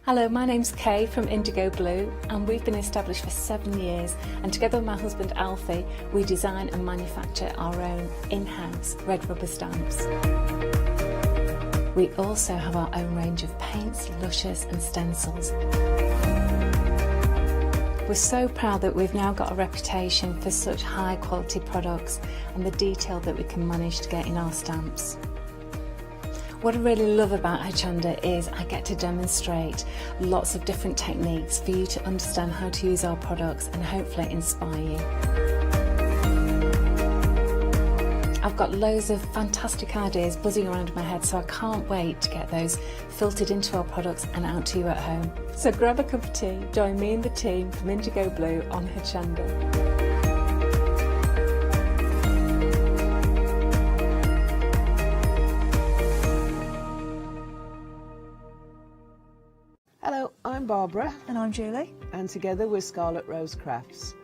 Hello, my name's Kay from Indigo Blue, and we've been established for 7 years, and together with my husband Alfie we design and manufacture our own in-house red rubber stamps. We also have our own range of paints, lushes and stencils. We're so proud that we've now got a reputation for such high quality products and the detail that we can manage to get in our stamps. What I really love about Hochanda is I get to demonstrate lots of different techniques for you to understand how to use our products and hopefully inspire you. I've got loads of fantastic ideas buzzing around in my head, so I can't wait to get those filtered into our products and out to you at home. So grab a cup of tea, join me and the team from Indigo Blue on Hochanda. Hello, I'm Barbara. And I'm Julie. And together we're Scarlet Rose Crafts.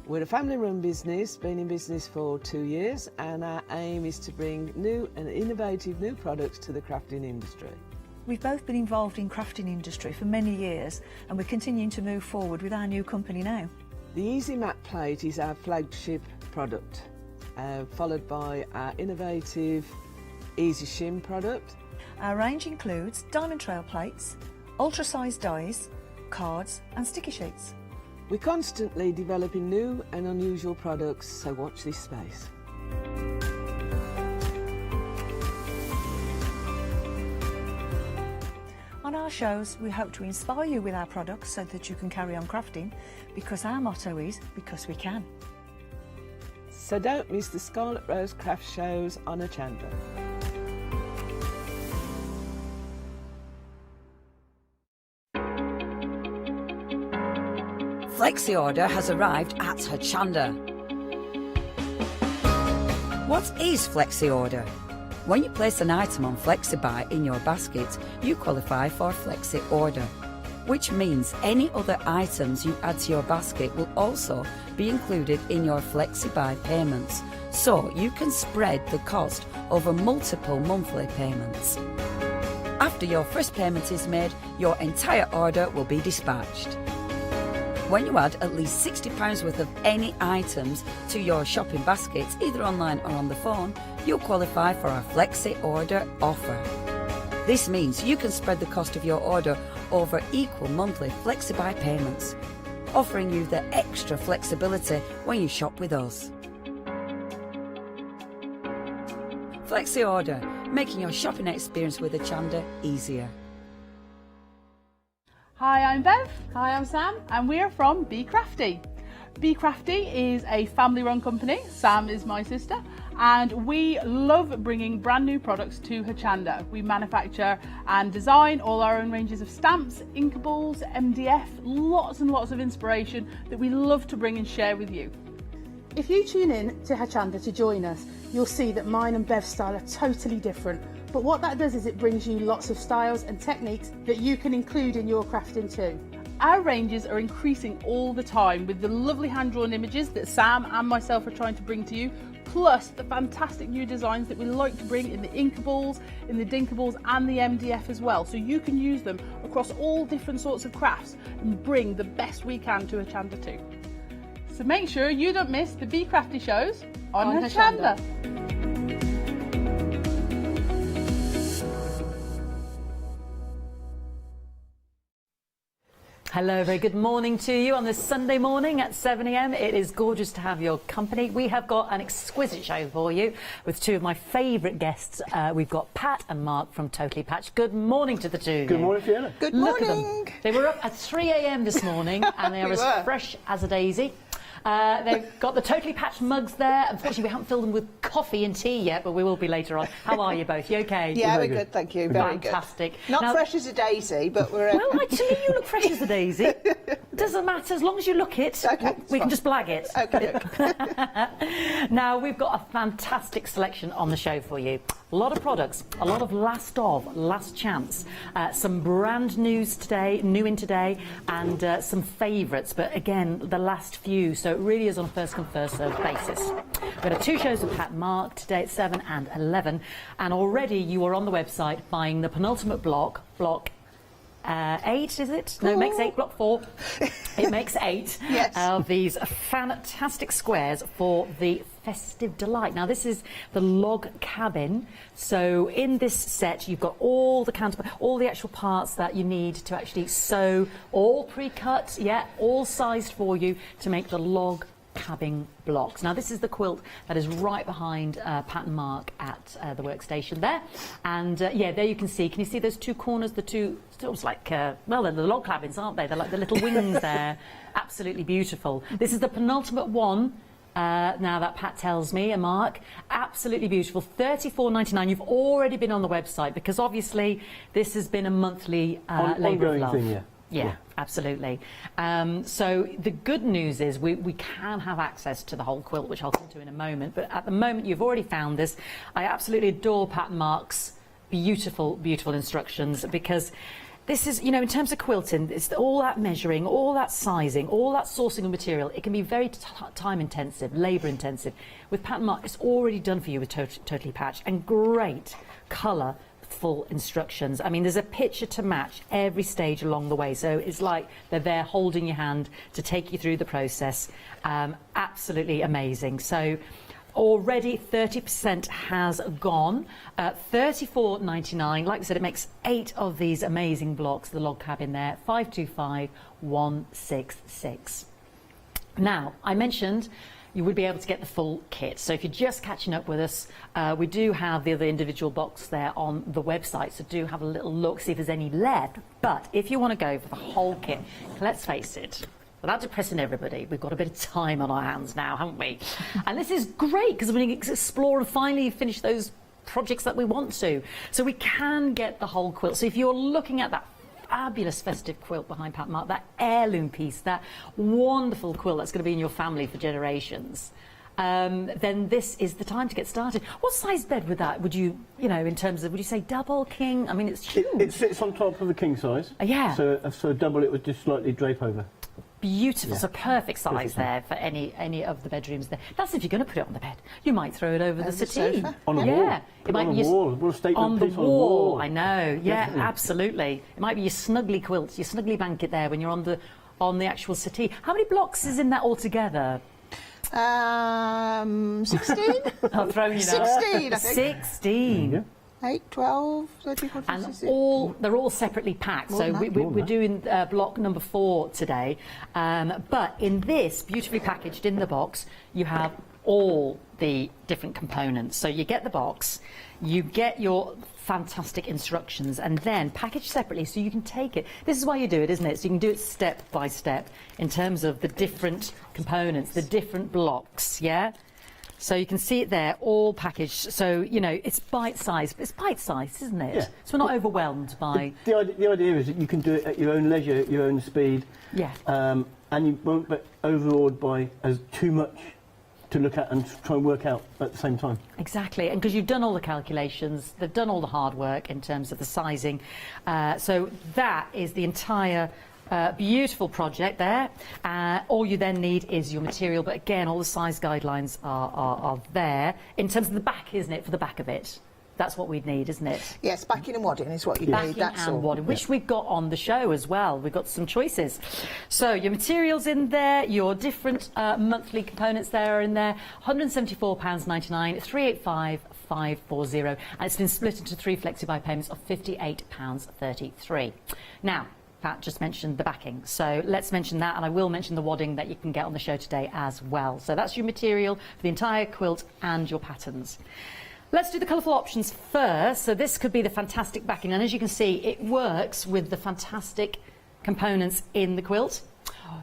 We're a family-run business, been in business for 2 years, and our aim is to bring new and innovative new products to the crafting industry. We've both been involved in crafting industry for many years, and we're continuing to move forward with our new company now. The Easy Matte Plate is our flagship product, followed by our innovative Easy Shim product. Our range includes diamond trail plates, ultra-sized dies, cards and sticky sheets. We're constantly developing new and unusual products, so watch this space. On our shows, we hope to inspire you with our products so that you can carry on crafting, because our motto is, because we can. So don't miss the Scarlet Rose Craft shows on Hochanda. Flexi order has arrived at Hochanda. What is Flexi order? When you place an item on FlexiBuy in your basket, you qualify for Flexi order, which means any other items you add to your basket will also be included in your FlexiBuy payments, so you can spread the cost over multiple monthly payments. After your first payment is made, your entire order will be dispatched. When you add at least £60 worth of any items to your shopping baskets, either online or on the phone, you'll qualify for our Flexi Order offer. This means you can spread the cost of your order over equal monthly FlexiBuy payments, offering you the extra flexibility when you shop with us. Flexi Order, making your shopping experience with Hochanda easier. Hi, I'm Bev. Hi, I'm Sam, and we're from Be Crafty. Be Crafty is a family-run company. Sam is my sister, and we love bringing brand new products to Hochanda. We manufacture and design all our own ranges of stamps, inkables, MDF, lots and lots of inspiration that we love to bring and share with you. If you tune in to Hochanda to join us, you'll see that mine and Bev's style are totally different. But what that does is it brings you lots of styles and techniques that you can include in your crafting too. Our ranges are increasing all the time with the lovely hand-drawn images that Sam and myself are trying to bring to you, plus the fantastic new designs that we like to bring in the inkables, in the dinkables and the MDF as well, so you can use them across all different sorts of crafts and bring the best we can to Hochanda too. So make sure you don't miss the Be Crafty shows on Hochanda. Hello, very good morning to you on this Sunday morning at 7 a.m. It is gorgeous to have your company. We have got an exquisite show for you with two of my favourite guests. We've got Pat and Mark from Totally Patch. Good morning to the two. Good morning, Fiona. Good Look morning. at them. They were up at 3 a.m. this morning and they are as fresh as a daisy. They've got the Totally Patched mugs there. Unfortunately, we haven't filled them with coffee and tea yet, but we will be later on. How are you both? You okay? Yeah, we're good, thank you. Very good. Fantastic. Not Now, fresh as a daisy, but we're... Well, actually, you look fresh as a daisy. Doesn't matter, as long as you look it, Okay, we can fine. just blag it. Okay. Now, we've got a fantastic selection on the show for you. A lot of products, a lot of last chance, some brand news today, new in today, and some favourites, but again, the last few, so it really is on a first come, first served basis. We've got 2 shows with Pat and Mark today at 7 and 11, and already you are on the website buying the penultimate block 8, is it? No, it makes 8, block 4. It makes 8 Yes. of these fantastic squares for the festive delight. Now this is the log cabin. So in this set you've got all the actual parts that you need to actually sew, all pre-cut, yeah, all sized for you to make the log cabin blocks. Now this is the quilt that is right behind Pat and Mark at the workstation there, and yeah, there you can see those 2 corners, the 2 sort of like well, they're the log cabins, aren't they? They're like the little wings there. Absolutely beautiful. This is the penultimate one. Now that Pat tells me, and Mark, absolutely beautiful, $34.99. You've already been on the website because obviously this has been a monthly labour of love. Thing, Yeah, absolutely. So the good news is we can have access to the whole quilt, which I'll come to in a moment. But at the moment, you've already found this. I absolutely adore Pat and Mark's beautiful, beautiful instructions, because this is, you know, in terms of quilting, it's all that measuring, all that sizing, all that sourcing of material. It can be very time intensive, labour intensive. With Pat and Mark, it's already done for you with Totally Patch, and great colour full instructions. I mean, there's a picture to match every stage along the way, so it's like they're there holding your hand to take you through the process. Absolutely amazing. So already 30% has gone. $34.99. Like I said, it makes 8 of these amazing blocks, the log cabin there. 525166. Now, I mentioned you would be able to get the full kit. So if you're just catching up with us, we do have the other individual box there on the website, so do have a little look, see if there's any left. But if you want to go for the whole kit, let's face it, without depressing everybody, we've got a bit of time on our hands now, haven't we? And this is great because we can explore and finally finish those projects that we want to. So we can get the whole quilt. So if you're looking at that fabulous festive quilt behind Pat and Mark, that heirloom piece, that wonderful quilt that's going to be in your family for generations, then this is the time to get started. What size bed would that, would you know, in terms of, would you say double, king? I mean, it's huge. It sits on top of a king size. Yeah. So a double it would just slightly drape over. Beautiful, Yeah. so perfect size there for any of the bedrooms there. That's if you're going to put it on the bed. You might throw it over the settee. On a yeah. wall. It might on be a wall. What a statement on the piece wall. On a wall. I know. Yeah, Definitely. absolutely. It might be your snuggly quilt, your snuggly blanket there when you're on the actual settee. How many blocks is in that altogether? 16? I'll throw you 16, I think. 16. Yeah. 8, 12, 13, 14, And 16. they're all separately packed. More So than that. we're doing block number 4 today. But in this, beautifully packaged in the box, you have all the different components. So you get the box, you get your fantastic instructions, and then packaged separately so you can take it. This is why you do it, isn't it? So you can do it step by step in terms of the different components, the different blocks, yeah? So you can see it there, all packaged. So, you know, it's bite-sized. It's bite-sized, isn't it? Yeah. So we're not overwhelmed by... The idea is that you can do it at your own leisure, at your own speed. Yeah. And you won't be overawed by as too much to look at and try and work out at the same time. Exactly, and because you've done all the calculations, they've done all the hard work in terms of the sizing. So that is the entire beautiful project there. All you then need is your material, but again, all the size guidelines are there. In terms of the back, isn't it, for the back of it? That's what we'd need, isn't it? Yes, backing and wadding is what you need. Backing That's and all. wadding, which we've got on the show as well. We've got some choices. So your materials in there, your different monthly components there are in there. £174.99, 385,540, and it's been split into 3 flexi-buy payments of £58.33. Now, Pat just mentioned the backing, so let's mention that, and I will mention the wadding that you can get on the show today as well. So that's your material for the entire quilt and your patterns. Let's do the colourful options first. So this could be the fantastic backing, and as you can see, it works with the fantastic components in the quilt.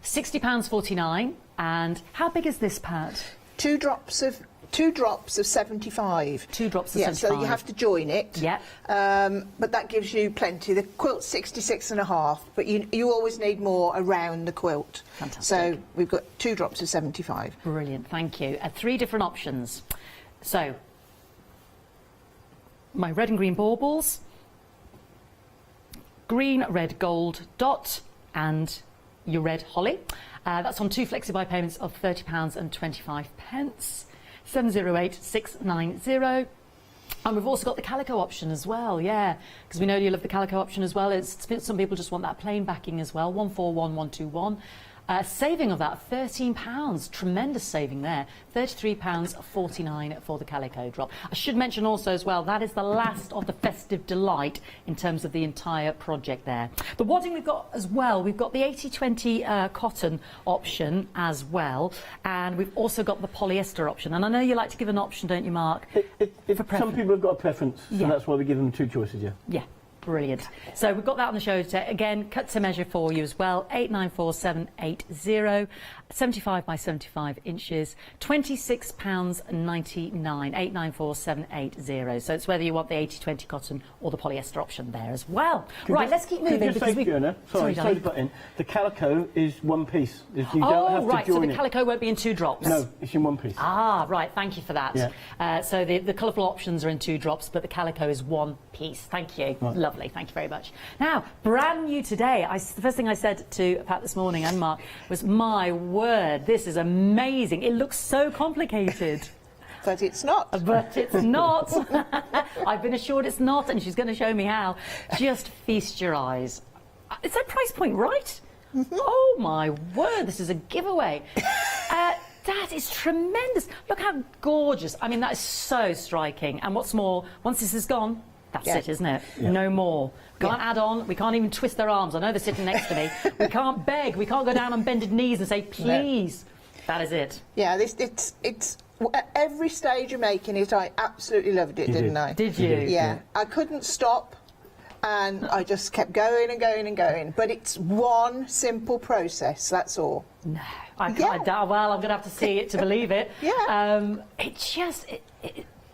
£60.49, and how big is this, Pat? 2 drops of 75. 2 drops of Yeah, 75. so you have to join it. Yeah. But that gives you plenty. The quilt's 66.5, but you always need more around the quilt. Fantastic. So we've got 2 drops of 75. Brilliant, thank you. 3 different options. So, my red and green baubles, green, red, gold dot, and your red holly. That's on 2 flexi-buy payments of £30.25. 708690. And we've also got the calico option as well, yeah, because we know you love the calico option as well. Some people just want that plain backing as well, 141121. Saving of that, £13, tremendous saving there, £33.49 for the calico drop. I should mention also as well, that is the last of the festive delight in terms of the entire project there. The wadding we've got as well, we've got the 80-20 cotton option as well, and we've also got the polyester option. And I know you like to give an option, don't you, Mark? Some people have got a preference, Yeah. and that's why we give them 2 choices, yeah. Yeah. Brilliant. So we've got that on the show today. Again, cut to measure for you as well. 894780, 75 by 75 inches, £26.99. 894780. So it's whether you want the 80-20 cotton or the polyester option there as well. Right, let's keep moving. Because Fiona, sorry to butt in. The calico is one piece. You don't have to right. So join the calico won't be in 2 drops. No, it's in one piece. Ah, right. Thank you for that. Yeah. So the colourful options are in 2 drops, but the calico is 1 piece. Thank you. Right. Lovely. Thank you very much. Now, brand new today. The first thing I said to Pat this morning and Mark was, my word, this is amazing. It looks so complicated. But it's not. But it's not. I've been assured it's not, and she's going to show me how. Just feast your eyes. Is that price point right? Oh, my word, this is a giveaway. That is tremendous. Look how gorgeous. I mean, that is so striking. And what's more, once this is gone, that's it, isn't it? Yeah. No more. We can't add on. We can't even twist their arms. I know they're sitting next to me. We can't beg. We can't go down on bended knees and say, please. No. That is it. Yeah, it's at every stage of making it, I absolutely loved it, didn't I? Did you? Yeah. I couldn't stop, and I just kept going and going and going. But it's one simple process, that's all. No. Well, I'm going to have to see it to believe it. Yeah.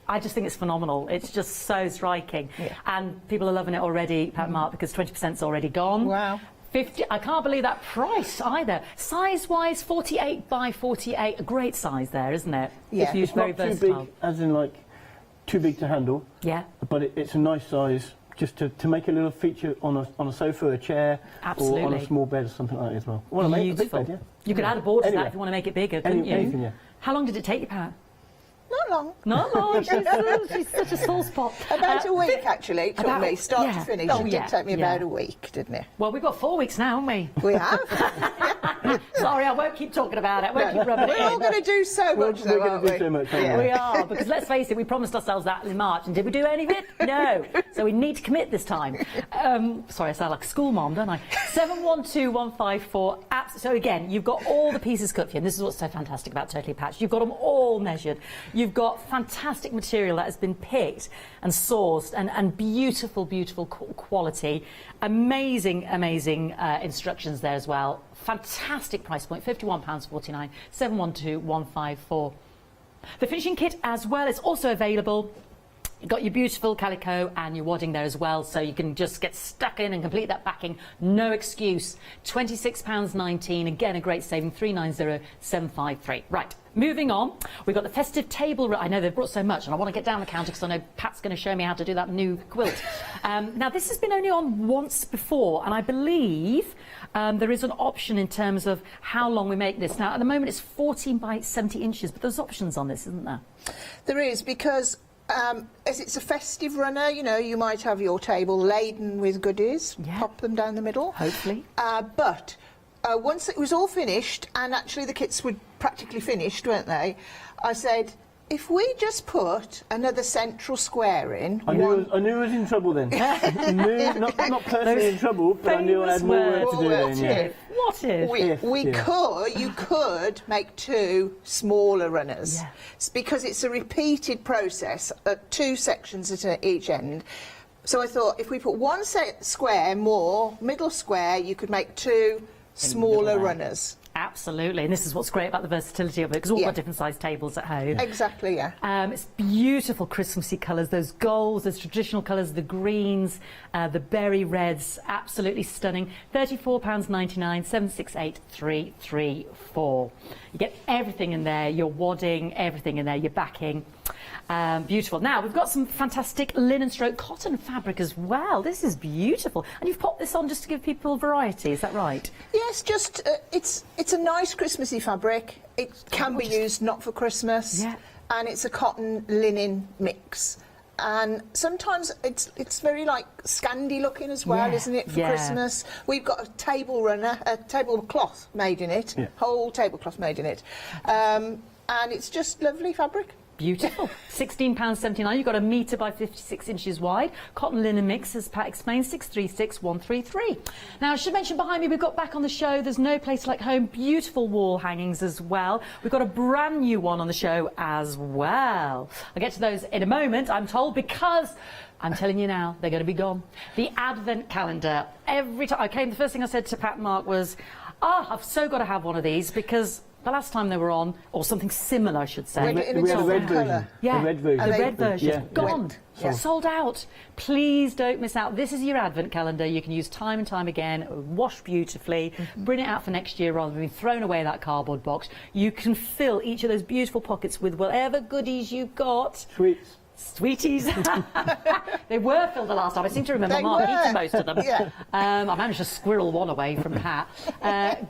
I just think it's phenomenal. It's just so striking. Yeah. And people are loving it already, Pat and Mark, because 20%'s already gone. Wow. 50, I can't believe that price either. Size-wise, 48 by 48, a great size there, isn't it? Yeah. It's very not too versatile. big, as in like too big to handle. Yeah. But it's a nice size, just to make a little feature on a sofa, a chair, Absolutely. or on a small bed or something like that as well. Well, make a big bed, yeah. You could add a board to that if you want to make it bigger, couldn't you? Anything, yeah. How long did it take you, Pat? Not long. Not long. She's such a small spot. About a week, actually, it took me, start to finish. Oh, it did take me about a week, didn't it? Well, we've got 4 weeks now, haven't we? We have. Sorry, I won't keep talking about it. I won't keep rubbing it in. We're all going to do so much, though, aren't we? We're going to do so much, aren't we? We are, because let's face it, we promised ourselves that in March, and did we do any of it? No. So we need to commit this time. Sorry, I sound like a school mom, don't I? 712154. So again, you've got all the pieces cut for you, and this is what's so fantastic about Totally Patched. You've got them all measured. You've got fantastic material that has been picked and sourced, and beautiful, beautiful quality. Amazing, amazing instructions there as well. Fantastic price point, £51.49, 712154. The finishing kit as well is also available. You've got your beautiful calico and your wadding there as well, so you can just get stuck in and complete that backing. No excuse. £26.19, again a great saving, 390753. Right, moving on. We've got the festive table. I know they've brought so much, and I want to get down the counter because I know Pat's going to show me how to do that new quilt. Now, this has been only on once before, and I believe there is an option in terms of how long we make this. Now, at the moment, it's 14 by 70 inches, but there's options on this, isn't there? There is, because as it's a festive runner, you know, you might have your table laden with goodies, pop them down the middle. Hopefully. But once it was all finished, and actually the kits were practically finished, weren't they, I said, if we just put another central square in... I knew I was in trouble then. not personally in trouble, but I knew I had more work to do then, yeah. What if? You could make 2 smaller runners. Yeah. It's because it's a repeated process, 2 sections at each end. So I thought if we put 1 square more, middle square, you could make 2 smaller runners. Absolutely, and this is what's great about the versatility of it, because we've all got different sized tables at home. Exactly, yeah. It's beautiful Christmassy colours, those golds, those traditional colours, the greens, the berry reds, absolutely stunning. £34.99, 768334. You get everything in there, your wadding, everything in there, your backing. Beautiful. Now, we've got some fantastic linen stroke cotton fabric as well. This is beautiful. And you've popped this on just to give people variety, is that right? Yes, just, it's a nice Christmassy fabric. It can be used not for Christmas. Yeah. And it's a cotton linen mix. and sometimes it's very like Scandi looking as well, Yeah, isn't it, for yeah. Christmas? We've got a table runner, a tablecloth made in it, whole tablecloth made in it, and it's just lovely fabric. Beautiful. £16.79. You've got 1 metre by 56 inches wide. Cotton linen mix, as Pat explained, 636133. Now, I should mention behind me, we've got back on the show, there's no place like home. Beautiful wall hangings as well. We've got a brand new one on the show as well. I'll get to those in a moment, I'm told, because I'm telling you now, they're going to be gone. The Advent calendar. Every time I came, the first thing I said to Pat and Mark was, I've so got to have one of these, because the last time they were on, or something similar, I should say. We had a red version. Yeah, the red version. The red version. Yeah. Gone. Yeah. Sold out. Please don't miss out. This is your Advent calendar. You can use time and time again. Wash beautifully. Bring it out for next year rather than being thrown away in that cardboard box. You can fill each of those beautiful pockets with whatever goodies you've got. Sweets. Sweeties. They were filled the last time. I seem to remember They Mark were. eating most of them. Yeah. I managed to squirrel one away from Pat.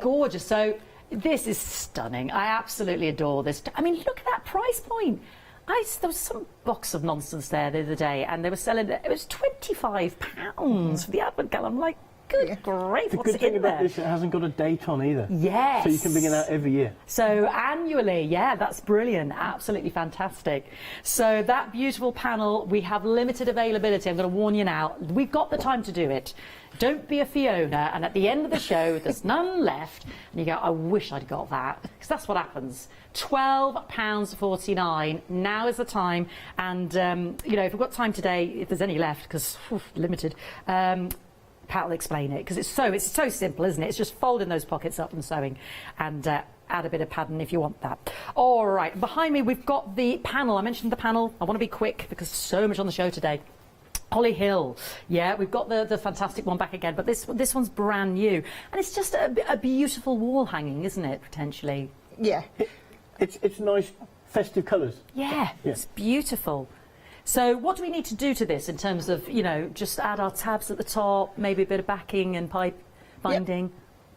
Gorgeous. So this is stunning. I absolutely adore this. I mean, look at that price point. There was some box of nonsense there the other day, and they were selling it. It was £25 for the Advent calendar. I'm like, good grief, The what's good thing in about there? this, it hasn't got a date on either. Yes. So you can bring it out every year. So annually, yeah, that's brilliant. Absolutely fantastic. So that beautiful panel, we have limited availability. I'm going to warn you now. We've got the time to do it. Don't be a Fiona, and at the end of the show, there's none left, and you go, I wish I'd got that. Because that's what happens. £12.49. Now is the time. And, you know, if we've got time today, if there's any left, because limited, Pat will explain it, because it's so simple, isn't it? It's just folding those pockets up and sewing, and add a bit of padding if you want that. All right, behind me we've got the panel. I mentioned the panel. I want to be quick because there's so much on the show today. Holly Hill, yeah, we've got the fantastic one back again, but this one's brand new, and it's just a beautiful wall hanging, isn't it? Potentially. Yeah. It's nice, festive colours. Yeah, it's beautiful. So what do we need to do to this in terms of, you know, just add our tabs at the top, maybe a bit of backing and pipe binding?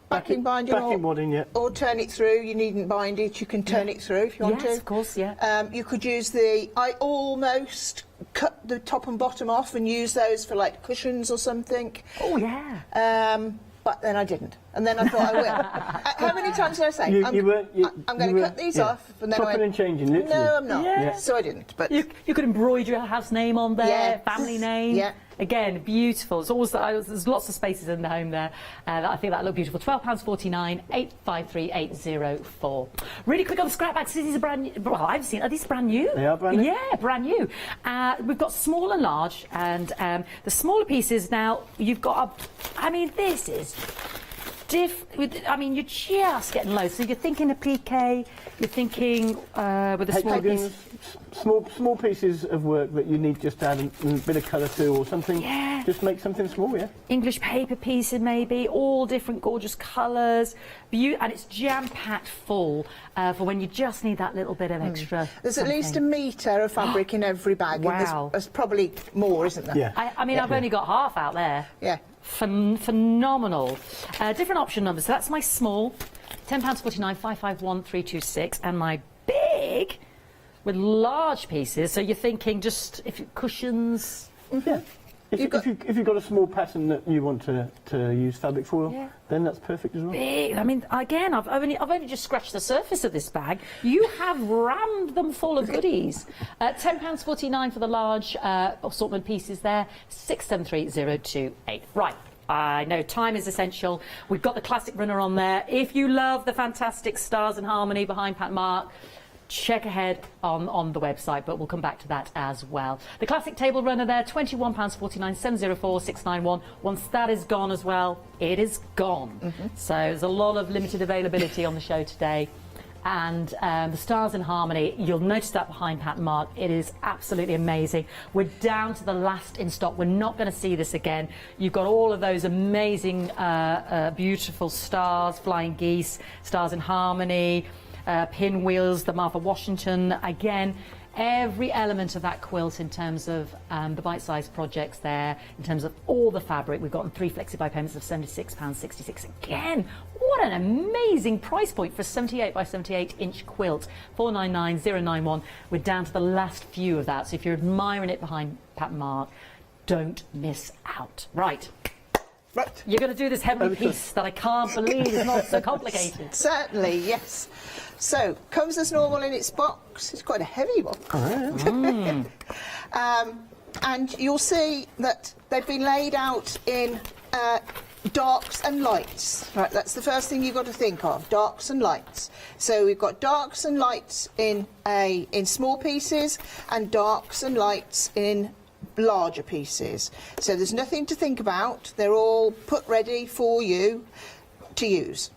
Backing binding, Backing wadding, yeah. or turn it through. You needn't bind it. You can turn it through if you want to. Yes, of course, yeah. You could use I almost cut the top and bottom off and use those for like cushions or something. Oh, yeah. But then I didn't. And then I thought I will. How many times did I say? I'm going to cut these off. And then I chopping went, and changing, literally. no, I'm not. Yeah. So I didn't. But You could embroider your house name on there, Yeah. family name. Yeah. Again, beautiful. It's always, there's lots of spaces in the home there. I think that look beautiful. £12.49, 853804. Really quick on the scrap bags. These are brand new. Well, I've seen. Are these brand new? They are brand new. Yeah, brand new. We've got small and large, and the smaller pieces now. You've got. I mean, this is. I mean, you're just getting low. So you're thinking a piqué. You're thinking with a small piece. Small pieces of work that you need just to add a bit of colour to or something. Yeah. Just make something small, yeah. English paper pieces maybe, all different gorgeous colours. And it's jam-packed full for when you just need that little bit of extra. there's at least a metre of fabric in every bag. Wow. And there's probably more, isn't there? Yeah. I mean, I've only got half out there. Yeah. Phenomenal. Different option numbers. So that's my small, £10.49, 551326, and my big with large pieces. So you're thinking just cushions. Yeah. If you've got a small pattern that you want to use fabric for, then that's perfect as well. Big. I mean, again, I've only just scratched the surface of this bag. You have rammed them full of goodies. £10.49 for the large assortment pieces there. 673028. Right. I know time is essential. We've got the classic runner on there. If you love the fantastic Stars and Harmony behind Pat and Mark, check ahead on the website, but we'll come back to that as well. The classic table runner there, £21.49, 704691. Once that is gone as well, it is gone. So there's a lot of limited availability on the show today. And the Stars in Harmony, you'll notice that behind Pat and Mark. It is absolutely amazing. We're down to the last in stock. We're not going to see this again. You've got all of those amazing, beautiful stars, flying geese, Stars in Harmony, pinwheels, the Martha Washington. Again, every element of that quilt in terms of the bite-sized projects there, in terms of all the fabric. We've gotten 3 flexi-buy payments of £76.66. Again, what an amazing price point for a 78 by 78 inch quilt. 499091. We're down to the last few of that. So if you're admiring it behind Pat and Mark. Don't miss out. Right. Right. You're going to do this heavenly piece that I can't believe is not so complicated. Certainly, yes. So, comes as normal in its box. It's quite a heavy box. And you'll see that they've been laid out in darks and lights. Right, that's the first thing you've got to think of, darks and lights. So we've got darks and lights in small pieces and darks and lights in larger pieces. So there's nothing to think about. They're all put ready for you to use.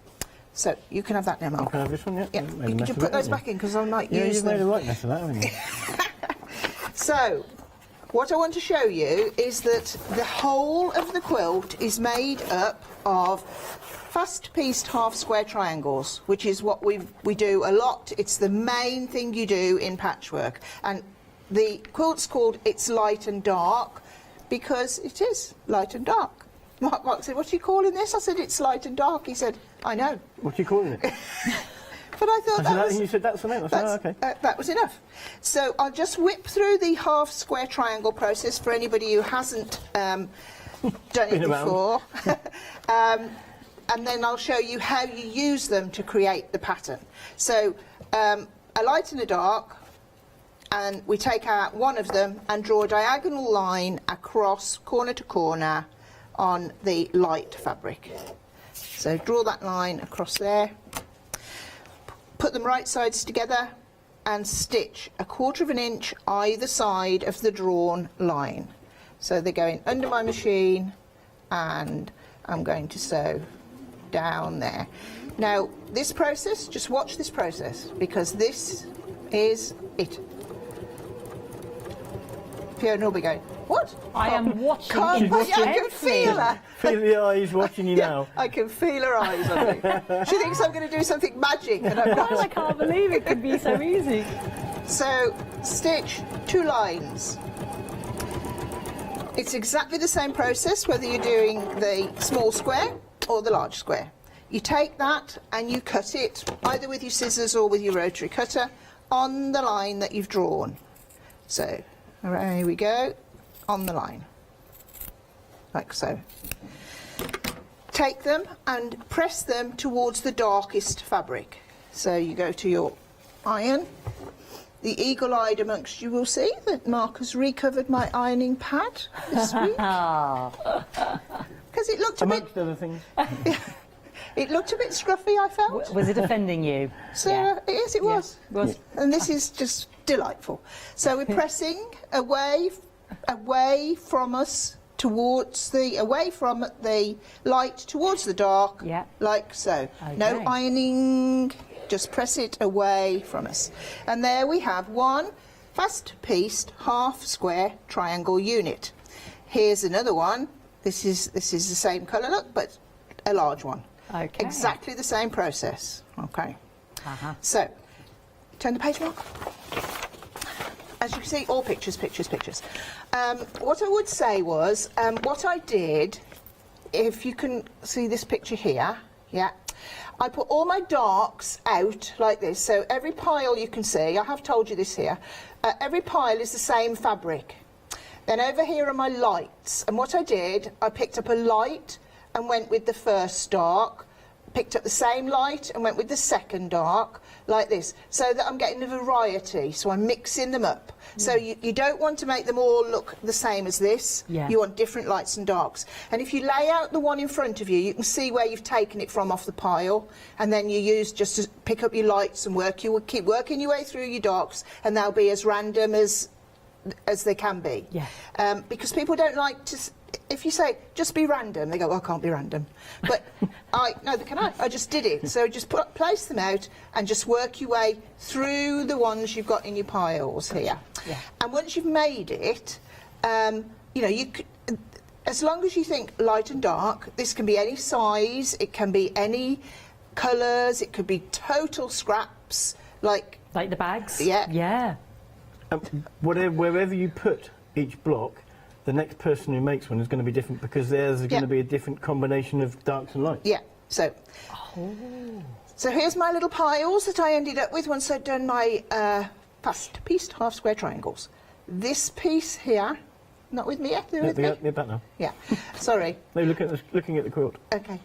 So you can have that now, Mark. Can I have this one, yeah? Yeah, you can just put those back in because I might use them. Yeah, you've made a right mess of that, haven't you? So, what I want to show you is that the whole of the quilt is made up of fast-pieced half-square triangles, which is what we do a lot. It's the main thing you do in patchwork. And the quilt's called It's Light and Dark because it is light and dark. Mark said, what are you calling this? I said, it's light and dark. He said, I know. What are you calling it? But I thought that was... You said that's enough. Okay. That was enough. So I'll just whip through the half-square triangle process for anybody who hasn't done it before. And then I'll show you how you use them to create the pattern. So a light and a dark, and we take out one of them and draw a diagonal line across corner to corner on the light fabric. So draw that line across there, put them right sides together and stitch 1/4 inch either side of the drawn line. So they're going under my machine and I'm going to sew down there. Now this process, just watch this process because this is it. Fiona will be going, what? I am watching. I can feel her. Feel the eyes watching you now. I can feel her eyes, I think. She thinks I'm going to do something magic. And I'm not. I can't believe it could be so easy. So, stitch 2 lines. It's exactly the same process whether you're doing the small square or the large square. You take that and you cut it, either with your scissors or with your rotary cutter, on the line that you've drawn. So, here we go, on the line, like so. Take them and press them towards the darkest fabric. So you go to your iron. The eagle-eyed amongst you will see that Mark has recovered my ironing pad this week. Because it looked amongst other things. It looked a bit scruffy, I felt. Was it offending you? So, yes, it was. Yeah, it was. And this is just delightful. So we're pressing away from us towards away from the light towards the dark, like so. Okay. No ironing, just press it away from us. And there we have one fast-pieced half-square triangle unit. Here's another one. This is the same colour look, but a large one. Okay. Exactly the same process. Okay. So, turn the page, Mark. As you can see, all pictures, pictures, pictures. What I would say was, what I did, if you can see this picture here, I put all my darks out like this. So every pile you can see, I have told you this here, every pile is the same fabric. Then over here are my lights. And what I did, I picked up a light and went with the first dark, picked up the same light and went with the second dark, like this, so that I'm getting a variety, so I'm mixing them up. So you don't want to make them all look the same as this. You want different lights and darks. And if you lay out the one in front of you, you can see where you've taken it from off the pile, and then you use just to pick up your lights and keep working your way through your darks, and they'll be as random as they can be. Because people don't like to... If you say, just be random, they go, well, I can't be random. But neither can I. I just did it. So just place them out and just work your way through the ones you've got in your piles here. And once you've made it, you know, you could, as long as you think light and dark, this can be any size, it can be any colours, it could be total scraps, like the bags? Wherever you put each block, the next person who makes one is going to be different because theirs is going to be a different combination of darks and lights. So here's my little piles that I ended up with once I'd done my fast-pieced half-square triangles. This piece here Not with me yet? They're Yeah, with me? they're back now. Yeah. Sorry. No, looking at the quilt. Okay.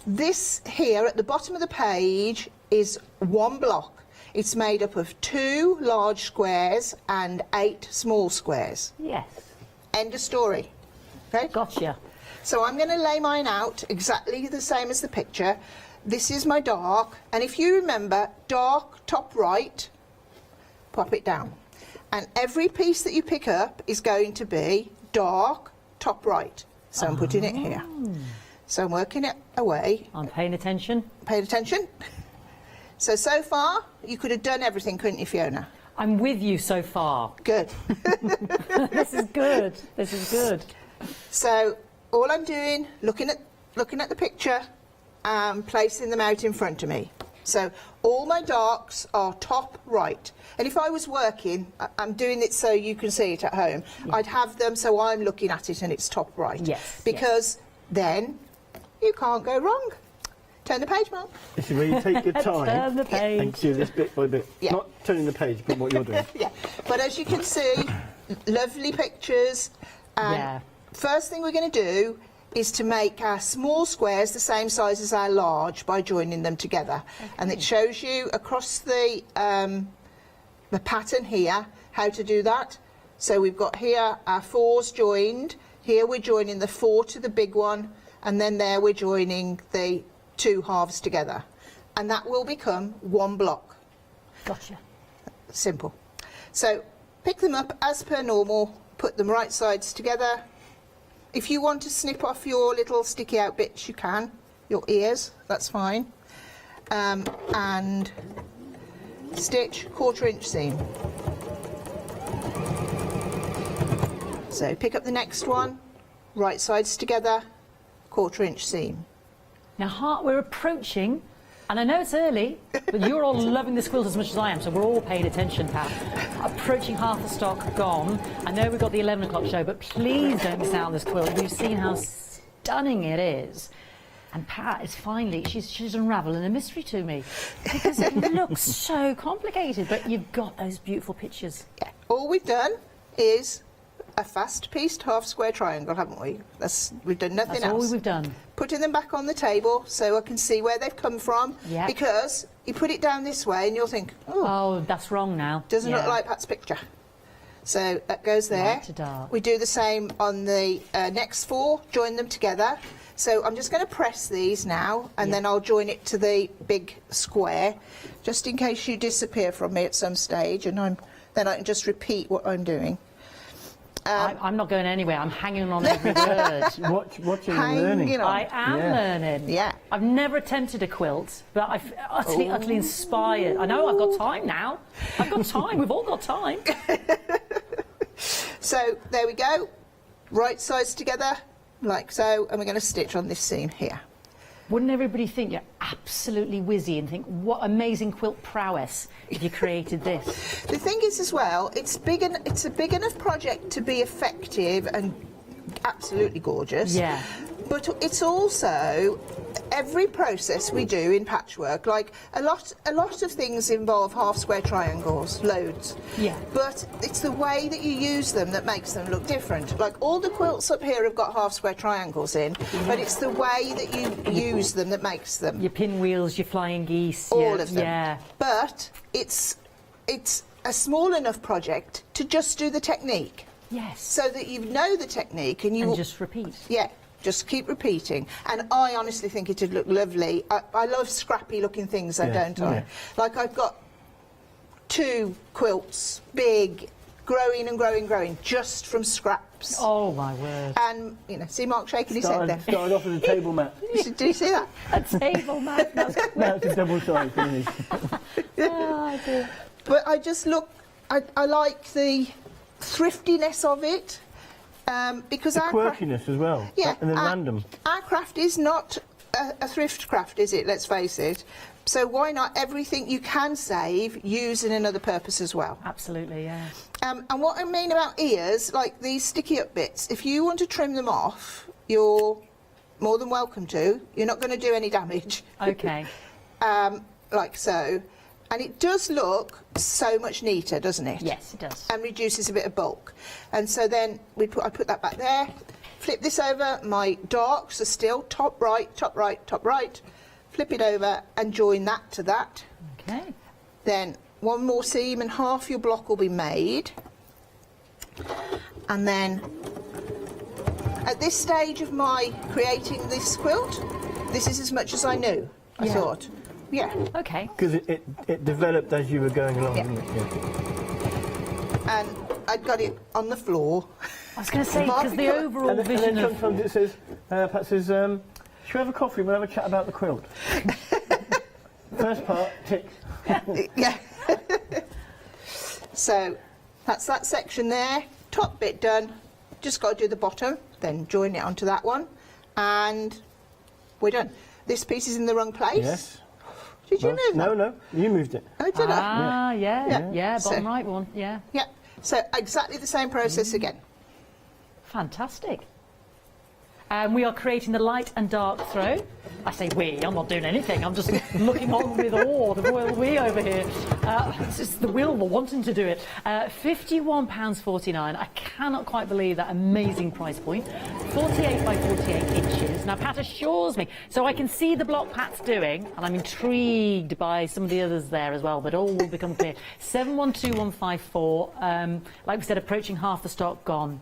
This here at the bottom of the page is one block. It's made up of 2 large squares and 8 small squares. Yes. End of story. Okay? Gotcha. So I'm going to lay mine out exactly the same as the picture. This is my dark, and if you remember, dark top right, pop it down. And every piece that you pick up is going to be dark top right. So I'm putting it here. So I'm working it away. I'm paying attention. Paid attention. So far, you could have done everything, couldn't you, Fiona? I'm with you so far. Good. This is good. This is good. So all I'm doing, looking at the picture and placing them out in front of me. So all my darks are top right. And if I was working, I'm doing it so you can see it at home, I'd have them so I'm looking at it and it's top right. Yes. Because then you can't go wrong. Turn the page, Mark. This is where you take your time Turn the page. and do this bit by bit. Yeah. Not turning the page, but what you're doing. Yeah. But as you can see, lovely pictures. And Yeah. first thing we're going to do is to make our small squares the same size as our large by joining them together. Okay. And it shows you across the pattern here how to do that. So we've got here our 4s joined. Here we're joining the 4 to the big one, and then there we're joining the 2 halves together. And that will become one block. Gotcha. Simple. So pick them up as per normal, put them right sides together. If you want to snip off your little sticky out bits, you can. Your ears, that's fine. And stitch 1/4 inch seam. So pick up the next one, right sides together, 1/4 inch seam. Now, we're approaching, and I know it's early, but you're all loving this quilt as much as I am, so we're all paying attention, Pat. Approaching half the stock gone. I know we've got the 11 o'clock show, but please don't miss out on this quilt. You've seen how stunning it is. And Pat is finally, she's unravelling a mystery to me, because it looks so complicated, but you've got those beautiful pictures. Yeah. All we've done is a fast-pieced half-square triangle, haven't we? We've done nothing That's else. all we've done. Putting them back on the table so I can see where they've come from. Yep. Because you put it down this way and you'll think, Oh, that's wrong now. doesn't look Yeah. like Pat's picture. So that goes there. Light to dark. We do the same on the next 4, join them together. So I'm just going to press these now, and then I'll join it to the big square, just in case you disappear from me at some stage, and then I can just repeat what I'm doing. I'm not going anywhere. I'm hanging on every word. Watching and learning. Hanging on. I am learning. Yeah. I've never attempted a quilt, but I'm utterly inspired. I know I've got time now. I've got time. We've all got time. So there we go, right sides together, like so, and we're going to stitch on this seam here. Wouldn't everybody think you're absolutely whizzy and think, what amazing quilt prowess if you created this? The thing is as well, it's a big enough project to be effective and absolutely gorgeous. Yeah. But it's also every process we do in patchwork, like a lot of things involve half square triangles, loads. Yeah. But it's the way that you use them that makes them look different. Like all the quilts up here have got half square triangles in, but it's the way that you use them that makes them. Your pinwheels, your flying geese. All of them. Yeah. But it's a small enough project to just do the technique. Yes. So that you know the technique and you And just repeat. Yeah, just keep repeating. And I honestly think it'd look lovely. I love scrappy looking things, though, don't I? Yeah. Like I've got 2 quilts, big, growing and growing, growing, just from scraps. Oh my word. And, see Mark shaking his head there. Started off as a table mat. Do you see that? A table mat. That's Now it's a double size finish. oh, dear. But I just I like the thriftiness of it. Because The our quirkiness as well. Yeah, And then random. Our craft is not a thrift craft, is it? Let's face it. So why not everything you can save, use in another purpose as well? Absolutely, yeah. And what I mean about ears, like these sticky up bits, if you want to trim them off, you're more than welcome to. You're not going to do any damage. Okay. Like so. And it does look so much neater, doesn't it? Yes, it does. And reduces a bit of bulk. And so then I put that back there, flip this over, my darks are still top right, top right, top right, flip it over and join that to that. Okay. Then one more seam and half your block will be made. And then at this stage of my creating this quilt, this is as much as I knew, I thought. Yeah. Okay. Because it developed as you were going along, didn't it? Yeah. And I'd got it on the floor. I was going to say, because the overall vision and then of... sometimes it says, Pat says, should we have a coffee? We'll have a chat about the quilt. First part, tick. Yeah. So that's that section there. Top bit done. Just got to do the bottom, then join it onto that one, and we're done. This piece is in the wrong place. Yes. Did you move that? No, you moved it. Oh, did I? Ah, yeah, So- bottom right one, yeah. Yeah. So exactly the same process again. Fantastic. We are creating the light and dark throw. I say we, I'm not doing anything. I'm just looking on with awe, the royal we over here. It's just the will wanting to do it. £51.49. I cannot quite believe that amazing price point. 48 by 48 inches. Now, Pat assures me, so I can see the block Pat's doing, and I'm intrigued by some of the others there as well, but all will become clear. 712154, like we said, approaching half the stock gone.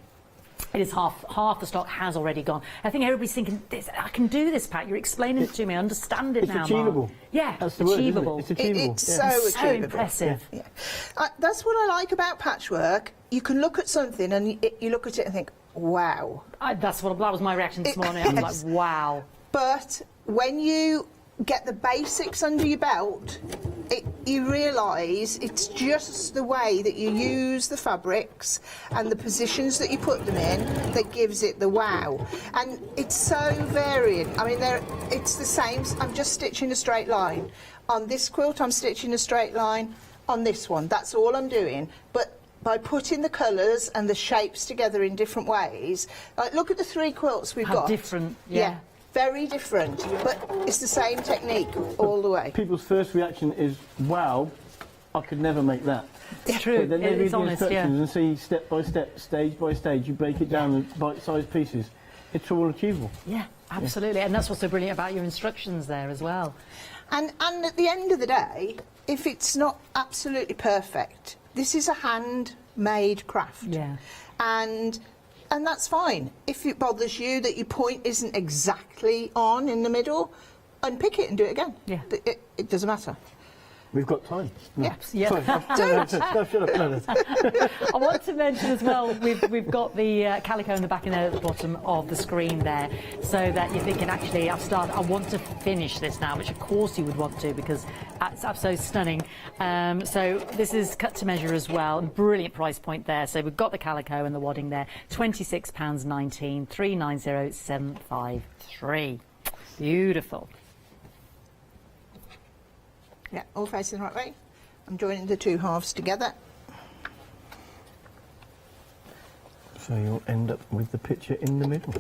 It is half the stock has already gone. I think everybody's thinking, I can do this, Pat. You're explaining it to me. I understand it now, It's achievable. Mark. Yeah, That's the word, isn't it? achievable. It's achievable. It's yeah. so So achievable. impressive. Yeah. That's what I like about patchwork. You can look at something and you look at it and think, wow. That was my reaction this morning. I was like, wow. But when you get the basics under your belt, you realise it's just the way that you use the fabrics and the positions that you put them in that gives it the wow. And it's so varied. I mean, it's the same. I'm just stitching a straight line. On this quilt, I'm stitching a straight line. On this one, that's all I'm doing. But by putting the colours and the shapes together in different ways, like look at the three quilts we've How got. different, yeah. Very different, but it's the same technique all the way. People's first reaction is, wow, I could never make that. It's true. But then they read It's the honest, yeah. instructions and see step by step, stage by stage, you break it down in bite-sized pieces. It's all achievable. Yeah, absolutely. And that's what's so brilliant about your instructions there as well. And at the end of the day, if it's not absolutely perfect, this is a handmade craft. Yeah. And that's fine. If it bothers you that your point isn't exactly on in the middle, unpick it and do it again. Yeah. It doesn't matter. We've got time. No. Yeah. Yeah. Sorry. No, shut up. No. I want to mention as well, we've got the calico in the back and there at the bottom of the screen there, so that you're thinking, actually, I want to finish this now, which of course you would want to, because it's absolutely stunning. So this is cut to measure as well, and brilliant price point there. So we've got the calico and the wadding there, £26.19, 390753. Beautiful. Yeah, all facing the right way. I'm joining the two halves together. So you'll end up with the picture in the middle.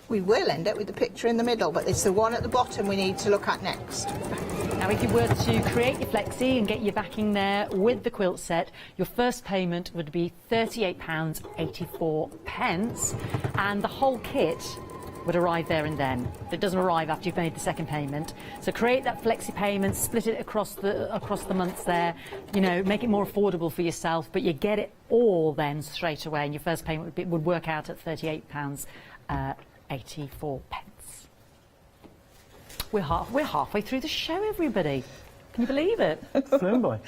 We will end up with the picture in the middle, but it's the one at the bottom we need to look at next. Now, if you were to create your flexi and get your backing there with the quilt set, your first payment would be £38.84, and the whole kit would arrive there and then. It doesn't arrive after you've made the second payment. So create that flexi payment, split it across the months there, you know, make it more affordable for yourself, but you get it all then straight away, and your first payment would work out at £38.84. We're halfway through the show, everybody. Can you believe it? Flown by.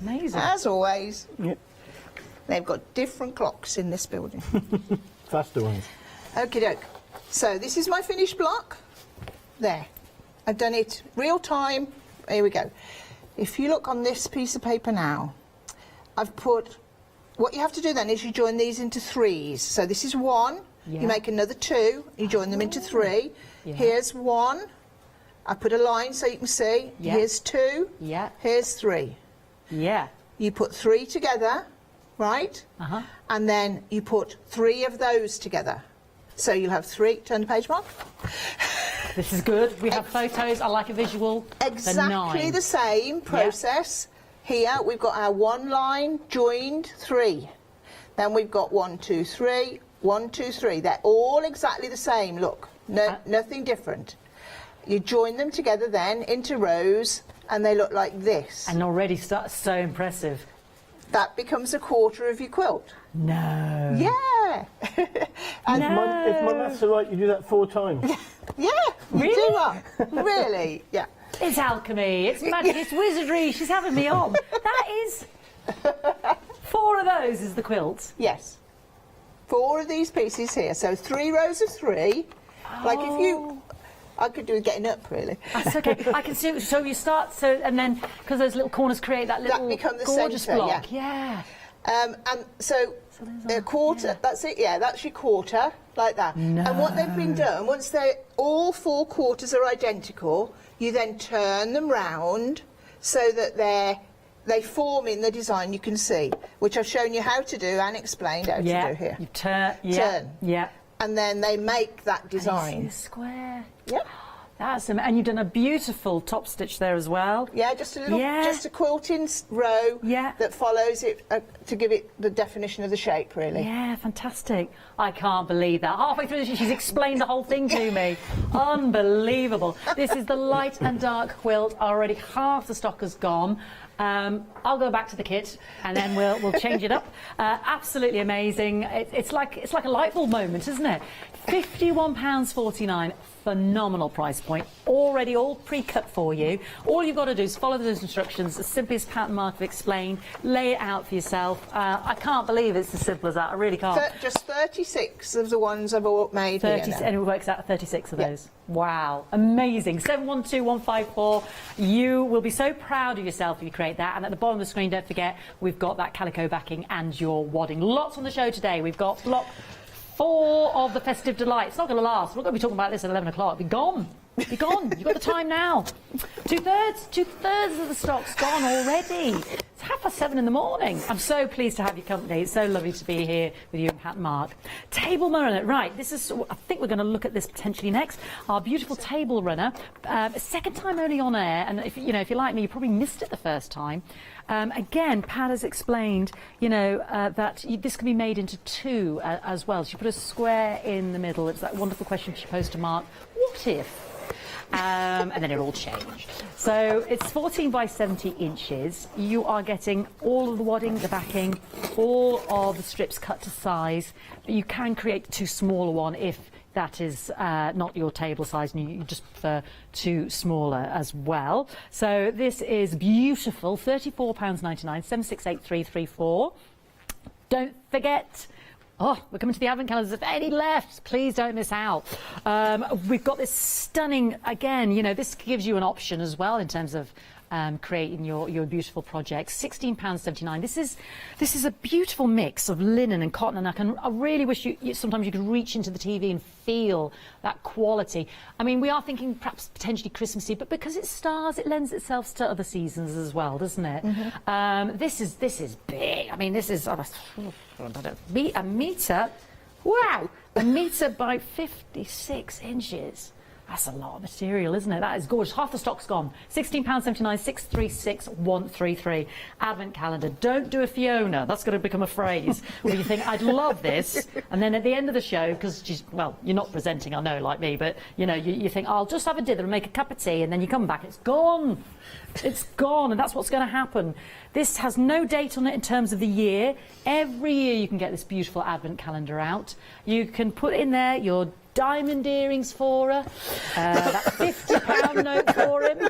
Amazing. As always, Yep. they've got different clocks in this building. Faster ones. Okie doke. So this is my finished block. There. I've done it real time. Here we go. If you look on this piece of paper now, I've put, what you have to do then is you join these into threes. So this is one, Yeah. you make another two, you join them into three. Yeah. Here's one. I put a line so you can see. Yeah. Here's two. Yeah. Here's three. Yeah. You put three together, right? Uh-huh. And then you put three of those together. So you'll have three, turn the page, Mark. This is good. We have photos. I like a visual. Exactly the same process. Here we've got our 1 line joined 3. Then we've got 1, 2, 3, 1, 2, 3. They're all exactly the same. Look, nothing different. You join them together then into rows, and they look like this. And already so impressive. That becomes a quarter of your quilt. No. Yeah. And if my maths are right, you do that 4 times. Yeah. Really? You do that. Really? Yeah. It's alchemy, it's magic, it's wizardry. She's having me on. That is 4 of those is the quilt. Yes. 4 of these pieces here. So 3 rows of 3. Like if you... I could do with getting up, really. That's okay. I can see. So you start. And then because those little corners create that little gorgeous centre, block. Yeah. And so a quarter. Yeah. That's it. Yeah, that's your quarter, like that. No. And what they've been done, once they all 4 quarters are identical, you then turn them round so that they form in the design you can see, which I've shown you how to do and explained how to do here. You turn. Yeah. And then they make that design. And you see the square. Yep. That's and you've done a beautiful top stitch there as well. Yeah, just a little, just a quilting row that follows it to give it the definition of the shape, really. Yeah, fantastic. I can't believe that. Halfway through, she's explained the whole thing to me. Unbelievable. This is the light and dark quilt. Already half the stock has gone. I'll go back to the kit and then we'll change it up. Absolutely amazing. It's like a light bulb moment, isn't it? £51.49. Phenomenal price point, already all pre-cut for you. All you've got to do is follow those instructions as simply as Pat and Mark have explained, lay it out for yourself. I can't believe it's as simple as that, I really can't. Just 36 of the ones I've all made 30, here now. And it works out at 36 of those. Wow, amazing. 712154. You will be so proud of yourself if you create that. And at the bottom of the screen, don't forget, we've got that calico backing and your wadding. Lots on the show today. We've got block 4 of the Festive Delight. It's not going to last. We're not going to be talking about this at 11 o'clock. Be gone. Be gone. You've got the time now. Two-thirds of the stock's gone already. It's 7:30 in the morning. I'm so pleased to have your company. It's so lovely to be here with you and Pat and Mark. Table runner. Right, this is, I think we're going to look at this potentially next. Our beautiful table runner. Second time only on air. And if you're like me, you probably missed it the first time. Again, Pat has explained, that this can be made into 2 as well. She put a square in the middle. It's that wonderful question she posed to Mark. What if? And then it all changed. So it's 14 by 70 inches. You are getting all of the wadding, the backing, all of the strips cut to size. But you can create 2 smaller one if that is not your table size and you just prefer 2 smaller as well. So this is beautiful, £34.99, 768334. Don't forget, we're coming to the advent calendars. If any left, please don't miss out. We've got this stunning, again, this gives you an option as well in terms of creating your beautiful project. £16.79. This is a beautiful mix of linen and cotton, and I really wish sometimes you could reach into the TV and feel that quality. I mean, we are thinking perhaps potentially Christmassy, but because it's stars, it lends itself to other seasons as well, doesn't it? Mm-hmm. This is big. I mean, this is a metre. Wow, a metre by 56 inches. That's a lot of material, isn't it? That is gorgeous. Half the stock's gone. £16.79, 636 133. Advent calendar. Don't do a Fiona. That's going to become a phrase where you think, I'd love this. And then at the end of the show, because you're not presenting, I know, like me, but, you think, I'll just have a dither and make a cup of tea. And then you come back, it's gone. It's gone. And that's what's going to happen. This has no date on it in terms of the year. Every year you can get this beautiful Advent calendar out. You can put in there your diamond earrings for her, that £50 note for him.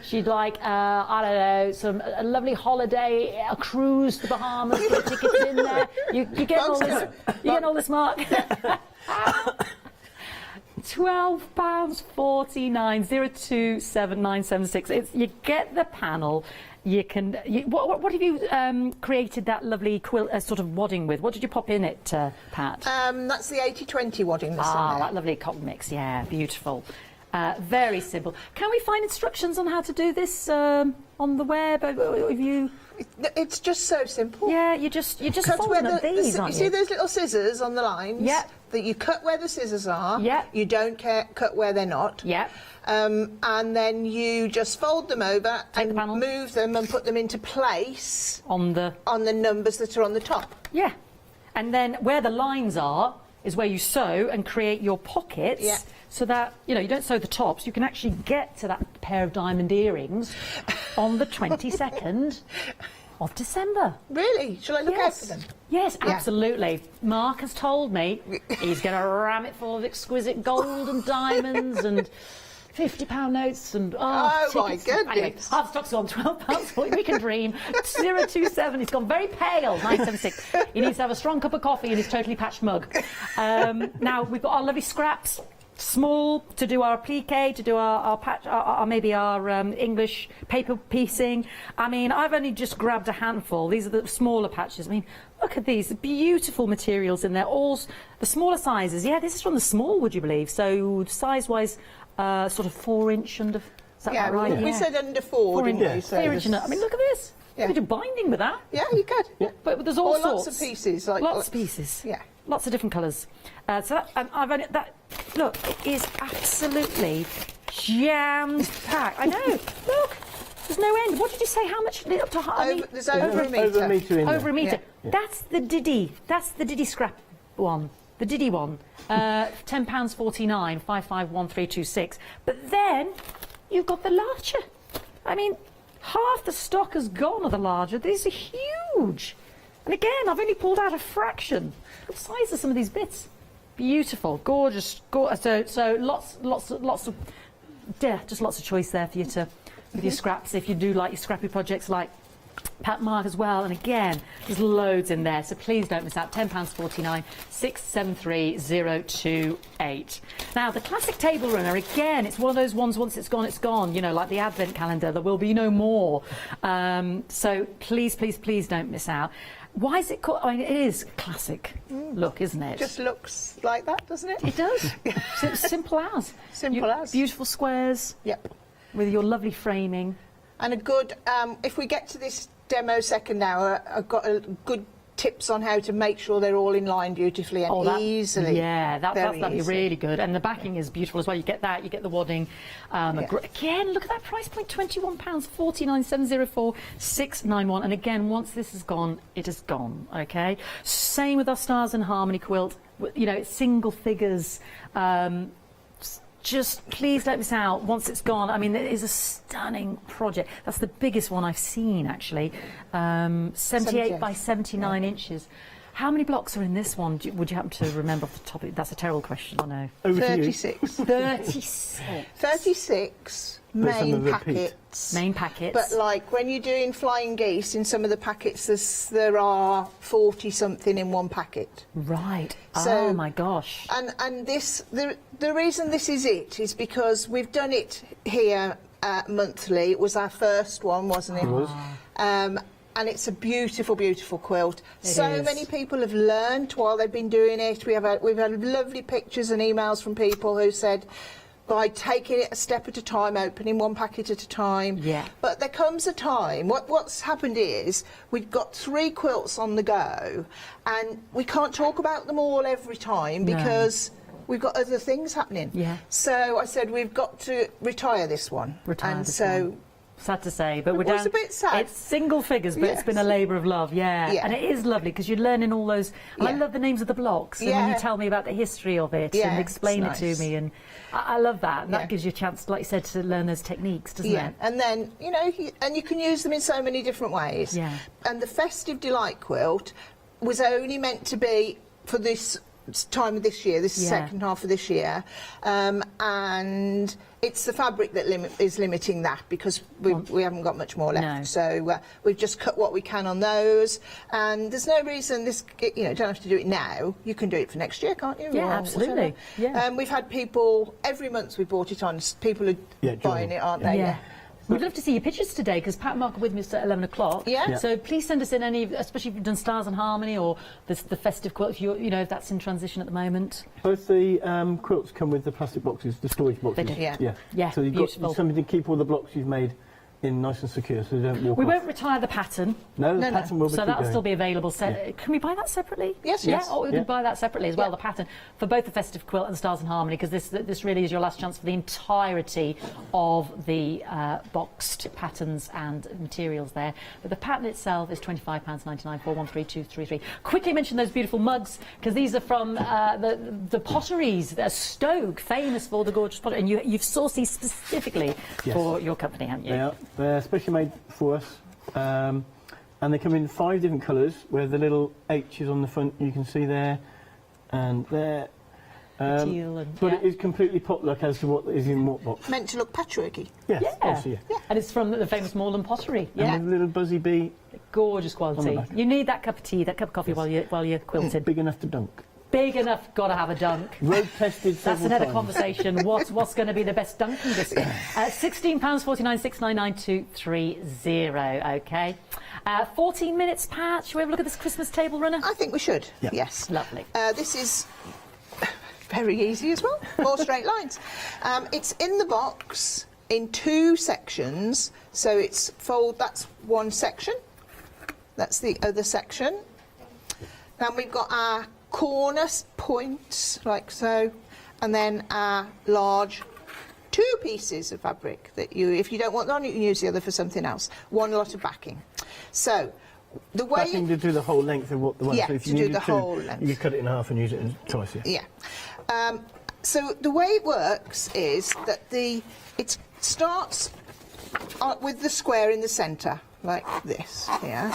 She'd like, I don't know, a lovely holiday, a cruise to the Bahamas, get tickets in there. You get all this, Mark. £12.49, 027976. You get the panel. You can. What have you created that lovely quilt sort of wadding with? What did you pop in it, Pat? That's the 80-20 wadding that's in there. That lovely cotton mix. Yeah, beautiful. Very simple. Can we find instructions on how to do this on the web? Have you It's just so simple. Yeah, you're just Cut folding where up these, you aren't see you? those little scissors on the lines? Yep. That you cut where the scissors are. Yep. You don't cut where they're not. Yep. And then you just fold them over Take the panel. and move them and put them into place On the... on the numbers that are on the top. Yeah. And then where the lines are is where you sew and create your pockets. Yeah. So that, you know, you don't sew the tops, you can actually get to that pair of diamond earrings on the 22nd of December. Really? Shall I look out for them? Yes, Yeah. absolutely. Mark has told me he's going to ram it full of exquisite gold and diamonds and £50 notes and Oh, my tickets. goodness. Anyway, half stock's on £12. We can dream. 027. He's gone very pale. 976. He needs to have a strong cup of coffee in his totally patched mug. Now we've got our lovely scraps. Small to do our applique, to do our patch, maybe our English paper piecing. I mean, I've only just grabbed a handful. These are the smaller patches. I mean, look at these beautiful materials in there. All the smaller sizes. Yeah, this is from the small, would you believe? So size-wise, sort of 4-inch under. Is that about right? We said under 4, didn't we? So 4-inch under. I mean, look at this. Yeah. You could do binding with that. yeah, you could. Yeah. But there's all Or sorts. lots of pieces. Lots of pieces. Yeah. Lots of different colours. So that, and I've only, that, look, it is absolutely jammed packed. I know. Look, there's no end. What did you say? How much? Up to There's over a metre. Over a metre in over a there. metre. Yeah. That's the Diddy. That's the Diddy scrap one. The Diddy one. £10.49, 551326. But then you've got the larger. I mean, half the stock has gone of the larger. These are huge. And again, I've only pulled out a fraction. Look at the size of some of these bits. Beautiful, gorgeous. So lots of, yeah, just lots of choice there for you to, with your scraps. If you do like your scrappy projects like Pat Mark as well, and again, there's loads in there, so please don't miss out. £10.49, 673028. Now, the classic table runner, again, it's one of those ones, once it's gone, you know, like the advent calendar, there will be no more. So please, please, please don't miss out. Why is it called? I mean, it is classic look, isn't it? Just looks like that, doesn't it? It does. Simple as. Simple as. Beautiful squares. Yep. With your lovely framing. And a good, if we get to this demo second hour, I've got a good tips on how to make sure they're all in line beautifully and easily. Yeah, that'd be easy. really good. And the backing is beautiful as well. You get that, you get the wadding. Again, look at that price point, £21.49, 704691. And again, once this is gone, it is gone, okay? Same with our Stars and Harmony quilt. You know, it's single figures. Just please don't miss out once it's gone. I mean, it is a stunning project. That's the biggest one I've seen, actually. 78 by 79 inches. How many blocks are in this one? Would you happen to remember off the top of it? That's a terrible question, I know. 36. 36. 36 main packets. Main packets. But like when you're doing flying geese, in some of the packets there are 40 something in one packet. Right. So, oh my gosh. And this the reason this is it is because we've done it here monthly. It was our first one, wasn't it? It was. And it's a beautiful, beautiful quilt. It So is. many people have learned while they've been doing it. We've had lovely pictures and emails from people who said, by taking it a step at a time, opening one packet at a time. Yeah. But there comes a time, what's happened is, we've got 3 quilts on the go, and we can't talk about them all every time because we've got other things happening. Yeah. So I said, we've got to retire this one. Retire this one. Sad to say, but we're was down. a bit sad. It's single figures, but it's been a labour of love, yeah. Yeah. And it is lovely because you're learning all those. And I Yeah. love the names of the blocks, and when Yeah. you tell me about the history of it Yeah, and explain it it's to nice. me, and I love that. And Yeah. that gives you a chance, like you said, to learn those techniques, doesn't Yeah, it? and then, you know, and you can use them in so many different ways. Yeah. And the Festive Delight quilt was only meant to be for this time of this year, this Yeah. second half of this year, and it's the fabric that is limiting that because we haven't got much more left. No. So we've just cut what we can on those, and there's no reason this, you know, don't have to do it now. You can do it for next year, can't you? Yeah, Or absolutely. whatever. Yeah. We've had people every month we bought it on. People are buying joining. it, aren't they? Yeah. We'd love to see your pictures today because Pat and Mark are with me at 11 o'clock. Yeah. So please send us in any, especially if you've done Stars and Harmony or the festive quilt, if if that's in transition at the moment. Both the quilts come with the plastic boxes, the storage boxes. do. Yeah. Yeah. Yeah, So you've beautiful. got something to keep all the blocks you've made in nice and secure, so they don't walk We off. won't retire the pattern, No, the No, no. pattern will be so keep that'll going. still be available. Yeah. Can we buy that separately? Yes, Yeah, yes. or we Yeah. can buy that separately as well, Yeah. the pattern, for both the festive quilt and Stars and Harmony, because this really is your last chance for the entirety of the boxed patterns and materials there. But the pattern itself is £25.99, 413233. Quickly mention those beautiful mugs, because these are from the potteries, Stoke, famous for the gorgeous pottery, and you've sourced these specifically Yes. for your company, haven't you? They're specially made for us, and they come in 5 different colours, where the little H is on the front, you can see there, and there. Teal and, but yeah. it is completely potluck as to what is in what box. Meant to look patchworky. Yes, Yeah. obviously, yeah. And it's from the famous Moreland pottery. And Yeah, with a little buzzy bee, gorgeous On quality. the back. You need that cup of tea, that cup of coffee while you're quilting. big enough to dunk. Big enough, got to have a dunk. Road tested That's several another times. conversation. What's going to be the best dunking biscuit? £16.49, 699230. Okay. 14 minutes, Pat. Shall we have a look at this Christmas table runner? I think we should. Yeah. Yes. Lovely. This is very easy as well. 4 straight lines. It's in the box in 2 sections. So it's that's one section. That's the other section. Then we've got our corner points, like so, and then our large 2 pieces of fabric that if you don't want one, you can use the other for something else. One lot of backing. So the way Backing to do the whole length of what the one. Yeah, so if to you do needed the whole length. You cut it in half and use it twice. Yeah. Yeah. So the way it works is that it starts with the square in the centre, like this here.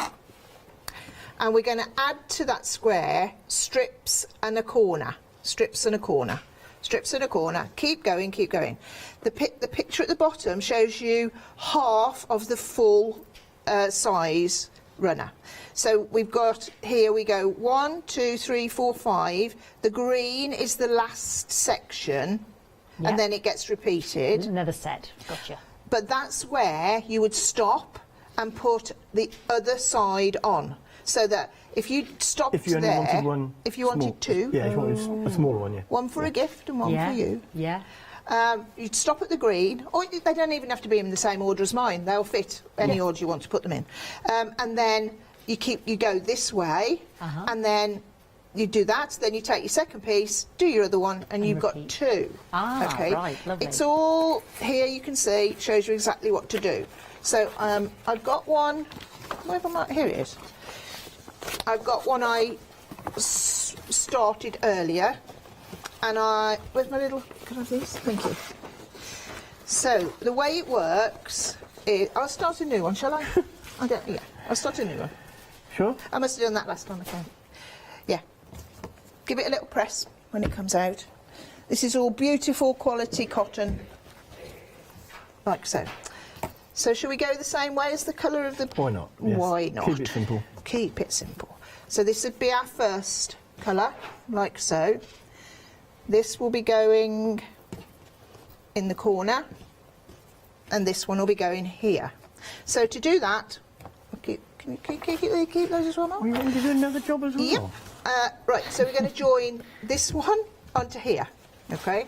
And we're going to add to that square strips and a corner. Strips and a corner. Strips and a corner. Keep going, keep going. The picture at the bottom shows you half of the full size runner. So we've got, here we go, 1, 2, 3, 4, 5. The green is the last section, Yeah. and then it gets repeated. Another set. Gotcha. But that's where you would stop and put the other side on. So that if you stopped If you only there, wanted one, if you wanted 2, Yeah, if you wanted a smaller one, yeah. one for a gift and one Yeah. for you. Yeah. You'd stop at the green, or they don't even have to be in the same order as mine. They'll fit any order you want to put them in. And then you go this way, and then you do that. Then you take your second piece, do your other one, and you've repeat. got 2. Ah, okay. right, lovely. It's all here. You can see, shows you exactly what to do. So I've got one. Where am I? Here it is. I've got one I started earlier, and where's my little? Can I have these? Thank you. So the way it works is, I'll start a new one, shall I? Yeah, I'll start a new one. Sure. I must have done that last time. Okay. Yeah. Give it a little press when it comes out. This is all beautiful quality cotton, like so. So shall we go the same way as the colour of the... Why not? Yes. Why not? Keep it simple. Keep it simple. So this would be our first colour, like so. This will be going in the corner, and this one will be going here. So to do that, can you keep those as well, Mark? We want to do another job as well. Yep. Right, so we're going to join this one onto here, okay?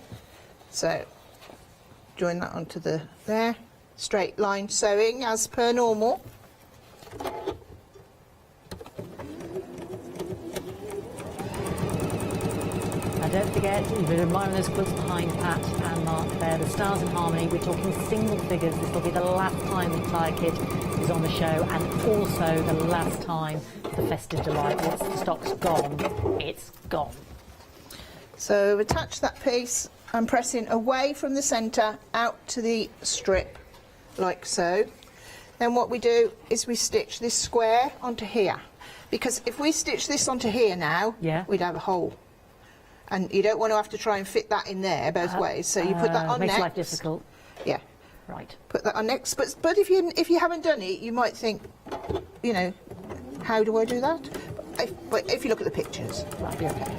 So join that onto there. Straight line sewing as per normal. Now don't forget, you've been admiring those quilts behind Pat and Mark there, the Stars in Harmony. We're talking single figures. This will be the last time the entire kit is on the show, and also the last time the Festive Delight. Once the stock's gone, it's gone. So attach that piece. I'm pressing away from the centre out to the strip, like so. Then what we do is we stitch this square onto here, because if we stitch this onto here now, we'd have a hole, and you don't want to have to try and fit that in there both ways. So you put that on makes next. life difficult. Yeah. Right. Put that on next. But if you haven't done it, you might think, you know, how do I do that? But if you look at the pictures, Right. Be okay.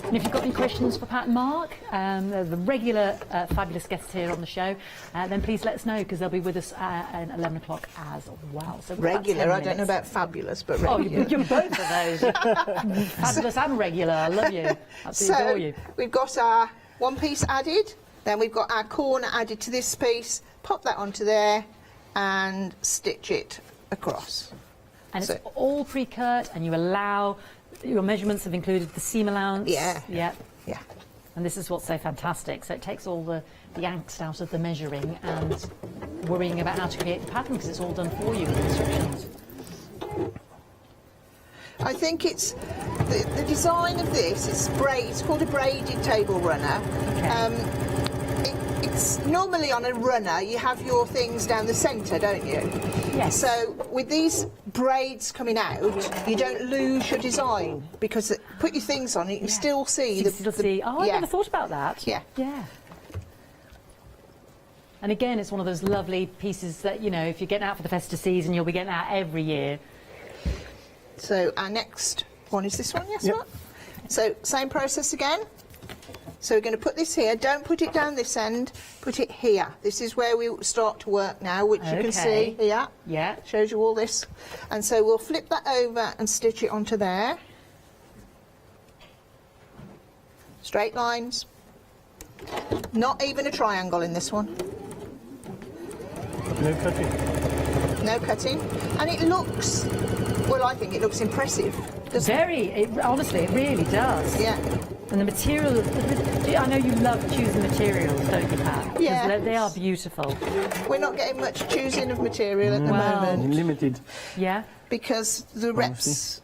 And if you've got any questions for Pat and Mark, the regular fabulous guests here on the show, then please let us know, because they'll be with us at 11 o'clock as well. So regular, I don't know about fabulous, but regular. Oh, you're both of those. Fabulous and regular. I love you. Absolutely adore you. We've got our one piece added, Then we've got our corner added to this piece. Pop that onto there and stitch it across. And it's all pre-cut, and you allow, your measurements have included the seam allowance. Yeah. Yeah. Yeah. And this is what's so fantastic. So it takes all the angst out of the measuring and worrying about how to create the pattern, because it's all done for you with instructions. I think it's the design of this. It's called a braided table runner. Okay. It's normally on a runner. You have your things down the centre, don't you? Yes. So with these braids coming out, you don't lose your design, because put your things on, you can still see. You can still see. Oh, I never thought about that. Yeah. Yeah. And again, it's one of those lovely pieces that, you know, if you're getting out for the festive season, you'll be getting out every year. So our next one is this one, yes? Yep. Mark? So same process again. So we're going to put this here. Don't put it down this end. Put it here. This is where we start to work now, which you can see here. Yeah. Shows you all this. And so we'll flip that over and stitch it onto there. Straight lines. Not even a triangle in this one. No cutting. No cutting. And it looks, well, I think it looks impressive. Honestly, it really does. Yeah. And the material, I know you love choosing materials, don't you, Pat? 'Cause Yeah. they are beautiful. We're not getting much choosing of material at the moment. Limited. Yeah. Because the reps,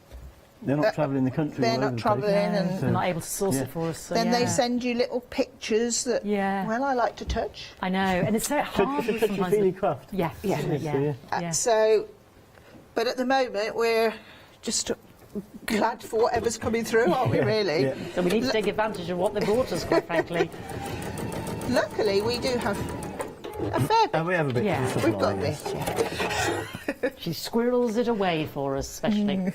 They're not travelling the country. they're all not over the travelling, place. and They're not able to source it for us. So then they yeah. send you little pictures that, well, I like to touch. I know, and it's so hard. It's a touchy-feely craft. Yeah, Yeah. yeah. So, but at the moment we're just glad for whatever's coming through, aren't we, really? Yeah. So we need to take advantage of what they brought us, quite frankly. Luckily, we do have a fair bit. And we have a bit Yeah. of supply, We've got yes. this, yeah. She squirrels it away for us, especially.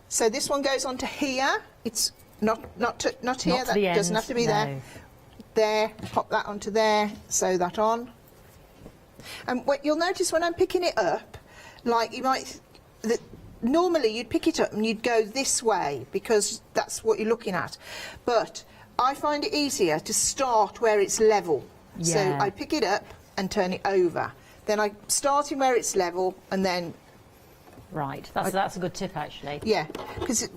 So this one goes on to here. It's not here. Not to That the doesn't end, have to be no. there. There, pop that onto there, sew that on. And what you'll notice when I'm picking it up, like you might, normally you'd pick it up and you'd go this way because that's what you're looking at. But I find it easier to start where it's level. So Yeah. I pick it up and turn it over. Then I start in where it's level and then Right, that's a good tip, actually. yeah, because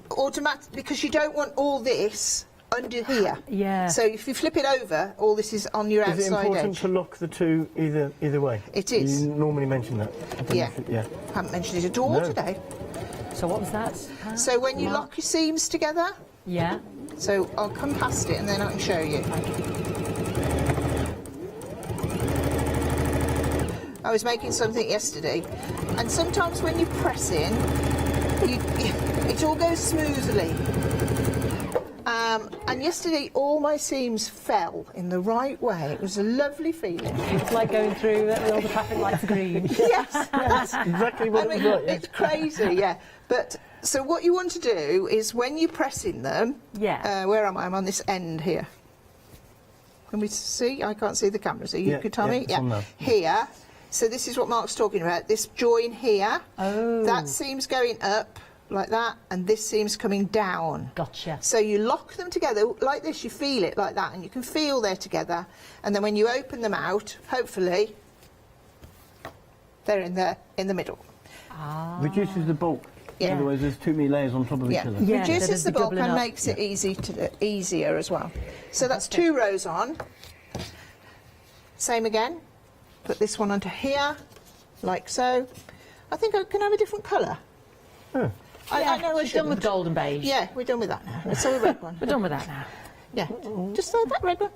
because you don't want all this under here. Yeah. So if you flip it over, all this is on your Is it outside important edge. to lock the two either way? It is. You normally mention that. I don't know Yeah. if it- yeah. Haven't mentioned it at all No. today. So what was that? So when you lock your seams together, Yeah. so I'll come past it and then I can show you. I was making something yesterday, and sometimes when you press in, it all goes smoothly. And yesterday, all my seams fell in the right way. It was a lovely feeling. It's like going through all the traffic lights green. Yes, That's exactly what I it mean, was like. it's crazy, yeah. But so what you want to do is when you press in them, Yeah. where am I? I'm on this end here. Can we see? I can't see the camera, so you Yeah, could tell yeah, me. it's on now. Here. So this is what Mark's talking about. This join here. Oh. That seam's going up like that, and this seam's coming down. Gotcha. So you lock them together like this. You feel it like that, and you can feel they're together. And then when you open them out, hopefully, they're in the middle. Reduces the bulk. Yeah. Otherwise, there's too many layers on top of each Yeah, other. Yeah, reduces there's the the bulk doubling and up. makes it easier as well. So that's 2 rows on. Same again. Put this one onto here, like so. I think I can have a different colour. Oh. I know I She's done with shouldn't. gold and beige. Yeah, we're done with that now. Let's have a red one. We're done with that now. Yeah, just that red one.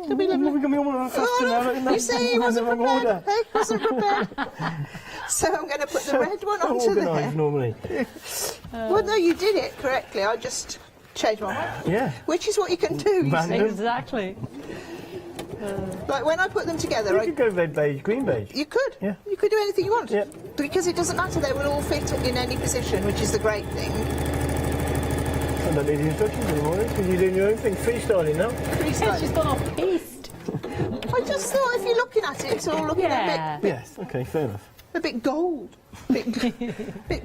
It'll be I'm lovely. not going to be all faster now. You see, he wasn't I'm in the wrong prepared. order. He wasn't prepared. So I'm going to put the red one onto organised there. normally. Well, no, you did it correctly. I just changed my mind. Yeah. Which is what you can do. You Random. see. Exactly. Like when I put them together, You could go red beige, green beige. you could. Yeah. You could do anything you want. Yeah. Because it doesn't matter. They will all fit in any position, which is the great thing. I don't need the instructions anymore because you're doing your own thing. Freestyling now. She's gone off-piste. I just thought if you're looking at it, it's all looking a Yeah. Yes, okay, fair enough. a bit gold. Bit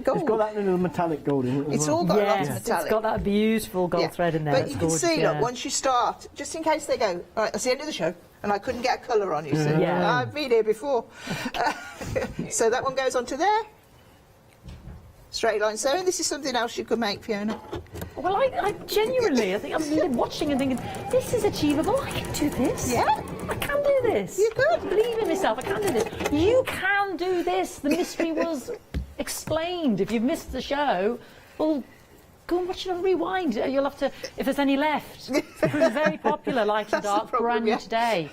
gold. It's got that little metallic gold in it as It's well. all got a lot of Yes, metallic. it's got that beautiful gold thread in there. But It's you can gorgeous, see, yeah. look, once you start, just in case they go, all right, that's the end of the show, and I couldn't get a colour on you. So Yeah. I've been here before. So that one goes onto there. Straight line sewing. This is something else you could make, Fiona. Well, I genuinely, I think I'm watching and thinking, this is achievable. I can do this. Yeah. I can do this. You could. Believe in myself. I can do this. You can do this. The mystery was explained. If you've missed the show, well, go and watch it and rewind. You'll have to, if there's any left. It's proved very popular, light and That's the dark, problem, brand new yeah. today.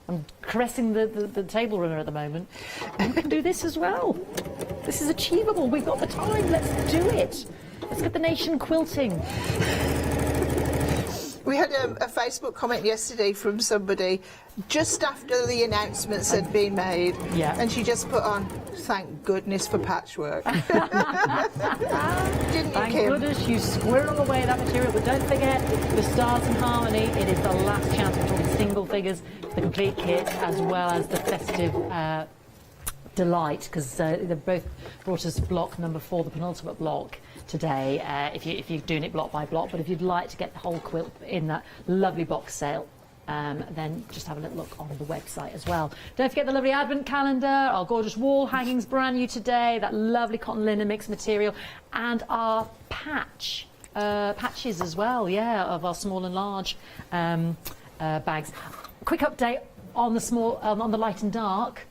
I'm caressing the table runner at the moment. You can do this as well. This is achievable. We've got the time. Let's do it. Let's get the nation quilting. We had a Facebook comment yesterday from somebody just after the announcements had been made. Yeah. And she just put on, thank goodness for patchwork. Didn't you, Thank Kim? goodness you squirrel away that material. But don't forget, the Stars and Harmony, it is the last chance. We're talking single figures, the complete kit, as well as the festive delight, because they both brought us block number 4, the penultimate block today, if you're doing it block by block. But if you'd like to get the whole quilt in that lovely box sale, then just have a little look on the website as well. Don't forget the lovely advent calendar, our gorgeous wall hangings, brand new today, that lovely cotton linen mixed material, and our patches as well, yeah, of our small and large bags. Quick update on the small, on the light and dark.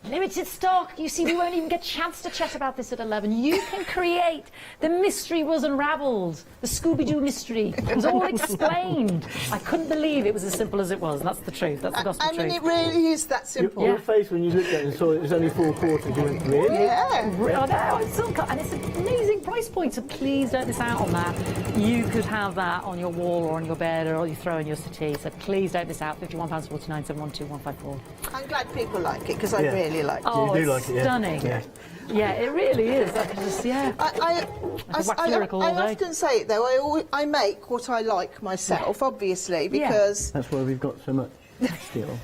Limited stock. You see, we won't even get a chance to chat about this at 11. You can create. The mystery was unravelled. The Scooby-Doo mystery. It was all explained. I couldn't believe it was as simple as it was. That's the truth. That's the gospel I mean, truth. it really is that simple. Your face when you looked at it and saw it was only 4 quarters, you went, really? Yeah. I know, it's still and it's an amazing price point, so please don't miss out on that. You could have that on your wall or on your bed or you throw in your settee, so please don't miss out. £51.49, 712 I'm glad people like it, because I Yeah. really like it. Oh, You do it's like it, yeah. stunning. Yeah. Yeah, it really is. I can just, yeah. I wax lyrical all day. often say it though, I make what I like myself, obviously, because That's why we've got so much still.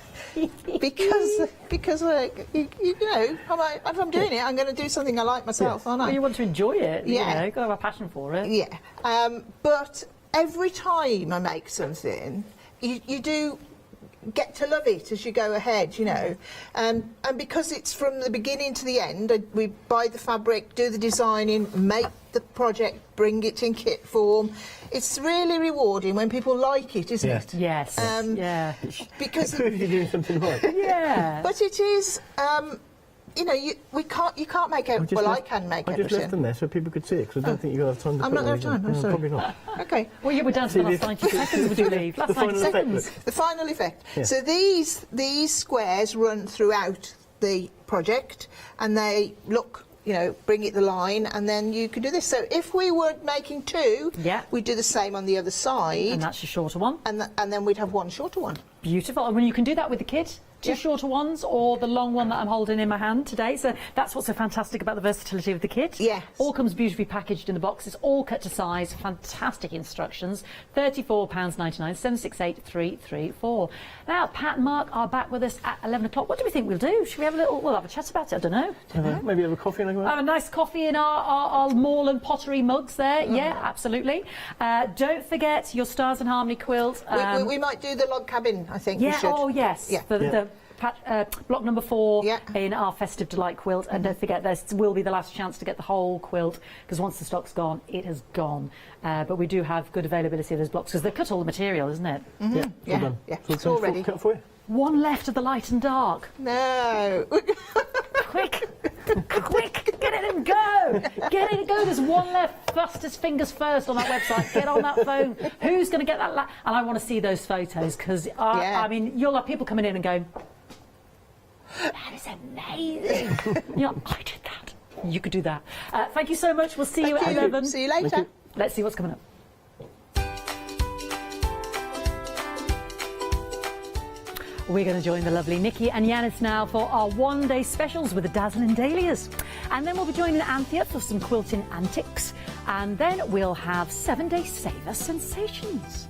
because you know, if I'm doing it, I'm going to do something I like myself, aren't I? Well, you want to enjoy it. Yeah. You know, you've got to have a passion for it. Yeah. But every time I make something, you do get to love it as you go ahead, you know. And because it's from the beginning to the end, we buy the fabric, do the designing, make the project, bring it in kit form. It's really rewarding when people like it, isn't it? Yes. Yeah. Because It proves you're doing something right. Yeah. but it is, you know, you can't make everything. Well, I can make I just everything. left them there so people could see it, because I don't think you'll have time to I'm put not going to have them time, I'm in. sorry. Probably not. Okay. Well, you were down to the last 90 seconds, would you leave? Last The 90 final effect, seconds. look. The final effect. Yeah. So these squares run throughout the project, and they look, you know, bring it the line, and then you can do this. So if we were making 2, Yeah. we'd do the same on the other side, And that's your shorter one. and then we'd have one shorter one. Beautiful. And when you can do that with the kit, 2 shorter ones or the long one that I'm holding in my hand today. So that's what's so fantastic about the versatility of the kit. Yes. All comes beautifully packaged in the box. It's all cut to size. Fantastic instructions. £34.99, 768334. Now, Pat and Mark are back with us at 11 o'clock. What do we think we'll do? Should we have we'll have a chat about it? I don't know. Maybe have a coffee and Have a nice coffee in our maul and pottery mugs there. Yeah, absolutely. Don't forget your Stars and Harmony quilt. We might do the log cabin, I think. Yeah, we should. oh yes. Yeah. The block number 4 Yeah. in our Festive Delight quilt. And don't forget, this will be the last chance to get the whole quilt, because once the stock's gone, it has gone. But we do have good availability of those blocks, because they cut all the material, isn't it? Yeah, Yeah, well done. yeah, So it's all ready. Cut for you. One left of the light and dark. No. Quick, quick, get it and go. Get it and go. There's one left. Fastest fingers first on that website. Get on that phone. Who's going to get that? And I want to see those photos, because Yeah. I mean, you'll have people coming in and going, that is amazing. You know, I did that. You could do that. Thank you so much. We'll see you at Thank you. 11. See you later. Let's see what's coming up. We're going to join the lovely Nikki and Yanis now for our one-day specials with the dazzling dahlias. And then we'll be joining Anthea for some quilting antics. And then we'll have 7-day saver sensations.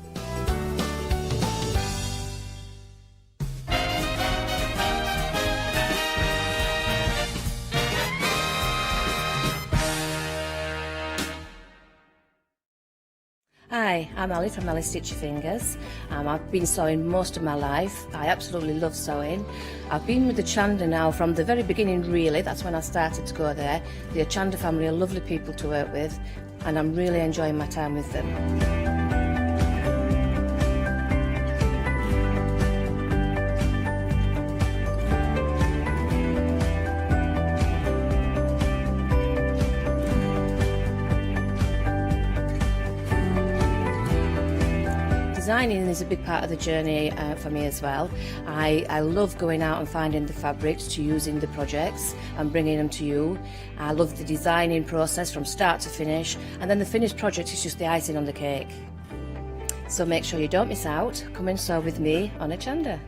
Hi, I'm Ali from Ali Stitch Your Fingers. I've been sewing most of my life. I absolutely love sewing. I've been with the Hochanda now from the very beginning, really. That's when I started to go there. The Hochanda family are lovely people to work with, and I'm really enjoying my time with them. Designing is a big part of the journey for me as well. I love going out and finding the fabrics to use in the projects and bringing them to you. I love the designing process from start to finish, and then the finished project is just the icing on the cake. So make sure you don't miss out. Come and sew with me on Hochanda.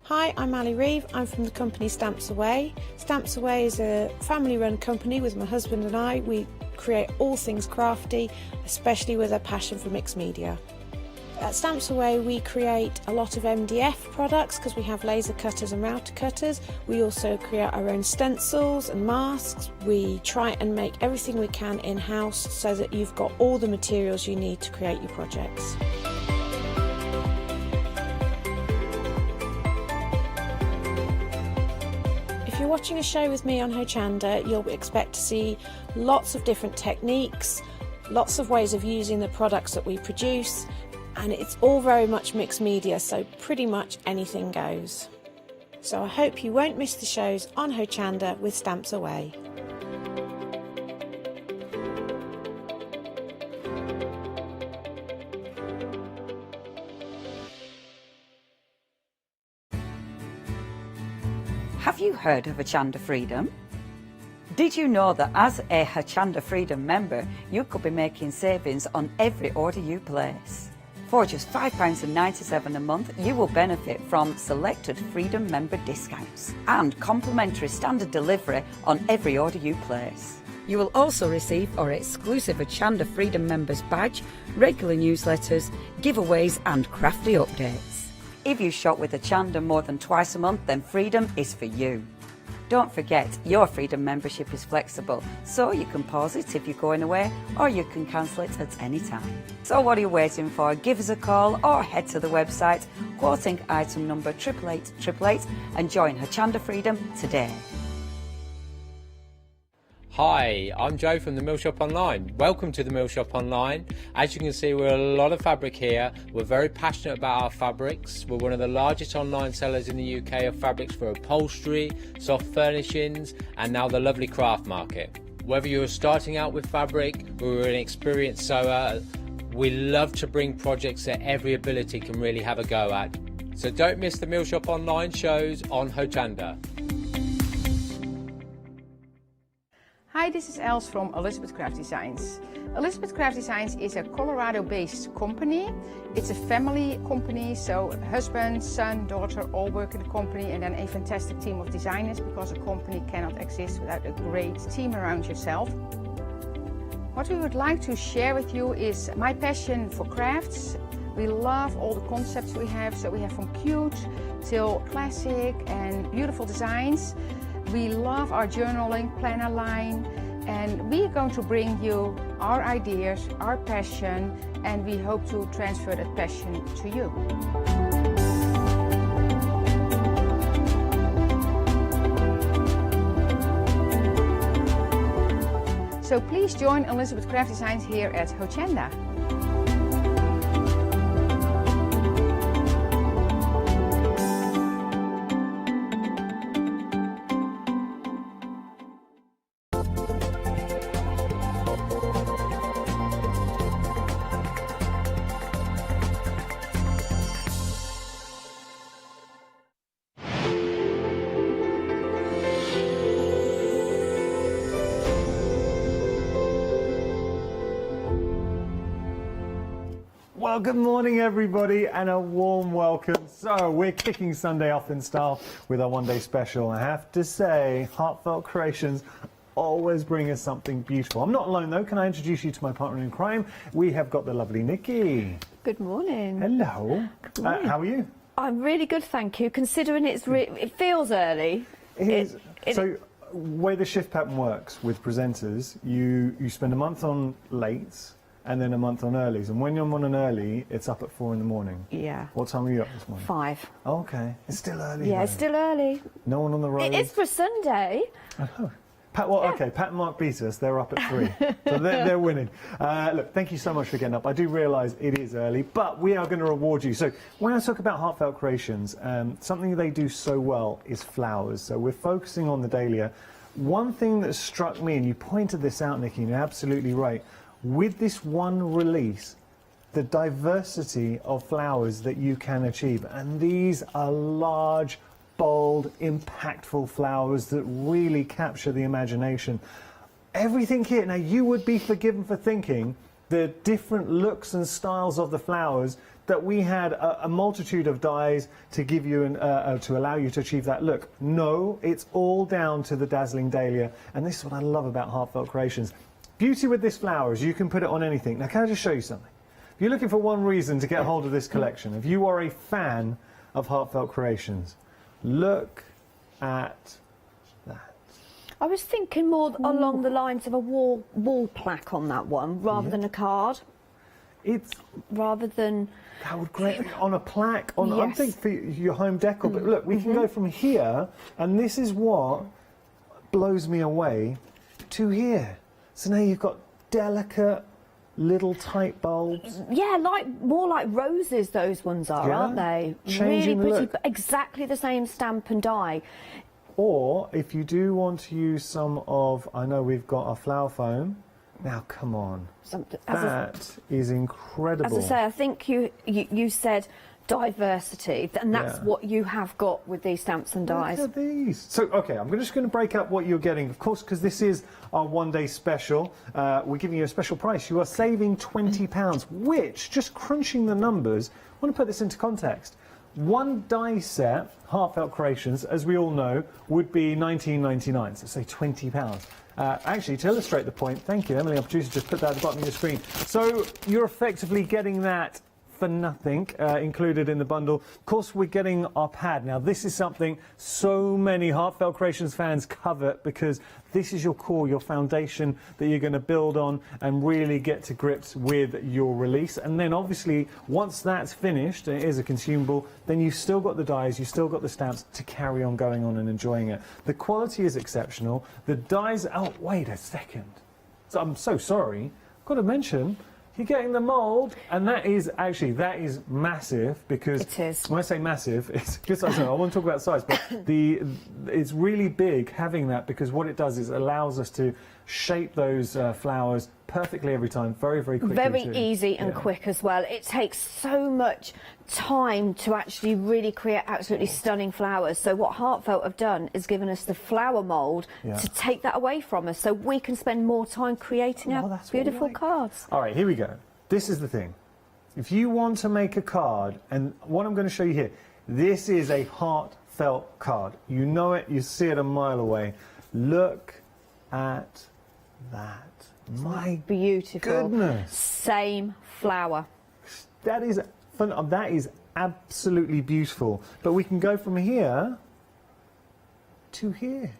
Hi, I'm Ali Reeve. I'm from the company Stamps Away. Stamps Away is a family-run company with my husband and I. We create all things crafty, especially with a passion for mixed media. At Stamps Away we create a lot of MDF products because we have laser cutters and router cutters. We also create our own stencils and masks. We try and make everything we can in-house so that you've got all the materials you need to create your projects. If you're watching a show with me on Hochanda, you'll expect to see lots of different techniques, lots of ways of using the products that we produce, and it's all very much mixed media, so pretty much anything goes. So I hope you won't miss the shows on Hochanda with Stamps Away. Have you heard of Hochanda Freedom? Did you know that as a Hochanda Freedom member, you could be making savings on every order you place? For just £5.97 a month, you will benefit from selected Freedom member discounts and complimentary standard delivery on every order you place. You will also receive our exclusive Hochanda Freedom members badge, regular newsletters, giveaways and crafty updates. If you shop with Hochanda more than twice a month, then Freedom is for you. Don't forget, your Freedom membership is flexible, so you can pause it if you're going away, or you can cancel it at any time. So what are you waiting for? Give us a call or head to the website, quoting item number 88888 and join Hochanda Freedom today. Hi, I'm Joe from the Mill Shop Online. Welcome to the Mill Shop Online. As you can see, we're a lot of fabric here. We're very passionate about our fabrics. We're one of the largest online sellers in the UK of fabrics for upholstery, soft furnishings, and now the lovely craft market. Whether you're starting out with fabric or you're an experienced sewer, we love to bring projects that every ability can really have a go at. So don't miss the Mill Shop Online shows on Hochanda. Hi, this is Els from Elizabeth Craft Designs. Elizabeth Craft Designs is a Colorado-based company. It's a family company, so husband, son, daughter all work in the company, and then a fantastic team of designers, because a company cannot exist without a great team around yourself. What we would like to share with you is my passion for crafts. We love all the concepts we have, so we have from cute till classic and beautiful designs. We love our journaling planner line, and we are going to bring you our ideas, our passion, and we hope to transfer that passion to you. So please join Elizabeth Craft Designs here at Hochanda. Well, good morning, everybody, and a warm welcome. So, we're kicking Sunday off in style with our one-day special. I have to say, Heartfelt Creations always bring us something beautiful. I'm not alone, though. Can I introduce you to my partner in crime? We have got the lovely Nikki. Good morning. Hello. Good morning. How are you? I'm really good, thank you. Considering it feels early. So, way the shift pattern works with presenters, you spend a month on lates and then a month on earlies. And when you're on an early, it's up at 4 in the morning. Yeah. What time are you up this morning? 5. Oh, okay. It's still early. Yeah, though. it's still early. No one on the road. It is for a Sunday. I know. Okay, Pat and Mark beat us. They're up at 3. So they're winning. Look, thank you so much for getting up. I do realise it is early, but we are going to reward you. So when I talk about Heartfelt Creations, something they do so well is flowers. So we're focusing on the dahlia. One thing that struck me, and you pointed this out, Nikki, and you're absolutely right, with this one release, the diversity of flowers that you can achieve. And these are large, bold, impactful flowers that really capture the imagination. Everything here, now you would be forgiven for thinking the different looks and styles of the flowers, that we had a multitude of dyes to give you to allow you to achieve that look. No, it's all down to the dazzling dahlia, and this is what I love about Heartfelt Creations. Beauty with this flower is you can put it on anything. Now, can I just show you something? If you're looking for one reason to get hold of this collection, if you are a fan of Heartfelt Creations, look at that. I was thinking more along the lines of a wall plaque on that one, rather than a card. It's rather than that would great on a plaque. On yes. I'm thinking for your home decor. But look, we can go from here, and this is what blows me away, to here. So now you've got delicate little tight bulbs. Yeah, more like roses. Those ones are, aren't they? Changing really pretty, look. exactly the same stamp and die. Or if you do want to use some of, I know we've got our flower foam. Now, come on, that is incredible. As I say, I think you said diversity, and that's what you have got with these stamps and dies. Look at these. So, okay, I'm just going to break up what you're getting, of course, because this is our one-day special. We're giving you a special price. You are saving £20, which, just crunching the numbers, I want to put this into context. One die set, Heartfelt Creations, as we all know, would be $19.99, so say £20. Actually, to illustrate the point, thank you, Emily, our producer, just put that at the bottom of your screen. So you're effectively getting that for nothing, included in the bundle. Of course, we're getting our pad. Now, this is something so many Heartfelt Creations fans covet, because this is your core, your foundation that you're going to build on and really get to grips with your release. And then, obviously, once that's finished, and it is a consumable, then you've still got the dies, you've still got the stamps to carry on going on and enjoying it. The quality is exceptional. The dies... Oh, wait a second. So, I'm so sorry. I've got to mention... You're getting the mould, and that is massive, because it is. When I say massive, it's just, I don't know, I want to talk about size, but it's really big having that, because what it does is it allows us to shape those flowers perfectly every time, very, very quickly. Very easy and quick as well. It takes so much time to actually really create absolutely stunning flowers. So what Heartfelt have done is given us the flower mould to take that away from us, so we can spend more time creating our beautiful cards. All right, here we go. This is the thing. If you want to make a card, and what I'm going to show you here, this is a heartfelt card. You know it, you see it a mile away. Look at that. My beautiful goodness. Same flower. That is fun. That is absolutely beautiful. But we can go from here to here.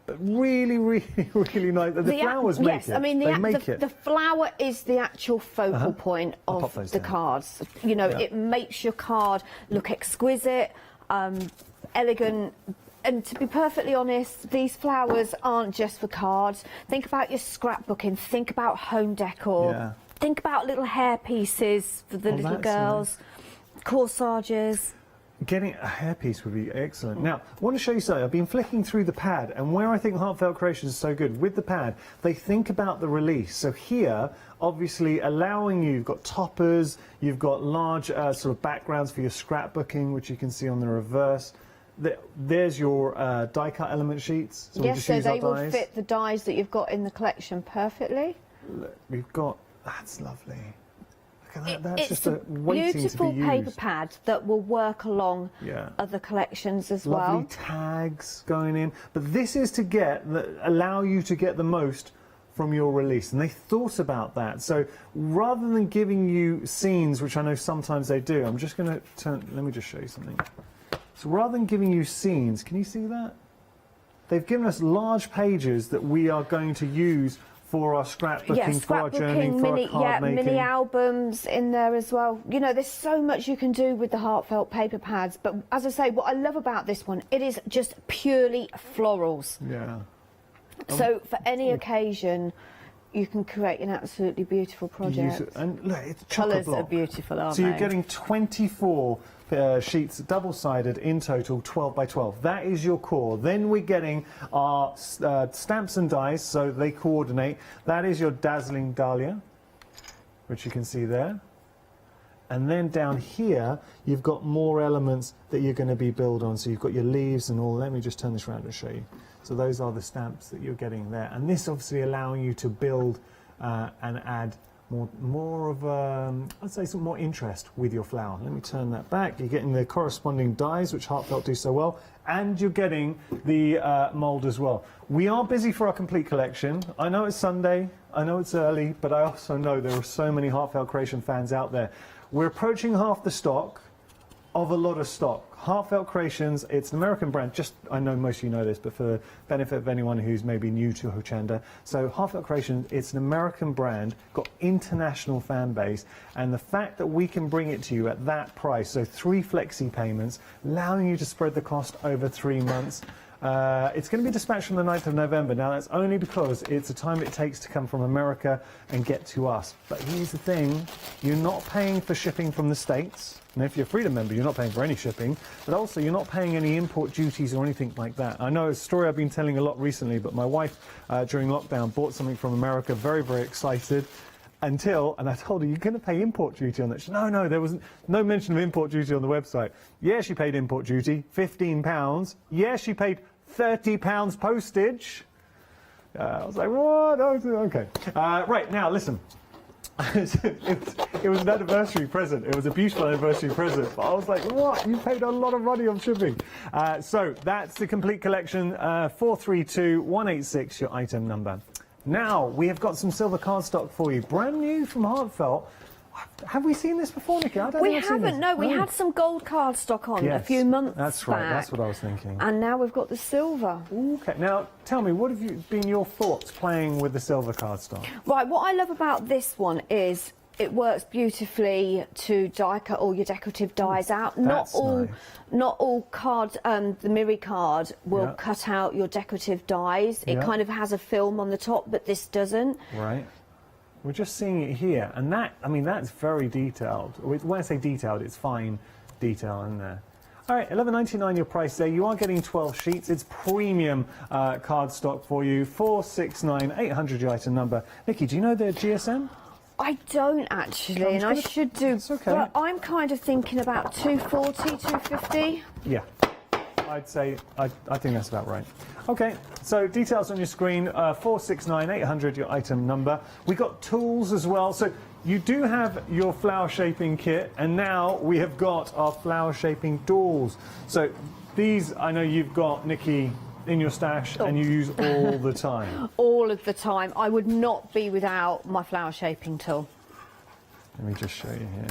But really, really, really nice. The flowers make it. Yes, I mean the flower is the actual focal point of the cards. You know, it makes your card look exquisite, elegant. And to be perfectly honest, these flowers aren't just for cards. Think about your scrapbooking, think about home decor, think about little hair pieces for the little girls, corsages. Getting a hairpiece would be excellent. Now, I want to show you something. I've been flicking through the pad, and where I think Heartfelt Creations is so good, with the pad, they think about the release. So here, obviously, allowing you've got toppers, you've got large sort of backgrounds for your scrapbooking, which you can see on the reverse. There's your die cut element sheets. So yes, so they will fit the dies that you've got in the collection perfectly. Look, we've got, that's lovely. Look at that, that's it's just a waiting to be used. Beautiful paper pad that will work along other collections as Lovely tags going in. But this is to allow you to get the most from your release, and they thought about that. So rather than giving you scenes, which I know sometimes they do, I'm just going to turn, let me just show you something. So rather than giving you scenes, can you see that? They've given us large pages that we are going to use for our scrapbooking, for our journaling, for our card making. Mini albums in there as well. You know, there's so much you can do with the heartfelt paper pads, but as I say, what I love about this one, it is just purely florals. Yeah. So for any occasion, you can create an absolutely beautiful project. And look, it's colours chock-a-block. are beautiful, aren't so they? you're getting 24 sheets, double-sided, in total, 12 by 12. That is your core. Then we're getting our stamps and dies, so they coordinate. That is your dazzling dahlia, which you can see there. And then down here, you've got more elements that you're going to be built on. So you've got your leaves and all. Let me just turn this around and show you. So those are the stamps that you're getting there. And this obviously allowing you to build and add more of, I'd say, some more interest with your flower. Let me turn that back. You're getting the corresponding dies, which Heartfelt do so well, and you're getting the mould as well. We are busy for our complete collection. I know it's Sunday, I know it's early, but I also know there are so many Heartfelt Creation fans out there. We're approaching half the stock of a lot of stock. Heartfelt Creations, it's an American brand. Just, I know most of you know this, but for the benefit of anyone who's maybe new to Hochanda. So Heartfelt Creations, it's an American brand, got international fan base, and the fact that we can bring it to you at that price, so 3 flexi payments, allowing you to spread the cost over 3 months. It's going to be dispatched on the 9th of November. Now, that's only because it's the time it takes to come from America and get to us. But here's the thing, you're not paying for shipping from the States. And if you're a Freedom member, you're not paying for any shipping, but also you're not paying any import duties or anything like that. I know it's a story I've been telling a lot recently, but my wife, during lockdown, bought something from America, very, very excited, until, and I told her, you're going to pay import duty on that. She said, no, there was no mention of import duty on the website. Yeah, she paid import duty, £15. Yeah, she paid £30 postage. I was like, what? Okay. Right, now, listen. It was an anniversary present. It was a beautiful anniversary present. But I was like, what? You paid a lot of money on shipping. So that's the complete collection. 432186, your item number. Now, we have got some silver cardstock for you. Brand new from Heartfelt. Have we seen this before, Nikki? I don't We think I've seen haven't, this. no. We had some gold cardstock on a few months That's right, back. that's what I was thinking. And now we've got the silver. Okay, now tell me, what have been your thoughts playing with the silver cardstock? Right, what I love about this one is it works beautifully to die cut all your decorative dies out. Not all card, the Miri card will cut out your decorative dies. It kind of has a film on the top, but this doesn't. Right. We're just seeing it here, and that, I mean, that's very detailed. When I say detailed, it's fine detail in there. All right, $11.99 your price there. You are getting 12 sheets. It's premium cardstock for you. 469800 your item number. Nikki, do you know their GSM? I don't actually, and I should do. It's okay. But I'm kind of thinking about 240, 250. Yeah. I'd say, I think that's about right. Okay, so details on your screen, 469800 your item number. We got tools as well. So you do have your flower shaping kit, and now we have got our flower shaping tools. So these, I know you've got, Nikki, in your stash, and you use all the time. All of the time. I would not be without my flower shaping tool. Let me just show you here.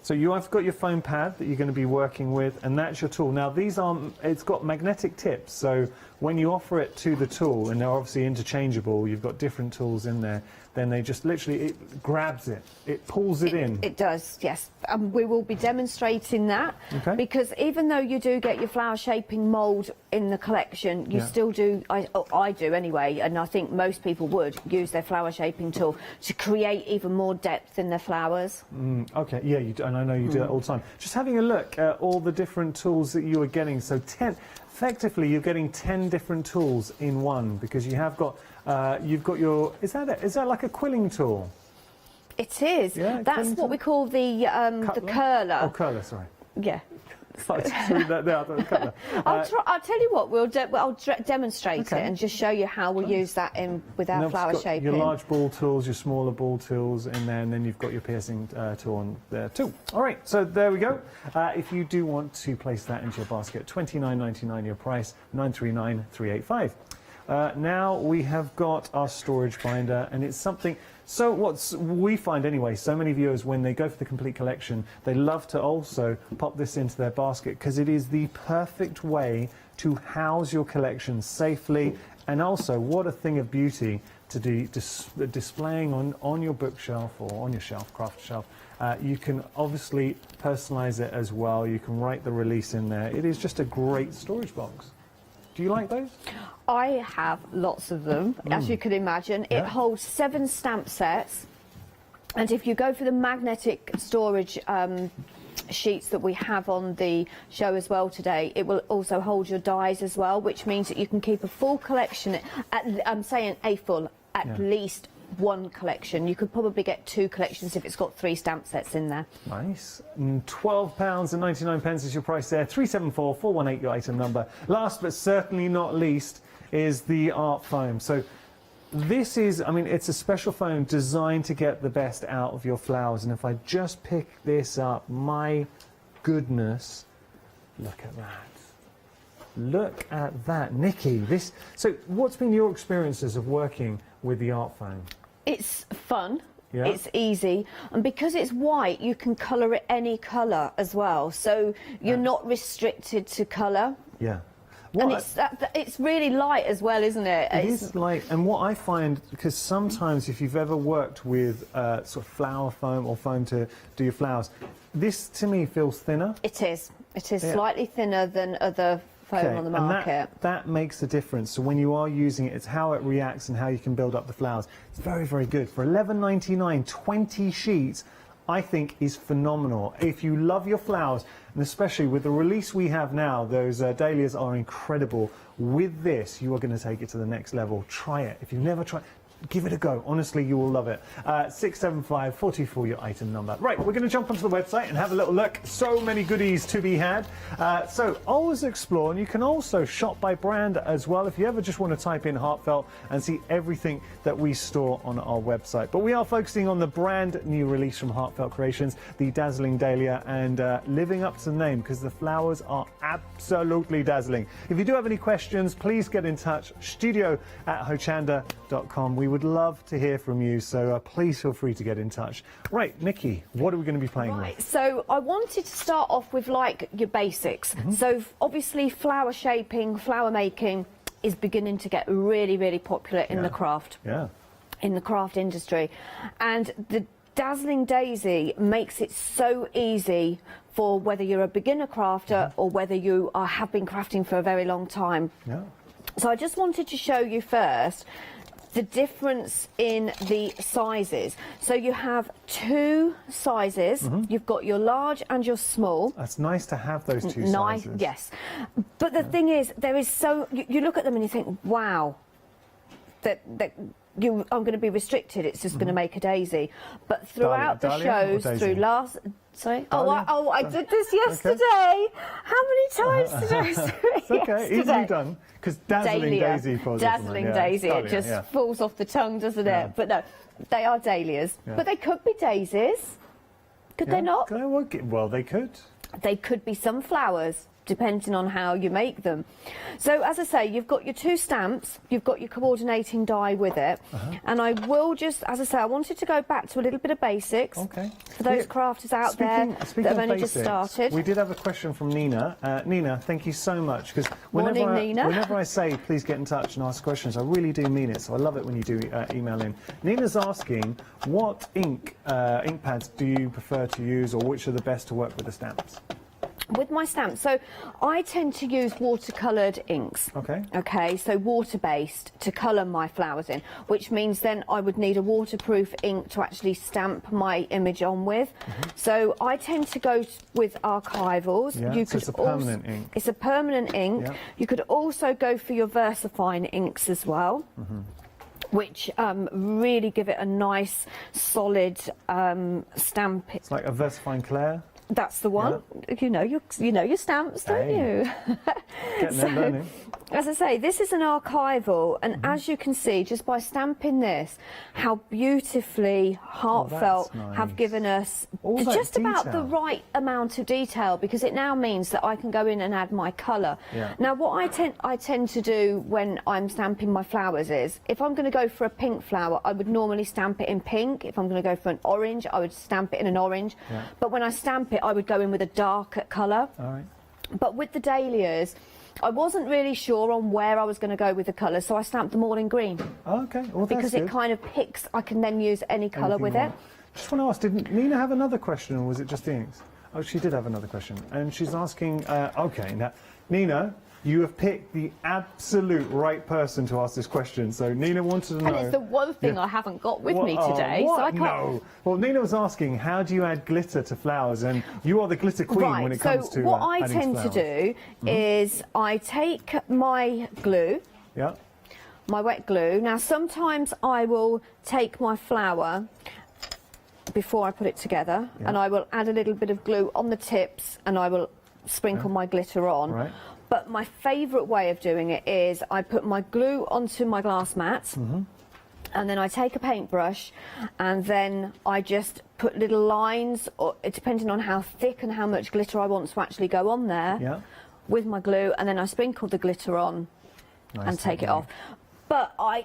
So you have got your foam pad that you're going to be working with, and that's your tool. Now these are, it's got magnetic tips, so when you offer it to the tool, and they're obviously interchangeable, you've got different tools in there, then they just literally, it grabs it, it pulls it in. It does, yes. We will be demonstrating that, because even though you do get your flower shaping mould in the collection, you still do, I do anyway, and I think most people would use their flower shaping tool to create even more depth in their flowers. Okay, yeah, you do, and I know you do that all the time. Just having a look at all the different tools that you are getting, so 10, effectively you're getting 10 different tools in one, because you have got, you've got your, is that like a quilling tool? It is. Yeah, that's what we call the curler. Oh, curler, sorry. Yeah. I'll tell you what, I'll demonstrate it and just show you how we use that in with our flower shaping. Your large ball tools, your smaller ball tools in there, and then you've got your piercing tool on there too. All right, so there we go. If you do want to place that into your basket, $29.99 your price, $939,385. Now we have got our storage binder, and it's something. So what we find anyway, so many viewers, when they go for the complete collection, they love to also pop this into their basket because it is the perfect way to house your collection safely, and also what a thing of beauty to do displaying on your bookshelf or on your shelf, craft shelf. You can obviously personalize it as well. You can write the release in there. It is just a great storage box. Do you like those? I have lots of them, as you can imagine. Yeah. It holds 7 stamp sets, and if you go for the magnetic storage sheets that we have on the show as well today, it will also hold your dies as well, which means that you can keep a full collection. I'm saying a full, at least one collection. You could probably get 2 collections if it's got 3 stamp sets in there. Nice. £12.99 is your price there. 374418 your item number. Last but certainly not least is the art foam. So this is, I mean, it's a special foam designed to get the best out of your flowers. And if I just pick this up, my goodness, look at that. Look at that, Nikki. So what's been your experiences of working with the art foam? It's fun. Yeah. It's easy, and because it's white, you can colour it any colour as well. So you're not restricted to colour. Yeah. And it's really light as well, isn't it? It is light, and what I find, because sometimes if you've ever worked with sort of flower foam or foam to do your flowers, this to me feels thinner. It is. It is slightly thinner than other foam on the market. And that makes a difference. So when you are using it, it's how it reacts and how you can build up the flowers. It's very, very good. For $11.99, 20 sheets, I think is phenomenal. If you love your flowers, and especially with the release we have now, those dahlias are incredible. With this, you are going to take it to the next level. Try it. If you've never tried, give it a go. Honestly, you will love it. 67544, your item number. Right, we're going to jump onto the website and have a little look. So many goodies to be had. So always explore, and you can also shop by brand as well if you ever just want to type in Heartfelt and see everything that we store on our website. But we are focusing on the brand new release from Heartfelt Creations, the Dazzling Dahlia, and living up to the name because the flowers are absolutely dazzling. If you do have any questions, please get in touch. studio@hochanda.com. We would love to hear from you, so please feel free to get in touch. Right, Nikki, what are we going to be playing with? So I wanted to start off with like your basics. So obviously flower shaping, flower making is beginning to get really, really popular in the craft. In the craft industry. And the Dazzling Daisy makes it so easy for whether you're a beginner crafter or whether you have been crafting for a very long time. So I just wanted to show you first the difference in the sizes. So you have 2 sizes. You've got your large and your small. That's nice to have those 2 sizes. Yes. But the thing is, there is so... You look at them and you think, wow, I'm going to be restricted. It's just going to make a daisy. But throughout the shows, through last... Sorry? I did this yesterday. How many times did I do it It's okay, easily done. Because Dazzling Daisy falls off. Dazzling Daisy, it just falls off the tongue, doesn't it? But no, they are dahlias. But they could be daisies. Could they not? Well, they could. They could be sunflowers, depending on how you make them. So as I say, you've got your 2 stamps, you've got your coordinating die with it, and I will just, as I say, I wanted to go back to a little bit of basics for those crafters out there that have only just started. We did have a question from Nina. Nina, thank you so much, because whenever I say please get in touch and ask questions, I really do mean it, so I love it when you do email in. Nina's asking, what ink pads do you prefer to use, or which are the best to work with the stamps? With my stamps, so I tend to use watercoloured inks. Okay, so water-based to colour my flowers in, which means then I would need a waterproof ink to actually stamp my image on with. So I tend to go with archivals. So it's a permanent ink. It's a permanent ink. You could also go for your VersaFine inks as well. Which really give it a nice, solid stamp. It's like a VersaFine Claire? That's the one. Yeah. You know your stamps, don't you? Getting there, learning. As I say, this is an archival, and as you can see, just by stamping this, how beautifully Heartfelt have given us just about the right amount of detail, because it now means that I can go in and add my colour. Yeah. Now, what I tend to do when I'm stamping my flowers is, if I'm going to go for a pink flower, I would normally stamp it in pink. If I'm going to go for an orange, I would stamp it in an orange. Yeah. But when I stamp it, I would go in with a darker colour. All right. But with the dahlias, I wasn't really sure on where I was going to go with the colours, so I stamped them all in green. Oh, okay. Well, that's because good. it kind of picks, I can then use any colour with it. Just want to ask, did Nina have another question, or was it just the inks? Oh, she did have another question, and she's asking, okay, now, Nina, you have picked the absolute right person to ask this question. So Nina wanted to know... And it's the one thing I haven't got with me today, so I can't... No. Well, Nina was asking, how do you add glitter to flowers? And you are the glitter queen when it comes to so what I tend to do is I take my glue, my wet glue. Now, sometimes I will take my flower before I put it together, and I will add a little bit of glue on the tips, and I will sprinkle my glitter on. Right. But my favourite way of doing it is I put my glue onto my glass mat, and then I take a paintbrush, and then I just put little lines, or depending on how thick and how much glitter I want to actually go on there, with my glue, and then I sprinkle the glitter on and take it off. But I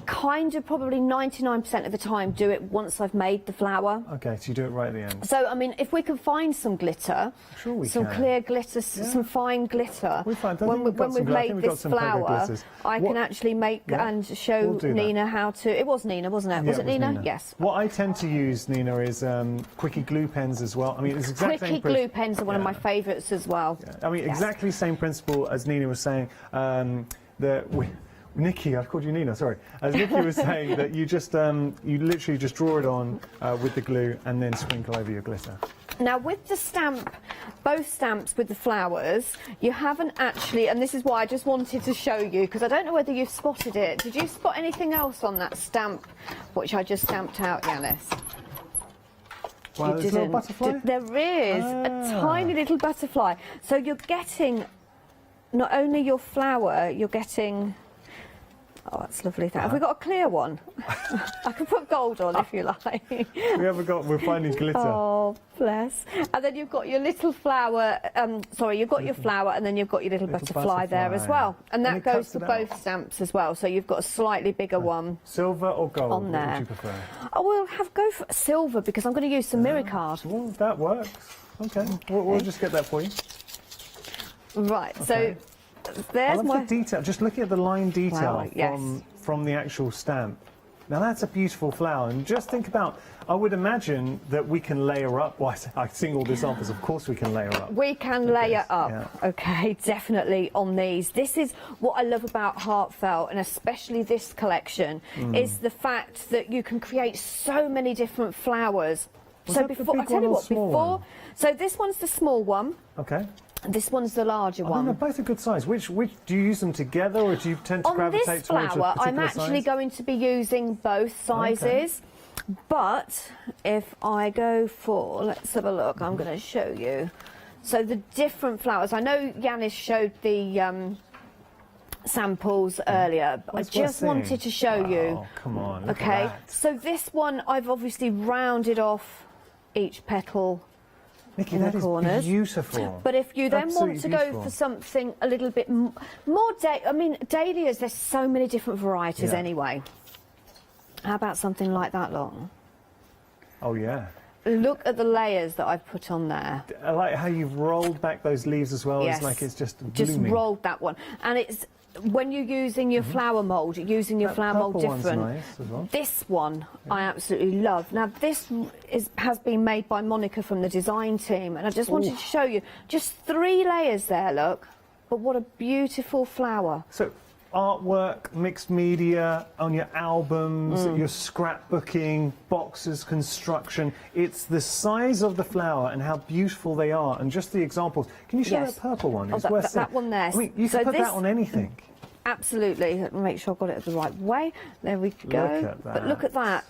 kind of probably 99% of the time do it once I've made the flower. Okay, so you do it right at the end. So, I mean, if we can find some glitter, some clear glitter, some fine glitter, when we've made this flower, I can actually make and show Nina how to... It was Nina, wasn't it? Was it Nina? Yes. What I tend to use, Nina, is quickie glue pens as well. I mean, it's exactly quickie glue pens are one of my favourites as well. I mean, exactly the same principle as Nina was saying, Nikki, I called you Nina, sorry. As Nikki was saying, that you just, you literally just draw it on with the glue and then sprinkle over your glitter. Now, with the stamp, both stamps with the flowers, you haven't actually, and this is why I just wanted to show you, because I don't know whether you've spotted it. Did you spot anything else on that stamp, which I just stamped out, Yanis? Well, there's a little butterfly? There is a tiny little butterfly. So you're getting not only your flower, you're getting... Oh, that's lovely. Have we got a clear one? I can put gold on if you like. We're finding glitter. Oh, bless. And then you've got your little flower, you've got your flower, and then you've got your little butterfly there as well. And that goes for both stamps as well. So you've got a slightly bigger one. Silver or gold? On there. What would you prefer? Oh, we'll go for silver because I'm going to use some mirror card. Well, that works. Okay. We'll just get that for you. Right. So. There's the detail. Just looking at the line detail from the actual stamp. Now that's a beautiful flower, and just think about. I would imagine that we can layer up. Well, I sing all this up, as of course we can layer up. We can layer up. Okay, definitely on these. This is what I love about Heartfelt, and especially this collection, is the fact that you can create so many different flowers. So before, I tell you what, so this one's the small one. Okay. This one's the larger one. They're both a good size. Which do you use them together, or do you tend to gravitate towards a particular size? On this flower, I'm actually going to be using both sizes. Okay. But if I go for, let's have a look, I'm going to show you. So the different flowers. I know Yanis showed the samples earlier, but I just wanted to show you. Oh, come on. Look at that. So this one, I've obviously rounded off each petal. Nikki, that is beautiful. But if you then want to go for something a little bit more I mean, dahlias, there's so many different varieties anyway. How about something like that long? Oh, yeah. Look at the layers that I've put on there. I like how you've rolled back those leaves as well. Yes. It's like it's just blooming. Just rolled that one. And it's... When you're using your flower mould, using your flower mould different. Nice as well. This one I absolutely love. Now this has been made by Monica from the design team, and I just wanted to show you just 3 layers there. Look, but what a beautiful flower. So artwork, mixed media on your albums, your scrapbooking, boxes, construction. It's the size of the flower and how beautiful they are, and just the examples. Can you show that purple one? It's that one there. I mean, you can put that on anything. Absolutely. Let me make sure I've got it the right way. There we go. Look at that. But look at that.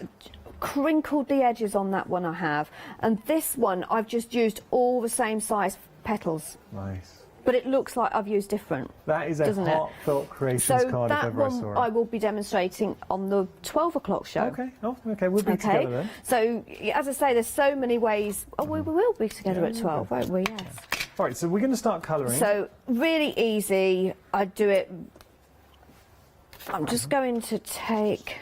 crinkled the edges on that one I have. And this one, I've just used all the same size petals. Nice. But it looks like I've used different. That is a heartfelt creations card if ever I saw it. So that one I will be demonstrating on the 12 o'clock show. Okay, okay, we'll be together then. So, as I say, there's so many ways. Oh, we will be together at 12, won't we? Yes. All right, so we're going to start colouring. So, really easy. I do it. I'm just going to take...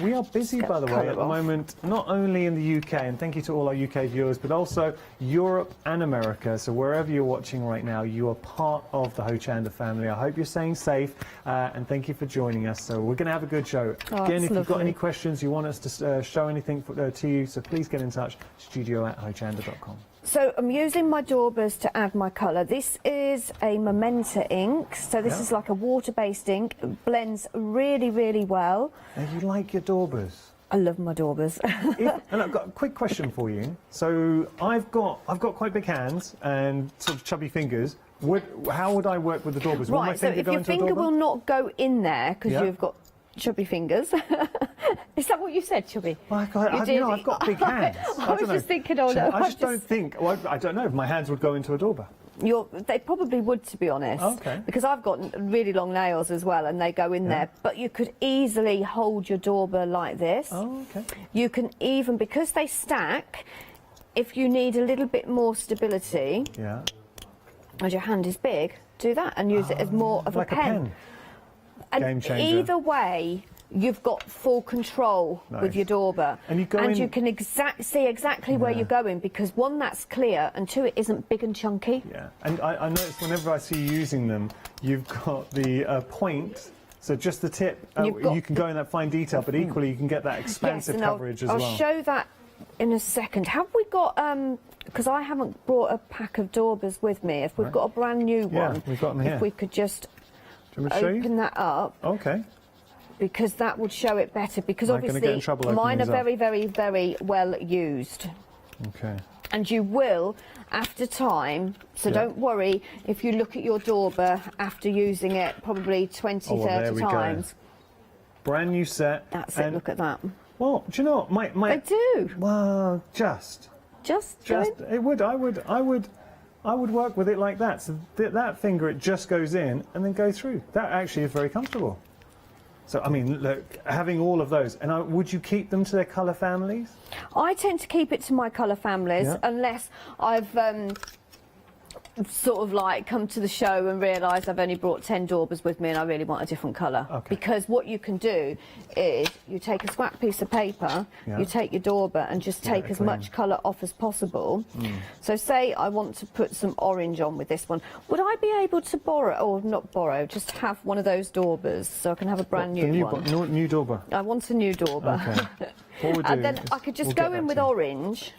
we are busy, by the way, at the moment, not only in the UK, and thank you to all our UK viewers, but also Europe and America. So wherever you're watching right now, you are part of the Hochanda family. I hope you're staying safe, and thank you for joining us. So we're going to have a good show. Again, if you've got any questions, you want us to show anything to you, so please get in touch, studio@hochanda.com. So I'm using my daubers to add my colour. This is a Magenta ink, so this is like a water-based ink. It blends really, really well. And you like your daubers? I love my daubers. And I've got a quick question for you. So I've got quite big hands and sort of chubby fingers. How would I work with the daubers? Right, so if your finger will not go in there because you've got chubby fingers. Is that what you said, chubby? Well, I've got big hands. I was just thinking, oh no. I just don't think, well, I don't know if my hands would go into a dauber. They probably would, to be honest. Okay. Because I've got really long nails as well, and they go in there. But you could easily hold your dauber like this. Oh, okay. You can even, because they stack, if you need a little bit more stability, as your hand is big, do that and use it as more of like a pen. And Game changer. either way, you've got full control with your dauber. And you can see exactly where you're going, because one, that's clear, and two, it isn't big and chunky. Yeah, and I notice whenever I see you using them, you've got the point, so just the tip. You can go in that fine detail, but equally you can get that expansive coverage as well. I'll show that in a second. Have we got, because I haven't brought a pack of daubers with me, if we've got a brand new one, we've got them here. If we could just open that up. Okay. Because that would show it better, because obviously mine are very, very, very well used. Okay. And you will, after time, so don't worry if you look at your dauber after using it probably 20, 30 times. Go. Brand new set. That's it, look at that. Well, do you know what? I do. Well, just. It would. I would work with it like that. So that finger, it just goes in and then goes through. That actually is very comfortable. So, I mean, look, having all of those, and would you keep them to their colour families? I tend to keep it to my colour families, unless I've sort of like come to the show and realised I've only brought 10 daubers with me and I really want a different colour. Okay. Because what you can do is you take a scrap piece of paper, you take your dauber and just take as much colour off as possible. So say I want to put some orange on with this one. Would I be able to borrow, or not borrow, just have one of those daubers so I can have a brand new one? New dauber? I want a new dauber. Okay. What we do and then I could just go in with orange.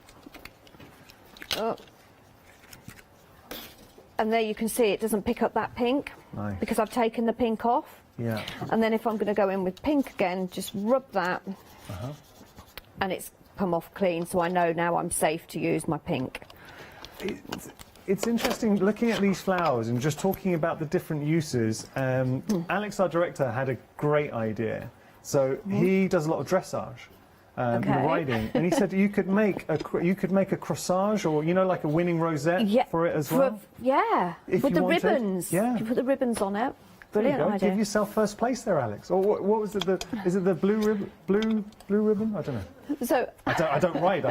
And there you can see it doesn't pick up that pink, because I've taken the pink off. Yeah. And then if I'm going to go in with pink again, just rub that, and it's come off clean, so I know now I'm safe to use my pink. It's interesting looking at these flowers and just talking about the different uses. Alex, our director, had a great idea. So he does a lot of dressage. Riding, and he said you could make a corsage, or like a winning rosette for it as well. With the ribbons. Yeah, you put the ribbons on it. Brilliant idea. Give yourself first place there, Alex. Or what was it? Is it the blue ribbon? I don't know. So I don't ride.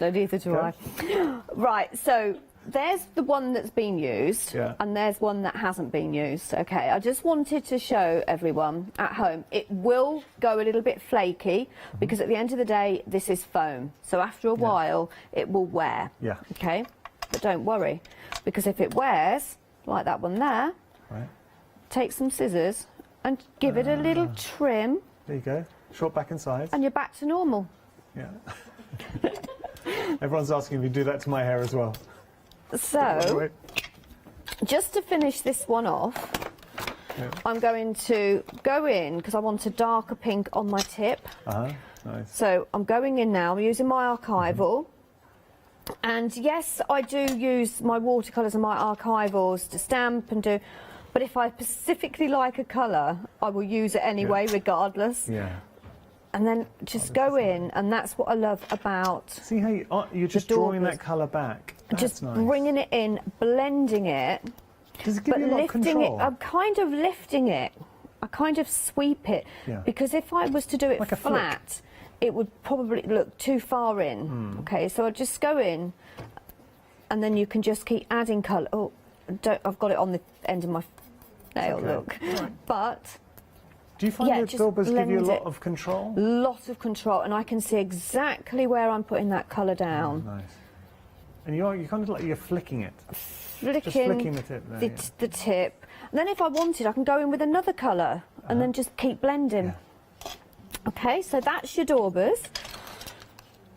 No, neither do I. Right, so there's the one that's been used, and there's one that hasn't been used. Okay, I just wanted to show everyone at home. It will go a little bit flaky, because at the end of the day, this is foam. So after a while, it will wear. Yeah. Okay, but don't worry, because if it wears, like that one there, take some scissors and give it a little trim. There you go. Short back and sides. And you're back to normal. Yeah. Everyone's asking if you do that to my hair as well. So, just to finish this one off, I'm going to go in, because I want a darker pink on my tip. Nice. So I'm going in now, I'm using my archival. And yes, I do use my watercolours and my archivals to stamp and do, but if I specifically like a colour, I will use it anyway, regardless. Yeah. and then just go in, and that's what I love about. See how you're just drawing that colour back. That's just nice. bringing it in, blending it. Does it give but you a lot of lifting control? it, I'm kind of lifting it. I kind of sweep it, because if I was to do it like a flat, it would probably look too far in. Okay, so I just go in, and then you can just keep adding colour. Oh, I've got it on the end of my nail. Look, but. Do you find that builders give you a lot of control? Lot of control, and I can see exactly where I'm putting that colour down. Nice. And you're kind of like you're flicking it. Flicking just flicking the tip there. The tip. And then if I wanted, I can go in with another colour and then just keep blending. Okay, so that's your daubers.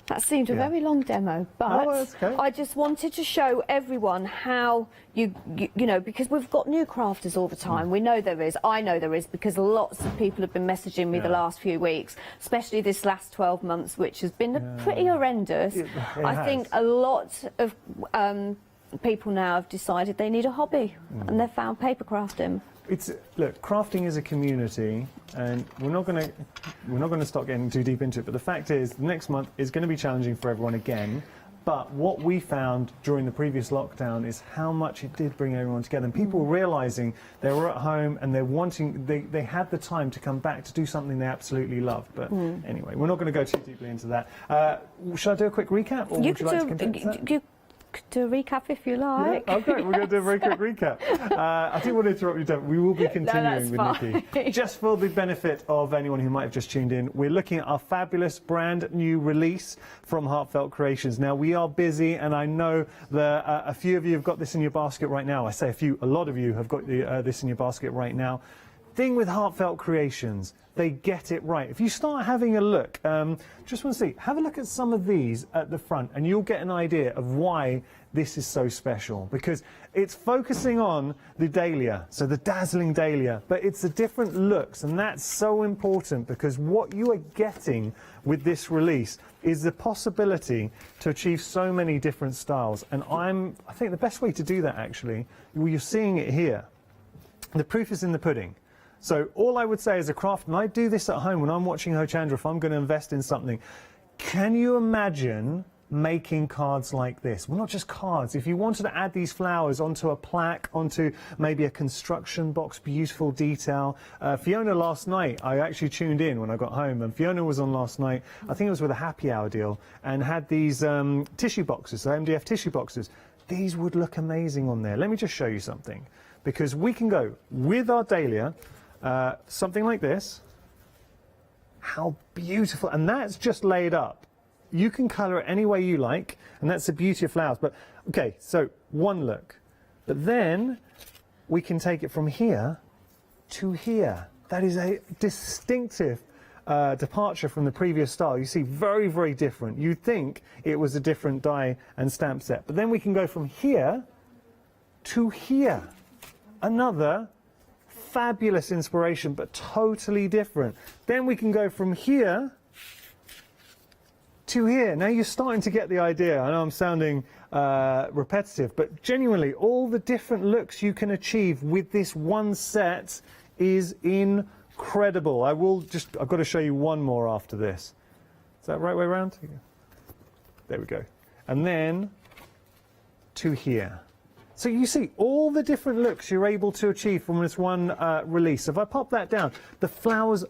That seemed a very long demo, but okay. I just wanted to show everyone how you know, because we've got new crafters all the time. We know there is. I know there is, because lots of people have been messaging me the last few weeks, especially this last 12 months, which has been pretty horrendous. I think a lot of people now have decided they need a hobby, and they've found papercrafting. Look, crafting is a community, and we're not going to start getting too deep into it. But the fact is, the next month is going to be challenging for everyone again. But what we found during the previous lockdown is how much it did bring everyone together, and people realising they were at home and they had the time to come back to do something they absolutely loved. But anyway, we're not going to go too deeply into that. Should I do a quick recap, or would you like to continue? Do a recap if you like. Yeah, okay, we're going to do a very quick recap. I didn't want to interrupt you, Deb. We will be continuing with Nikki. Just for the benefit of anyone who might have just tuned in, we're looking at our fabulous brand new release from Heartfelt Creations. Now, we are busy, and I know that a few of you have got this in your basket right now. I say a few, a lot of you have got this in your basket right now. Thing with Heartfelt Creations, they get it right. If you start having a look, just want to see, have a look at some of these at the front, and you'll get an idea of why this is so special, because it's focusing on the dahlia, so the dazzling dahlia, but it's the different looks, and that's so important, because what you are getting with this release is the possibility to achieve so many different styles. And I think the best way to do that, actually, well, you're seeing it here. The proof is in the pudding. So all I would say as a crafter, and I do this at home when I'm watching Hochanda, if I'm going to invest in something, can you imagine making cards like this? Well, not just cards. If you wanted to add these flowers onto a plaque, onto maybe a construction box, beautiful detail. Fiona last night, I actually tuned in when I got home, and Fiona was on last night, I think it was with a happy hour deal, and had these tissue boxes, so MDF tissue boxes. These would look amazing on there. Let me just show you something, because we can go with our dahlia, something like this. How beautiful. And that's just laid up. You can colour it any way you like, and that's the beauty of flowers. But okay, so one look. But then we can take it from here to here. That is a distinctive departure from the previous style. You see, very, very different. You'd think it was a different die and stamp set. But then we can go from here to here. Another fabulous inspiration, but totally different. Then we can go from here to here. Now you're starting to get the idea. I know I'm sounding repetitive, but genuinely all the different looks you can achieve with this one set is incredible. I've got to show you one more after this. Is that the right way around? There we go. And then to here. So you see all the different looks you're able to achieve from this one release. If I pop that down, the flowers,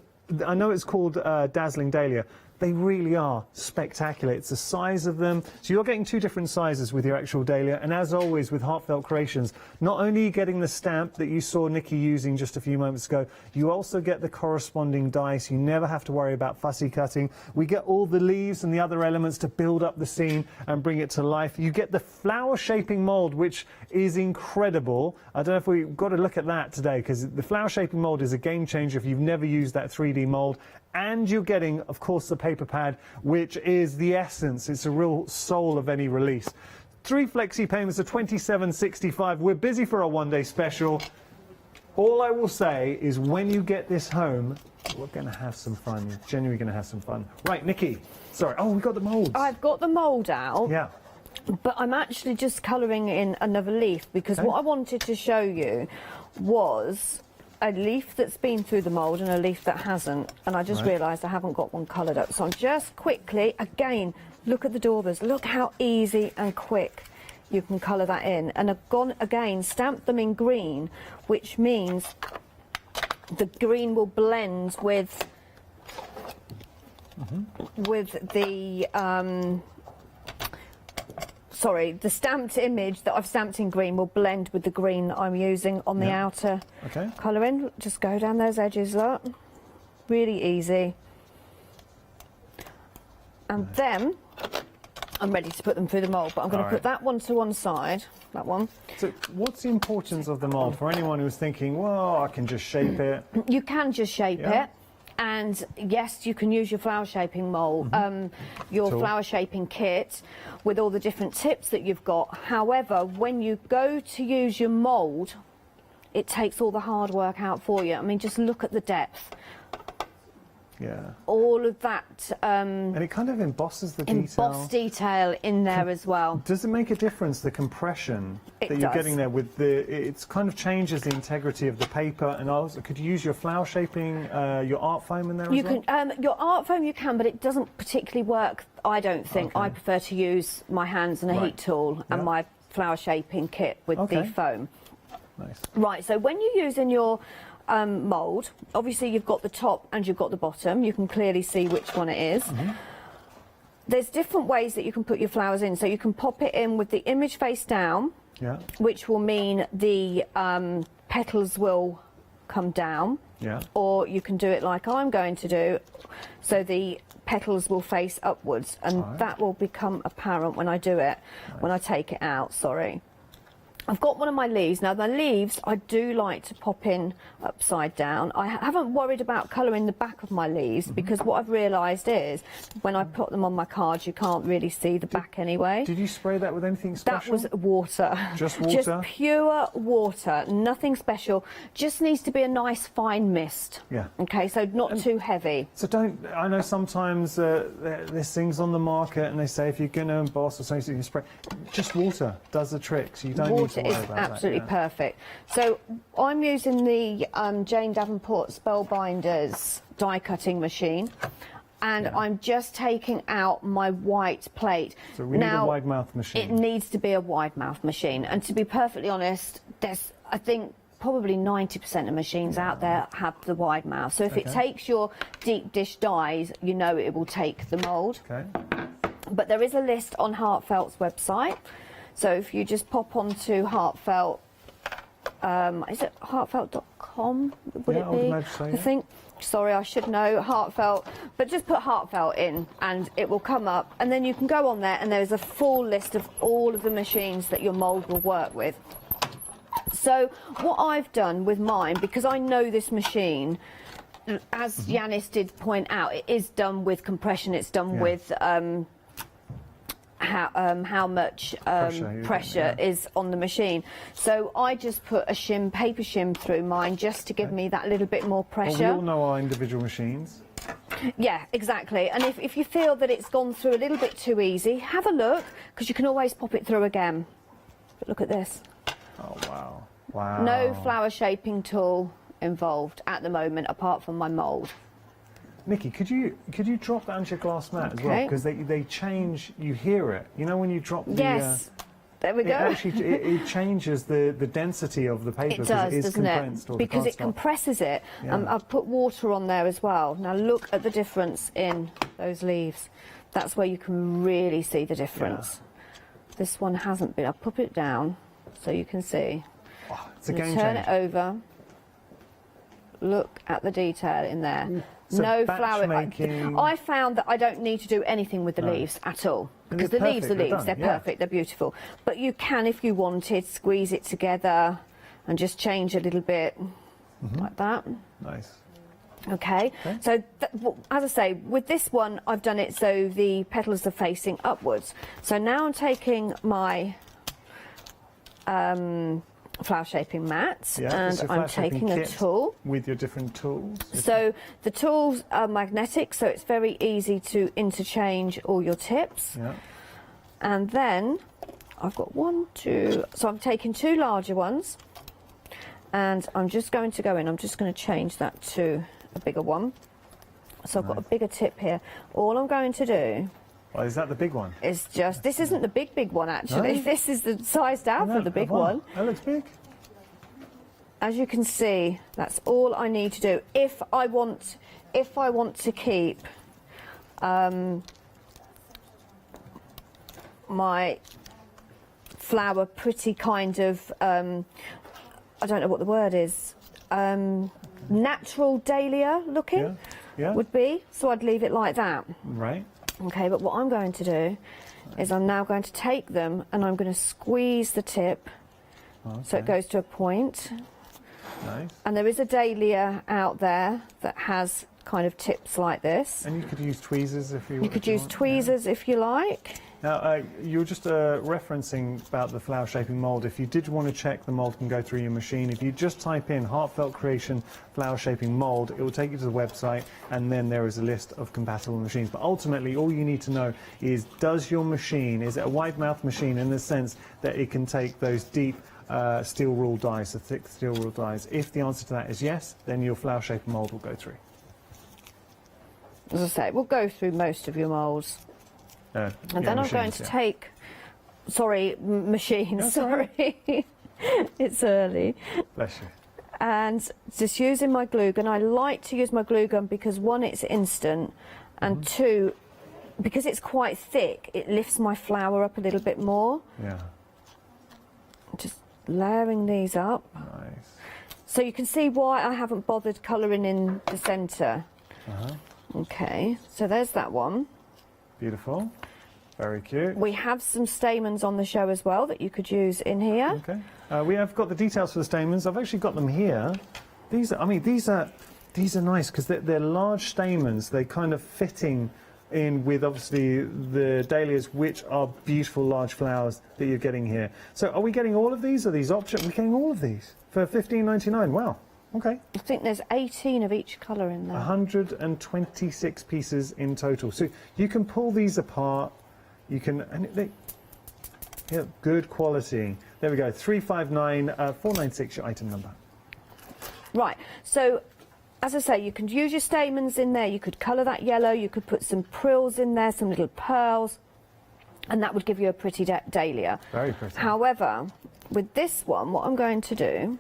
I know it's called Dazzling Dahlia, they really are spectacular. It's the size of them. So you're getting two different sizes with your actual dahlia. And as always with Heartfelt Creations, not only are you getting the stamp that you saw Nikki using just a few moments ago, you also get the corresponding die, so you never have to worry about fussy cutting. We get all the leaves and the other elements to build up the scene and bring it to life. You get the flower shaping mould, which is incredible. I don't know if we've got to look at that today, because the flower shaping mould is a game changer if you've never used that 3D mould. And you're getting, of course, the paper pad, which is the essence. It's a real soul of any release. 3 flexi payments of $27.65. We're busy for a one-day special. All I will say is when you get this home, we're going to have some fun. We're genuinely going to have some fun. Right, Nikki. Sorry. Oh, we've got the moulds. I've got the mould out. Yeah. But I'm actually just colouring in another leaf, because what I wanted to show you was a leaf that's been through the mould and a leaf that hasn't, and I just realised I haven't got one coloured up. So I'm just quickly, again, look at the daubers, look how easy and quick you can colour that in. And I've gone, again, stamped them in green, which means the green will blend with the sorry, the stamped image that I've stamped in green will blend with the green that I'm using on the outer colouring. Just go down those edges, look. Really easy. And then I'm ready to put them through the mould, but I'm going to put that one to one side, that one. So what's the importance of the mould for anyone who's thinking, well, I can just shape it? You can just shape it. And yes, you can use your flower shaping mould, your flower shaping kit with all the different tips that you've got. However, when you go to use your mould, it takes all the hard work out for you. I mean, just look at the depth. Yeah. All of that. And it kind of embosses the detail. Embossed detail in there as well. Does it make a difference, the compression that you're getting there with the, it kind of changes the integrity of the paper, and also could you use your flower shaping, your art foam in there as well? Your art foam you can, but it doesn't particularly work, I don't think. I prefer to use my hands and a heat tool and my flower shaping kit with the foam. Nice. Right, so when you're using your mould, obviously you've got the top and you've got the bottom. You can clearly see which one it is. There's different ways that you can put your flowers in. So you can pop it in with the image face down, which will mean the petals will come down. Or you can do it like I'm going to do, so the petals will face upwards, and that will become apparent when I do it, when I take it out, sorry. I've got one of my leaves. Now, my leaves, I do like to pop in upside down. I haven't worried about colouring the back of my leaves because what I've realised is when I put them on my cards, you can't really see the back anyway. Did you spray that with anything special? That was water. Just water? Just pure water, nothing special. Just needs to be a nice fine mist. Okay, so not too heavy. So I know sometimes there's things on the market and they say if you're going to emboss or something, you spray. Just water does the trick, so you don't need to worry about that. Absolutely perfect. So I'm using the Jane Davenport Spellbinders die cutting machine, and I'm just taking out my white plate. So we need a wide mouth machine. It needs to be a wide mouth machine, and to be perfectly honest, there's, I think, probably 90% of machines out there have the wide mouth. So if it takes your deep dish dies, you know it will take the mould. But there is a list on Heartfelt's website. So if you just pop onto Heartfelt, is it heartfelt.com? Would it be? I think. Sorry, I should know, Heartfelt. But just put Heartfelt in and it will come up. And then you can go on there and there's a full list of all of the machines that your mould will work with. So what I've done with mine, because I know this machine, as Yanis did point out, it is done with compression. It's done with how much pressure is on the machine. So I just put a paper shim through mine just to give me that little bit more pressure. Well, we all know our individual machines. Yeah, exactly. And if you feel that it's gone through a little bit too easy, have a look, because you can always pop it through again. But look at this. Oh, wow. Wow. No flower shaping tool involved at the moment, apart from my mould. Nikki, could you drop that onto your glass mat as well? Because they change, you hear it. You know when you drop the... Yes, there we go. It changes the density of the paper. It does, it's doesn't compressed, it? Because it compresses it. I've put water on there as well. Now look at the difference in those leaves. That's where you can really see the difference. This one hasn't been. I'll put it down so you can see. Oh, it's a game turn changer. it over. Look at the detail in there. So no batch flower. making... I found that I don't need to do anything with the leaves at all, because the leaves are leaves. They're perfect. They're beautiful. But you can, if you wanted, squeeze it together and just change a little bit like that. Nice. Okay. So as I say, with this one, I've done it so the petals are facing upwards. So now I'm taking my flower shaping mat, and I'm taking a tool with your different tools. So the tools are magnetic, so it's very easy to interchange all your tips. And then I've got 1, 2, so I'm taking 2 larger ones, And I'm just going to go in, I'm just going to change that to a bigger one. So I've got a bigger tip here. All I'm going to do... Well, is that the big one? Is just... This isn't the big one, actually. No? This is the size down for the big one. That looks big. As you can see, that's all I need to do. If I want to keep my flower pretty kind of, I don't know what the word is, natural dahlia looking would be. So I'd leave it like that. Right. Okay, but what I'm going to do is I'm now going to take them and I'm going to squeeze the tip so it goes to a point. Nice. And there is a dahlia out there that has kind of tips like this. And you could use tweezers if you. You could use tweezers if you like. Now, you were just referencing about the flower shaping mould. If you did want to check the mould can go through your machine, if you just type in Heartfelt Creation flower shaping mould, it will take you to the website, and then there is a list of compatible machines. But ultimately, all you need to know is, does your machine, is it a wide mouth machine in the sense that it can take those deep steel rule dies, the thick steel rule dies? If the answer to that is yes, then your flower shaping mould will go through. As I say, we'll go through most of your moulds. And then I'm going to take, sorry, machines, sorry, it's early. Bless you. And just using my glue gun. I like to use my glue gun because one, it's instant, and two, because it's quite thick, it lifts my flower up a little bit more. Yeah. Just layering these up. Nice. So you can see why I haven't bothered colouring in the centre. Okay, so there's that one. Beautiful. Very cute. We have some stamens on the show as well that you could use in here. Okay. We have got the details for the stamens. I've actually got them here. These are, I mean, these are nice because they're large stamens. They're kind of fitting in with obviously the dahlias, which are beautiful large flowers that you're getting here. So are we getting all of these? Are these options? We're getting all of these for $15.99. Wow. Okay. I think there's 18 of each colour in there. 126 pieces in total. So you can pull these apart. You can, and yeah, good quality. There we go. 359-496 your item number. Right. So, as I say, you can use your stamens in there. You could colour that yellow. You could put some prills in there, some little pearls, and that would give you a pretty dahlia. Very pretty. However, with this one, what I'm going to do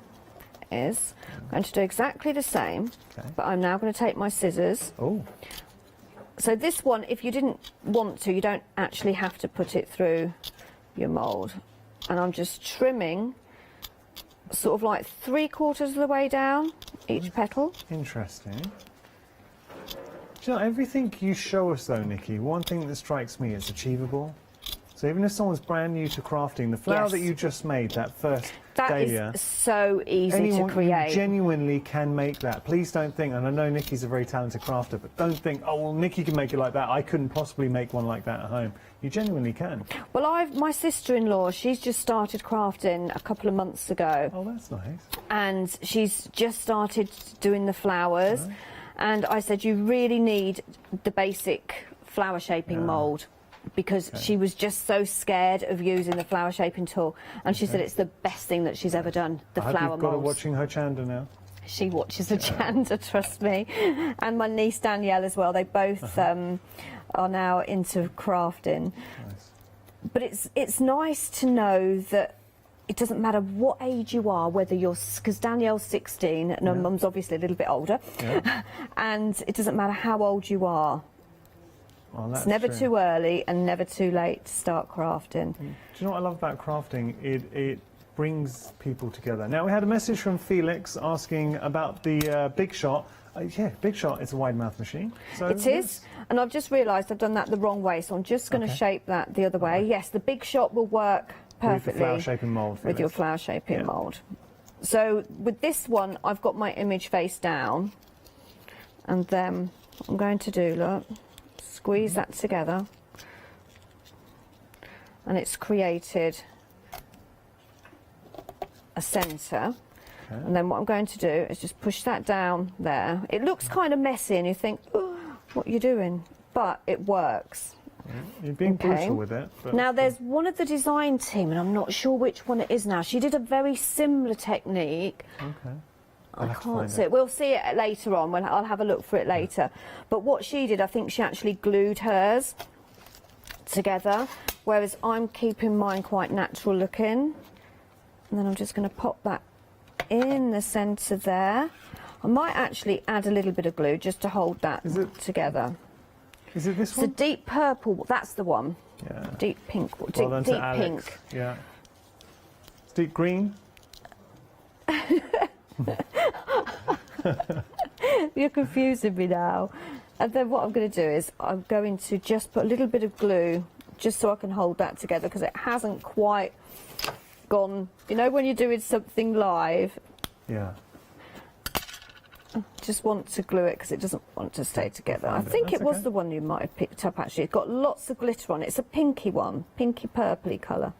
is I'm going to do exactly the same, but I'm now going to take my scissors. Oh. So this one, if you didn't want to, you don't actually have to put it through your mould. And I'm just trimming sort of like 3/4 of the way down each petal. Interesting. Do you know, everything you show us though, Nikki, one thing that strikes me is achievable. So even if someone's brand new to crafting, the flower that you just made, that first dahlia, is so easy to create. Anyone genuinely can make that. Please don't think, and I know Nikki's a very talented crafter, but don't think, oh, well, Nikki can make it like that. I couldn't possibly make one like that at home. You genuinely can. Well, my sister-in-law, she's just started crafting a couple of months ago. Oh, that's nice. And she's just started doing the flowers. Nice. And I said, you really need the basic flower shaping mould. Because she was just so scared of using the flower shaping tool, and she said it's the best thing that she's ever done. The flower moulds. You've got her watching Hochanda now. She watches Hochanda, trust me, and my niece Danielle as well. They both are now into crafting. Nice. But it's nice to know that it doesn't matter what age you are, whether you're, because Danielle's 16 and her mum's obviously a little bit older, and it doesn't matter how old you are. Well, it's never too early and never too late to start crafting. Do you know what I love about crafting? It brings people together. Now, we had a message from Felix asking about the Big Shot. Yeah, Big Shot is a wide mouth machine. So it is, and I've just realised I've done that the wrong way, so I'm just going to shape that the other way. Yes, the Big Shot will work perfectly with the flower shaping mould. With your flower shaping mould. So with this one, I've got my image face down, and then what I'm going to do, look, squeeze that together, and it's created a centre. And then what I'm going to do is just push that down there. It looks kind of messy and you think, oh, what are you doing? But it works. You're being brutal with it. But now, there's one of the design team, and I'm not sure which one it is now. She did a very similar technique. Okay. I can't see it. We'll see it later on. I'll have a look for it later. But what she did, I think she actually glued hers together, whereas I'm keeping mine quite natural looking. And then I'm just going to pop that in the centre there. I might actually add a little bit of glue just to hold that together. Is it this one? It's a deep purple. That's the one. Yeah. Deep pink. Well Deep done to pink. Alex. Yeah. Deep green. You're confusing me now. And then what I'm going to do is I'm going to just put a little bit of glue just so I can hold that together, because it hasn't quite gone. You know when you're doing something live? Yeah. I just want to glue it because it doesn't want to stay together. I think it was the one you might have picked up actually. It's got lots of glitter on it. It's a pinky one, pinky purpley colour.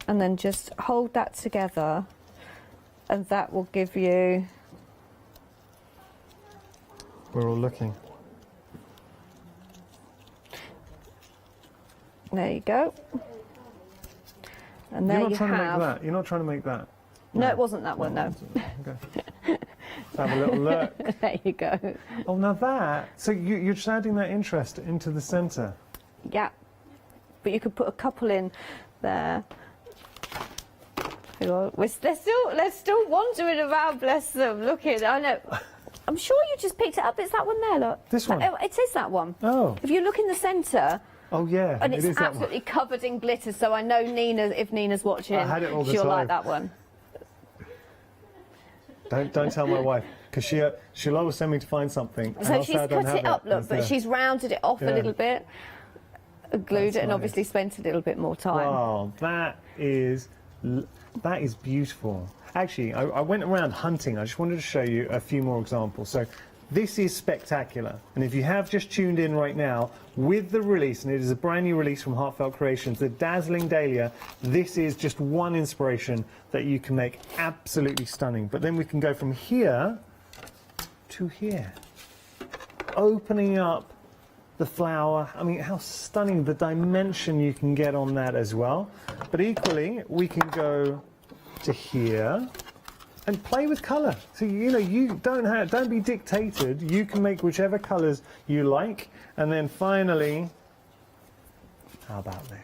And then just hold that together, and that will give you... We're all looking. There you go. And there you have... You're not trying to make that. You're not trying to make that. No, it wasn't that one, no. Okay. Let's have a little look. There you go. Oh, now that... So you're just adding that interest into the centre. Yeah. But you could put a couple in there. Hang on. They're still wandering around, bless them, looking. I know. I'm sure you just picked it up. It's that one there, look. This one? It is that one. Oh. If you look in the centre... Oh, yeah. And it's it is absolutely covered in glitter, so I know if Nina's watching, I had it all the she'll time. like that one. Don't tell my wife, because she'll always send me to find something. So she's cut it up, look, but she's rounded it off a little bit, glued it, and obviously spent a little bit more time. Wow, that is beautiful. Actually, I went around hunting. I just wanted to show you a few more examples. So this is spectacular. And if you have just tuned in right now, with the release, and it is a brand new release from Heartfelt Creations, the Dazzling Dahlia, this is just one inspiration that you can make absolutely stunning. But then we can go from here to here, opening up the flower. I mean, how stunning, the dimension you can get on that as well. But equally, we can go to here and play with colour. So you don't be dictated. You can make whichever colours you like. And then finally, how about this?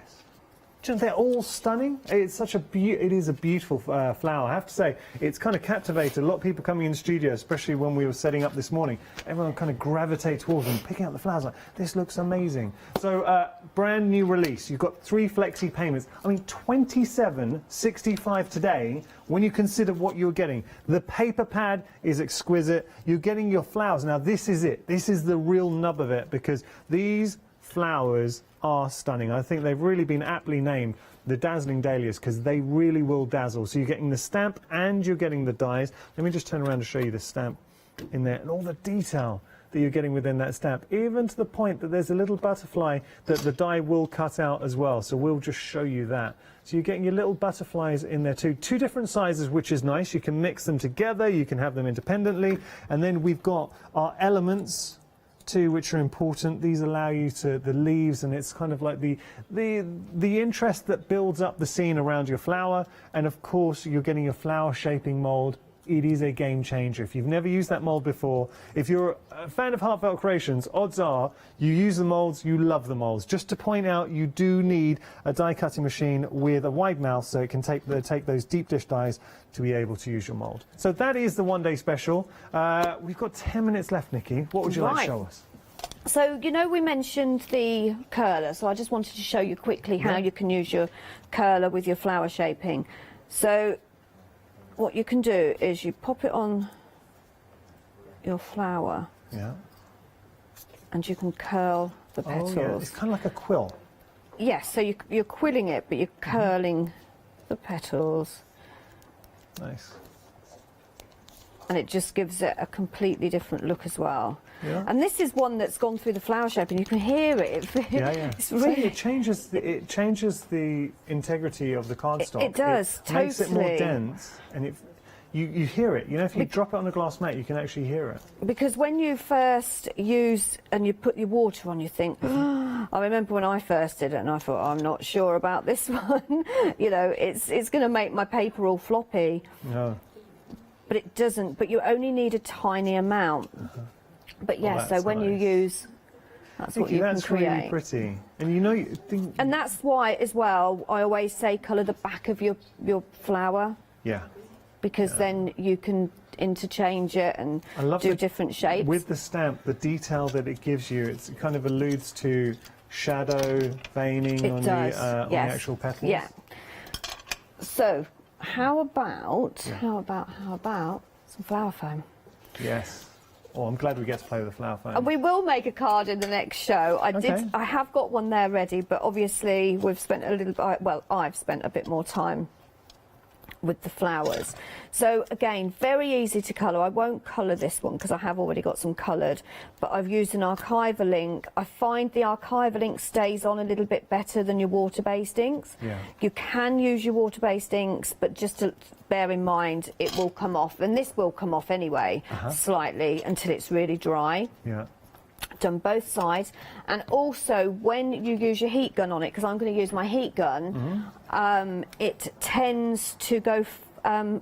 They're all stunning. It is a beautiful flower. I have to say, it's kind of captivated a lot of people coming in the studio, especially when we were setting up this morning. Everyone kind of gravitated towards them, picking out the flowers. Like, this looks amazing. So, brand new release. You've got 3 flexi payments. I mean, $27.65 today. When you consider what you're getting, the paper pad is exquisite. You're getting your flowers. Now, this is it. This is the real nub of it, because these flowers are stunning. I think they've really been aptly named the Dazzling Dahlias, because they really will dazzle. So you're getting the stamp and you're getting the dies. Let me just turn around to show you the stamp in there and all the detail that you're getting within that stamp, even to the point that there's a little butterfly that the die will cut out as well. So we'll just show you that. So you're getting your little butterflies in there too. 2 different sizes, which is nice. You can mix them together, you can have them independently. And then we've got our elements too, which are important. These allow you to, the leaves, and it's kind of like the interest that builds up the scene around your flower. And of course, you're getting your flower shaping mold. It is a game changer. If you've never used that mold before, if you're a fan of Heartfelt Creations, odds are you use the molds, you love the molds. Just to point out, you do need a die cutting machine with a wide mouth, so it can take those deep dish dies to be able to use your mold. So that is the one-day special. We've got 10 minutes left, Nikki. What would you like to show us? So, we mentioned the curler, so I just wanted to show you quickly how you can use your curler with your flower shaping. So, what you can do is you pop it on your flower. Yeah. And you can curl the petals. Oh, yeah. It's kind of like a quill. Yes, so you're quilling it, but you're curling the petals. Nice. And it just gives it a completely different look as well. Yeah. And this is one that's gone through the flower shape, and you can hear it. Yeah. It's really... it changes the integrity of the cardstock. It does, it makes it more totally. dense, and you hear it. You know, if you drop it on a glass mat, you can actually hear it. Because when you first use and you put your water on, you think, I remember when I first did it and I thought, I'm not sure about this one. You know, it's going to make my paper all floppy. No. But it doesn't. But you only need a tiny amount. But yeah, so when you use, that's what you can create. That's really pretty. And you know, and that's why, as well, I always say colour the back of your flower. Yeah. Because then you can interchange it and do different shapes. With the stamp, the detail that it gives you, it kind of alludes to shadow, veining on the actual petals. Yeah. So, how about some flower foam? Yes. Oh, I'm glad we get to play with the flower foam. And we will make a card in the next show. I have got one there ready, but obviously we've spent I've spent a bit more time with the flowers. So again, very easy to colour. I won't colour this one because I have already got some coloured, but I've used an archival ink. I find the archival ink stays on a little bit better than your water-based inks. Yeah. You can use your water-based inks, but just to bear in mind it will come off, and this will come off anyway, slightly until it's really dry. Yeah. Done both sides. And also when you use your heat gun on it, because I'm going to use my heat gun, it tends to go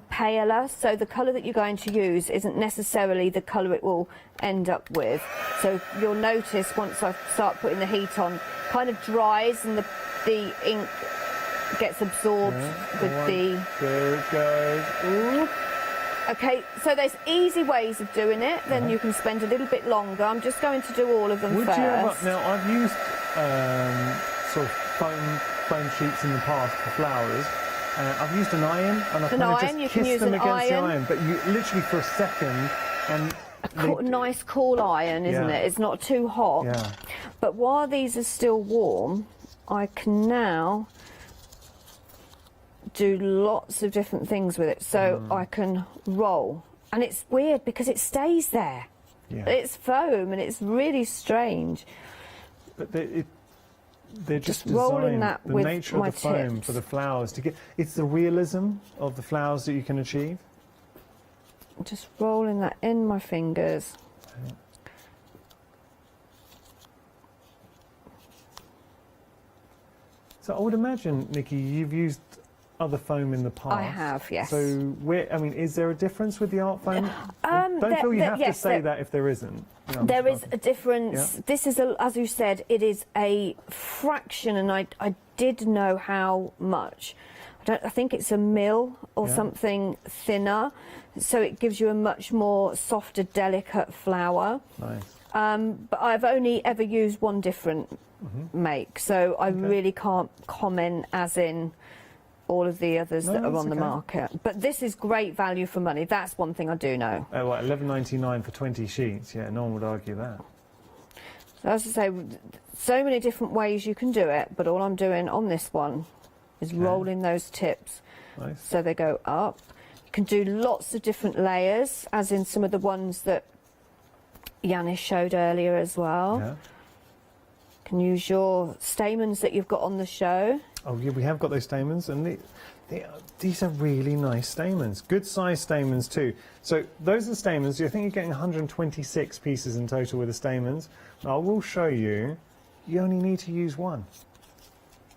paler, so the colour that you're going to use isn't necessarily the colour it will end up with. So you'll notice once I start putting the heat on, kind of dries and the ink gets absorbed with the... There it goes. Ooh. Okay, so there's easy ways of doing it, then you can spend a little bit longer. I'm just going to do all of them first. Now, I've used sort of foam sheets in the past for flowers. I've used an iron, and I've kind of just kissed them against the iron. But you literally for a second, and a nice cool iron, isn't it? It's not too hot. Yeah. But while these are still warm, I can now do lots of different things with it. So I can roll, and it's weird because it stays there. Yeah. It's foam, and it's really strange. But they're just rolling designed, that the with nature my of the foam tips. for the flowers to get. It's the realism of the flowers that you can achieve. Just rolling that in my fingers. So I would imagine, Nikki, you've used other foam in the past. I have, yes. So, is there a difference with the art foam? Don't feel you have to say that if there isn't. You know, there is a difference. Yeah. This is, as you said, it is a fraction, and I did know how much. I think it's a mil or something thinner, so it gives you a much more softer, delicate flower. Nice. But I've only ever used one different make, so I really can't comment as in all of the others that are on the market. But this is great value for money. That's one thing I do know. Oh, what, $11.99 for 20 sheets? Yeah, no one would argue that. So as I say, so many different ways you can do it, but all I'm doing on this one is rolling those tips. Nice. So they go up. You can do lots of different layers, as in some of the ones that Yanis showed earlier as well. Yeah. You can use your stamens that you've got on the show. Oh, yeah, we have got those stamens, and these are really nice stamens. Good size stamens too. So those are the stamens. I think you're getting 126 pieces in total with the stamens. I will show you. You only need to use one.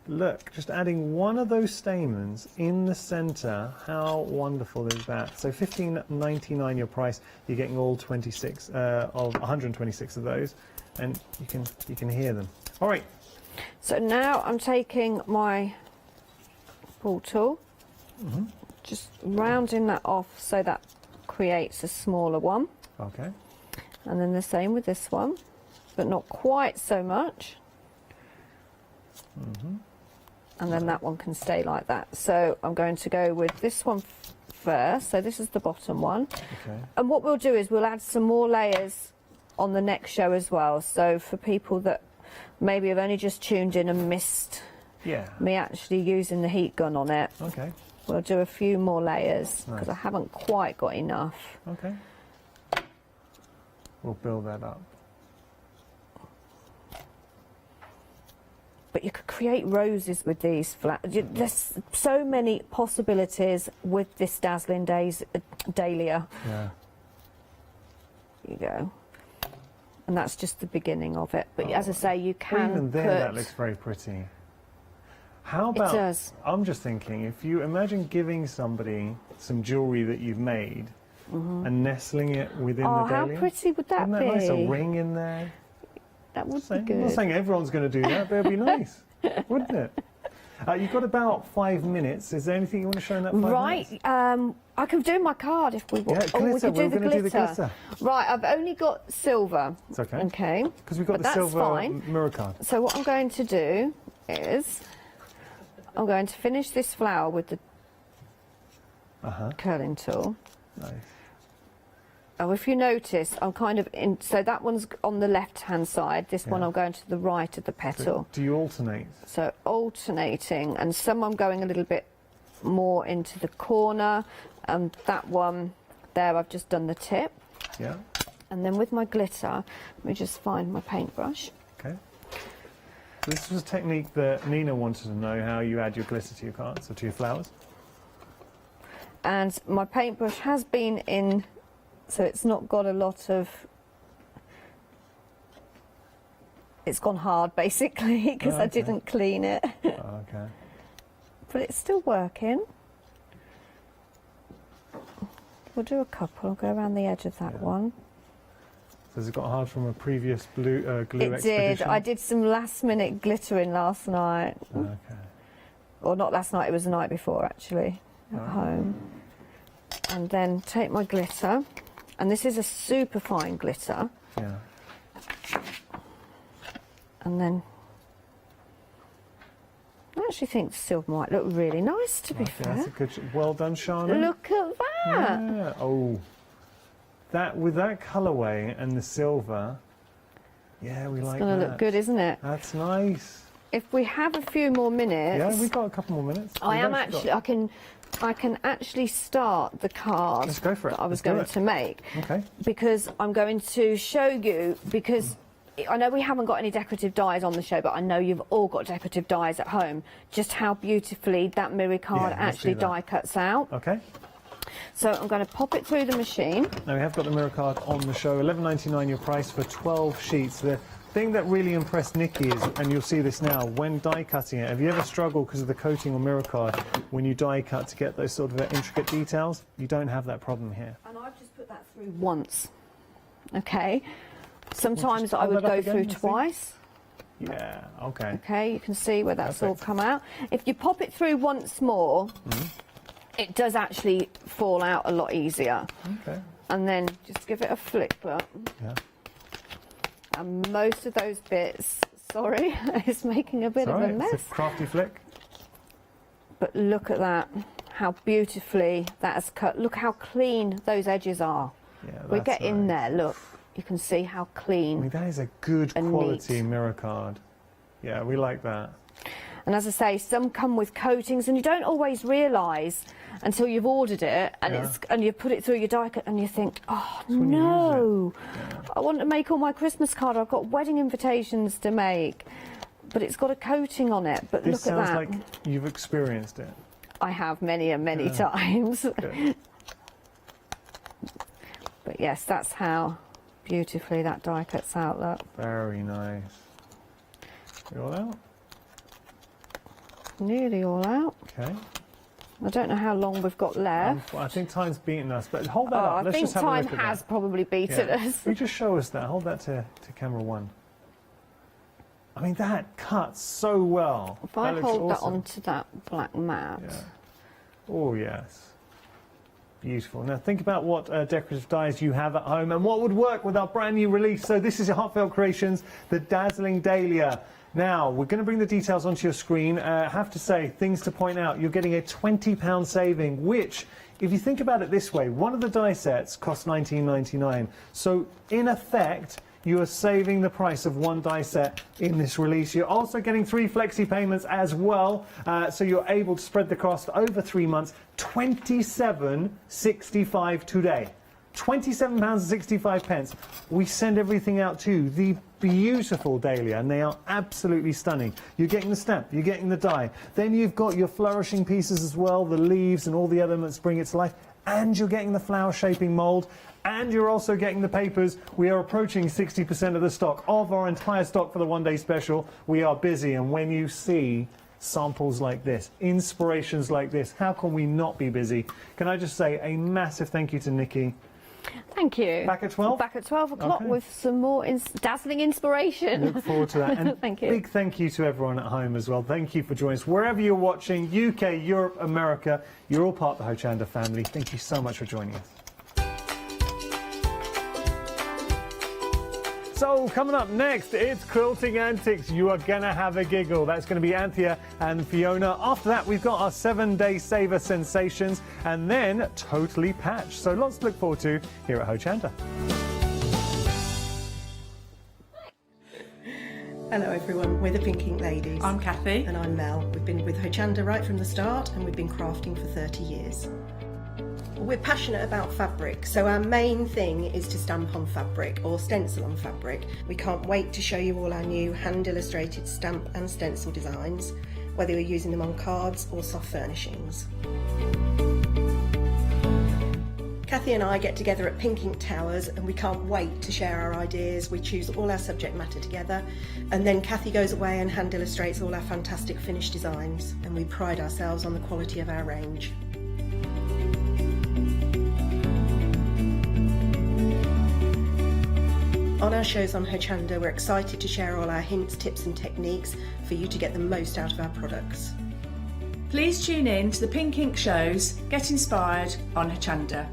Look, just adding one of those stamens in the centre. How wonderful is that? So $15.99 your price. You're getting all 26 of 126 of those, and you can hear them. All right. So now I'm taking my ball tool, just rounding that off so that creates a smaller one. Okay. And then the same with this one, but not quite so much. And then that one can stay like that. So I'm going to go with this one first. So this is the bottom one. Okay. And what we'll do is we'll add some more layers on the next show as well. So for people that maybe have only just tuned in and missed me actually using the heat gun on it. Okay. We'll do a few more layers because I haven't quite got enough. Okay. We'll build that up. but you could create roses with these there's so many possibilities with this dazzling dahlia. Yeah. There you go. And that's just the beginning of it. But as I say, you can even there, that looks very pretty. How about, it does. I'm just thinking, if you imagine giving somebody some jewellery that you've made and nestling it within the dahlia. How pretty would that be? be? Nice, a ring in there. That would be good. I'm not saying everyone's going to do that, but it'd be nice, wouldn't it? You've got about 5 minutes. Is there anything you want to show in that 5 minutes? Right. I could do my card if we want. Yeah, we could do we're the going to do the glitter. glitter. Right, I've only got silver. It's okay. Okay. Because we've got But the that's silver fine. mirror card. So what I'm going to do is I'm going to finish this flower with the curling tool. Nice. Oh, if you notice, I'm kind of in. So that one's on the left-hand side. This one I'm going to the right of the petal. So do you alternate? So alternating, and some I'm going a little bit more into the corner, and that one there I've just done the tip. Yeah. And then with my glitter, let me just find my paintbrush. Okay. So this was a technique that Nina wanted to know, how you add your glitter to your cards or to your flowers. And my paintbrush has been in, so it's not got a lot of. It's gone hard basically because I didn't clean it. Okay. But it's still working. We'll do a couple. I'll go around the edge of that one. So has it got hard from a previous glue It expedition? did. I did some last-minute glittering last night. Okay. Or not last night, it was the night before actually, at home. And then take my glitter, and this is a super fine glitter. Yeah. And then I actually think the silver might look really nice, to be fair. That's a good. Well done, Shana. Look at that. Yeah. Oh, that with that colourway and the silver. Yeah, we like that. It's going to look good, isn't it? That's nice. If we have a few more minutes. Yeah, we've got a couple more minutes. I can actually start the card that I was going to make. Okay. Because I'm going to show you, because I know we haven't got any decorative dies on the show, but I know you've all got decorative dies at home, just how beautifully that mirror card actually die cuts out. Okay. So I'm going to pop it through the machine. Now we have got the mirror card on the show, $11.99 your price for 12 sheets. The thing that really impressed Nikki is, and you'll see this now, when die cutting it, have you ever struggled because of the coating on mirror card when you die cut to get those sort of intricate details? You don't have that problem here. And I've just put that through once. Okay. Sometimes I would go through twice. Yeah, okay. Okay, you can see where that's all come out. If you pop it through once more, it does actually fall out a lot easier. Okay. And then just give it a flick, look. Yeah. And most of those bits, sorry, it's making a bit of a mess. It's a crafty flick. But look at that, how beautifully that has cut. Look how clean those edges are. Yeah, we get in there, look. You can see how clean. I mean, that is a good quality mirror card. Yeah, we like that. And as I say, some come with coatings, and you don't always realise until you've ordered it and and you put it through your die cut, and you think, oh no, I want to make all my Christmas card. I've got wedding invitations to make, but it's got a coating on it. But This look at that. sounds like you've experienced it. I have many and many times. But yes, that's how beautifully that die cuts out. Look. Very nice. You all out? Nearly all out. Okay. I don't know how long we've got left. I think time's beaten us, but hold that up. I Let's think just have a time look at has that. probably beaten us. You just show us that. Hold that to camera one. I mean, that cuts so well. If I looks hold that awesome. onto that black mat. Yeah. Oh, yes. Beautiful. Now, think about what decorative dies you have at home and what would work with our brand new release. So this is your Heartfelt Creations, the Dazzling Dahlia. Now, we're going to bring the details onto your screen. I have to say, things to point out. You're getting a £20 saving, which, if you think about it this way, one of the die sets costs $19.99. So, in effect, you are saving the price of one die set in this release. You're also getting 3 flexi payments as well, so you're able to spread the cost over 3 months. £27.65 today. £27.65. We send everything out to the beautiful dahlia, and they are absolutely stunning. You're getting the stamp, you're getting the die. Then you've got your flourishing pieces as well, the leaves and all the elements bring it to life. And you're getting the flower shaping mould. And you're also getting the papers. We are approaching 60% of the stock. Of our entire stock for the one-day special, we are busy. And when you see samples like this, inspirations like this, how can we not be busy? Can I just say a massive thank you to Nikki. Thank you. Back at 12? Back at 12 o'clock Okay. with some more dazzling inspiration. Look forward to that. And thank you. Big thank you to everyone at home as well. Thank you for joining us. Wherever you're watching, UK, Europe, America, you're all part of the Hochanda family. Thank you so much for joining us. So, coming up next, it's Quilting Antics. You are going to have a giggle. That's going to be Anthea and Fiona. After that, we've got our 7-day saver sensations and then Totally Patched. So, lots to look forward to here at Hochanda. Hello everyone, we're the Pink Ink Ladies. I'm Kathy. And I'm Mel. We've been with Hochanda right from the start and we've been crafting for 30 years. We're passionate about fabric, so our main thing is to stamp on fabric or stencil on fabric. We can't wait to show you all our new hand-illustrated stamp and stencil designs, whether you're using them on cards or soft furnishings. Kathy and I get together at Pink Ink Towers and we can't wait to share our ideas. We choose all our subject matter together and then Kathy goes away and hand illustrates all our fantastic finished designs, and we pride ourselves on the quality of our range. On our shows on Hochanda, we're excited to share all our hints, tips and techniques for you to get the most out of our products. Please tune in to the Pink Ink shows, get inspired on Hochanda.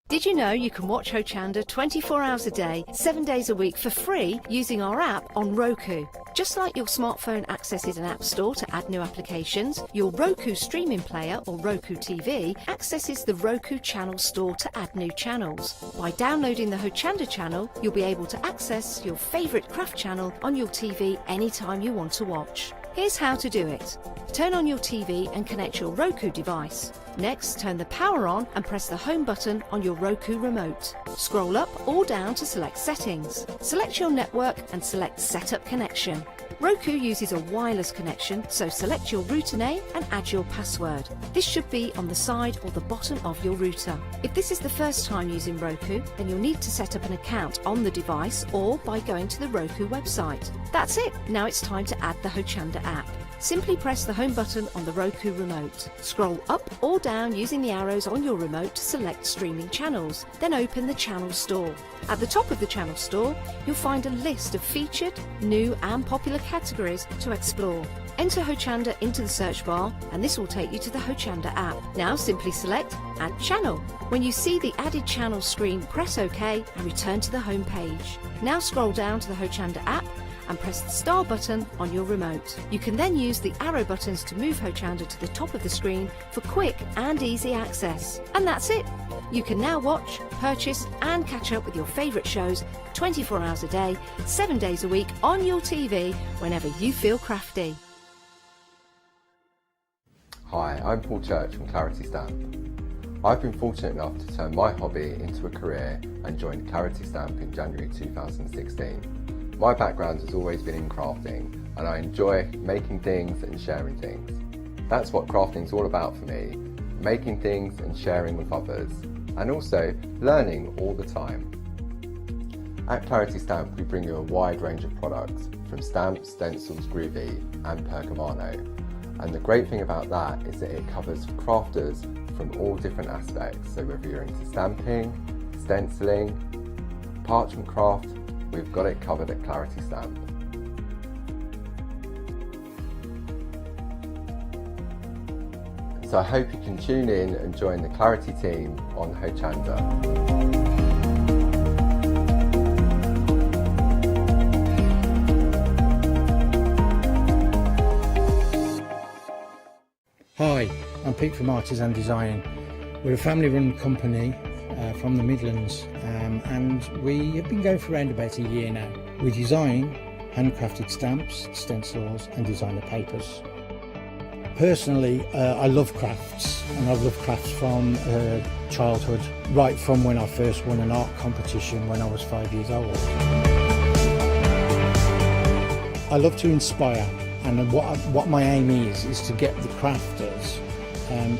Did you know you can watch Hochanda 24 hours a day, 7 days a week for free using our app on Roku? Just like your smartphone accesses an app store to add new applications, your Roku streaming player or Roku TV accesses the Roku channel store to add new channels. By downloading the Hochanda channel, you'll be able to access your favourite craft channel on your TV anytime you want to watch. Here's how to do it. Turn on your TV and connect your Roku device. Next, turn the power on and press the home button on your Roku remote. Scroll up or down to select settings. Select your network and select setup connection. Roku uses a wireless connection, so select your router name and add your password. This should be on the side or the bottom of your router. If this is the first time using Roku, then you'll need to set up an account on the device or by going to the Roku website. That's it. Now it's time to add the Hochanda app. Simply press the home button on the Roku remote. Scroll up or down using the arrows on your remote to select streaming channels. Then open the channel store. At the top of the channel store, you'll find a list of featured, new and popular categories to explore. Enter Hochanda into the search bar and this will take you to the Hochanda app. Now simply select Add Channel. When you see the added channel screen, press OK and return to the home page. Now scroll down to the Hochanda app and press the star button on your remote. You can then use the arrow buttons to move Hochanda to the top of the screen for quick and easy access. And that's it! You can now watch, purchase and catch up with your favourite shows 24 hours a day, 7 days a week on your TV whenever you feel crafty. Hi, I'm Paul Church from Claritystamp. I've been fortunate enough to turn my hobby into a career and joined Claritystamp in January 2016. My background has always been in crafting and I enjoy making things and sharing things. That's what crafting's all about for me, making things and sharing with others, and also learning all the time. At Claritystamp we bring you a wide range of products, from stamps, stencils, groovy and pergamano. And the great thing about that is that it covers crafters from all different aspects, so whether you're into stamping, stenciling, parchment craft, we've got it covered at Claritystamp. So I hope you can tune in and join the Clarity team on Hochanda. Hi, I'm Pete from Artisan Design. We're a family-run company from the Midlands and we have been going for around about a year now. We design handcrafted stamps, stencils and designer papers. Personally, I love crafts, and I've loved crafts from childhood, right from when I first won an art competition when I was 5 years old. I love to inspire, and what my aim is to get the crafters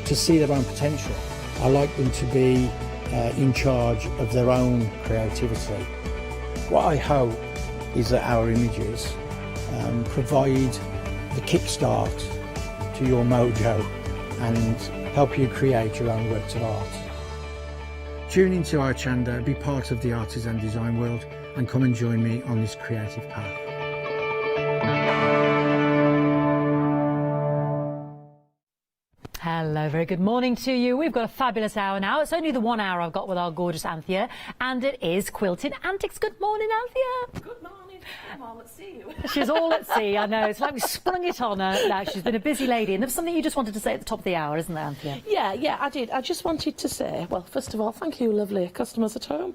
to see their own potential. I like them to be in charge of their own creativity. What I hope is that our images provide the kickstart to your mojo and help you create your own works of art. Tune into Hochanda, be part of the artisan design world, and come and join me on this creative path. Hello, very good morning to you. We've got a fabulous hour now. It's only the 1 hour I've got with our gorgeous Anthea, and it is Quilting Antics. Good morning, Anthea. Good morning. I'm all at sea. She's all at sea, I know. It's like we sprung it on her. Now, she's been a busy lady, and there's something you just wanted to say at the top of the hour, isn't there, Anthea? Yeah, I did. I just wanted to say, well, first of all, thank you, lovely customers at home.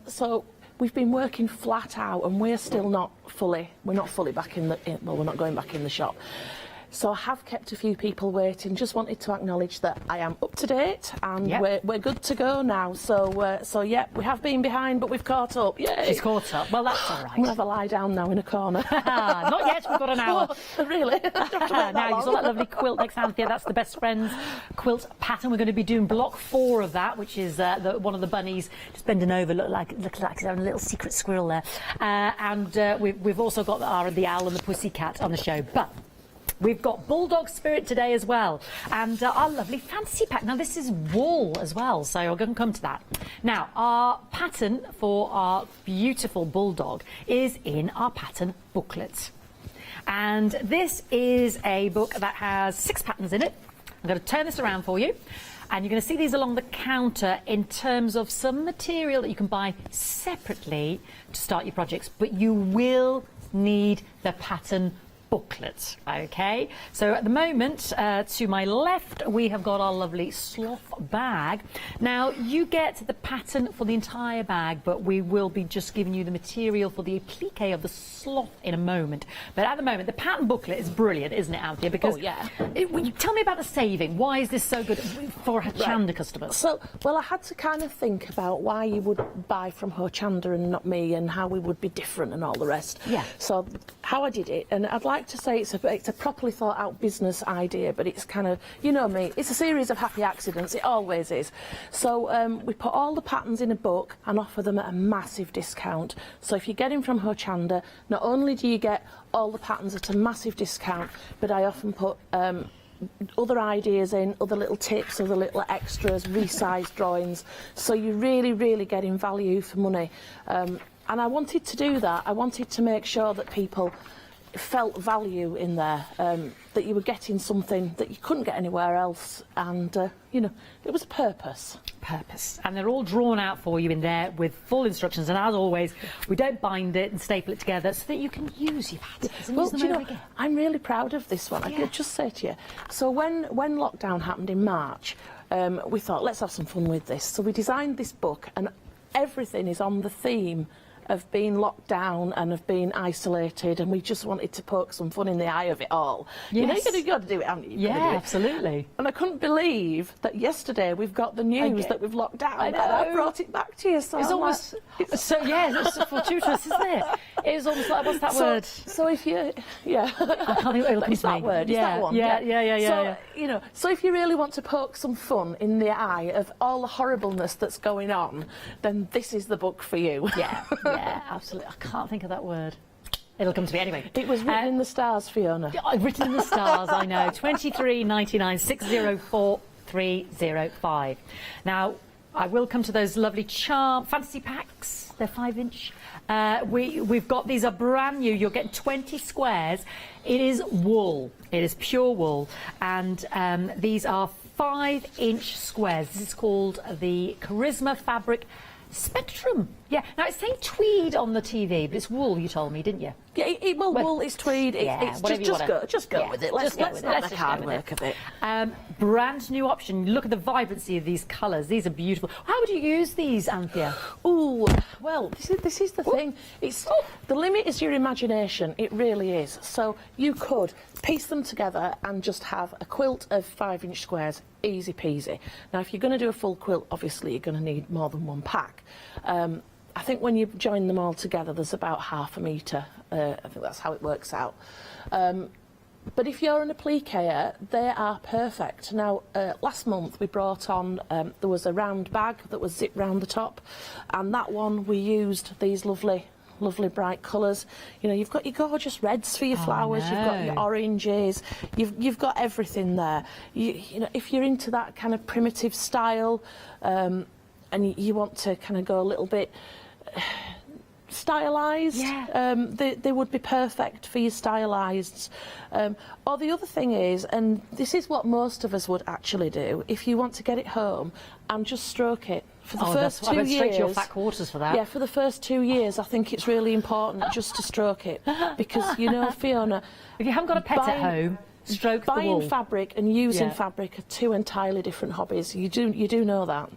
So we've been working flat out, and we're still not fully back in the, well, we're not going back in the shop. So I have kept a few people waiting. Just wanted to acknowledge that I am up to date and we're good to go now. So yeah, we have been behind, but we've caught up. Yay! She's caught up. Well, that's all right. I'm gonna have a lie down now in a corner. Not yet. We've got an hour. Really? Now you saw that lovely quilt next, Anthea. That's the Best Friends quilt pattern. We're going to be doing block 4 of that, which is one of the bunnies just bending over, looks like there's a little secret squirrel there. We've also got the owl and the pussycat on the show, but we've got Bulldog Spirit today as well, and our lovely fantasy pack. Now this is wool as well, so we're going to come to that. Now our pattern for our beautiful Bulldog is in our pattern booklet. And this is a book that has 6 patterns in it. I'm going to turn this around for you, and you're going to see these along the counter in terms of some material that you can buy separately to start your projects, but you will need the pattern booklet. Okay, so at the moment to my left we have got our lovely sloth bag. Now you get the pattern for the entire bag, but we will be just giving you the material for the applique of the sloth in a moment. But at the moment the pattern booklet is brilliant, isn't it, Anthea? Because tell me about the saving. Why is this so good for Hochanda customers? So, well, I had to kind of think about why you would buy from Hochanda and not me, and how we would be different and all the rest. Yeah. So how I did it, and I'd like to say it's a properly thought out business idea, but it's kind of, you know me, it's a series of happy accidents. It always is. So we put all the patterns in a book and offer them at a massive discount. So if you're getting from Hochanda, not only do you get all the patterns at a massive discount, but I often put other ideas in, other little tips, other little extras, resized drawings. So you're really getting value for money. And I wanted to do that. I wanted to make sure that people felt value in there, that you were getting something that you couldn't get anywhere else, and you know, it was purpose. And they're all drawn out for you in there with full instructions, and as always we don't bind it and staple it together so that you can use your patterns and use them over again. I'm really proud of this one. I could just say to you, so when lockdown happened in March, we thought, let's have some fun with this. So we designed this book, and everything is on the theme of being locked down and of being isolated, and we just wanted to poke some fun in the eye of it all. Yes. You know, you've got to do it, haven't you? Yeah, absolutely. And I couldn't believe that yesterday we've got the news that we've locked down. I know. And I brought it back to you. So it's almost it's fortuitous, isn't it? It's almost like, what's that word? So if you, I can't think what it'll come it's to that me. word. Yeah, it's that one. Yeah. You know, so if you really want to poke some fun in the eye of all the horribleness that's going on, then this is the book for you. Yeah, absolutely. I can't think of that word. It'll come to me anyway. It was written in the stars, Fiona. Written in the stars, I know. 23.99 604 305. Now, I will come to those lovely charm fantasy packs. They're 5-inch. We've got, these are brand new. You're getting 20 squares. It is wool. It is pure wool, and these are 5-inch squares. This is called the Charisma Fabric Spectrum. Yeah. Now it's saying tweed on the TV, but it's wool. You told me, didn't you? Yeah, wool, it's tweed, it's just go with it. Let's not make hard work of it. Brand new option. Look at the vibrancy of these colours. These are beautiful. How would you use these, Anthea? Oh, well, this is the thing. The limit is your imagination. It really is. So you could piece them together and just have a quilt of 5-inch squares. Easy peasy. Now, if you're going to do a full quilt, obviously you're going to need more than one pack. I think when you join them all together, there's about ½ a metre. I think that's how it works out. But if you're an appliquer, they are perfect. Now, last month we brought on, there was a round bag that was zipped round the top, and that one we used these lovely bright colours. You know, you've got your gorgeous reds for your flowers, you've got your oranges, you've got everything there. You know, if you're into that kind of primitive style, and you want to kind of go a little bit stylised, they would be perfect for your stylised. Or the other thing is, and this is what most of us would actually do, if you want to get it home and just stroke it. For the first 2 years, straight to your fat quarters for that. Yeah, for the first 2 years, I think it's really important just to stroke it, because you know, Fiona, if you haven't got a pet at home, stroke the wool. Buying fabric and using fabric are two entirely different hobbies. You do know that.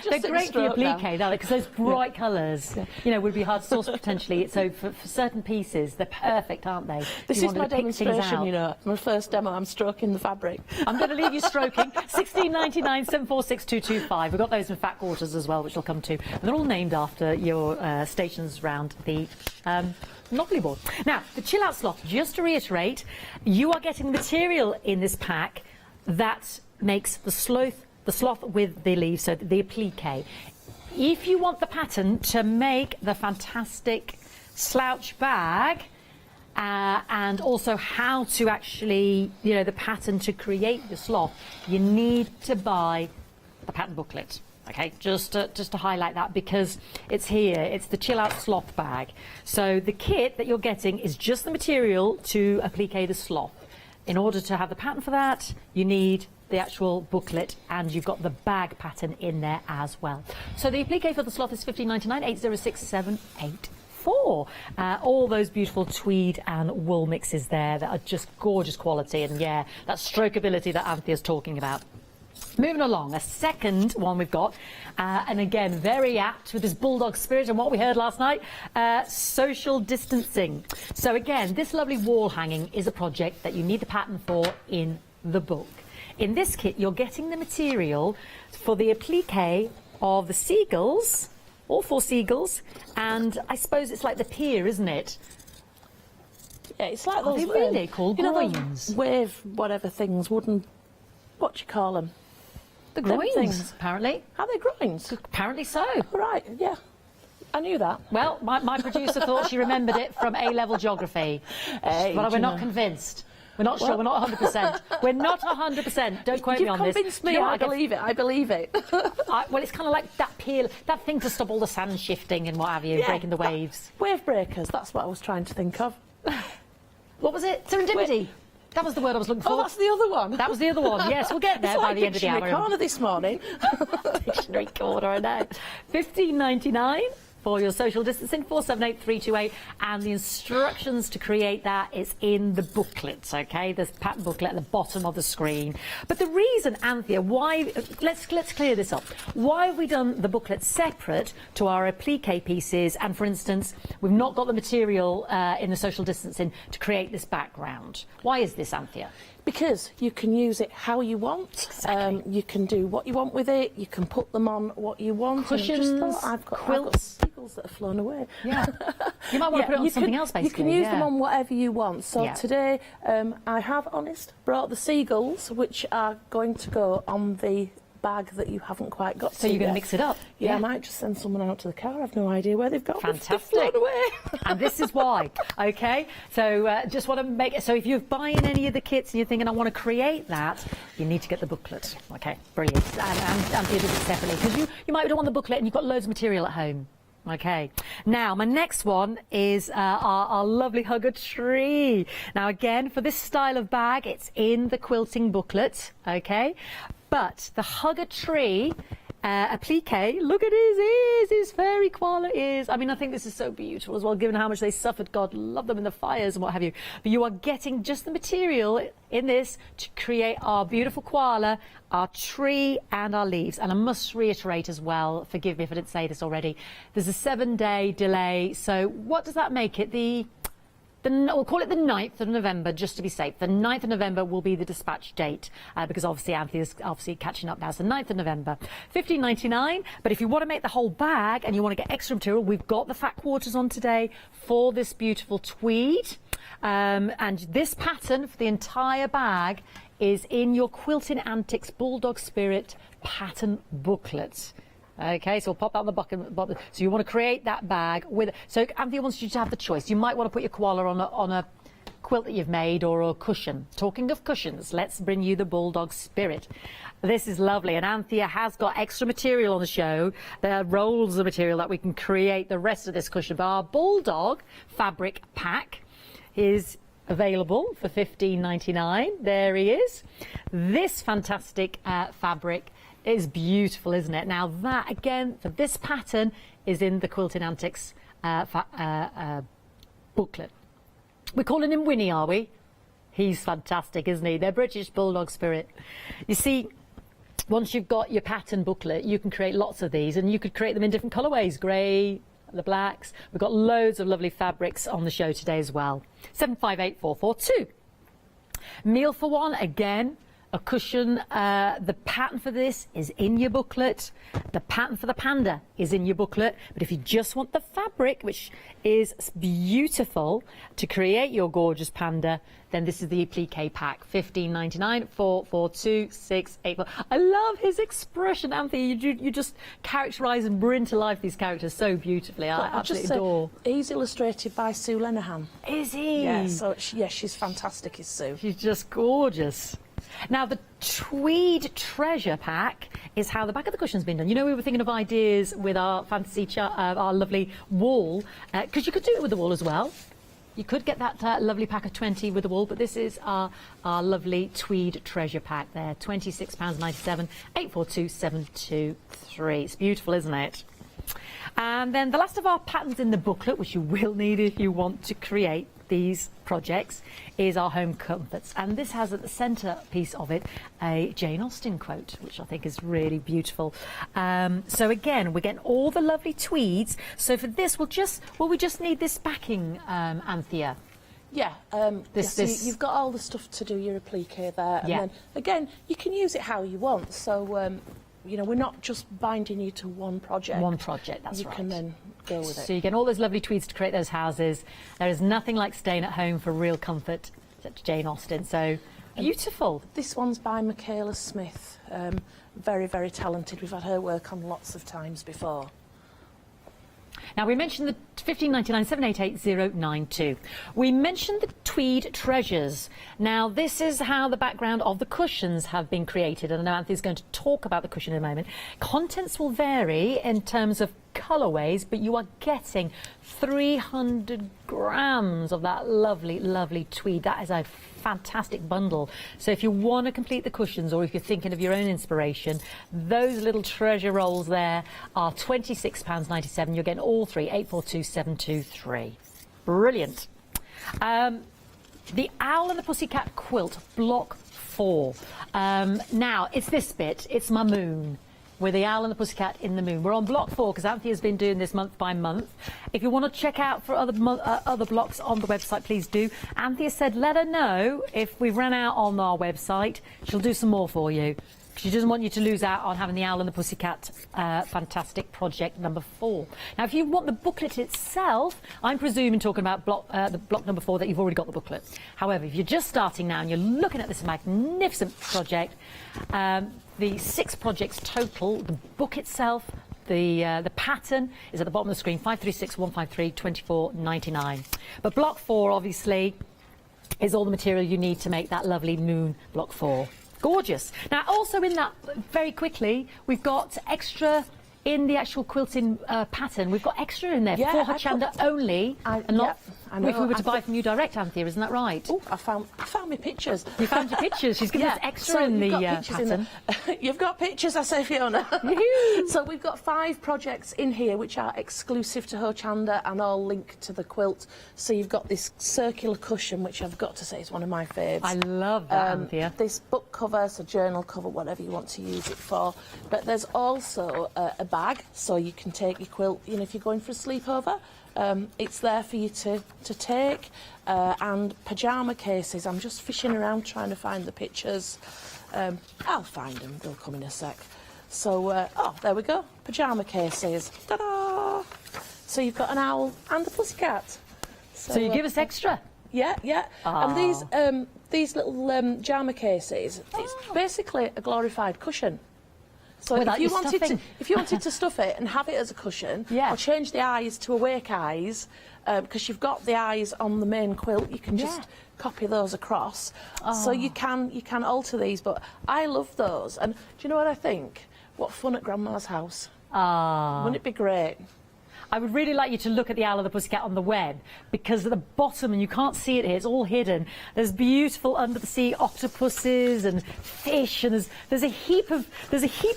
They're great for your applique, because those bright colours, you know, would be hard to source potentially. So for certain pieces, they're perfect, aren't they? This is my demonstration, you know. My first demo, I'm stroking the fabric. I'm going to leave you stroking. 16.99 746 225. We've got those in fat quarters as well, which we'll come to. And they're all named after your stations around the Monopoly board. Now, the chill out sloth, just to reiterate, you are getting the material in this pack that makes the sloth with the leaves, so the applique. If you want the pattern to make the fantastic slouch bag, and also how to actually, you know, the pattern to create the sloth, you need to buy the pattern booklet. Okay, just to highlight that, because it's here, it's the chill out sloth bag. So the kit that you're getting is just the material to applique the sloth. In order to have the pattern for that, you need the actual booklet, and you've got the bag pattern in there as well. So the applique for the sloth is $15.99, 806784. All those beautiful tweed and wool mixes there that are just gorgeous quality, and yeah, that strokeability that Anthea's talking about. Moving along, a second one we've got, and again, very apt with this bulldog spirit and what we heard last night, social distancing. So again, this lovely wall hanging is a project that you need the pattern for in the book. In this kit, you're getting the material for the applique of the seagulls, all 4 seagulls, and I suppose it's like the pier, isn't it? Yeah, it's like those, they really called groins? Those wave whatever things, wooden, what do you call them? The groins, apparently. Are they groins? Apparently so. Right, yeah. I knew that. Well, my producer thought she remembered it from A-level geography, but we're not convinced. We're not sure. We're not 100%. We're not 100%. Don't quote me on this. You've convinced me. I believe it. I believe it. Well, it's kind of like that pier, that thing to stop all the sand shifting and what have you, breaking the waves. Wave breakers. That's what I was trying to think of. What was it? Serendipity. That was the word I was looking for. Oh, that's the other one. That was the other one. Yes, we'll get there by the end of the hour. Dictionary corner this morning. Dictionary corner, I know. $15.99 for your social distancing, 478328, and the instructions to create that is in the booklet, okay? There's a pattern booklet at the bottom of the screen. But the reason, Anthea, why, let's clear this up. Why have we done the booklet separate to our applique pieces, and for instance, we've not got the material in the social distancing to create this background? Why is this, Anthea? Because you can use it how you want. Exactly. You can do what you want with it. You can put them on what you want. Cushions, I've got quilts. seagulls that have flown away. Yeah. You might want to put it on something else, basically. You can use them on whatever you want. So today, I have, brought the seagulls, which are going to go on the bag that you haven't quite got. So you're going to mix it up? Yeah, I might just send someone out to the car. I've no idea where they've got. Fantastic. They've flown away. And this is why. Okay, so just want to make it. So if you're buying any of the kits and you're thinking, I want to create that, you need to get the booklet. Okay, brilliant. And you do it separately, because you might don't want the booklet and you've got loads of material at home. Okay, now my next one is our lovely Hug a Tree. Now again, for this style of bag, it's in the quilting booklet, okay? But the Hug a Tree applique. Look at his ears, his fairy koala ears. I mean, I think this is so beautiful as well, given how much they suffered. God love them in the fires and what have you. But you are getting just the material in this to create our beautiful koala, our tree and our leaves. And I must reiterate as well, forgive me if I didn't say this already, there's a 7-day delay. So what does that make it? We'll call it the 9th of November, just to be safe. The 9th of November will be the dispatch date, because obviously Anthea's obviously catching up now. So 9th of November, $15.99. But if you want to make the whole bag and you want to get extra material, we've got the fat quarters on today for this beautiful tweed. And this pattern for the entire bag is in your Quilting Antics Bulldog Spirit pattern booklet. Okay, so we'll pop that on the bottom. So you want to create that bag with. So Anthea wants you to have the choice. You might want to put your koala on a quilt that you've made or a cushion. Talking of cushions, let's bring you the Bulldog Spirit. This is lovely, and Anthea has got extra material on the show. There are rolls of material that we can create the rest of this cushion. But our Bulldog fabric pack is available for $15.99. There he is. This fantastic fabric is beautiful, isn't it? Now that, again, for this pattern is in the Quilting Antics booklet. We're calling him Winnie, are we? He's fantastic, isn't he? They're British Bulldog Spirit. You see, once you've got your pattern booklet, you can create lots of these, and you could create them in different colourways, grey, the blacks. We've got loads of lovely fabrics on the show today as well. 758442. Meal for one, again. A cushion, the pattern for this is in your booklet. The pattern for the panda is in your booklet. But if you just want the fabric, which is beautiful, to create your gorgeous panda, then this is the applique pack. $15.99, 442684. I love his expression, Anthea. You just characterise and bring to life these characters so beautifully. I absolutely adore. He's illustrated by Sue Lenahan. Is he? Yeah, so she's fantastic, is Sue. She's just gorgeous. Now, the tweed treasure pack is how the back of the cushion's been done. You know, we were thinking of ideas with our fantasy, our lovely wool, because you could do it with the wool as well. You could get that lovely pack of 20 with the wool, but this is our lovely tweed treasure pack there. £26.97, 842723. It's beautiful, isn't it? And then the last of our patterns in the booklet, which you will need if you want to create these projects, is our home comforts, and this has at the centre piece of it a Jane Austen quote, which I think is really beautiful. So again, we're getting all the lovely tweeds. So for this, we just need this backing, Anthea. Yeah, you've got all the stuff to do your applique there, and then again you can use it how you want. So you know, we're not just binding you to one project. One project, that's right. You can then go with it. So you get all those lovely tweeds to create those houses. There is nothing like staying at home for real comfort, except Jane Austen. So beautiful. This one's by Michaela Smith. Very, very talented. We've had her work on lots of times before. Now, we mentioned the $15.99 788092. We mentioned the tweed treasures. Now, this is how the background of the cushions have been created, and I know Anthea's going to talk about the cushion in a moment. Contents will vary in terms of colourways, but you are getting 300 grams of that lovely, lovely tweed. That is a fantastic bundle. So if you want to complete the cushions, or if you're thinking of your own inspiration, those little treasure rolls there are £26.97. You're getting all three, 842723. Brilliant. The Owl and the Pussycat quilt, block 4. Now, it's this bit. It's my moon, with the Owl and the Pussycat in the moon. We're on block 4 because Anthea's been doing this month by month. If you want to check out for other blocks on the website, please do. Anthea said let her know if we've run out on our website. She'll do some more for you. She doesn't want you to lose out on having the Owl and the Pussycat fantastic project number 4. Now, if you want the booklet itself, I'm presuming talking about the block number 4 that you've already got the booklet. However, if you're just starting now and you're looking at this magnificent project, the 6 projects total, the book itself, the pattern is at the bottom of the screen, 536153 24.99. But block 4 obviously is all the material you need to make that lovely moon block 4. Gorgeous. Now, also in that, very quickly, we've got extra in the actual quilting pattern. We've got extra in there for Hochanda only. I know. If we were to buy from you direct, Anthea, isn't that right? Oh, I found my pictures. You found your pictures. She's given us extra in the pattern. You've got pictures, I say, Fiona. So we've got 5 projects in here which are exclusive to Hochanda and all linked to the quilt. So you've got this circular cushion, which I've got to say is one of my faves. I love that, Anthea. This book cover, so journal cover, whatever you want to use it for. But there's also a bag, so you can take your quilt, you know, if you're going for a sleepover. It's there for you to take, and pyjama cases. I'm just fishing around trying to find the pictures. I'll find them, they'll come in a sec. So, oh, there we go, pyjama cases. Ta-da! So you've got an owl and a pussycat. So you give us extra? Yeah, yeah. Oh. And these little pyjama cases, it's basically a glorified cushion. So if you wanted to stuff it and have it as a cushion, or change the eyes to awake eyes, because you've got the eyes on the main quilt, you can just copy those across. So you can alter these, but I love those. And do you know what I think? What fun at Grandma's house. Wouldn't it be great? I would really like you to look at the Owl of the Pussycat on the web, because at the bottom, and you can't see it here, it's all hidden, there's beautiful under the sea octopuses and fish, and there's a heap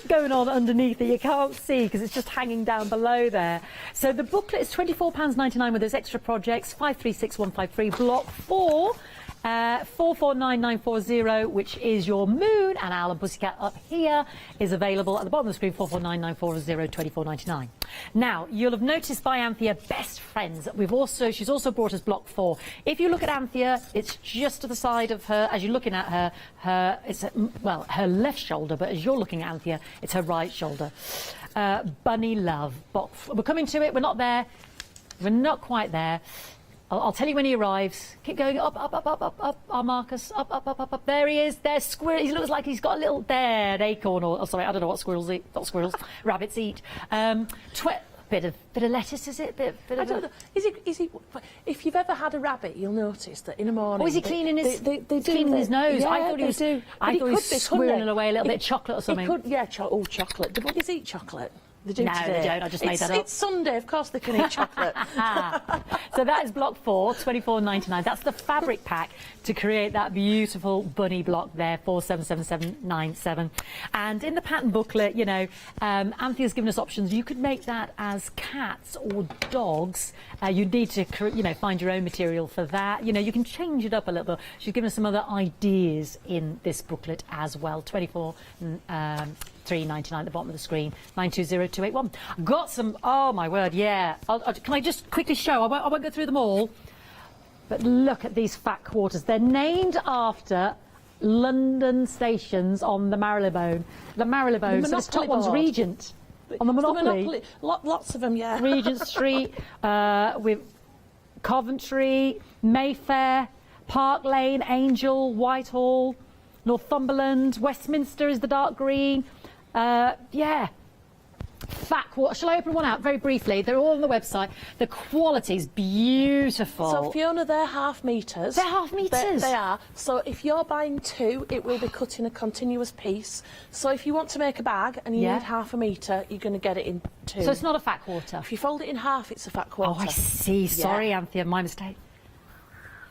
going on underneath that you can't see because it's just hanging down below there. So the booklet is £24.99 with those extra projects. 536153 block 4. 449940, which is your moon, and Owl and Pussycat up here is available at the bottom of the screen. 449940 £24.99. Now you'll have noticed by Anthea best friends. She's also brought us block 4. If you look at Anthea, it's just to the side of her as you're looking at her. It's her left shoulder, but as you're looking at Anthea, it's her right shoulder. Bunny Love. We're coming to it. We're not there. We're not quite there. I'll tell you when he arrives. Keep going up, up, up, up, up, up. Our Marcus, up, up, up, up, up. There he is. There's squirrel. He looks like he's got a little an acorn, or sorry, I don't know what squirrels eat. Not squirrels. Rabbits eat. Bit of lettuce, is it? I don't know. Is he? If you've ever had a rabbit, you'll notice that in the morning. Oh, is he cleaning his? They cleaning his nose. Yeah, I thought he was. do. I thought he was squirreling away a little bit of chocolate or something. Chocolate. Do buggies eat chocolate? They do no, today. they don't. I just made that up. It's Sunday, of course they can eat chocolate. So that is block 4, £24.99. That's the fabric pack to create that beautiful bunny block there, 477797. And in the pattern booklet, you know, Anthea's given us options. You could make that as cats or dogs. You need to, find your own material for that. You know, you can change it up a little bit. She's given us some other ideas in this booklet as well. £3.99 at the bottom of the screen, 920281. Got some, oh my word, yeah. Can I just quickly show? I won't go through them all, but look at these fat quarters. They're named after London stations on the Marylebone. So this top one's Regent. On the Monopoly. Lots of them, yeah. Regent Street, with Coventry, Mayfair, Park Lane, Angel, Whitehall, Northumberland, Westminster is the dark green. Fat quarter. Shall I open one out very briefly? They're all on the website. The quality's beautiful. So Fiona, they're half metres. They're half metres. They are. So if you're buying 2, it will be cut in a continuous piece. So if you want to make a bag and you need half a metre, you're going to get it in 2. So it's not a fat quarter. If you fold it in half, it's a fat quarter. Oh, I see. Sorry, Anthea, my mistake.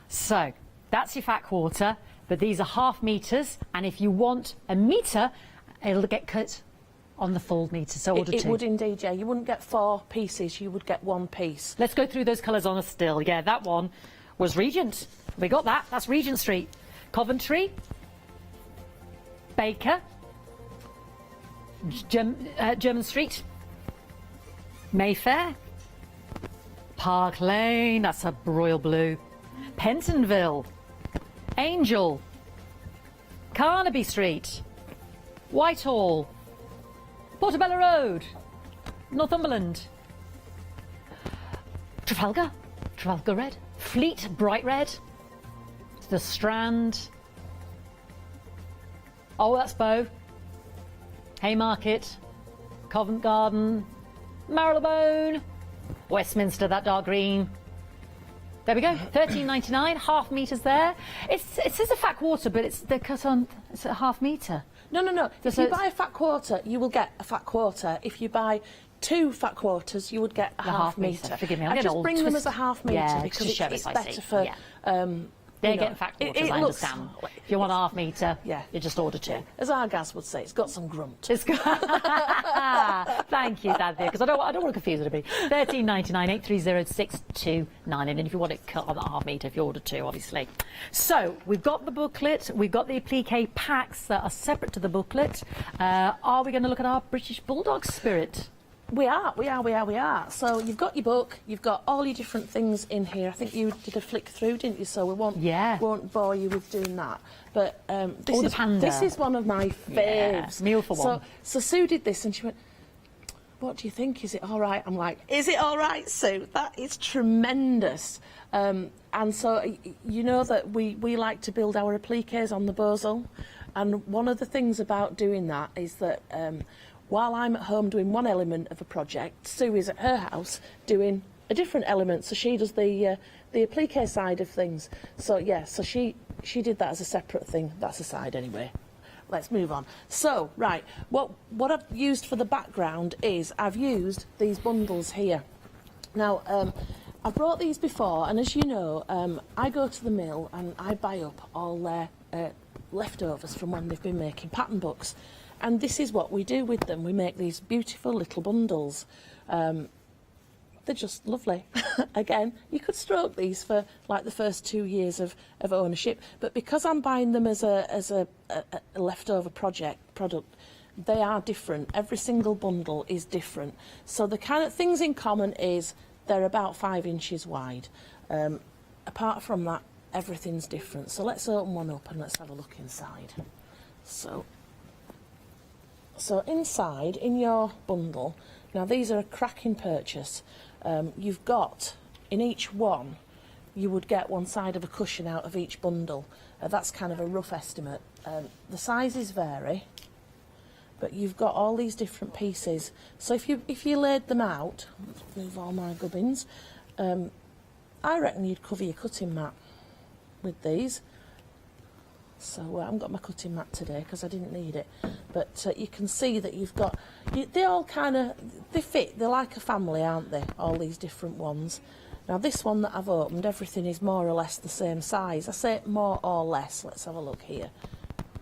So that's your fat quarter, but these are half metres, and if you want a metre, it'll get cut on the full metre, so order 2. It would indeed, yeah. You wouldn't get 4 pieces, you would get 1 piece. Let's go through those colours on a still. Yeah, that one was Regent. We got that. That's Regent Street. Coventry. Baker. German Street. Mayfair. Park Lane. That's a royal blue. Pentonville. Angel. Carnaby Street. Whitehall. Portobello Road, Northumberland, Trafalgar Red, Fleet Bright Red, the Strand, oh that's Bow, Haymarket, Covent Garden, Marylebone, Westminster, that dark green. There we go, £13.99, half metres there. It says a fat quarter, but they're cut on, it's a half metre. No. If you buy a fat quarter, you will get a fat quarter. If you buy 2 fat quarters, you would get a half metre. Forgive me, I'm I getting just old. bring them as a half metre because it's better for. They're getting fat quarters, I understand. If you want a half metre, you just order 2. As our Gaz would say, it's got some grunt. Thank you, Danthea, because I don't want to confuse it a bit. 13.99, 830 and if you want it cut on that half metre, if you order 2, obviously. So we've got the booklet, we've got the applique packs that are separate to the booklet. Are we going to look at our British Bulldog spirit? We are. So you've got your book, you've got all your different things in here. I think you did a flick through, didn't you? So we won't bore you with doing that. But this is one of my faves. Meal for one. So Sue did this and she went, what do you think? Is it all right? I'm like, is it all right, Sue? That is tremendous. And so you know that we like to build our appliques on the Bosal. And one of the things about doing that is that while I'm at home doing one element of a project, Sue is at her house doing a different element. So she does the applique side of things. So so she did that as a separate thing. That's aside anyway. Let's move on. So right, what I've used for the background is I've used these bundles here. Now I've brought these before, and as you know, I go to the mill and I buy up all their leftovers from when they've been making pattern books. And this is what we do with them. We make these beautiful little bundles. They're just lovely. Again, you could stroke these for like the first 2 years of ownership, but because I'm buying them as a leftover product, they are different. Every single bundle is different. So the kind of things in common is they're about 5 inches wide. Apart from that, everything's different. So let's open one up and let's have a look inside. So inside, in your bundle, now these are a cracking purchase. You've got, in each one, you would get one side of a cushion out of each bundle. That's kind of a rough estimate. The sizes vary, but you've got all these different pieces. So if you laid them out, let's move all my gubbins, I reckon you'd cover your cutting mat with these. So I haven't got my cutting mat today because I didn't need it, but you can see that you've got, they all kind of, they fit, they're like a family, aren't they, all these different ones. Now this one that I've opened, everything is more or less the same size. I say more or less, let's have a look here.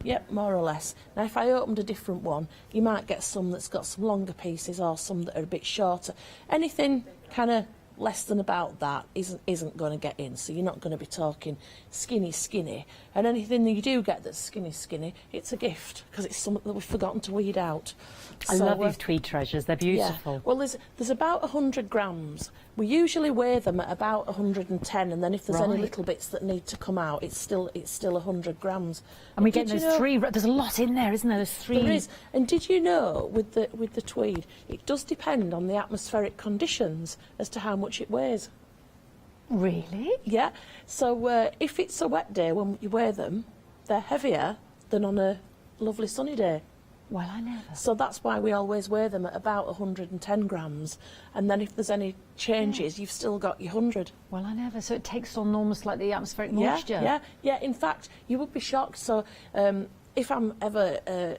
Yep, more or less. Now if I opened a different one, you might get some that's got some longer pieces or some that are a bit shorter. Anything kind of less than about that isn't going to get in, so you're not going to be talking skinny, and anything that you do get that's skinny, it's a gift because it's something that we've forgotten to weed out. I love these tweed treasures, they're beautiful. Yeah. Well, there's about 100 grams. We usually weigh them at about 110, and then if there's any little bits that need to come out, it's still 100 grams. And we get those 3. There's a lot in there, isn't there? There's 3. There is. And did you know with the tweed, it does depend on the atmospheric conditions as to how much it weighs. Really? Yeah. So if it's a wet day when you wear them, they're heavier than on a lovely sunny day. Well, I never. So that's why we always weigh them at about 110 grams, and then if there's any changes, you've still got your 100. Well, I never. So it takes on almost like the atmospheric moisture. Yeah. In fact, you would be shocked. So if I'm ever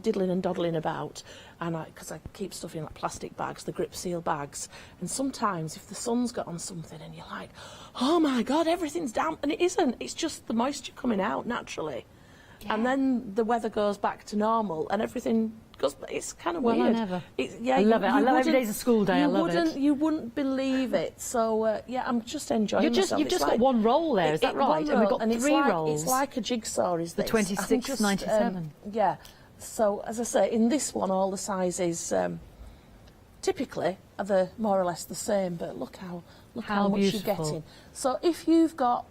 diddling and doddling about, and because I keep stuff in like plastic bags, the grip seal bags, and sometimes if the sun's got on something and you're like, oh my God, everything's damp, and it isn't. It's just the moisture coming out naturally. Yeah. And then the weather goes back to normal and everything goes, it's kind of weird. Well, I never. I love it. I love every day's a school day. I love it. You wouldn't believe it. So, I'm just enjoying myself. You've just got one roll there, is that right? And we've got 3 rolls. It's like a jigsaw, is the this. 26.97. Yeah. So, as I say, in this one, all the sizes typically are more or less the same, but look how much you're getting. So, if you've got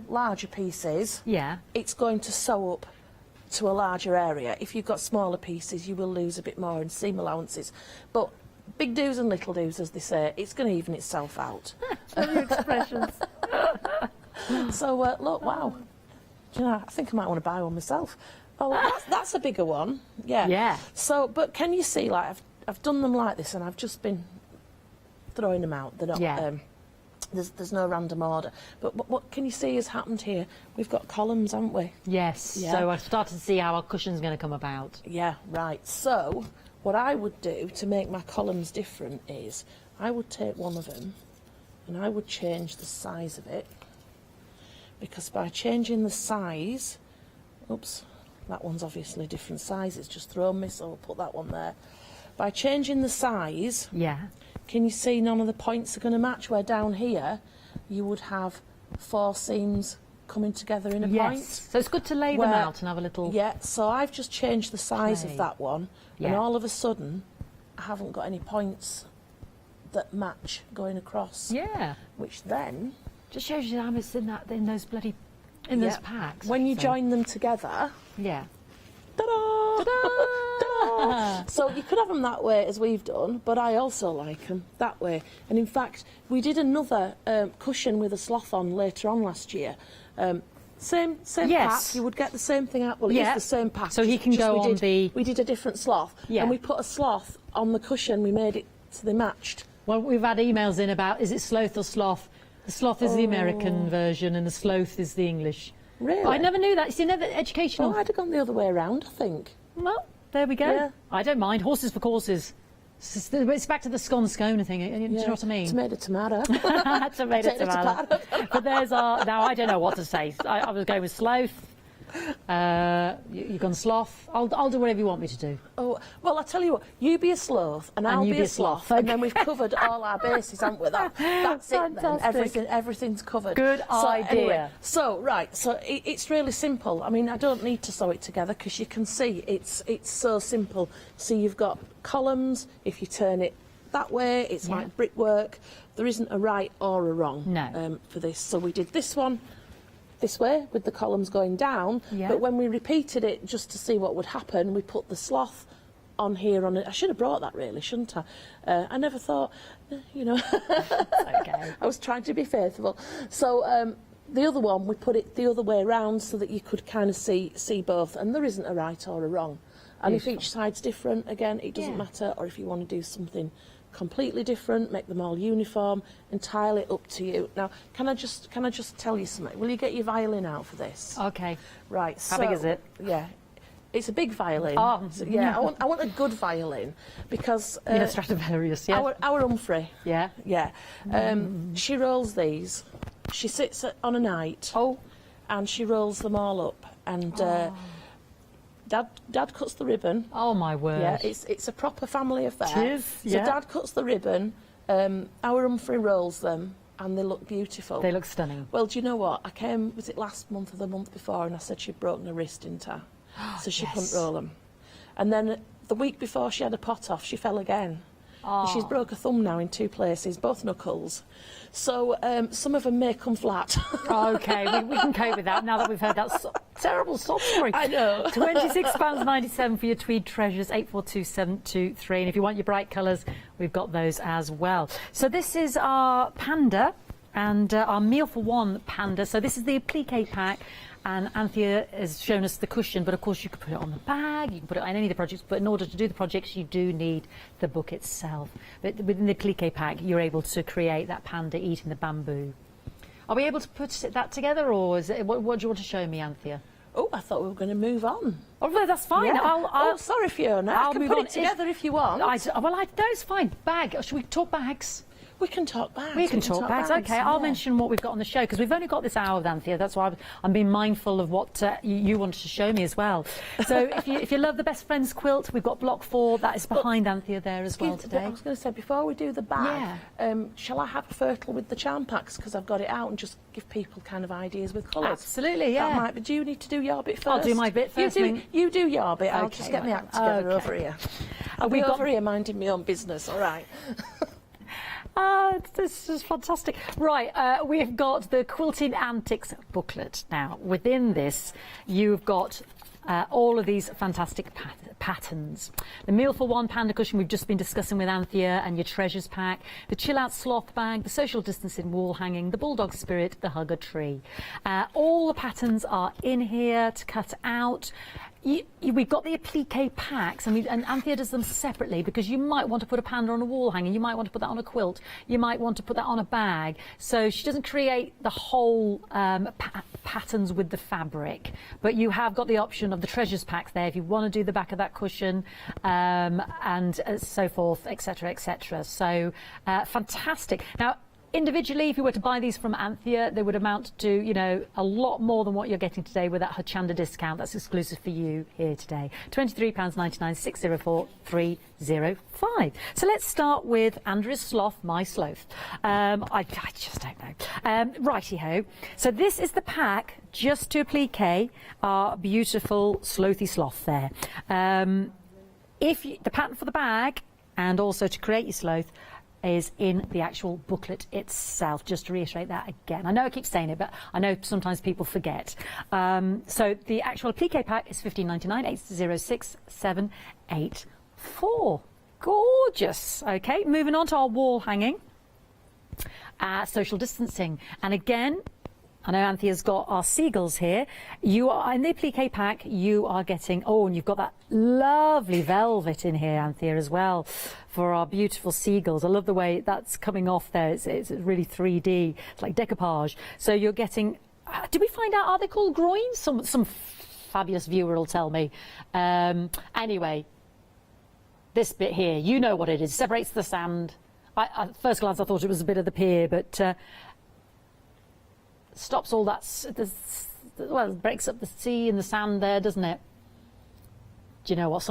larger pieces, it's going to sew up to a larger area. If you've got smaller pieces, you will lose a bit more in seam allowances. But big do's and little do's, as they say, it's going to even itself out. Lovely expressions. So, look, wow. Do you know, I think I might want to buy one myself. Oh, that's a bigger one. Yeah. So, but can you see, like, I've done them like this, and I've just been throwing them out. They're not There's no random order. But what can you see has happened here? We've got columns, haven't we? Yes. Yeah. So I've started to see how our cushion's going to come about. Yeah, right. So what I would do to make my columns different is I would take one of them and I would change the size of it, because by changing the size, oops, that one's obviously different sizes, just thrown me, so I'll put that one there. By changing the size, yeah, can you see none of the points are going to match? Where down here you would have 4 seams coming together in a point. So it's good to lay them out and have a little... Yeah, so I've just changed the size of that one, and all of a sudden I haven't got any points that match going across. Yeah. Which then... just shows you how much in those bloody... in those packs. When you join them together... Yeah. Ta-da! Ta-da! So you could have them that way as we've done, but I also like them that way. And in fact, we did another cushion with a sloth on later on last year. Same pack, you would get the same thing out. Well, it's the same pack. So he can go on the... We did a different sloth, and we put a sloth on the cushion. We made it so they matched. Well, we've had emails in about, is it sloth or sloth? The sloth is the American version and the sloth is the English. Really? I never knew that. You see, never educational. Well, I'd have gone the other way around, I think. Well, there we go. Yeah. I don't mind. Horses for courses. It's back to the scone thing. Do you know what I mean? Tomato. Tomato. But there's our... Now, I don't know what to say. I was going with sloth. You've gone sloth. I'll do whatever you want me to do. Oh, well, I'll tell you what. You be a sloth and I'll be a sloth. And then we've covered all our bases, haven't we? That's it then. Everything's covered. Good idea. Anyway, so it's really simple. I mean, I don't need to sew it together because you can see it's so simple. So you've got columns. If you turn it that way, it's like brickwork. There isn't a right or a wrong for this. So we did this one this way with the columns going down, but when we repeated it just to see what would happen, we put the sloth on here on it. I should have brought that really, shouldn't I? I never thought, you know. Okay. I was trying to be faithful. So the other one, we put it the other way around so that you could kind of see both, and there isn't a right or a wrong. And if each side's different, again, it doesn't matter, or if you want to do something completely different, make them all uniform, entirely up to you. Now, can I just tell you something? Will you get your violin out for this? Okay. Right. How big is it? Yeah, it's a big violin. Oh, so, yeah. I want a good violin because Stradivarius. Yeah. Our Humphrey. Yeah. Yeah. She rolls these. She sits on a night. And she rolls them all up and. Dad cuts the ribbon. Oh my word! Yeah, it's a proper family affair. It is. So Dad cuts the ribbon. Our Humphrey rolls them, and they look beautiful. They look stunning. Well, do you know what? I came. Was it last month or the month before? And I said she'd broken her wrist, didn't I? So she couldn't roll them. And then the week before she had a pot off, she fell again. And she's broke her thumb now in 2 places, both knuckles. So some of them may come flat. Okay, we can cope with that now that we've heard that terrible sob story. I know. £26.97 for your tweed treasures, 842723. And if you want your bright colours, we've got those as well. So this is our panda and our meal for one panda. So this is the applique pack. And Anthea has shown us the cushion, but of course you could put it on the bag, you can put it on any of the projects, but in order to do the projects you do need the book itself. But within the applique pack you're able to create that panda eating the bamboo. Are we able to put that together, or is it, what do you want to show me, Anthea? Oh, I thought we were going to move on. Oh, no, that's fine. Yeah. Sorry, Fiona. I can put it together if you want. No, it's fine. Bag. Should we talk bags? We can talk bags. We can talk bags. Okay, I'll mention what we've got on the show because we've only got this hour with Anthea. That's why I'm being mindful of what you wanted to show me as well. So if you love the Best Friends quilt, we've got block 4. That is behind Anthea there as well today. I was going to say, before we do the bag, shall I have a fertile with the charm packs because I've got it out and just give people kind of ideas with colours? Absolutely, yeah. That might be. Do you need to do your bit first? I'll do my bit first. You do your bit. I'll just get my act together over here. I'll be over here minding my own business. All right. This is fantastic. Right, we've got the Quilting Antics booklet. Now, within this, you've got all of these fantastic patterns. The Meal for One panda cushion we've just been discussing with Anthea, and your treasures pack, the Chill Out sloth bag, the social distancing wall hanging, the bulldog spirit, the hugger tree. All the patterns are in here to cut out. we've got the applique packs, and Anthea does them separately because you might want to put a panda on a wall hanger, you might want to put that on a quilt, you might want to put that on a bag. So she doesn't create the whole patterns with the fabric, but you have got the option of the treasures packs there if you want to do the back of that cushion, and so forth, etc., etc. So fantastic. Now, individually, if you were to buy these from Anthea, they would amount to, you know, a lot more than what you're getting today with that Hochanda discount. That's exclusive for you here today. £23.99, 604 305. So let's start with Andrea's Sloth, my sloth. I just don't know. Righty-ho. So this is the pack just to applique our beautiful slothy sloth there. The pattern for the bag and also to create your sloth is in the actual booklet itself, just to reiterate that again. I know I keep saying it, but I know sometimes people forget. So the actual applique pack is £15.99, 806 784. Gorgeous. Okay, moving on to our wall hanging. Social distancing. And again, I know Anthea's got our seagulls here. You are in the applique pack, you are getting, oh, and you've got that lovely velvet in here, Anthea, as well, for our beautiful seagulls. I love the way that's coming off there. It's really 3D. It's like decoupage. So you're getting, did we find out, are they called groins? Some fabulous viewer will tell me. Anyway, this bit here, you know what it is. Separates the sand. At first glance, I thought it was a bit of the pier, but stops all that, well, breaks up the sea and the sand there, doesn't it? Do you know what?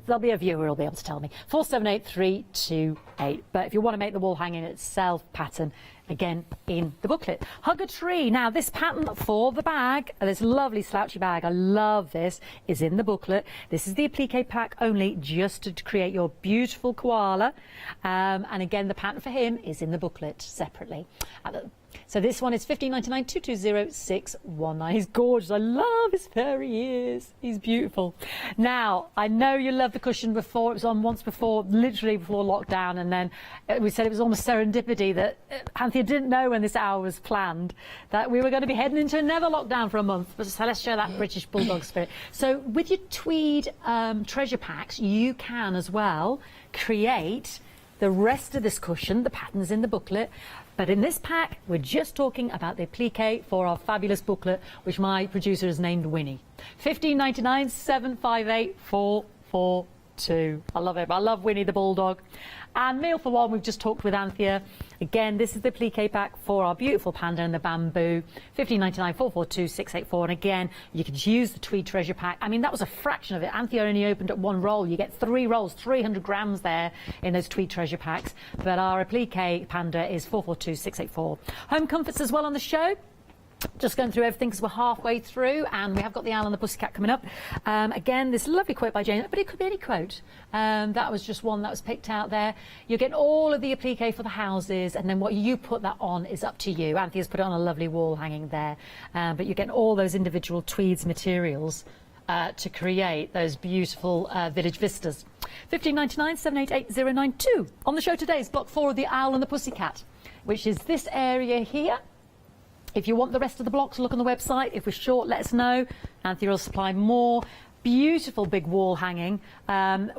There'll be a viewer who'll be able to tell me. 478328. But if you want to make the wall hanging itself pattern, again, in the booklet. Hug a Tree. Now, this pattern for the bag, this lovely slouchy bag, I love this, is in the booklet. This is the applique pack only, just to create your beautiful koala. And again, the pattern for him is in the booklet separately. So this one is £15.99, 220619. He's gorgeous. I love his furry ears. He's beautiful. Now, I know you loved the cushion before. It was on once before, literally before lockdown, and then we said it was almost serendipity that Anthea didn't know when this hour was planned that we were going to be heading into another lockdown for a month. But so let's show that British Bulldog spirit. So with your tweed treasure packs, you can as well create the rest of this cushion. The pattern's in the booklet. But in this pack, we're just talking about the applique for our fabulous booklet, which my producer has named Winnie. £15.99, 758 442. I love it. I love Winnie the Bulldog. And Meal for One, we've just talked with Anthea. Again, this is the applique pack for our beautiful panda and the bamboo. £15.99, 442 684. And again, you can use the tweed treasure pack. I mean, that was a fraction of it. Anthea only opened up one roll. You get 3 rolls, 300 grams there in those tweed treasure packs. But our applique panda is 442 684. Home comforts as well on the show. Just going through everything because we're halfway through, and we have got the Owl and the Pussycat coming up. Again, this lovely quote by Jane, but it could be any quote. That was just one that was picked out there. You get all of the applique for the houses, and then what you put that on is up to you. Anthea's put it on a lovely wall hanging there, but you get all those individual tweeds materials to create those beautiful village vistas. £15.99, 788092. On the show today is Block 4 of the Owl and the Pussycat, which is this area here. If you want the rest of the blocks, look on the website. If we're short, let us know. Anthea will supply more. Beautiful big wall hanging.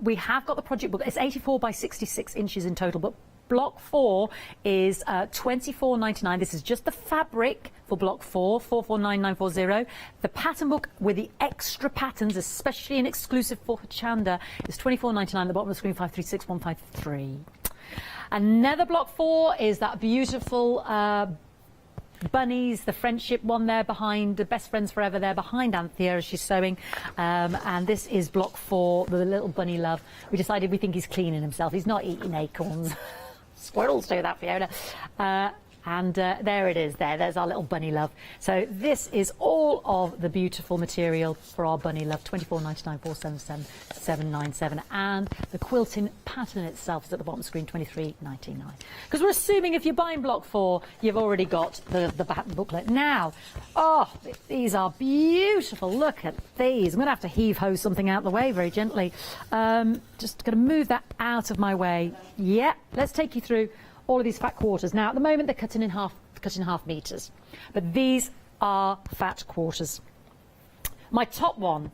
We have got the project book. It's 84 by 66 inches in total, but block 4 is £24.99. This is just the fabric for block 4, 449940. The pattern book with the extra patterns, especially an exclusive for Hochanda, is £24.99. At the bottom of the screen, 536153. Another block 4 is that beautiful bunnies, the friendship one there behind, the best friends forever there behind Anthea as she's sewing, and this is block 4, the little bunny love. We decided we think he's cleaning himself. He's not eating acorns. Squirrels do that, Fiona. And there it is there. There's our little bunny love. So this is all of the beautiful material for our bunny love. £24.99, 477 797. And the quilting pattern itself is at the bottom of the screen, £23.99. Because we're assuming if you're buying block 4, you've already got the pattern booklet. Now, oh, these are beautiful. Look at these. I'm going to have to heave-ho something out the way very gently. Just going to move that out of my way. Yeah, let's take you through all of these fat quarters. Now, at the moment, they're cut in half metres, but these are fat quarters. My top one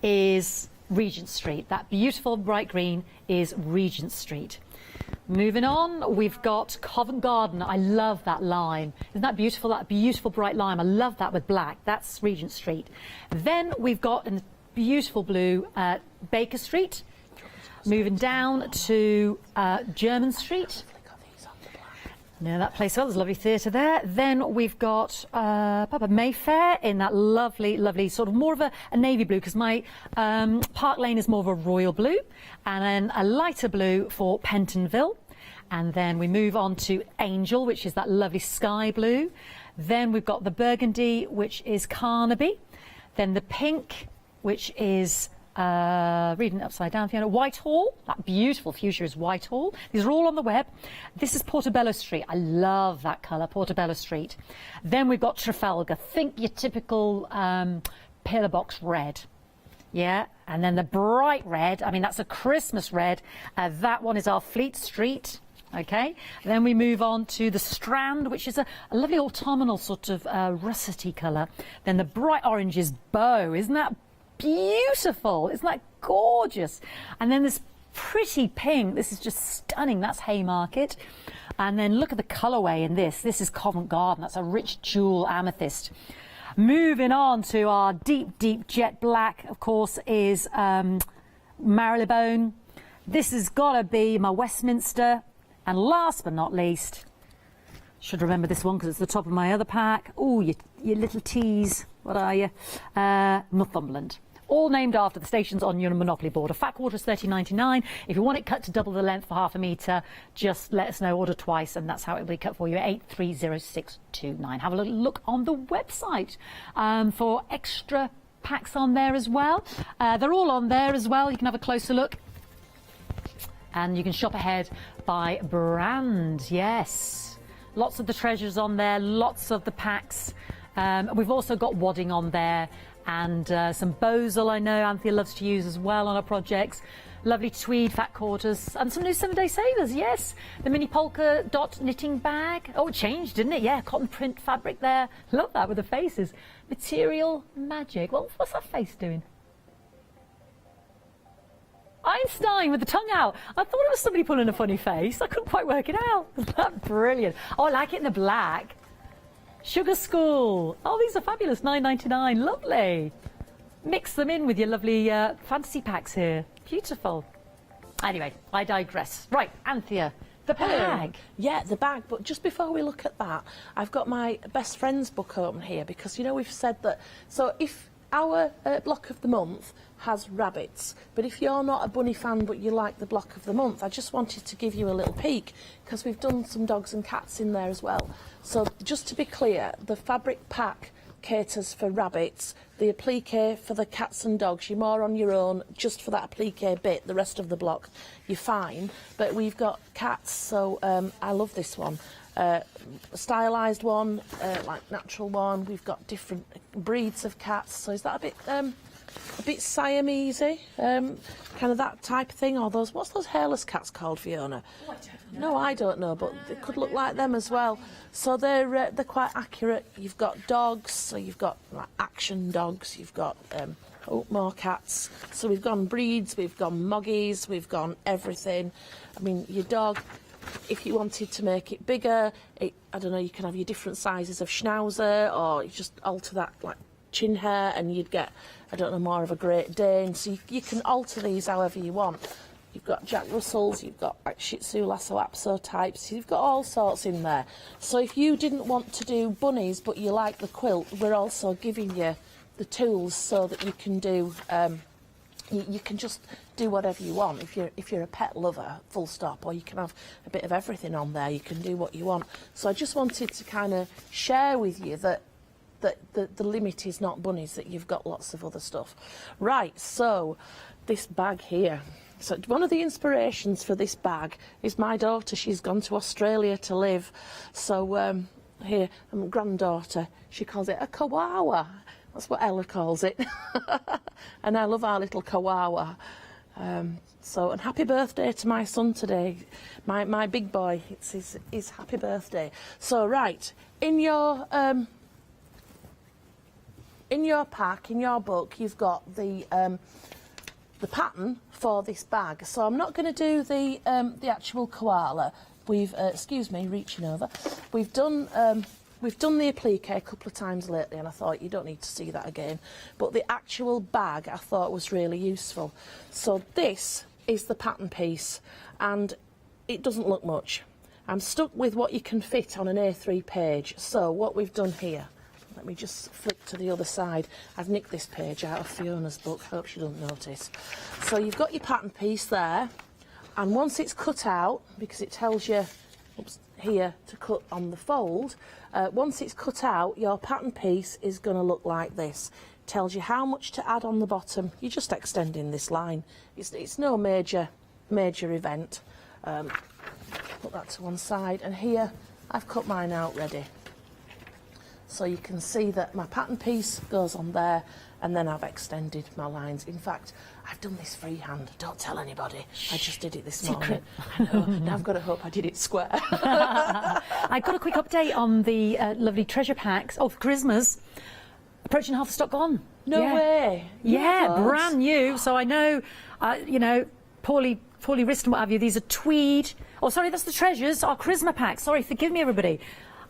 is Regent Street. That beautiful bright green is Regent Street. Moving on, we've got Covent Garden. I love that lime. Isn't that beautiful? That beautiful bright lime. I love that with black. That's Regent Street. Then we've got in the beautiful blue Baker Street. Moving down to Jermyn Street. Now that place, well, there's a lovely theatre there. Then we've got Mayfair in that lovely, lovely sort of more of a navy blue, because my Park Lane is more of a royal blue, and then a lighter blue for Pentonville. And then we move on to Angel, which is that lovely sky blue. Then we've got the burgundy, which is Carnaby. Then the pink, which is reading it upside down, Fiona. Whitehall, that beautiful fuchsia is Whitehall. These are all on the web. This is Portobello Street. I love that colour, Portobello Street. Then we've got Trafalgar. Think your typical pillar box red. Yeah, and then the bright red, I mean, that's a Christmas red. That one is our Fleet Street. Okay, then we move on to the Strand, which is a lovely autumnal sort of russety colour. Then the bright orange is Bow. Isn't that beautiful? Isn't that gorgeous? And then this pretty pink, this is just stunning. That's Haymarket. And then look at the colourway in this. This is Covent Garden. That's a rich jewel amethyst. Moving on to our deep, deep jet black, of course, is Marylebone. This has got to be my Westminster. And last but not least, should remember this one because it's the top of my other pack. Oh, you little tease. What are you? Northumberland. All named after the stations on your Monopoly board. A fat quarter is £13.99. If you want it cut to double the length for half a metre, just let us know, order twice, and that's how it will be cut for you at 830629. Have a little look on the website for extra packs on there as well. They're all on there as well. You can have a closer look. And you can shop ahead by brand, yes. Lots of the treasures on there, lots of the packs. We've also got wadding on there, and some Bosel I know Anthea loves to use as well on her projects. Lovely tweed fat quarters, and some new 7-day savers, yes. The mini polka dot knitting bag. Oh, it changed, didn't it? Yeah, cotton print fabric there. Love that with the faces. Material magic. Well, what's that face doing? Einstein with the tongue out. I thought it was somebody pulling a funny face. I couldn't quite work it out. Isn't that brilliant? Oh, I like it in the black. Sugar School. Oh, these are fabulous. £9.99. Lovely. Mix them in with your lovely fantasy packs here. Beautiful. Anyway, I digress. Right, Anthea, the bag. Yeah, the bag. But just before we look at that, I've got my best friends book open here because, you know, we've said that. So if our block of the month has rabbits, but if you're not a bunny fan but you like the block of the month, I just wanted to give you a little peek because we've done some dogs and cats in there as well. So just to be clear, the fabric pack caters for rabbits, the applique for the cats and dogs, you're more on your own just for that applique bit. The rest of the block you're fine, but we've got cats, so I love this one. Stylised one, like natural one. We've got different breeds of cats, so is that a bit Siamese, kind of that type of thing, or those, what's those hairless cats called, Fiona? Oh, I don't know. No, I don't know, but they could look like them as well. So they're quite accurate. You've got dogs, so you've got like action dogs, you've got more cats. So we've gone breeds, we've gone moggies, we've gone everything. I mean, your dog, if you wanted to make it bigger, I don't know, you can have your different sizes of schnauzer, or you just alter that like chin hair and you'd get, I don't know, more of a Great Dane. So you can alter these however you want. You've got Jack Russells, you've got like Shih Tzu, Lhasa Apso types, you've got all sorts in there. So if you didn't want to do bunnies but you like the quilt, we're also giving you the tools so that you can do, you can just do whatever you want. If you're a pet lover, full stop, or you can have a bit of everything on there, you can do what you want. So I just wanted to kind of share with you that the limit is not bunnies, that you've got lots of other stuff. Right, so this bag here. So one of the inspirations for this bag is my daughter. She's gone to Australia to live. So here, my granddaughter, she calls it a kawawa. That's what Ella calls it. And I love our little kawawa. So, and happy birthday to my son today. My big boy, it's his happy birthday. So, right, in your in your pack, in your book, you've got the pattern for this bag. So I'm not going to do the actual koala. We've excuse me, reaching over. We've done the applique a couple of times lately, and I thought you don't need to see that again. But the actual bag I thought was really useful. So this is the pattern piece, and it doesn't look much. I'm stuck with what you can fit on an A3 page. So what we've done here, let me just flip to the other side. I've nicked this page out of Fiona's book, hope she doesn't notice. So you've got your pattern piece there, and once it's cut out, because it tells you here to cut on the fold, once it's cut out, your pattern piece is going to look like this. It tells you how much to add on the bottom. You're just extending this line. It's no major event. Put that to one side, and here I've cut mine out ready. So you can see that my pattern piece goes on there, and then I've extended my lines. In fact, I've done this freehand. Don't tell anybody. I just did it this morning. I know. Now I've got to hope I did it square. I got a quick update on the lovely treasure packs of Charismas. Approaching half the stock gone. No way. Yeah, brand new. So I know, you know, poorly written, what have you. These are tweed. Oh, sorry, that's the treasures. Our Charisma pack. Sorry, forgive me, everybody.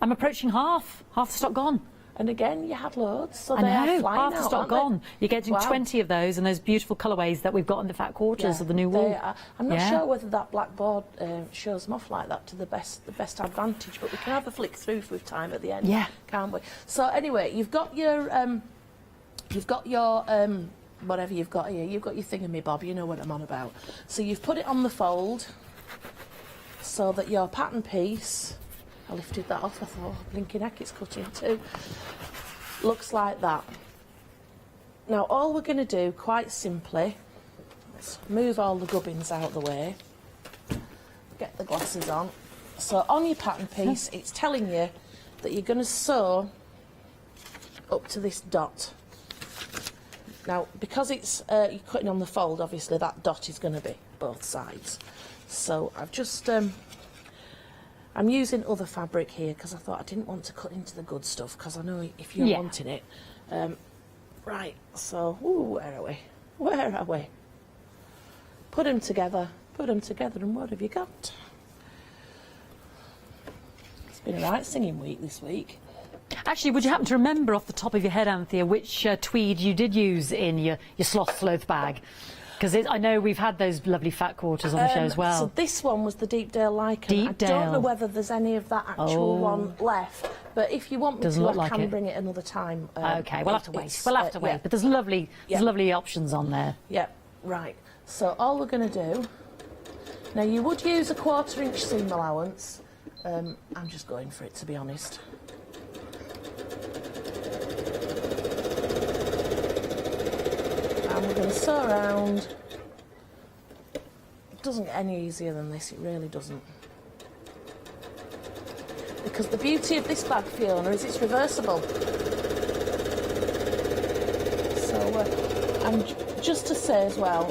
I'm approaching half the stock gone. And again, you had loads, so I they know, are flying half the out, stock aren't gone. they? You're getting 20 of those, and those beautiful colourways that we've got in the fat quarters of the new wool. I'm not sure whether that black board shows them off like that to the best advantage, but we can have a flick through with time at the end, can't we? So anyway, you've got your whatever you've got here. You've got your thingamabob. You know what I'm on about. So you've put it on the fold so that your pattern piece. I lifted that off, I thought, blinking heck, it's cutting too. Looks like that. Now all we're going to do, quite simply, let's move all the gubbins out of the way, get the glasses on. So on your pattern piece, it's telling you that you're going to sew up to this dot. Now, because it's you're cutting on the fold, obviously that dot is going to be both sides. So I've just... I'm using other fabric here because I thought I didn't want to cut into the good stuff because I know if you're wanting it. Right, so, where are we? Put them together, and what have you got? It's been a right singing week this week. Actually, would you happen to remember off the top of your head, Anthea, which tweed you did use in your sloth bag? Because I know we've had those lovely fat quarters on the show as well. So this one was the Deepdale Lichen. I don't know whether there's any of that actual one left, but if you want me to, I can bring it another time. Okay, we'll have to wait. But there's lovely options on there. Yeah, right. So all we're going to do... Now, you would use a 1/4 inch seam allowance. I'm just going for it, to be honest. And we're going to sew around. It doesn't get any easier than this, it really doesn't. Because the beauty of this bag, Fiona, is it's reversible. So, and just to say as well,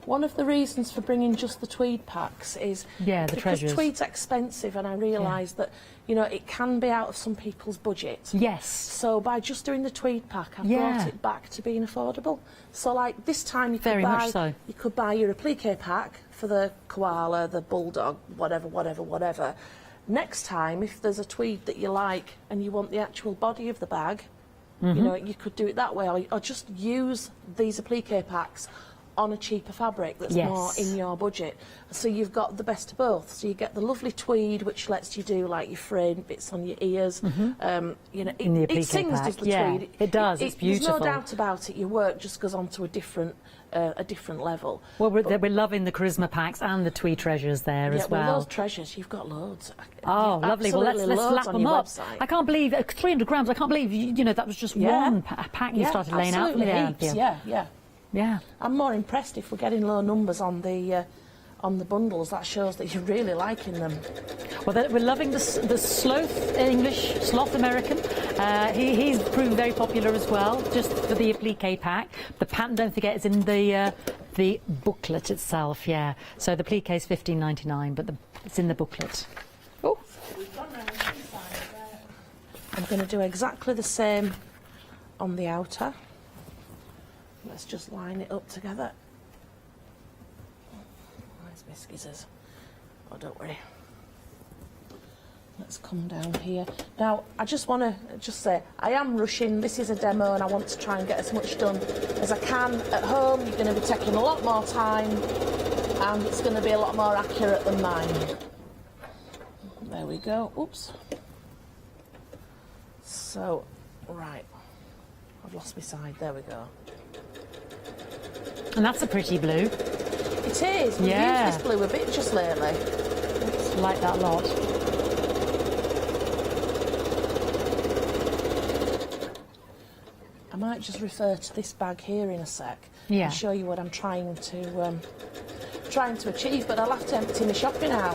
one of the reasons for bringing just the tweed packs is because tweed's expensive, and I realised that, you know, it can be out of some people's budget. Yes. So by just doing the tweed pack, I've brought it back to being affordable. So like this time you could buy your applique pack for the koala, the bulldog, whatever. Next time, if there's a tweed that you like and you want the actual body of the bag, you know, you could do it that way, or just use these applique packs on a cheaper fabric that's more in your budget. So you've got the best of both. So you get the lovely tweed, which lets you do like your frayed bits on your ears. You know, it sings, does the tweed. It does. It's beautiful. There's no doubt about it. Your work just goes on to a different level. Well, we're loving the Charisma packs and the tweed treasures there as well. Well, those treasures, you've got loads. Oh, lovely. Well, let's lap them up. Website. I can't believe 300 grams. I can't believe you know that was just one pack you started laying out for me there. Yeah. I'm more impressed if we're getting low numbers on the bundles. That shows that you're really liking them. Well, we're loving the sloth English, sloth American. He's proven very popular as well, just for the applique pack. The pattern, don't forget, is in the booklet itself. Yeah. So the applique is $15.99, but it's in the booklet. Oh. I'm going to do exactly the same on the outer. Let's just line it up together. Where's my scissors? Oh, don't worry. Let's come down here. Now, I just want to just say, I am rushing. This is a demo and I want to try and get as much done as I can. At home, you're going to be taking a lot more time and it's going to be a lot more accurate than mine. There we go. Oops. So, right. I've lost my side. There we go. And that's a pretty blue. It is. We've used this blue a bit just lately. It's like that lot. I might just refer to this bag here in a sec and show you what I'm trying to achieve, but I'll have to empty my shopping out,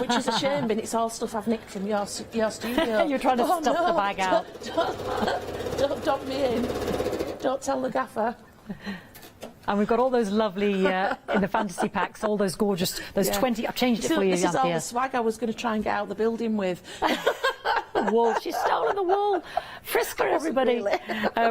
which is a shame, but it's all stuff I've nicked from your studio. You're trying to stuff the bag out. Don't dump me in. Don't tell the gaffer. And we've got all those lovely, in the fantasy packs, all those gorgeous, those 20, I've changed it for you, This is all Anthea. the swag I was going to try and get out of the building with. Wool. She's stolen the wool. Frisk her, everybody. Really.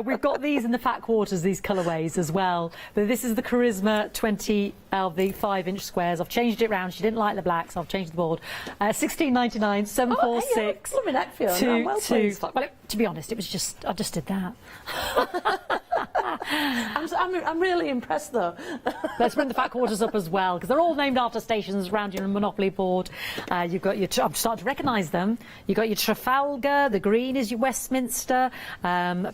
We've got these in the fat quarters, these colourways as well. But this is the Charisma 20 of the 5-inch squares. I've changed it round. She didn't like the black, so I've changed the board. 16.99, 746. Lovely neck for you. I'm well pleased. Well, to be honest, it was just I just did that. I'm really impressed though. Let's bring the fat quarters up as well, because they're all named after stations around your Monopoly board. You've got your, I'm starting to recognise them. You've got your Trafalgar, the green is your Westminster,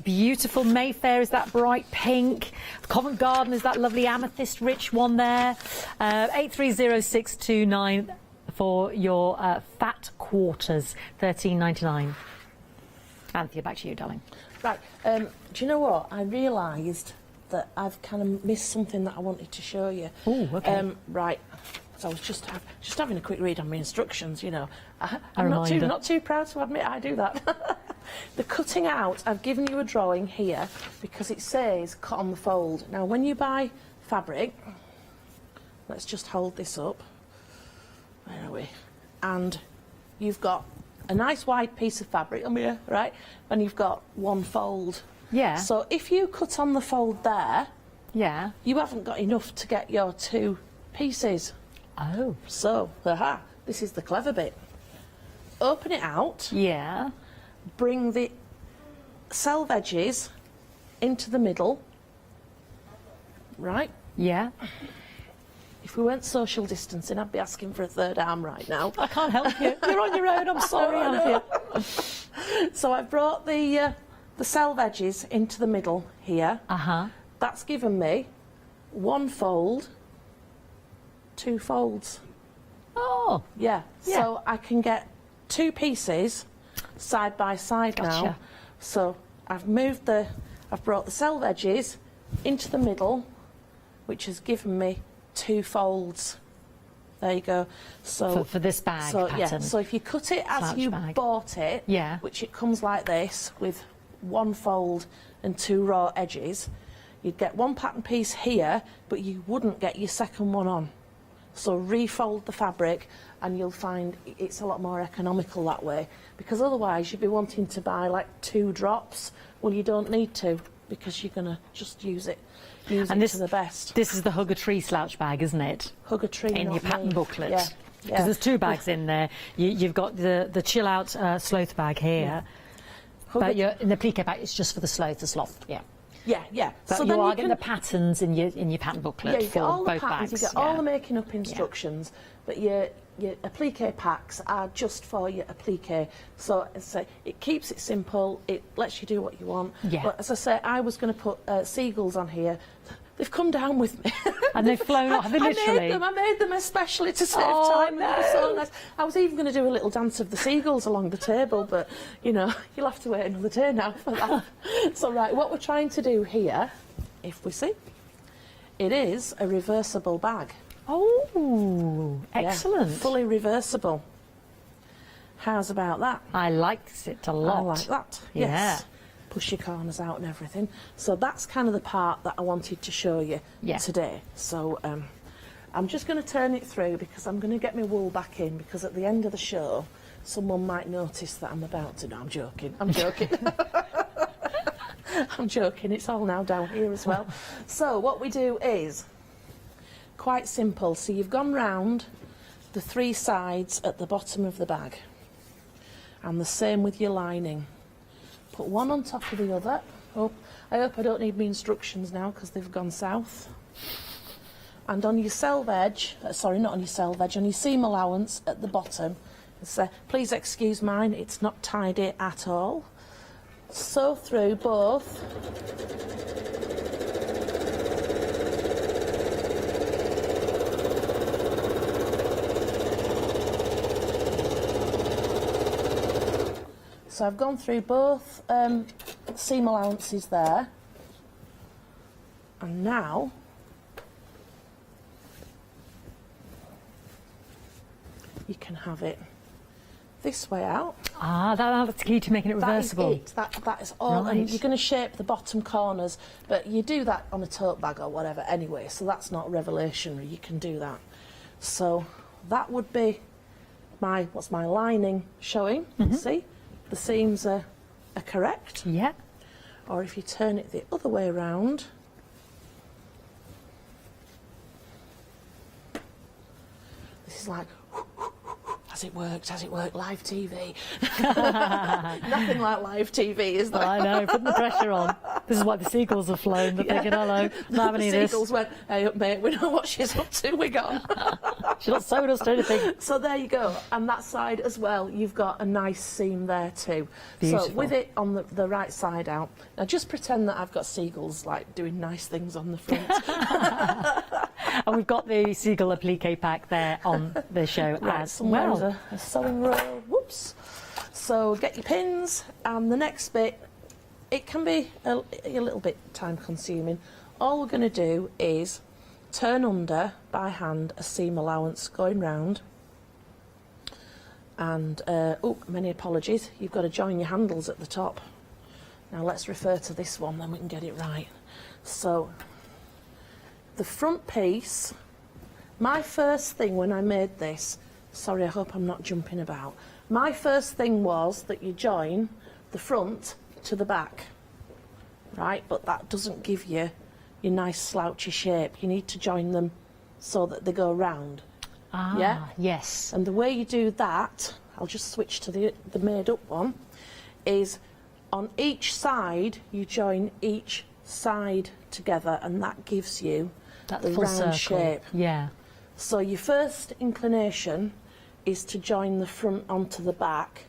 beautiful Mayfair is that bright pink, Covent Garden is that lovely amethyst rich one there. 830629 for your fat quarters, 13.99. Anthea, back to you, darling. Right, do you know what? I realised that I've kind of missed something that I wanted to show you. Oh, okay. Right, so I was just having a quick read on my instructions, you know. I'm reminder. not too proud to admit I do that. The cutting out, I've given you a drawing here because it says cut on the fold. Now, when you buy fabric, let's just hold this up. Where are we? And you've got a nice wide piece of fabric on here, right? And you've got one fold. Yeah. So if you cut on the fold there, yeah, you haven't got enough to get your two pieces. Oh. So, this is the clever bit. Open it out. Yeah. Bring the selve edges into the middle. Right? Yeah. If we weren't social distancing, I'd be asking for a third arm right now. I can't help you. You're on your own. I'm sorry, Anthea. So I brought the selve edges into the middle here. Uh-huh. That's given me one fold, two folds. Oh. Yeah. So I can get two pieces side by side now. So I've brought the selve edges into the middle, which has given me two folds. There you go. So for this bag pattern. Yeah, so if you cut it as you bought it, which it comes like this with one fold and two raw edges, you'd get one pattern piece here, but you wouldn't get your second one on. So refold the fabric and you'll find it's a lot more economical that way, because otherwise you'd be wanting to buy like 2 drops. Well, you don't need to, because you're going to just use it to the best. This is the Hug a Tree slouch bag, isn't it? Hug a Tree, in your pattern booklet. Yeah. Because there's 2 bags in there. You've got the chill out sloth bag here, but in the plique bag it's just for the sloth. Yeah. Yeah, yeah. But so you then are you getting the patterns in your pattern booklet you get all for the both patterns, bags. You get all the making up instructions, but your applique packs are just for your applique. So as I say, it keeps it simple. It lets you do what you want. Yeah. But as I say, I was going to put seagulls on here. They've come down with me. And they've flown off, literally. I made them especially to save time. No. They were so nice. I was even going to do a little dance of the seagulls along the table, but, you know, you'll have to wait another day now for that. So, right, what we're trying to do here, if we see, it is a reversible bag. Oh, excellent. Yeah, fully reversible. How's about that? I like it a lot. I like that, yes. Push your corners out and everything. So that's kind of the part that I wanted to show you today. So I'm just going to turn it through because I'm going to get my wool back in, because at the end of the show someone might notice that I'm about to... No, I'm joking. I'm joking, it's all now down here as well. So what we do is quite simple. So you've gone round the 3 sides at the bottom of the bag, and the same with your lining. Put one on top of the other. Oh, I hope I don't need my instructions now because they've gone south. And on your selve edge, sorry, not on your selve edge, on your seam allowance at the bottom, please excuse mine, it's not tidy at all. Sew through both. So I've gone through both seam allowances there, and now you can have it this way out. Ah, that's key to making it reversible. That is all. Right. And you're going to shape the bottom corners, but you do that on a tote bag or whatever anyway, so that's not revolutionary. You can do that. So that would be what's my lining showing. See, the seams are correct. Yeah. Or if you turn it the other way around, this is like, has it worked? Has it worked? Live TV. Nothing like live TV, is there? I know, putting the pressure on. This is why the seagulls have flown. They're thinking, hello, not having any of this. The seagulls went, hey, mate, we know what she's up to, we're gone. She's not sewing us to anything. So there you go. And that side as well, you've got a nice seam there too. Beautiful. So with it on the right side out, now just pretend that I've got seagulls like doing nice things on the front. And we've got the seagull applique pack there on the show as well. There's a sewing roll. Whoops. So get your pins, and the next bit, it can be a little bit time consuming. All we're going to do is turn under by hand a seam allowance going round, and many apologies, you've got to join your handles at the top. Now let's refer to this one, then we can get it right. So the front piece, my first thing when I made this, sorry, I hope I'm not jumping about, my first thing was that you join the front to the back, right? But that doesn't give you your nice slouchy shape. You need to join them so that they go round. Ah, yeah? Yes. And the way you do that, I'll just switch to the made up one, is on each side you join each side together, and that gives you that the full round circle shape. Yeah. So your first inclination is to join the front onto the back,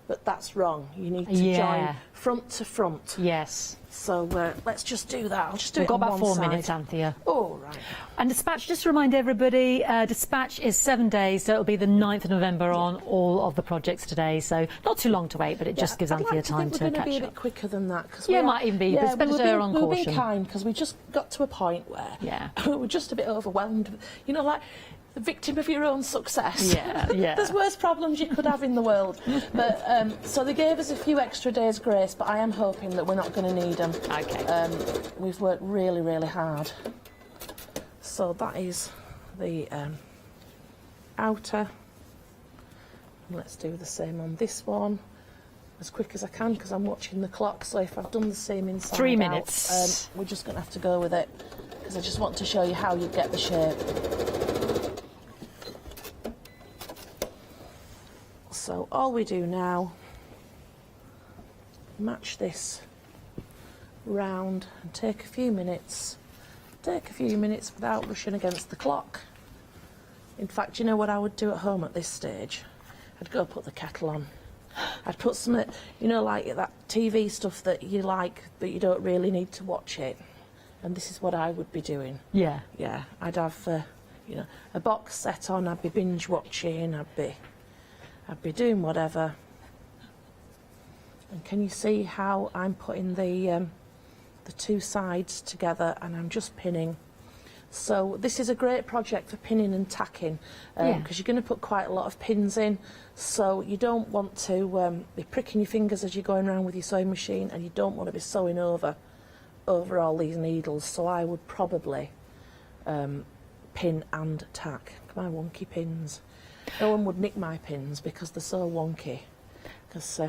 but that's wrong. You need to join front to front. Yes. So let's just do that. I'll just do We've it got on about one 4 side. minutes, Anthea. Oh, right. And dispatch, just to remind everybody, dispatch is 7 days, so it'll be the 9th of November on all of the projects today. So not too long to wait, but it just gives Anthea time to We're going catch to be a up. bit quicker than that. Cause Yeah, it might even be, but it's better to err on we're caution. being kind, because we just got to a point where we're just a bit overwhelmed. You know, like the victim of your own success. Yeah, yeah. There's worse problems you could have in the world. But so they gave us a few extra days grace, but I am hoping that we're not going to need them. Okay. We've worked really, really hard. So that is the outer. Let's do the same on this one as quick as I can, because I'm watching the clock. So if I've done the same inside 3 out, minutes. we're just going to have to go with it, because I just want to show you how you get the shape. So all we do now, match this round and take a few minutes without rushing against the clock. In fact, you know what I would do at home at this stage? I'd go put the kettle on. I'd put some, you know, like that TV stuff that you like, but you don't really need to watch it. And this is what I would be doing. Yeah. Yeah, I'd have, you know, a box set on, I'd be binge watching, I'd be doing whatever. And can you see how I'm putting the two sides together, and I'm just pinning. So this is a great project for pinning and tacking, because you're going to put quite a lot of pins in, so you don't want to be pricking your fingers as you're going around with your sewing machine, and you don't want to be sewing over all these needles. So I would probably pin and tack. My wonky pins. No one would nick my pins because they're so wonky, because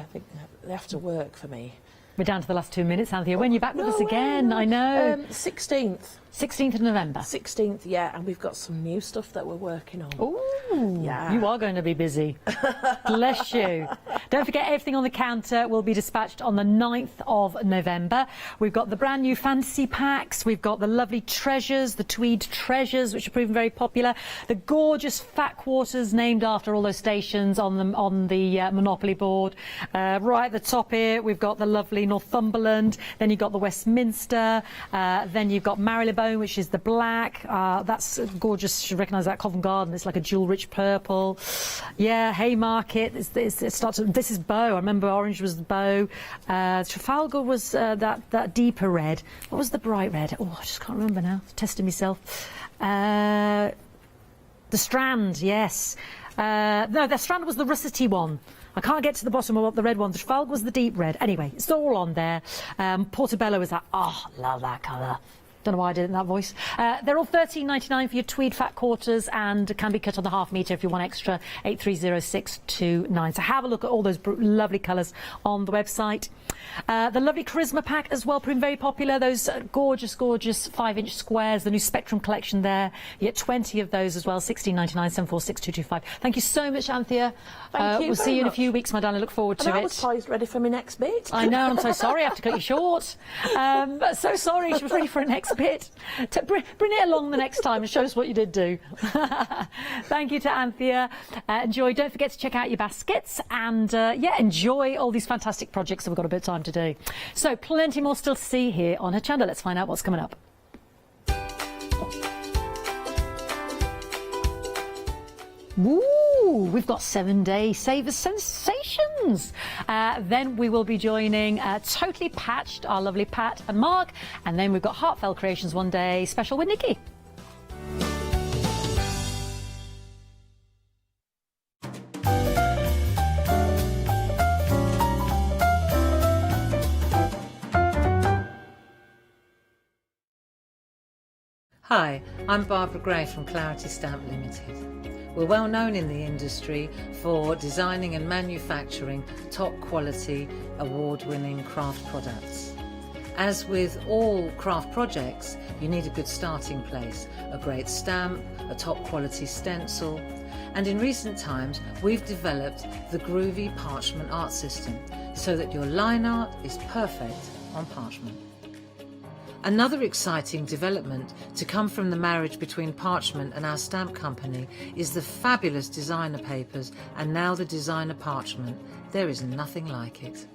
they have to work for me. We're down to the last 2 minutes, Anthea. When are you back with us again? I know. 16th. 16th of November. 16th, yeah, and we've got some new stuff that we're working on. Ooh, yeah. You are going to be busy. Bless you. Don't forget, everything on the counter will be dispatched on the 9th of November. We've got the brand new fantasy packs. We've got the lovely treasures, the tweed treasures, which are proving very popular. The gorgeous fat quarters named after all those stations on the Monopoly board. Right at the top here, we've got the lovely Northumberland. Then you've got the Westminster. Then you've got Marylebone, which is the black. That's gorgeous. You recognise that Covent Garden. It's like a jewel-rich purple. Yeah, Haymarket. This is Bow. I remember orange was the Bow. Trafalgar was that deeper red. What was the bright red? Oh, I just can't remember now. Testing myself. The Strand, yes. No, the Strand was the russety one. I can't get to the bottom of what the red one. The Trafalgar was the deep red. Anyway, it's all on there. Portobello is that. Oh, love that colour. Don't know why I did it in that voice. They're all £13.99 for your tweed fat quarters and can be cut on the half metre if you want extra. 830629. So have a look at all those lovely colours on the website. The lovely Charisma pack as well, proving very popular. Those gorgeous 5-inch squares. The new Spectrum collection there. You get 20 of those as well. £16.99, 746225. Thank you so much, Anthea. Thank you. We'll see you in a much. few weeks, my darling. Look forward to and it. I was poised ready for my next bit. I know. I'm so sorry. I have to cut you short. So sorry. She was ready for her next bit. Bring it along the next time and show us what you did do. Thank you to Anthea. Enjoy. Don't forget to check out your baskets and enjoy all these fantastic projects that we've got a bit of time to do. So plenty more still to see here on Hochanda. Let's find out what's coming up. Woo! We've got 7-day saver sensations. Then we will be joining Totally Patched, our lovely Pat and Mark, and then we've got Heartfelt Creations 1 day special with Nikki. Hi, I'm Barbara Gray from Claritystamp Limited. We're well known in the industry for designing and manufacturing top quality, award-winning craft products. As with all craft projects, you need a good starting place, a great stamp, a top quality stencil, and in recent times we've developed the groovy parchment art system so that your line art is perfect on parchment. Another exciting development to come from the marriage between parchment and our stamp company is the fabulous designer papers and now the designer parchment. There is nothing like it.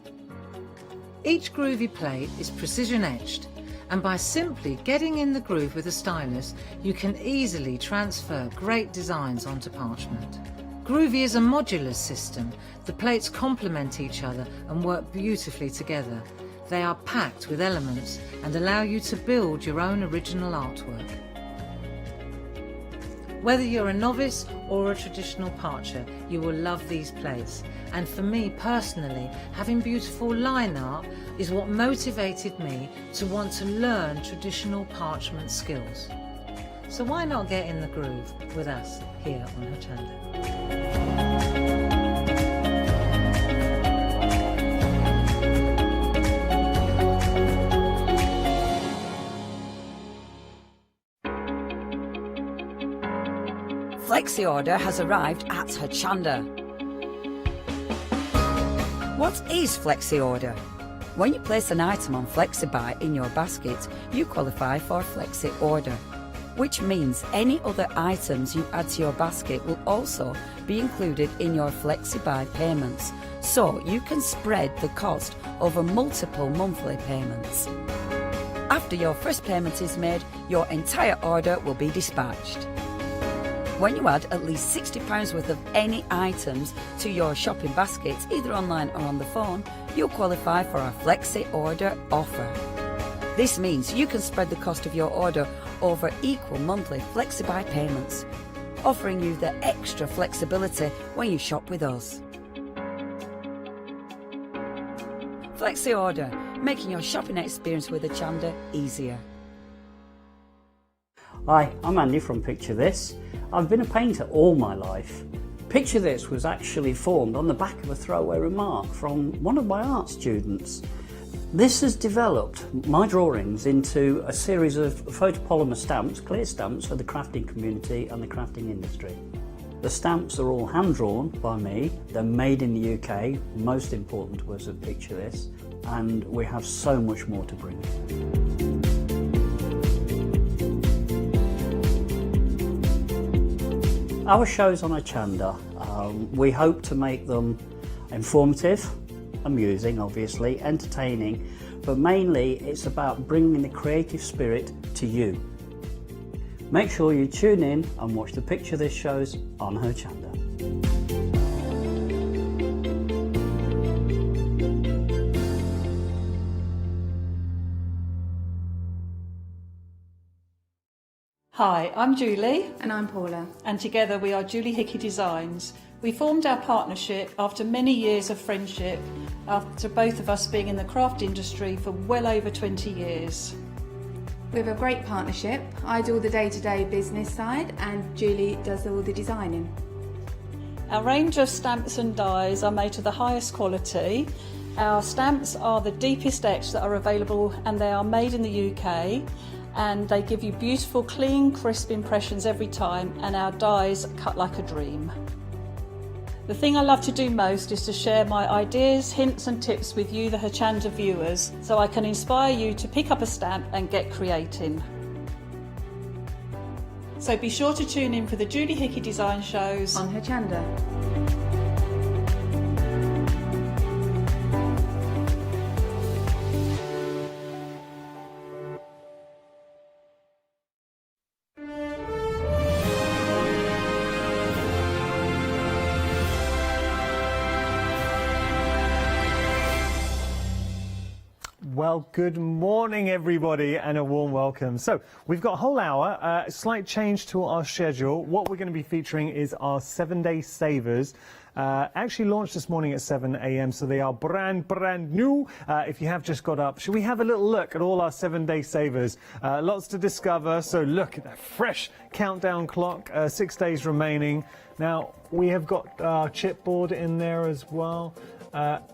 Each groovy plate is precision etched, and by simply getting in the groove with a stylus, you can easily transfer great designs onto parchment. Groovy is a modular system. The plates complement each other and work beautifully together. They are packed with elements and allow you to build your own original artwork. Whether you're a novice or a traditional parcher, you will love these plates. And for me personally, having beautiful line art is what motivated me to want to learn traditional parchment skills. So why not get in the groove with us here on Hochanda? Flexi order has arrived at Hochanda. What is Flexi order? When you place an item on FlexiBuy in your basket, you qualify for Flexi order, which means any other items you add to your basket will also be included in your FlexiBuy payments, so you can spread the cost over multiple monthly payments. After your first payment is made, your entire order will be dispatched. When you add at least £60 worth of any items to your shopping baskets, either online or on the phone, you'll qualify for our Flexi Order offer. This means you can spread the cost of your order over equal monthly FlexiBuy payments, offering you the extra flexibility when you shop with us. Flexi Order, making your shopping experience with Hochanda easier. Hi, I'm Andy from Picture This. I've been a painter all my life. Picture This was actually formed on the back of a throwaway remark from one of my art students. This has developed my drawings into a series of photopolymer stamps, clear stamps for the crafting community and the crafting industry. The stamps are all hand-drawn by me, they're made in the UK, most important was to picture this, and we have so much more to bring. Our shows on Hochanda, we hope to make them informative, amusing obviously, entertaining, but mainly it's about bringing the creative spirit to you. Make sure you tune in and watch the Picture This shows on Hochanda. Hi, I'm Julie. And I'm Paula. And together we are Julie Hickey Designs. We formed our partnership after many years of friendship, after both of us being in the craft industry for well over 20 years. We have a great partnership. I do all the day-to-day business side and Julie does all the designing. Our range of stamps and dies are made to the highest quality. Our stamps are the deepest etch that are available and they are made in the UK. And they give you beautiful, clean, crisp impressions every time, and our dies cut like a dream. The thing I love to do most is to share my ideas, hints and tips with you, the Hochanda viewers, so I can inspire you to pick up a stamp and get creating. So be sure to tune in for the Julie Hickey Design shows on Hochanda. Well, good morning, everybody, and a warm welcome. So, we've got a whole hour, a slight change to our schedule. What we're going to be featuring is our 7-day savers. Actually launched this morning at 7 a.m, so they are brand new. If you have just got up, should we have a little look at all our 7-day savers? Lots to discover, so look at that fresh countdown clock, 6 days remaining. Now, we have got our chipboard in there as well.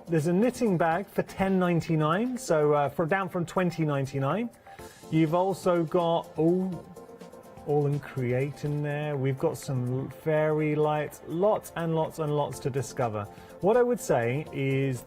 There's a knitting bag for $10.99, so down from $20.99. You've also got all in Create in there. We've got some fairy lights, lots and lots and lots to discover. What I would say is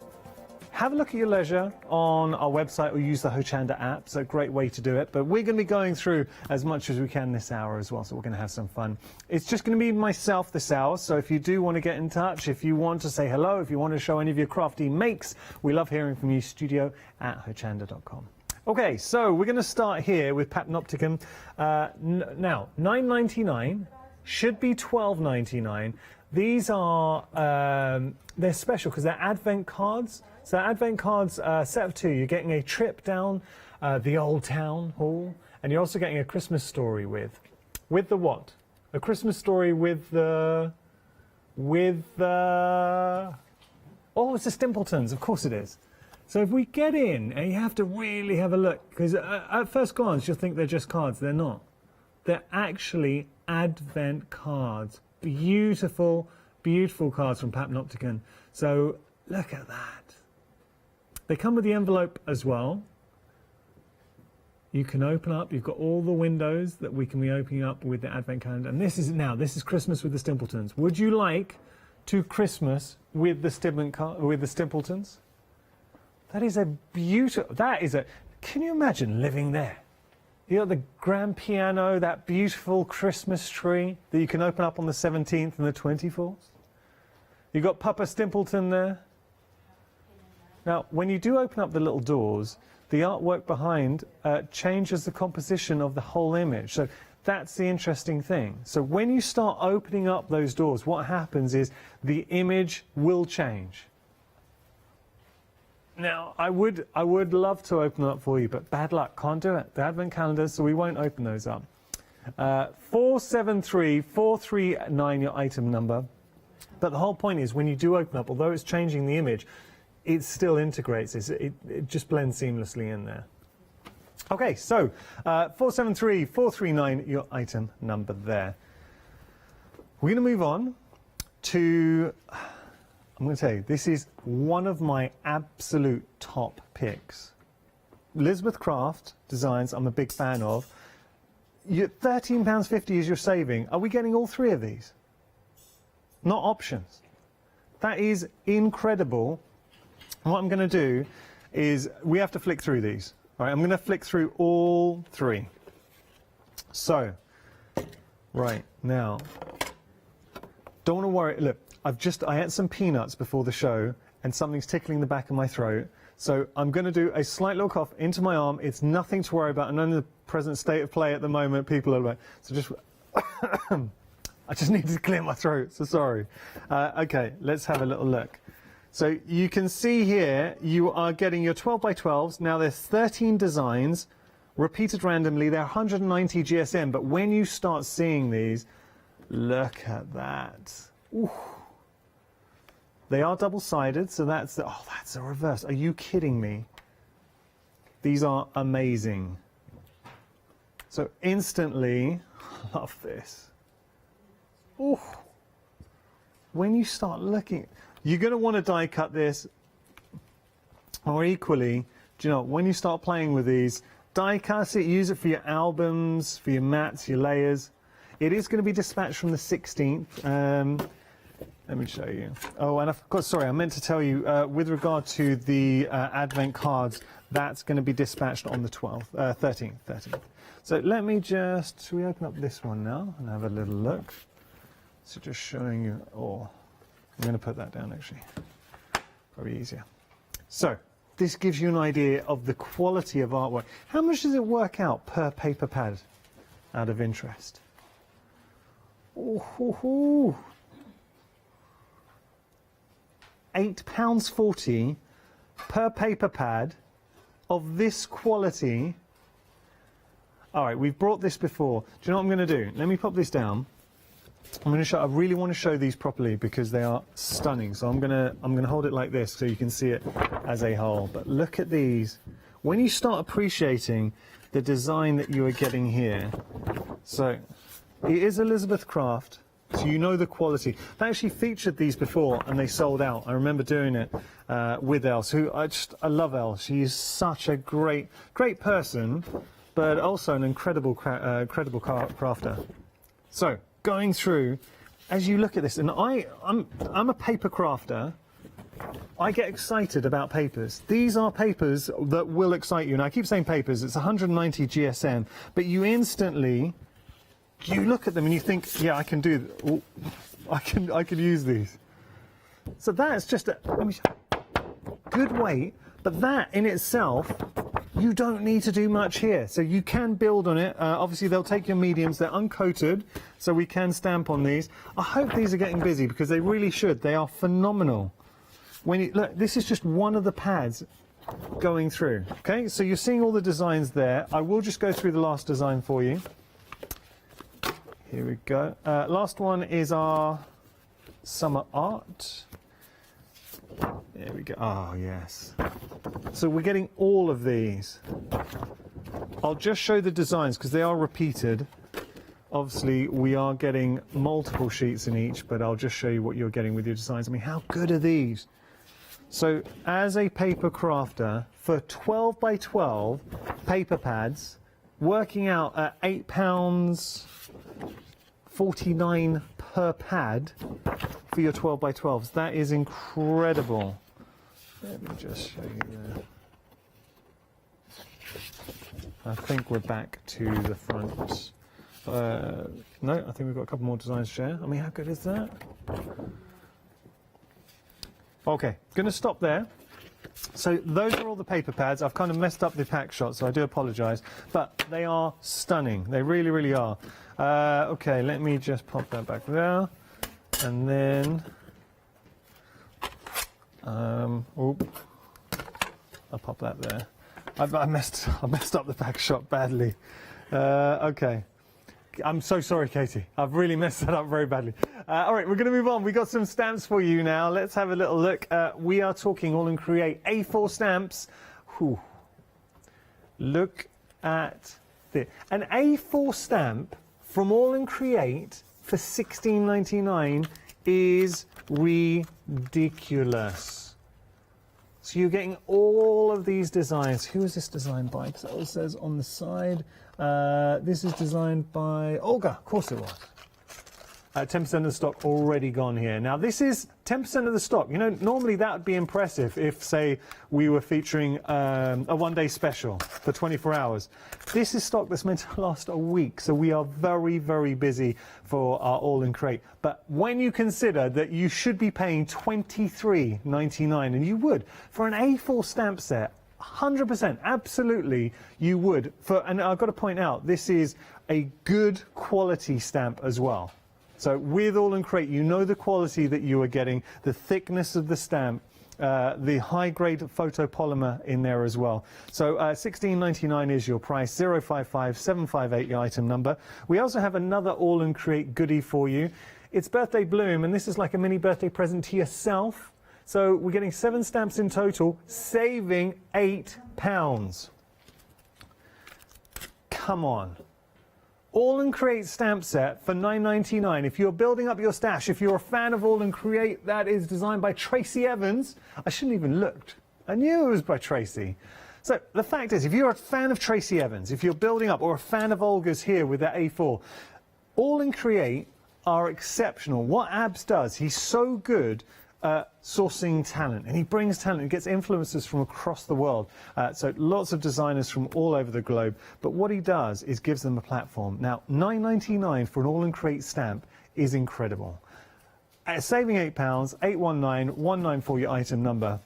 have a look at your leisure on our website or use the Hochanda app. It's a great way to do it. But we're going to be going through as much as we can this hour as well, so we're going to have some fun. It's just going to be myself this hour, so if you do want to get in touch, if you want to say hello, if you want to show any of your crafty makes, we love hearing from you, studio@hochanda.com. Okay, so we're going to start here with Panopticon. Now, $9.99 should be $12.99. These are, they're special because they're advent cards. So advent cards, set of 2, you're getting a trip down the old town hall, and you're also getting a Christmas story with the what? A Christmas story with the, oh, it's the Stimpletons, of course it is. So if we get in, and you have to really have a look, because at first glance you'll think they're just cards. They're not. They're actually advent cards. Beautiful, beautiful cards from Panopticon. So look at that. They come with the envelope as well. You can open up. You've got all the windows that we can be opening up with the advent calendar. And this is Christmas with the Stimpletons. Would you like to Christmas with the Stimpletons? That is a beautiful. Can you imagine living there? You got the grand piano, that beautiful Christmas tree that you can open up on the 17th and the 24th. You've got Papa Stimpleton there. Now, when you do open up the little doors, the artwork behind changes the composition of the whole image. So that's the interesting thing. So when you start opening up those doors, what happens is the image will change. Now, I would love to open it up for you, but bad luck, can't do it. The advent calendars, so we won't open those up. 473439, your item number. But the whole point is, when you do open up, although it's changing the image, it still integrates. It just blends seamlessly in there. Okay, so 473439, your item number there. We're going to move on to I'm going to tell you, this is one of my absolute top picks. Elizabeth Craft designs I'm a big fan of. £13.50 is your saving. Are we getting all three of these? Not options. That is incredible. And what I'm going to do is we have to flick through these. All right, I'm going to flick through all three. So, right, now, don't want to worry. Look, I ate some peanuts before the show and something's tickling the back of my throat. So I'm going to do a slight little cough into my arm. It's nothing to worry about. And in the present state of play at the moment, people are like, so just, I just needed to clear my throat, so sorry. Okay, let's have a little look. So you can see here, you are getting your 12 by 12s. Now there's 13 designs, repeated randomly. They're 190 GSM, but when you start seeing these, look at that. Ooh. They are double-sided, so that's a reverse. Are you kidding me? These are amazing. So instantly, I love this. Ooh. When you start looking, you're going to want to die cut this, or equally, do you know, when you start playing with these, die cut it, use it for your albums, for your mats, your layers. It is going to be dispatched from the 16th. Let me show you. Oh, and of course, sorry, I meant to tell you, with regard to the Advent cards, that's going to be dispatched on the 12th, 13th. So let me just, should we open up this one now and have a little look? So just showing you, I'm going to put that down actually, probably easier. So this gives you an idea of the quality of artwork. How much does it work out per paper pad, out of interest? Ooh. £8.40 per paper pad of this quality. All right, we've brought this before. Do you know what I'm going to do? Let me pop this down. I'm going to show. I really want to show these properly because they are stunning. So I'm going to hold it like this so you can see it as a whole. But look at these. When you start appreciating the design that you are getting here, so it is Elizabeth Craft. So you know the quality. They actually featured these before and they sold out. I remember doing it with Els, who I love Els. She is such a great person, but also an incredible crafter. So going through, as you look at this, and I'm a paper crafter. I get excited about papers. These are papers that will excite you. And I keep saying papers. It's 190 GSM, but you instantly. You look at them and you think, yeah, I can do. I can use these. So that's just a good weight, but that in itself, you don't need to do much here. So you can build on it. Obviously, they'll take your mediums. They're uncoated, so we can stamp on these. I hope these are getting busy because they really should. They are phenomenal. When you look, this is just one of the pads going through. Okay, so you're seeing all the designs there. I will just go through the last design for you. Here we go. Last one is our summer art. There we go. Oh, yes. So we're getting all of these. I'll just show the designs because they are repeated. Obviously, we are getting multiple sheets in each, but I'll just show you what you're getting with your designs. I mean, how good are these? So as a paper crafter, for 12 by 12 paper pads, working out at £8.49 per pad for your 12 by 12s. That is incredible. Let me just show you there. I think we're back to the front. No, I think we've got a couple more designs to share. I mean, how good is that? Okay, going to stop there. So those are all the paper pads. I've kind of messed up the pack shot, so I do apologise. But they are stunning. They really, really are. Okay, let me just pop that back there. And then... I'll pop that there. I messed up the pack shot badly. Okay. I'm so sorry, Katie. I've really messed that up very badly. All right, we're going to move on. We've got some stamps for you now. Let's have a little look. We are talking All and Create A4 stamps. Whew. Look at this. An A4 stamp from All and Create for £16.99 is ridiculous. So you're getting all of these designs. Who is this designed by? Because it says on the side, this is designed by Olga. Of course it was. 10% of the stock already gone here. Now this is 10% of the stock. You know, normally that would be impressive if, say, we were featuring a one-day special for 24 hours. This is stock that's meant to last a week, so we are very, very busy for our all-in-crate. But when you consider that you should be paying $23.99, and you would, for an A4 stamp set, 100%, absolutely, you would. And I've got to point out, this is a good quality stamp as well. So with All in Crate, you know the quality that you are getting, the thickness of the stamp, the high-grade photopolymer in there as well. So $16.99 is your price, 055758 your item number. We also have another All in Crate goodie for you. It's Birthday Bloom, and this is like a mini birthday present to yourself. So we're getting 7 stamps in total, saving £8. Come on. All in Create stamp set for $9.99. If you're building up your stash, if you're a fan of All in Create, that is designed by Tracy Evans. I shouldn't even looked. I knew it was by Tracy. So the fact is, if you're a fan of Tracy Evans, if you're building up, or a fan of Olga's here with that A4, All in Create are exceptional. What Abs does, he's so good sourcing talent, and he brings talent and gets influencers from across the world, so lots of designers from all over the globe, but what he does is gives them a platform. Now $9.99 for an All in Create stamp is incredible. Saving £8, 819194 your item number.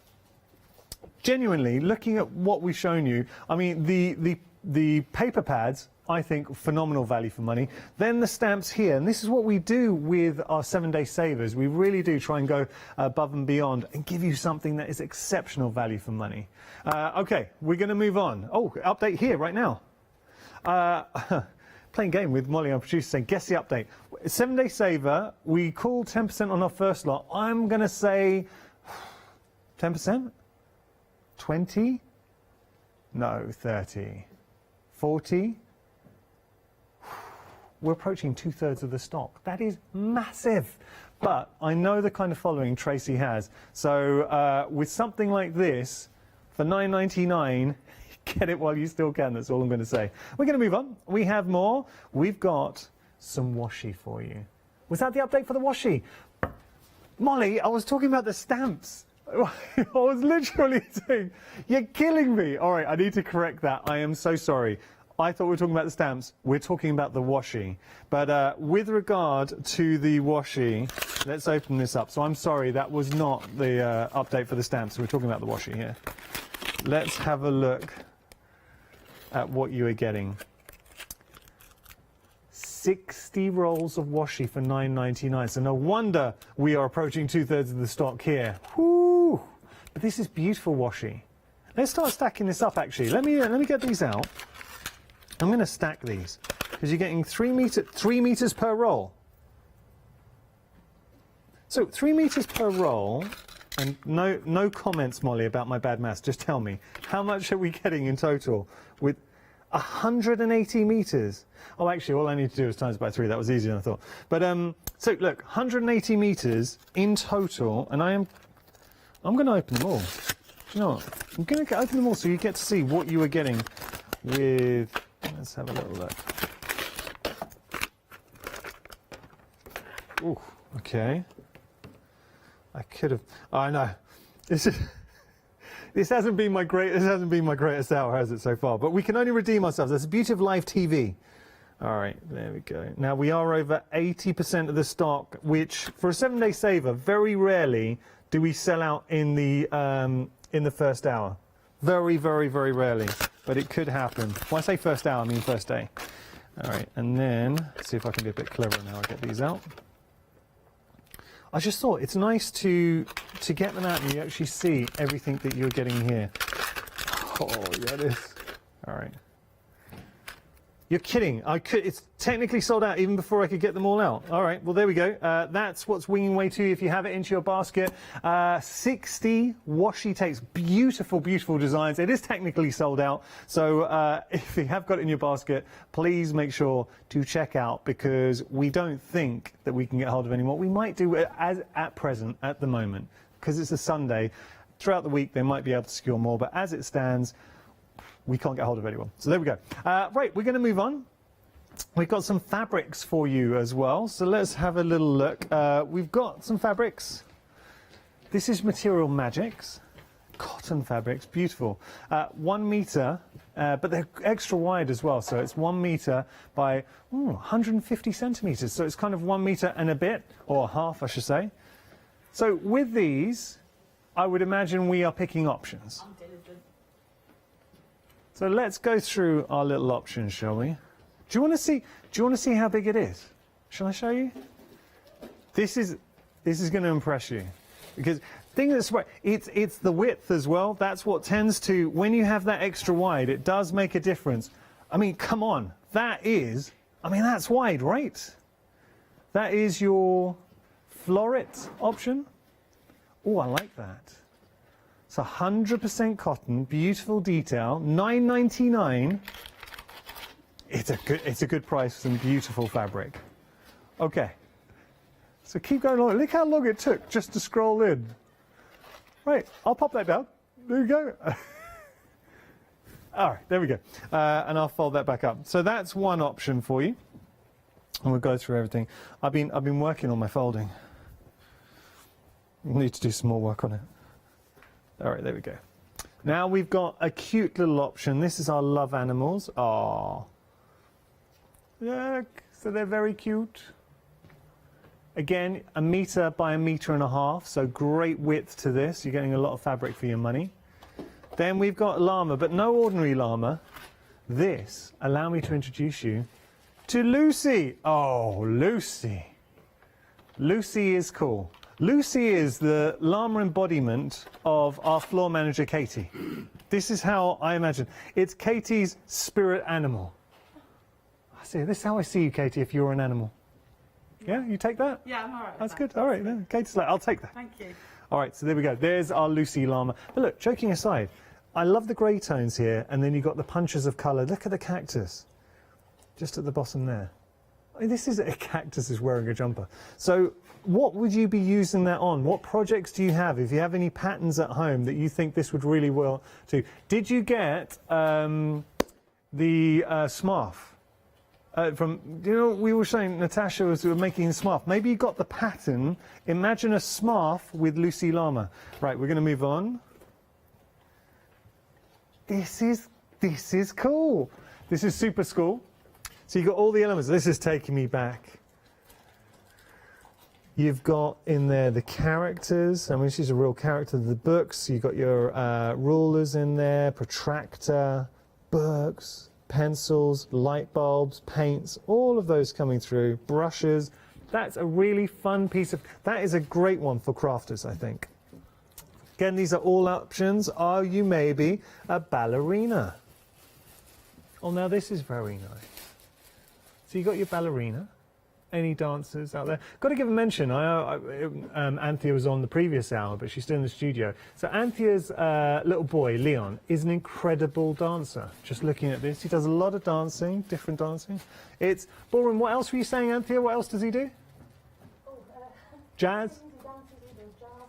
Genuinely, looking at what we've shown you, I mean the paper pads, I think, phenomenal value for money. Then the stamps here, and this is what we do with our 7-day savers. We really do try and go above and beyond and give you something that is exceptional value for money. Okay, we're going to move on. Oh, update here right now. Playing game with Molly, our producer, saying, guess the update. 7-day saver, we called 10% on our first lot. I'm going to say 10%? 20? No, 30. 40? We're approaching 2/3 of the stock. That is massive. But I know the kind of following Tracy has. So with something like this, for $9.99, get it while you still can. That's all I'm going to say. We're going to move on. We have more. We've got some washi for you. Was that the update for the washi? Molly, I was talking about the stamps. I was literally saying, you're killing me. All right, I need to correct that. I am so sorry. I thought we were talking about the stamps. We're talking about the washi. But with regard to the washi, let's open this up. So I'm sorry, that was not the update for the stamps. We're talking about the washi here. Let's have a look at what you are getting. 60 rolls of washi for $9.99. So no wonder we are approaching 2/3 of the stock here. Whoo! But this is beautiful washi. Let's start stacking this up, actually. Let me get these out. I'm going to stack these because you're getting 3 meters per roll. So 3 meters per roll, and no comments, Molly, about my bad maths. Just tell me, how much are we getting in total with 180 meters? Oh, actually, all I need to do is times by 3. That was easier than I thought. But so look, 180 meters in total, and I'm going to open them all. You know what? I'm going to open them all so you get to see what you are getting with. Let's have a little look. Ooh, okay. I could have. Oh, I know. This hasn't been my greatest hour, has it, so far? But we can only redeem ourselves. That's the beauty of live TV. All right, there we go. Now we are over 80% of the stock, which for a 7-day saver, very rarely do we sell out in the first hour. Very, very, very rarely. But it could happen. When I say first hour, I mean first day. All right, and then, let's see if I can be a bit clever now. I'll get these out. I just thought it's nice to get them out and you actually see everything that you're getting here. Oh, yeah, it is. All right. You're kidding. It's technically sold out even before I could get them all out. All right, well, there we go. That's what's winging away to you if you have it into your basket. 60 washi tapes. Beautiful, beautiful designs. It is technically sold out. So if you have got it in your basket, please make sure to check out, because we don't think that we can get hold of any more. We might do it as at present, at the moment, because it's a Sunday. Throughout the week, they might be able to secure more, but as it stands, we can't get hold of anyone. So there we go. Right, we're going to move on. We've got some fabrics for you as well. So let's have a little look. We've got some fabrics. This is Material Magics. Cotton fabrics, beautiful. 1 meter, but they're extra wide as well. So it's 1 meter by 150 centimeters. So it's kind of 1 meter and a bit, or half, I should say. So with these, I would imagine we are picking options. So let's go through our little options, shall we? Do you want to see? Do you want to see how big it is? Shall I show you? This is going to impress you, because thing that's right, it's the width as well. That's what tends to, when you have that extra wide, it does make a difference. I mean, come on, that's wide, right? That is your floret option. Oh, I like that. It's 100% cotton, beautiful detail, $9.99. It's a good price for some beautiful fabric. Okay, so keep going on. Look how long it took just to scroll in. Right, I'll pop that down. There you go. All right, there we go. And I'll fold that back up. So that's one option for you. And we'll go through everything. I've been working on my folding. Need to do some more work on it. All right, there we go. Now we've got a cute little option. This is our love animals. Oh, look, so they're very cute. Again, 1 meter by 1.5 meters, so great width to this. You're getting a lot of fabric for your money. Then we've got llama, but no ordinary llama. This, allow me to introduce you to Lucy. Oh, Lucy. Lucy is cool. Lucy is the llama embodiment of our floor manager, Katie. This is how I imagine. It's Katie's spirit animal. I see. This is how I see you, Katie, if you're an animal. Yeah, you take that? Yeah, I'm all right. That's good. All right, then. Katie's like, I'll take that. Thank you. All right, so there we go. There's our Lucy llama. But look, joking aside, I love the grey tones here, and then you've got the punches of colour. Look at the cactus, just at the bottom there. I mean, this is a cactus is wearing a jumper. So what would you be using that on? What projects do you have? If you have any patterns at home that you think this would really well do. Did you get the smarf? We were saying Natasha was making a smarf. Maybe you got the pattern. Imagine a smarf with Lucy llama. Right, we're going to move on. This is cool. This is super cool. So you've got all the elements. This is taking me back. You've got in there the characters. I mean, she's a real character of the books. You've got your rulers in there, protractor, books, pencils, light bulbs, paints, all of those coming through, brushes. That's a really fun piece of, that is a great one for crafters, I think. Again, these are all options. Are you maybe a ballerina? Oh, now this is very nice. So you got your ballerina. Any dancers out there? Got to give a mention. Anthea was on the previous hour, but she's still in the studio. So Anthea's little boy, Leon, is an incredible dancer. Just looking at this, he does a lot of dancing, different dancing. It's ballroom. What else were you saying, Anthea? What else does he do? Jazz?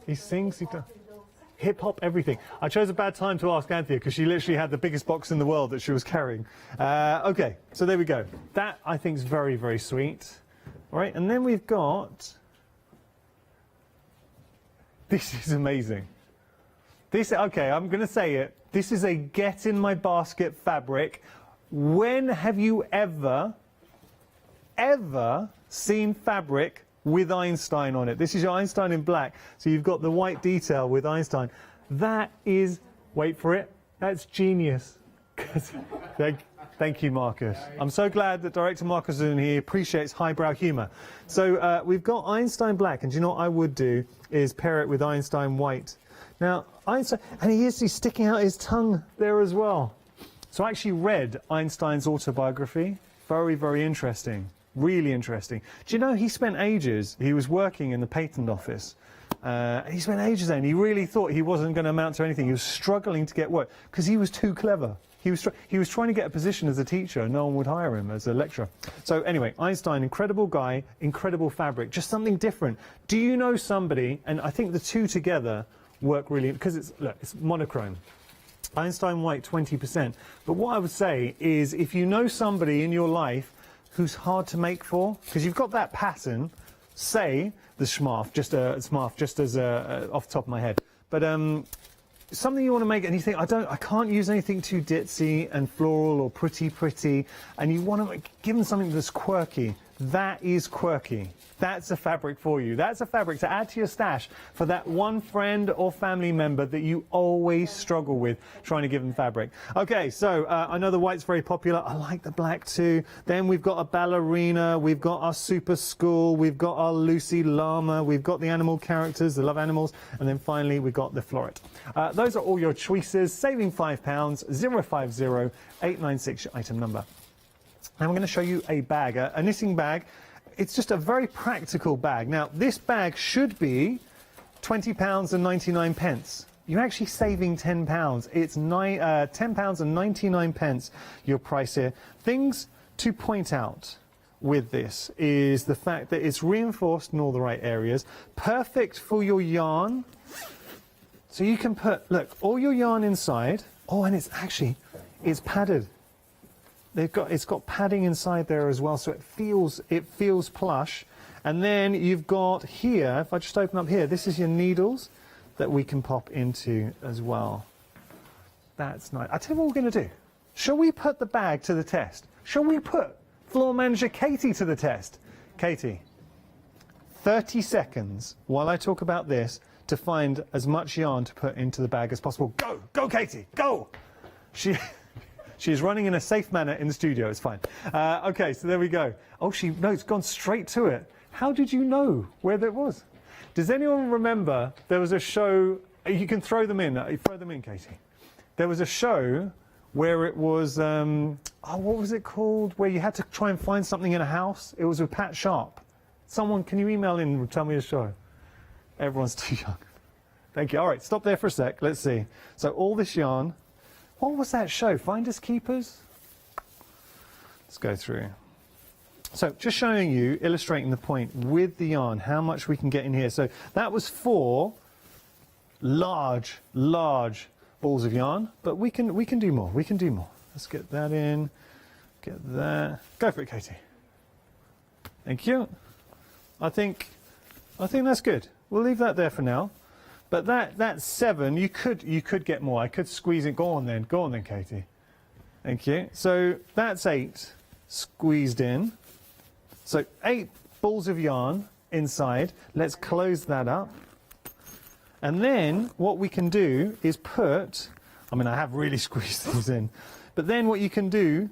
He sings, he does. Hip hop, everything. I chose a bad time to ask Anthea because she literally had the biggest box in the world that she was carrying. Okay, so there we go. That I think is very, very sweet. All right, and then we've got, this is amazing. Okay, I'm going to say it. This is a get in my basket fabric. When have you ever seen fabric with Einstein on it? This is your Einstein in black. So you've got the white detail with Einstein. That is, wait for it, that's genius. Thank you, Marcus. I'm so glad that Director Marcus is in here. He appreciates highbrow humour. So we've got Einstein black, and do you know what I would do is pair it with Einstein white. Now, Einstein, and he's sticking out his tongue there as well. So I actually read Einstein's autobiography. Very, very interesting. Really interesting. Do you know he spent ages, he was working in the patent office. He spent ages there and he really thought he wasn't going to amount to anything. He was struggling to get work because he was too clever. He was trying to get a position as a teacher and no one would hire him as a lecturer. So anyway, Einstein, incredible guy, incredible fabric, just something different. Do you know somebody, and I think the two together work really, because it's monochrome. Einstein white 20%. But what I would say is if you know somebody in your life who's hard to make for, because you've got that pattern, say the Schmarf, just as off the top of my head. But something you want to make and you think, I can't use anything too ditzy and floral or pretty, and you want to give them something that's quirky. That is quirky. That's a fabric for you. That's a fabric to add to your stash for that one friend or family member that you always struggle with trying to give them fabric. Okay, so I know the white's very popular. I like the black too. Then we've got a ballerina. We've got our super school. We've got our Lucy Llama. We've got the animal characters, the love animals. And then finally, we've got the floret. Those are all your choices. Saving £5, 050 896 your item number. Now I'm going to show you a bag, a knitting bag. It's just a very practical bag. Now this bag should be £20.99. You're actually saving £10. It's £10.99 your price here. Things to point out with this is the fact that it's reinforced in all the right areas. Perfect for your yarn. So you can put, look, all your yarn inside. Oh, and it's padded. It's got padding inside there as well, so it feels plush. And then you've got here, if I just open up here, this is your needles that we can pop into as well. That's nice. I'll tell you what we're going to do. Shall we put the bag to the test? Shall we put floor manager Katie to the test? Katie, 30 seconds while I talk about this to find as much yarn to put into the bag as possible. Go! Go, Katie! Go! She's running in a safe manner in the studio. It's fine. Okay, so there we go. Oh, it's gone straight to it. How did you know where that was? Does anyone remember there was a show? You can throw them in. Throw them in, Katie. There was a show where it was, what was it called? Where you had to try and find something in a house. It was with Pat Sharp. Someone, can you email in and tell me the show? Everyone's too young. Thank you. All right, stop there for a sec. Let's see. So all this yarn. What was that show? Finders Keepers? Let's go through. So just showing you, illustrating the point with the yarn, how much we can get in here. So that was 4 large balls of yarn, but we can do more. We can do more. Let's get that in. Get that. Go for it, Katie. Thank you. I think that's good. We'll leave that there for now. But that's 7. You could get more. I could squeeze it. Go on then, Katie. Thank you. So that's 8 squeezed in. So 8 balls of yarn inside. Let's close that up. And then what we can do is put. I mean, I have really squeezed these in. But then what you can do.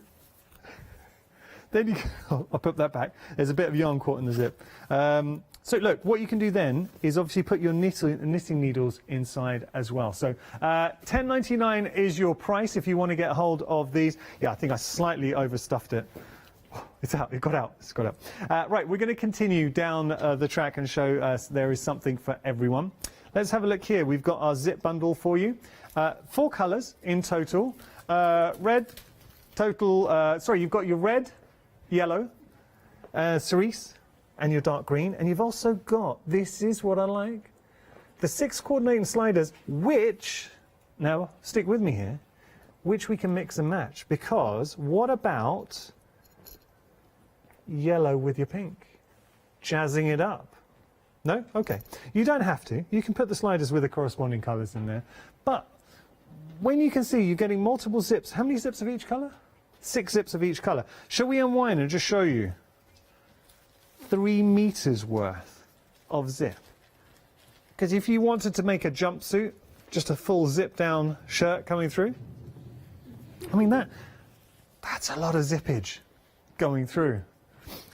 I'll put that back. There's a bit of yarn caught in the zip. So look, what you can do then is obviously put your knitting needles inside as well. So £10.99 is your price if you want to get hold of these. Yeah, I think I slightly overstuffed it. It's out. It got out. It's got out. Right, we're going to continue down the track and show us there is something for everyone. Let's have a look here. We've got our zip bundle for you. 4 colours in total. Red, total. Sorry, you've got your red, yellow, cerise, and your dark green, and you've also got, this is what I like, the 6 coordinating sliders, which, now stick with me here, which we can mix and match, because what about yellow with your pink? Jazzing it up. No? Okay. You don't have to. You can put the sliders with the corresponding colours in there, but when you can see you're getting multiple zips, how many zips of each colour? 6 zips of each colour. Shall we unwind and just show you? 3 meters worth of zip. Because if you wanted to make a jumpsuit, just a full zip down shirt coming through, I mean that's a lot of zippage going through.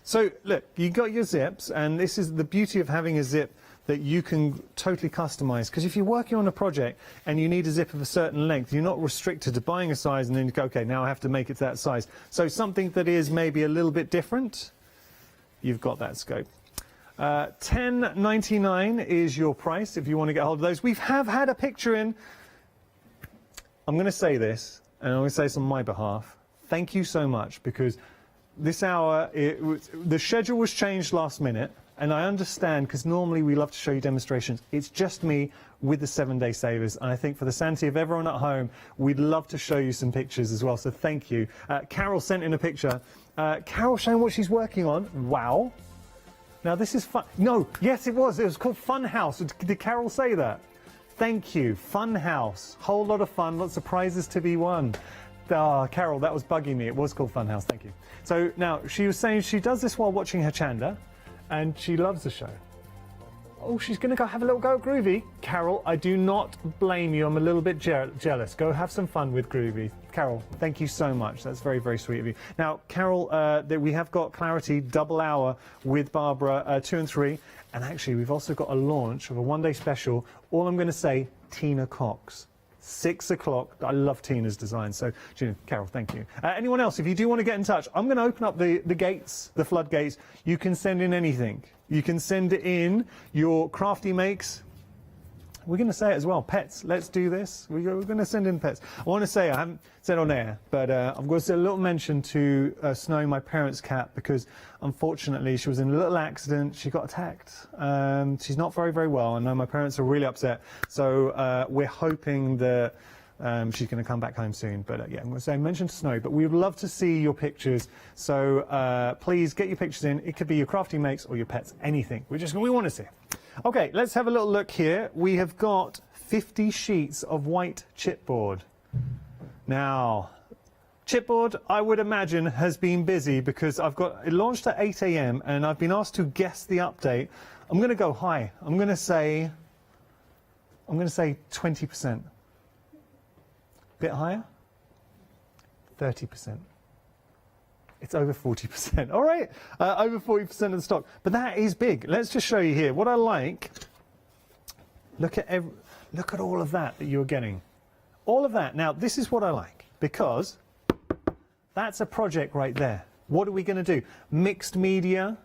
So look, you got your zips, and this is the beauty of having a zip that you can totally customize. Because if you're working on a project and you need a zip of a certain length, you're not restricted to buying a size and then you go, okay, now I have to make it to that size. So something that is maybe a little bit different, you've got that scope. $10.99 is your price if you want to get hold of those. We have had a picture in. I'm going to say this, and I'm going to say this on my behalf. Thank you so much, because this hour, the schedule was changed last minute, and I understand, because normally we love to show you demonstrations. It's just me with the 7-day savers, and I think for the sanity of everyone at home, we'd love to show you some pictures as well, so thank you. Carol sent in a picture. Carol showing what she's working on. Wow. Now this is fun. No, yes it was called Fun House. Did Carol say that? Thank you. Fun House. Whole lot of fun, lots of prizes to be won. Carol, that was bugging me. It was called Fun House, thank you. So now, she was saying she does this while watching Hochanda, and she loves the show. Oh, she's going to go have a little go at Groovy. Carol, I do not blame you. I'm a little bit jealous. Go have some fun with Groovy. Carol, thank you so much. That's very, very sweet of you. Now, Carol, we have got Clarity double hour with Barbara 2 and 3. And actually, we've also got a launch of a one-day special. All I'm going to say, Tina Cox. 6 o'clock. I love Tina's design. So, Carol, thank you. Anyone else, if you do want to get in touch, I'm going to open up the gates, the floodgates. You can send in anything. You can send in your crafty makes. We're going to say it as well. Pets. Let's do this. We're going to send in pets. I want to say, I haven't said on air, but I'm going to say a little mention to Snow, my parents' cat, because unfortunately she was in a little accident. She got attacked. She's not very, very well. I know my parents are really upset. So we're hoping that she's going to come back home soon. But yeah, I'm going to say mention to Snow. But we would love to see your pictures. So please get your pictures in. It could be your crafty makes or your pets, anything. We want to see it. Okay, let's have a little look here. We have got 50 sheets of white chipboard. Now, chipboard, I would imagine, has been busy because it launched at 8 AM and I've been asked to guess the update. I'm going to go high. I'm going to say 20%. Bit higher? 30%. It's over 40%. All right, over 40% of the stock. But that is big. Let's just show you here. What I like, look at all of that you're getting. All of that. Now, this is what I like, because that's a project right there. What are we going to do? Mixed media.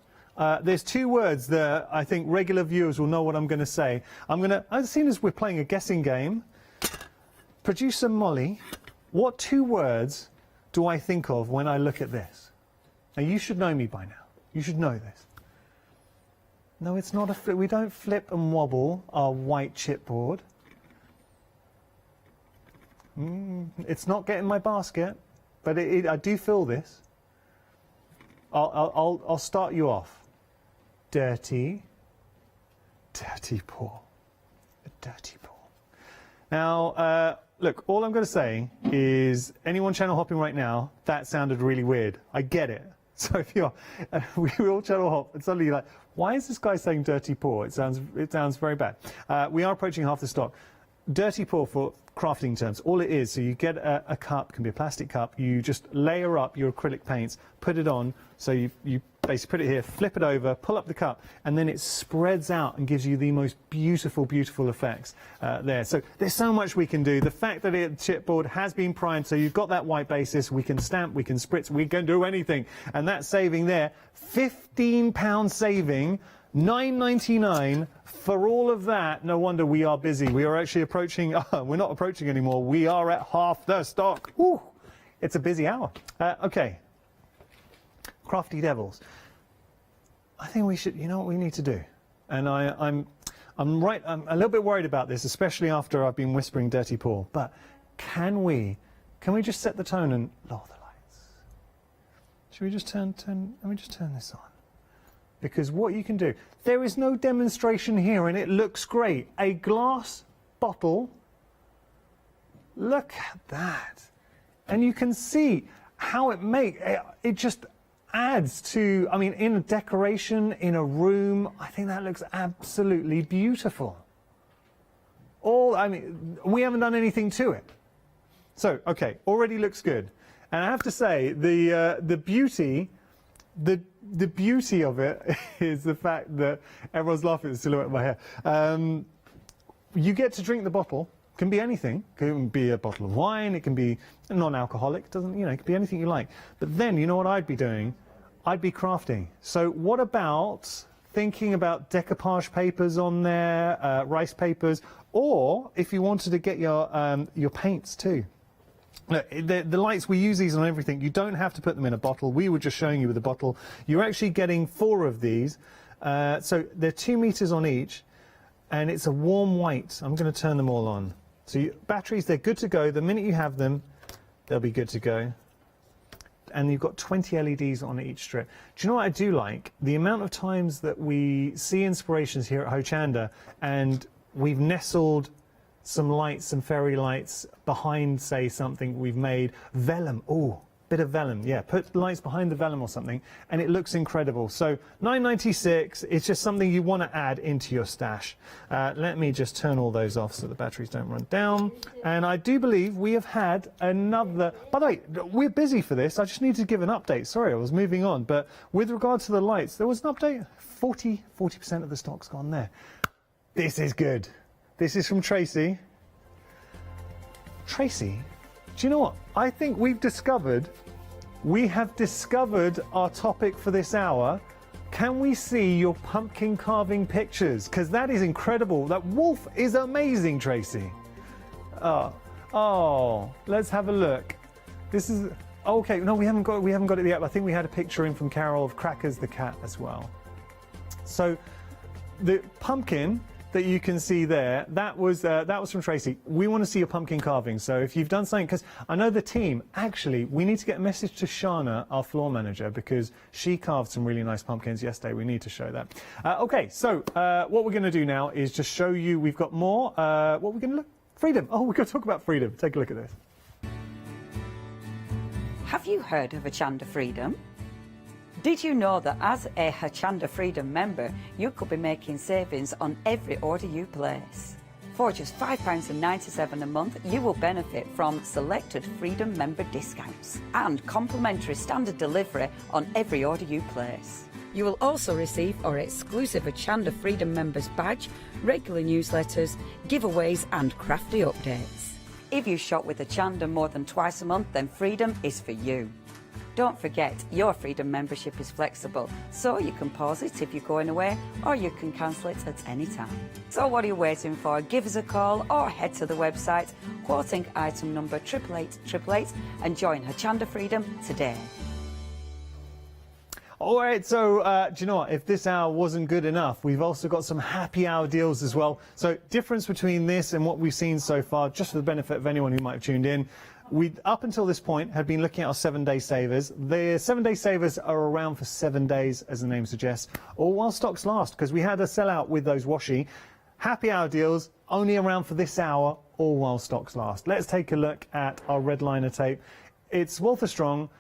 There's 2 words that I think regular viewers will know what I'm going to say. As soon as we're playing a guessing game, producer Molly, what 2 words do I think of when I look at this? Now, you should know me by now. You should know this. No, it's not a flip. We don't flip and wobble our white chipboard. It's not getting my basket, but I do feel this. I'll start you off. Dirty pool. A dirty pool. Now, look, all I'm going to say is anyone channel hopping right now, that sounded really weird. I get it. So if you're, we all channel hop, and suddenly you're like, why is this guy saying dirty pour? It sounds very bad. We are approaching half the stock. Dirty pour for crafting terms, all it is, so you get a cup, can be a plastic cup, you just layer up your acrylic paints, put it on, so you basically put it here, flip it over, pull up the cup, and then it spreads out and gives you the most beautiful, beautiful effects there. So there's so much we can do. The fact that the chipboard has been primed, so you've got that white basis, we can stamp, we can spritz, we can do anything. And that saving there, £15 saving, $9.99 for all of that. No wonder we are busy. We are actually approaching, we're not approaching anymore, we are at half the stock. Woo! It's a busy hour. Okay. Crafty Devils. I think we should, you know what we need to do? And I'm a little bit worried about this, especially after I've been whispering dirty Paul, but can we just set the tone and lower the lights? Should we just let me just turn this on? Because what you can do, there is no demonstration here and it looks great. A glass bottle, look at that. And you can see how it just adds to, I mean, in a decoration, in a room, I think that looks absolutely beautiful. I mean, we haven't done anything to it. So, okay, already looks good. And I have to say, the beauty the beauty of it is the fact that everyone's laughing at the silhouette of my hair. You get to drink the bottle. Can be anything. It can be a bottle of wine. It can be non-alcoholic. Doesn't, you know, it can be anything you like. But then, you know what I'd be doing? I'd be crafting. So what about thinking about decoupage papers on there, rice papers, or if you wanted to get your paints too. Look, the lights, we use these on everything. You don't have to put them in a bottle. We were just showing you with a bottle. You're actually getting 4 of these. So they're 2 meters on each, and it's a warm white. I'm going to turn them all on. So batteries, they're good to go. The minute you have them, they'll be good to go. And you've got 20 LEDs on each strip. Do you know what I do like? The amount of times that we see inspirations here at Hochanda, and we've nestled some lights, some fairy lights behind, say, something we've made. Vellum, oh, bit of vellum, yeah. Put lights behind the vellum or something, and it looks incredible. So $9.96, it's just something you want to add into your stash. Let me just turn all those off so the batteries don't run down. And I do believe we have had another, by the way, we're busy for this. I just need to give an update. Sorry, I was moving on. But with regard to the lights, there was an update. 40% of the stock's gone there. This is good. This is from Tracy. Tracy, do you know what? I think we have discovered our topic for this hour. Can we see your pumpkin carving pictures? Because that is incredible. That wolf is amazing, Tracy. Oh, let's have a look. This is, okay, no, we haven't got it yet. I think we had a picture in from Carol of Crackers the cat as well. So the pumpkin that you can see there, that was from Tracy. We want to see your pumpkin carving. So if you've done something, because I know the team, actually, we need to get a message to Shana, our floor manager, because she carved some really nice pumpkins yesterday. We need to show that. Okay, so what we're going to do now is just show you, we've got more. What we're going to look? Freedom. Oh, we're going to talk about freedom. Take a look at this. Have you heard of Hochanda Freedom? Did you know that as a Hochanda Freedom member, you could be making savings on every order you place? For just £5.97 a month, you will benefit from selected Freedom member discounts and complimentary standard delivery on every order you place. You will also receive our exclusive Hochanda Freedom members badge, regular newsletters, giveaways and crafty updates. If you shop with Hochanda more than twice a month, then Freedom is for you. Don't forget, your Freedom membership is flexible, so you can pause it if you're going away, or you can cancel it at any time. So what are you waiting for? Give us a call or head to the website, quoting item number 88888, and join Hochanda Freedom today. All right, so do you know what? If this hour wasn't good enough, we've also got some happy hour deals as well. So difference between this and what we've seen so far, just for the benefit of anyone who might have tuned in, we, up until this point, had been looking at our 7-day savers. The 7-day savers are around for 7 days, as the name suggests, or while stocks last, because we had a sellout with those washi. Happy hour deals, only around for this hour, or while stocks last. Let's take a look at our red liner tape. It's Walther Strong,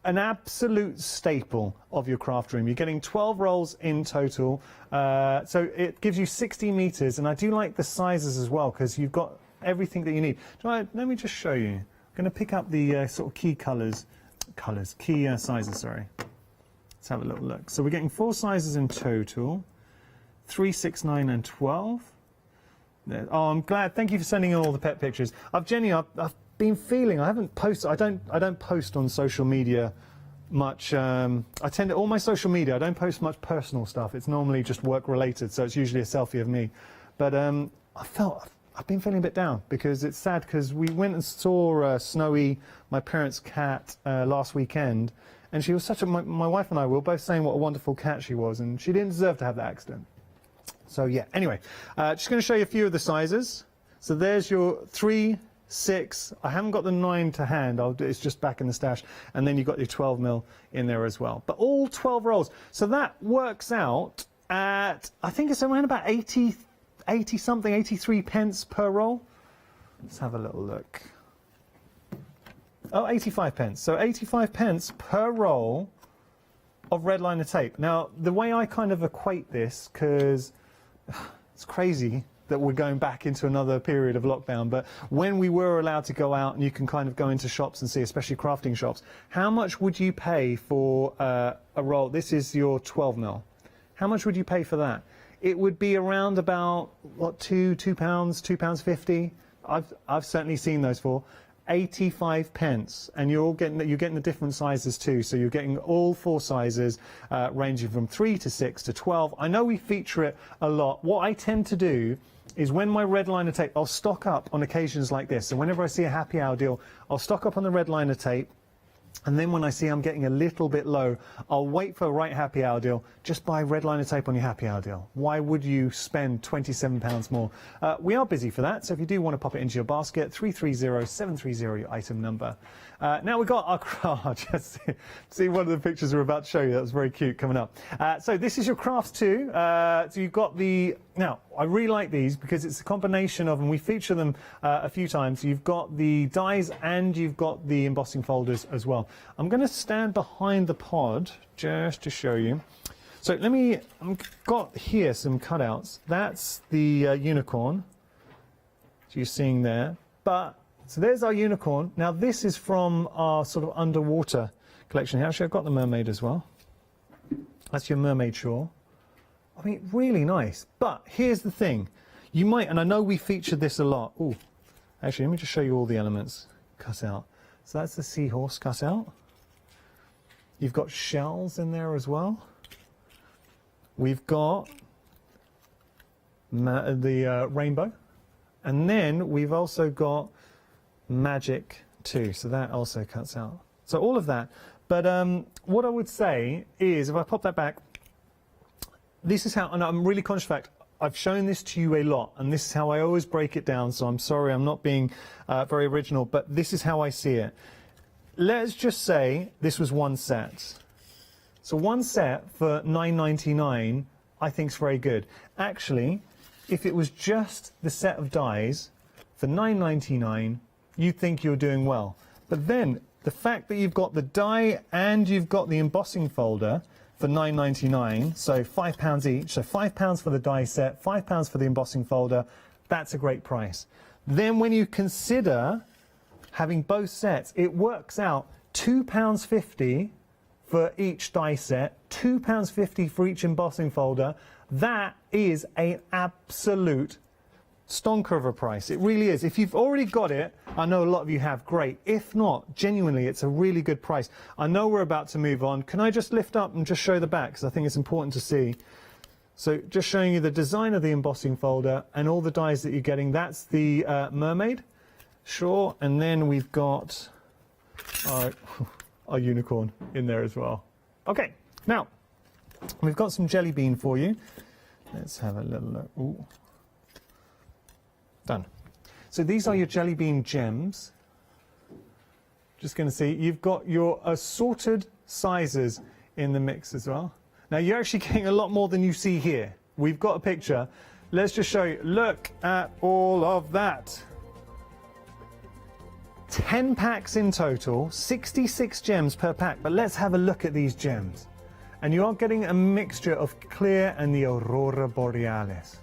an absolute staple of your craft room. You're getting 12 rolls in total, so it gives you 60 meters, and I do like the sizes as well, because you've got everything that you need. Let me just show you. I'm going to pick up the sort of key key sizes, sorry. Let's have a little look. So we're getting 4 sizes in total, 3, 6, 9 and 12. There. Oh, I'm glad. Thank you for sending in all the pet pictures. I've been feeling, I haven't posted, I don't post on social media much. I tend to, all my social media, I don't post much personal stuff. It's normally just work related, so it's usually a selfie of me. But I've been feeling a bit down, because it's sad, because we went and saw Snowy, my parents' cat, last weekend, and she was such a, my wife and I were both saying what a wonderful cat she was, and she didn't deserve to have that accident. So yeah, anyway, just going to show you a few of the sizes. So there's your 3, 6, I haven't got the 9 to hand, it's just back in the stash, and then you've got your 12 mil in there as well. But all 12 rolls. So that works out at, I think it's around about 80 something, 83 pence per roll. Let's have a little look. Oh, 85 pence. So 85 pence per roll of red liner tape. Now, the way I kind of equate this, because it's crazy, that we're going back into another period of lockdown, but when we were allowed to go out and you can kind of go into shops and see, especially crafting shops, how much would you pay for a roll? This is your 12 mil. How much would you pay for that? It would be around about, what, £2.50. I've certainly seen those for 85 pence, and you're getting the different sizes too. So you're getting all 4 sizes, ranging from 3 to 6 to 12. I know we feature it a lot. What I tend to do is when my red liner tape, I'll stock up on occasions like this. So whenever I see a happy hour deal, I'll stock up on the red liner tape. And then when I see I'm getting a little bit low, I'll wait for a right happy hour deal. Just buy red liner tape on your happy hour deal. Why would you spend £27 more? We are busy for that, so if you do want to pop it into your basket, 330730, your item number. Now we've got our craft. Just see one of the pictures we're about to show you. That was very cute coming up. So this is your crafts too. So you've got the... Now, I really like these because it's a combination of, and we feature them a few times, you've got the dies and you've got the embossing folders as well. I'm going to stand behind the pod just to show you. So I've got here some cutouts. That's the unicorn, so you're seeing there. So there's our unicorn. Now this is from our sort of underwater collection here. Actually, I've got the mermaid as well. That's your mermaid shawl. I mean, really nice. But here's the thing. You might, and I know we featured this a lot. Ooh, actually, let me just show you all the elements cut out. So that's the seahorse cut out. You've got shells in there as well. We've got the rainbow. And then we've also got magic too. So that also cuts out. So all of that. But what I would say is, if I pop that back, this is how, and I'm really conscious of the fact, I've shown this to you a lot, and this is how I always break it down, so I'm sorry I'm not being very original, but this is how I see it. Let's just say this was one set. So one set for $9.99 I think is very good. Actually, if it was just the set of dies for $9.99, you'd think you're doing well. But then, the fact that you've got the die and you've got the embossing folder for $9.99, so £5 each, so £5 for the die set, £5 for the embossing folder, that's a great price. Then when you consider having both sets, it works out £2.50 for each die set, £2.50 for each embossing folder. That is an absolute stonker of a price. It really is. If you've already got it, I know a lot of you have, great. If not, genuinely, it's a really good price. I know we're about to move on. Can I just lift up and just show the back, because I think it's important to see. So just showing you the design of the embossing folder and all the dies that you're getting. That's the mermaid, sure, and then we've got our unicorn in there as well. Okay, now we've got some jelly bean for you. Let's have a little look. Ooh. Done. So these are your jelly bean gems. Just going to see, you've got your assorted sizes in the mix as well. Now you're actually getting a lot more than you see here. We've got a picture. Let's just show you. Look at all of that. 10 packs in total, 66 gems per pack. But let's have a look at these gems. And you are getting a mixture of clear and the Aurora Borealis.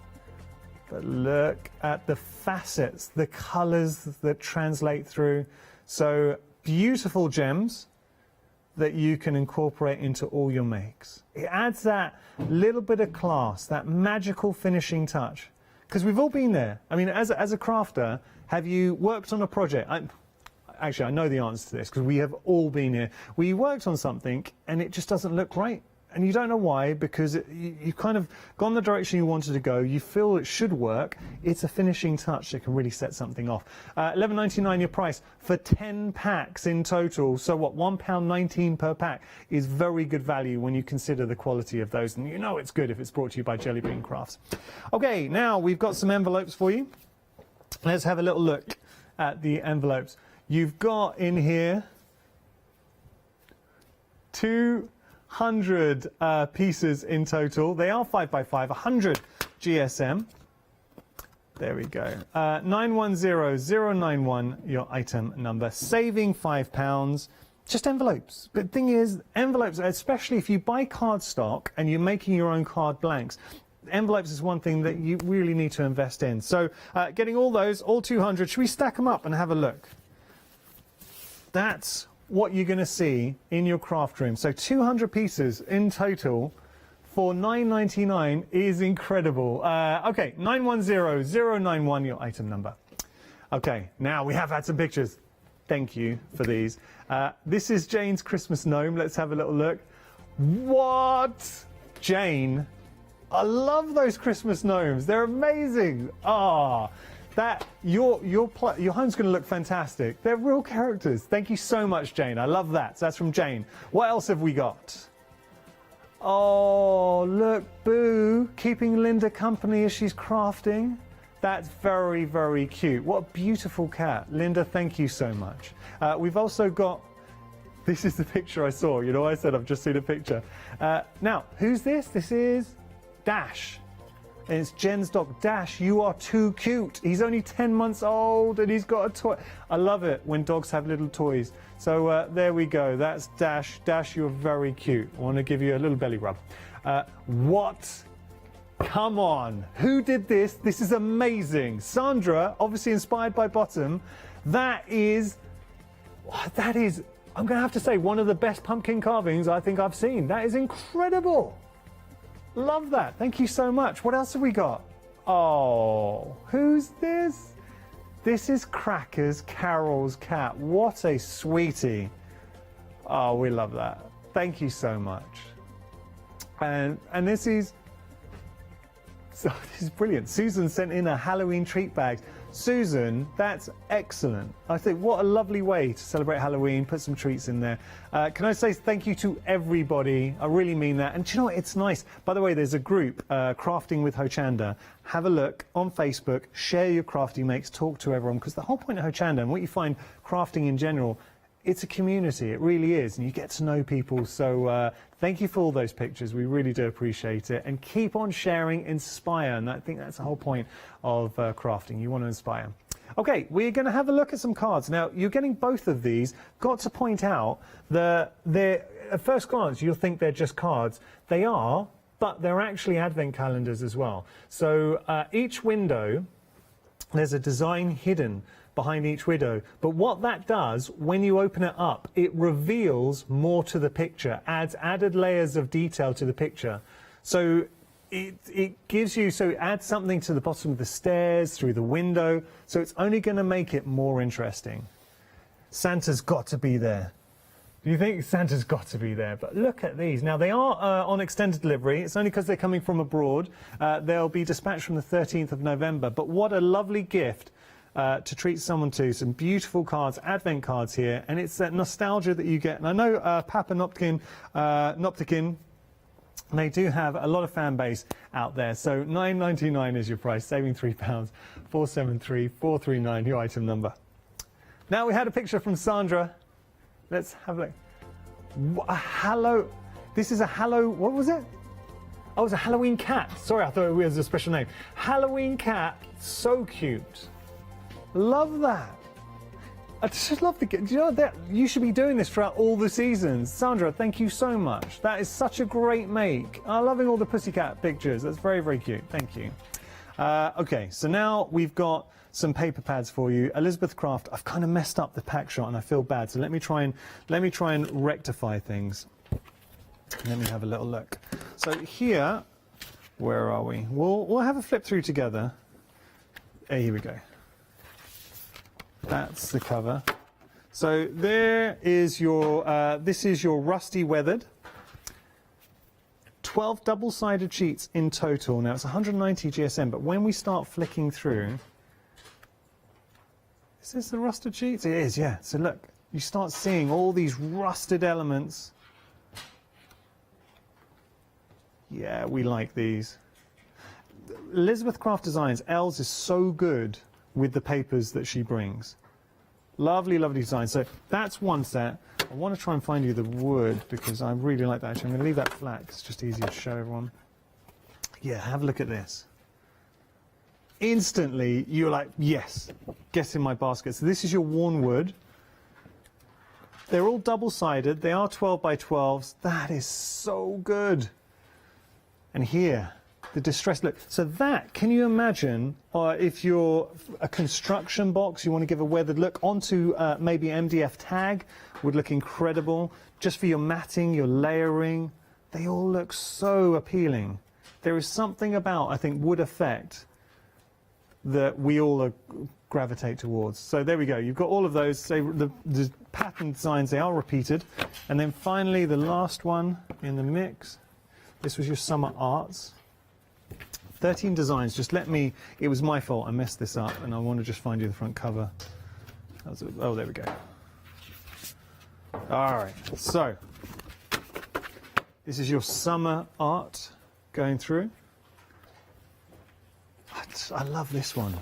But look at the facets, the colours that translate through. So beautiful gems that you can incorporate into all your makes. It adds that little bit of class, that magical finishing touch. Because we've all been there. I mean, as a crafter, have you worked on a project? Actually, I know the answer to this because we have all been here. We worked on something and it just doesn't look right. And you don't know why, because you've kind of gone the direction you wanted to go. You feel it should work. It's a finishing touch that can really set something off. $11.99 your price for 10 packs in total. So what, £1.19 per pack is very good value when you consider the quality of those. And you know it's good if it's brought to you by Jelly Bean Crafts. Okay, now we've got some envelopes for you. Let's have a little look at the envelopes. You've got in here 200 pieces in total. They are 5x5, 100 GSM. There we go. 910091, your item number. Saving £5. Just envelopes. But the thing is, envelopes, especially if you buy cardstock and you're making your own card blanks, envelopes is one thing that you really need to invest in. So getting all those, all 200, should we stack them up and have a look? That's what you're going to see in your craft room. So 200 pieces in total for $9.99 is incredible. Okay, 910091, your item number. Okay, now we have had some pictures. Thank you for these. This is Jane's Christmas gnome. Let's have a little look. What? Jane, I love those Christmas gnomes. They're amazing. Ah, that your home's going to look fantastic. They're real characters. Thank you so much, Jane. I love that. So that's from Jane. What else have we got? Oh, look, Boo, keeping Linda company as she's crafting. That's very, very cute. What a beautiful cat. Linda, thank you so much. We've also got, this is the picture I saw. You know, I said I've just seen a picture. Now, who's this? This is Dash. And it's Jen's dog. Dash, you are too cute. He's only 10 months old and he's got a toy. I love it when dogs have little toys. So there we go. That's Dash. Dash, you're very cute. I want to give you a little belly rub. What? Come on. Who did this? This is amazing. Sandra, obviously inspired by Bottom. That is, I'm going to have to say, one of the best pumpkin carvings I think I've seen. That is incredible. Love that. Thank you so much. What else have we got? Oh, who's this? This is Crackers, Carol's cat. What a sweetie. Oh, we love that. Thank you so much. And this is brilliant. Susan sent in a Halloween treat bag. Susan, that's excellent. I think what a lovely way to celebrate Halloween, put some treats in there. Can I say thank you to everybody? I really mean that. And do you know what? It's nice. By the way, there's a group, Crafting with Hochanda. Have a look on Facebook, share your craft you makes, talk to everyone, because the whole point of Hochanda and what you find crafting in general, it's a community, it really is, and you get to know people. So thank you for all those pictures, we really do appreciate it. And keep on sharing, inspire, and I think that's the whole point of crafting, you want to inspire. Okay, we're going to have a look at some cards. Now, you're getting both of these. Got to point out that at first glance, you'll think they're just cards. They are, but they're actually advent calendars as well. So each window, there's a design hidden behind each window, but what that does when you open it up, it reveals more to the picture, adds added layers of detail to the picture. So it gives you, so it adds something to the bottom of the stairs, through the window, so it's only going to make it more interesting. Santa's got to be there. Do you think Santa's got to be there? But look at these. Now, they are on extended delivery. It's only because they're coming from abroad. They'll be dispatched from the 13th of November. But what a lovely gift to treat someone to. Some beautiful cards, advent cards here, and it's that nostalgia that you get. And I know Papa Noptikin, they do have a lot of fan base out there. So $9.99 is your price, saving £3, 473 439, your item number. Now we had a picture from Sandra. Let's have a look. Hello. This is a hello. What was it? Oh, it's a Halloween cat. Sorry, I thought it was a special name. Halloween cat. So cute. Love that. I just love the. Do you know that you should be doing this throughout all the seasons? Sandra, thank you so much. That is such a great make. I'm loving all the pussycat pictures. That's very, very cute. Thank you. Okay, so now we've got some paper pads for you. Elizabeth Craft. I've kind of messed up the pack shot and I feel bad. So let me try and rectify things. Let me have a little look. So here, where are we? We'll have a flip through together. Here we go. That's the cover. So there is your, this is your rusty weathered. 12 double-sided sheets in total. Now it's 190 GSM, but when we start flicking through, is this the rusted sheets? It is, yeah. So look, you start seeing all these rusted elements. Yeah, we like these. Elizabeth Craft Designs, Els is so good with the papers that she brings. Lovely, lovely design. So that's one set. I want to try and find you the wood because I really like that. Actually, I'm going to leave that flat because it's just easier to show everyone. Yeah, have a look at this. Instantly, you're like, yes, get in my basket. So this is your worn wood. They're all double-sided. They are 12 by 12s. That is so good. And here, the distressed look. So that, can you imagine if you're a construction box, you want to give a weathered look, onto maybe MDF tag would look incredible. Just for your matting, your layering, they all look so appealing. There is something about, I think, wood effect that we all gravitate towards. So there we go. You've got all of those. So the pattern designs, they are repeated. And then finally, the last one in the mix. This was your summer arts. 13 designs. Just let me, it was my fault. I messed this up, and I want to just find you the front cover. Oh, there we go. All right. So this is your summer art going through. I love this one.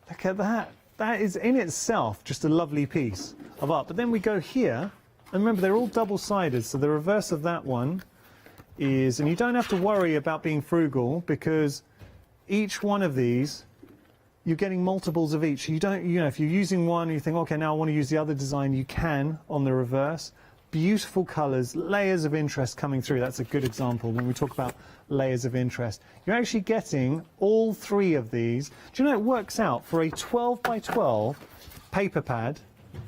Look at that. That is in itself just a lovely piece of art. But then we go here, and remember they're all double-sided, so the reverse of that one is, and you don't have to worry about being frugal because each one of these, you're getting multiples of each. You don't, you know, if you're using one and you think, okay, now I want to use the other design, you can on the reverse. Beautiful colours, layers of interest coming through. That's a good example when we talk about layers of interest. You're actually getting all three of these. Do you know it works out for a 12 by 12 paper pad,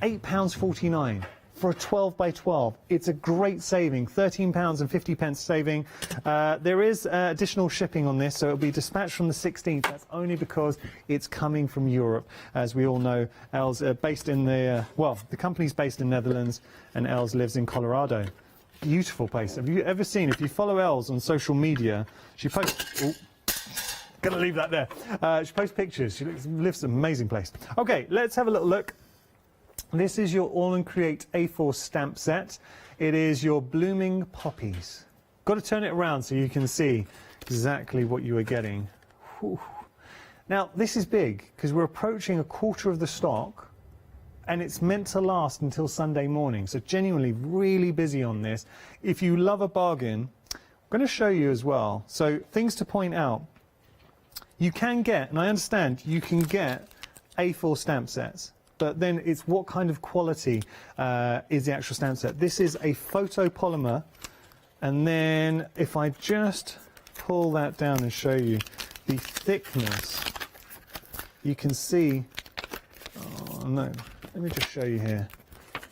£8.49 for a 12 by 12. It's a great saving, £13.50 saving. There is additional shipping on this, so it'll be dispatched from the 16th. That's only because it's coming from Europe. As we all know, Els based in the, well, the company's based in Netherlands, and Els lives in Colorado. Beautiful place. Have you ever seen, if you follow Els on social media, she posts, gonna leave that there. She posts pictures. She lives in an amazing place. Okay, let's have a little look. This is your All and Create A4 stamp set. It is your blooming poppies. Got to turn it around so you can see exactly what you are getting. Whew. Now, this is big because we're approaching a quarter of the stock, and it's meant to last until Sunday morning. So genuinely really busy on this. If you love a bargain, I'm going to show you as well. So things to point out. You can get, and I understand, you can get A4 stamp sets. But then it's what kind of quality is the actual stamp set. This is a photopolymer, and then if I just pull that down and show you the thickness, you can see, oh no, let me just show you here,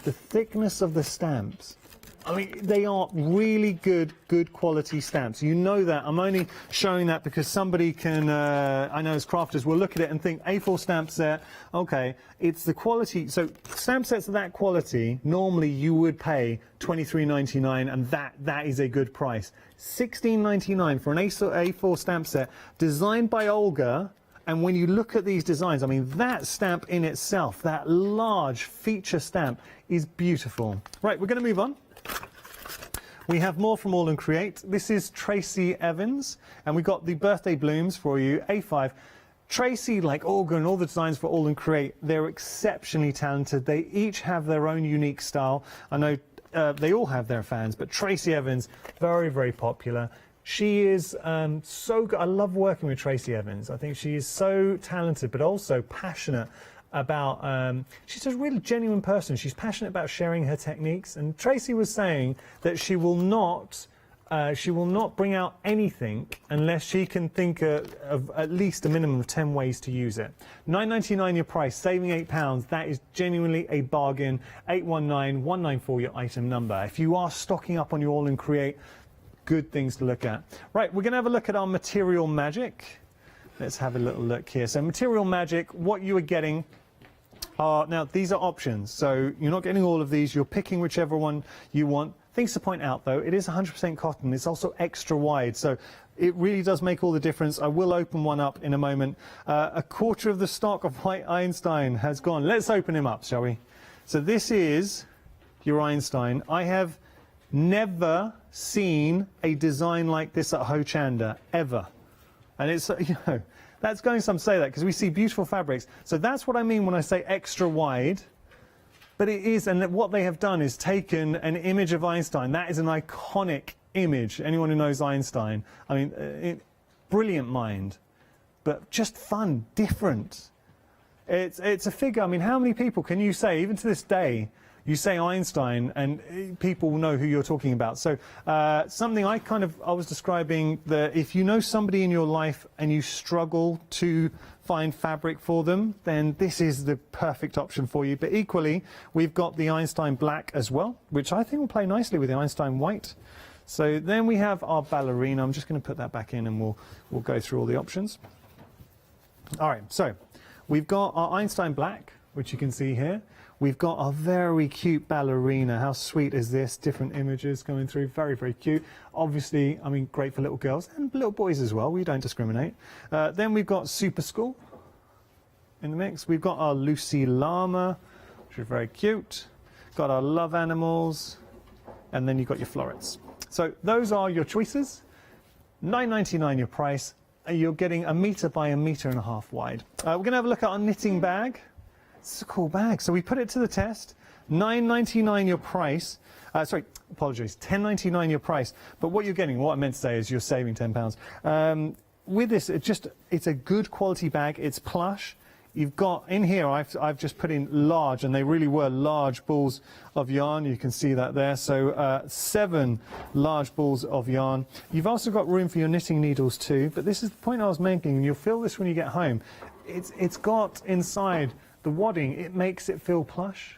the thickness of the stamps. I mean, they are really good quality stamps. You know that. I'm only showing that because somebody can, I know as crafters, will look at it and think, A4 stamp set, okay, it's the quality. So stamp sets of that quality, normally you would pay $23.99, and that is a good price. $16.99 for an A4 stamp set designed by Olga. And when you look at these designs, I mean, that stamp in itself, that large feature stamp, is beautiful. Right, we're going to move on. We have more from All and Create. This is Tracy Evans, and we got the birthday blooms for you, A5. Tracy, like Olga and all the designs for All and Create, they're exceptionally talented. They each have their own unique style. I know they all have their fans, but Tracy Evans, very, very popular. She is so good. I love working with Tracy Evans. I think she is so talented, but also passionate about, she's a really genuine person. She's passionate about sharing her techniques. And Tracy was saying that she will not bring out anything unless she can think of at least a minimum of 10 ways to use it. £9.99 your price, saving £8. That is genuinely a bargain. 819194 your item number. If you are stocking up on your All and Create, good things to look at. Right, we're going to have a look at our material magic. Let's have a little look here. So material magic, what you are getting are, now these are options, so you're not getting all of these, you're picking whichever one you want. Things to point out though, it is 100% cotton, it's also extra wide, so it really does make all the difference. I will open one up in a moment. A quarter of the stock of white Einstein has gone. Let's open him up, shall we? So this is your Einstein. I have never seen a design like this at Hochanda, ever. And it's, you know, that's going some say that because we see beautiful fabrics. So that's what I mean when I say extra wide. But it is, and what they have done is taken an image of Einstein. That is an iconic image. Anyone who knows Einstein, I mean, brilliant mind, but just fun, different. It's a figure. I mean, how many people can you say, even to this day, You say Einstein and people know who you're talking about. So something I was describing, that if you know somebody in your life and you struggle to find fabric for them, then this is the perfect option for you. But equally, we've got the Einstein black as well, which I think will play nicely with the Einstein white. So then we have our ballerina. I'm just going to put that back in and we'll go through all the options. All right, so we've got our Einstein black, which you can see here. We've got a very cute ballerina. How sweet is this? Different images going through. Very, very cute. Obviously, I mean, great for little girls and little boys as well. We don't discriminate. Then we've got Super School in the mix. We've got our Lucy Llama, which is very cute. Got our Love Animals. And then you've got your florets. So those are your choices. $9.99 your price. You're getting 1 metre by 1.5 meters wide. We're going to have a look at our knitting bag. It's a cool bag. So we put it to the test. $9.99 your price. Sorry, apologies. $10.99 your price. But what you're getting, what I meant to say is you're saving £10. With this, it's a good quality bag. It's plush. You've got in here, I've just put in large, and they really were large balls of yarn. You can see that there. So 7 large balls of yarn. You've also got room for your knitting needles too. But this is the point I was making, and you'll feel this when you get home. It's got inside the wadding, it makes it feel plush.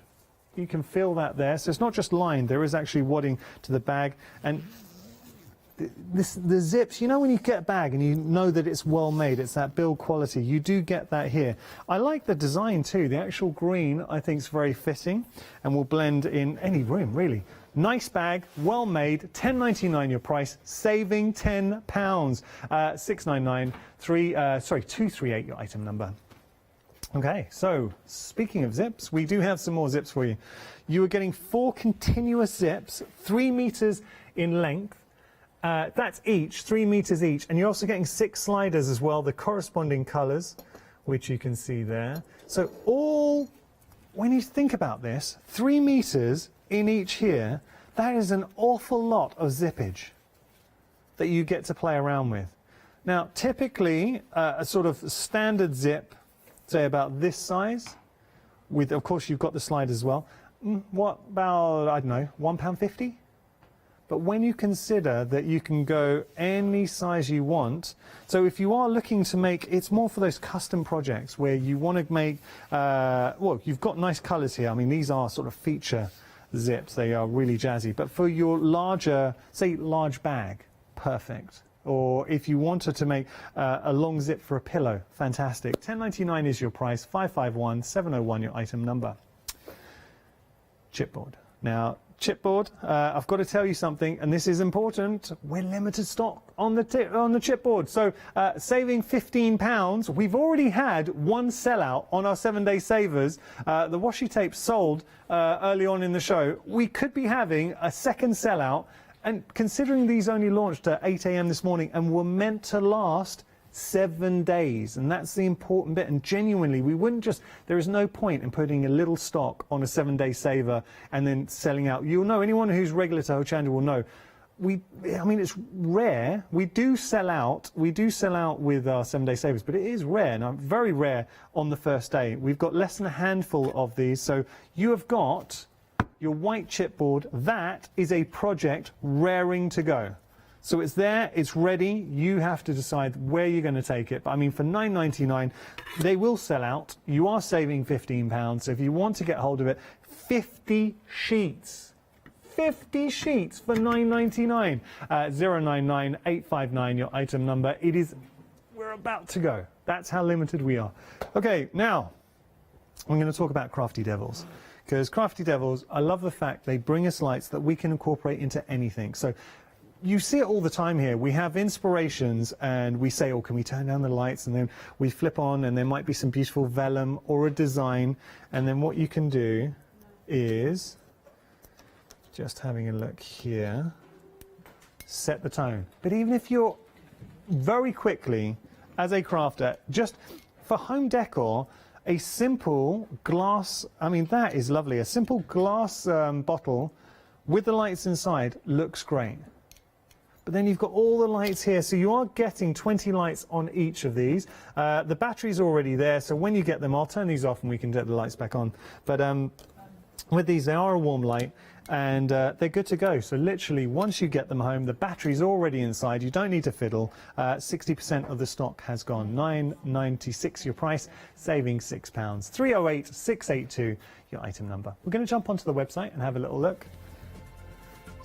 You can feel that there. So it's not just lined, there is actually wadding to the bag. And the zips, you know when you get a bag and you know that it's well made, it's that build quality, you do get that here. I like the design too. The actual green I think is very fitting and will blend in any room really. Nice bag, well made, $10.99 your price, saving £10. $6.99, 238 your item number. Okay, so speaking of zips, we do have some more zips for you. You are getting 4 continuous zips, 3 meters in length. That's each, 3 meters each. And you're also getting 6 sliders as well, the corresponding colors, which you can see there. So when you think about this, 3 meters in each here, that is an awful lot of zippage that you get to play around with. Now, typically, a sort of standard zip, say about this size, with, of course, you've got the slide as well. What about, I don't know, £1.50? But when you consider that you can go any size you want, so if you are looking to make, it's more for those custom projects where you want to make, well, you've got nice colours here. I mean, these are sort of feature zips. They are really jazzy. But for your larger, say, large bag, perfect. Or if you wanted to make a long zip for a pillow, fantastic. $10.99 is your price, 551701 your item number. Chipboard. Now, chipboard, I've got to tell you something, and this is important. We're limited stock on the chipboard. So saving £15. We've already had 1 sellout on our 7-day savers. The washi tape sold early on in the show. We could be having a second sellout. And considering these only launched at 8 AM this morning and were meant to last 7 days, and that's the important bit, and genuinely, we wouldn't just, there is no point in putting a little stock on a 7-day saver and then selling out. You'll know, anyone who's regular to Hochanda will know, I mean, it's rare. We do sell out with our 7-day savers, but it is rare, now very rare on the first day. We've got less than a handful of these, so you have got your white chipboard. That is a project raring to go. So it's there, it's ready. You have to decide where you're going to take it. But I mean, for $9.99, they will sell out. You are saving £15. So if you want to get hold of it, 50 sheets. 50 sheets for $9.99. 099859, your item number. We're about to go. That's how limited we are. Okay, now I'm going to talk about Crafty Devils. Because Crafty Devils, I love the fact they bring us lights that we can incorporate into anything. So you see it all the time here. We have inspirations and we say, oh, can we turn down the lights? And then we flip on and there might be some beautiful vellum or a design. And then what you can do is, just having a look here, set the tone. But even if you're very quickly, as a crafter, just for home decor, a simple glass, I mean, that is lovely. A simple glass bottle with the lights inside looks great. But then you've got all the lights here, so you are getting 20 lights on each of these. The battery's already there, so when you get them, I'll turn these off and we can get the lights back on. But with these, they are a warm light, and they're good to go. So literally, once you get them home, the battery's already inside. You don't need to fiddle. 60% of the stock has gone. £9.96 your price, saving £6. 308 682 your item number. We're going to jump onto the website and have a little look.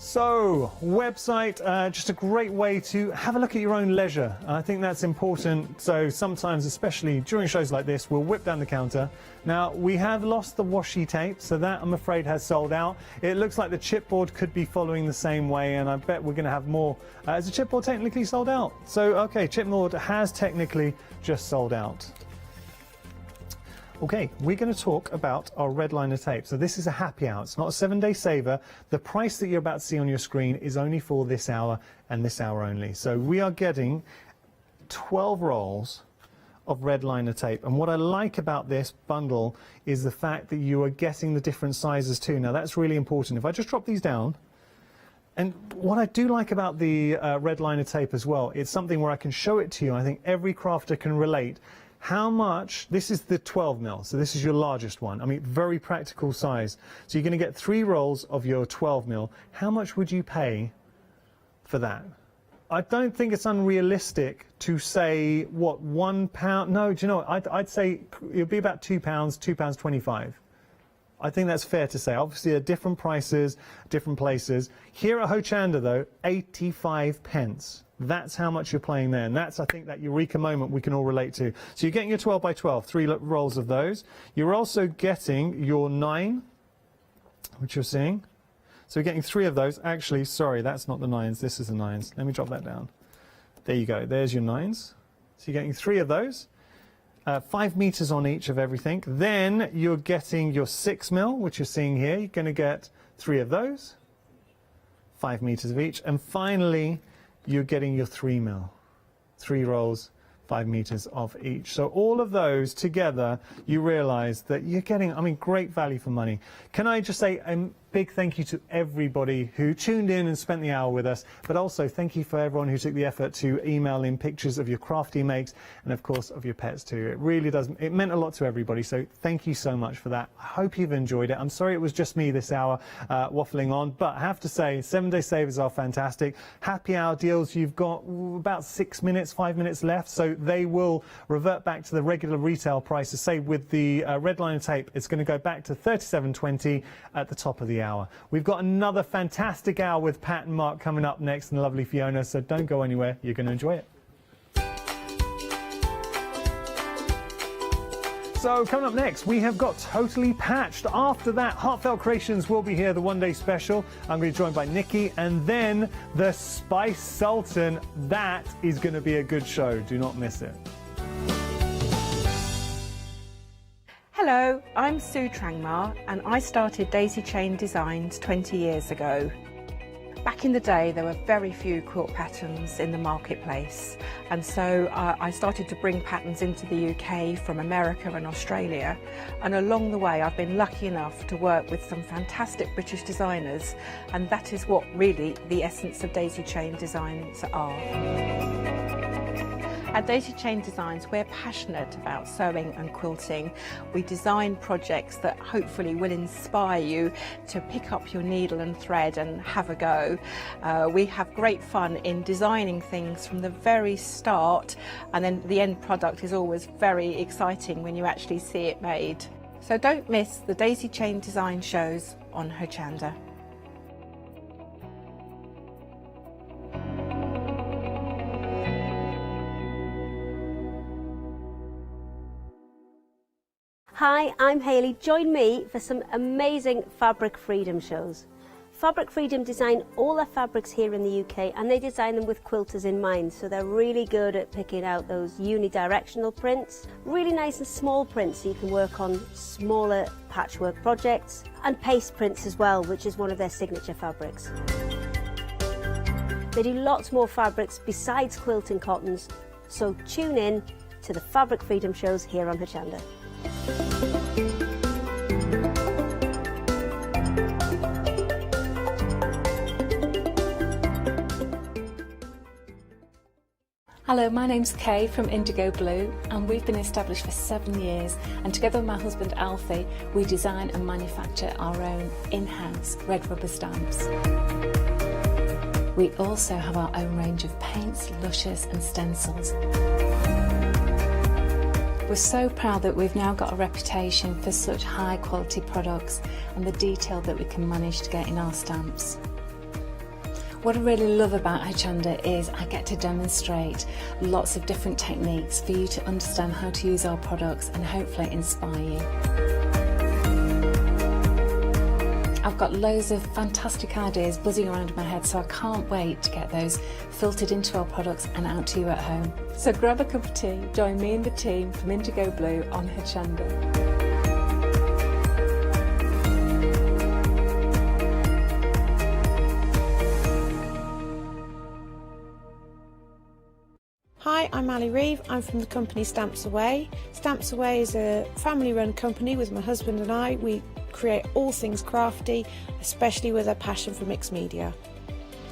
So, website, just a great way to have a look at your own leisure. I think that's important. So sometimes, especially during shows like this, we'll whip down the counter. Now, we have lost the washi tape, so that, I'm afraid, has sold out. It looks like the chipboard could be following the same way, and I bet we're going to have more. Is the chipboard technically sold out? So, okay, chipboard has technically just sold out. Okay, we're going to talk about our red liner tape. So this is a happy hour. It's not a 7-day saver. The price that you're about to see on your screen is only for this hour and this hour only. So we are getting 12 rolls of red liner tape. And what I like about this bundle is the fact that you are getting the different sizes too. Now that's really important. If I just drop these down, and what I do like about the red liner tape as well, it's something where I can show it to you. I think every crafter can relate. How much, this is the 12 mil, so this is your largest one. I mean, very practical size. So you're going to get 3 rolls of your 12 mil. How much would you pay for that? I don't think it's unrealistic to say, what, £1? No, do you know what? I'd say it would be about £2, £2.25. I think that's fair to say. Obviously, there are different prices, different places. Here at Hochanda, though, 85 pence. That's how much you're paying there. And that's, I think, that eureka moment we can all relate to. So you're getting your 12 by 12, 3 rolls of those. You're also getting your 9, which you're seeing. So you're getting 3 of those. Actually, sorry, that's not the 9s. This is the 9s. Let me drop that down. There you go. There's your 9s. So you're getting 3 of those. 5 meters on each of everything. Then you're getting your 6 mil, which you're seeing here. You're going to get 3 of those. 5 meters of each. And finally, you're getting your 3 mil. 3 rolls, 5 meters of each. So all of those together, you realize that you're getting, I mean, great value for money. Can I just say a big thank you to everybody who tuned in and spent the hour with us, but also thank you for everyone who took the effort to email in pictures of your crafty makes and of course of your pets too. It really does, it meant a lot to everybody, so thank you so much for that. I hope you've enjoyed it. I'm sorry it was just me this hour waffling on, but I have to say 7-day savers are fantastic. Happy hour deals, you've got about 6 minutes, 5 minutes left, so they will revert back to the regular retail prices. Say with the red liner tape, it's going to go back to $37.20 at the top of the hour. We've got another fantastic hour with Pat and Mark coming up next, and the lovely Fiona, so don't go anywhere, you're going to enjoy it. So coming up next, we have got Totally Patched. After that, Heartfelt Creations will be here, the one-day special. I'm going to be joined by Nikki, and then the Spice Sultan. That is going to be a good show. Do not miss it. Hello, I'm Sue Trangmar and I started Daisy Chain Designs 20 years ago. Back in the day there were very few quilt patterns in the marketplace, and so I started to bring patterns into the UK from America and Australia, and along the way I've been lucky enough to work with some fantastic British designers, and that is what really the essence of Daisy Chain Designs are. At Daisy Chain Designs, we're passionate about sewing and quilting. We design projects that hopefully will inspire you to pick up your needle and thread and have a go. We have great fun in designing things from the very start, and then the end product is always very exciting when you actually see it made. So don't miss the Daisy Chain Design shows on Hochanda. Hi, I'm Hayley. Join me for some amazing Fabric Freedom shows. Fabric Freedom design all their fabrics here in the UK, and they design them with quilters in mind, so they're really good at picking out those unidirectional prints, really nice and small prints so you can work on smaller patchwork projects, and paste prints as well, which is one of their signature fabrics. They do lots more fabrics besides quilting cottons, so tune in to the Fabric Freedom shows here on Hochanda. Hello, my name's Kay from Indigo Blue, and we've been established for 7 years, and together with my husband Alfie we design and manufacture our own in-house red rubber stamps. We also have our own range of paints, lushes and stencils. We're so proud that we've now got a reputation for such high quality products and the detail that we can manage to get in our stamps. What I really love about Hochanda is I get to demonstrate lots of different techniques for you to understand how to use our products and hopefully inspire you. I've got loads of fantastic ideas buzzing around in my head, so I can't wait to get those filtered into our products and out to you at home. So grab a cup of tea, join me and the team from Indigo Blue on Hochanda. Hi, I'm Ali Reeve. I'm from the company Stamps Away. Stamps Away is a family-run company with my husband and I. We create all things crafty, especially with a passion for mixed media.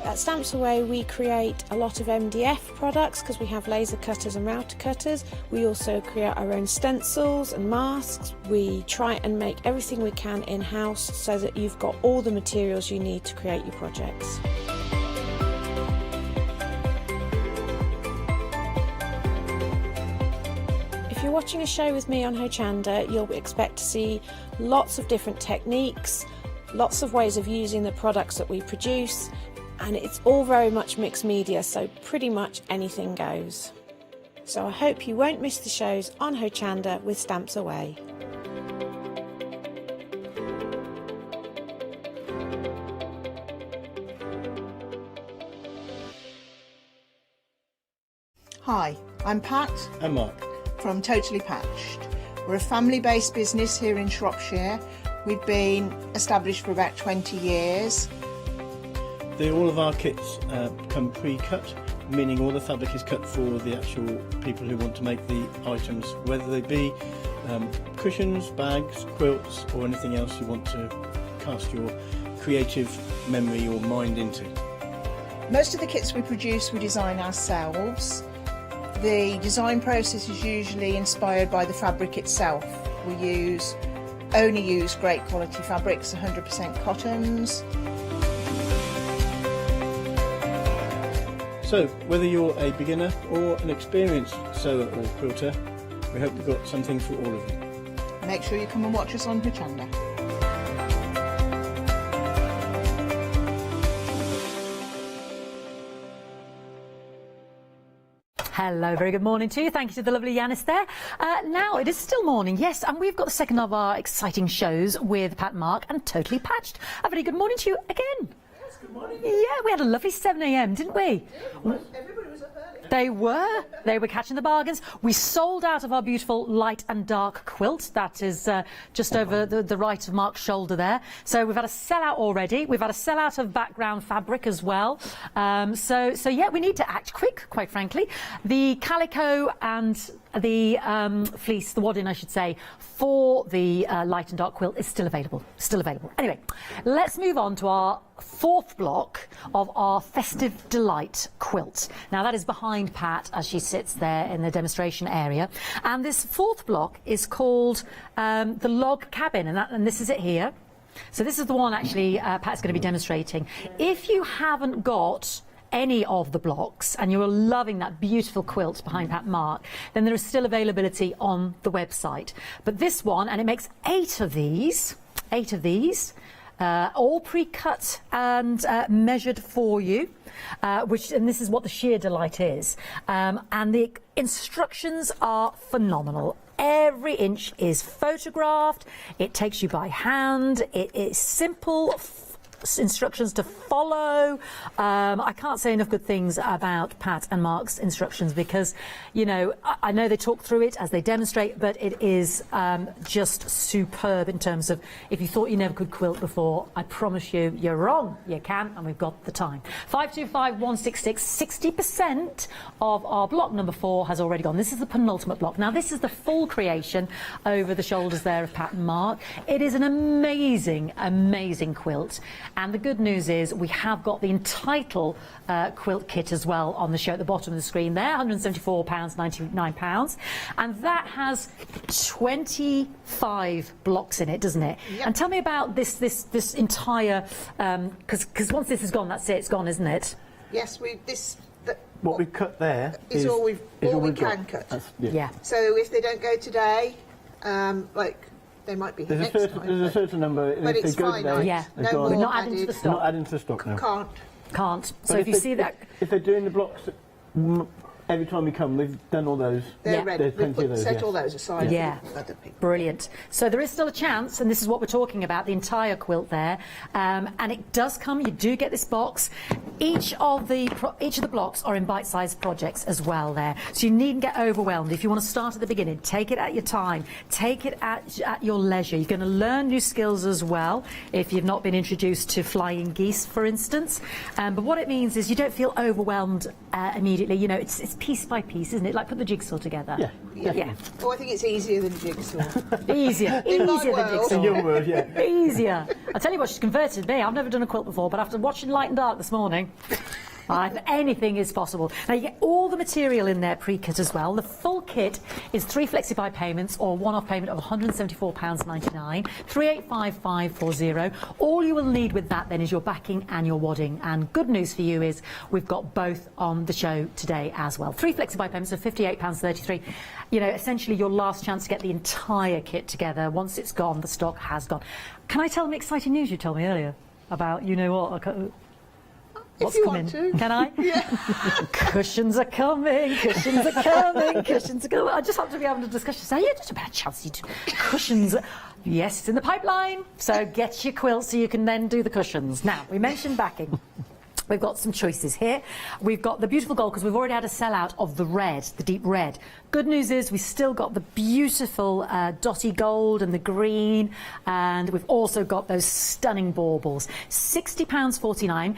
At Stamps Away we create a lot of MDF products because we have laser cutters and router cutters. We also create our own stencils and masks. We try and make everything we can in-house so that you've got all the materials you need to create your projects. If you're watching a show with me on Hochanda, you'll expect to see lots of different techniques, lots of ways of using the products that we produce, and it's all very much mixed media, so pretty much anything goes. So I hope you won't miss the shows on Hochanda with Stamps Away. Hi, I'm Pat. And Mark. From Totally Patched. We're a family-based business here in Shropshire. We've been established for about 20 years. All of our kits come pre-cut, meaning all the fabric is cut for the actual people who want to make the items, whether they be cushions, bags, quilts or anything else you want to cast your creative memory or mind into. Most of the kits we produce we design ourselves. The design process is usually inspired by the fabric itself. We only use great quality fabrics, 100% cottons. So, whether you're a beginner or an experienced sewer or quilter, we hope we've got something for all of you. Make sure you come and watch us on Hochanda. Hello, very good morning to you. Thank you to the lovely Yanis there. Now, it is still morning, yes, and we've got the second of our exciting shows with Pat and Mark and Totally Patched. A very good morning to you again. Yes, good morning. Yeah, we had a lovely 7 a.m, didn't we? Yeah, everybody was up early. They were catching the bargains. We sold out of our beautiful light and dark quilt. That is just over the right of Mark's shoulder there. So we've had a sellout already. We've had a sellout of background fabric as well. So yeah, we need to act quick, quite frankly. The calico and the fleece, the wadding I should say, for the light and dark quilt is still available. Anyway, let's move on to our fourth block of our Festive Delight quilt. Now that is behind Pat as she sits there in the demonstration area, and this fourth block is called the Log Cabin, and this is it here. So this is the one actually Pat's going to be demonstrating. If you haven't got any of the blocks and you're loving that beautiful quilt behind Pat Mark, then there is still availability on the website. But this one, and it makes 8 of these, all pre-cut and measured for you, and this is what the Sheer Delight is. And the instructions are phenomenal. Every inch is photographed. It takes you by hand. It is simple instructions to follow. I can't say enough good things about Pat and Mark's instructions because, you know, I know they talk through it as they demonstrate, but it is just superb in terms of if you thought you never could quilt before, I promise you, you're wrong. You can, and we've got the time. 525166, 60% of our block number 4 has already gone. This is the penultimate block. Now, this is the full creation over the shoulders there of Pat and Mark. It is an amazing, amazing quilt. And the good news is we have got the entitle quilt kit as well on the show at the bottom of the screen there, £174.99, and that has 25 blocks in it, doesn't it? Yep. And tell me about this entire, because once this is gone, that's it, it's gone, isn't it? Yes, What we've cut there is all we can got. cut. Yeah. So if they don't go today, they might be here next time. There's a certain number. But if it's they go finite. today, Yeah. they're No gone. more We're not adding to the added. stock. Not adding to the stock now. Can't. So But if you see that... if they're doing the blocks, every time we come, we've done all those. They're ready. There's plenty of those. Set yes. all those aside. Yeah. For other people. Brilliant. So there is still a chance, and this is what we're talking about, the entire quilt there. And it does come, you do get this box. Each of the blocks are in bite-sized projects as well there. So you needn't get overwhelmed. If you want to start at the beginning, take it at your time. Take it at your leisure. You're going to learn new skills as well if you've not been introduced to flying geese, for instance. But what it means is you don't feel overwhelmed immediately. You know, it's piece by piece, isn't it? Like put the jigsaw together. Yeah. Oh, I think it's easier than jigsaw. Easier In my than world. jigsaw. In your word, yeah. Easier. I tell you what, she's converted me. I've never done a quilt before, but after watching Light and Dark this morning, anything is possible. Now you get all the material in there pre-cut as well. The full kit is 3 flexi-buy payments or one-off payment of £174.99, 385540. All you will need with that then is your backing and your wadding. And good news for you is we've got both on the show today as well. 3 flexi-buy payments of £58.33. You know, essentially your last chance to get the entire kit together. Once it's gone, the stock has gone. Can I tell them exciting news you told me earlier about, you know what? What's if you coming? want to. Can I? Yeah. Cushions are coming, cushions are coming, cushions are coming. I just have to be having a discussion. Say, yeah, just a bad chance you do. Cushions. Yes, it's in the pipeline. So get your quilt so you can then do the cushions. Now, we mentioned backing. We've got some choices here. We've got the beautiful gold because we've already had a sellout of the red, the deep red. Good news is we've still got the beautiful dotty gold and the green, and we've also got those stunning baubles. £60.49.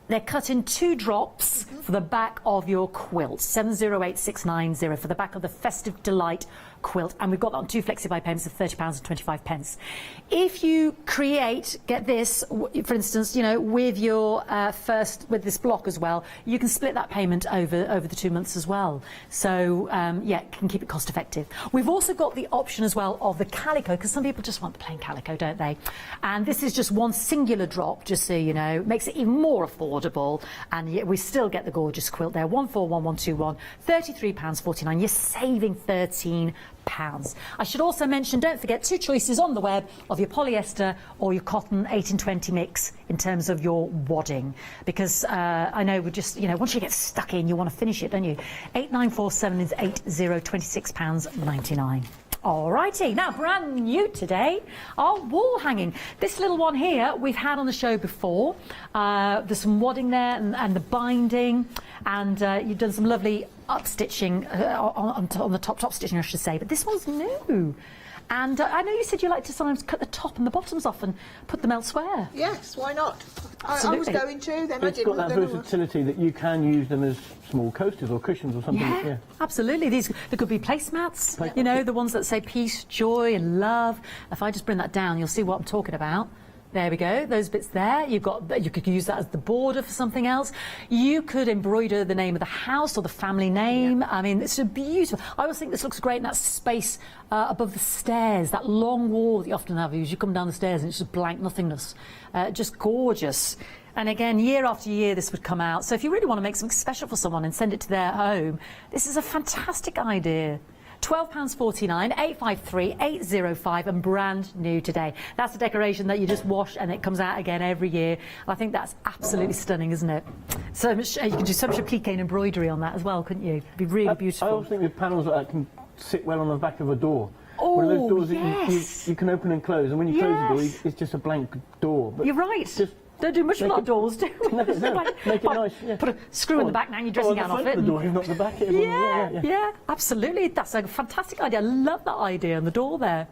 They're cut in 2 drops for the back of your quilt, 708690 for the back of the Festive Delight quilt, and we've got that on 2 flexi-buy payments of £30.25. If you create, get this, for instance, you know, with your with this block as well, you can split that payment over the 2 months as well. So yeah, can keep it cost effective. We've also got the option as well of the calico, because some people just want the plain calico, don't they? And this is just one singular drop, just so you know, makes it even more affordable, and yet we still get the gorgeous quilt there. 141121, £33.49. You're saving £13. I should also mention, don't forget, 2 choices on the web of your polyester or your cotton 18-20 mix in terms of your wadding, because I know we just, you know, once you get stuck in, you want to finish it, don't you? 8947 is £26.99. Alrighty, now brand new today, our wall hanging. This little one here we've had on the show before. There's some wadding there and the binding, and you've done some lovely upstitching on the top stitching, I should say. But this one's new. And I know you said you like to sometimes cut the top and the bottoms off and put them elsewhere. Yes, why not? I was Absolutely. going to, then I It's didn't. got that versatility that you can use them as small coasters or cushions or something. Yeah, absolutely. There could be placemats, you know, the ones that say peace, joy and love. If I just bring that down, you'll see what I'm talking about. There we go, those bits there. You could use that as the border for something else. You could embroider the name of the house or the family name. Yeah. I mean, it's a beautiful. I always think this looks great in that space above the stairs, that long wall that you often have as you come down the stairs, and it's just blank nothingness. Just gorgeous. And again, year after year, this would come out. So if you really want to make something special for someone and send it to their home, this is a fantastic idea. £12.49, 853 805, and brand new today. That's a decoration that you just wash and it comes out again every year. And I think that's absolutely stunning, isn't it? So much, you can do so much applique and embroidery on that as well, couldn't you? It'd be really beautiful. I also think the panels like that can sit well on the back of a door. Oh, one of those doors yes. that you can open and close, and when you close the door, it's just a blank door. But you're right. Don't do much with our doors, do we? No, make it nice. Yeah. Put a screw in the back now and your dressing gown off it. The door, not the back. Yeah, absolutely. That's a fantastic idea. I love that idea on the door there.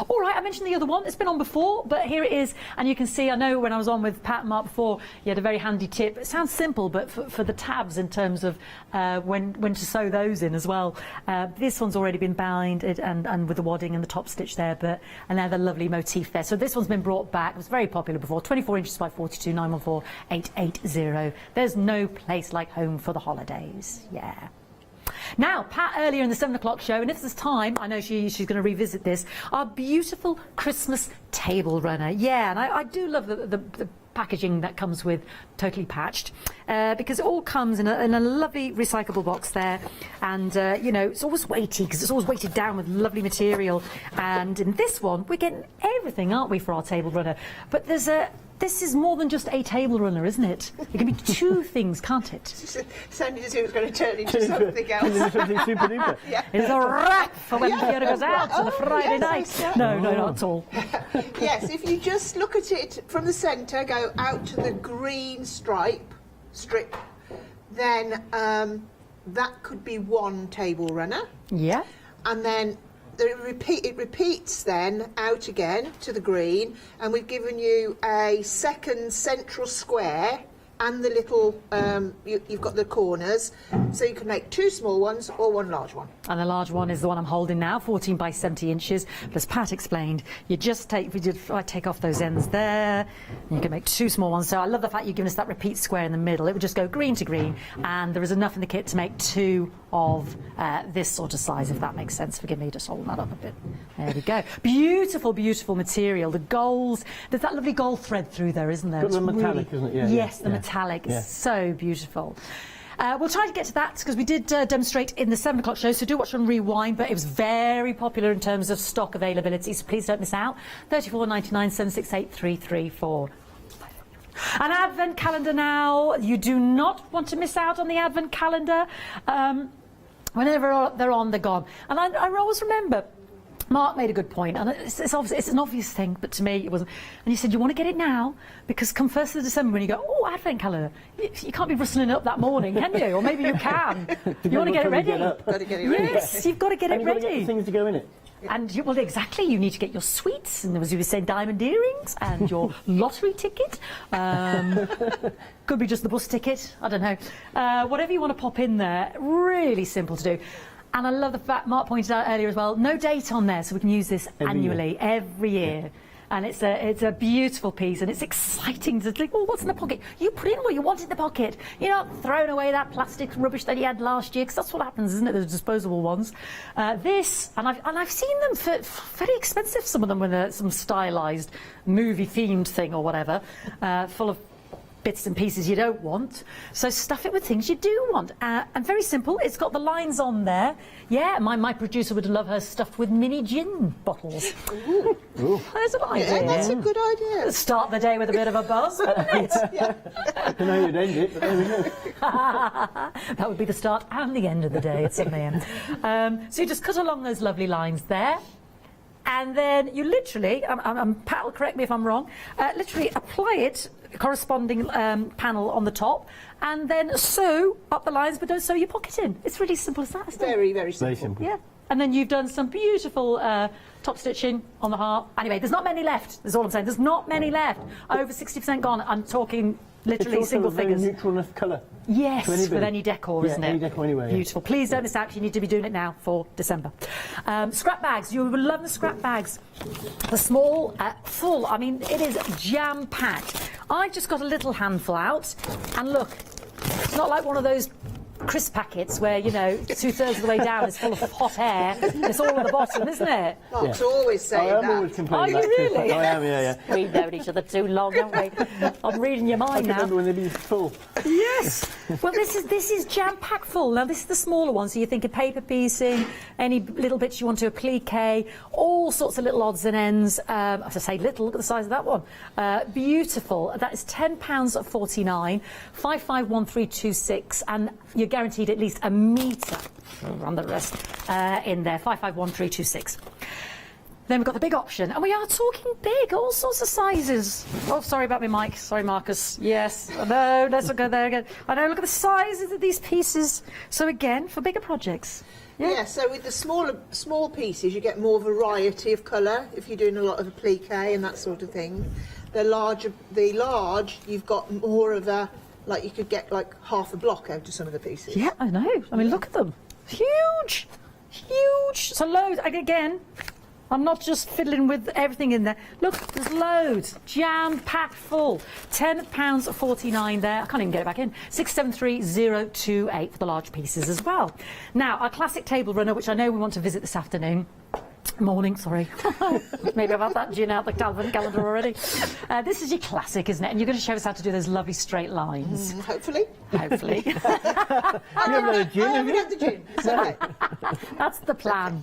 All right, I mentioned the other one. It's been on before, but here it is. And you can see, I know when I was on with Pat and Mark before, you had a very handy tip. It sounds simple, but for the tabs in terms of when to sew those in as well. This one's already been binded and with the wadding and the top stitch there, and now the lovely motif there. So this one's been brought back. It was very popular before, 24 inches by 42 012 914 880. There's no place like home for the holidays. Yeah. Now, Pat earlier in the 7 o'clock show, and if there's time, I know she's going to revisit this, our beautiful Christmas table runner. Yeah, and I do love the packaging that comes with Totally Patched, because it all comes in a lovely recyclable box there, and you know, it's always weighty because it's always weighted down with lovely material. And in this one, we're getting everything, aren't we, for our table runner? But this is more than just a table runner, isn't it? It can be two things, can't it? Sounded as if it was going to turn into something else. Something super duper. Yeah. It is a wrap for when Fiona goes out on a Friday night. No, not at all. Yes, if you just look at it from the centre, go out to the green strip, then that could be one table runner. Yeah. And then it repeats then out again to the green, and we've given you a second central square and the little you've got the corners, so you can make two small ones or one large one. And the large one is the one I'm holding now, 14 by 70 inches. But as Pat explained, you just take off those ends there, and you can make two small ones. So I love the fact you've given us that repeat square in the middle. It would just go green to green, and there is enough in the kit to make two of this sort of size, if that makes sense. Forgive me, just holding that up a bit. There we go. Beautiful, beautiful material. The golds, there's that lovely gold thread through there, isn't there? Got the metallic, isn't it? Yeah, yes, the metallic. It's so beautiful. We'll try to get to that because we did demonstrate in the 7 o'clock show, so do watch on rewind, but it was very popular in terms of stock availability, so please don't miss out. 34.99 768 334. An advent calendar now. You do not want to miss out on the advent calendar. Whenever they're on, they're gone. And I always remember, Mark made a good point, and it's an obvious thing, but to me it wasn't. And he said, you want to get it now, because come 1st of December when you go, oh, advent calendar, you can't be rustling it up that morning, can you? Or maybe you can. You want to get it ready. Got to get it ready. Yes, you've got to get it ready. You've got to get the things to go in it. And well, exactly, you need to get your sweets, and as you were saying, diamond earrings, and your lottery ticket. Could be just the bus ticket, I don't know. Whatever you want to pop in there, really simple to do. And I love the fact Mark pointed out earlier as well, no date on there, so we can use this annually, every year. And it's a beautiful piece, and it's exciting to think, oh, what's in the pocket? You put in what you want in the pocket. You're not throwing away that plastic rubbish that you had last year, because that's what happens, isn't it? The disposable ones. This, and I've seen them for very expensive, some of them with some stylised movie-themed thing or whatever, full of bits and pieces you don't want, so stuff it with things you do want. And very simple, it's got the lines on there. Yeah, my producer would love her stuffed with mini gin bottles. Ooh. There's an idea. Yeah, that's a good idea. Start the day with a bit of a buzz, wouldn't it? I don't know how you'd end it, but there we go. That would be the start and the end of the day at 7 a.m. So you just cut along those lovely lines there. And then you literally, Pat will correct me if I'm wrong, literally apply it, corresponding panel on the top, and then sew up the lines, but don't sew your pocket in. It's really simple as that, isn't it? Very, very simple. Very simple. Yeah. And then you've done some beautiful top stitching on the heart. Anyway, there's not many left, is all I'm saying. There's not many left. Over 60% gone. I'm talking literally single figures. It's also a very neutral enough colour. Yes, with any decor, isn't it? Any decor anyway. Beautiful. Please don't miss out. You need to be doing it now for December. Scrap bags. You will love the scrap bags. The small, full. I mean, it is jam-packed. I've just got a little handful out, and look, it's not like one of those crisp packets where, you know, 2/3 of the way down is full of hot air. It's all at the bottom, isn't it? Mark's always saying that. I am always complaining. Are you really? I am, yeah. We've known each other too long, haven't we? I'm reading your mind now. I remember when they'd be full. Yes. Well, this is jam-packed full. Now, this is the smaller one, so you're thinking paper piecing, any little bits you want to applique, all sorts of little odds and ends. As I say little, look at the size of that one. Beautiful. That is £10.49, 551326, and you're guaranteed at least a metre. We'll run the rest in there, 551326. Then we've got the big option, and we are talking big, all sorts of sizes. Oh, sorry about me, Mike. Sorry, Marcus. Yes, no, let's not go there again. I know, look at the sizes of these pieces. So again, for bigger projects. Yeah, so with the small pieces, you get more variety of colour if you're doing a lot of applique and that sort of thing. The large, you've got more of a, like you could get like half a block out of some of the pieces. Yeah, I know. I mean, look at them. Huge, huge. So loads, again, I'm not just fiddling with everything in there. Look, there's loads, jam-packed full. £10.49 there. I can't even get it back in. 673028 for the large pieces as well. Now, our classic table runner, which I know we want to visit this afternoon. Morning, sorry. Maybe I've had that gin out the calendar already. This is your classic, isn't it? And you're going to show us how to do those lovely straight lines. Hopefully. Hopefully. You haven't had a gin, have you? Had the gin. It's okay. That's the plan.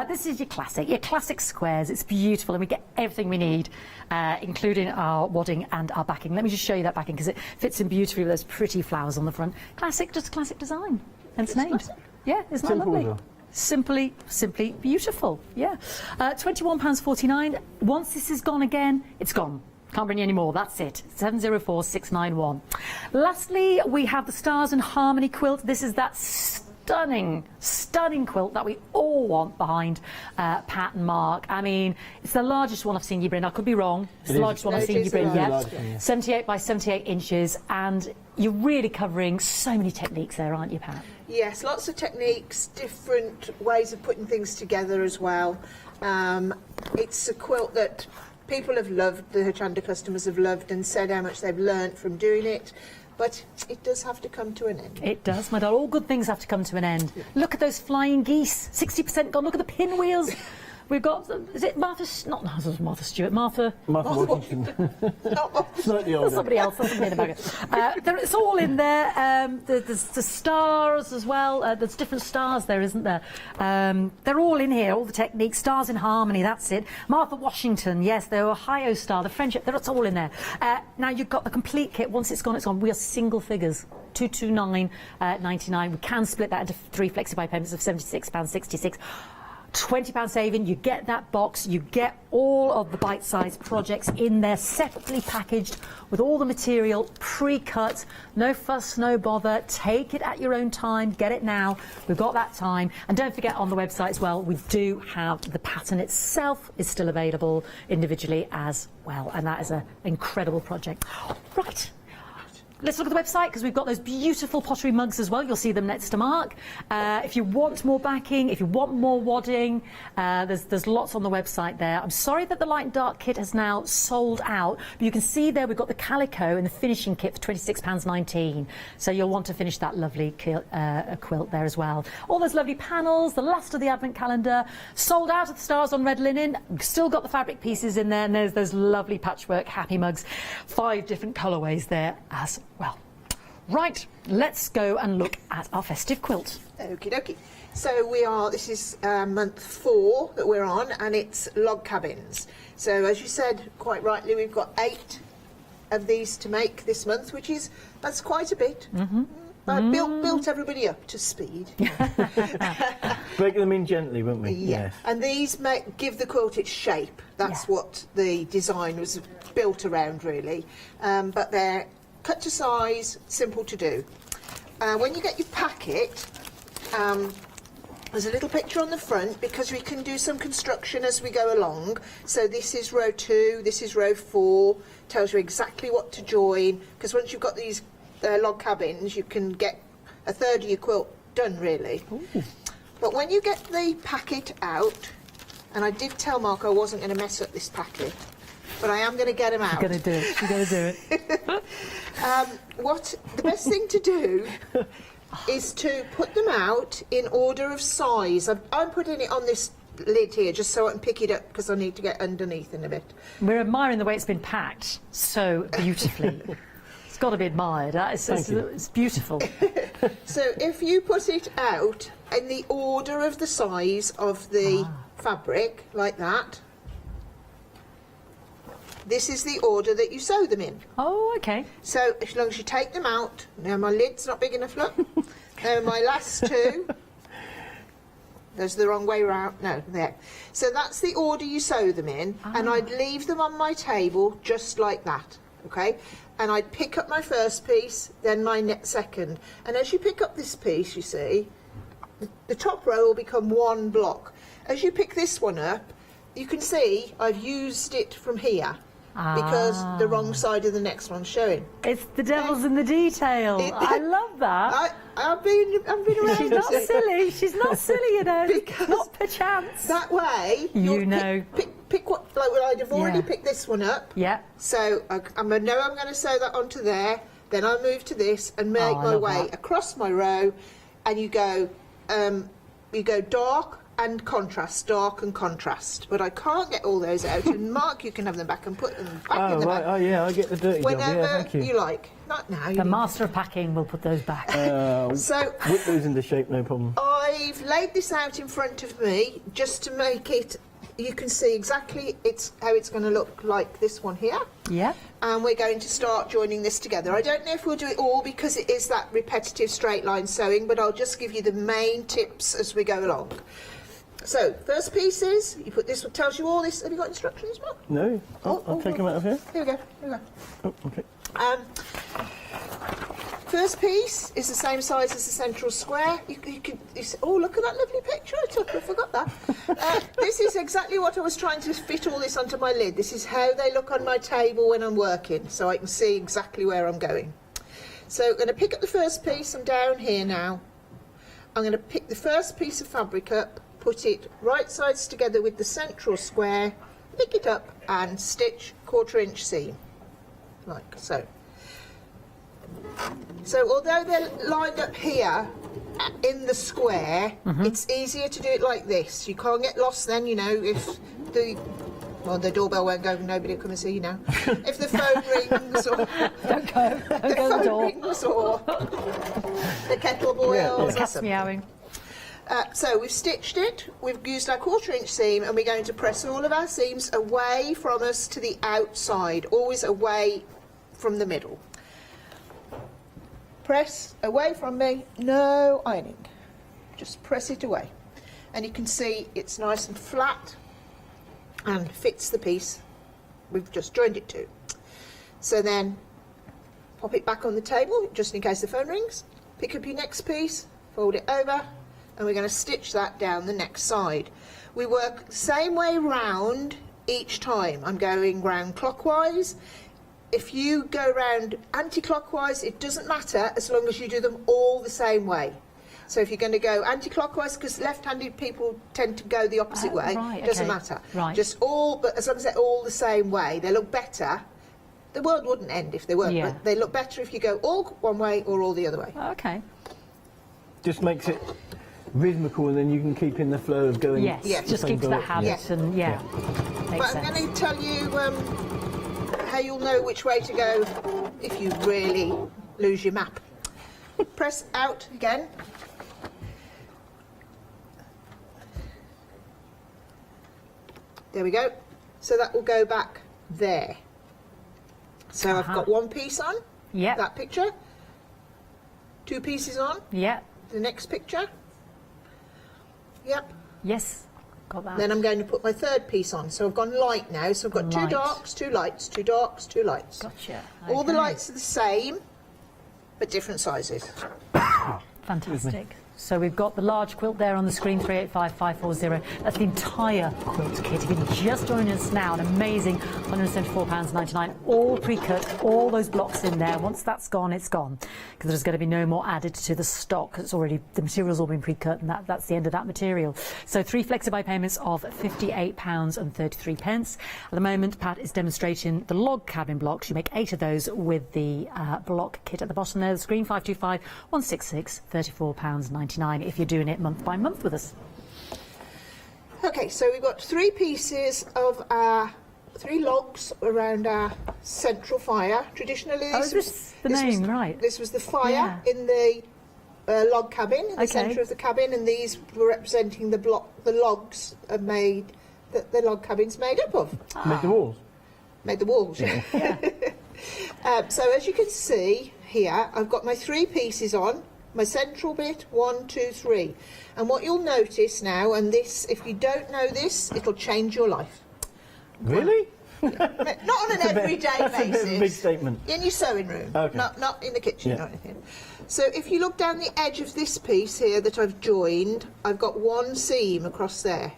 This is your classic squares. It's beautiful, and we get everything we need, including our wadding and our backing. Let me just show you that backing because it fits in beautifully with those pretty flowers on the front. Classic, just classic design. And it's named. Yeah, isn't that lovely? Simple. Simply beautiful. Yeah. £21.49. Once this is gone again, it's gone. Can't bring you any more. That's it. 704691. Lastly, we have the Stars and Harmony quilt. This is that stunning quilt that we all want behind Pat and Mark. I mean, it's the largest one I've seen you bring. I could be wrong. It's the largest one I've seen you bring yet. 78 by 78 inches, and you're really covering so many techniques there, aren't you, Pat? Yes, lots of techniques, different ways of putting things together as well. It's a quilt that people have loved, the Hochanda customers have loved and said how much they've learnt from doing it. But it does have to come to an end. It does, my darling. All good things have to come to an end. Look at those flying geese. 60% gone. Look at the pinwheels. We've got, is it Martha Stewart. Martha Washington. Slightly older. Somebody else. It's all in there. There's the stars as well. There's different stars there, isn't there? They're all in here, all the techniques. Stars in Harmony, that's it. Martha Washington, yes, the Ohio star, the friendship, that's all in there. Now you've got the complete kit. Once it's gone, it's gone. We are single figures. £229.99. We can split that into 3 flexi-buy payments of £76.66. £20 saving, you get that box, you get all of the bite-sized projects in there, separately packaged with all the material pre-cut, no fuss, no bother, take it at your own time, get it now, we've got that time. And don't forget on the website as well, we do have the pattern itself is still available individually as well, and that is an incredible project. Right. Let's look at the website because we've got those beautiful pottery mugs as well. You'll see them next to Mark. If you want more backing, if you want more wadding, there's lots on the website there. I'm sorry that the light and dark kit has now sold out, but you can see there we've got the calico and the finishing kit for £26.19. So you'll want to finish that lovely quilt there as well. All those lovely panels, the last of the advent calendar, sold out of the stars on red linen. Still got the fabric pieces in there, and there's those lovely patchwork happy mugs. 5 different colourways there as well. Right, let's go and look at our festive quilt. Okie dokie. So this is month 4 that we're on, and it's log cabins. So as you said quite rightly, we've got 8 of these to make this month, that's quite a bit. I built everybody up to speed. Break them in gently, won't we? Yeah. Yes. And these give the quilt its shape. That's what the design was built around, really. But they're cut to size, simple to do. When you get your packet, there's a little picture on the front because we can do some construction as we go along. So this is row 2, this is row 4, tells you exactly what to join, because once you've got these log cabins, you can get a third of your quilt done, really. Ooh. But when you get the packet out, and I did tell Mark I wasn't going to mess up this packet, but I am going to get him out. You're going to do it. You're going to do it. The best thing to do is to put them out in order of size. I'm putting it on this lid here just so I can pick it up because I need to get underneath in a bit. We're admiring the way it's been packed so beautifully. It's got to be admired. It's beautiful. So if you put it out in the order of the size of the fabric, like that, this is the order that you sew them in. Oh, okay. So as long as you take them out, now my lid's not big enough, look. My last 2, there's the wrong way round, no, there. So that's the order you sew them in, and I'd leave them on my table just like that, okay? And I'd pick up my first piece, then my second. And as you pick up this piece, you see, the top row will become one block. As you pick this one up, you can see I've used it from here. because the wrong side of the next one's showing. It's the devil's in the detail. I love that. I've been around. She's not silly. She's not silly, you know. Because not perchance. That way, you know. Pick what, like, well, I'd have already picked this one up. Yeah. So I'm going to sew that onto there. Then I'll move to this and make my way across my row. And you go dark and contrast, dark and contrast. But I can't get all those out. And Mark, you can have them back and put them back in the bag. Oh, yeah, I get the dirty job. Whenever Yeah, thank you. like. Not now. The master of packing will put those back. So whip those into shape, no problem. I've laid this out in front of me just to make it. You can see exactly how it's going to look like this one here. Yeah. And we're going to start joining this together. I don't know if we'll do it all because it is that repetitive straight line sewing, but I'll just give you the main tips as we go along. So, first pieces, you put this, what tells you all this. Have you got instructions, Mark? No. I'll take them out of here. Here we go. Oh, okay. First piece is the same size as the central square. You say, oh, look at that lovely picture. I forgot that. This is exactly what I was trying to fit all this onto my lid. This is how they look on my table when I'm working, so I can see exactly where I'm going. So I'm going to pick up the first piece. I'm down here now. I'm going to pick the first piece of fabric up, put it right sides together with the central square, pick it up and stitch 1/4 inch seam, like so. So although they're lined up here in the square, it's easier to do it like this. You can't get lost then, you know, if the doorbell won't go, nobody will come and see you now. If the phone rings or the phone rings or the kettle boils. The cat's meowing. So we've stitched it, we've used our 1/4 inch seam, and we're going to press all of our seams away from us to the outside, always away from the middle. Press away from me, no ironing, just press it away. And you can see it's nice and flat and fits the piece we've just joined it to. So then pop it back on the table just in case the phone rings, pick up your next piece, fold it over, and we're going to stitch that down the next side. We work the same way round each time. I'm going round clockwise. If you go round anti-clockwise, it doesn't matter as long as you do them all the same way. So if you're going to go anti-clockwise, because left-handed people tend to go the opposite way, it doesn't matter. Right. Just all, but as long as they're all the same way, they look better. The world wouldn't end if they weren't, but they look better if you go all one way or all the other way. Okay. Just makes it rhythmical, and then you can keep in the flow of going. Yes, just keeps the habit, and But I'm going to tell you how you'll know which way to go if you really lose your map. Press out again. There we go. So that will go back there. So I've got one piece on. Yeah. That picture. 2 pieces on. Yeah. The next picture. Yep. Yes. Got that. Then I'm going to put my 3rd piece on. So I've gone light now. So I've got 2 darks, 2 lights, 2 darks, 2 lights. Gotcha. All the lights are the same, but different sizes. Fantastic. So we've got the large quilt there on the screen, 385540. That's the entire quilt kit. If you just join us now, an amazing £174.99, all pre-cut, all those blocks in there. Once that's gone, it's gone, because there's going to be no more added to the stock. It's already, the material's all been pre-cut, and that's the end of that material. So 3 flexi-buy payments of £58.33. At the moment, Pat is demonstrating the log cabin blocks. You make 8 of those with the block kit at the bottom there of the screen, 525 166 £34.99. If you're doing it month by month with us. Okay, so we've got 3 pieces of our 3 logs around our central fire. Traditionally, this was the fire in the log cabin, in the centre of the cabin, and these were representing the logs are made that the log cabin's made up of. Made the walls. Made the walls. Yeah. So as you can see here, I've got my 3 pieces on. My central bit, 1, 2, 3. And what you'll notice now, and this, if you don't know this, it'll change your life. Really? Not on an everyday that's basis. A bit of a big statement. In your sewing room, not in the kitchen or anything. So if you look down the edge of this piece here that I've joined, I've got 1 seam across there.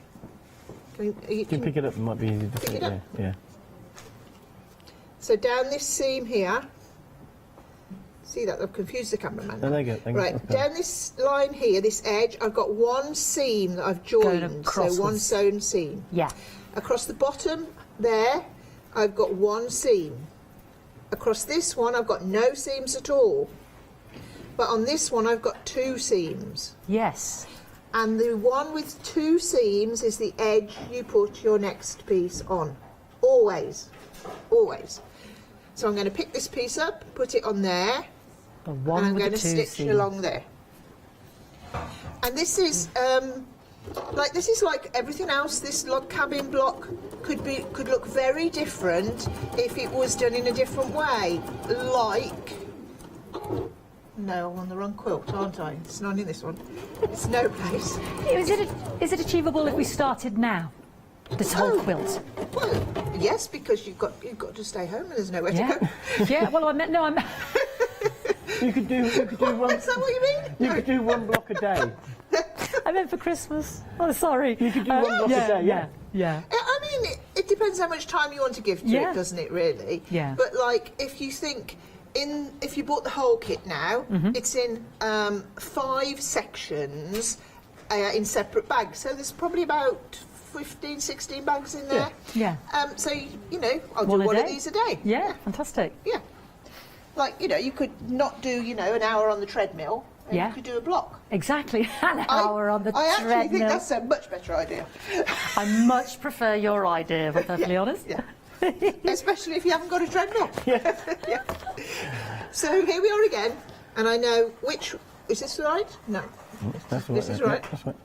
You can pick it up, it might be easy to pick see it up. Yeah. So down this seam here, see that? I've confused the cameraman. There you go. Right, down this line here, this edge, I've got one seam that I've joined, so one sewn seam. Yeah. Across the bottom there, I've got one seam. Across this one, I've got no seams at all. But on this one, I've got 2 seams. Yes. And the one with 2 seams is the edge you put your next piece on. Always. Always. So I'm going to pick this piece up, put it on there, and I'm going to stitch along there. And this is like everything else. This log cabin block could look very different if it was done in a different way. Like, no, I'm on the wrong quilt, aren't I? It's not in this one. It's no place. Is it achievable if we started now? This whole quilt? Well, yes, because you've got to stay home and there's nowhere to go. Yeah. Well, You could do one. Is that what you mean? You could do 1 block a day. I meant for Christmas. Oh, sorry. You could do 1 block a day. Yeah. I mean, it depends how much time you want to give to it, doesn't it? Really. Yeah. But like, if you think if you bought the whole kit now, it's in 5 sections in separate bags. So there's probably about 15, 16 bags in there. Yeah. So, you know, I'll do one of these a day. Yeah, fantastic. Yeah. Like, you know, you could not do, you know, an hour on the treadmill. And you could do a block. Exactly. An hour on the treadmill. I actually think that's a much better idea. I much prefer your idea, if I'm perfectly honest. Yeah. Especially if you haven't got a treadmill. Yeah. So here we are again. And I know which... Is this right? No. This is right. That's right.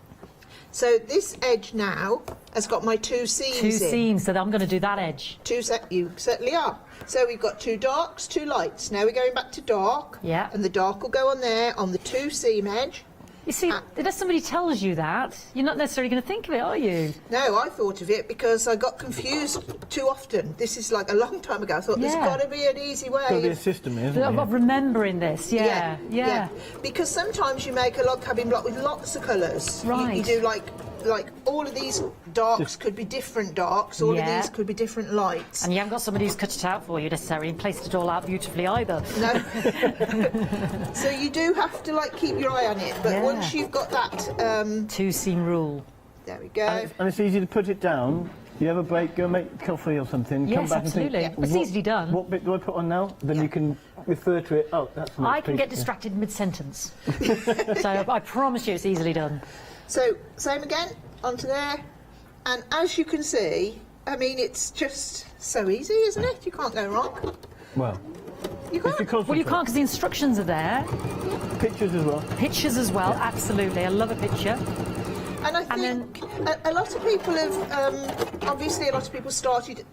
So this edge now has got my 2 seams in. 2 seams, so I'm going to do that edge. You certainly are. So we've got 2 darks, 2 lights. Now we're going back to dark. Yeah. And the dark will go on there on the 2 seam edge. You see, if somebody tells you that, you're not necessarily going to think of it, are you? No, I thought of it because I got confused too often. This is like a long time ago. I thought there's got to be an easy way. Got to be a system, isn't there? Of remembering this, yeah. Because sometimes you make a log cabin block with lots of colours. Right. You do like all of these darks could be different darks, all of these could be different lights. And you haven't got somebody who's cut it out for you necessarily and placed it all out beautifully either. No. So you do have to like keep your eye on it, but once you've got that 2 seam rule. There we go. And it's easy to put it down. You have a break, go make coffee or something, come back absolutely. and think, It's easily done. What bit do I put on now? Then you can refer to it. Oh, that's the next I can piece. get distracted mid-sentence. So I promise you it's easily done. So, same again, onto there. And as you can see, I mean, it's just so easy, isn't it? You can't go wrong. Well, you can't. Well, you can't because the instructions are there. Pictures as well. Pictures as well, absolutely. I love a picture. And I think a lot of people have, obviously a lot of people started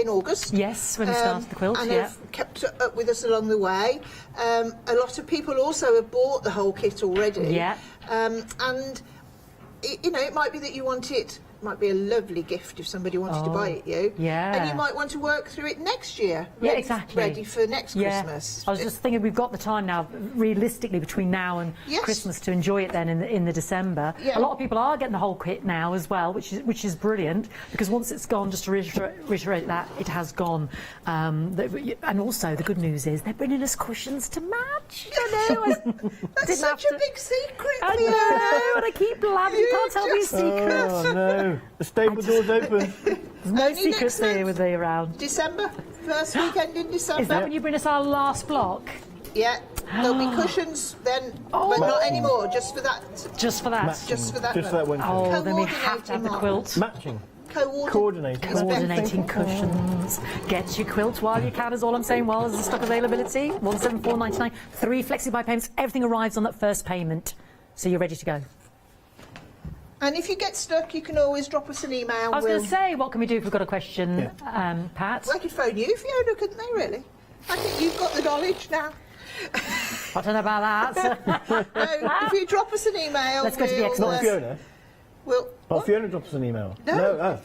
in August. Yes, when we started the quilt, and have kept up with us along the way. A lot of people also have bought the whole kit already. Yeah. And you know, it might be that you want it, might be a lovely gift if somebody wanted to buy it you. Yeah. And you might want to work through it next year. Exactly. Ready for next Christmas. I was just thinking we've got the time now, realistically, between now and Christmas to enjoy it then in the December. Yeah. A lot of people are getting the whole kit now as well, which is brilliant, because once it's gone, just to reiterate that, it has gone. And also, the good news is they're bringing us cushions to match. You know, That's such a big secret. I know, and I keep blabbing, you can't tell me a secret. Oh, no. The stable door's open. There's no secrets here with me around. December, first weekend in December. Is that when you bring us our last block? Yeah, there'll be cushions then, but not anymore, just for that. Just for that? Matching. Just for that. Just for that one. Oh, then we have to have the quilt. Matching. Coordinating cushions. Get your quilt while you can, is all I'm saying. While there's stock availability, 174.99. 3 flexi-buy payments. Everything arrives on that first payment, so you're ready to go. And if you get stuck, you can always drop us an email. I was going to say, what can we do if we've got a question, Pat? Well, I could phone you, Fiona, couldn't they, really? I think you've got the knowledge now. I don't know about that. No, if you drop us an email... Let's go to the experts. Not Fiona. Fiona drops us an email. No.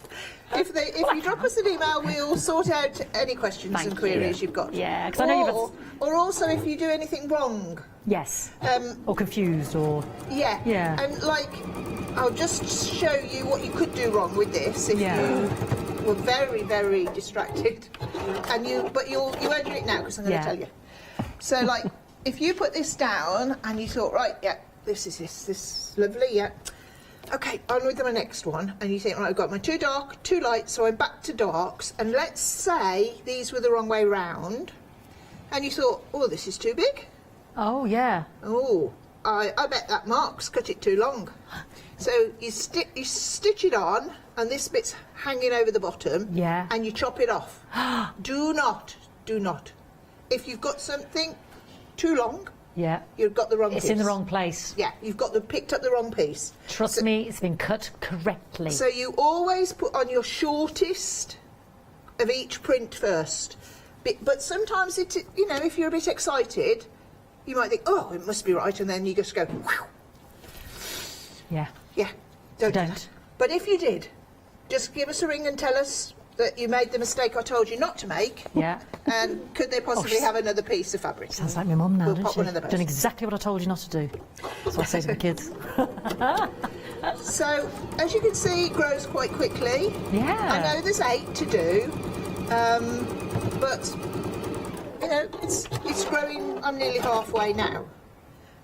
If you drop us an email, we'll sort out any questions and queries you've got. Yeah, because I know you've... Or also if you do anything wrong. Yes. Or confused, or... Yeah. Yeah. And, like, I'll just show you what you could do wrong with this if you were very, very distracted. And you won't do it now because I'm going to tell you. So, like, if you put this down and you thought, right, yeah, this is lovely, yeah. Okay, on with the next one. And you think, right, I've got my 2 dark, 2 light, so I'm back to darks. And let's say these were the wrong way round. And you thought, oh, this is too big. Oh, yeah. Oh, I bet that Mark's cut it too long. So you stitch it on, and this bit's hanging over the bottom. Yeah. And you chop it off. Do not. If you've got something too long, yeah, you've got the wrong piece. It's in the wrong place. Yeah, you've picked up the wrong piece. Trust me, it's been cut correctly. So you always put on your shortest of each print first. But sometimes, if you're a bit excited, you might think, oh, it must be right, and then you just go, whew. Yeah. Yeah, don't do that. But if you did, just give us a ring and tell us that you made the mistake I told you not to make. Yeah. And could they possibly have another piece of fabric? Sounds like my mum now, doesn't pop she? one in the Done post. exactly what I told you not to do. That's what I say to the kids. So, as you can see, it grows quite quickly. Yeah. I know there's 8 to do, but, it's growing. I'm nearly halfway now.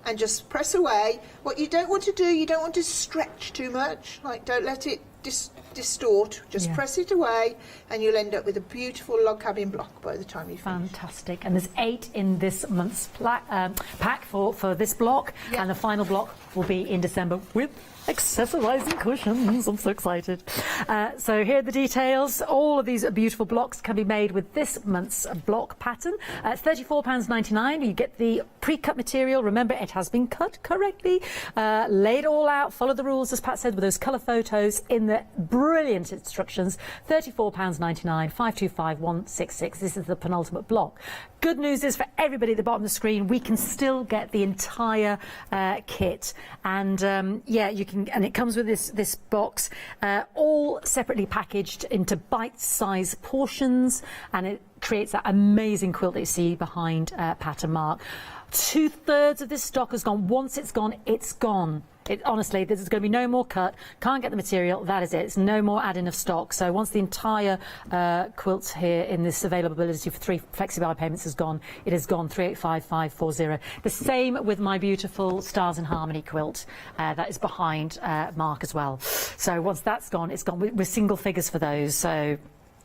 And just press away. What you don't want to do, you don't want to stretch too much. Like, don't let it distort. Just press it away, and you'll end up with a beautiful log cabin block by the time you finish. Fantastic. And there's 8 in this month's pack for this block, and the final block will be in December with accessorising cushions. I'm so excited. So here are the details. All of these beautiful blocks can be made with this month's block pattern. It's £34.99. You get the pre-cut material. Remember, it has been cut correctly. Laid all out. Follow the rules, as Pat said, with those colour photos in the brilliant instructions. £34.99, 525166. This is the penultimate block. Good news is, for everybody at the bottom of the screen, we can still get the entire kit. And you can, and it comes with this box, all separately packaged into bite-sized portions, and it creates that amazing quilt that you see behind Pat and Mark. 2/3 of this stock has gone. Once it's gone, it's gone. Honestly, there's going to be no more cut. Can't get the material. That is it. It's no more add-in of stock. So once the entire quilt here in this availability for 3 flexi-buy payments is gone, it is gone. 385540. The same with my beautiful Stars in Harmony quilt that is behind Mark as well. So once that's gone, it's gone. We're single figures for those. So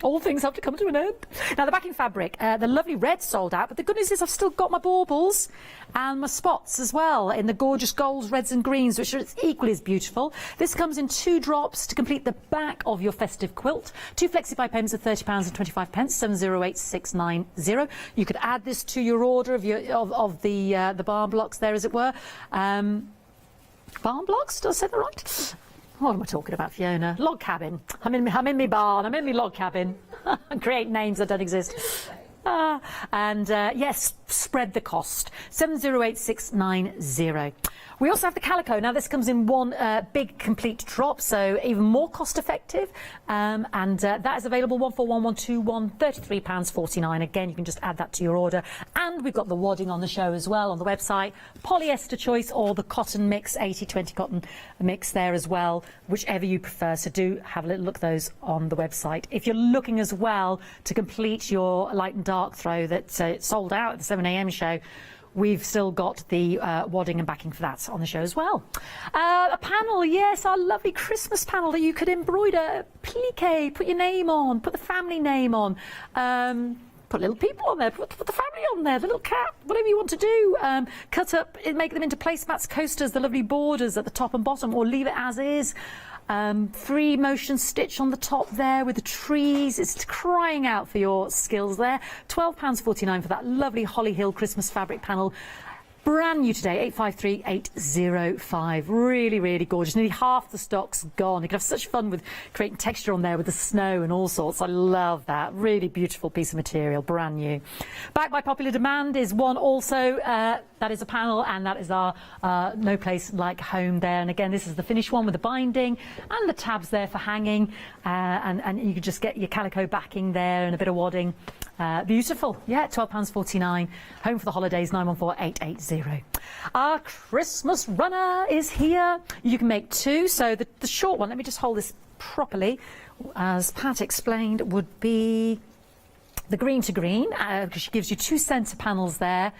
all things have to come to an end. Now, the backing fabric, the lovely red sold out, but the good news is I've still got my baubles and my spots as well in the gorgeous golds, reds and greens, which are equally as beautiful. This comes in 2 drops to complete the back of your festive quilt. 2 flexi-buy payments of £30.25, 708690. You could add this to your order of the barn blocks there, as it were. Barn blocks? Did I say that right? What am I talking about, Fiona? Log cabin. I'm in my barn. I'm in my log cabin. And create names that don't exist. Yes, spread the cost. 708690. We also have the calico. Now, this comes in 1 big complete drop, so even more cost effective. That is available 141121, £33.49. Again, you can just add that to your order. And we've got the wadding on the show as well on the website. Polyester choice or the cotton mix, 80-20 cotton mix there as well, whichever you prefer. So do have a little look at those on the website. If you're looking as well to complete your light and dark throw that sold out at the 7 a.m. show, we've still got the wadding and backing for that on the show as well. A panel, yes, our lovely Christmas panel that you could embroider, plique, put your name on, put the family name on, put little people on there, put the family on there, the little cat, whatever you want to do. Cut up, make them into placemats, coasters, the lovely borders at the top and bottom, or leave it as is. Free motion stitch on the top there with the trees. It's crying out for your skills there. £12.49 for that lovely Holly Hill Christmas fabric panel. Brand new today, 853805. Really, really gorgeous. Nearly half the stock's gone. You can have such fun with creating texture on there with the snow and all sorts. I love that. Really beautiful piece of material, brand new. Back by popular demand is one also. That is a panel, and that is our No Place Like Home there. And again, this is the finished one with the binding and the tabs there for hanging. And you can just get your calico backing there and a bit of wadding. Beautiful. Yeah, £12.49. Home for the holidays, 914880. Our Christmas runner is here. You can make two. So the short one, let me just hold this properly, as Pat explained, would be the green to green, because she gives you 2 centre panels there.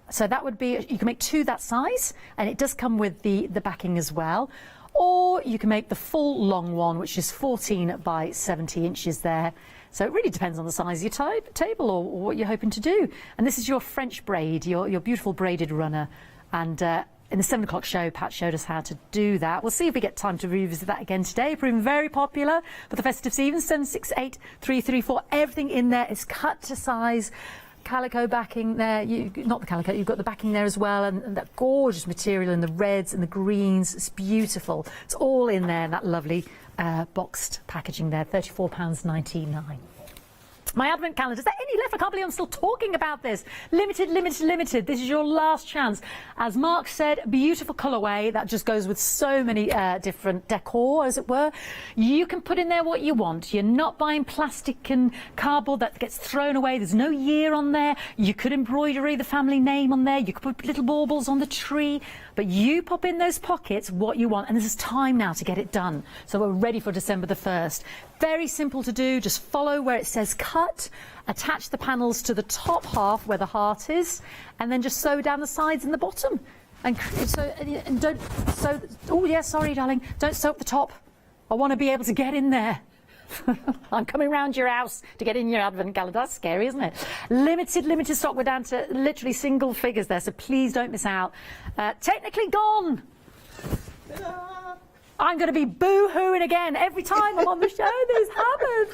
So that would be, you can make two that size, and it does come with the backing as well. Or you can make the full long one, which is 14 by 70 inches there. So it really depends on the size of your table or what you're hoping to do. And this is your French braid, your beautiful braided runner. And in the 7 o'clock show, Pat showed us how to do that. We'll see if we get time to revisit that again today. Proving very popular for the festive season. 768 334. Everything in there is cut to size. Calico backing there, not the calico, you've got the backing there as well, and that gorgeous material in the reds and the greens. It's beautiful. It's all in there, that lovely boxed packaging there, £34.99. My advent calendar, is there any left? I can't believe I'm still talking about this. Limited, limited, limited. This is your last chance. As Mark said, beautiful colourway that just goes with so many different decor, as it were. You can put in there what you want. You're not buying plastic and cardboard that gets thrown away. There's no year on there. You could embroidery the family name on there. You could put little baubles on the tree. But you pop in those pockets what you want, and this is time now to get it done. So we're ready for December the 1st. Very simple to do. Just follow where it says cut, attach the panels to the top half where the heart is, and then just sew down the sides and the bottom. And don't sew. Oh yeah, sorry, darling. Don't sew up the top. I want to be able to get in there. I'm coming round your house to get in your advent calendar. That's scary, isn't it? Limited stock. We're down to literally single figures there, so please don't miss out. Technically gone. I'm going to be boo-hooing again every time I'm on the show. This happens.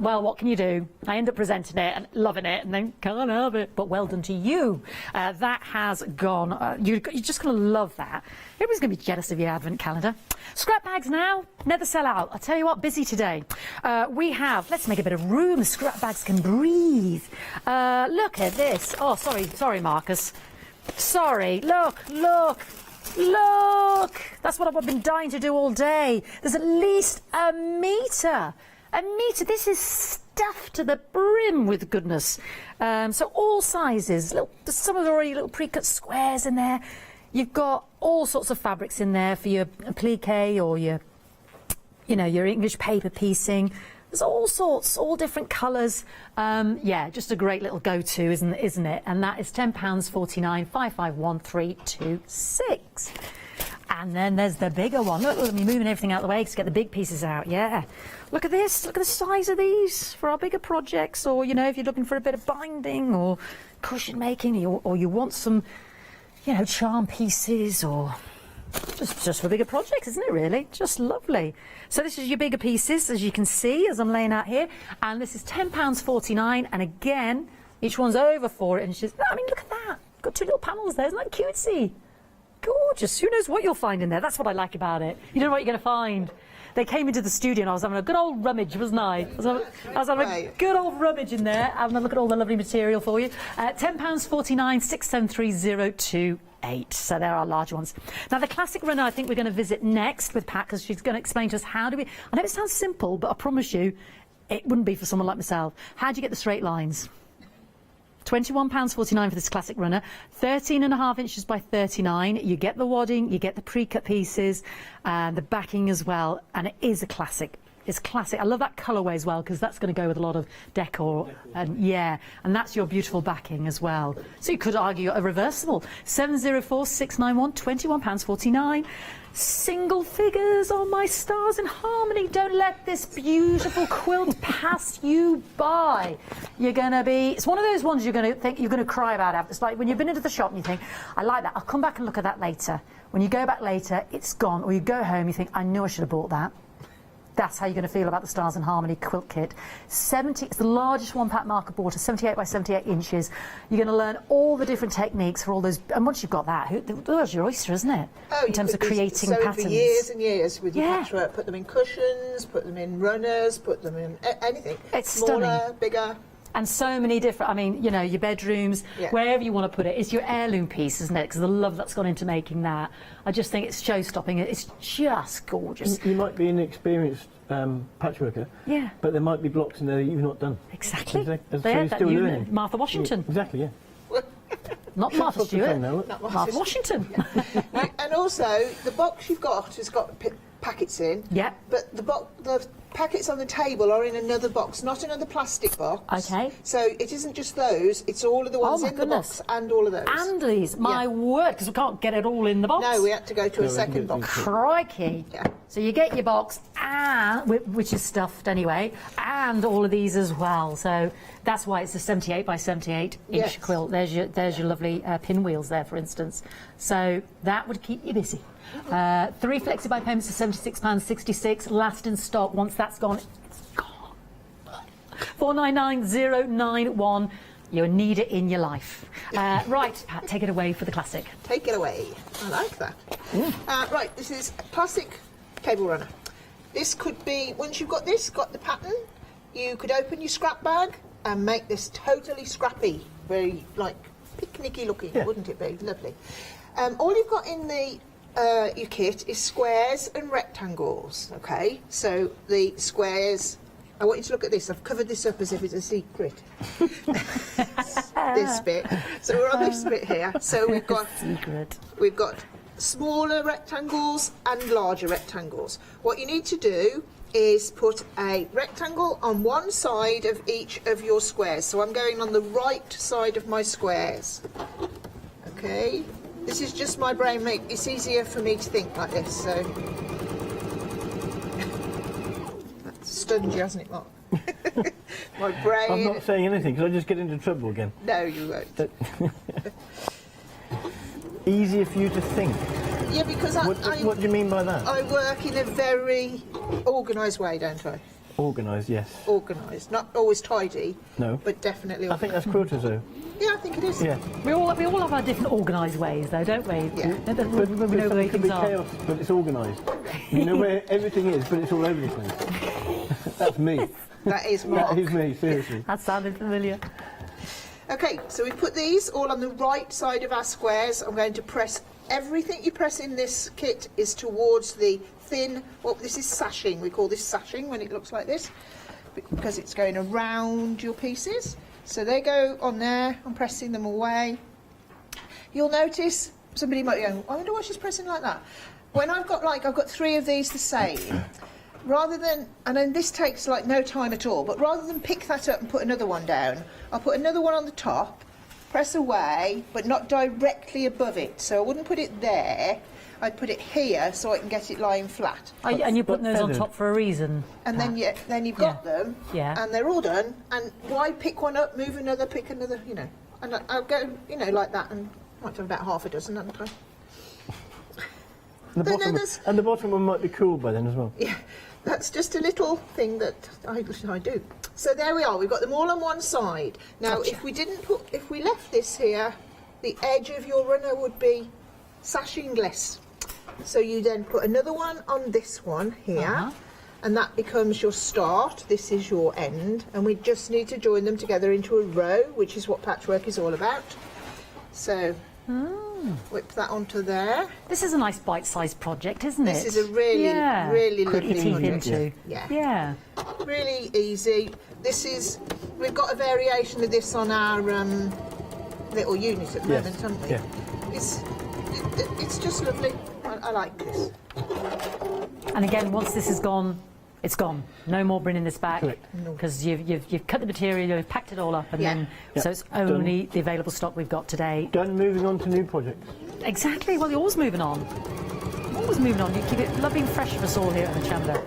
Well, what can you do? I end up presenting it and loving it and then can't have it. But well done to you. That has gone. You're just going to love that. Everybody's going to be jealous of your advent calendar. Scrap bags now. Never sell out. I'll tell you what, busy today. We have, let's make a bit of room. Scrap bags can breathe. Look at this. Oh, sorry, Marcus. Sorry. Look. That's what I've been dying to do all day. There's at least a metre. This is stuffed to the brim with goodness. So all sizes. Some of the already little pre-cut squares in there. You've got all sorts of fabrics in there for your plique or your English paper piecing. There's all sorts, all different colours. Yeah, just a great little go-to, isn't it? And that is £10.49, 551326. And then there's the bigger one. Look, I'm moving everything out of the way to get the big pieces out. Yeah. Look at this. Look at the size of these for our bigger projects, or if you're looking for a bit of binding or cushion making, or you want some, charm pieces, or just for bigger projects, isn't it really? Just lovely. So this is your bigger pieces, as you can see, as I'm laying out here. And this is £10.49. And again, each one's over 4 inches. I mean, look at that. Got 2 little panels there. Isn't that cutesy? Gorgeous. Who knows what you'll find in there? That's what I like about it. You don't know what you're going to find. They came into the studio and I was having a good old rummage, wasn't I? I was having a good old rummage in there, having a look at all the lovely material for you. £10.49, 673028. So there are large ones. Now the classic runner I think we're going to visit next with Pat, because she's going to explain to us how do we... I know it sounds simple, but I promise you it wouldn't be for someone like myself. How do you get the straight lines? £21.49 for this classic runner, 13.5 inches by 39. You get the wadding, you get the pre-cut pieces, the backing as well, and it is a classic. It's classic. I love that colourway as well, because that's going to go with a lot of decor. And yeah, and that's your beautiful backing as well. So you could argue a reversible. 704691, £21.49. Single figures on my Stars in Harmony. Don't let this beautiful quilt pass you by. You're going to be... It's one of those ones you're going to think you're going to cry about. It's like when you've been into the shop and you think, I like that, I'll come back and look at that later. When you go back later, it's gone. Or you go home, you think, I knew I should have bought that. That's how you're going to feel about the Stars in Harmony quilt kit. It's the largest one-pack marker border, 78 by 78 inches. You're going to learn all the different techniques for all those. And once you've got that, there's your oyster, isn't it? Oh, in terms of creating patterns. For years and years with your patchwork. Put them in cushions, put them in runners, put them in anything. It's smaller, stunning. Bigger. And so many different, I mean, you know, your bedrooms, wherever you want to put it. It's your heirloom piece, isn't it? Because the love that's gone into making that. I just think it's show-stopping. It's just gorgeous. You might be an experienced patchworker, but there might be blocks in there that you've not done. Exactly. You're still learning. Martha Washington. Exactly, yeah. Not Martha Stewart. Not Martha Washington. And also, the box you've got has got packets in. Yeah. But the packets on the table are in another box, not another plastic box. Okay. So it isn't just those, it's all of the ones in the box and all of those. And these, my word, because we can't get it all in the box. No, we had to go to a second box. Crikey. Yeah. So you get your box, which is stuffed anyway, and all of these as well. So that's why it's a 78 by 78 inch quilt. There's your lovely pinwheels there, for instance. So that would keep you busy. 3 flexi-buy payments of £76.66. Last in stock. Once that's gone, it's gone. 499091. You need it in your life. Right, Pat, take it away for the classic. Take it away. I like that. Right, this is a classic cable runner. This could be, once you've got the pattern, you could open your scrap bag and make this totally scrappy, very like picnicky looking, wouldn't it be? Lovely. All you've got in the your kit is squares and rectangles. Okay, so the squares. I want you to look at this. I've covered this up as if it's a secret. This bit. So we're on this bit here. So we've got smaller rectangles and larger rectangles. What you need to do is put a rectangle on one side of each of your squares. So I'm going on the right side of my squares. Okay. This is just my brain. It's easier for me to think like this. So that's stunned you, hasn't it, Mark? My brain. I'm not saying anything because I just get into trouble again. No, you won't. Easier for you to think. Yeah, because what do you mean by that? I work in a very organised way, don't I? Organised, yes. Organised, not always tidy. No. But definitely. I think that's quilters, though. Yeah, I think it is. Yeah. We all have our different organised ways, though, don't we? Yeah. We know where it can be chaos, but it's organised. You know where everything is, but it's all over the place. That's me. That is Mark. That is me, seriously. That sounded familiar. Okay, so we put these all on the right side of our squares. I'm going to press everything you press in this kit is towards the thin. Well, this is sashing. We call this sashing when it looks like this because it's going around your pieces. So they go on there. I'm pressing them away. You'll notice somebody might be going, I wonder why she's pressing like that. When I've got 3 of these the same. Rather than, and then this takes like no time at all, but rather than pick that up and put another one down, I'll put another one on the top, press away, but not directly above it. So I wouldn't put it there, I'd put it here so I can get it lying flat. And you're putting those on top for a reason. And then you've got them, and they're all done, and why pick one up, move another, pick another, you know. And I'll go, you know, like that, and I might have about half a dozen at a time. And the bottom one might be cool by then as well. Yeah. That's just a little thing that I do. So there we are. We've got them all on one side. Now, if we left this here, the edge of your runner would be sashing less. So you then put another one on this one here, and that becomes your start. This is your end, and we just need to join them together into a row, which is what patchwork is all about. So. Whip that onto there. This is a nice bite-sized project, isn't it? This is a really lovely project. Yeah. Really easy. We've got a variation of this on our little unit at the moment, haven't we? Yeah. It's just lovely. I like this. And again, once this is gone, it's gone. No more bringing this back because you've cut the material, you've packed it all up, and then so it's only the available stock we've got today. Done. Moving on to new projects. Exactly. Well, you're always moving on. Always moving on. You keep it lovely and fresh for us all here at Hochanda.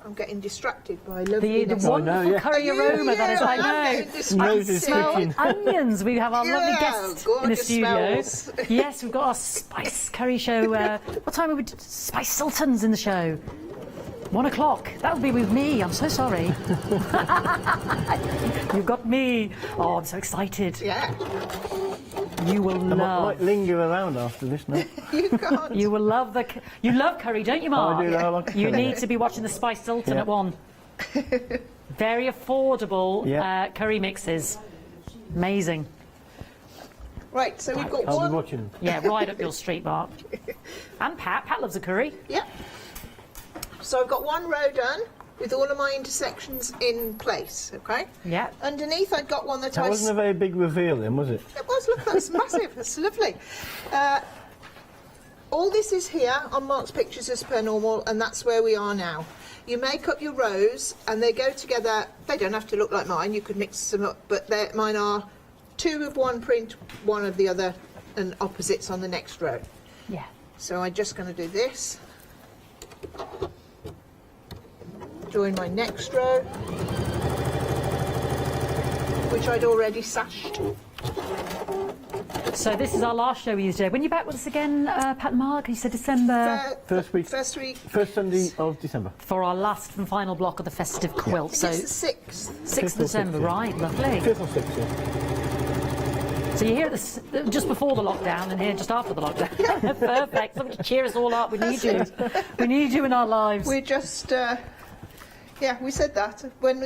I'm getting distracted by lovely. The wonderful curry aroma that is. I know. I smell onions. We have our lovely guest in the studio. Yes, we've got our spice curry show. What time are we? Spice Sultans in the show. 1 o'clock. That would be with me. I'm so sorry. You've got me. Oh, I'm so excited. Yeah. You will love. I might linger around after this now. You can't. You will love you love curry, don't you, Mark? I do. I like You need to be watching the Spice Sultan at 1. Very affordable curry mixes. Amazing. Right, so we've got I'll one. be watching. Yeah, right up your street, Mark. And Pat. Pat loves a curry. Yeah. So I've got one row done with all of my intersections in place, okay? Yeah. Underneath I've got one that That wasn't a very big reveal then, was it? It was, look, that's massive, that's lovely. All this is here on Mark's pictures as per normal, and that's where we are now. You make up your rows and they go together. They don't have to look like mine, you could mix them up, but mine are 2 of one print, 1 of the other, and opposites on the next row. Yeah. So I'm just going to do this. Join my next row, which I'd already sashed. So this is our last show with you today. When are you back with us again, Pat and Mark? You said December? First week. First Sunday of December. For our last and final block of the festive quilt. I think it's the 6th. 6th of December, right, lovely. 5th or 6th, yeah. So you're here just before the lockdown and here just after the lockdown. Perfect. Somebody to cheer us all up. We need you. We need you in our lives. We're just, yeah, we said that. When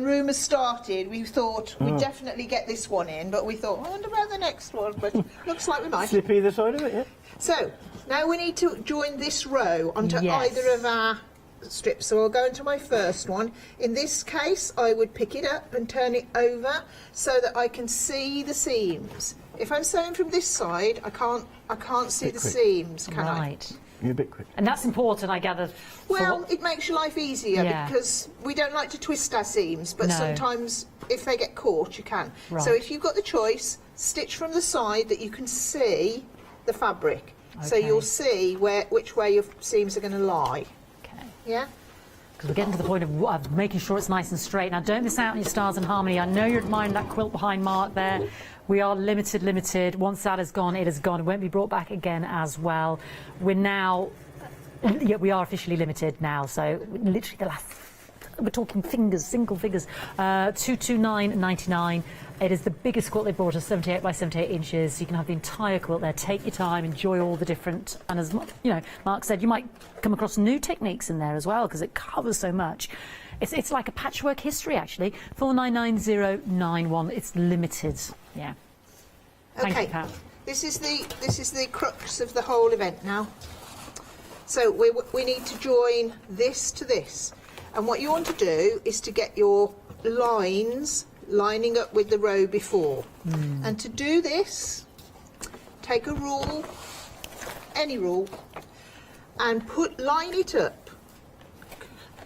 rumours started, we thought we'd definitely get this one in, but we thought, I wonder about the next one, but looks like we might. Slip either side of it, yeah. So, now we need to join this row onto either of our strips. So I'll go into my first one. In this case, I would pick it up and turn it over so that I can see the seams. If I'm sewing from this side, I can't see the seams, can I? Right. You're a bit quick. And that's important, I gather. Well, it makes your life easier because we don't like to twist our seams, but sometimes if they get caught, you can. Right. So if you've got the choice, stitch from the side that you can see the fabric. So you'll see which way your seams are going to lie. Okay. Yeah? Because we're getting to the point of making sure it's nice and straight. Now, don't miss out on your Stars and Harmony. I know you're admiring that quilt behind Mark there. We are limited. Once that is gone, it is gone. It won't be brought back again as well. We're now, we are officially limited now. So literally the last, we're talking fingers, single figures, 229.99. It is the biggest quilt they brought us, 78 by 78 inches. You can have the entire quilt there. Take your time, enjoy all the different, and as Mark said, you might come across new techniques in there as well because it covers so much. It's like a patchwork history actually. 499091. It's limited. Yeah. Thank you, Pat. This is the crux of the whole event now. So we need to join this to this, and what you want to do is to get your lines lining up with the row before. And to do this, take a rule, any rule, and line it up.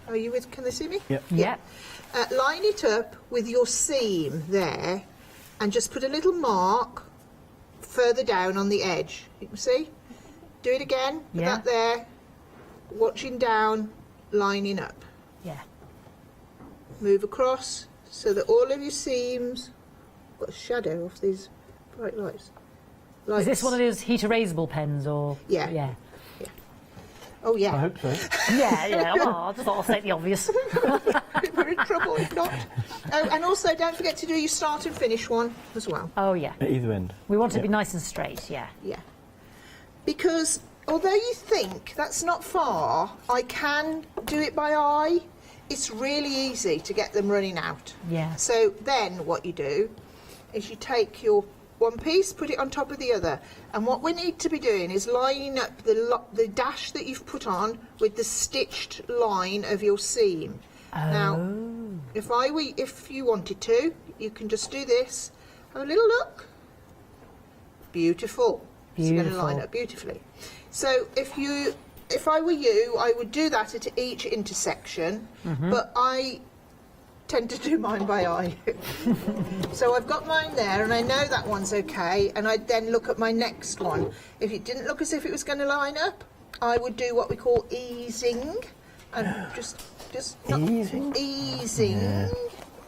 Are you with? Can they see me? Yep. Yeah. Line it up with your seam there, and just put a little mark further down on the edge. You can see. Do it again. Put that there. Watching down, lining up. Yeah. Move across so that all of your seams got a shadow off these bright lights. Is this one of those heat erasable pens or? Yeah. Yeah. Oh yeah. I hope so. Yeah. Well, I just thought I'll state the obvious. We're in trouble if not. Oh, and also don't forget to do your start and finish one as well. Oh yeah. At either end. We want it to be nice and straight. Yeah. Yeah. Because although you think that's not far, I can do it by eye. It's really easy to get them running out. Yeah. So then what you do is you take your one piece, put it on top of the other, and what we need to be doing is lining up the dash that you've put on with the stitched line of your seam. Now, if you wanted to, you can just do this. Have a little look. Beautiful. It's going to line up beautifully. So if I were you, I would do that at each intersection, but I tend to do mine by eye. So I've got mine there and I know that one's okay, and I'd then look at my next one. If it didn't look as if it was going to line up, I would do what we call easing, and just easing. Yeah.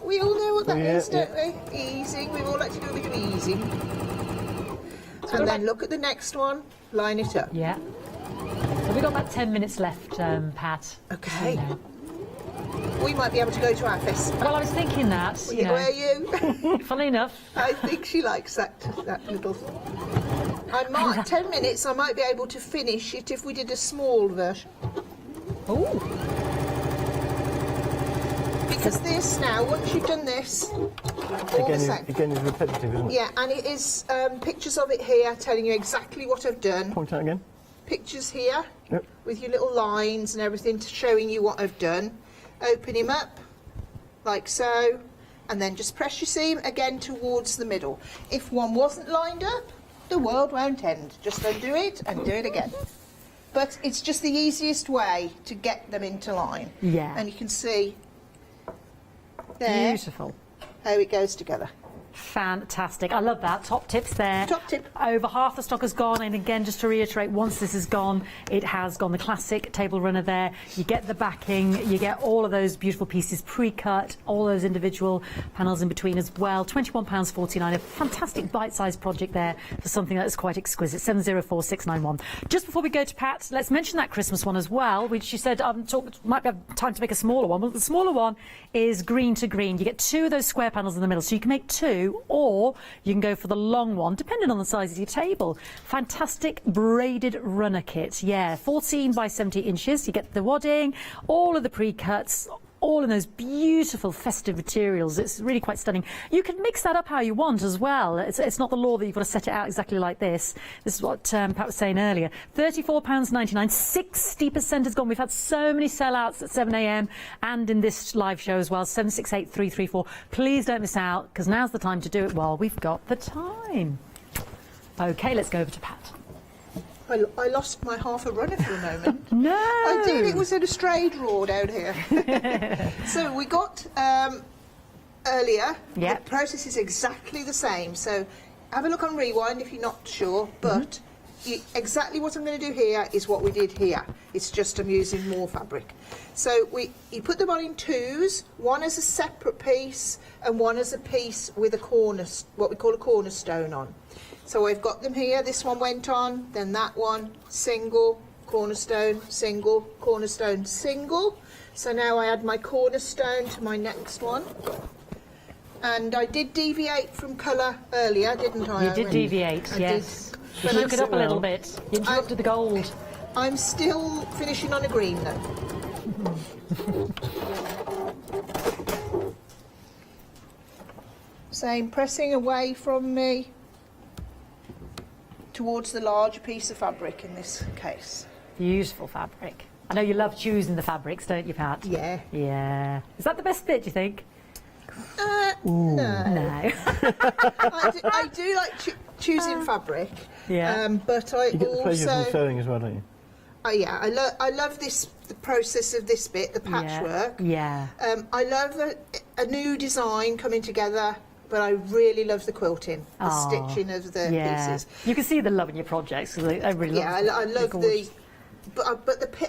We all know what that is, don't we? Easing. We've all had to do a bit of easing. And then look at the next one, line it up. Yeah. So we've got about 10 minutes left, Pat. Okay. We might be able to go to our festival. Well, I was thinking that. Were you? Funny enough. I think she likes that little. I might 10 minutes. I might be able to finish it if we did a small version. Oh. because this now, once you've done this, Again, it's repetitive, isn't it? yeah, and it is pictures of it here telling you exactly what I've done. Point out again. Pictures here Yep. with your little lines and everything showing you what I've done. Open him up like so, and then just press your seam again towards the middle. If one wasn't lined up, the world won't end. Just undo it and do it again. But it's just the easiest way to get them into line. Yeah. And you can see there Beautiful. how it goes together. Fantastic. I love that. Top tips there. Top tip. Over half the stock has gone, and again, just to reiterate, once this is gone, it has gone. The classic table runner there. You get the backing, you get all of those beautiful pieces pre-cut, all those individual panels in between as well. £21.49. A fantastic bite-sized project there for something that is quite exquisite. 704691. Just before we go to Pat, let's mention that Christmas one as well, which she said might have time to make a smaller one. Well, the smaller one is green to green. You get 2 of those square panels in the middle, so you can make 2. Or you can go for the long one, depending on the size of your table. Fantastic braided runner kit. Yeah, 14 by 70 inches. You get the wadding, all of the pre-cuts, all in those beautiful festive materials. It's really quite stunning. You can mix that up how you want as well. It's not the law that you've got to set it out exactly like this. This is what Pat was saying earlier. £34.99, 60% has gone. We've had so many sellouts at 7 a.m. and in this live show as well, 768334. Please don't miss out, because now's the time to do it while we've got the time. OK, let's go over to Pat. I lost my half a runner for a moment. No! I did, it was in a stray drawer down here. So we got earlier, the process is exactly the same. So have a look on Rewind if you're not sure, but exactly what I'm going to do here is what we did here. It's just I'm using more fabric. So you put them on in 2s, one as a separate piece and one as a piece with a what we call a cornerstone on. So I've got them here, this one went on, then that one, single, cornerstone, single, cornerstone, single. So now I add my cornerstone to my next one. And I did deviate from colour earlier, didn't I? You did deviate, yes. You shook it up a little bit. You interrupted the gold. I'm still finishing on a green though. Same, pressing away from me towards the larger piece of fabric in this case. Beautiful fabric. I know you love choosing the fabrics, don't you, Pat? Yeah. Yeah. Is that the best bit, do you think? No. No. I do like choosing fabric. Yeah. But I You get the pleasure also... from sewing as well, don't you? Oh yeah, I love the process of this bit, the patchwork. Yeah. I love a new design coming together. But I really love the quilting, the stitching of the pieces. You can see the love in your projects. I really love. I love the, but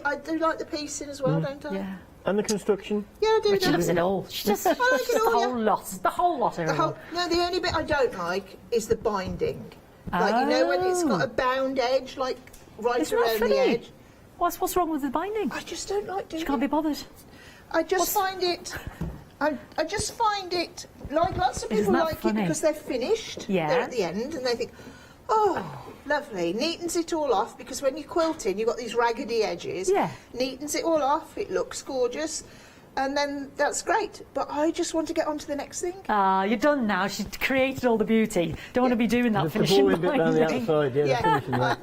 I do like the piecing as well, don't I? Yeah. And the construction. Yeah, I do. But she loves it all. She just, I like it all, the whole lot. The whole lot of it all. No, the only bit I don't like is the binding. Like you know when it's got a bound edge, like right around the edge. What's wrong with the binding? I just don't like doing it. She can't be bothered. I just find it. I just find it, like lots of people like it because they're finished, they're at the end and they think, oh, lovely, neatens it all off, because when you're quilting you've got these raggedy edges, neatens it all off, it looks gorgeous, and then that's great, but I just want to get on to the next thing. You're done now, she's created all the beauty. Don't want to be doing that finishing bit down the outside,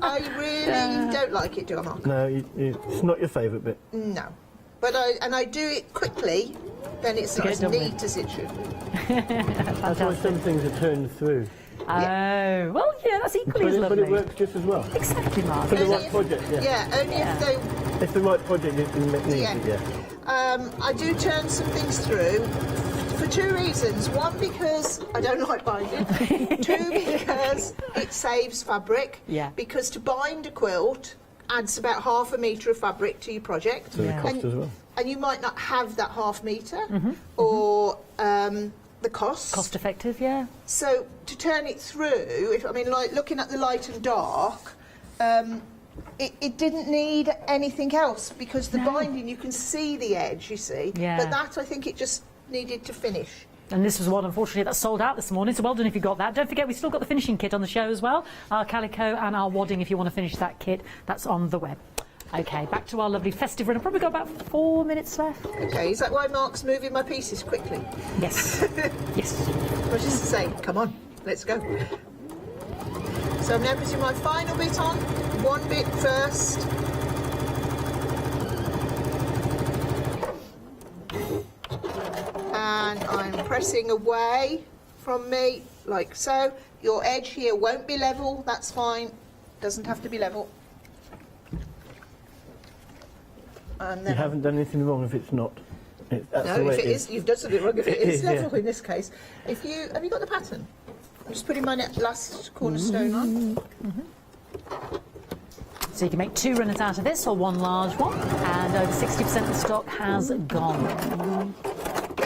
I really don't like it, do I, Mark? No, it's not your favourite bit. No. But I do it quickly, then it's not as neat as it should. That's why some things are turned through. Oh, well, yeah, that's equally as lovely. But it works just as well. Exactly, Mark. For the right project, only if they... If the right project needs it, I do turn some things through for 2 reasons. One, because I don't like binding. 2, because it saves fabric. Yeah. Because to bind a quilt adds about half a metre of fabric to your project. So the cost as well. And you might not have that half metre, or the cost. Cost effective, yeah. So to turn it through, like looking at the light and dark, it didn't need anything else, because the binding, you can see the edge, you see. Yeah. But that, I think it just needed to finish. And this was one, unfortunately, that sold out this morning, so well done if you got that. Don't forget, we've still got the finishing kit on the show as well. Our calico and our wadding, if you want to finish that kit, that's on the web. Okay, back to our lovely festive run. I've probably got about 4 minutes left. Okay, is that why Mark's moving my pieces quickly? Yes. Yes. I was just to say, come on, let's go. So I'm now putting my final bit on, one bit first. And I'm pressing away from me, like so. Your edge here won't be level, that's fine. Doesn't have to be level. And then You haven't done anything wrong if it's not. That's the no, way if it is, you've done something wrong if it is level yeah. in this case. Have you got the pattern? I'm just putting my last cornerstone on. So you can make 2 runners out of this, or 1 large one, and over 60% of the stock has gone.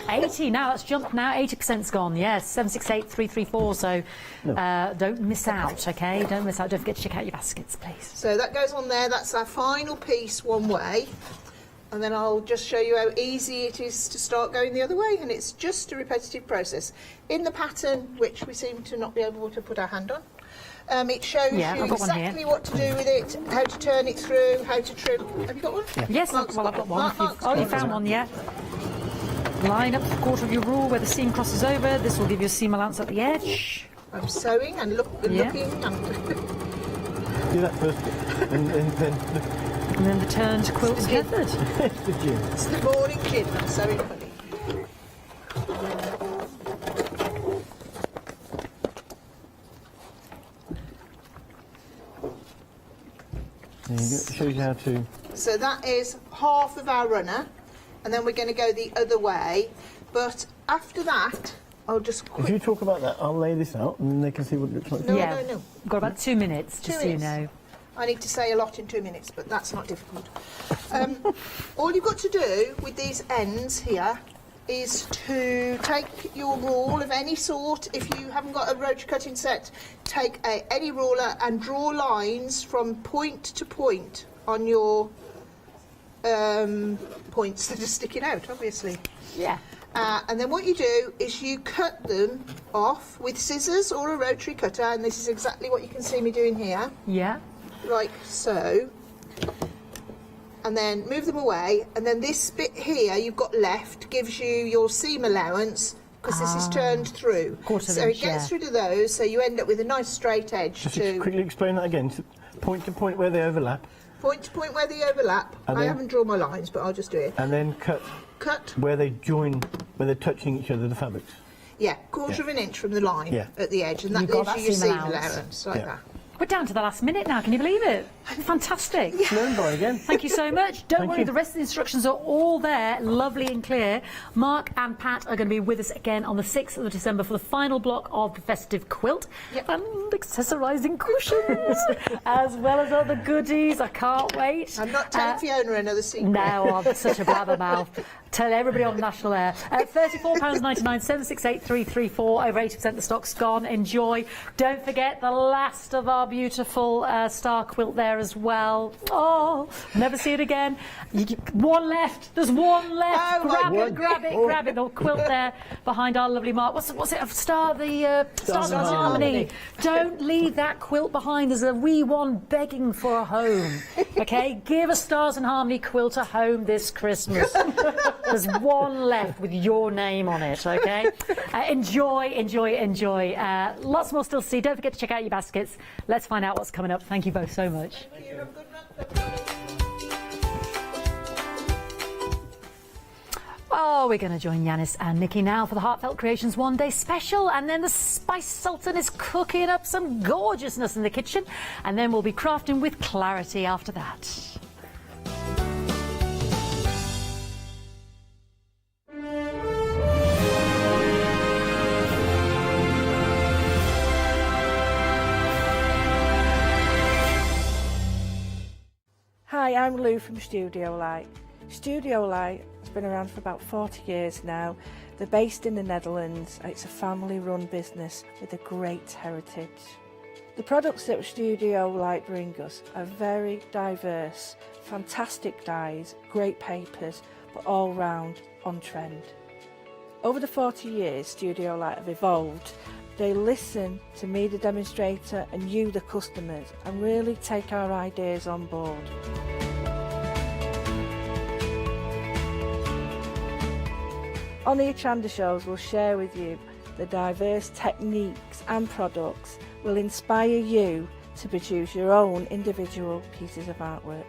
80 now, that's jumped now, 80%'s gone, yes, 768334, so don't miss out, okay? Don't miss out, don't forget to check out your baskets, please. So that goes on there, that's our final piece one way. And then I'll just show you how easy it is to start going the other way, and it's just a repetitive process. In the pattern, which we seem to not be able to put our hand on, it shows you exactly what to do with it, how to turn it through, how to trim. Have you got one? Yeah. Yes, well, I've got one. You found one, yeah. Line up the quarter of your rule where the seam crosses over. This will give you a seam allowance at the edge. I'm sewing and looking. And do that first, and then the turned quilt's gathered. It's the gin. It's the morning gin. I'm sewing funny. There you go. It shows you how to. So that is half of our runner, and then we're going to go the other way. But after that, I'll just If you talk about that, I'll lay this out, and then they can see what it looks like. No. We've got about 2 minutes, just so you know. I need to say a lot in 2 minutes, but that's not difficult. All you've got to do with these ends here is to take your rule of any sort. If you haven't got a rotary cutting set, take any ruler and draw lines from point to point on your points that are sticking out, obviously. Yeah. And then what you do is you cut them off with scissors or a rotary cutter, and this is exactly what you can see me doing here. Yeah. Like so. And then move them away, and then this bit here you've got left gives you your seam allowance, because this is turned through. So it gets rid of those, so you end up with a nice straight edge. Just quickly explain that again. Point to point where they overlap. Point to point where they overlap. I haven't drawn my lines, but I'll just do it. And then cut. Where they join, where they're touching each other, the fabrics. Yeah, quarter of an inch from the line at the edge, and that leaves you your seam allowance, like that. We're down to the last minute now, can you believe it? Fantastic. Learn by again. Thank you so much. Don't worry, the rest of the instructions are all there, lovely and clear. Mark and Pat are going to be with us again on the 6th of December for the final block of the festive quilt and accessorising cushions, as well as other goodies. I can't wait. I'm not telling Fiona another secret. No, I'm such a blabbermouth. Tell everybody on National Air. £34.99, 768334. Over 80% of the stock's gone. Enjoy. Don't forget the last of our beautiful star quilt there as well. Oh, never see it again. One left. There's one left. Grab it. The quilt there behind our lovely Mark. What's it? Stars and Harmony. Don't leave that quilt behind. There's a wee one begging for a home. Okay, give a Stars and Harmony quilt a home this Christmas. There's one left with your name on it, okay? Enjoy. Lots more still to see. Don't forget to check out your baskets. Let's find out what's coming up. Thank you both so much. Oh, we're going to join Yanis and Nikki now for the Heartfelt Creations One Day Special, and then the Spice Sultan is cooking up some gorgeousness in the kitchen, and then we'll be crafting with Clarity after that. Hi, I'm Lou from Studio Light. Studio Light has been around for about 40 years now. They're based in the Netherlands. It's a family-run business with a great heritage. The products that Studio Light bring us are very diverse, fantastic dyes, great papers, but all round on trend. Over the 40 years Studio Light have evolved. They listen to me, the demonstrator, and you, the customers, and really take our ideas on board. On the Hochanda shows, we'll share with you the diverse techniques and products will inspire you to produce your own individual pieces of artwork.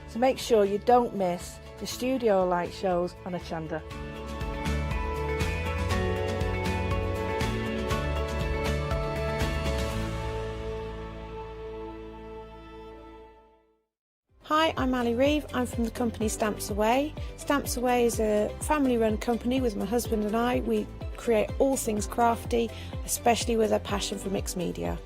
So make sure you don't miss the studio light shows on Hochanda. Hi, I'm Ali Reeve. I'm from the company Stamps Away. Stamps Away is a family-run company with my husband and I. We create all things crafty, especially with a passion for mixed media.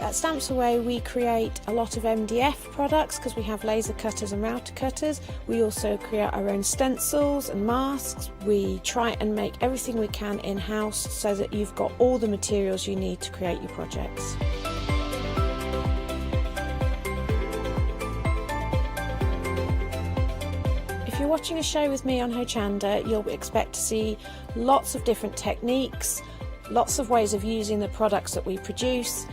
At Stamps Away we create a lot of MDF products because we have laser cutters and router cutters. We also create our own stencils and masks. We try and make everything we can in-house so that you've got all the materials you need to create your projects. If you're watching a show with me on Hochanda, you'll expect to see lots of different techniques, lots of ways of using the products that we produce,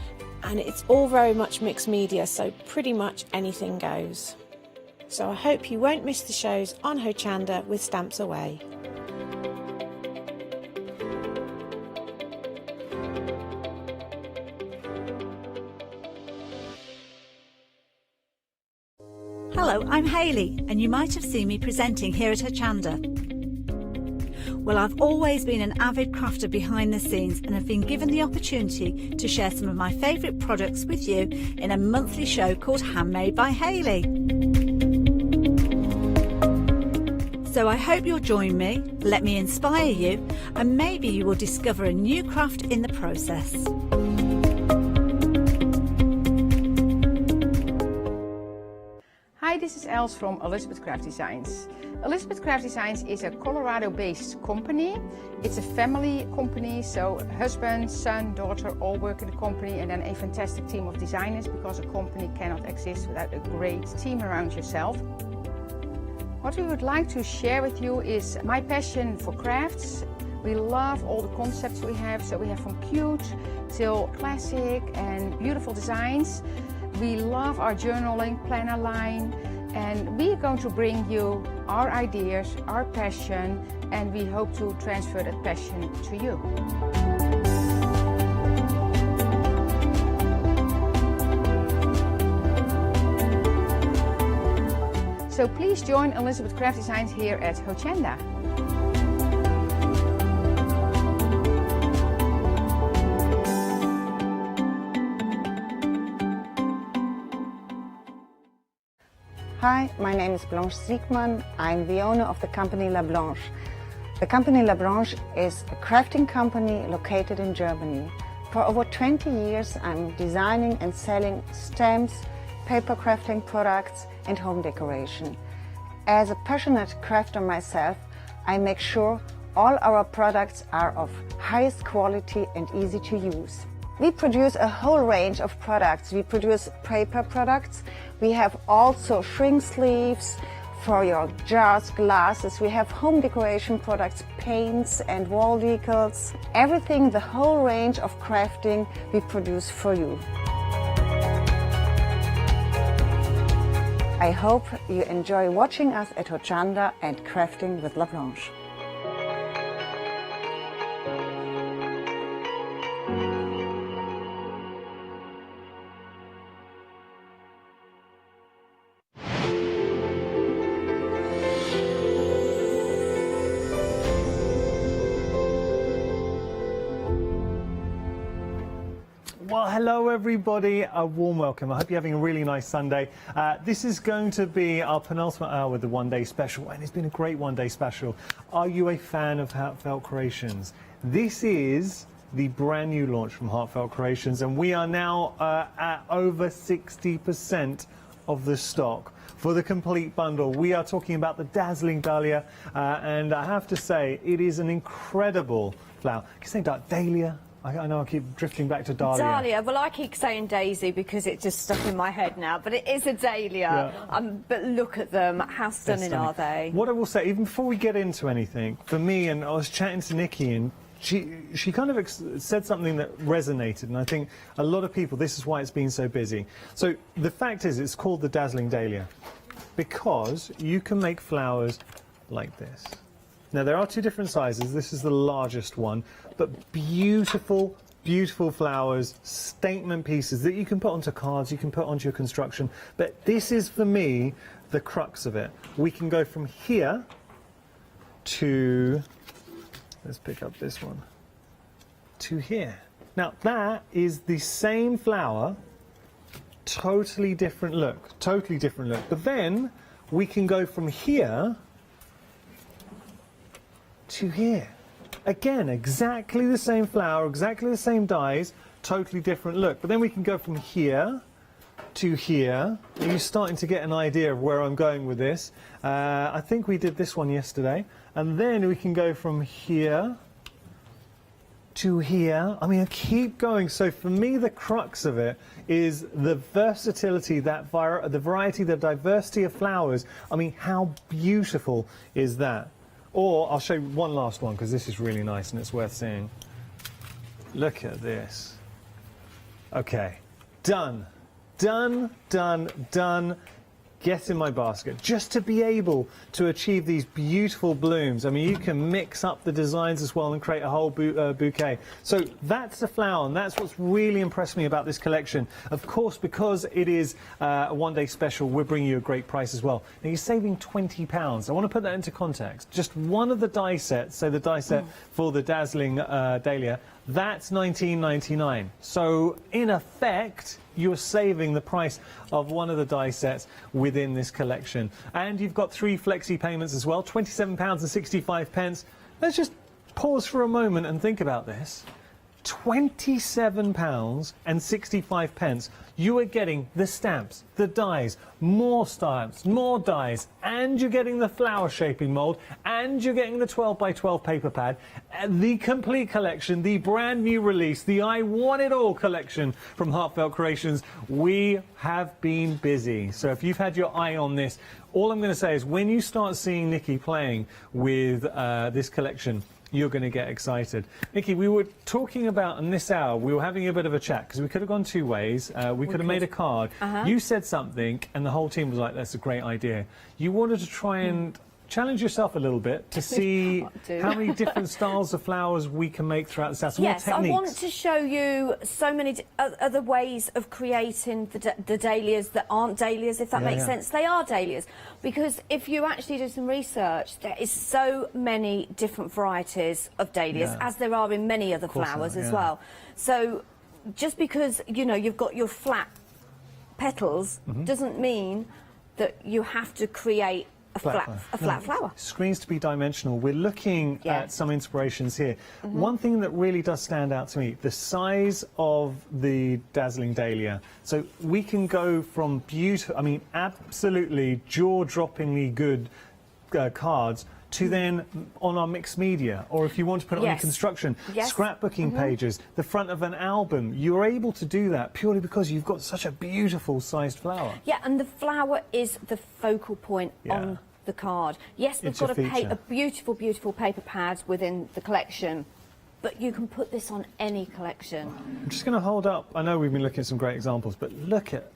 and it's all very much mixed media, so pretty much anything goes. So I hope you won't miss the shows on Hochanda with Stamps Away. Hello, I'm Hayley, and you might have seen me presenting here at Hochanda. Well, I've always been an avid crafter behind the scenes and have been given the opportunity to share some of my favourite products with you in a monthly show called Handmade by Hayley. So I hope you'll join me, let me inspire you, and maybe you will discover a new craft in the process. Hi, this is Els from Elizabeth Craft Designs. Elizabeth Craft Designs is a Colorado-based company. It's a family company, so husband, son, daughter all work in the company, and then a fantastic team of designers, because a company cannot exist without a great team around yourself. What we would like to share with you is my passion for crafts. We love all the concepts we have, so we have from cute till classic and beautiful designs. We love our journaling planner line, and we are going to bring you our ideas, our passion, and we hope to transfer that passion to you. So please join Elizabeth Craft Designs here at Hochanda. Hi, my name is Blanche Siegmann. I'm the owner of the company La Blanche. The company La Blanche is a crafting company located in Germany. For over 20 years I'm designing and selling stamps, paper crafting products and home decoration. As a passionate crafter myself, I make sure all our products are of highest quality and easy to use. We produce a whole range of products. We produce paper products. We have also shrink sleeves for your jars, glasses. We have home decoration products, paints and wall decals. Everything, the whole range of crafting we produce for you. I hope you enjoy watching us at Hochanda and crafting with La Blanche. Well, hello everybody, a warm welcome. I hope you're having a really nice Sunday. This is going to be our penultimate hour with the One Day Special, and it's been a great One Day Special. Are you a fan of Heartfelt Creations? This is the brand new launch from Heartfelt Creations, and we are now at over 60% of the stock for the complete bundle. We are talking about the Dazzling Dahlia, and I have to say, it is an incredible flower. Can you say Dahlia? I know I keep drifting back to Dahlia. Dahlia, well, I keep saying Daisy because it just stuck in my head now, but it is a Dahlia. Yeah. But look at them, how stunning are they? What I will say, even before we get into anything, for me, and I was chatting to Nikki, and she kind of said something that resonated, and I think a lot of people, this is why it's been so busy. So the fact is, it's called the Dazzling Dahlia because you can make flowers like this. Now there are two different sizes. This is the largest one, but beautiful, beautiful flowers, statement pieces that you can put onto cards, you can put onto your construction. But this is, for me, the crux of it. We can go from here to, let's pick up this one, to here. Now that is the same flower, totally different look, totally different look. But then we can go from here to here. Again, exactly the same flower, exactly the same dies, totally different look. But then we can go from here to here. You're starting to get an idea of where I'm going with this. I think we did this one yesterday. And then we can go from here to here. I mean, I keep going. So for me, the crux of it is the versatility, the variety, the diversity of flowers. I mean, how beautiful is that? Or I'll show you one last one, because this is really nice and it's worth seeing. Look at this. Okay, done. Done, done, done. Get in my basket. Just to be able to achieve these beautiful blooms. I mean, you can mix up the designs as well and create a whole bouquet. So that's the flower, and that's what's really impressed me about this collection. Of course, because it is a one-day special, we're bringing you a great price as well. Now, you're saving £20. I want to put that into context. Just one of the die sets, so the die set for the dazzling dahlia, that's $19.99. So, in effect, you're saving the price of one of the die sets within this collection. And you've got 3 flexi payments as well, £27.65. Let's just pause for a moment and think about this. £27.65. You are getting the stamps, the dies, more stamps, more dies, and you're getting the flower shaping mould, and you're getting the 12 by 12 paper pad, the complete collection, the brand new release, the I Want It All collection from Heartfelt Creations. We have been busy. So if you've had your eye on this, all I'm going to say is when you start seeing Nikki playing with this collection, you're going to get excited. Nikki, we were talking about, in this hour, we were having a bit of a chat, because we could have gone two ways. We could have made a card. You said something, and the whole team was like, that's a great idea. You wanted to try and challenge yourself a little bit to see how many different styles of flowers we can make throughout the set. Yes, I want to show you so many other ways of creating the dahlias that aren't dahlias, if that makes sense. They are dahlias, because if you actually do some research, there is so many different varieties of dahlias, as there are in many other flowers as well. So just because, you know, you've got your flat petals doesn't mean that you have to create a flat flower. Screens to be dimensional. We're looking at some inspirations here. One thing that really does stand out to me, the size of the dazzling dahlia. So we can go from beautiful, I mean, absolutely jaw-droppingly good cards to then on our mixed media, or if you want to put it on your construction, scrapbooking pages, the front of an album. You're able to do that purely because you've got such a beautiful sized flower. Yeah, and the flower is the focal point on the card. Yes, we've got a beautiful, beautiful paper pad within the collection, but you can put this on any collection. I'm just going to hold up, I know we've been looking at some great examples, but look at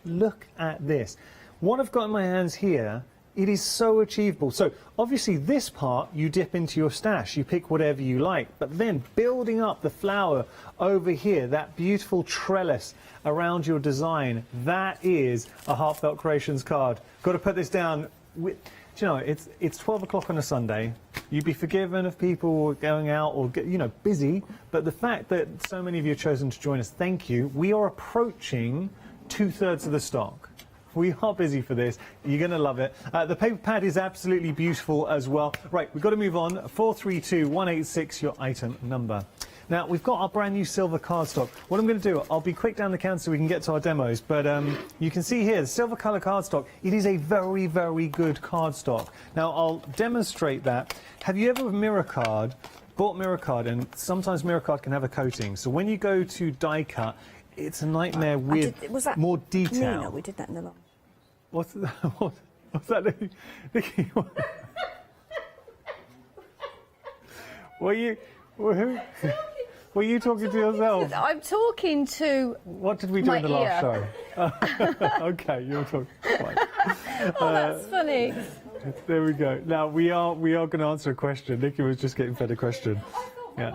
this. What I've got in my hands here, it is so achievable. So obviously this part you dip into your stash, you pick whatever you like, but then building up the flower over here, that beautiful trellis around your design, that is a Heartfelt Creations card. Got to put this down. Do you know, it's 12 o'clock on a Sunday. You'd be forgiven if people were going out or, you know, busy, but the fact that so many of you have chosen to join us, thank you. We are approaching 2/3 of the stock. We are busy for this. You're going to love it. The paper pad is absolutely beautiful as well. Right, we've got to move on. 432186, your item number. Now, we've got our brand new silver cardstock. What I'm going to do, I'll be quick down the counter so we can get to our demos, but you can see here, the silver colour cardstock, it is a very, very good cardstock. Now, I'll demonstrate that. Have you ever bought mirror card, and sometimes mirror card can have a coating, so when you go to die cut, it's a nightmare with more detail. No, we did that in the lot. What's that, Nikki? Who? Were you talking to yourself? I'm talking to. What did we do in the last show? Okay, you're talking. Right. Oh, that's funny. There we go. Now we are going to answer a question. Nikki was just getting fed a question. Yeah.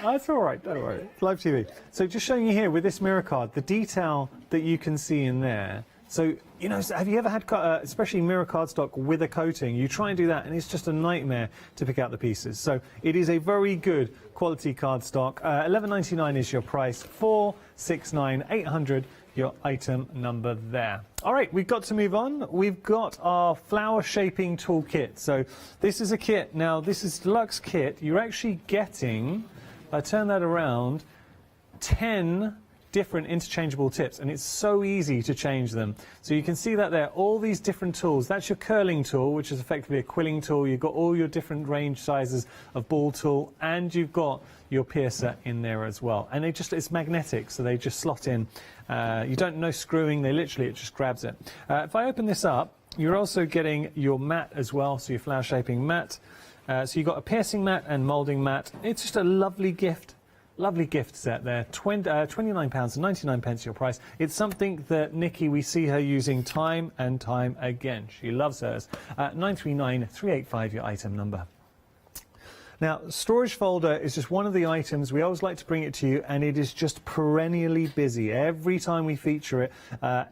That's all right. Don't worry. It's live TV. So just showing you here with this mirror card, the detail that you can see in there. So, you know, have you ever had, especially mirror cardstock with a coating, you try and do that and it's just a nightmare to pick out the pieces. So it is a very good quality cardstock. $11.99 is your price, $469 800 your item number there. All right, we've got to move on. We've got our flower shaping toolkit. So this is a kit. Now, this is deluxe kit. You're actually getting, if I turn that around, 10 different interchangeable tips, and it's so easy to change them. So you can see that there, all these different tools. That's your curling tool, which is effectively a quilling tool. You've got all your different range sizes of ball tool, and you've got your piercer in there as well. And it's magnetic, so they just slot in. You don't know screwing, it just grabs it. If I open this up, you're also getting your mat as well, so your flower shaping mat. So you've got a piercing mat and moulding mat. It's just a lovely gift. Lovely gift set there, £29.99 your price. It's something that Nikki, we see her using time and time again. She loves hers. 939385 your item number. Now, storage folder is just one of the items. We always like to bring it to you, and it is just perennially busy. Every time we feature it,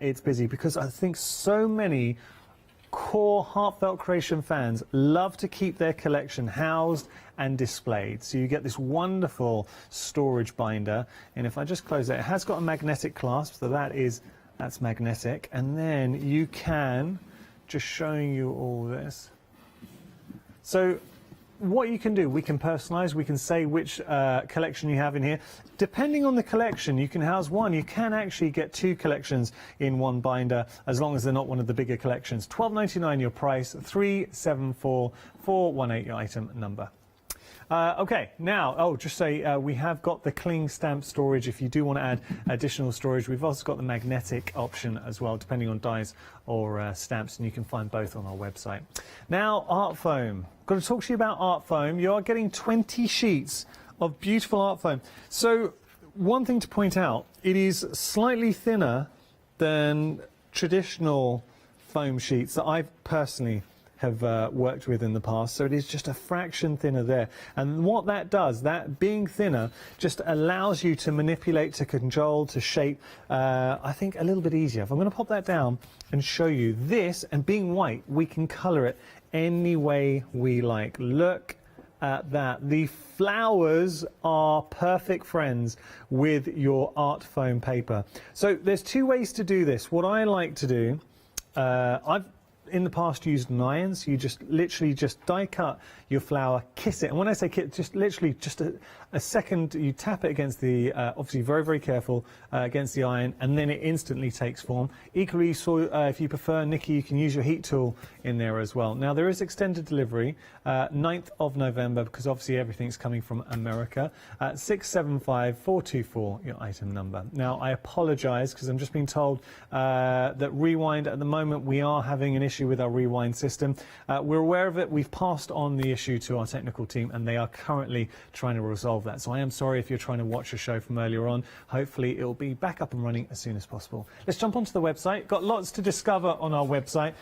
it's busy because I think so many core Heartfelt Creation fans love to keep their collection housed and displayed. So you get this wonderful storage binder, and if I just close it, it has got a magnetic clasp, so that's magnetic, and then you can, just showing you all this. So what you can do, we can personalize, we can say which collection you have in here. Depending on the collection, you can house one. You can actually get 2 collections in one binder, as long as they're not one of the bigger collections. $12.99 your price, $374,418 your item number. Okay, now, just say we have got the cling stamp storage. If you do want to add additional storage, we've also got the magnetic option as well, depending on dies or stamps, and you can find both on our website. Now, art foam. Got to talk to you about art foam. You are getting 20 sheets of beautiful art foam. So, one thing to point out, it is slightly thinner than traditional foam sheets that I've personally have worked with in the past, so it is just a fraction thinner there. And what that does, that being thinner, just allows you to manipulate, to control, to shape, I think a little bit easier. If I'm going to pop that down and show you this, and being white, we can colour it any way we like. Look at that. The flowers are perfect friends with your art foam paper. So there's 2 ways to do this. What I like to do, I've in the past used an iron, so you just literally just die cut your flower, kiss it, and when I say kiss, just literally just a second, you tap it against the, obviously very, very careful, against the iron, and then it instantly takes form. Equally, so if you prefer, Nikki, you can use your heat tool in there as well. Now, there is extended delivery, 9th of November, because obviously everything's coming from America, 675424, your item number. Now, I apologise, because I'm just being told that Rewind, at the moment, we are having an issue with our Rewind system. We're aware of it. We've passed on the issue to our technical team, and they are currently trying to resolve that. So I am sorry if you're trying to watch a show from earlier on. Hopefully it'll be back up and running as soon as possible. Let's jump onto the website. Got lots to discover on our website.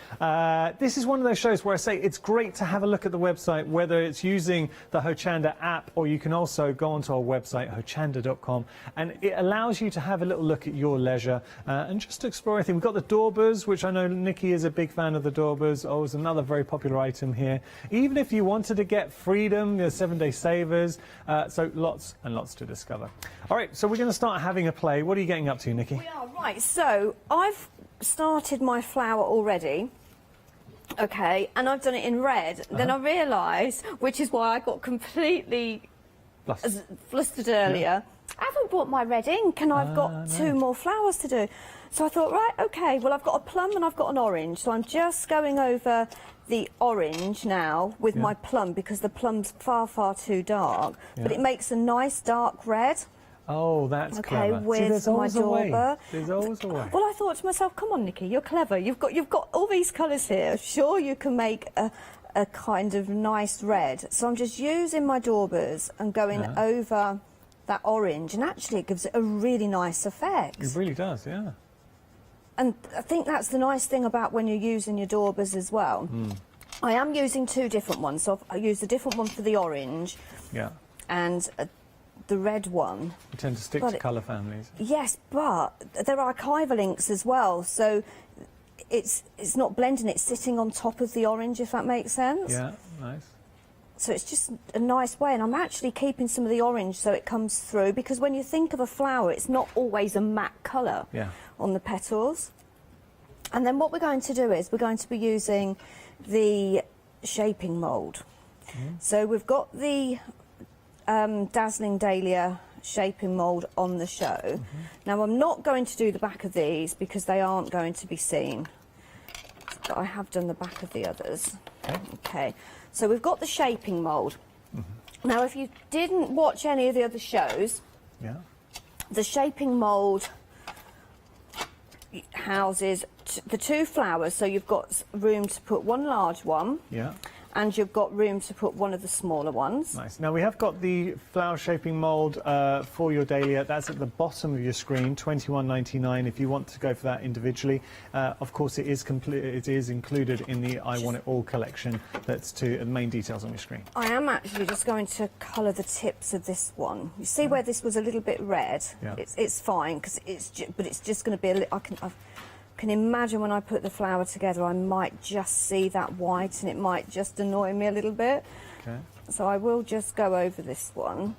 This is one of those shows where I say it's great to have a look at the website, whether it's using the Hochanda app, or you can also go onto our website, hochanda.com, and it allows you to have a little look at your leisure and just explore everything. We've got the Daubers, which I know Nikki is a big fan of the Daubers. Oh, it's another very popular item here. Even if you wanted to get Freedom, the 7-day savers, so lots and lots to discover. All right, so we're going to start having a play. What are you getting up to, Nikki? We are, right. So I've started my flower already. Okay, and I've done it in red. Then I realised, which is why I got completely flustered earlier, I haven't brought my red ink, and I've got 2 more flowers to do. So I thought, right, okay, well, I've got a plum and I've got an orange, so I'm just going over the orange now with my plum, because the plum's far, far too dark, but it makes a nice dark red. Oh, that's clever. With my dauber. There's always a way. Well, I thought to myself, come on, Nikki, you're clever. You've got all these colours here. Sure, you can make a kind of nice red. So I'm just using my daubers and going over that orange, and actually it gives it a really nice effect. It really does, yeah. And I think that's the nice thing about when you're using your daubers as well. I am using 2 different ones, so I used a different one for the orange. Yeah. And the red one. You tend to stick to colour families. Yes, but they're archival inks as well, so it's not blending, it's sitting on top of the orange, if that makes sense. Yeah, nice. So it's just a nice way, and I'm actually keeping some of the orange so it comes through, because when you think of a flower, it's not always a matte colour on the petals. And then what we're going to do is we're going to be using the shaping mould. So we've got the Dazzling Dahlia shaping mould on the show. Now I'm not going to do the back of these because they aren't going to be seen, but I have done the back of the others. Okay, so we've got the shaping mould. Now if you didn't watch any of the other shows, the shaping mould houses the 2 flowers, so you've got room to put one large one. Yeah. And you've got room to put one of the smaller ones. Nice. Now we have got the flower shaping mould for your dahlia. That's at the bottom of your screen, $21.99 if you want to go for that individually. Of course, it is included in the I Want It All collection. That's the main details on your screen. I am actually just going to colour the tips of this one. You see where this was a little bit red? Yeah. It's fine, because but it's just going to be a little. I can imagine when I put the flower together, I might just see that white, and it might just annoy me a little bit. Okay. So I will just go over this one.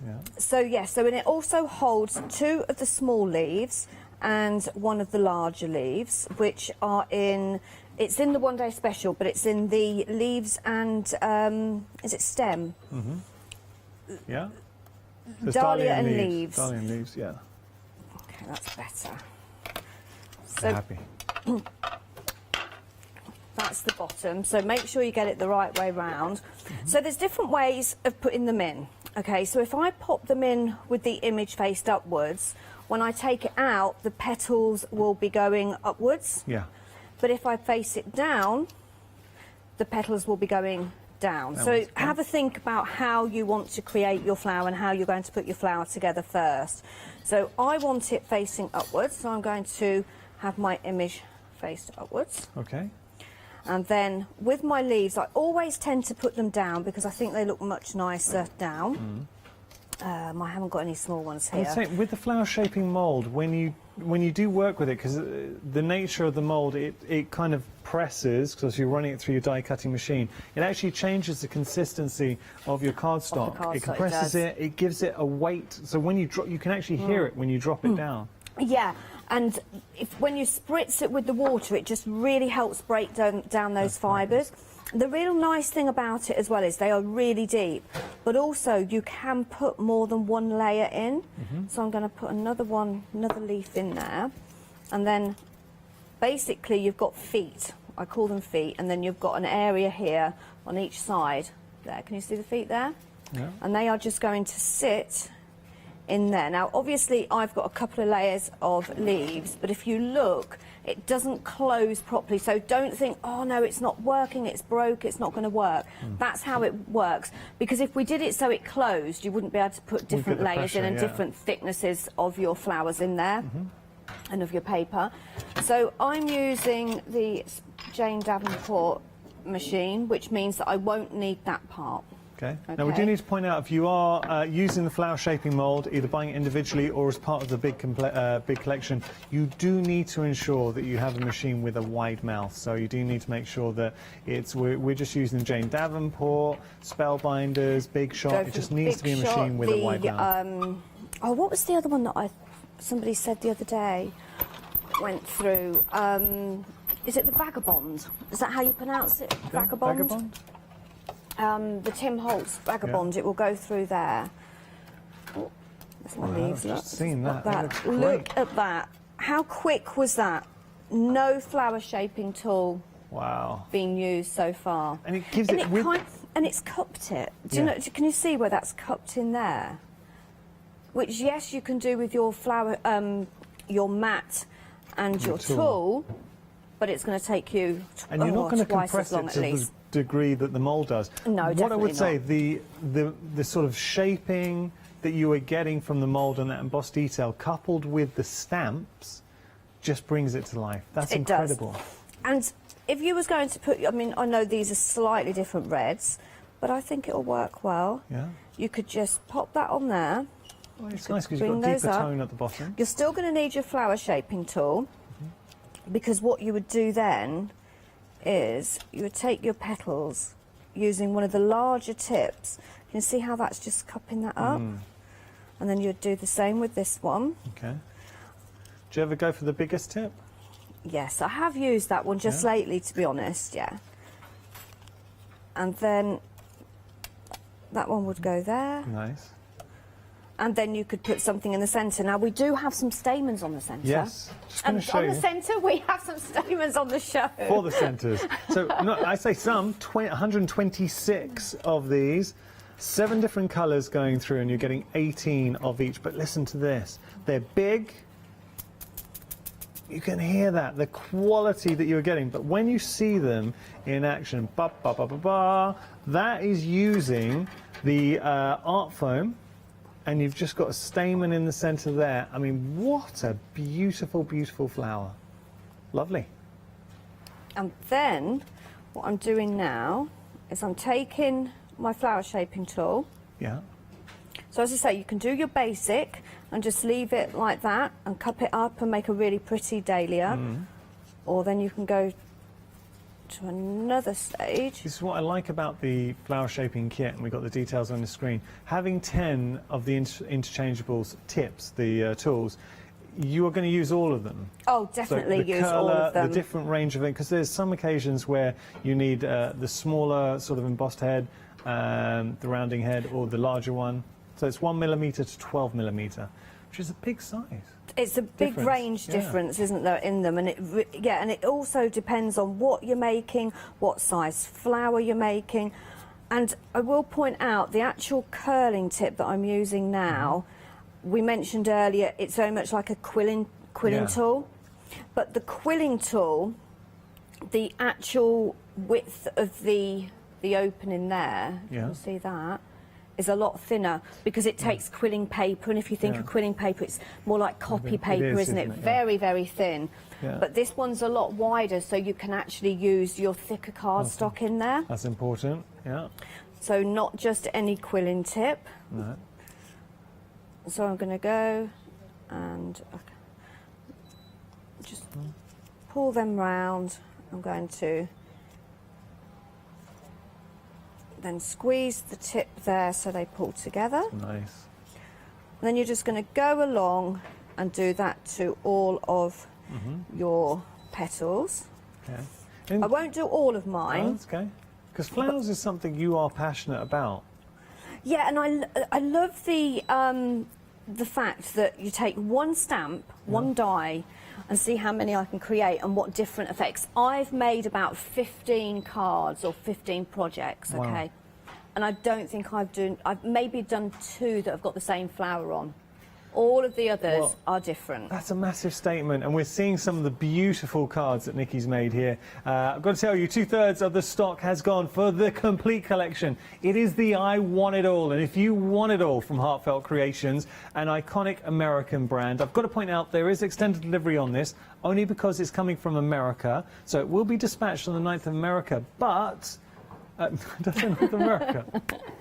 Yeah. So and it also holds 2 of the small leaves and 1 of the larger leaves, which are it's in the One Day Special, but it's in the leaves and, is it stem? Yeah. Dahlia and leaves. Dahlia and leaves, yeah. Okay, that's better. So happy. That's the bottom, so make sure you get it the right way round. So there's different ways of putting them in. Okay, so if I pop them in with the image faced upwards, when I take it out, the petals will be going upwards. Yeah. But if I face it down, the petals will be going down. So have a think about how you want to create your flower and how you're going to put your flower together first. So I want it facing upwards, so I'm going to have my image faced upwards. Okay. And then with my leaves, I always tend to put them down because I think they look much nicer down. I haven't got any small ones here. I would say with the flower shaping mould, when you do work with it, because the nature of the mould, it kind of presses, because you're running it through your die cutting machine, it actually changes the consistency of your cardstock. It compresses it gives it a weight, so when you drop, you can actually hear it when you drop it down. Yeah, and when you spritz it with the water, it just really helps break down those fibres. The real nice thing about it as well is they are really deep, but also you can put more than 1 layer in. So I'm going to put another leaf in there, and then basically you've got feet. I call them feet, and then you've got an area here on each side. There, can you see the feet there? Yeah. And they are just going to sit in there. Now obviously I've got a couple of layers of leaves, but if you look, it doesn't close properly, so don't think, oh no, it's not working, it's broke, it's not going to work. That's how it works, because if we did it so it closed, you wouldn't be able to put different layers in and different thicknesses of your flowers in there and of your paper. So I'm using the Jane Davenport machine, which means that I won't need that part. Okay. Now we do need to point out, if you are using the flower shaping mould, either buying it individually or as part of the big collection, you do need to ensure that you have a machine with a wide mouth. So you do need to make sure that we're just using Jane Davenport, Spellbinders, Big Shot. It just needs to be a machine with a wide mouth. Oh, what was the other one that somebody said the other day went through? Is it the Vagabond? Is that how you pronounce it? Okay. Vagabond? The Tim Holtz Vagabond, it will go through there. Oh, that's my leaves. I've just seen that. Look at that. How quick was that? No flower shaping tool being used so far. And it gives it width. And it's cupped it. Do you know? Can you see where that's cupped in there? Which, yes, you can do with your flower, your mat and your tool, but it's going to take you and you're not going to twice compress as long it at to least. the degree that the mould does. No, definitely What I would say, not. the sort of shaping that you are getting from the mould and that embossed detail, coupled with the stamps, just brings it to life. That's incredible. Does. And if you was going to put, I mean, I know these are slightly different reds, but I think it'll work well. Yeah. You could just pop that on there. Well, it's nice because you've got a deeper tone at the bottom. You're still going to need your flower shaping tool, because what you would do then is you would take your petals using one of the larger tips. You can see how that's just cupping that up. And then you'd do the same with this one. Okay. Do you ever go for the biggest tip? Yes, I have used that one just lately, to be honest, yeah. And then that one would go there. Nice. And then you could put something in the centre. Now, we do have some stamens on the centre. Yes. And on the centre, we have some stamens on the show. For the centres. So, no, I say some, 126 of these, 7 different colours going through, and you're getting 18 of each. But listen to this. They're big. You can hear that, the quality that you're getting. But when you see them in action, that is using the art foam, and you've just got a stamen in the centre there. I mean, what a beautiful, beautiful flower. Lovely. And then what I'm doing now is I'm taking my flower shaping tool. Yeah. So as I say, you can do your basic and just leave it like that and cup it up and make a really pretty dahlia. Or then you can go to another stage. This is what I like about the flower shaping kit, and we've got the details on the screen. Having 10 of the interchangeable tips, the tools, you are going to use all of them. Oh, definitely so use all of them. The different range of it, because there's some occasions where you need the smaller sort of embossed head, the rounding head, or the larger one. So it's 1mm to 12mm, which is a big size. It's a big range difference, isn't there, in them? And it also depends on what you're making, what size flower you're making. And I will point out the actual curling tip that I'm using now. We mentioned earlier it's very much like a quilling tool, but the quilling tool, the actual width of the opening there, you can see that, is a lot thinner because it takes quilling paper, and if you think of quilling paper, it's more like copy paper, isn't it? Very, very thin. But this one's a lot wider, so you can actually use your thicker cardstock in there. That's important, yeah. So not just any quilling tip. No. So I'm going to go and just pull them round. I'm going to then squeeze the tip there so they pull together. Nice. And then you're just going to go along and do that to all of your petals. Okay. I won't do all of mine. Oh, that's okay. Because flowers is something you are passionate about. Yeah, and I love the fact that you take one stamp, one die, and see how many I can create and what different effects. I've made about 15 cards or 15 projects, okay? And I don't think I've maybe done 2 that have got the same flower on. All of the others are different. That's a massive statement, and we're seeing some of the beautiful cards that Nikki's made here. I've got to tell you, 2/3 of the stock has gone for the complete collection. It is the I Want It All, and if you want it all from Heartfelt Creations, an iconic American brand, I've got to point out there is extended delivery on this, only because it's coming from America, so it will be dispatched on the 9th of America, but... does it 9th of America?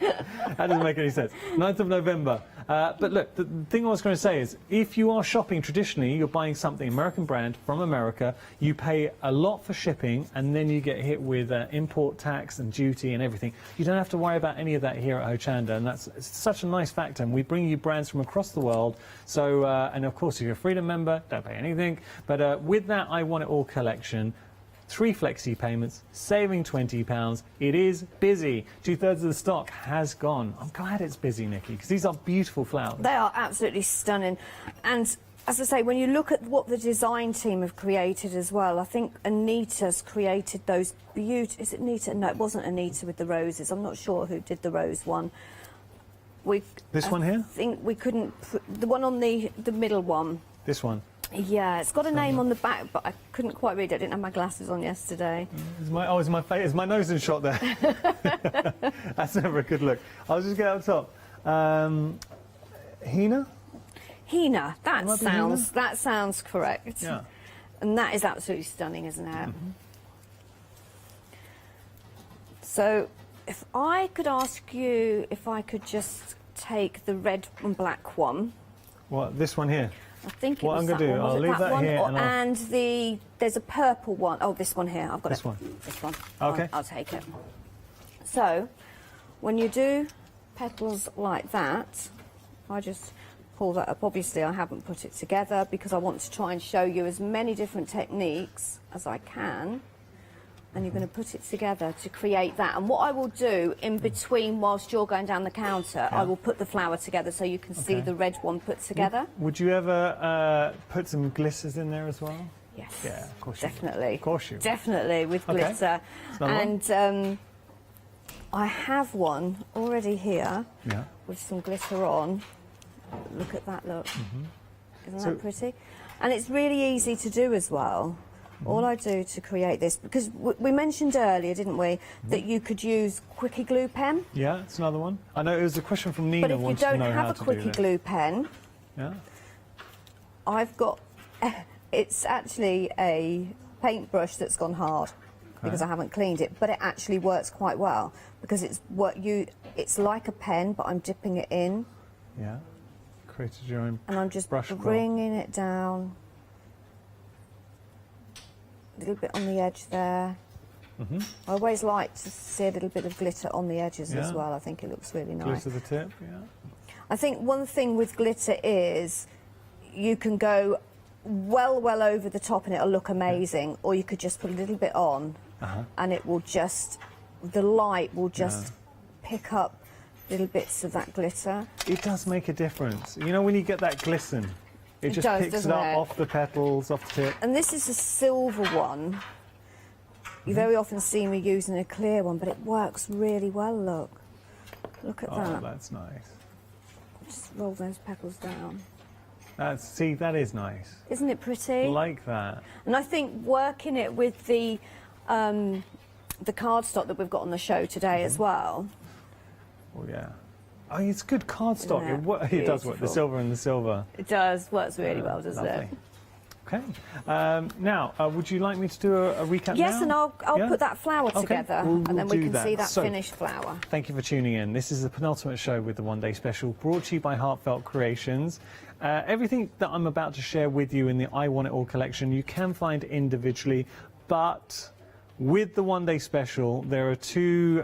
That doesn't make any sense. 9th of November. But look, the thing I was going to say is, if you are shopping traditionally, you're buying something American brand from America, you pay a lot for shipping, and then you get hit with import tax and duty and everything. You don't have to worry about any of that here at Hochanda, and that's such a nice factor. And we bring you brands from across the world. So, and of course, if you're a Freedom member, don't pay anything. But with that I Want It All collection, 3 flexi payments, saving £20. It is busy. 2/3 of the stock has gone. I'm glad it's busy, Nikki, because these are beautiful flowers. They are absolutely stunning. And as I say, when you look at what the design team have created as well, I think Anita's created those beautiful... Is it Anita? No, it wasn't Anita with the roses. I'm not sure who did the rose one. This one here? I think we couldn't... The one on the middle one. This one? Yeah, it's got a name on the back, but I couldn't quite read it. I didn't have my glasses on yesterday. Is my nose in shot there? That's never a good look. I'll just get up top. Hina? Hina, that sounds correct. Yeah. And that is absolutely stunning, isn't it? So if I could ask you if I could just take the red and black one. What, this one here? I think it what was I'm going to do, I'll leave that one? here. And there's a purple one. Oh, this one here. I've got this it. One. This one. Okay. I'll take it. So when you do petals like that, I just pull that up. Obviously, I haven't put it together because I want to try and show you as many different techniques as I can. And you're going to put it together to create that. And what I will do in between, whilst you're going down the counter, I will put the flower together so you can see the red one put together. Would you ever put some glitters in there as well? Yes. Yeah, of course. Definitely. Of course you. Definitely with glitter. And I have one already here with some glitter on. Look at that, look. Isn't that pretty? And it's really easy to do as well. All I do to create this, because we mentioned earlier, didn't we, that you could use quickie glue pen. Yeah, it's another one. I know it was a question from Nina. But if you don't have a quickie glue pen, I've got, it's actually a paintbrush that's gone hard because I haven't cleaned it, but it actually works quite well because it's like a pen, but I'm dipping it in. Yeah, created your own and I'm just brush bringing it down. A little bit on the edge there. I always like to see a little bit of glitter on the edges as well. I think it looks really nice. Glitter the tip, yeah. I think one thing with glitter is you can go well over the top and it'll look amazing, or you could just put a little bit on and it will just, the light will just pick up little bits of that glitter. It does make a difference. You know, when you get that glisten, it just picks it up off the petals, off the tip. And this is a silver one. You very often see me using a clear one, but it works really well, look. Look at that. Oh, that's nice. Just roll those petals down. See, that is nice. Isn't it pretty? Like that. And I think working it with the cardstock that we've got on the show today as well. Oh, yeah. Oh, it's good cardstock. Yeah, it does work, the silver and the silver. It does. Works really well, doesn't lovely. it? Okay. Now, would you like me to do a recap now? Yes, and I'll put that flower together, we'll and then we do can that. see that So, finished flower. Thank you for tuning in. This is the penultimate show with the One Day Special, brought to you by Heartfelt Creations. Everything that I'm about to share with you in the I Want It All collection, you can find individually, but with the One Day Special, there are two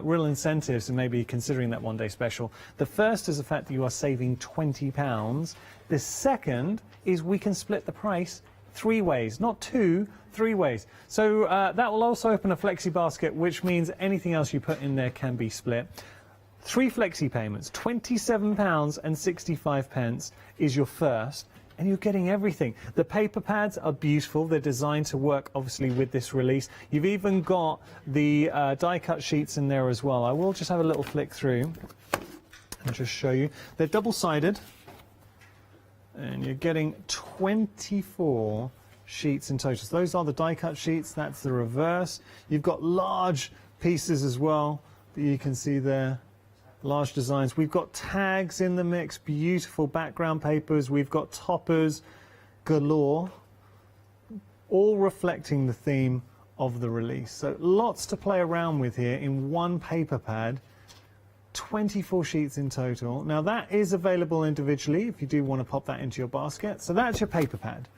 real incentives in maybe considering that One Day Special. The first is the fact that you are saving £20. The second is we can split the price 3 ways, not 2, 3 ways. So that will also open a flexi basket, which means anything else you put in there can be split. 3 flexi payments, £27.65 is your first. And you're getting everything. The paper pads are beautiful. They're designed to work, obviously, with this release. You've even got the die-cut sheets in there as well. I will just have a little flick through and just show you. They're double-sided, and you're getting 24 sheets in total. So those are the die-cut sheets. That's the reverse. You've got large pieces as well that you can see there. Large designs. We've got tags in the mix, beautiful background papers. We've got toppers galore, all reflecting the theme of the release. So lots to play around with here in one paper pad. 24 sheets in total. Now that is available individually if you do want to pop that into your basket. So that's your paper pad.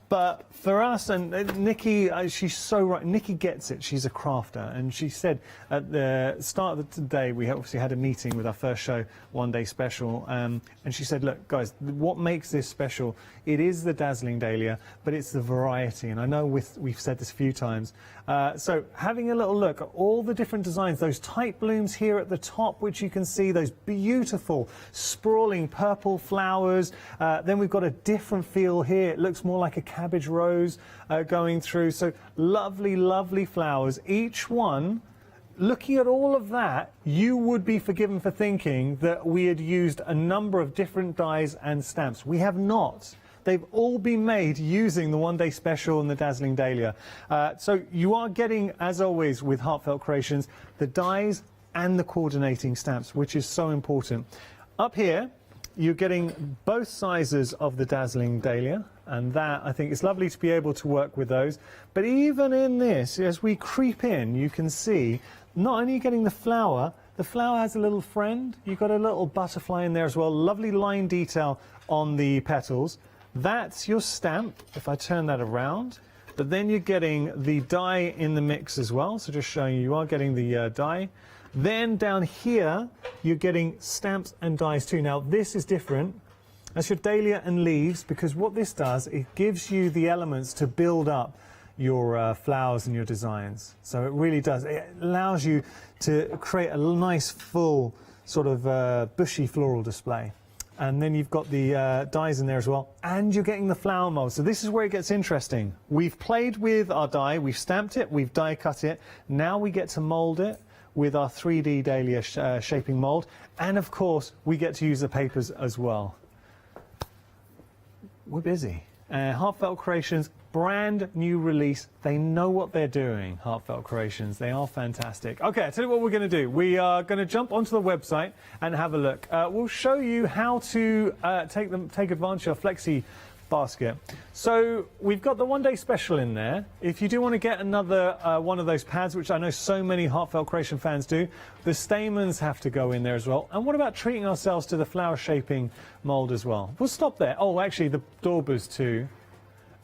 But for us, and Nikki, she's so right. Nikki gets it. She's a crafter. And she said at the start of the day, we obviously had a meeting with our first show, One Day Special. And she said, look, guys, what makes this special? It is the dazzling dahlia, but it's the variety. And I know we've said this a few times. So having a little look at all the different designs, those tight blooms here at the top, which you can see, those beautiful sprawling purple flowers. Then we've got a different feel here. It looks more like a cabbage rose going through. So lovely, lovely flowers. Each one, looking at all of that, you would be forgiven for thinking that we had used a number of different dies and stamps. We have not. They've all been made using the One Day Special and the Dazzling Dahlia. So you are getting, as always with Heartfelt Creations, the dies and the coordinating stamps, which is so important. Up here, you're getting both sizes of the Dazzling Dahlia, And that, I think, it's lovely to be able to work with those. But even in this, as we creep in, you can see not only getting the flower has a little friend. You've got a little butterfly in there as well. Lovely line detail on the petals. That's your stamp, if I turn that around. But then you're getting the die in the mix as well. So just showing you are getting the die. Then down here, you're getting stamps and dies too. Now, this is different. That's your dahlia and leaves, because what this does, it gives you the elements to build up your flowers and your designs. So it really does. It allows you to create a nice, full, sort of bushy floral display. And then you've got the dies in there as well, and you're getting the flower mold. So this is where it gets interesting. We've played with our die, we've stamped it, we've die cut it. Now we get to mold it with our 3D dahlia shaping mold, and of course we get to use the papers as well. We're busy. Heartfelt Creations, brand new release. They know what they're doing, Heartfelt Creations. They are fantastic. Okay, I'll tell you what we're going to do. We are going to jump onto the website and have a look. We'll show you how to take advantage of Flexi basket. So we've got the one-day special in there. If you do want to get another one of those pads, which I know so many Heartfelt Creation fans do, the stamens have to go in there as well. And what about treating ourselves to the flower shaping mold as well? We'll stop there. Oh, actually, the daubers too.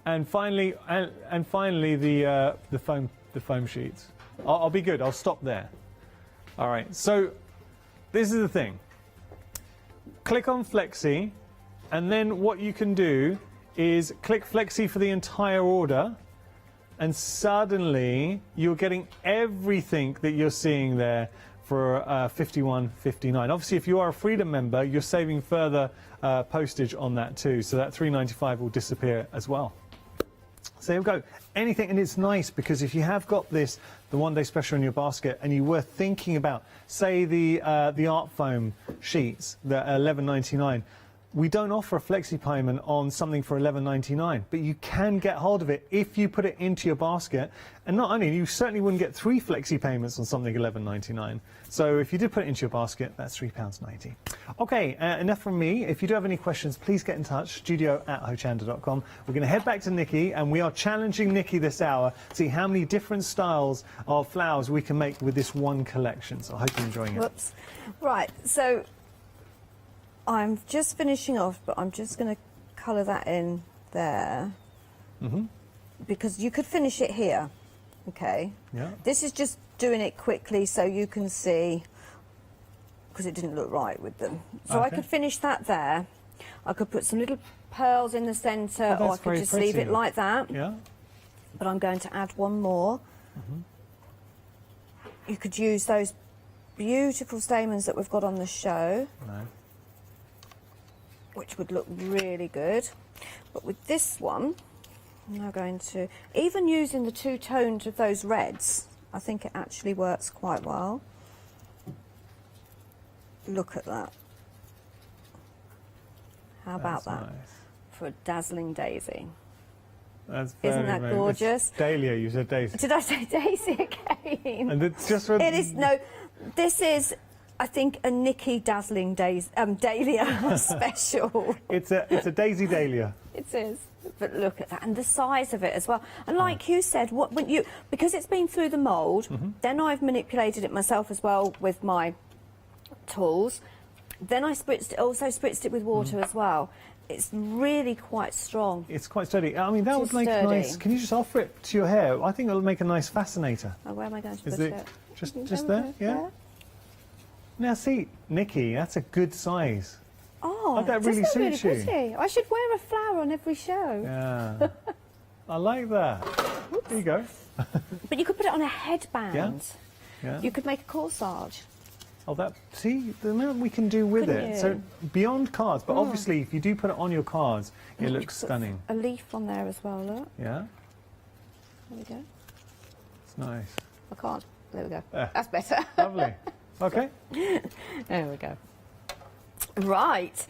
And finally, the foam sheets. I'll be good. I'll stop there. All right. So this is the thing. Click on Flexi, and then what you can do is click Flexi for the entire order, and suddenly you're getting everything that you're seeing there for $51.59. Obviously, if you are a Freedom member, you're saving further postage on that too, so that $3.95 will disappear as well. So there we go. Anything, and it's nice because if you have got the one-day special in your basket, and you were thinking about, say, the art foam sheets that are $11.99. We don't offer a flexi payment on something for $11.99, but you can get hold of it if you put it into your basket. And not only, you certainly wouldn't get 3 flexi payments on something $11.99. So if you did put it into your basket, that's £3.90. Okay, enough from me. If you do have any questions, please get in touch, studio@hochanda.com. We're going to head back to Nikki, and we are challenging Nikki this hour to see how many different styles of flowers we can make with this one collection. So I hope you're enjoying it. Whoops. Right, so I'm just finishing off, but I'm just going to colour that in there. Because you could finish it here, okay? Yeah. This is just doing it quickly so you can see, because it didn't look right with them. So I could finish that there. I could put some little pearls in the centre, or I could just leave it like that. Yeah. But I'm going to add one more. You could use those beautiful stamens that we've got on the show. No. Which would look really good. But with this one, I'm now going to, even using the two tones of those reds, I think it actually works quite well. Look at that. How about that? Nice. For a dazzling daisy. That's very, Isn't that gorgeous? Dahlia, you said daisy. Did I say daisy again? And it's just for it is, no, this is, I think, a Nikki dazzling dahlia special. It's a daisy dahlia. It is. But look at that, and the size of it as well. And like you said, because it's been through the mould, then I've manipulated it myself as well with my tools. Then I also spritzed it with water as well. It's really quite strong. It's quite sturdy. I mean, that would make a nice. Can you just offer it to your hair? I think it'll make a nice fascinator. Oh, where am I going to Is put it? it? Just there? Yeah. Now see, Nikki, that's a good size. Oh, that really suits you. Pretty. I should wear a flower on every show. Yeah. I like that. There you go. But you could put it on a headband. Yeah. You could make a corsage. Oh, see the amount we can do with Couldn't it. you? So beyond cards, but obviously if you do put it on your cards, it looks stunning. A leaf on there as well, look. Yeah. There we go. It's nice. I can't. There we go. That's better. Lovely. Okay. There we go. Right.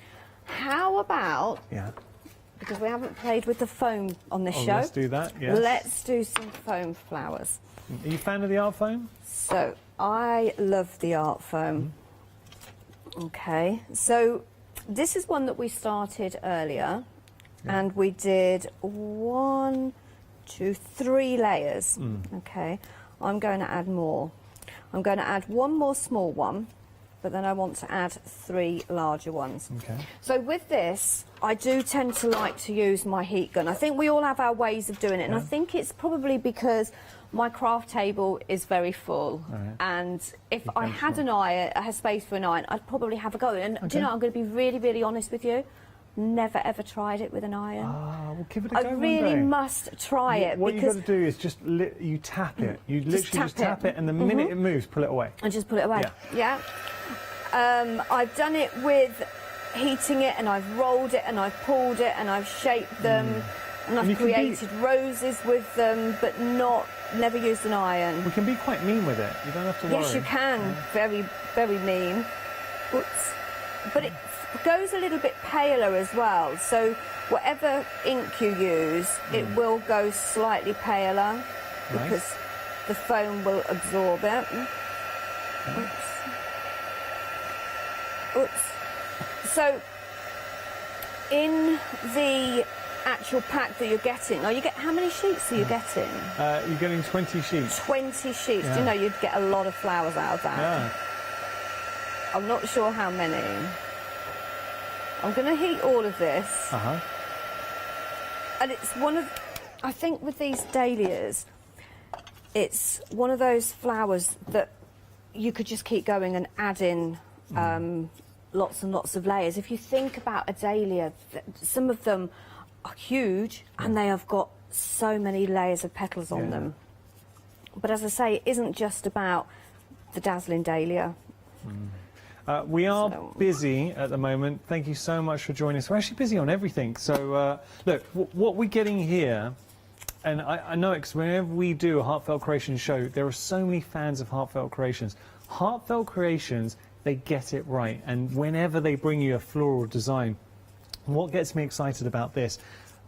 How about... Yeah. Because we haven't played with the foam on this show. Let's do that, yes. Let's do some foam flowers. Are you a fan of the art foam? So, I love the art foam. Okay. So, this is one that we started earlier. and we did 1, 2, 3 layers. Okay, I'm going to add more. I'm going to add 1 more small one, but then I want to add 3 larger ones. Okay. So with this, I do tend to like to use my heat gun. I think we all have our ways of doing it, and I think it's probably because my craft table is very full, and if I had an iron, I had space for an iron, I'd probably have a go. And do you know, I'm going to be really, really honest with you. Never ever tried it with an iron. Well, give it a go I really one day. must try it. What because you've got to do is just you tap it. You literally just tap it, and the minute it moves, pull it away. And just pull it away. Yeah. I've done it with heating it, and I've rolled it, and I've pulled it, and I've shaped them, and I've created roses with them, but never used an iron. We can be quite mean with it. You don't have to worry. Yes, you can. Very, very mean. Oops. But it goes a little bit paler as well, so whatever ink you use, it will go slightly paler because the foam will absorb it. Oops. Oops. So in the actual pack that you're getting, now you get, how many sheets are you getting? You're getting 20 sheets. 20 sheets. Do you know you'd get a lot of flowers out of that? Yeah. I'm not sure how many. I'm going to heat all of this. And it's one of, I think with these dahlias, it's one of those flowers that you could just keep going and add in lots and lots of layers. If you think about a dahlia, some of them are huge and they have got so many layers of petals on them. But as I say, it isn't just about the dazzling dahlia. We are busy at the moment. Thank you so much for joining us. We're actually busy on everything. So, look, what we're getting here, and I know it because whenever we do a Heartfelt Creations show, there are so many fans of Heartfelt Creations. Heartfelt Creations, they get it right. And whenever they bring you a floral design, what gets me excited about this,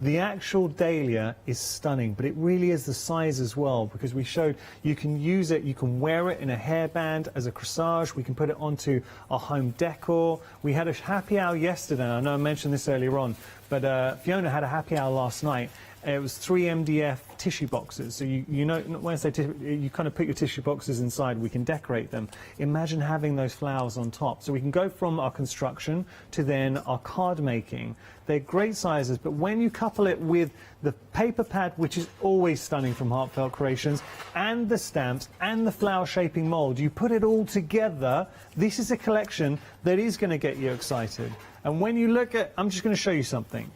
the actual dahlia is stunning, but it really is the size as well, because we showed you can use it, you can wear it in a hairband as a corsage, we can put it onto our home decor. We had a happy hour yesterday, I know I mentioned this earlier on, but Fiona had a happy hour last night. It was 3 MDF tissue boxes. So you know, when I say you kind of put your tissue boxes inside, we can decorate them. Imagine having those flowers on top. So we can go from our construction to then our card making. They're great sizes, but when you couple it with the paper pad, which is always stunning from Heartfelt Creations, and the stamps and the flower shaping mold, you put it all together, this is a collection that is going to get you excited. And when you look at, I'm just going to show you something.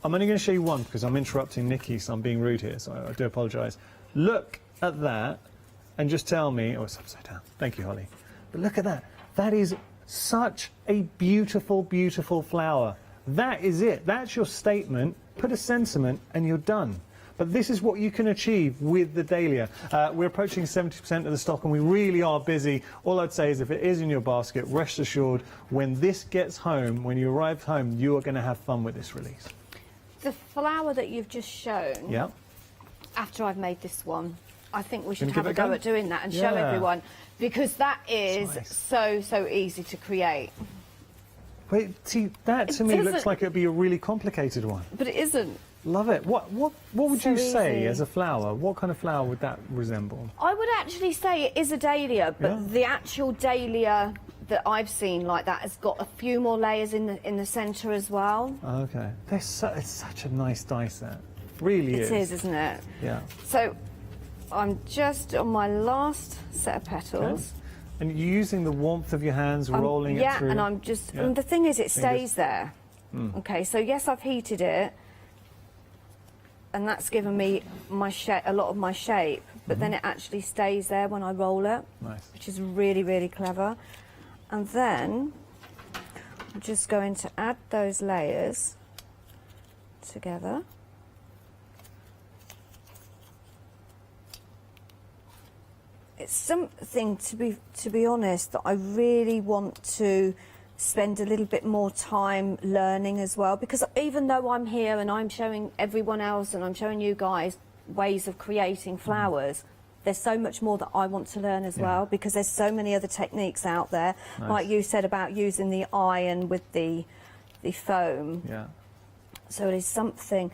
I'm only going to show you one because I'm interrupting Nikki, so I'm being rude here, so I do apologise. Look at that and just tell me... Oh, it's upside down. Thank you, Holly. But look at that. That is such a beautiful, beautiful flower. That is it. That's your statement. Put a sentiment and you're done. But this is what you can achieve with the dahlia. We're approaching 70% of the stock and we really are busy. All I'd say is if it is in your basket, rest assured, when this gets home, when you arrive home, you are going to have fun with this release. The flower that you've just shown, after I've made this one, I think we should have a go at doing that and show everyone, because that is so easy to create. Wait, see, that to me looks like it would be a really complicated one. But it isn't. Love it. What would you say as a flower? What kind of flower would that resemble? I would actually say it is a dahlia, but the actual dahlia that I've seen like that has got a few more layers in the centre as well. Okay. It's such a nice die set. Really is. It is, isn't it? Yeah. So I'm just on my last set of petals. Okay. And you're using the warmth of your hands, rolling it through. Yeah, and I'm just... And the thing is, it stays there. Okay, so yes, I've heated it, and that's given me a lot of my shape, but then it actually stays there when I roll it, which is really, really clever. And then I'm just going to add those layers together. It's something, to be honest, that I really want to spend a little bit more time learning as well, because even though I'm here and I'm showing everyone else and I'm showing you guys ways of creating flowers, there's so much more that I want to learn as well, because there's so many other techniques out there, like you said about using the iron with the foam. Yeah. So it is something.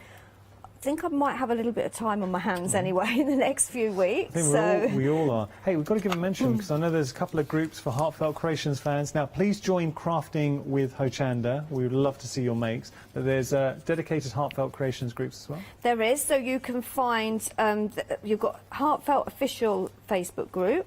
I think I might have a little bit of time on my hands anyway in the next few weeks. I think we all are. Hey, we've got to give a mention because I know there's a couple of groups for Heartfelt Creations fans. Now, please join Crafting with Hochanda. We would love to see your makes. But there's dedicated Heartfelt Creations groups as well. There is, so you can find, you've got Heartfelt Official Facebook group,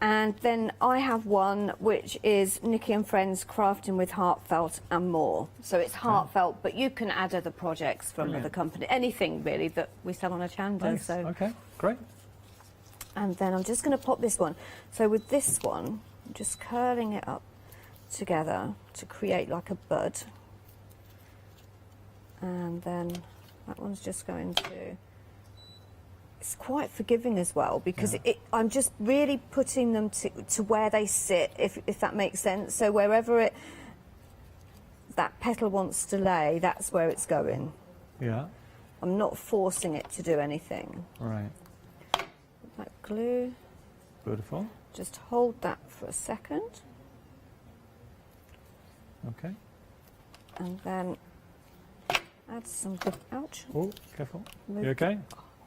and then I have one which is Nikki and Friends Crafting with Heartfelt and More. So it's Heartfelt, but you can add other projects from other companies, anything really that we sell on Hochanda. Nice. So. Okay, great. And then I'm just going to pop this one. So with this one, I'm just curling it up together to create like a bud. And then that one's just going to... It's quite forgiving as well because I'm just really putting them to where they sit, if that makes sense. So wherever that petal wants to lay, that's where it's going. Yeah. I'm not forcing it to do anything. Right. That glue. Beautiful. Just hold that for a second. Okay. And then add some ouch. Oh, careful. You okay?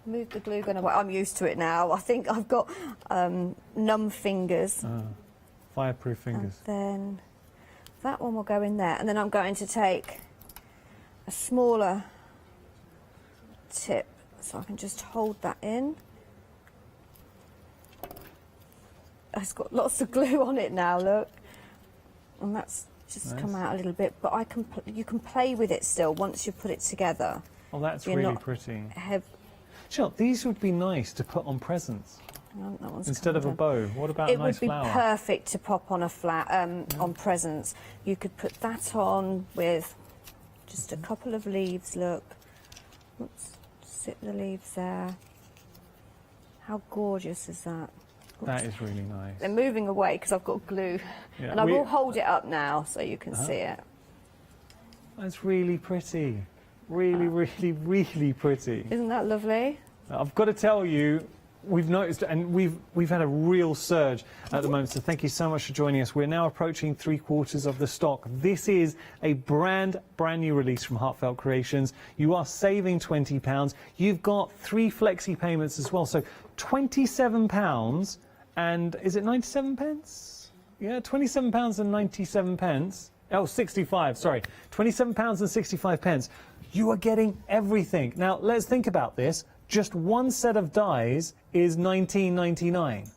Move the glue gun away. I'm used to it now. I think I've got numb fingers. Fireproof fingers. And then that one will go in there. And then I'm going to take a smaller tip so I can just hold that in. It's got lots of glue on it now, look. And that's just come out a little bit. But you can play with it still once you put it together. Oh, that's really pretty. Sure, these would be nice to put on presents instead of a bow. What about a nice flower? It would be perfect to pop on on presents. You could put that on with just a couple of leaves. Look, oops, sit the leaves there. How gorgeous is that? Oops. That is really nice. They're moving away because I've got glue, and I will hold it up now so you can see it. That's really pretty. Really, really, really pretty. Isn't that lovely? I've got to tell you, we've noticed, and we've had a real surge at the moment, so thank you so much for joining us. We're now approaching 3/4 of the stock. This is a brand new release from Heartfelt Creations. You are saving £20. You've got 3 flexi payments as well, so £27, and is it 97 pence? Yeah, £27 and 97 pence. Oh, 65, sorry. £27 and 65 pence. You are getting everything. Now, let's think about this. Just one set of dies is £19.99.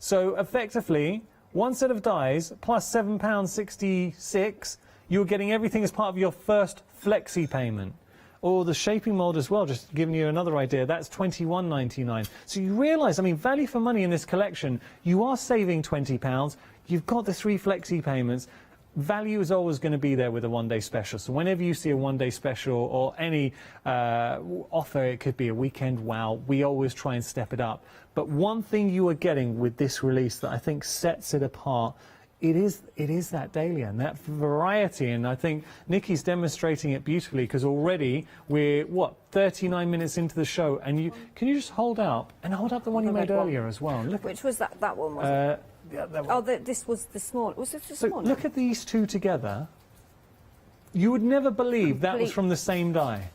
So, effectively, one set of dies plus £7.66, you're getting everything as part of your first flexi payment. Or the shaping mould as well, just giving you another idea, that's £21.99. So you realise, I mean, value for money in this collection, you are saving £20, you've got the 3 flexi payments. Value is always going to be there with a one-day special. So whenever you see a one-day special or any offer, it could be a weekend wow, we always try and step it up. But one thing you are getting with this release that I think sets it apart, it is that dahlia and that variety. And I think Nikki's demonstrating it beautifully because already we're, 39 minutes into the show. And can you just hold up the one you made earlier as well? Look. Which was that one, was it? Yeah, this was the small. Was it the small? Look at these two together. You would never believe that was from the same die.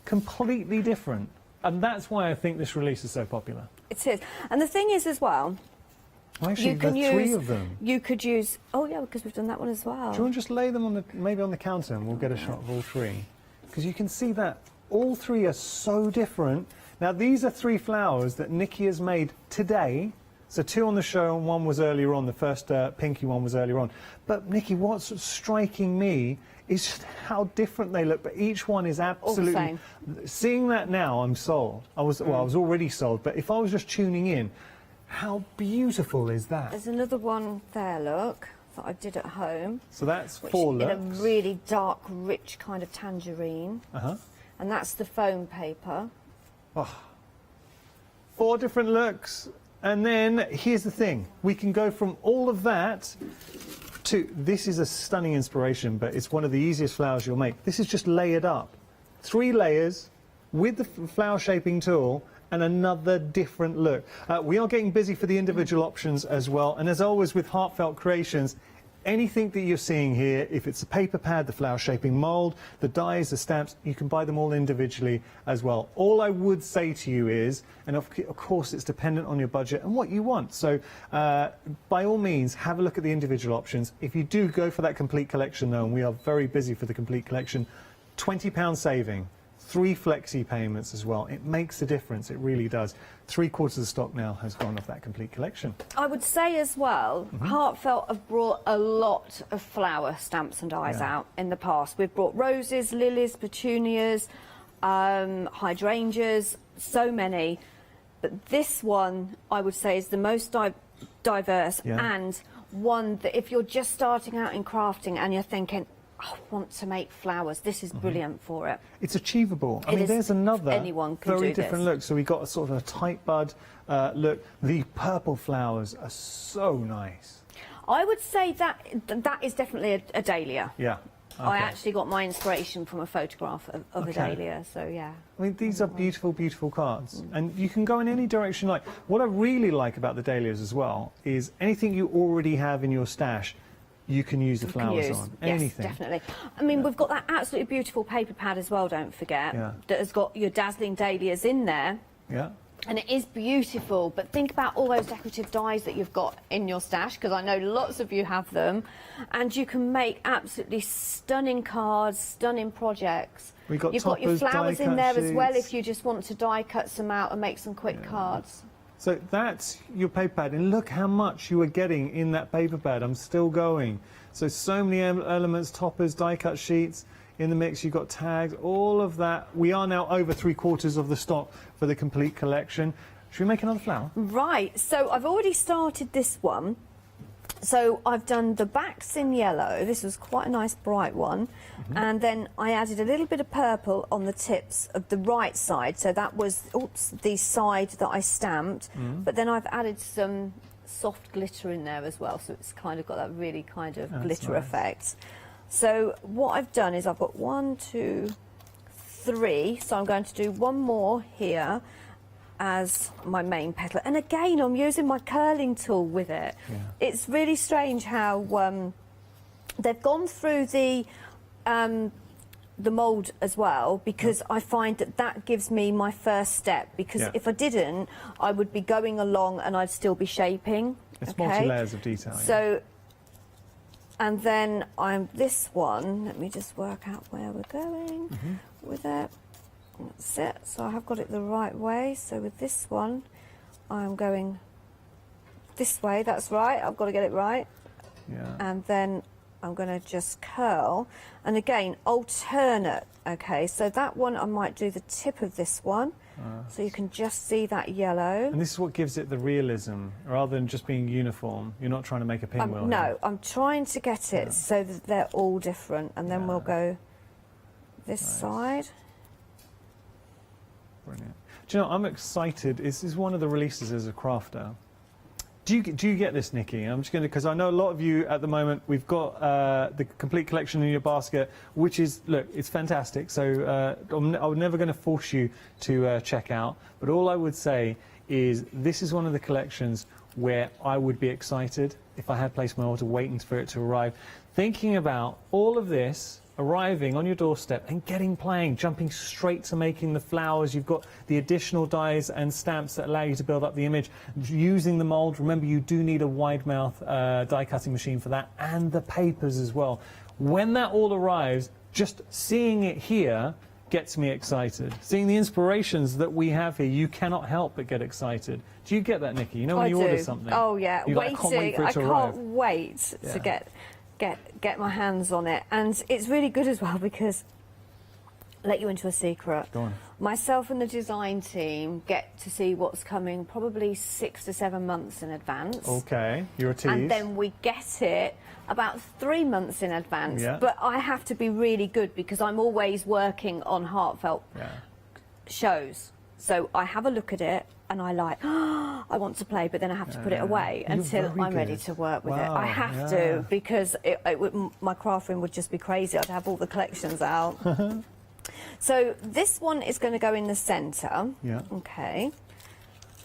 Completely different. And that's why I think this release is so popular. It is. And the thing is as well, actually, you can there are 3 use, of them. You could use, oh yeah, because we've done that one as well. Do you want to just lay them on maybe on the counter and we'll get a shot of all 3? Because you can see that all 3 are so different. Now, these are 3 flowers that Nikki has made today. So 2 on the show and 1 was earlier on. The first pinky one was earlier on. But Nikki, what's striking me is just how different they look. But each one is absolutely... All the same. Seeing that now, I'm sold. I was already sold. But if I was just tuning in, how beautiful is that? There's another one there, look, that I did at home. So that's 4 looks. In a really dark, rich kind of tangerine. And that's the foam paper. Oh. 4 different looks. And then, here's the thing. We can go from all of that to... This is a stunning inspiration, but it's one of the easiest flowers you'll make. This is just layered up. 3 layers with the flower shaping tool and another different look. We are getting busy for the individual options as well. And as always with Heartfelt Creations, anything that you're seeing here, if it's a paper pad, the flower shaping mould, the dies, the stamps, you can buy them all individually as well. All I would say to you is, and of course it's dependent on your budget and what you want, so by all means have a look at the individual options. If you do go for that complete collection though, and we are very busy for the complete collection, £20 saving. 3 flexi payments as well. It makes a difference, it really does. 3/4 of the stock now has gone off that complete collection. I would say as well, Heartfelt have brought a lot of flower stamps and dies out in the past. We've brought roses, lilies, petunias, hydrangeas, so many. But this one, I would say, is the most diverse and one that if you're just starting out in crafting and you're thinking, I want to make flowers, this is brilliant for it. It's achievable. I mean, there's another anyone can very do different this. look. So we got a sort of a tight bud look. The purple flowers are so nice. I would say that that is definitely a dahlia. Yeah. Okay. I actually got my inspiration from a photograph of a dahlia, so yeah. I mean, these are beautiful, beautiful cards. And you can go in any direction you like. What I really like about the dahlias as well is anything you already have in your stash, you can use the flowers on. Anything. Yes, definitely. I mean, we've got that absolutely beautiful paper pad as well, don't forget, that has got your dazzling dahlias in there. Yeah. And it is beautiful, but think about all those decorative dies that you've got in your stash, because I know lots of you have them, and you can make absolutely stunning cards, stunning projects. You've got your flowers in there as well sheets. if you just want to die cut some out and make some quick cards. So that's your paper pad, and look how much you are getting in that paper pad. I'm still going. So many elements, toppers, die-cut sheets in the mix. You've got tags, all of that. We are now over 3/4 of the stock for the complete collection. Should we make another flower? Right, so I've already started this one. So I've done the backs in yellow. This was quite a nice bright one. And then I added a little bit of purple on the tips of the right side. So that was, the side that I stamped. But then I've added some soft glitter in there as well. So it's kind of got that really kind of glitter effect. So what I've done is I've got 1, 2, 3. So I'm going to do one more here as my main petal, and again I'm using my curling tool with it. It's really strange how they've gone through the mould as well, because I find that gives me my first step, because if I didn't, I would be going along and I'd still be shaping. It's multi-layers of detail. So and then this one, let me just work out where we're going with it. That's it. So I have got it the right way. So with this one, I'm going this way. That's right. I've got to get it right. And then I'm going to just curl. And again, alternate. Okay, so that one I might do the tip of this one. So you can just see that yellow. And this is what gives it the realism, rather than just being uniform. You're not trying to make a pinwheel. No, I'm trying to get it so that they're all different. And then we'll go this side. Brilliant. Do you know, I'm excited. This is one of the releases as a crafter. Do you get this, Nikki? I'm just going to, because I know a lot of you at the moment, we've got the complete collection in your basket, which is, look, it's fantastic. So I'm never going to force you to check out. But all I would say is this is one of the collections where I would be excited if I had placed my order waiting for it to arrive. Thinking about all of this arriving on your doorstep and getting playing, jumping straight to making the flowers. You've got the additional dies and stamps that allow you to build up the image. Using the mould, remember you do need a wide mouth die cutting machine for that, and the papers as well. When that all arrives, just seeing it here gets me excited. Seeing the inspirations that we have here, you cannot help but get excited. Do you get that, Nikki? You know when you order something? Oh yeah, waiting. I can't wait to get my hands on it, and it's really good as well because I'll let you into a secret. Go on. Myself and the design team get to see what's coming probably 6 to 7 months in advance. Okay, you're a tease. And then we get it about 3 months in advance. But I have to be really good because I'm always working on Heartfelt shows. So I have a look at it and I like, I want to play, but then I have to put it away until I'm ready to work with it. I have to, because my craft room would just be crazy. I'd have all the collections out. So this one is going to go in the centre. Okay.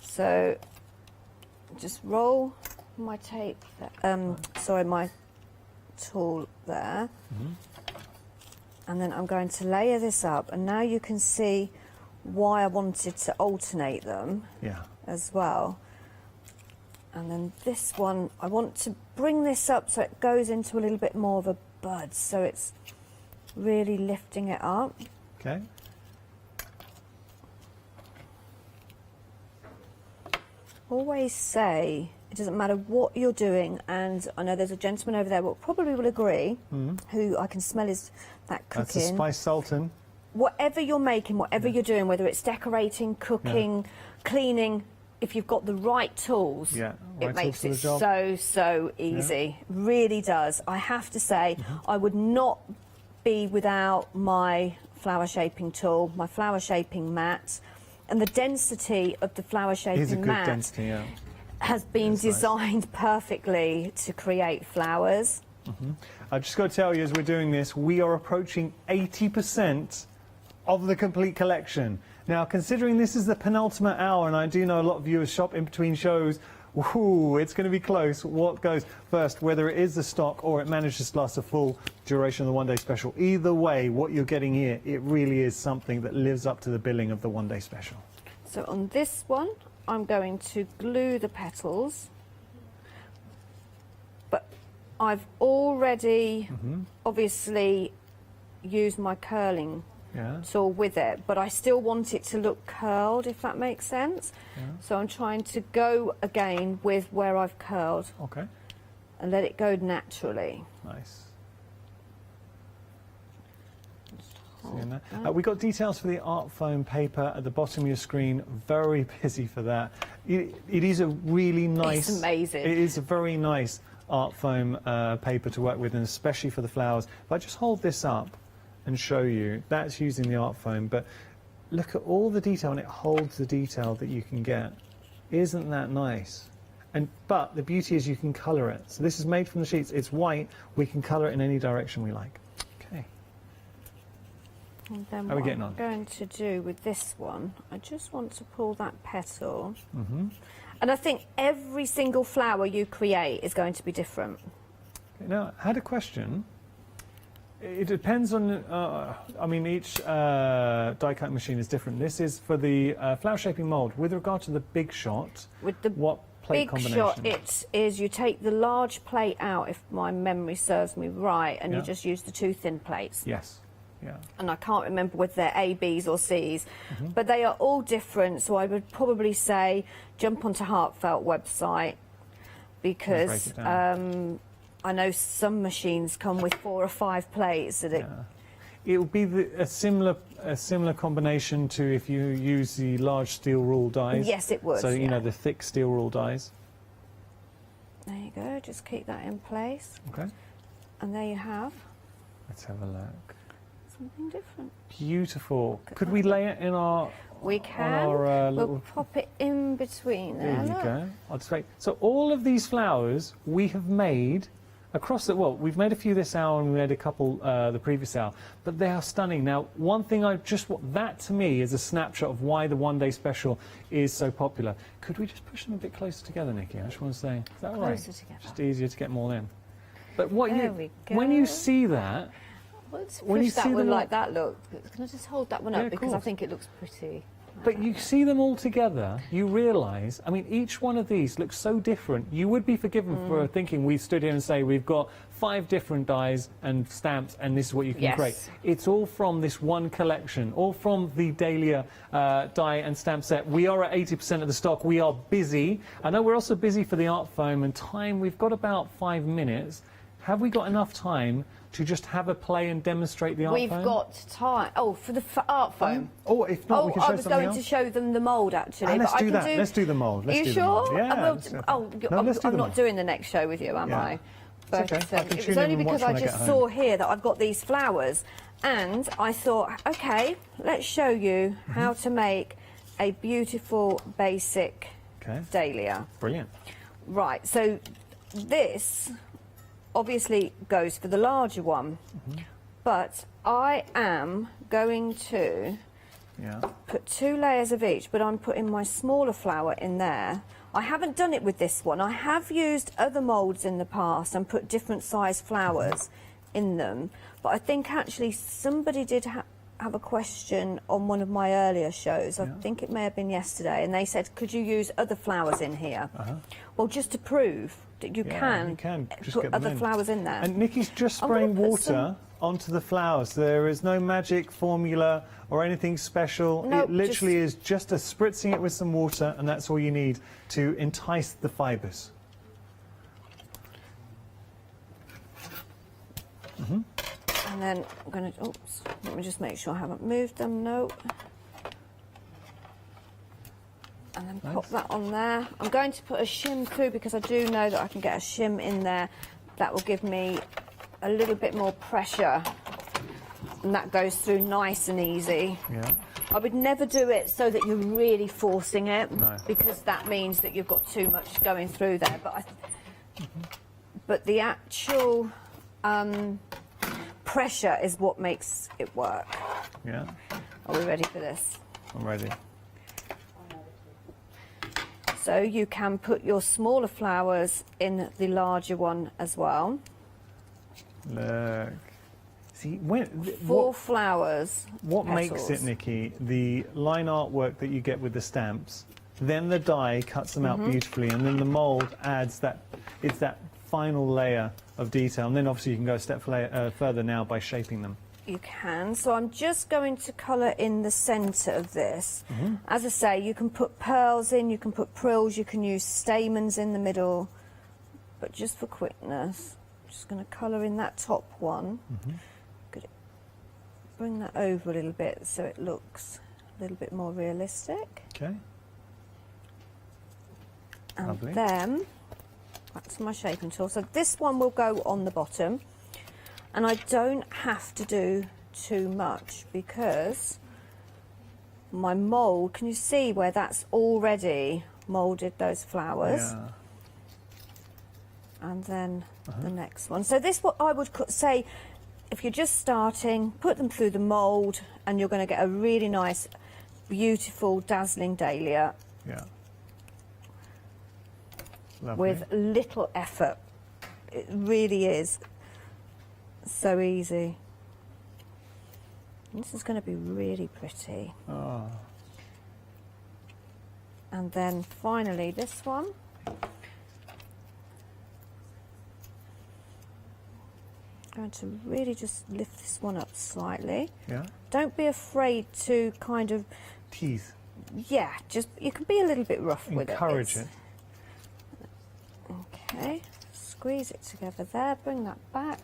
So just roll my tape. Sorry, my tool there. And then I'm going to layer this up, and now you can see why I wanted to alternate them as well. And then this one, I want to bring this up so it goes into a little bit more of a bud, so it's really lifting it up. Okay. Always say it doesn't matter what you're doing, and I know there's a gentleman over there who probably will agree, who I can smell is that cooking. That's a spice sultan. Whatever you're making, whatever you're doing, whether it's decorating, cooking, cleaning, if you've got the right tools, it makes it so easy. Really does. I have to say, I would not be without my flower shaping tool, my flower shaping mat, and the density of the flower shaping mat has been designed perfectly to create flowers. I've just got to tell you, as we're doing this, we are approaching 80% of the complete collection. Now, considering this is the penultimate hour, and I do know a lot of viewers shop in between shows, ooh, it's going to be close. What goes first, whether it is the stock or it manages to last a full duration of the one-day special? Either way, what you're getting here, it really is something that lives up to the billing of the one-day special. So on this one, I'm going to glue the petals, but I've already obviously used my curling tool with it, but I still want it to look curled, if that makes sense. So I'm trying to go again with where I've curled and let it go naturally. Nice. We've got details for the art foam paper at the bottom of your screen. Very busy for that. It is a really nice... It's amazing. It is a very nice art foam paper to work with, and especially for the flowers. If I just hold this up and show you, that's using the art foam, but look at all the detail, and it holds the detail that you can get. Isn't that nice? But the beauty is you can colour it. So this is made from the sheets. It's white. We can colour it in any direction we like. Okay. And then How are we what getting I'm on? going to do with this one, I just want to pull that petal. And I think every single flower you create is going to be different. Now, I had a question. It depends on, I mean, each die-cut machine is different. This is for the flower shaping mould. With regard to the big shot, what plate combination? Big shot, it is you take the large plate out, if my memory serves me right, and you just use the two thin plates. Yes. Yeah. And I can't remember whether they're A, Bs or Cs, but they are all different, so I would probably say jump onto Heartfelt website, because I know some machines come with 4 or 5 plates. That it will be a similar combination to if you use the large steel rule dies. Yes, it would. So, you know, the thick steel rule dies. There you go, just keep that in place. Okay. And there you have. Let's have a look. Something different. Beautiful. Could we lay it in our... We can. We'll pop it in between there. There you go. I'll just wait. So all of these flowers we have made across the... Well, we've made a few this hour and we made a couple the previous hour, but they are stunning. Now, one thing that to me is a snapshot of why the one-day special is so popular. Could we just push them a bit closer together, Nikki? I just want to say, is that all right? Closer together. Just easier to get them all in. But When you see that... Let's when push you that see one them like that, look. Can I just hold that one up, because I think it looks pretty. But you see them all together, you realise, I mean, each one of these looks so different. You would be forgiven for thinking we stood here and say we've got 5 different dies and stamps and this is what you can create. It's all from this one collection, all from the Dahlia die and stamp set. We are at 80% of the stock. We are busy. I know we're also busy for the art foam and time. We've got about 5 minutes. Have we got enough time to just have a play and demonstrate the art foam? We've got time. Oh, for the art foam? Oh, if not, we can show I was something going else. to show them the mould, actually. Let's do that. Let's do the mould. Are you sure? Yeah. I'm not doing the next show with you, am I? But it was only because I just saw here that I've got these flowers, and I thought, OK, let's show you how to make a beautiful, basic dahlia. Brilliant. Right, so this... obviously goes for the larger one, but I am going to put 2 layers of each, but I'm putting my smaller flower in there. I haven't done it with this one. I have used other moulds in the past and put different size flowers in them, but I think actually somebody did have a question on one of my earlier shows. I think it may have been yesterday, and they said, could you use other flowers in here? Well, just to prove that you can just put get them other flowers in there. And Nikki's just spraying water onto the flowers. There is no magic formula or anything special. Nope, it literally is just a spritzing it with some water, and that's all you need to entice the fibres. And then I'm going to, oops, let me just make sure I haven't moved them, no. And then pop that on there. I'm going to put a shim through because I do know that I can get a shim in there. That will give me a little bit more pressure, and that goes through nice and easy. Yeah. I would never do it so that you're really forcing it, No. because that means that you've got too much going through there. But but the actual pressure is what makes it work. Yeah. Are we ready for this? I'm ready. So you can put your smaller flowers in the larger one as well. Look. See, Four flowers. What petals. makes it, Nikki, the line artwork that you get with the stamps, then the die cuts them out beautifully, and then the mould adds that, it's that final layer of detail, and then obviously you can go a step further now by shaping them. You can. So I'm just going to colour in the centre of this. As I say, you can put pearls in, you can put prills, you can use stamens in the middle, but just for quickness, I'm just going to colour in that top one. Good. Bring that over a little bit so it looks a little bit more realistic. Okay. And Lovely. then back to my shaping tool. So this one will go on the bottom, and I don't have to do too much because my mould, can you see where that's already moulded those flowers? Yeah. And then the next one. So this, what I would say, if you're just starting, put them through the mould and you're going to get a really nice, beautiful, dazzling dahlia. Yeah. Lovely. With little effort. It really is so easy. This is going to be really pretty. Oh. And then finally this one. I'm going to really just lift this one up slightly. Yeah. Don't be afraid to kind of tease. Yeah, just you can be a little bit rough with it. Encourage it. Okay, squeeze it together there, bring that back.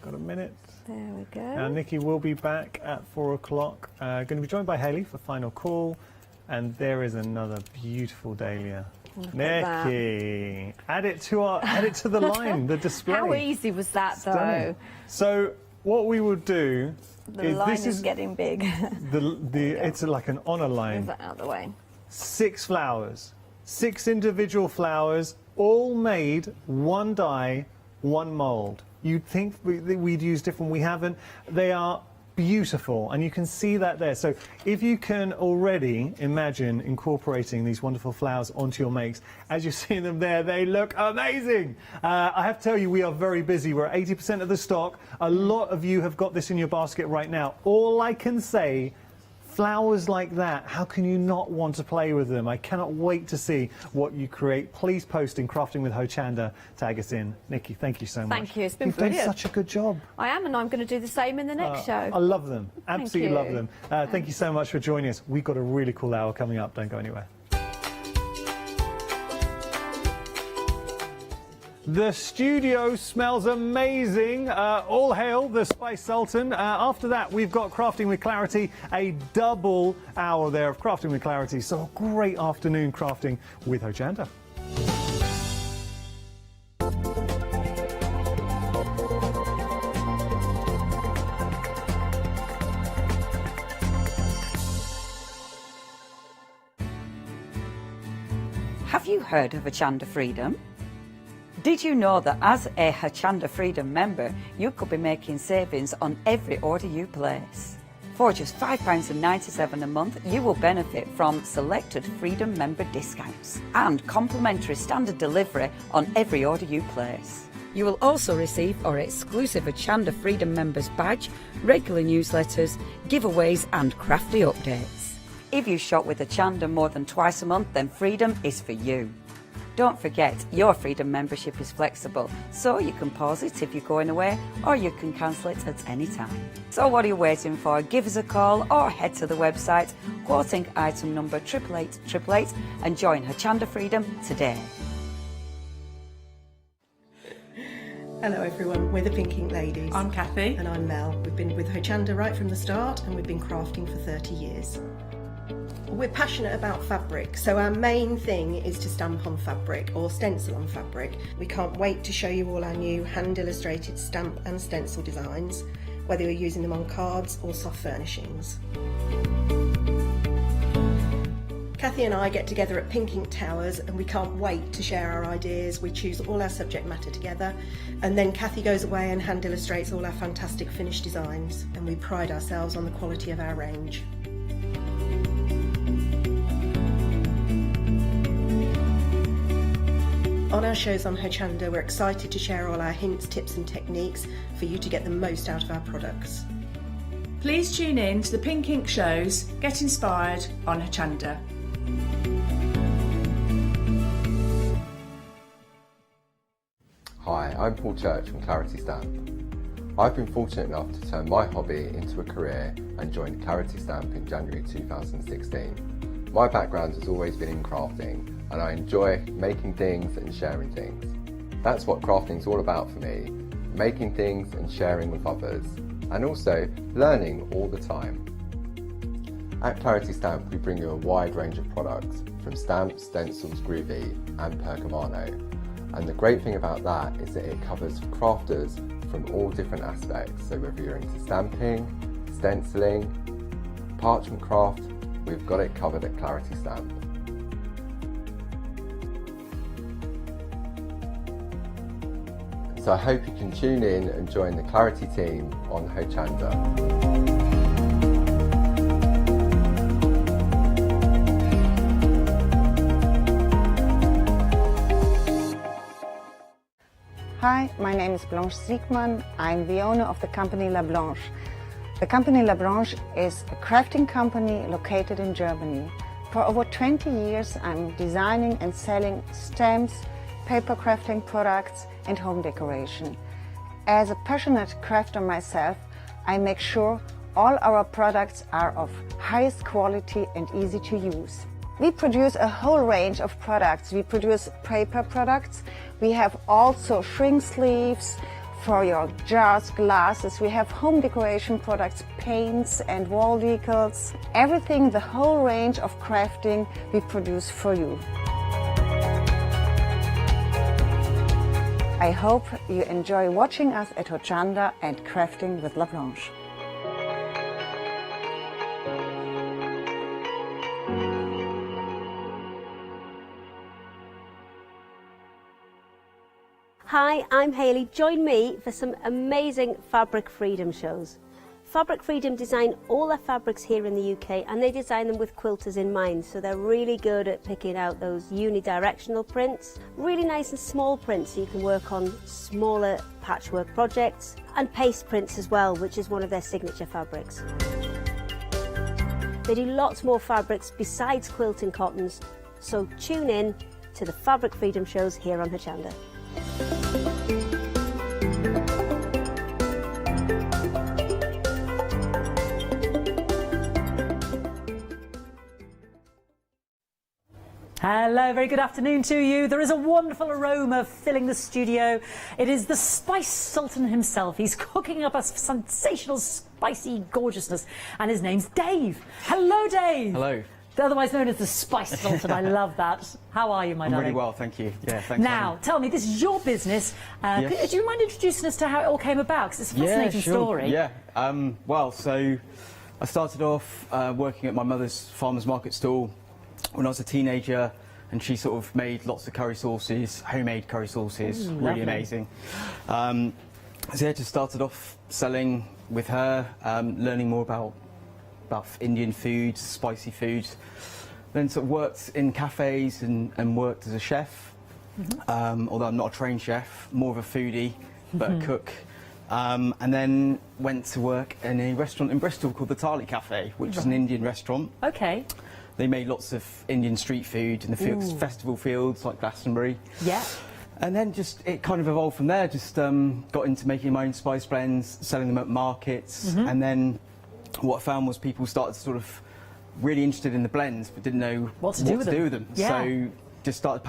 Got a minute. There we go. Now Nikki will be back at 4 o'clock. Going to be joined by Hayley for final call, and there is another beautiful dahlia. Look Nikki, add it to the line, the display. How easy was that, Stunning. though? So what we will do The is line this is getting big. It's like an honour line. Move that out of the way. 6 flowers, 6 individual flowers, all made one die, one mould. You'd think we'd use different, we haven't. They are beautiful, and you can see that there. So if you can already imagine incorporating these wonderful flowers onto your makes, as you're seeing them there, they look amazing. I have to tell you, we are very busy. We're at 80% of the stock. A lot of you have got this in your basket right now. All I can say, flowers like that, how can you not want to play with them? I cannot wait to see what you create. Please post in Crafting with Hochanda, tag us in. Nikki, thank you so much. Thank you, it's been You've brilliant. done such a good job. I am, and I'm going to do the same in the next show. I love them, absolutely love you. them. Thank you so much for joining us. We've got a really cool hour coming up, don't go anywhere. The studio smells amazing. All hail the Spice Sultan. After that, we've got Crafting with Clarity, a double hour there of Crafting with Clarity. So a great afternoon crafting with Hochanda. Have you heard of Hochanda Freedom? Did you know that as a Hochanda Freedom member, you could be making savings on every order you place? For just £5.97 a month, you will benefit from selected Freedom member discounts and complimentary standard delivery on every order you place. You will also receive our exclusive Hochanda Freedom Members badge, regular newsletters, giveaways and crafty updates. If you shop with Hochanda more than twice a month, then Freedom is for you. Don't forget, your Freedom membership is flexible, so you can pause it if you're going away, or you can cancel it at any time. So what are you waiting for? Give us a call or head to the website, quoting item number 88888 and join Hochanda Freedom today. Hello everyone, we're the Pink Ink Ladies. I'm Kathy. And I'm Mel. We've been with Hochanda right from the start and we've been crafting for 30 years. We're passionate about fabric, so our main thing is to stamp on fabric or stencil on fabric. We can't wait to show you all our new hand-illustrated stamp and stencil designs, whether you're using them on cards or soft furnishings. Kathy and I get together at Pink Ink Towers and we can't wait to share our ideas. We choose all our subject matter together and then Kathy goes away and hand illustrates all our fantastic finished designs, and we pride ourselves on the quality of our range. On our shows on Hochanda, we're excited to share all our hints, tips and techniques for you to get the most out of our products. Please tune in to the Pink Ink shows, get inspired on Hochanda. Hi, I'm Paul Church from Claritystamp. I've been fortunate enough to turn my hobby into a career and joined Claritystamp in January 2016. My background has always been in crafting and I enjoy making things and sharing things. That's what crafting's all about for me, making things and sharing with others, and also learning all the time. At Claritystamp we bring you a wide range of products, from stamps, stencils, groovy and pergamano. And the great thing about that is that it covers crafters from all different aspects, so whether you're into stamping, stenciling, parchment craft, we've got it covered at Claritystamp. So I hope you can tune in and join the Clarity team on Hochanda. Hi, my name is Blanche Siegmann. I'm the owner of the company La Blanche. The company La Blanche is a crafting company located in Germany. For over 20 years I'm designing and selling stamps, paper crafting products and home decoration. As a passionate crafter myself, I make sure all our products are of highest quality and easy to use. We produce a whole range of products. We produce paper products. We have also shrink sleeves for your jars, glasses. We have home decoration products, paints and wall decals. Everything, the whole range of crafting we produce for you. I hope you enjoy watching us at Hochanda and crafting with La Blanche. Hi, I'm Hayley. Join me for some amazing fabric freedom shows. Fabric Freedom design all their fabrics here in the UK and they design them with quilters in mind, so they're really good at picking out those unidirectional prints, really nice and small prints so you can work on smaller patchwork projects, and paste prints as well, which is one of their signature fabrics. They do lots more fabrics besides quilting cottons, so tune in to the Fabric Freedom shows here on Hochanda. Hello, very good afternoon to you. There is a wonderful aroma filling the studio. It is the Spice Sultan himself. He's cooking up a sensational, spicy gorgeousness, and his name's Dave. Hello, Dave. Hello. Otherwise known as the Spice Sultan. I love that. How are you, my darling? I'm really well, thank you. Yeah, thanks. Now, tell me, this is your business. Yes. Do you mind introducing us to how it all came about? Because it's a fascinating story. Yeah, well, so I started off working at my mother's farmer's market stall when I was a teenager, and she sort of made lots of curry sauces, homemade curry sauces, really lovely. amazing. So yeah, just started off selling with her, learning more about about Indian food, spicy food. Then sort of worked in cafes and worked as a chef. Although I'm not a trained chef, more of a foodie, but a cook. And then went to work in a restaurant in Bristol called the Thali Cafe, which is an Indian restaurant. Okay. They made lots of Indian street food in the fields, festival fields like Glastonbury. Yeah. And then just it kind of evolved from there. Just got into making my own spice blends, selling them at markets, and then what I found was people started sort of really interested in the blends, but didn't know what to do with them. Yeah. So just started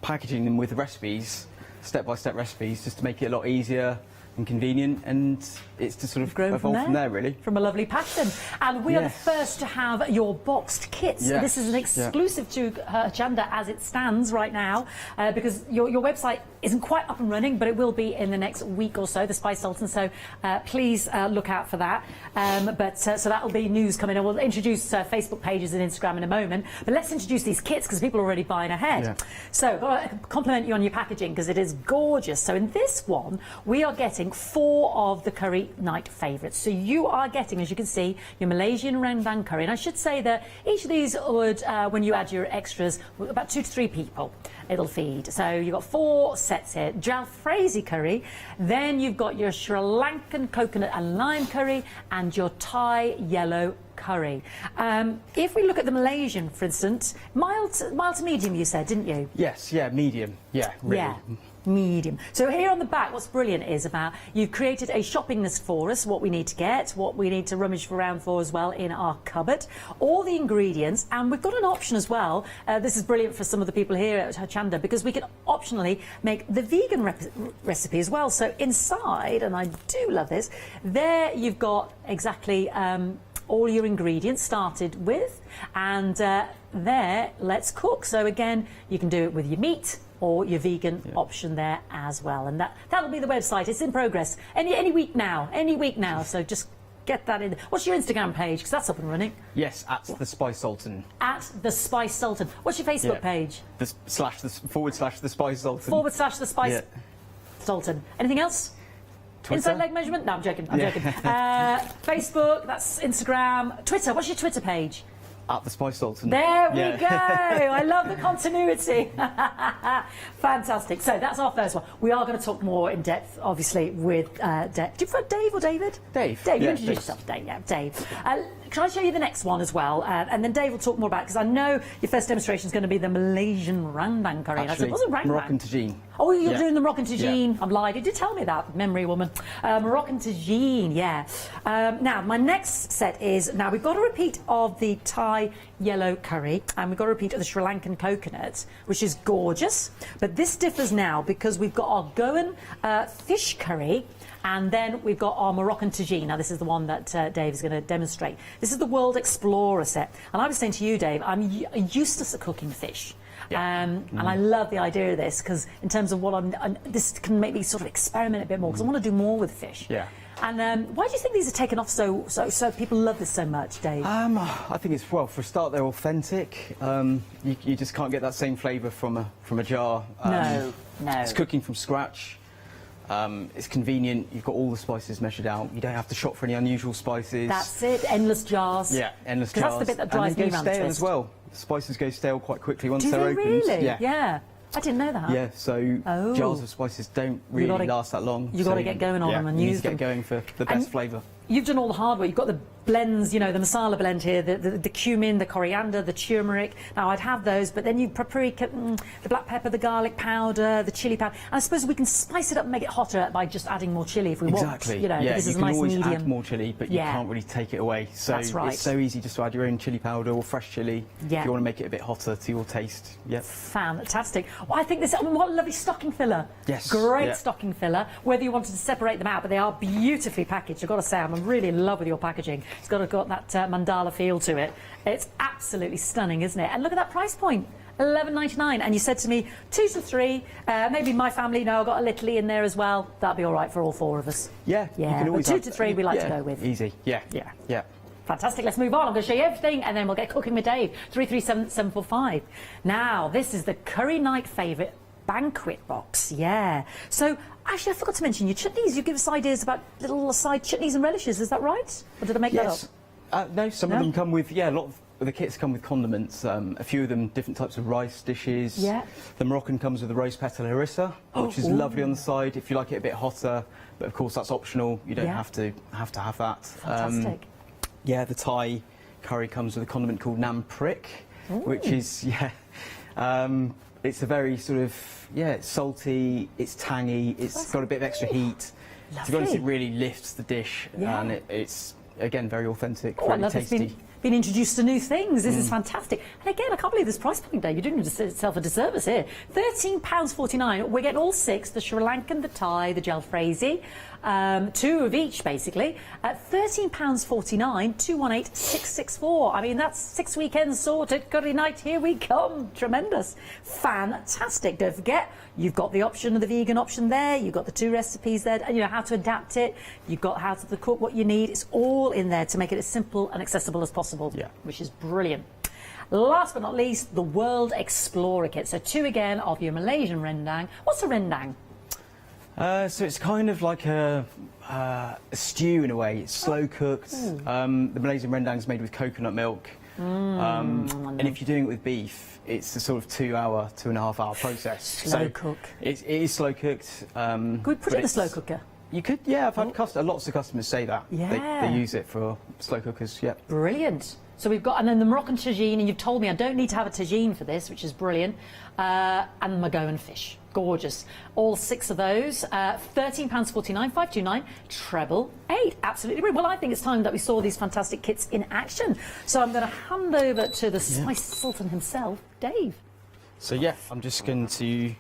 packaging them with recipes, step-by-step recipes, just to make it a lot easier and convenient, and it's to sort of evolve from there, really. From a lovely pattern. And we are the first to have your boxed kits. Yes. This is an exclusive to Hochanda as it stands right now, because your website isn't quite up and running, but it will be in the next week or so, the Spice Sultan, so please look out for that. So that'll be news coming, and we'll introduce Facebook pages and Instagram in a moment, but let's introduce these kits because people are already buying ahead. Yeah. So, got to compliment you on your packaging because it is gorgeous. So in this one, we are getting 4 of the curry night favourites. So you are getting, as you can see, your Malaysian rendang curry. And I should say that each of these would, when you add your extras, about 2 to 3 people it'll feed. So you've got 4 sets here. Jalfrezi curry, then you've got your Sri Lankan coconut and lime curry, and your Thai yellow curry. If we look at the Malaysian, for instance, mild to medium, you said, didn't you? Yes, yeah, medium. Yeah, really. Yeah. Medium. So here on the back, what's brilliant is about you've created a shopping list for us, what we need to get, what we need to rummage around for as well in our cupboard, all the ingredients, and we've got an option as well. This is brilliant for some of the people here at Hochanda because we can optionally make the vegan recipe as well. So inside, and I do love this, there you've got exactly all your ingredients started with, and there, let's cook. So again, you can do it with your meat or your vegan option there as well, and that'll be the website. It's in progress any week now, so just get that in. What's your Instagram page, because that's up and running? Yes, at the Spice Sultan. At the Spice Sultan. What's your Facebook page? /the Spice Sultan. /the Spice Sultan. Anything else? Twitter? Inside leg measurement? No, I'm joking. Facebook, that's Instagram. Twitter, what's your Twitter page? At the Spice Sultan. There we go. I love the continuity. Fantastic. So that's our first one. We are going to talk more in depth, obviously, with Dave. Do you prefer Dave or David? Dave. Dave, you introduce yourself. Dave. Yeah, Dave. Can I show you the next one as well? And then Dave will talk more about it, because I know your first demonstration is going to be the Malaysian rendang curry. Actually, what's a rendang? Moroccan tagine. Oh, you're doing the Moroccan tagine. I'm live. You did tell me that, memory woman. Moroccan tagine, yeah. Now, my next set is, now we've got a repeat of the Thai yellow curry, and we've got a repeat of the Sri Lankan coconut, which is gorgeous. But this differs now because we've got our Goan fish curry, and then we've got our Moroccan tagine. Now, this is the one that Dave is going to demonstrate. This is the World Explorer set. And I was saying to you, Dave, I'm useless at cooking fish. And I love the idea of this, because in terms of what this can make me sort of experiment a bit more, because I want to do more with fish. Yeah. And why do you think these are taken off so people love this so much, Dave? I think it's, well, for a start, they're authentic. You just can't get that same flavour from a jar. No. It's cooking from scratch. It's convenient. You've got all the spices measured out. You don't have to shop for any unusual spices. That's it. Endless jars. Yeah, endless jars. Because that's the bit that drives me around the twist. And they go stale as well. Spices go stale quite quickly once Do they're they opened. really? Yeah. I didn't know that. Yeah, so jars of spices don't really last that long. You've got to get going on them and use them. You need to get going for the best flavour. You've done all the hard work. You've got the blends, you know, the masala blend here, the cumin, the coriander, the turmeric. Now, I'd have those, but then you've paprika, the black pepper, the garlic powder, the chilli powder. And I suppose we can spice it up and make it hotter by just adding more chilli if we want. Exactly. You know, this is you can nice always medium. add more chilli, but you can't really take it away. So that's right. It's so easy just to add your own chilli powder or fresh chilli if you want to make it a bit hotter to your taste. Yep. Fantastic. Well, I think this, what a lovely stocking filler. Yes. Great stocking filler. Whether you wanted to separate them out, but they are beautifully packaged. I've got to say, I'm really in love with your packaging. It's got that mandala feel to it. It's absolutely stunning, isn't it? And look at that price point. $11.99, and you said to me 2 to 3, maybe my family. No, I've got a little in there as well. That'd be all right for all 4 of us. Yeah, you can always 2 to 3 we like to go with. Easy. Yeah. Fantastic. Let's move on. I'm going to show you everything, and then we'll get cooking with Dave. 337-745. Now, this is the curry night favourite banquet box. Yeah. So actually, I forgot to mention your chutneys. You give us ideas about little side chutneys and relishes. Is that right? Or did I make that up? No, some of them come with, a lot of the kits come with condiments. A few of them different types of rice dishes. Yeah. The Moroccan comes with the rose petal harissa, which is lovely on the side if you like it a bit hotter. But of course that's optional. You don't have to have that. Fantastic. Yeah, the Thai curry comes with a condiment called nam prik, which is it's a very sort of it's salty, it's tangy, it's got a bit of extra heat. To be honest, it really lifts the dish, and it's again very authentic, very tasty. Been introduced to new things. This is fantastic. And again, I can't believe this price point, Dave. You're doing yourself a disservice here. £13.49. We're getting all 6, the Sri Lankan, the Thai, the jalfrezi, 2 of each, basically, at £13.49, 218 664. I mean, that's 6 weekends sorted. Curry night, here we come. Tremendous. Fantastic. Don't forget, you've got the option of the vegan option there. You've got the 2 recipes there, and you know how to adapt it. You've got how to cook what you need. It's all in there to make it as simple and accessible as possible. Which is brilliant. Last but not least, the World Explorer kit. So 2 again of your Malaysian rendang. What's a rendang? So it's kind of like a stew in a way. It's slow cooked. The Malaysian rendang is made with coconut milk. And if you're doing it with beef, it's a sort of 2-hour, 2.5-hour process. Slow cook. It is slow cooked. Could we put it in the slow cooker? You could, I've had lots of customers say that. Yeah. They use it for slow cookers, Brilliant. So we've got, and then the Moroccan tagine, and you've told me I don't need to have a tagine for this, which is brilliant. And Magoan fish. Gorgeous. All 6 of those. £13.49, 529, treble 8. Absolutely brilliant. Well, I think it's time that we saw these fantastic kits in action. So I'm going to hand over to the Spice Sultan himself, Dave. So I'm just going to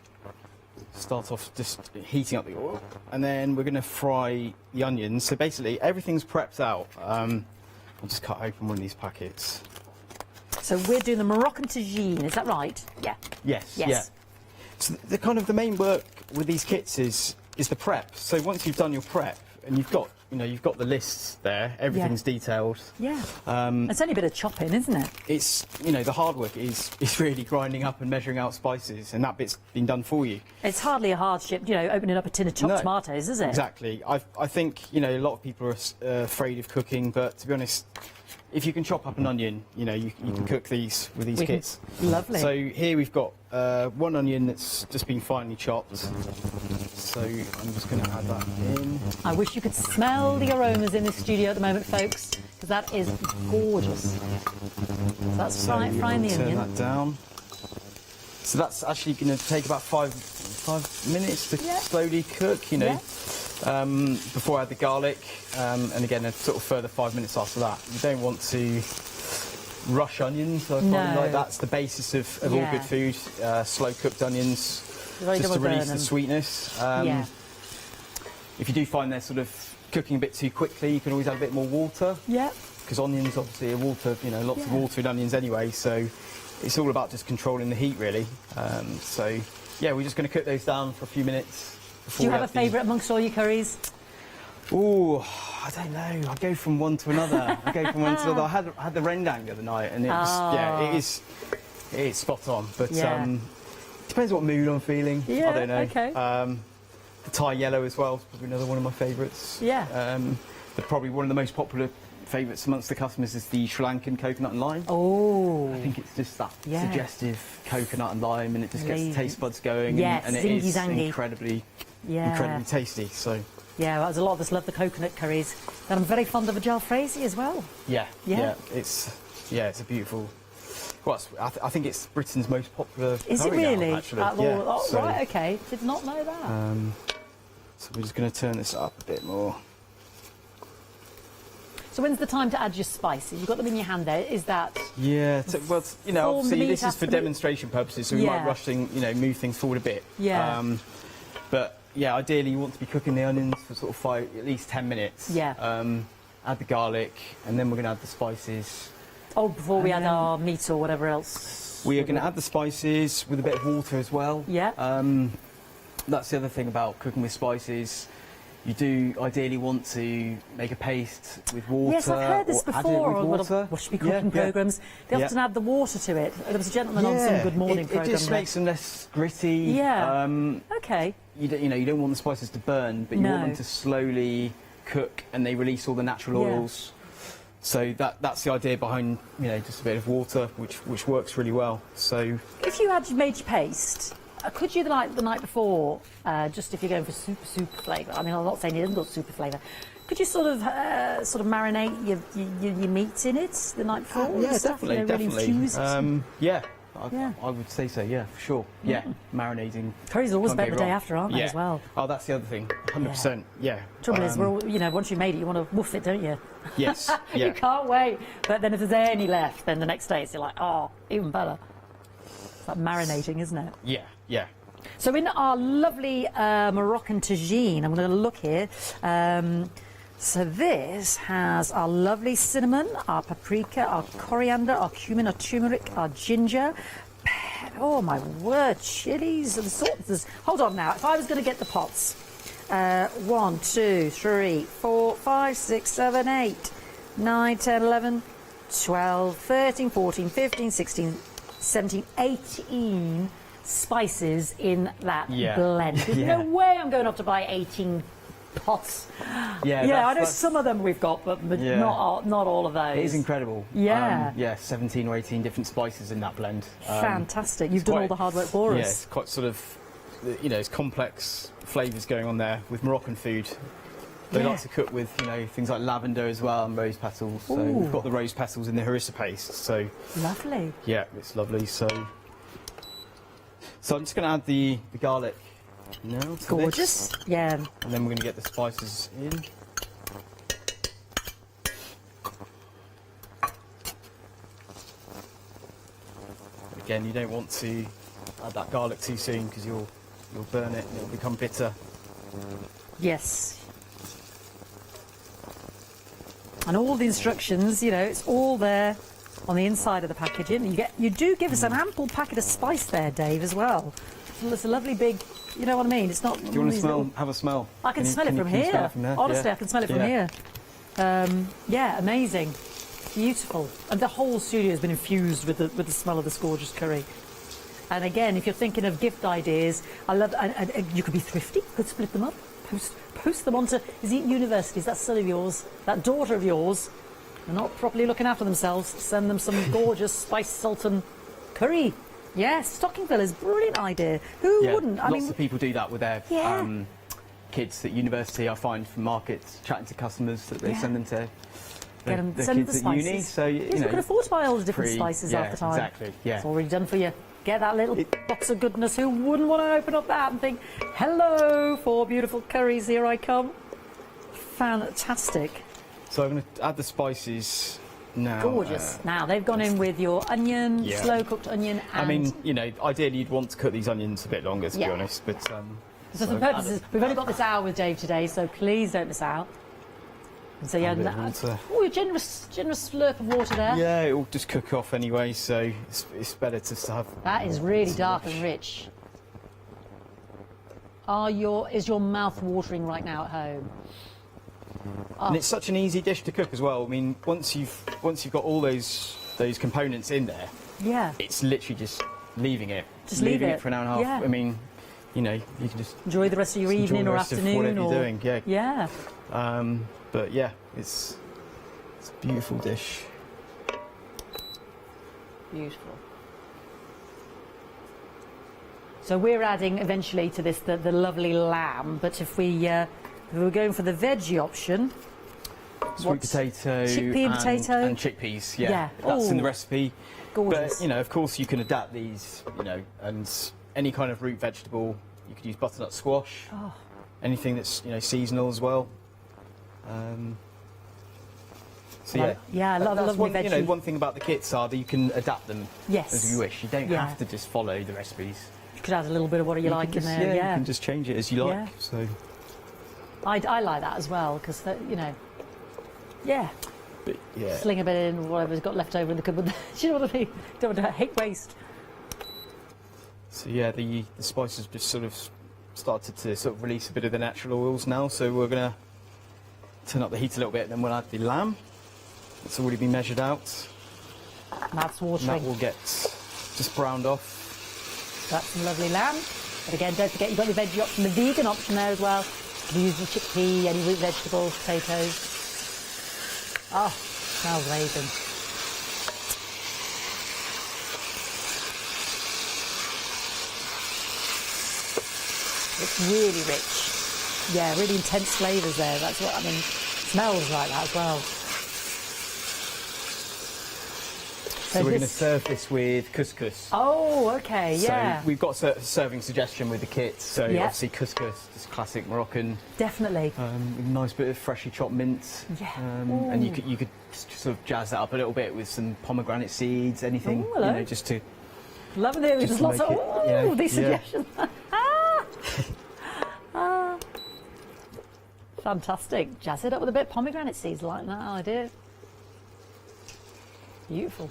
start off just heating up the oil, and then we're going to fry the onions. So basically everything's prepped out. I'll just cut open one of these packets. So we're doing the Moroccan tagine, is that right? Yeah. Yes. Yeah. So the main work with these kits is the prep. So once you've done your prep and you've got the lists there, everything's detailed. Yeah. It's only a bit of chopping, isn't it? It's the hard work is really grinding up and measuring out spices, and that bit's been done for you. It's hardly a hardship, opening up a tin of chopped tomatoes, is it? Exactly. I think a lot of people are afraid of cooking, but to be honest, if you can chop up an onion, you can cook these with these kits. Lovely. So here we've got 1 onion that's just been finely chopped. So I'm just going to add that in. I wish you could smell the aromas in the studio at the moment, folks, because that is gorgeous. So that's frying the onion. Turn that down. So that's actually going to take about 5 minutes to slowly cook, before I add the garlic, and again a sort of further 5 minutes after that. You don't want to rush onions. I find like that's the basis of all good food. Slow cooked onions, just to release the sweetness. If you do find they're sort of cooking a bit too quickly, you can always add a bit more water. Yeah. Because onions obviously are water, lots of water in onions anyway. So it's all about just controlling the heat really. We're just going to cook those down for a few minutes. Do you have a favourite amongst all your curries? Oh, I don't know. I go from one to another. I had the rendang the other night, and it was it is spot on. But depends what mood I'm feeling. Yeah, I don't know. Okay. The Thai yellow as well is probably another one of my favourites. Yeah. Probably one of the most popular favourites amongst the customers is the Sri Lankan coconut and lime. Oh. I think it's just that suggestive coconut and lime, and it just gets the taste buds going. Yes, and it is incredibly tasty. So. Yeah, well, a lot of us love the coconut curries. And I'm very fond of a jalfrezi as well. Yeah. It's a beautiful. Well, I think it's Britain's most popular. Is it curry really? now, actually. Right, okay. Did not know that. So we're just going to turn this up a bit more. So when's the time to add your spices? You've got them in your hand there. Is that? Yeah. Obviously this is for demonstration purposes, so we might move things forward a bit. Yeah. But yeah, ideally you want to be cooking the onions for sort of at least 10 minutes. Yeah. Add the garlic, and then we're going to add the spices. Oh, before we add our meat or whatever else. We are going to add the spices with a bit of water as well. Yeah. That's the other thing about cooking with spices. You do ideally want to make a paste with water. Yes, I've heard this before on Watch Me Cooking programmes. They often add the water to it. There was a gentleman on some Good Morning programme. It just makes them less gritty. Yeah. Okay. You don't want the spices to burn, but you want them to slowly cook, and they release all the natural oils. So that's the idea behind, you know, just a bit of water, which works really well. So if you had made your paste, could you the night before, just if you're going for super flavour? I mean, I'm not saying it hasn't got super flavour. Could you sort of marinate your meat in it the night before? Yeah, definitely, Really definitely. infuse it? Yeah. I would say so, yeah, for sure. Yeah, marinating. Curry's always can't better go the day wrong. after, aren't they, as well? Oh, that's the other thing, 100%, yeah. Trouble is, you know, once you made it, you want to woof it, don't you? Yes, yeah. You can't wait. But then if there's any left, then the next day it's like, oh, even better. It's like marinating, isn't it? Yeah, yeah. So in our lovely Moroccan tagine, I'm going to look here. So this has our lovely cinnamon, our paprika, our coriander, our cumin, our turmeric, our ginger. Oh my word, chilies and sauces. Hold on now, if I was going to get the pots. 1, 2, 3, 4, 5, 6, 7, 8, 9, 10, 11, 12, 13, 14, 15, 16, 17, 18 spices in that blend. There's no way I'm going up to buy 18 pots. Yeah, I know some of them we've got, but not all of those. It is incredible. Yeah. 17 or 18 different spices in that blend. Fantastic. You've done all the hard work for us. Yeah, it's quite sort of, you know, it's complex flavours going on there with Moroccan food. They like to cook with, you know, things like lavender as well and rose petals. So we've got the rose petals in the harissa paste. So lovely. Yeah, it's lovely. So I'm just going to add the garlic now to gorgeous. This. Yeah. And then we're going to get the spices in. Again, you don't want to add that garlic too soon because you'll burn it and it'll become bitter. Yes. And all the instructions, you know, it's all there on the inside of the packaging. You do give us an ample packet of spice there, Dave, as well. It's a lovely big, you know what I mean? It's not. Do you want to have a smell? I can smell it from here. Honestly, I can smell it from here. Yeah, amazing, beautiful, and the whole studio has been infused with the smell of this gorgeous curry. And again, if you're thinking of gift ideas, I love. You could be thrifty. You could split them up, post them onto. Is it universities? That son of yours, that daughter of yours, they're not properly looking after themselves. Send them some gorgeous spice sultan curry. Yes, stocking fillers, brilliant idea. Who wouldn't? Lots of people do that with their kids at university. I find from markets, chatting to customers, that they send them to their kids at uni. So you know, can afford to buy all the different spices half the time. Exactly. Yeah, it's already done for you. Get that little box of goodness. Who wouldn't want to open up that and think, hello, 4 beautiful curries, here I come. Fantastic. So I'm going to add the spices now. Gorgeous. Now, they've gone in with your onion, slow-cooked onion, and... I mean, you know, ideally you'd want to cook these onions a bit longer, to be honest, but... So for purposes, we've only got this hour with Dave today, so please don't miss out. And so, yeah, a generous slurp of water there. Yeah, it'll just cook off anyway, so it's better to have... That is really dark and rich. Is your mouth watering right now at home? And it's such an easy dish to cook as well. I mean, once you've got all those components in there, it's literally just leaving it. Leaving it for an hour and a half. Yeah. I mean, you know, you can just enjoy the rest of your evening or afternoon whatever or you're doing. Yeah. But yeah, it's a beautiful dish. Beautiful. So we're adding eventually to this the lovely lamb, but if we're going for the veggie option, sweet potato, chickpea and potato, and chickpeas. Yeah. That's in the recipe. Gorgeous. But you know, of course, you can adapt these. You know, and any kind of root vegetable. You could use butternut squash. Anything that's seasonal as well. So I love one, veggie. you know, one thing about the kits are that you can adapt them as you wish. You don't have to just follow the recipes. You could add a little bit of what you like in there. Yeah, you can just change it as you like. So I like that as well because you know, but, sling a bit in whatever's got left over in the cupboard. Do you know what I mean? Don't want to hate waste. So yeah, the spices just sort of started to sort of release a bit of the natural oils now. So we're gonna turn up the heat a little bit, and then we'll add the lamb. It's already been measured out. That's watering. And that will get just browned off. That's some lovely lamb. But again, don't forget you've got the veggie option, the vegan option there as well. You can use the chickpea, any root vegetables, potatoes. Oh, Smells amazing. It's really rich. Yeah, really intense flavours there. That's what I mean. Smells like that as well. So we're going to serve this with couscous. Oh, okay, yeah. So we've got a serving suggestion with the kit. So obviously couscous, just classic Moroccan. Definitely. With a nice bit of freshly chopped mint. Yeah. And you could sort of jazz that up a little bit with some pomegranate seeds, anything, Ooh, hello. you know, just to. Loving it. There's lots of these suggestions. Fantastic. Jazz it up with a bit of pomegranate seeds. Like that idea. Beautiful.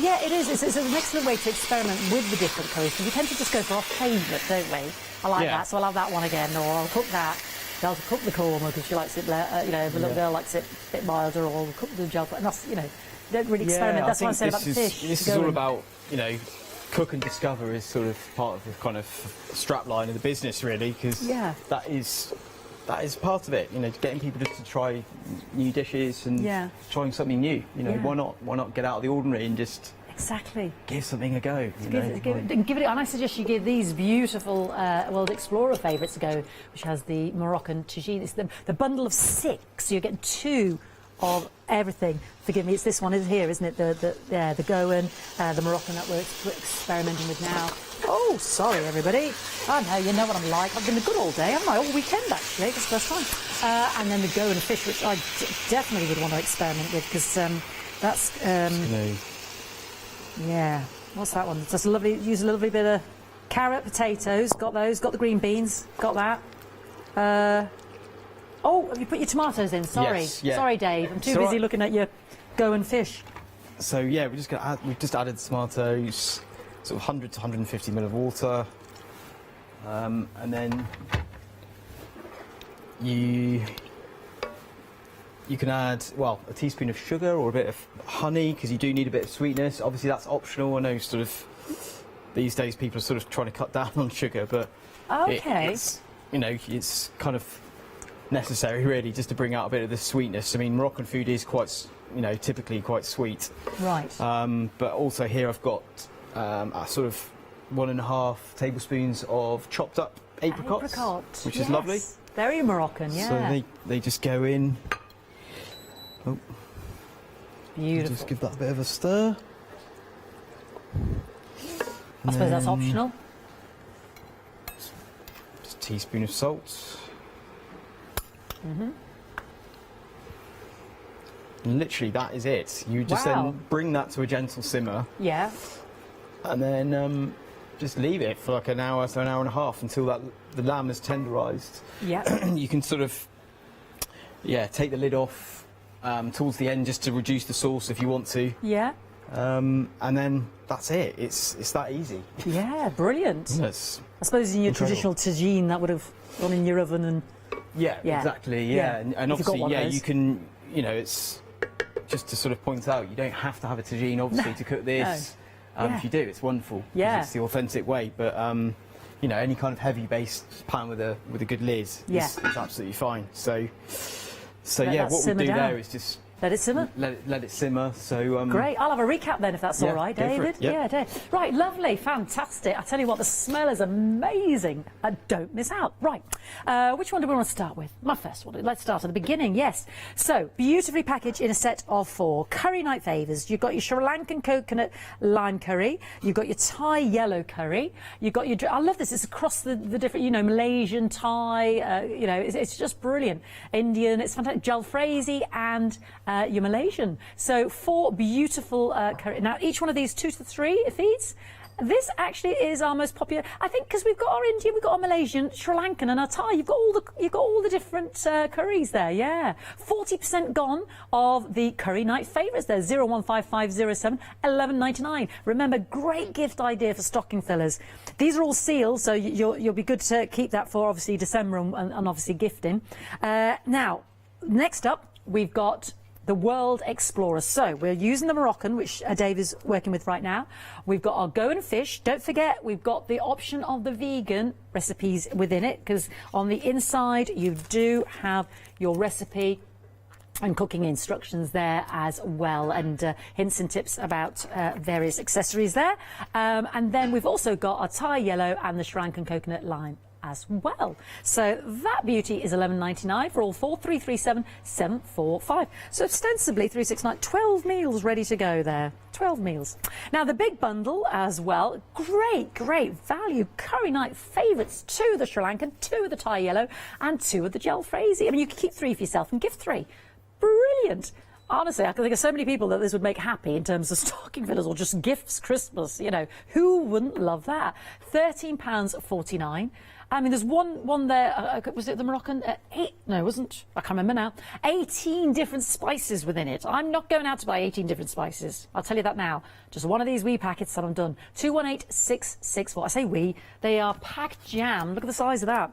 Yeah, it is. It's an excellent way to experiment with the different curries, because we tend to just go for our favourite, don't we? I like that, so I'll have that one again, or I'll cook that. I'll cook the korma because she likes it, the little girl likes it a bit milder, or we'll cook the jollof. And that's, don't really experiment. That's what I said about the fish. This is all about, cook and discover is sort of part of the kind of strapline of the business, really, because that is part of it. Getting people just to try new dishes and trying something new. Why not get out of the ordinary and just give something a go? Give it. And I suggest you give these beautiful World Explorer favourites a go, which has the Moroccan tagine. It's the bundle of 6. So you're getting 2 of everything. Forgive me, it's this one here, isn't it? The Goan, the Moroccan that we're experimenting with now. Oh, sorry, everybody. I know, you know what I'm like. I've been good all day, haven't I? All weekend, actually. It's the first time. And then the Goan fish, which I definitely would want to experiment with, because that's... yeah. What's that one? Just lovely. Use a lovely bit of carrot, potatoes. Got those. Got the green beans. Got that. Oh, have you put your tomatoes in? Sorry. Yes, yeah. Sorry, Dave. I'm too busy looking at your Goan fish. So yeah, we've just added the tomatoes, sort of 100 to 150 ml of water, and then you can add a teaspoon of sugar or a bit of honey, because you do need a bit of sweetness. Obviously that's optional. I know sort of these days people are sort of trying to cut down on sugar, but it's kind of necessary, really, just to bring out a bit of the sweetness. I mean, Moroccan food is quite, typically quite sweet. Right. But also here I've got a sort of 1.5 tablespoons of chopped up apricots, which is lovely. Very Moroccan, yeah. So they just go in. Oh. Beautiful. Just give that a bit of a stir. I suppose that's optional. Just a teaspoon of salt. And literally, that is it. You just then bring that to a gentle simmer. Yeah. And then just leave it for like an hour to an hour and a half until the lamb is tenderised. Yeah. You can sort of, take the lid off towards the end just to reduce the sauce if you want to. Yeah. And then that's it. It's that easy. Yeah, brilliant. Yes. I suppose in your traditional tagine, that would have gone in your oven and... Yeah, exactly, yeah. And obviously, you can, it's just to sort of point out, you don't have to have a tagine, obviously, to cook this. If you do, it's wonderful. Yeah. It's the authentic way, but, any kind of heavy-based pan with a good lid is absolutely fine. So what we'll do there is just... Let it simmer? Let it simmer, so... Great, I'll have a recap then, if that's all right, David. Yep. Yeah, right, lovely, fantastic. I tell you what, the smell is amazing. Don't miss out. Right, which one do we want to start with? My first one. Let's start at the beginning, yes. So, beautifully packaged in a set of 4. Curry night favours. You've got your Sri Lankan coconut lime curry. You've got your Thai yellow curry. You've got your... I love this. It's across the different, Malaysian, Thai, it's just brilliant. Indian, it's fantastic. Jalfrezi and... your Malaysian. So 4 beautiful curry. Now each one of these 2 to 3 feeds. This actually is our most popular. I think because we've got our Indian, we've got our Malaysian, Sri Lankan, and our Thai. You've got all the different curries there. Yeah, 40% gone of the curry night favourites there. 015507 1199. Remember, great gift idea for stocking fillers. These are all sealed, so you'll be good to keep that for obviously December and obviously gifting. Now, next up we've got the World Explorer. So we're using the Moroccan, which Dave is working with right now. We've got our Go and Fish. Don't forget, we've got the option of the vegan recipes within it, because on the inside you do have your recipe and cooking instructions there as well, and hints and tips about various accessories there. And then we've also got our Thai yellow and the Sri Lankan coconut lime as well. So that beauty is $11.99 for all four, 337-745. So ostensibly 369, 12 meals ready to go there. 12 meals. Now the big bundle as well, great value. Curry night favourites, 2 of the Sri Lankan, 2 of the Thai yellow and 2 of the gel Frazy. I mean, you could keep 3 for yourself and give 3. Brilliant. Honestly, I can think of so many people that this would make happy in terms of stocking fillers or just gifts, Christmas, you know. Who wouldn't love that? £13.49. I mean, there's one there, was it the Moroccan? 8, no, it wasn't. I can't remember now. 18 different spices within it. I'm not going out to buy 18 different spices. I'll tell you that now. Just one of these wee packets and I'm done. 218664. I say wee. They are packed jam. Look at the size of that.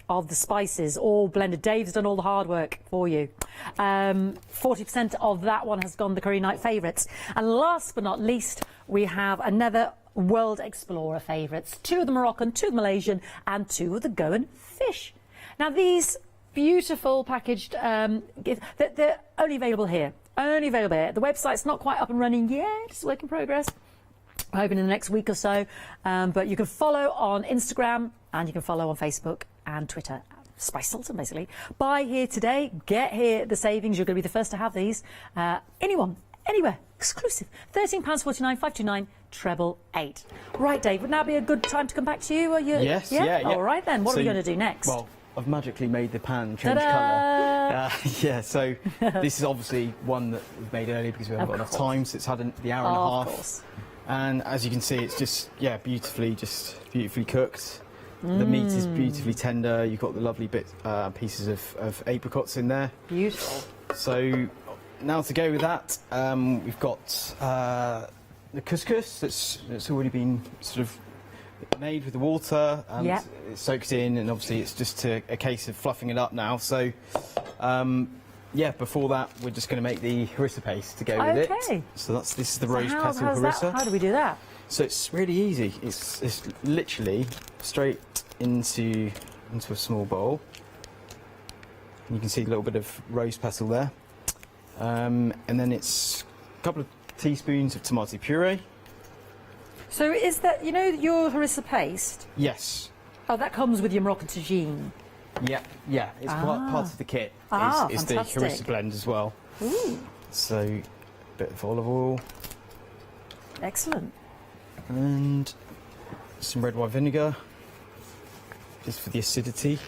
Of the spices, all blended. Dave's done all the hard work for you. 40% of that one has gone the curry night favourites. And last but not least, we have another World Explorer favourites. 2 of the Moroccan, 2 of the Malaysian, and 2 of the Go and Fish. Now these beautiful packaged gifts, they're only available here. Only available here. The website's not quite up and running yet. It's a work in progress. I'm hoping in the next week or so. But you can follow on Instagram and you can follow on Facebook and Twitter. Spice Sultan, basically. Buy here today, get here the savings. You're going to be the first to have these. Anyone, anywhere, exclusive. £13.49, 529 888. Right, Dave, would now be a good time to come back to you? Yes, yeah. All right then, what are we going to do next? Well, I've magically made the pan change colour. Yeah, so this is obviously one that we've made earlier because we haven't got enough time, so it's had the hour and a half. Of course. And as you can see, it's just, beautifully cooked. The meat is beautifully tender. You've got the lovely pieces of apricots in there. Beautiful. So now to go with that, we've got the couscous that's already been sort of made with the water. And it's soaked in, and obviously it's just a case of fluffing it up now. So before that, we're just going to make the harissa paste to go with it. So this is the rose petal harissa. How do we do that? So it's really easy. It's literally straight into a small bowl. And you can see a little bit of rose petal there. And then it's a couple of teaspoons of tomato puree. So is that, your harissa paste? Yes. Oh, that comes with your Moroccan tagine? Yeah. It's part of the kit. Is the harissa blend as well. Ooh. So a bit of olive oil. Excellent. And some red wine vinegar, just for the acidity.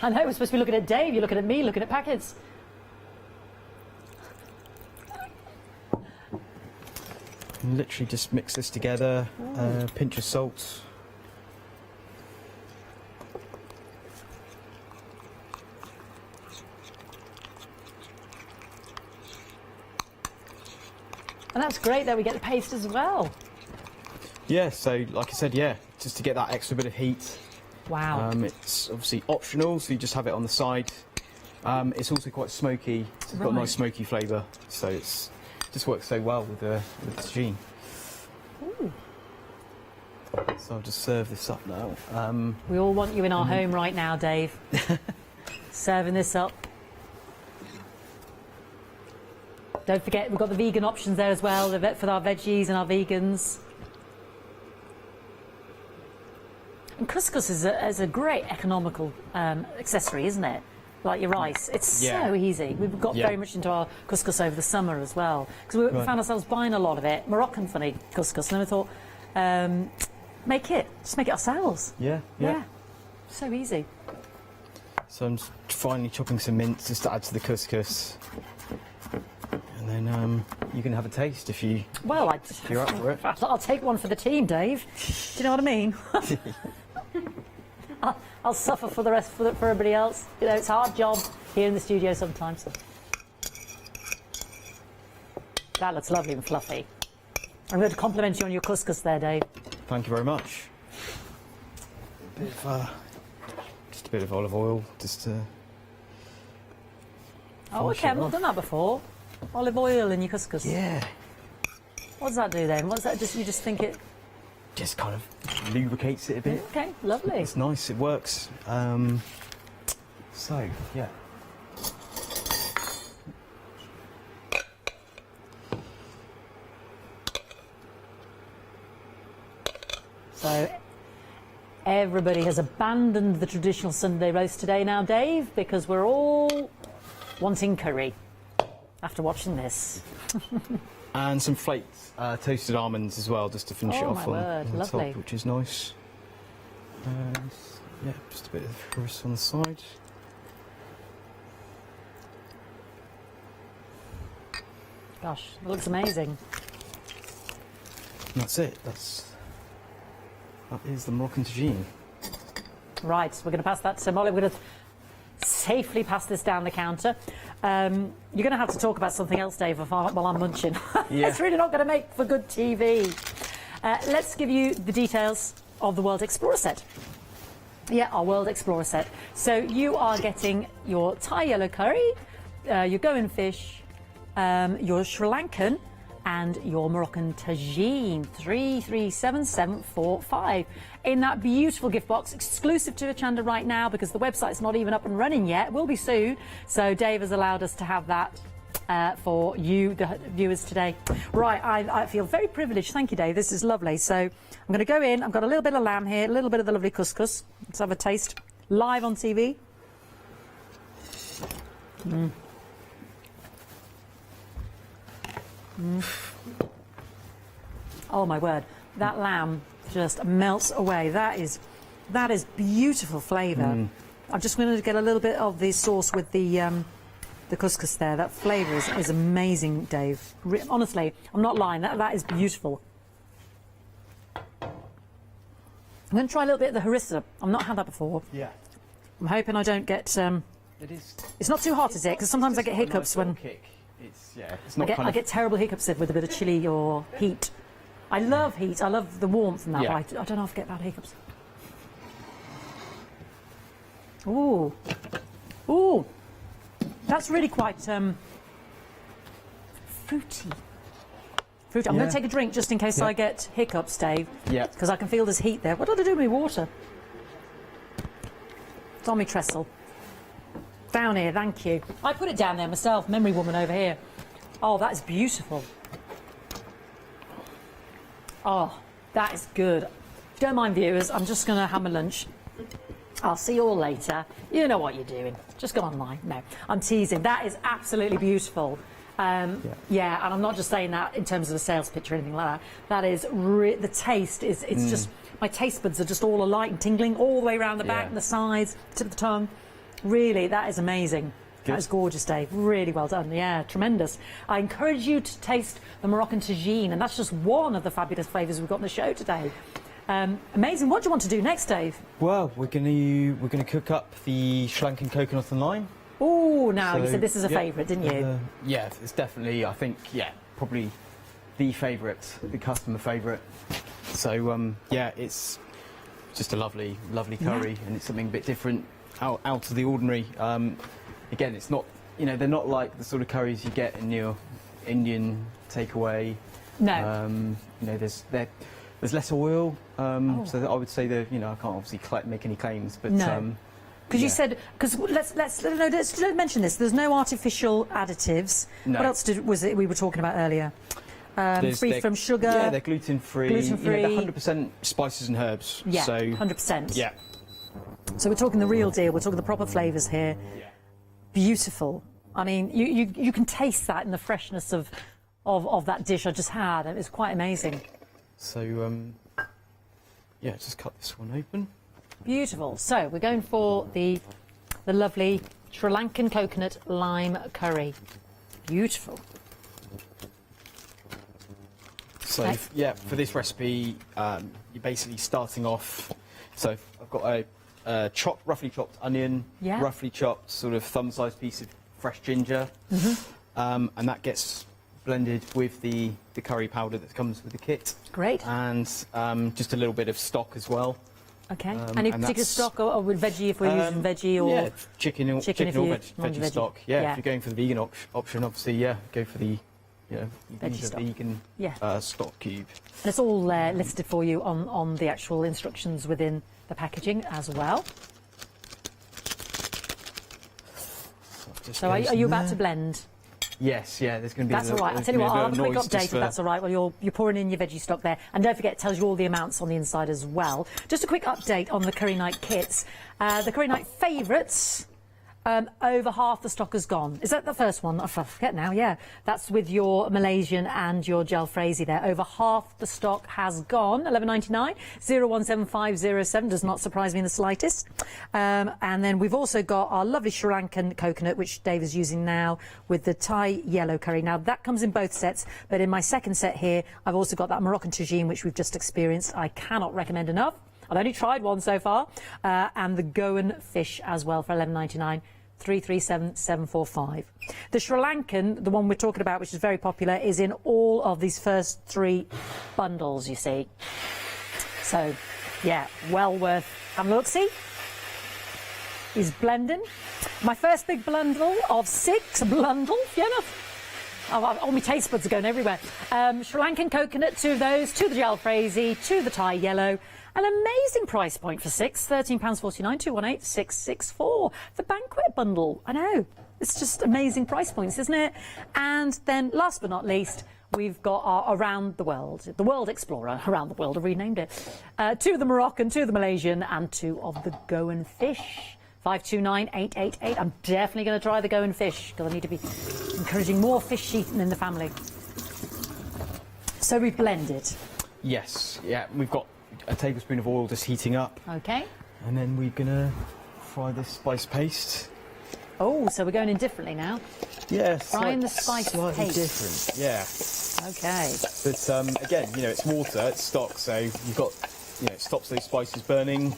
I know, we're supposed to be looking at Dave, you're looking at me, looking at packets. And literally just mix this together, pinch of salt. And that's great that we get the paste as well. Yeah, so like I said, just to get that extra bit of heat. Wow. It's obviously optional, so you just have it on the side. It's also quite smoky, so it's got a nice smoky flavour, so it just works so well with the tagine. Ooh. So I'll just serve this up now. We all want you in our home right now, Dave. Serving this up. Don't forget, we've got the vegan options there as well, for our veggies and our vegans. And couscous is a great economical accessory, isn't it? Like your rice. It's so easy. We've got very much into our couscous over the summer as well. Because we found ourselves buying a lot of it. Moroccan funny couscous. And then we thought, just make it ourselves. Yeah. So easy. So I'm just finally chopping some mint just to add to the couscous. And then you can have a taste if you're up for it. I'll take one for the team, Dave. Do you know what I mean? I'll suffer for the rest for everybody else. It's a hard job here in the studio sometimes. That looks lovely and fluffy. I'm going to compliment you on your couscous there, Dave. Thank you very much. Just a bit of olive oil, just to... Oh, okay, I've not done that before. Olive oil in your couscous. Yeah. What does that do then? What's that? You just think it? Just kind of lubricates it a bit. Okay, lovely. It's nice. It works. So yeah. So everybody has abandoned the traditional Sunday roast today now, Dave, because we're all wanting curry after watching this. And some flaked toasted almonds as well, just to finish it off on lovely. top, which is nice. Yeah, just a bit of rice on the side. Gosh, it looks amazing. And that's it. That is the Moroccan tagine. Right, we're going to pass that to Molly. We're going to safely pass this down the counter. You're going to have to talk about something else, Dave, while I'm munching. Yeah. It's really not going to make for good TV. Let's give you the details of the World Explorer set. Yeah, our World Explorer set. So you are getting your Thai yellow curry, your Goan fish, your Sri Lankan, and your Moroccan tagine, 337745, in that beautiful gift box, exclusive to Hochanda right now because the website's not even up and running yet. Will be soon. So Dave has allowed us to have that for you, the viewers, today. Right, I feel very privileged. Thank you, Dave. This is lovely. So I'm going to go in. I've got a little bit of lamb here, a little bit of the lovely couscous. Let's have a taste. Live on TV. Mm. Mm. Oh my word, that lamb just melts away. That is beautiful flavour. I'm just going to get a little bit of the sauce with the couscous there. That flavour is amazing, Dave. Honestly, I'm not lying. That is beautiful. I'm going to try a little bit of the harissa. I've not had that before. Yeah. I'm hoping I don't get. It is. It's not too hot, is it? Because sometimes I get hiccups when. It's not I get terrible hiccups with a bit of chilli or heat. I love heat. I love the warmth and that. Yeah. But I don't often get bad hiccups. Ooh, ooh, that's really quite fruity. Fruity. I'm going to take a drink just in case I get hiccups, Dave. Yeah. Because I can feel there's heat there. What did I do with my water? It's on my trestle. Down here, thank you. I put it down there myself, memory woman over here. Oh, that is beautiful. Oh, that is good. Don't mind, viewers, I'm just going to have my lunch. I'll see you all later. You know what you're doing. Just go online. No, I'm teasing. That is absolutely beautiful. Yeah, and I'm not just saying that in terms of a sales pitch or anything like that. That is, the taste is, it's just, my taste buds are just all alight and tingling all the way around the back and the sides, tip of the tongue. Really, that is amazing. Good. That is gorgeous, Dave. Really well done. Yeah, tremendous. I encourage you to taste the Moroccan tagine, and that's just one of the fabulous flavours we've got on the show today. Amazing. What do you want to do next, Dave? Well, we're gonna cook up the Sri Lankan coconut and lime. Oh, now you said this is a favourite, didn't you? Yeah, it's definitely. I think probably the favourite, the customer favourite. So yeah, it's just a lovely curry, and it's something a bit different. Out of the ordinary. Again, it's not, they're not like the sort of curries you get in your Indian takeaway. No. There's less oil, so that I would say that I can't obviously make any claims, but no. Because you said, let's mention this. There's no artificial additives. No. What else was it we were talking about earlier? Free from sugar. Yeah, they're gluten free. Gluten-free. They're 100% spices and herbs. Yeah, so 100%. Yeah. So we're talking the real deal. We're talking the proper flavours here. Yeah. Beautiful. I mean, you can taste that in the freshness of that dish I just had. It was quite amazing. So yeah, just cut this one open. Beautiful. So we're going for the lovely Sri Lankan coconut lime curry. Beautiful. So yeah, for this recipe, you're basically starting off. So I've got a roughly chopped onion, roughly chopped sort of thumb-sized piece of fresh ginger, and that gets blended with the curry powder that comes with the kit. Great. And just a little bit of stock as well. Okay. Any particular stock or with veggie if we're using veggie or yeah, chicken or veggie stock. Yeah, if you're going for the vegan option, obviously, yeah, go for the veggie stock. Vegan stock cube. And it's all listed for you on the actual instructions within the packaging as well. So are you about to blend? Yes, yeah, there's going to be That's all right. I'll tell you what, I'll have a quick update if that's all right. Well, you're pouring in your veggie stock there. And don't forget, it tells you all the amounts on the inside as well. Just a quick update on the curry night kits. The curry night favourites, over half the stock has gone. Is that the first one? I forget now, yeah. That's with your Malaysian and your jalfrezi there. Over half the stock has gone. $11.99, 017507, does not surprise me in the slightest. And then we've also got our lovely Sri Lankan coconut, which Dave is using now, with the Thai yellow curry. Now, that comes in both sets, but in my second set here, I've also got that Moroccan tagine, which we've just experienced. I cannot recommend enough. I've only tried one so far. And the Goan fish as well for $11.99. 337745. The Sri Lankan, the one we're talking about, which is very popular, is in all of these first 3 bundles, you see. So, yeah, well worth having a look-see. He's blending. My first big bundle of 6 bundles, all my taste buds are going everywhere. Sri Lankan coconut, 2 of those, 2 of the jalfrezi, 2 of the Thai yellow. An amazing price point for 6, £13.49, 218 664. The banquet bundle, I know. It's just amazing price points, isn't it? And then, last but not least, we've got our Around the World Explorer, Around the World, I've renamed it. 2 of the Moroccan, 2 of the Malaysian, and 2 of the Goan fish. 529888. I'm definitely going to try the Goan fish, because I need to be encouraging more fish eating in the family. So we've blended. Yes, yeah, we've got a tablespoon of oil just heating up. Okay. And then we're going to fry this spice paste. Oh, so we're going in differently now. Yeah, frying the spice slightly paste. Different, yeah. Okay. But again, it's water, it's stock, so you've got, it stops those spices burning.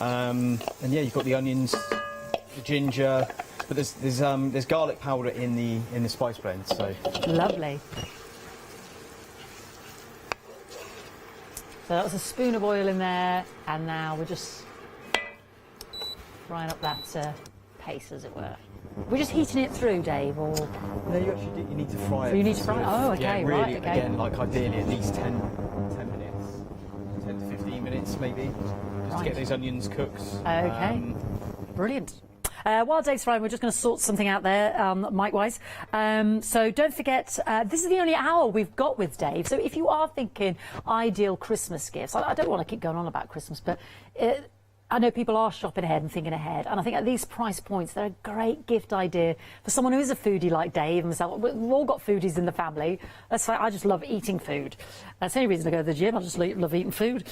And yeah, you've got the onions, the ginger, but there's garlic powder in the spice blend. So lovely. So that was a spoon of oil in there, and now we're just frying up that paste, as it were. We're just heating it through, Dave, or? No, you actually need to fry it. So you need to fry it? Oh, okay, yeah, really, right, okay. Again, like ideally at least 10 minutes, 10 to 15 minutes maybe, just to get those onions cooked. Okay, brilliant. While Dave's frying, we're just going to sort something out there, mic-wise. So don't forget, this is the only hour we've got with Dave. So if you are thinking ideal Christmas gifts, I don't want to keep going on about Christmas, but I know people are shopping ahead and thinking ahead. And I think at these price points, they're a great gift idea for someone who is a foodie like Dave and myself. We've all got foodies in the family. That's why I just love eating food. That's the only reason I go to the gym. I just love eating food.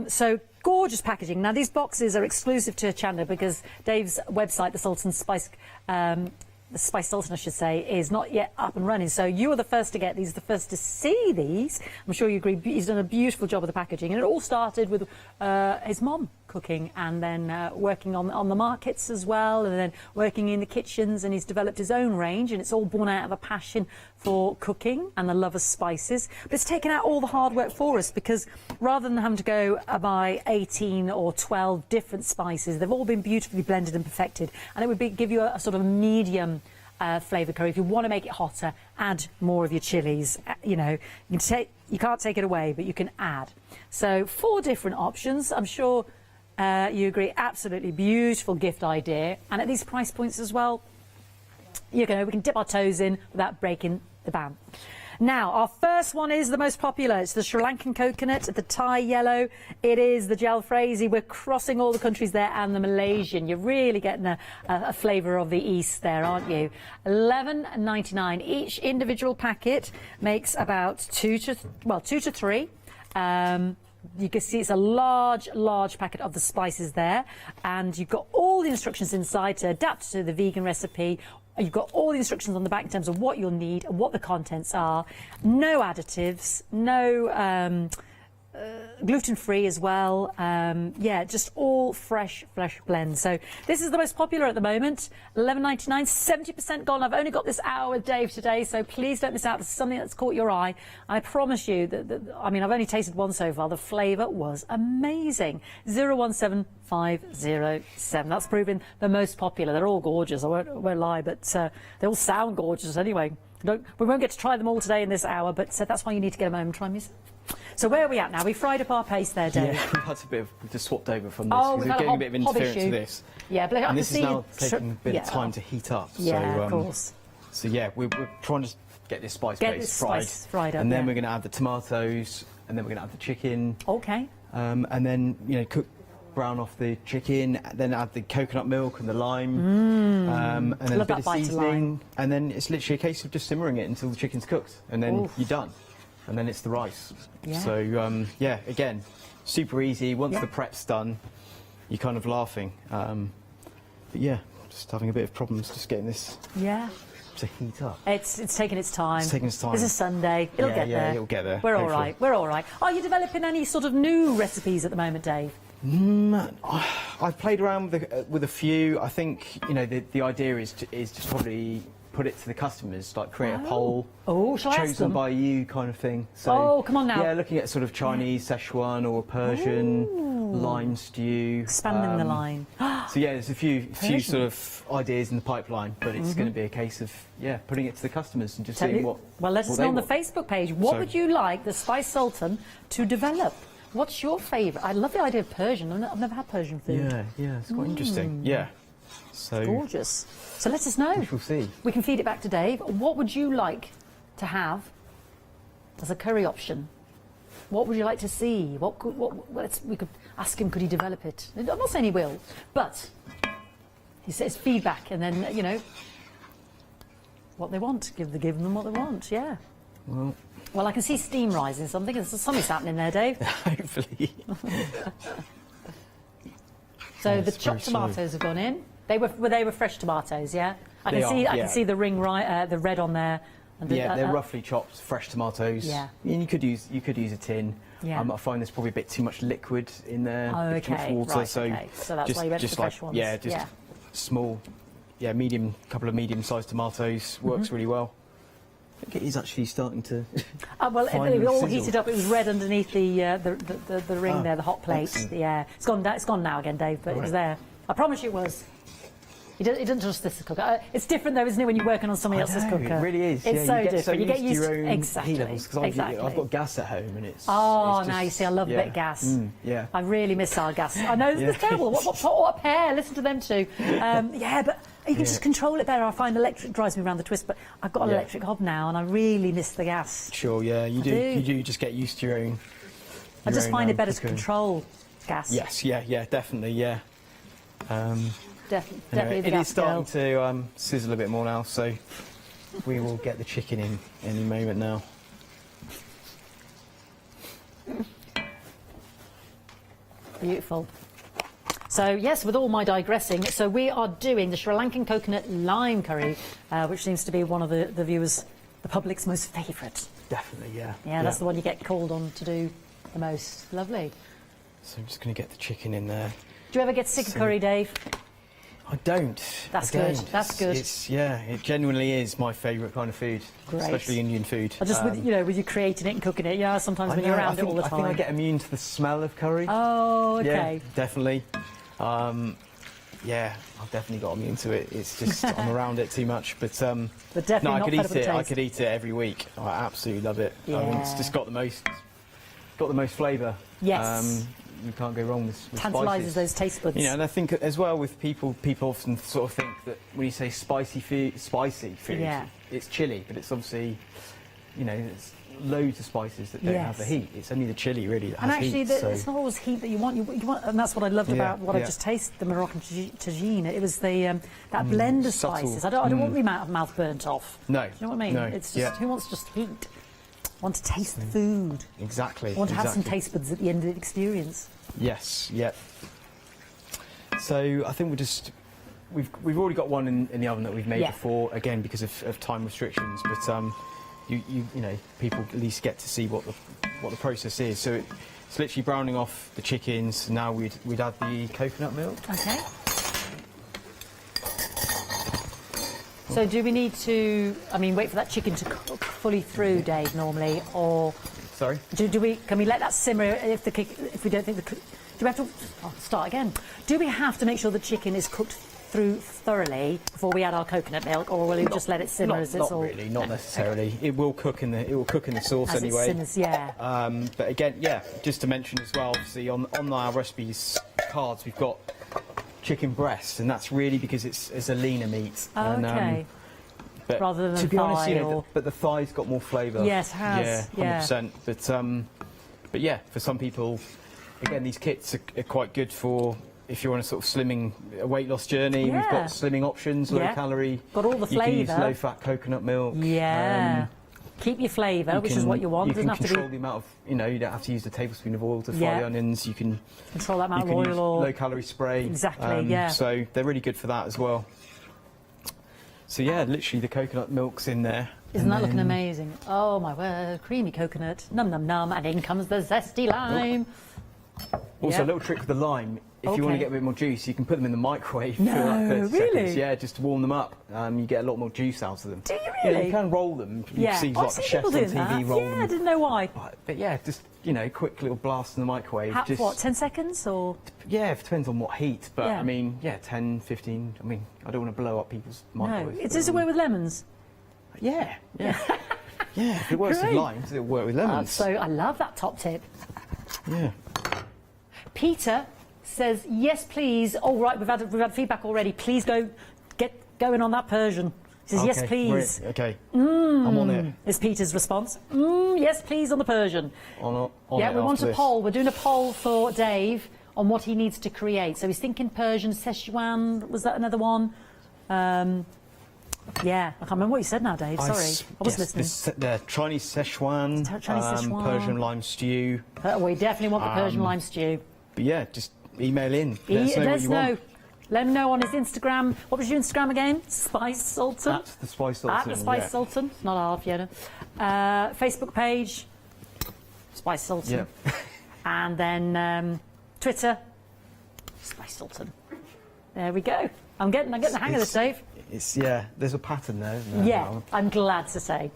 So gorgeous packaging. Now, these boxes are exclusive to Hochanda because Dave's website, the Sultan Spice, the Spice Sultan, I should say, is not yet up and running. So you are the first to get these, the first to see these. I'm sure you agree. He's done a beautiful job with the packaging. And it all started with his mom cooking and then working on the markets as well, and then working in the kitchens, and he's developed his own range, and it's all born out of a passion for cooking and the love of spices. But it's taken out all the hard work for us, because rather than having to go buy 18 or 12 different spices, they've all been beautifully blended and perfected, and it would give you a sort of medium flavour curry. If you want to make it hotter, add more of your chilies. You can't take it away, but you can add. So 4 different options. I'm sure you agree, absolutely beautiful gift idea. And at these price points as well, we can dip our toes in without breaking the bank. Now, our first one is the most popular. It's the Sri Lankan coconut, the Thai yellow. It is the jalfrezi. We're crossing all the countries there, and the Malaysian. You're really getting a flavour of the East there, aren't you? $11.99. Each individual packet makes about 2 to 3. You can see it's a large packet of the spices there, and you've got all the instructions inside to adapt to the vegan recipe. You've got all the instructions on the back in terms of what you'll need and what the contents are. No additives, no gluten-free as well. Yeah, just all fresh blends. So this is the most popular at the moment. $11.99, 70% gone. I've only got this hour with Dave today, so please don't miss out. This is something that's caught your eye. I promise you that I mean, I've only tasted one so far. The flavour was amazing. 017507. That's proven the most popular. They're all gorgeous. I won't lie, but they all sound gorgeous anyway. We won't get to try them all today in this hour, but that's why you need to get them home and try them yourself. So where are we at now? We fried up our paste there, Dave. Yeah, we've had a bit of, we've just swapped over from this. Oh, We're getting a bit of interference with this. Yeah, but and this is now taking a bit of time to heat up. Yeah, so, of course. So yeah, we're trying to get this spice base fried up, and then we're going to add the tomatoes, and then we're going to add the chicken. Okay. And then brown off the chicken, then add the coconut milk and the lime, and then a bit of seasoning, and then it's literally a case of just simmering it until the chicken's cooked, and then you're done. And then it's the rice. Yeah. So yeah, again, super easy. Once the prep's done, you're kind of laughing. But yeah, just having a bit of problems just getting this to heat up. It's taking its time. It's taking its time. It's a Sunday. It'll get there. It'll get there. We're all hopefully. right. We're all right. Are you developing any sort of new recipes at the moment, Dave? I've played around with a few. I think the idea is just probably put it to the customers, like create a poll. Oh, shall I ask them? Chosen by you kind of thing. So, come on now. Yeah, looking at sort of Chinese Szechuan or Persian lime stew. Expanding the line. So yeah, there's a few sort of ideas in the pipeline, but it's going to be a case of putting it to the customers and just seeing what. Well, let us know on the Facebook page. What would you like the Spice Sultan to develop? What's your favourite? I love the idea of Persian. I've never had Persian food. Yeah, it's quite interesting. Yeah. So gorgeous. So let us know. We shall see. We can feed it back to Dave. What would you like to have as a curry option? What would you like to see? We could ask him, could he develop it? I'm not saying he will, but he says feedback, and then what they want. Give them what they want. Yeah. Well, I can see steam rising. So I'm thinking something's happening there, Dave. Hopefully. So the chopped tomatoes have gone in. They were fresh tomatoes, yeah. I can see the the red on there. And they're roughly chopped fresh tomatoes. Yeah. And you could use a tin. Yeah. I find there's probably a bit too much liquid in there. Oh, okay. Too much water. Right, so that's why you went for the fresh ones. Yeah, just small. Yeah, couple of medium-sized tomatoes works really well. I think it is actually starting to. Well, it all sizzle. heated up. It was red underneath the ring there, the hot plate. Excellent. Yeah, it's gone now again, Dave. But it was there. I promise you it was. He doesn't trust this cooker. It's different though, isn't it, when you're working on somebody else's cooker? It really is. It's so different. You get used to your own exactly. heat levels, because I've got gas at home and it's. Oh, it's now you see, I love a bit of gas. Yeah. I really miss our gas. I know this is terrible. What a pair! Listen to them too. Yeah, but you can just control it better. I find electric drives me around the twist, but I've got an electric hob now, and I really miss the gas. Sure. Yeah, you do. You do just get used to your own. I just find it better to control gas. Yes. Yeah. Definitely. Yeah. Definitely anyway, the it gas is starting to sizzle a bit more now, so we will get the chicken in any moment now. Beautiful. So yes, with all my digressing, so we are doing the Sri Lankan coconut lime curry, which seems to be one of the viewers, the public's most favourite. Definitely, yeah. Yeah, that's the one you get called on to do the most. Lovely. So I'm just going to get the chicken in there. Do you ever get sick of curry, Dave? I don't. That's good. That's good. It genuinely is my favourite kind of food, especially Indian food. I just with you creating it and cooking it. Yeah, sometimes when you're around it all the time. I think I get immune to the smell of curry. Oh, okay. Yeah, definitely. Yeah, I've definitely got immune to it. It's just I'm around it too much, but definitely no, I not could fed eat up with it. the I taste. could eat it every week. I absolutely love it. Yeah. It's just got the most flavour. Yes. You can't go wrong with Tantalises spices. those taste buds. And I think as well with people often sort of think that when you say spicy food, it's chili, but it's obviously, it's loads of spices that don't have the heat. It's only the chili really that and has actually, heat. it's not always heat that you want. You want, and that's what I loved about what I just tasted, the Moroccan tagine. It was the that blend of spices. I don't want my mouth burnt off. No. Do you know what I mean? No. It's just who wants just heat? Want to taste the food. Exactly. Want to have some taste buds at the end of the experience. Yes. Yep. So I think we've already got one in the oven that we've made before, again because of time restrictions. But people at least get to see what the process is. So It's literally browning off the chickens. Now we'd add the coconut milk. Okay. So do we need to, I mean, wait for that chicken to cook fully through, Dave, normally, or... Sorry? Can we let that simmer if we don't think do we have to, start again. Do we have to make sure the chicken is cooked through thoroughly before we add our coconut milk, or will we just let it simmer as it's all... Not really, not necessarily. It will cook in the sauce as anyway. It simmers, yeah. But again, yeah, just to mention as well, obviously on our recipes cards we've got chicken breast, and that's really because it's a leaner meat. Oh, and, okay. But rather than to be honest, thigh but the thigh's got more flavour. Yes, it has. Yeah, 100%. But yeah, for some people, again, these kits are quite good for if you're on a sort of a weight loss journey. Yeah. We've got slimming options, low calorie. Got all the flavour. You can use low fat coconut milk. Yeah. Keep your flavour, which is what you want. You can Doesn't have to control be... the amount of, you don't have to use a tablespoon of oil to fry the onions. You can control that amount of use oil or low calorie spray. Exactly, yeah. So they're really good for that as well. So yeah, literally the coconut milk's in there. Isn't that looking amazing? Oh my word, creamy coconut, num num num, and in comes the zesty lime. Also, a little trick with the lime, if you want to get a bit more juice, you can put them in the microwave for like 30 seconds. Yeah, just to warm them up. You get a lot more juice out of them. Do you really? Yeah, you can roll them. You see like the chefs on TV roll them. Yeah, I didn't know why. But yeah, just, quick little blast in the microwave. What, 10 seconds or? Yeah, it depends on what heat. But yeah. I mean, 10, 15. I mean, I don't want to blow up people's microwaves. No, is this a way with lemons? Yeah. Yeah, if it works with limes, it'll work with lemons. So I love that top tip. Yeah. Peter says, yes, please. Oh, right, we've had feedback already. Please get going on that Persian. He says, yes, please. Okay. I'm on it. Is Peter's response. Yes, please, on the Persian. On yeah, it we want a this. poll. We're doing a poll for Dave on what he needs to create. So he's thinking Persian, Szechuan. Was that another one? Yeah, I can't remember what you said now, Dave. Sorry, I was listening. The Chinese Szechuan, Persian lime stew. We definitely want the Persian lime stew. But yeah, just email in. Let us know what you want. Let him know on his Instagram. What was your Instagram again? Spice Sultan? At the Spice Sultan. At the Spice Sultan. It's not hard, Fiona. Facebook page, Spice Sultan. Yeah. And then Twitter, Spice Sultan. There we go. I'm getting the hang of this, Dave. There's a pattern there, isn't there? Yeah, I'm glad to say.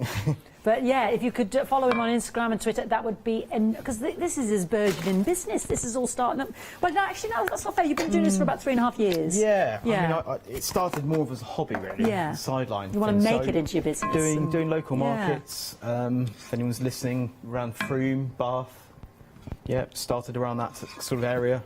But yeah, if you could follow him on Instagram and Twitter, that would be... Because this is his burgeoning business. This is all starting up... Well, no, actually, no, that's not fair. You've been doing this for about 3.5 years. Yeah. I mean, it started more as a hobby, really. Yeah. Sideline. You want to make it into your business. Doing local markets. If anyone's listening, around Frome, Bath. Yeah, started around that sort of area.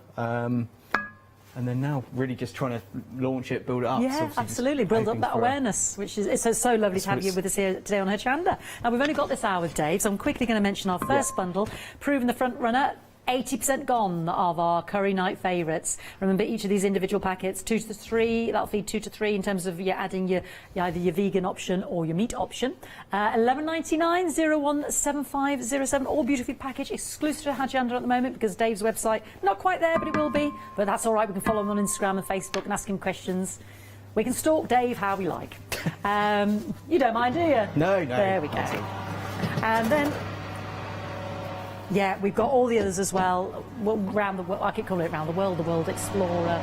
And then now, really just trying to launch it, build it up. Yeah, absolutely, build up that awareness, which is it's so lovely to have you with us here today on Hochanda. Now, we've only got this hour with Dave, so I'm quickly going to mention our first bundle, Proven the Front Runner. 80% gone of our curry night favourites. Remember, each of these individual packets, 2 to 3, that'll feed 2 to 3 in terms of adding either your vegan option or your meat option. $11.99, 017507, all beautifully packaged, exclusive to Hochanda at the moment because Dave's website, not quite there, but it will be. But that's all right, we can follow him on Instagram and Facebook and ask him questions. We can stalk Dave how we like. You don't mind, do you? No. There we go. And then... yeah, we've got all the others as well. Round the world, I keep calling it Round the World, the World Explorer.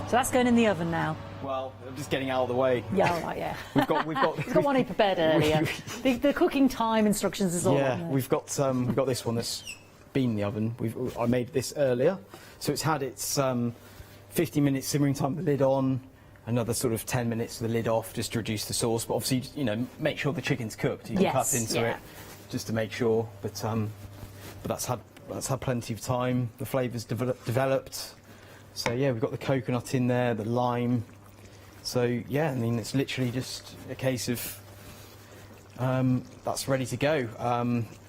So that's going in the oven now. Well, I'm just getting out of the way. Yeah, all right, yeah. We've got He's got one he prepared earlier. The cooking time instructions is all. Yeah, we've got this one that's been in the oven. I made this earlier, so it's had its 50 minutes simmering time with the lid on. Another sort of 10 minutes with the lid off, just to reduce the sauce. But obviously, make sure the chicken's cooked. You can cut into it just to make sure. But that's had plenty of time. The flavours developed. So yeah, we've got the coconut in there, the lime. So yeah, I mean it's literally just a case of that's ready to go.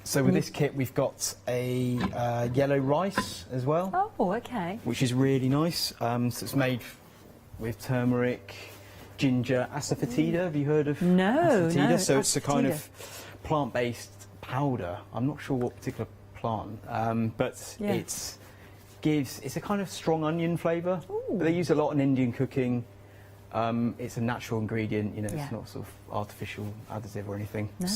So with this kit, we've got a yellow rice as well. Oh, okay. Which is really nice. So it's made with turmeric, ginger, asafoetida. Have you heard of asafoetida? No. So it's a kind of plant-based powder. I'm not sure what particular plant, but it's a kind of strong onion flavour. They use a lot in Indian cooking. It's a natural ingredient, it's not sort of artificial additive or anything. No.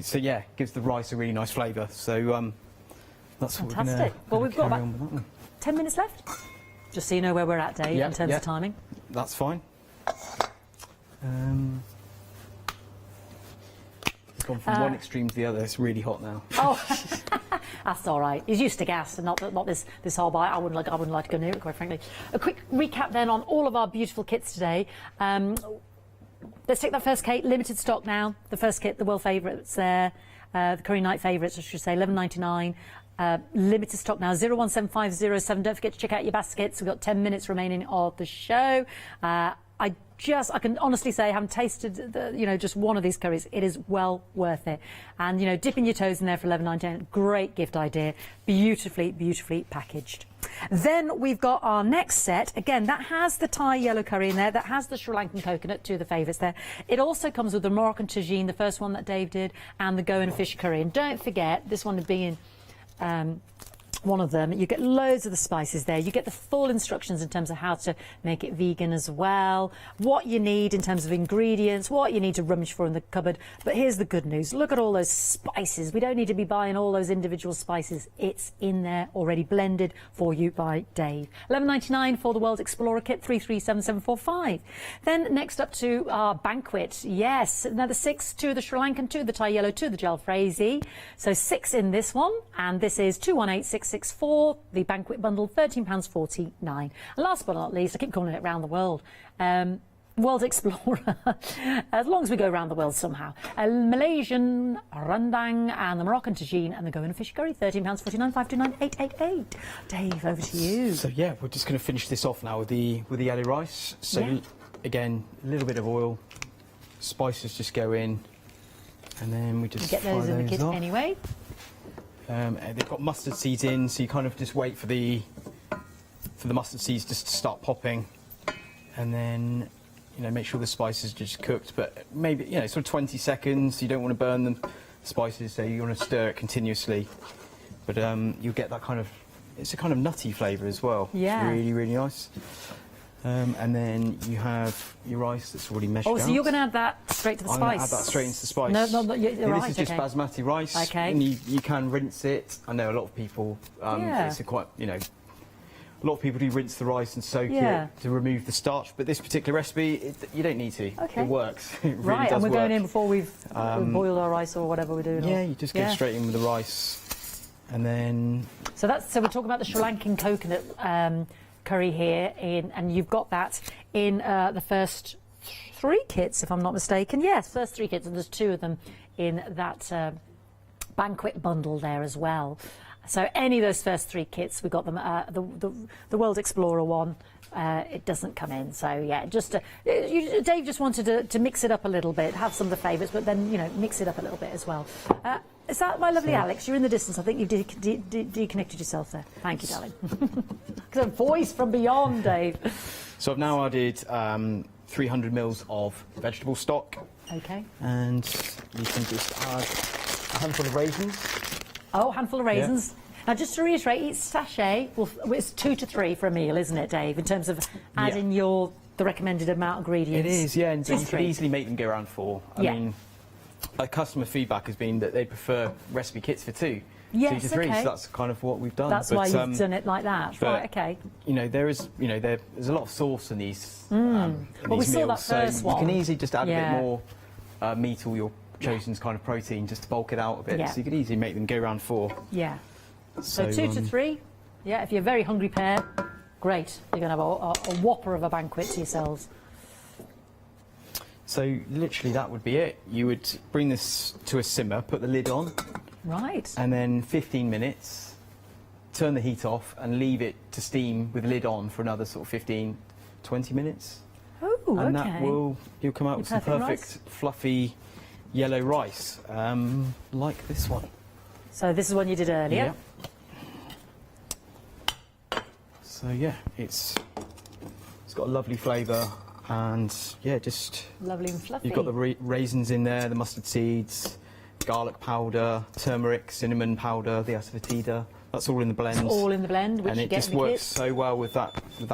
So yeah, gives the rice a really nice flavour. So that's what Fantastic. we're Well, we've got carry about on with that one. 10 minutes left. Just so you know where we're at, Dave, in terms of timing. That's fine. It's gone from one extreme to the other. It's really hot now. Oh, that's all right. He's used to gas and not this whole bite. I wouldn't like to go near it, quite frankly. A quick recap then on all of our beautiful kits today. Let's take that first kit. Limited stock now. The first kit, the world favourites there, the curry night favourites, I should say, $11.99. Limited stock now, 017507. Don't forget to check out your baskets. We've got 10 minutes remaining of the show. I can honestly say, having tasted just one of these curries, it is well worth it. And dipping your toes in there for $11.99, great gift idea, beautifully packaged. Then we've got our next set. Again, that has the Thai yellow curry in there, that has the Sri Lankan coconut, two of the favourites there. It also comes with the Moroccan tagine, the first one that Dave did, and the Goan fish curry. And don't forget, this one being one of them, you get loads of the spices there. You get the full instructions in terms of how to make it vegan as well, what you need in terms of ingredients, what you need to rummage for in the cupboard. But here's the good news. Look at all those spices. We don't need to be buying all those individual spices. It's in there already blended for you by Dave. $11.99 for the World Explorer Kit, 337745. Then next up to our banquet. Yes, another 6, 2 of the Sri Lankan, 2 of the Thai yellow, 2 of the jalfrezi. So 6 in this one, and this is 218664, the banquet bundle, £13.49. And last but not least, I keep calling it Round the World. World Explorer, as long as we go around the world somehow. A Malaysian rendang and the Moroccan tagine and the Goan fish curry, £13.49, 529-888. Dave, over to you. So yeah, we're just going to finish this off now with the yellow rice. So again, a little bit of oil, spices just go in, and then we just get those in the kit off. Anyway. They've got mustard seeds in, so you kind of just wait for the mustard seeds just to start popping, and then make sure the spices are just cooked. But maybe sort of 20 seconds. You don't want to burn the spices, so you want to stir it continuously. But you'll get that kind of a kind of nutty flavour as well. Yeah, it's really nice. And then you have your rice that's already meshed out. Oh, so you're going to add that straight to the spice? I'm going to add that straight into the spice. No, This is just basmati rice. Okay. And you can rinse it. I know a lot of people, it's a lot of people do rinse the rice and soak it to remove the starch, but this particular recipe, you don't need to. Okay. It works. It really right, does and we're work. going in before we've boiled our rice or whatever we're doing. Yeah, you just go straight in with the rice, and then... So we're talking about the Sri Lankan coconut curry here, and you've got that in the first 3 kits, if I'm not mistaken. Yes, first 3 kits, and there's 2 of them in that banquet bundle there as well. So any of those first 3 kits, we got them. The World Explorer one, it doesn't come in. So yeah, just Dave just wanted to mix it up a little bit, have some of the favourites, but then mix it up a little bit as well. Is that my lovely Alex? You're in the distance. I think you've deconnected yourself there. Thank you, darling. A voice from beyond, Dave. So I've now added 300 mils of vegetable stock. Okay. And you can just add a handful of raisins. Oh, handful of raisins. Yeah. Now, just to reiterate, each sachet, it's 2 to 3 for a meal, isn't it, Dave, in terms of adding the recommended amount of ingredients? It is, yeah, and you could easily make them go around 4. I mean, customer feedback has been that they prefer recipe kits for 2. Yes, 2 to 3, okay. so that's kind of what we've done. That's why you've done it like that, right? Okay. There's a lot of sauce in these. Well, we these saw meals, that first so one. you can easily just add a bit more meat or your chosen kind of protein just to bulk it out a bit. So you could easily make them go around 4. Yeah. So 2 to 3. Yeah, if you're a very hungry pair, great. You're going to have a whopper of a banquet to yourselves. So literally that would be it. You would bring this to a simmer, put the lid on. Right. And then 15 minutes, turn the heat off and leave it to steam with the lid on for another sort of 15, 20 minutes. Oh, and that you'll come out with some perfect rice. Fluffy yellow rice, like this one. So this is one you did earlier. Yeah. So yeah, it's got a lovely flavour, and yeah, just lovely and fluffy. You've got the raisins in there, the mustard seeds, garlic powder, turmeric, cinnamon powder, the asafoetida. That's all in the blend. It's all in the blend, which and you it get just in the works kit. so well with that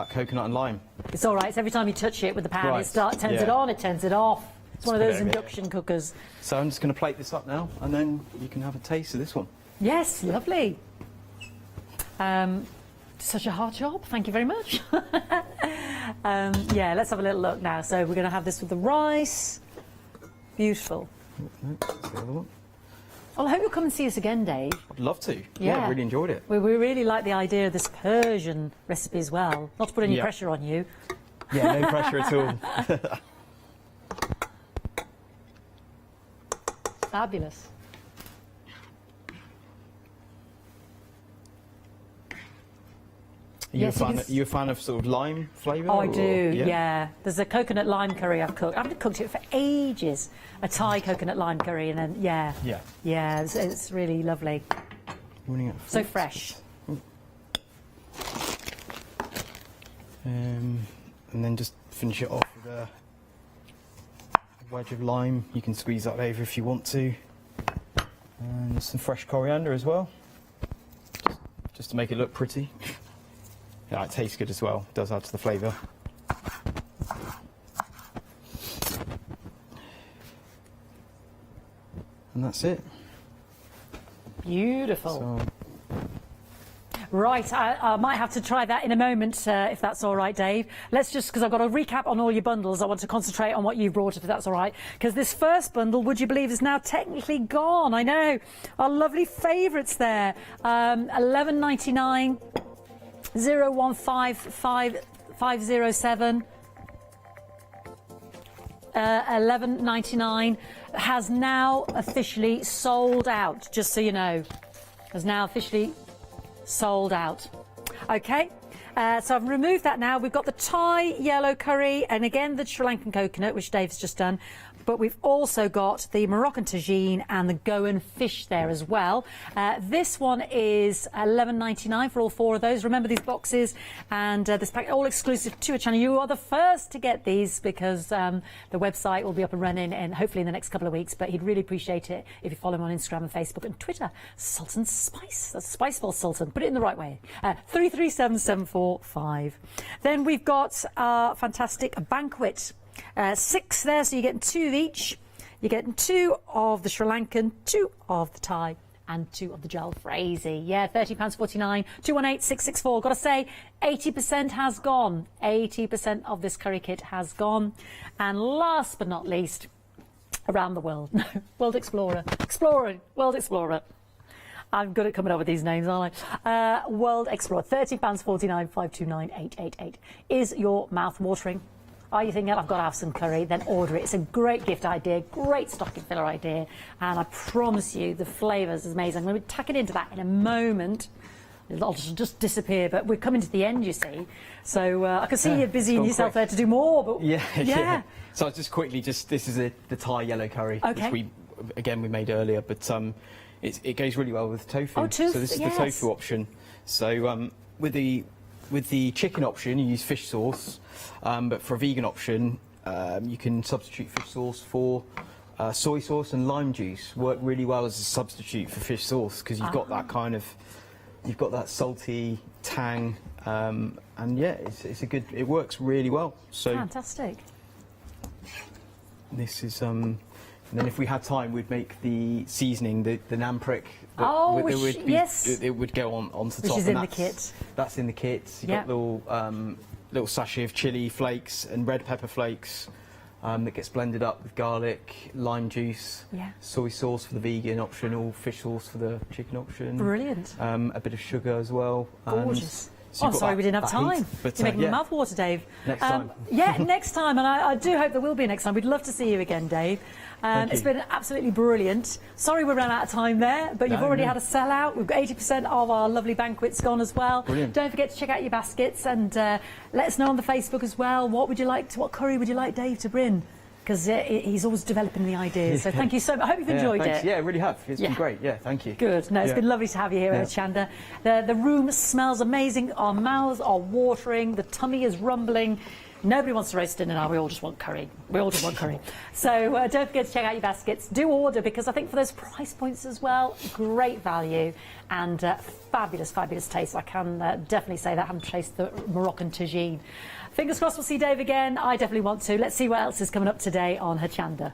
coconut and lime. It's all right. It's every time you touch it with the pan, Right. it turns it on, it turns it off. It's one of put those it over induction cookers. So I'm just going to plate this up now, and then you can have a taste of this one. Yes, lovely. Such a hard job. Thank you very much. Yeah, let's have a little look now. So we're going to have this with the rice. Beautiful. Well, I hope you'll come and see us again, Dave. I'd love to. Yeah, really enjoyed it. We really like the idea of this Persian recipe as well. Not to put any pressure on you. Yeah, no pressure at all. Fabulous. Are you a fan of sort of lime flavour? Oh, I do, yeah. There's a coconut lime curry I've cooked. I haven't cooked it for ages. A Thai coconut lime curry, and then, yeah, it's really lovely. So fresh. And then just finish it off with a wedge of lime. You can squeeze that over if you want to. And some fresh coriander as well, just to make it look pretty. Yeah, it tastes good as well. It does add to the flavour. And that's it. Beautiful. So, right, I might have to try that in a moment, if that's all right, Dave. Let's just, because I've got a recap on all your bundles, I want to concentrate on what you've brought, if that's all right. Because this first bundle, would you believe, is now technically gone. I know. Our lovely favourites there. $11.99. 015507 $11.99 has now officially sold out, just so you know. Has now officially sold out. Okay, so I've removed that now. We've got the Thai yellow curry and again the Sri Lankan coconut, which Dave's just done. But we've also got the Moroccan tagine and the Goan fish there as well. This one is $11.99 for all 4 of those. Remember these boxes, and this pack all exclusive to a channel. You are the first to get these because the website will be up and running and hopefully in the next couple of weeks. But he'd really appreciate it if you follow him on Instagram and Facebook and Twitter. Sultan Spice. That's Spiceball Sultan. Put it in the right way. 337745. Then we've got our fantastic banquet. 6 there, so you're getting 2 of each. You're getting 2 of the Sri Lankan, 2 of the Thai, and 2 of the jalfrezi. Yeah, £30.49. 218664. Got to say, 80% has gone. 80% of this curry kit has gone. And last but not least, around the world. World Explorer. World Explorer. I'm good at coming up with these names, aren't I? World Explorer. £13.49. 529888 is your mouth watering. Are you thinking, I've got to have some curry? Then order it. It's a great gift idea, great stocking filler idea, and I promise you the flavours is amazing. I'm going to be tacking into that in a moment. It'll just disappear, but we're coming to the end, you see. So I can see you're busying yourself there to do more. But yeah. So just quickly, this is the Thai yellow curry, which we made earlier, but it goes really well with tofu. Oh, tofu, so this is the tofu option. So with the chicken option, you use fish sauce, but for a vegan option, you can substitute fish sauce for soy sauce and lime juice. Work really well as a substitute for fish sauce because you've got that you've got that salty tang, and yeah, it works really well. So fantastic. This is and then if we had time, we'd make the seasoning, the namprick. It would go onto the top. Which is in the kit. That's in the kit. You've got little sachet of chilli flakes and red pepper flakes that gets blended up with garlic, lime juice, soy sauce for the vegan option, or fish sauce for the chicken option. Brilliant. A bit of sugar as well. Gorgeous. So I'm sorry we didn't have time. But, You're making my mouth water, Dave. Next time. Yeah, next time, and I do hope there will be next time. We'd love to see you again, Dave. It's been absolutely brilliant. Sorry we ran out of time there, but you've already had a sellout. We've got 80% of our lovely banquets gone as well. Brilliant. Don't forget to check out your baskets and let us know on the Facebook as well. What curry would you like Dave to bring? Because he's always developing the ideas. So thank you so much. I hope you've enjoyed it. Yeah, I really have. It's been great. Yeah, thank you. Good. No, it's been lovely to have you here, Hochanda. The room smells amazing. Our mouths are watering. The tummy is rumbling. Nobody wants to roast dinner now. We all just want curry. So don't forget to check out your baskets. Do order because I think for those price points as well, great value and fabulous, fabulous taste. I can definitely say that. I haven't tasted the Moroccan tagine. Fingers crossed we'll see Dave again. I definitely want to. Let's see what else is coming up today on Hochanda.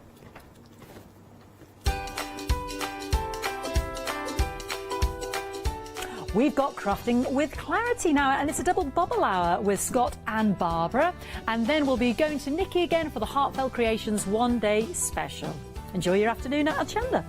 we've got Crafting with Clarity now, and it's a double bubble hour with Scott and Barbara, and then we'll be going to Nikki again for the Heartfelt Creations one-day special. Enjoy your afternoon at Hochanda.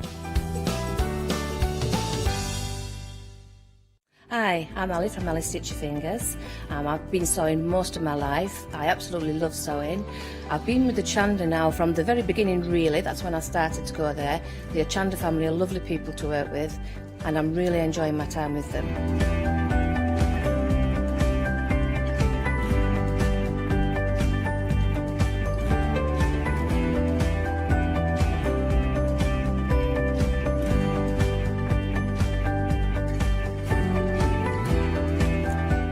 Hi, I'm Alice from Alice Stitch Your Fingers. I've been sewing most of my life. I absolutely love sewing. I've been with the Hochanda now from the very beginning, really. That's when I started to go there. The Hochanda family are lovely people to work with, and I'm really enjoying my time with them.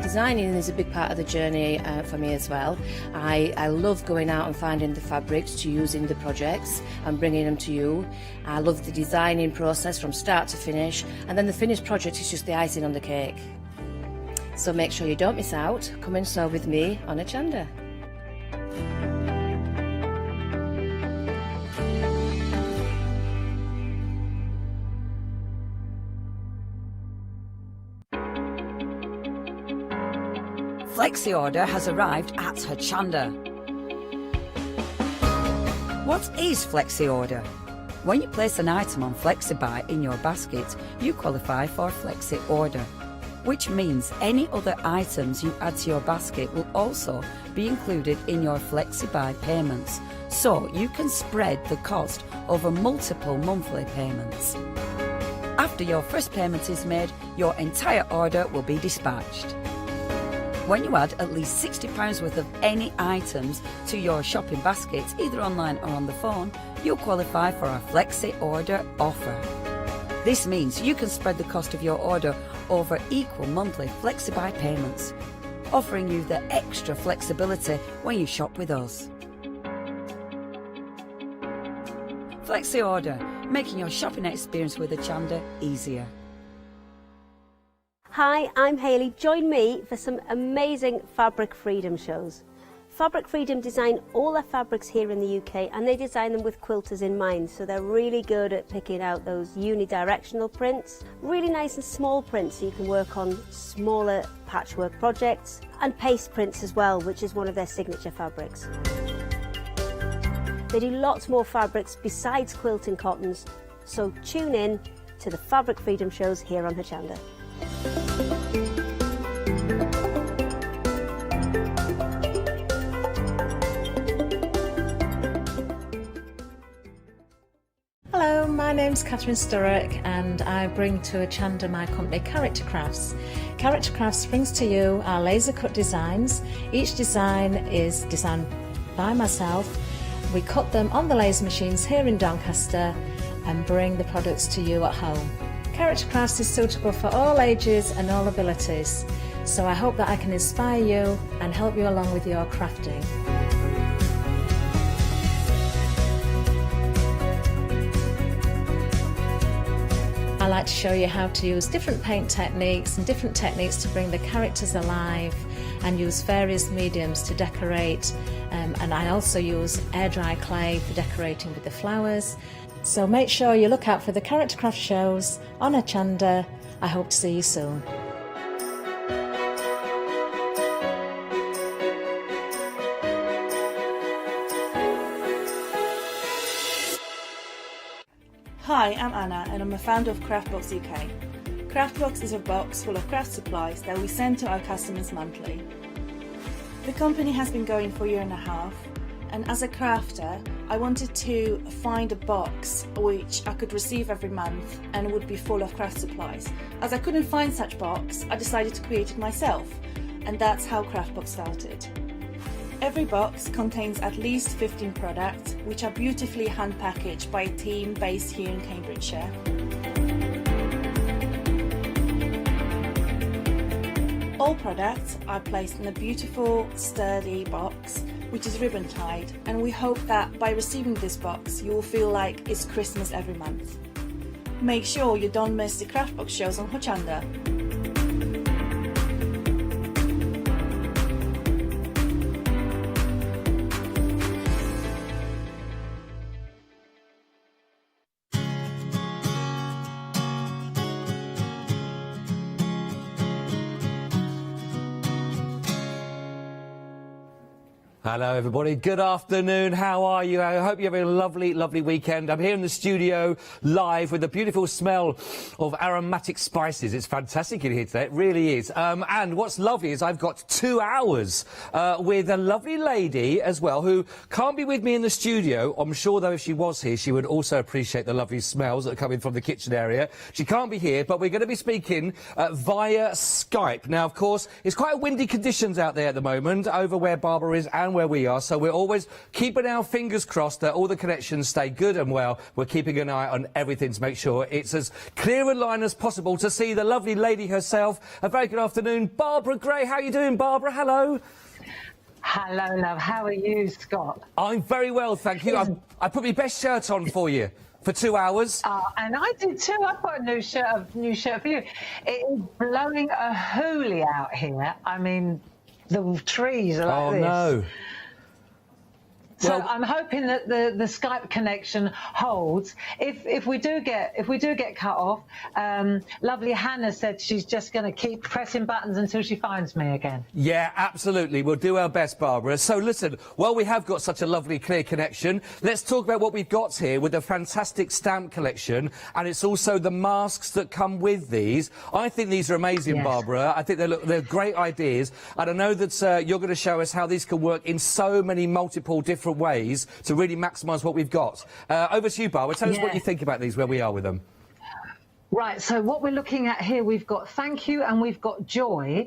Designing is a big part of the journey for me as well. I love going out and finding the fabrics to use in the projects and bringing them to you. I love the designing process from start to finish, and then the finished project is just the icing on the cake. So make sure you don't miss out. Come and sew with me on Hochanda. Flexi order has arrived at Hochanda. What is Flexi order? When you place an item on FlexiBuy in your basket, you qualify for Flexi order, which means any other items you add to your basket will also be included in your FlexiBuy payments, so you can spread the cost over multiple monthly payments. After your first payment is made, your entire order will be dispatched. When you add at least £60 worth of any items to your shopping basket, either online or on the phone, you'll qualify for our Flexi Order offer. This means you can spread the cost of your order over equal monthly FlexiBuy payments, offering you the extra flexibility when you shop with us. Flexi Order, making your shopping experience with Hochanda easier. Hi, I'm Hayley. Join me for some amazing Fabric Freedom shows. Fabric Freedom design all their fabrics here in the UK, and they design them with quilters in mind, so they're really good at picking out those unidirectional prints, really nice and small prints so you can work on smaller patchwork projects, and paste prints as well, which is one of their signature fabrics. They do lots more fabrics besides quilting cottons, so tune in to the Fabric Freedom shows here on Hochanda. Hello, my name's Catherine Sturrock, and I bring to Hochanda my company Character Crafts. Character Crafts brings to you our laser cut designs. Each design is designed by myself. We cut them on the laser machines here in Doncaster and bring the products to you at home. Character Crafts is suitable for all ages and all abilities, so I hope that I can inspire you and help you along with your crafting. I like to show you how to use different paint techniques and different techniques to bring the characters alive, and use various mediums to decorate, and I also use air dry clay for decorating with the flowers. So make sure you look out for the Character Craft shows on Hochanda. I hope to see you soon. Hi, I'm Anna, and I'm a founder of Craftbox UK. Craftbox is a box full of craft supplies that we send to our customers monthly. The company has been going for a year and a half, and as a crafter, I wanted to find a box which I could receive every month and would be full of craft supplies. As I couldn't find such box, I decided to create it myself, and that's how Craftbox started. Every box contains at least 15 products, which are beautifully hand-packaged by a team based here in Cambridgeshire. All products are placed in a beautiful, sturdy box, which is ribbon tied, and we hope that by receiving this box you will feel like it's Christmas every month. Make sure you don't miss the Craftbox shows on Hochanda. Hello everybody, good afternoon, how are you? I hope you're having a lovely, lovely weekend. I'm here in the studio live with the beautiful smell of aromatic spices. It's fantastic in here today, it really is. And what's lovely is I've got 2 hours with a lovely lady as well who can't be with me in the studio. I'm sure though if she was here she would also appreciate the lovely smells that are coming from the kitchen area. She can't be here, but we're going to be speaking via Skype. Now of course it's quite windy conditions out there at the moment over where Barbara is and where we are, so we're always keeping our fingers crossed that all the connections stay good and well. We're keeping an eye on everything to make sure it's as clear a line as possible to see the lovely lady herself. A very good afternoon, Barbara Gray. How are you doing, Barbara? Hello. Hello, love. How are you, Scott? I'm very well, thank you. I put my best shirt on for you. For 2 hours. And I did too. I've got a new shirt for you. It is blowing a hoolie out here. I mean, the trees are like this. Oh no. So well, I'm hoping that the Skype connection holds. If we do get cut off, lovely Hannah said she's just going to keep pressing buttons until she finds me again. Yeah, absolutely. We'll do our best, Barbara. So listen, while we have got such a lovely clear connection, let's talk about what we've got here with a fantastic stamp collection, and it's also the masks that come with these. I think these are amazing, yes. Barbara. I think they're great ideas, and I know that you're going to show us how these can work in so many multiple different ways to really maximise what we've got. Over to you, Barbara. Tell us what you think about these, where we are with them. Right, so what we're looking at here, we've got Thank You and we've got Joy,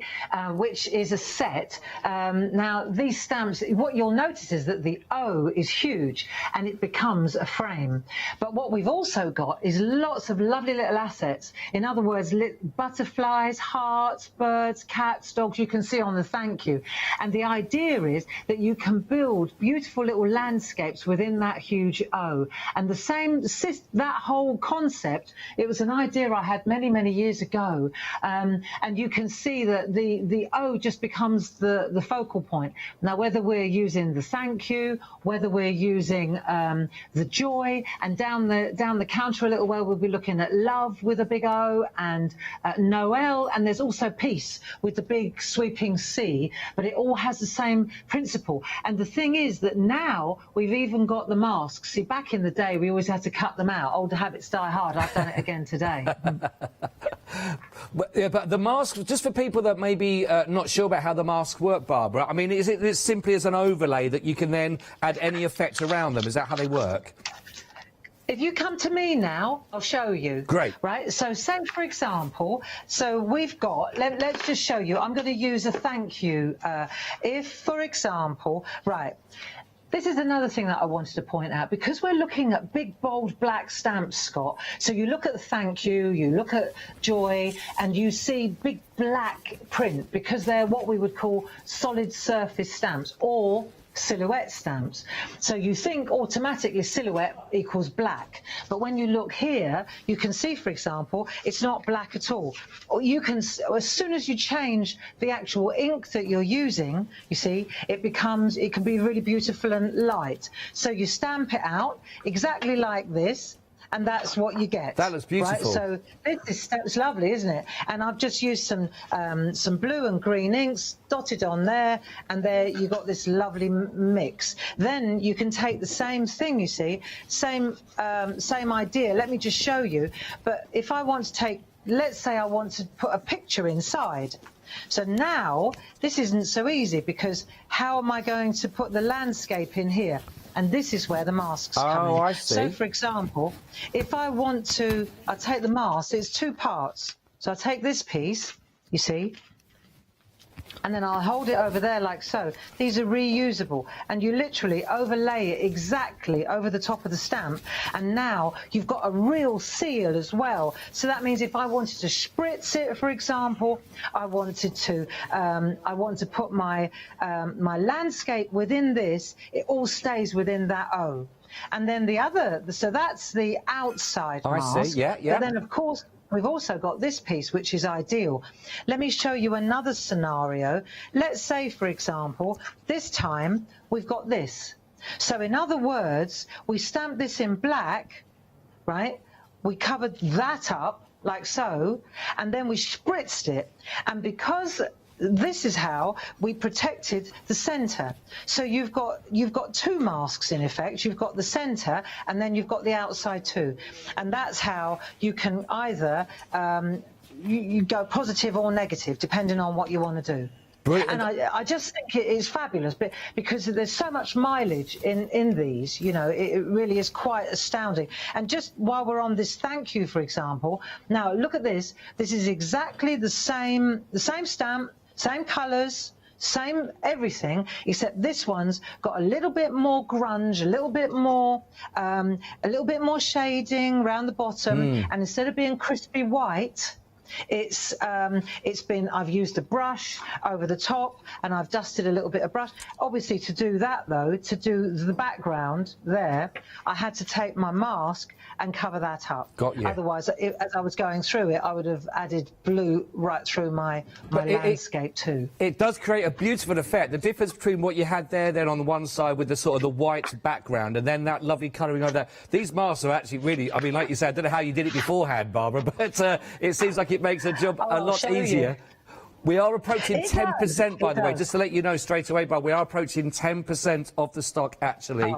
which is a set. Now, these stamps, what you'll notice is that the O is huge and it becomes a frame. But what we've also got is lots of lovely little assets. In other words, butterflies, hearts, birds, cats, dogs, you can see on the Thank You. And the idea is that you can build beautiful little landscapes within that huge O. And that whole concept, it was an idea I had many years ago, and you can see that the O just becomes the focal point. Now, whether we're using the Thank You, whether we're using the Joy, and down the counter a little way we'll be looking at Love with a big O, and Noel, and there's also Peace with the big sweeping C, but it all has the same principle. And the thing is that now we've even got the masks. See, back in the day we always had to cut them out. Old habits die hard. I've done it again today. But the mask, just for people that may be not sure about how the masks work, Barbara, I mean, is it as simply as an overlay that you can then add any effect around them? Is that how they work? If you come to me now, I'll show you. Great. Right, so say, for example, so we've got, let's just show you, I'm going to use a Thank You. If, for example, right, this is another thing that I wanted to point out, because we're looking at big, bold, black stamps, Scott. So you look at the Thank You, you look at Joy, and you see big black print, because they're what we would call solid surface stamps, or silhouette stamps. So you think automatically silhouette equals black, but when you look here you can see, for example, it's not black at all. Or you can, as soon as you change the actual ink that you're using, you see it can be really beautiful and light. So you stamp it out exactly like this, and that's what you get. That looks beautiful. Right? So it's lovely, isn't it? And I've just used some blue and green inks, dotted on there, and there you got this lovely mix. Then you can take the same thing, you see, same idea. Let me just show you. But if I want to take, let's say I want to put a picture inside. So now this isn't so easy, because how am I going to put the landscape in here? And this is where the masks come in. I see. So, for example, if I want to, I take the mask, it's two parts. So I take this piece, you see, and then I'll hold it over there like so. These are reusable, and you literally overlay it exactly over the top of the stamp, and now you've got a real seal as well. So that means if I wanted to spritz it, for example, I wanted to put my my landscape within this, it all stays within that O. And then the other, so that's the outside mask. I see, yeah. But then, of course, we've also got this piece, which is ideal. Let me show you another scenario. Let's say, for example, this time we've got this. So in other words, we stamped this in black, right? We covered that up like so, and then we spritzed it. And because this is how we protected the centre. So you've got 2 masks in effect. You've got the centre, and then you've got the outside too, and that's how you can either you go positive or negative depending on what you want to do. Brilliant. And I just think it is fabulous, but because there's so much mileage in these, you know, it really is quite astounding. And just while we're on this thank you, for example, now look at this. This is exactly the same stamp, same colours, same everything, except this one's got a little bit more grunge, a little bit more shading around the bottom, and instead of being crispy white, I've used a brush over the top, and I've dusted a little bit of brush. Obviously, to do that though, to do the background there, I had to take my mask and cover that up. Got you. Otherwise, as I was going through it, I would have added blue right through my landscape too. It does create a beautiful effect. The difference between what you had there then on the one side with the sort of the white background and then that lovely colouring over there. These masks are actually really, I mean, like you said, I don't know how you did it beforehand, Barbara, but it seems like it makes a job a lot easier. We are approaching 10%, by the way, just to let you know straight away, but we are approaching 10% of the stock, actually,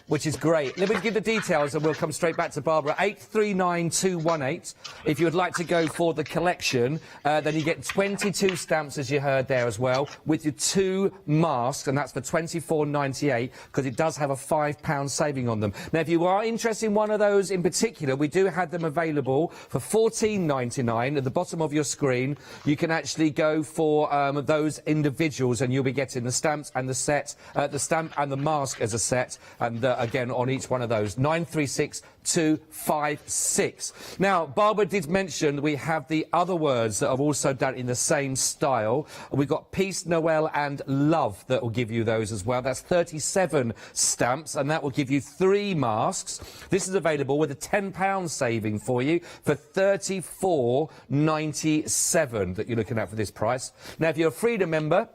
which is great. Let me give the details, and we'll come straight back to Barbara. 839218. If you would like to go for the collection, then you get 22 stamps, as you heard there as well, with your 2 masks, and that's for £24.98, because it does have a £5 saving on them. Now, if you are interested in one of those in particular, we do have them available for £14.99 at the bottom of your screen. You can actually go for those individuals, and you'll be getting the stamps and the set, the stamp and the mask as a set, and again on each one of those. 936256. Now, Barbara did mention we have the other words that are also done in the same style. We've got peace, Noel and love that will give you those as well. That's 37 stamps, and that will give you 3 masks. This is available with a £10 saving for you for £34.97 that you're looking at for this price. Now, if you're a Freedom member,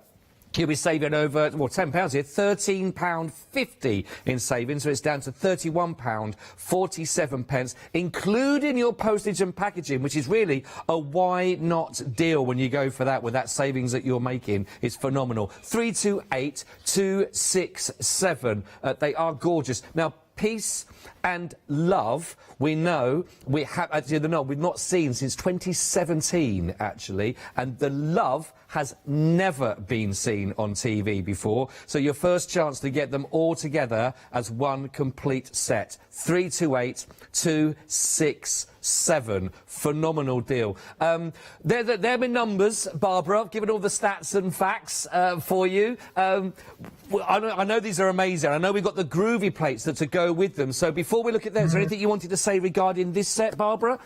you'll be saving over, well, £10 here, £13.50 in savings, so it's down to £31.47, including your postage and packaging, which is really a why not deal when you go for that with that savings that you're making. It's phenomenal. 328267. They are gorgeous. Now, peace and love, we know we have actually we've not seen since 2017 actually, and the love has never been seen on TV before. So your first chance to get them all together as one complete set. 328267. Phenomenal deal. They're my numbers, Barbara. I've given all the stats and facts for you. I know these are amazing. I know we've got the groovy plates that to go with them. So before we look at them, is there anything you wanted to say regarding this set, Barbara?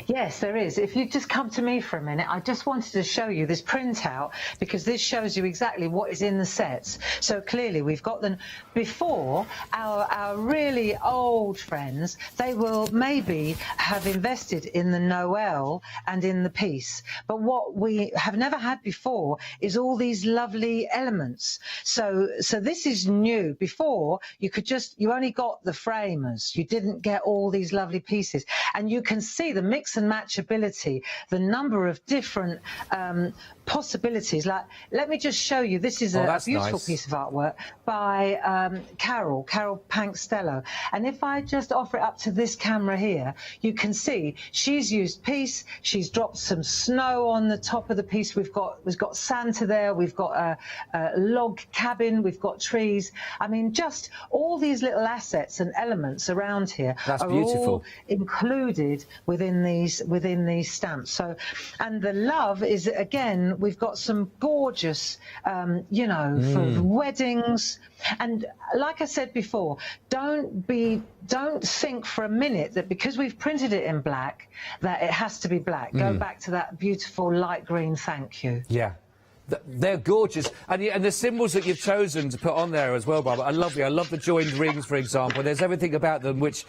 Yes, there is. If you just come to me for a minute, I just wanted to show you this printout, because this shows you exactly what is in the sets. So clearly we've got them before. Our really old friends, they will maybe have invested in the Noel and in the peace. But what we have never had before is all these lovely elements. So this is new. Before, you only got the framers. You didn't get all these lovely pieces. And you can see the mix and match ability, the number of different possibilities. Like, let me just show you. This is a beautiful piece of artwork by Carol Pankstello. And if I just offer it up to this camera here, you can see she's used peace. She's dropped some snow on the top of the piece. We've got Santa there. We've got a log cabin. We've got trees. I mean, just all these little assets and elements around here are all included within these stamps. So, and the love is, again, we've got some gorgeous, for weddings. And like I said before, don't think for a minute that because we've printed it in black, that it has to be black. Go back to that beautiful light green thank you. Yeah. They're gorgeous, and the symbols that you've chosen to put on there as well, Barbara, are lovely. I love the joined rings, for example. There's everything about them which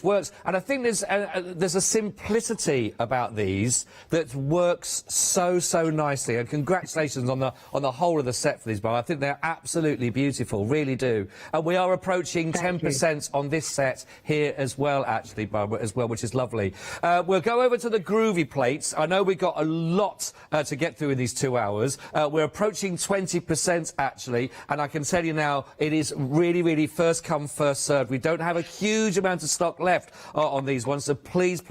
works, and I think there's a simplicity about these that works so nicely. And congratulations on the whole of the set for these, Barbara. I think they're absolutely beautiful, really do. And we are approaching 10% on this set here as well, actually, Barbara, as well, which is lovely. We'll go over to the groovy plates. I know we've got a lot to get through in these 2 hours. We're approaching 20% actually, and I can tell you now it is really first come first served. We don't have a huge amount of stock left on these ones, so please,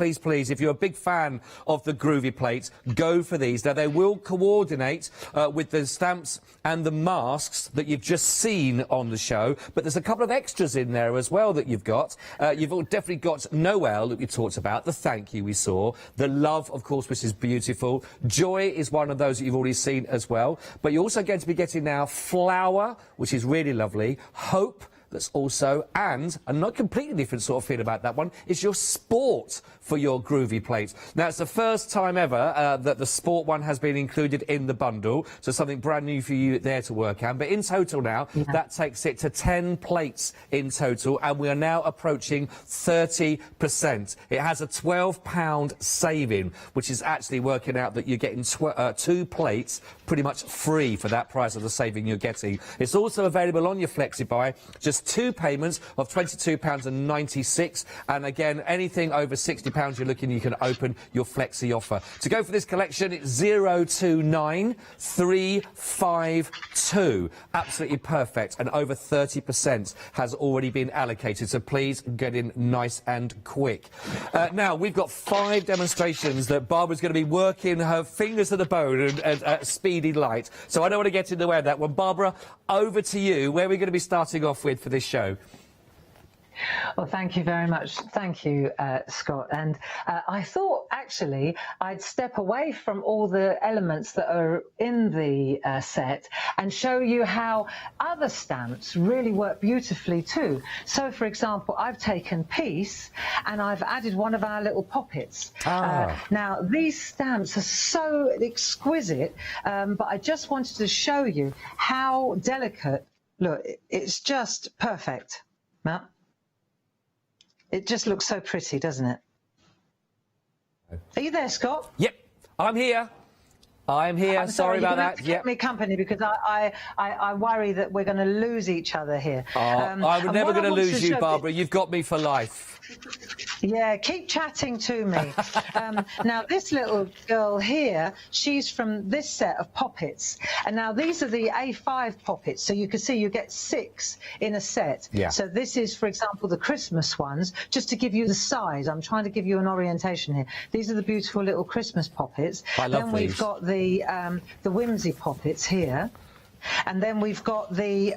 if you're a big fan of the groovy plates, go for these. Now they will coordinate with the stamps and the masks that you've just seen on the show, but there's a couple of extras in there as well that you've got. You've definitely got Noel that we talked about, the thank you we saw, the love, of course, which is beautiful. Joy is one of those that you've already seen as well. But you're also going to be getting now flower, which is really lovely, hope, that's also, and a not completely different sort of feel about that one, is your sport for your groovy plate. Now, it's the first time ever that the sport one has been included in the bundle, so something brand new for you there to work on. But in total now, that takes it to 10 plates in total, and we are now approaching 30%. It has a £12 saving, which is actually working out that you're getting 2 plates pretty much free for that price of the saving you're getting. It's also available on your FlexiBuy, just 2 payments of £22.96, and again, anything over £60 you're looking, you can open your Flexi offer. To go for this collection, it's 029352. Absolutely perfect, and over 30% has already been allocated, so please get in nice and quick. Now, we've got 5 demonstrations that Barbara's going to be working her fingers to the bone and at speedy light, so I don't want to get in the way of that one. Barbara, over to you. Where are we going to be starting off with for this show? Well, thank you very much. Thank you, Scott. And I thought, actually, I'd step away from all the elements that are in the set and show you how other stamps really work beautifully too. So, for example, I've taken Peace and I've added one of our little poppets. Now, these stamps are so exquisite, but I just wanted to show you how delicate. Look, it's just perfect. Matt? It just looks so pretty, doesn't it? Are you there, Scott? Yep, I'm here. I'm here. Sorry about that. Keep me company because I worry that we're going to lose each other here. I'm never going to lose you, Barbara. You've got me for life. Yeah, keep chatting to me. Now, this little girl here, she's from this set of poppets. And now these are the A5 poppets. So you can see you get 6 in a set. Yeah. So this is, for example, the Christmas ones. Just to give you the size, I'm trying to give you an orientation here. These are the beautiful little Christmas poppets. I love then these. We've got the whimsy poppets here. And then we've got the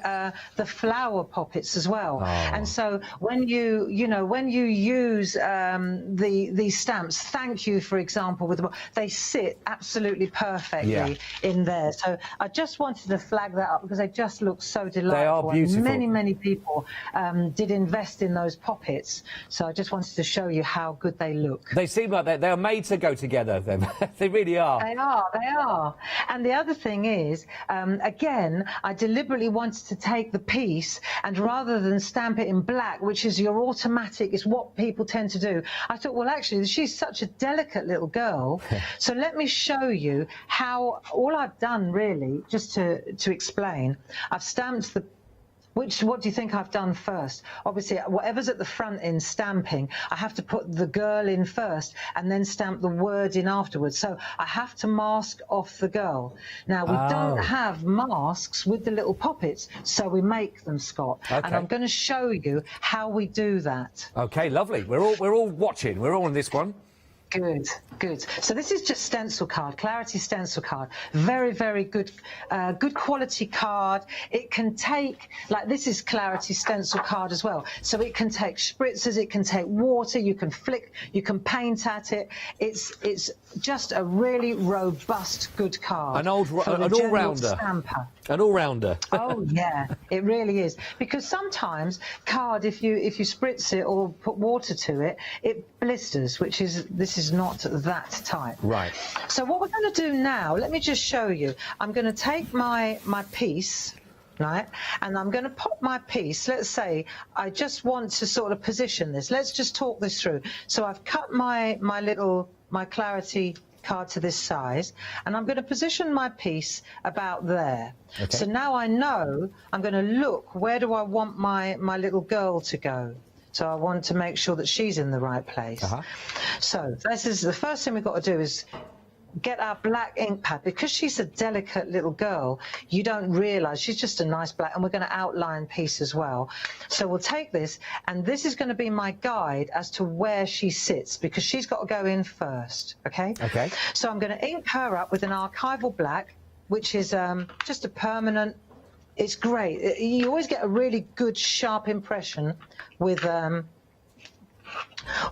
flower poppets as well. Oh. And so when you use these stamps, thank you, for example, they sit absolutely perfectly in there. So I just wanted to flag that up because they just look so delightful. They are beautiful. And many people did invest in those poppets. So I just wanted to show you how good they look. They seem like they're made to go together. They really are. They are. And the other thing is, again, I deliberately wanted to take the piece and rather than stamp it in black, which is your automatic, is what people tend to do, I thought, well, actually, she's such a delicate little girl. So let me show you how all I've done, really, just to explain, I've stamped the what do you think I've done first? Obviously, whatever's at the front in stamping, I have to put the girl in first and then stamp the word in afterwards. So I have to mask off the girl. Now, we don't have masks with the little poppets, so we make them, Scott. Okay. And I'm going to show you how we do that. Okay, lovely. We're all watching. We're all on this one. Good. So this is just stencil card, Clarity stencil card. Very good, good quality card. It can take, like this is Clarity stencil card as well. So it can take spritzers, it can take water, you can flick, you can paint at it. It's just a really robust, good card. An all-rounder. Stamper. An all-rounder. Oh yeah, it really is. Because sometimes card, if you spritz it or put water to it, it blisters, this is not that type. Right. So what we're going to do now, let me just show you. I'm going to take my piece, right, and I'm going to pop my piece. Let's say I just want to sort of position this. Let's just talk this through. So I've cut my Clarity card to this size, and I'm going to position my piece about there. Okay. So now I know I'm going to look, where do I want my little girl to go? So I want to make sure that she's in the right place. So this is the first thing we've got to do is get our black ink pad. Because she's a delicate little girl, you don't realise she's just a nice black, and we're going to outline piece as well. So we'll take this, and this is going to be my guide as to where she sits, because she's got to go in first, okay? Okay. So I'm going to ink her up with an archival black, which is just a permanent. It's great. You always get a really good, sharp impression with an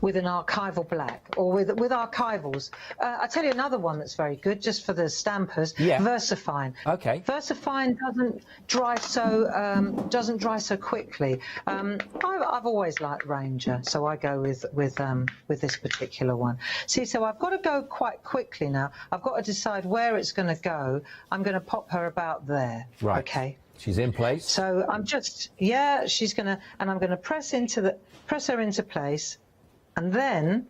archival black, or with archivals. I tell you another one that's very good, just for the stampers. Yeah. Versafine. Okay. Versafine doesn't dry so quickly. I've always liked Ranger, so I go with this particular one. See, so I've got to go quite quickly now. I've got to decide where it's going to go. I'm going to pop her about there. Right. Okay. She's in place. So I'm just, yeah, she's going to, and I'm going to press her into place. And then,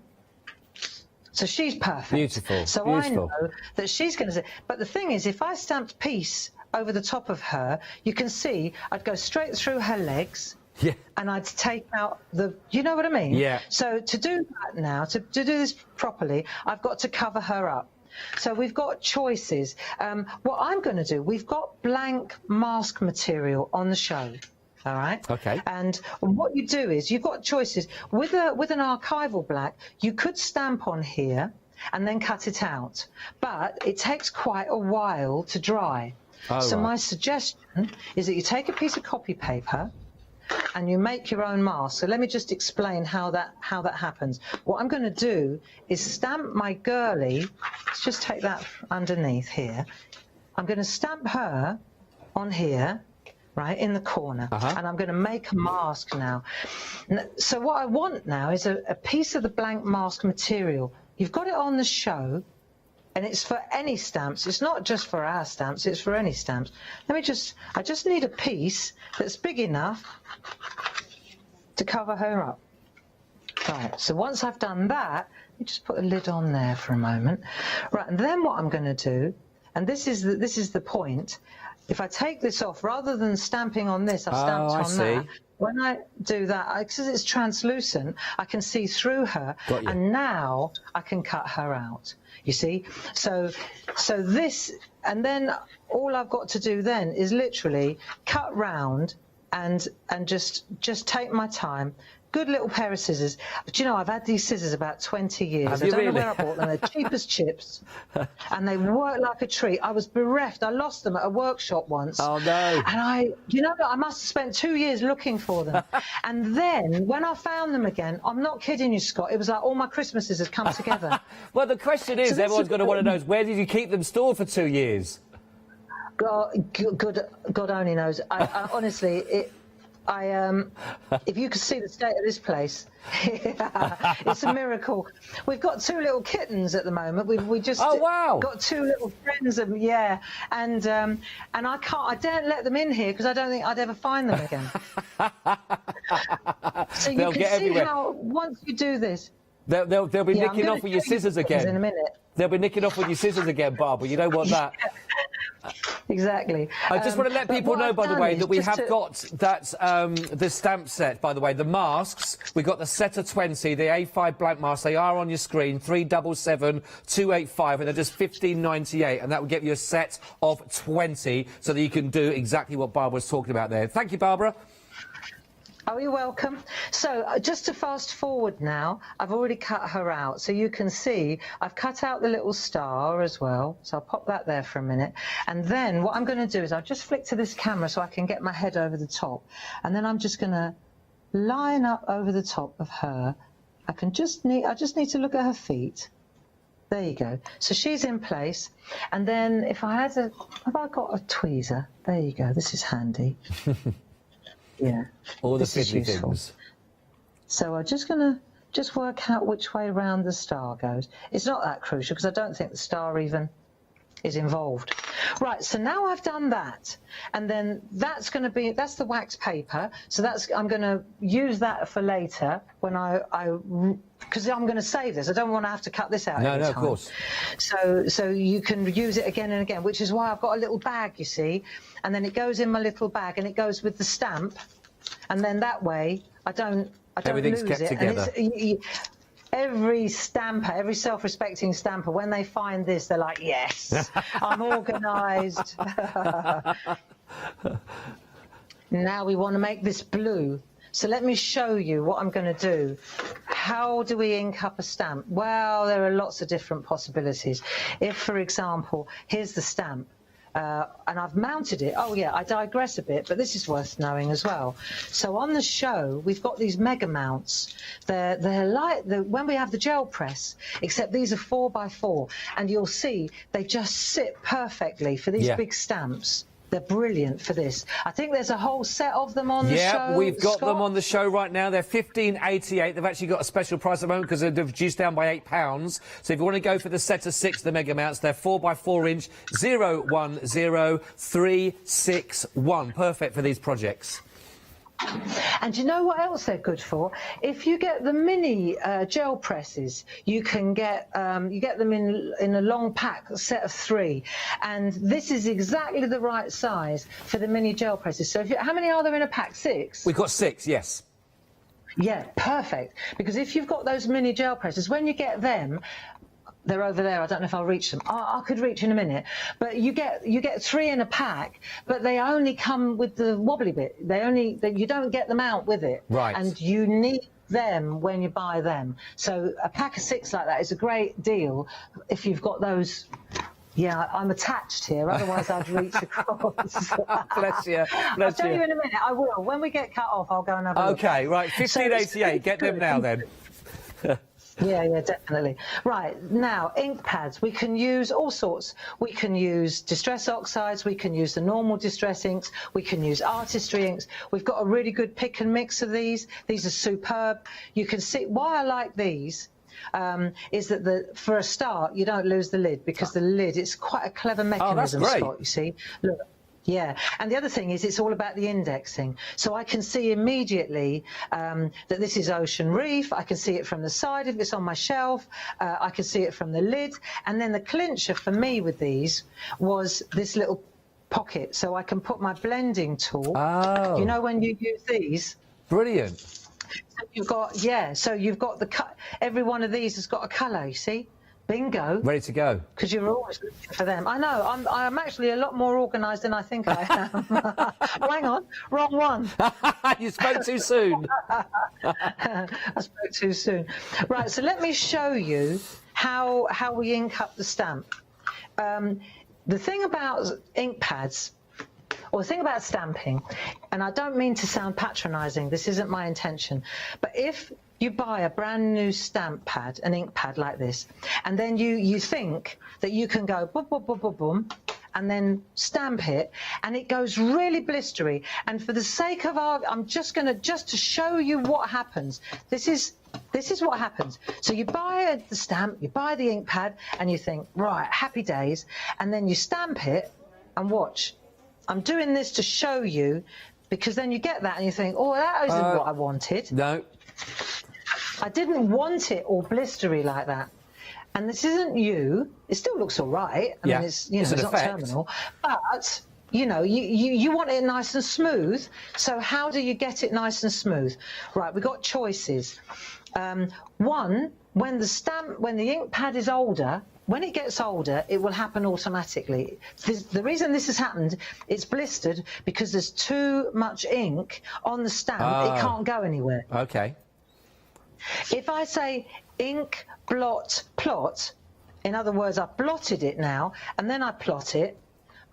so she's perfect. Beautiful. So beautiful. I know that she's going to say, but the thing is, if I stamped piece over the top of her, you can see I'd go straight through her legs. Yeah. And I'd take out you know what I mean? Yeah. So to do that now, to do this properly, I've got to cover her up. So we've got choices. What I'm going to do, we've got blank mask material on the show. All right. Okay. And what you do is you've got choices with an archival black. You could stamp on here and then cut it out, but it takes quite a while to dry. Oh, so right. my suggestion is that you take a piece of copy paper and you make your own mask. So let me just explain how that happens. What I'm going to do is stamp my girly. Let's just take that underneath here. I'm going to stamp her on here, right, in the corner, and I'm going to make a mask now. So what I want now is a piece of the blank mask material. You've got it on the show, and it's for any stamps. It's not just for our stamps, it's for any stamps. I just need a piece that's big enough to cover her up. Right, so once I've done that, you just put a lid on there for a moment. Right, and then what I'm going to do, and this is the point, if I take this off, rather than stamping on this, I've stamped on that. When I do that, because it's translucent, I can see through her, and now I can cut her out. You see? So this, and then all I've got to do then is literally cut round and just take my time. Good little pair of scissors. But you know, I've had these scissors about 20 years. I don't know where I bought them. They're cheap as chips, and they work like a treat. I was bereft. I lost them at a workshop once. Oh no! And I must have spent 2 years looking for them. And then when I found them again, I'm not kidding you, Scott. It was like all my Christmases had come together. Well, the question is, everyone's going to want to know, where did you keep them stored for 2 years? God only knows. I honestly, if you could see the state of this place, it's a miracle. We've got 2 little kittens at the moment. We just got 2 little friends of them, and I daren't let them in here because I don't think I'd ever find them again. So you can see how once you do this, they'll be nicking off with your scissors again. In a minute. They'll be nicking off with your scissors again, Barbara. You don't want that. Exactly. I just want to let people know, by the way, that we have got that the stamp set, by the way, the masks. We've got the set of 20, the A5 blank masks. They are on your screen, 377 285, and they're just $15.98, and that will get you a set of 20 so that you can do exactly what Barbara was talking about there. Thank you, Barbara. Oh, you're welcome. So just to fast forward now, I've already cut her out. So you can see I've cut out the little star as well. So I'll pop that there for a minute. And then what I'm going to do is I'll just flick to this camera so I can get my head over the top. And then I'm just going to line up over the top of her. I just need to look at her feet. There you go. So she's in place. And then if I had have I got a tweezer? There you go. This is handy. Yeah. All the this is fiddly useful. things. So I'm just going to work out which way round the star goes. It's not that crucial because I don't think the star even is involved. Right, so now I've done that, and then that's the wax paper, so I'm going to use that for later when because I'm going to save this. I don't want to have to cut this out every time. Of course. So you can use it again and again, which is why I've got a little bag, you see, and then it goes in my little bag and it goes with the stamp, and then that way I don't Everything's lose kept it. together. And every stamper, every self-respecting stamper, when they find this, they're like, yes, I'm organised. Now we want to make this blue. So let me show you what I'm going to do. How do we ink up a stamp? Well, there are lots of different possibilities. If, for example, here's the stamp. And I've mounted it. Oh yeah, I digress a bit, but this is worth knowing as well. So on the show, we've got these mega mounts. They're like when we have the gel press, except these are 4x4, and you'll see they just sit perfectly for these big stamps. They're brilliant for this. I think there's a whole set of them on the show. Yeah, we've got Scott. them on the show right now. They're $15.88. They've actually got a special price at the moment because they've reduced down by £8. So if you want to go for the set of 6, the mega mounts, they're 4x4 inch, 010361. Perfect for these projects. And do you know what else they're good for? If you get the mini gel presses, you can get them in a long pack, a set of 3, and this is exactly the right size for the mini gel presses. So how many are there in a pack? 6? We've got 6, yes. Yeah, perfect. Because if you've got those mini gel presses, when you get them, they're over there. I don't know if I'll reach them. I could reach in a minute. But you get 3 in a pack, but they only come with the wobbly bit. You don't get them out with it. Right. And you need them when you buy them. So a pack of 6 like that is a great deal if you've got those. Yeah, I'm attached here, otherwise I'd reach across. Bless you. I'll tell you in a minute. I will. When we get cut off, I'll go and have a look. Okay, right. $15.88. Get them now then. Yeah, definitely. Right, now, ink pads. We can use all sorts. We can use distress oxides, we can use the normal distress inks, we can use artistry inks. We've got a really good pick and mix of these. These are superb. You can see why I like these. Is that for a start, you don't lose the lid, because the lid, it's quite a clever mechanism, Scott, you see. Look. Yeah, and the other thing is it's all about the indexing. So I can see immediately that this is ocean reef. I can see it from the side if it's on my shelf. I can see it from the lid. And then the clincher for me with these was this little pocket. So I can put my blending tool. Oh. You know when you use these? Brilliant. So you've got, so you've got every one of these has got a colour, you see? Bingo. Ready to go. Because you're always looking for them. I know, I'm actually a lot more organised than I think I am. Oh, hang on, wrong one. You spoke too soon. I spoke too soon. Right, so let me show you how we ink up the stamp. The thing about ink pads, or the thing about stamping, and I don't mean to sound patronising, this isn't my intention, but if you buy a brand new stamp pad, an ink pad like this, and then you think that you can go boom, boom, boom, boom, boom, and then stamp it, and it goes really blistery. And for the sake of I'm just to show you what happens. This is what happens. So you buy the stamp, you buy the ink pad, and you think, right, happy days, and then you stamp it, and watch. I'm doing this to show you, because then you get that and you think, oh, that isn't what I wanted. No. I didn't want it all blistery like that. And this isn't you. It still looks all right. I mean, it's not terminal. But, you want it nice and smooth. So how do you get it nice and smooth? Right, we've got choices. One, when the ink pad is older, when it gets older, it will happen automatically. The reason this has happened, it's blistered because there's too much ink on the stamp. It can't go anywhere. Okay. If I say ink, blot, plot, in other words, I've blotted it now, and then I plot it,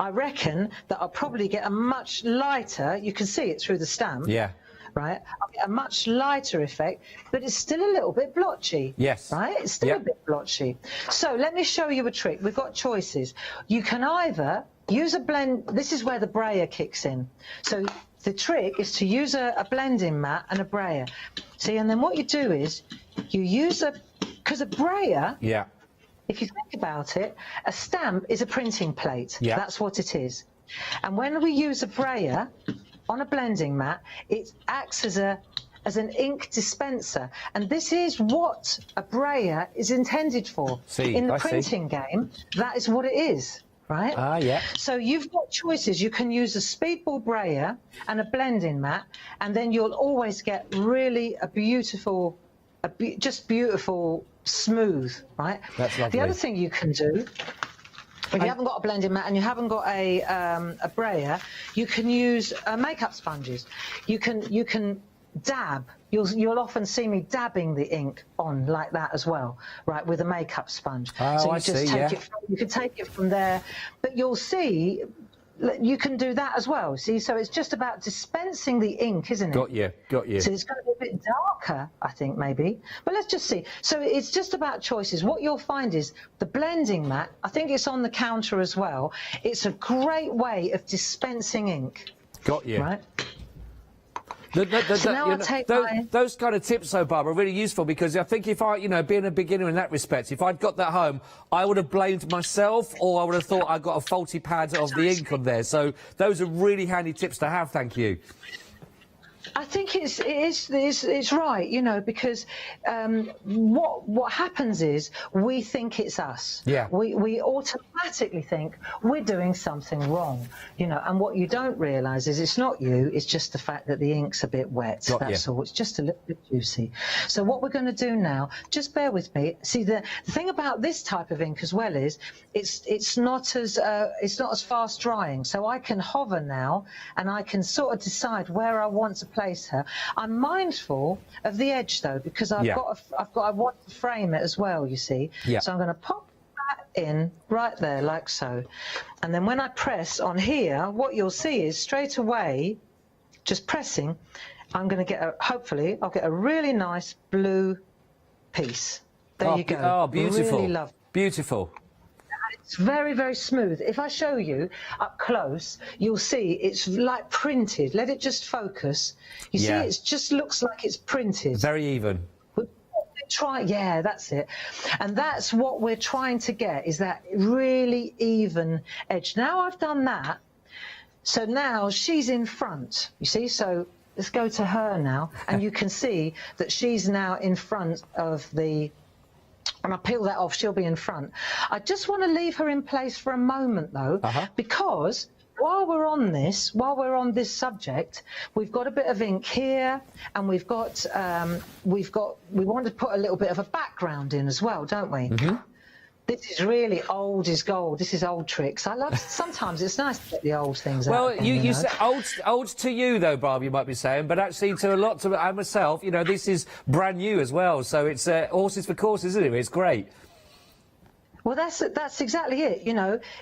I reckon that I'll probably get a much lighter, you can see it through the stamp. Yeah. right, I'll get a much lighter effect, but it's still a little bit blotchy. Yes. Right? It's still a bit blotchy. So let me show you a trick. We've got choices. You can either use a blend. This is where the brayer kicks in. So the trick is to use a blending mat and a brayer. See, and then what you do is you use because a brayer, if you think about it, a stamp is a printing plate. Yeah. That's what it is. And when we use a brayer on a blending mat, it acts as an ink dispenser, and this is what a brayer is intended for. In the printing game, that is what it is, right? Yeah. So you've got choices. You can use a speedball brayer and a blending mat, and then you'll always get really a beautiful, just beautiful, smooth, right? That's lovely. The other thing you can do, if you haven't got a blending mat and you haven't got a brayer, you can use makeup sponges. You can dab. You'll often see me dabbing the ink on like that as well, right, with a makeup sponge. Oh, so you I just see, take it. You can take it from there, but you'll see. You can do that as well, see? So it's just about dispensing the ink, isn't it? Got you, got you. So it's going to be a bit darker, I think, maybe. But let's just see. So it's just about choices. What you'll find is the blending mat, I think it's on the counter as well. It's a great way of dispensing ink. Got you. Right? So now I'll take those kind of tips, though, Barbara, are really useful, because I think if I, being a beginner in that respect, if I'd got that home, I would have blamed myself, or I would have thought I got a faulty pad of the ink on there. So those are really handy tips to have. Thank you. I think it's right, because what happens is we think it's us. Yeah. We automatically think we're doing something wrong, and what you don't realise is it's not you, it's just the fact that the ink's a bit wet. That's all. It's just a little bit juicy. So what we're going to do now, just bear with me. See, the thing about this type of ink as well is it's not as fast drying. So I can hover now, and I can sort of decide where I want to place her. I'm mindful of the edge though, because I want to frame it as well, you see. Yeah. So I'm going to pop that in right there like so, and then when I press on here, what you'll see is straight away, just pressing, I'm going to get hopefully I'll get a really nice blue piece. There you go. Oh, beautiful. Really lovely. Beautiful. It's very, very smooth. If I show you up close, you'll see it's like printed. Let it just focus. You see, it just looks like it's printed. Very even. Yeah, that's it. And that's what we're trying to get, is that really even edge. Now I've done that, so now she's in front, you see? So let's go to her now, and you can see that she's now in front of the... And I peel that off, she'll be in front. I just want to leave her in place for a moment, though, because while we're on this subject, we've got a bit of ink here, and we want to put a little bit of a background in as well, don't we? This is really old is gold. This is old tricks. I love. Sometimes it's nice to get the old things out. Well, again, you say old to you though, Barb. You might be saying, but actually to a lot to myself, this is brand new as well. So it's horses for courses, isn't it? It's great. Well, that's exactly it.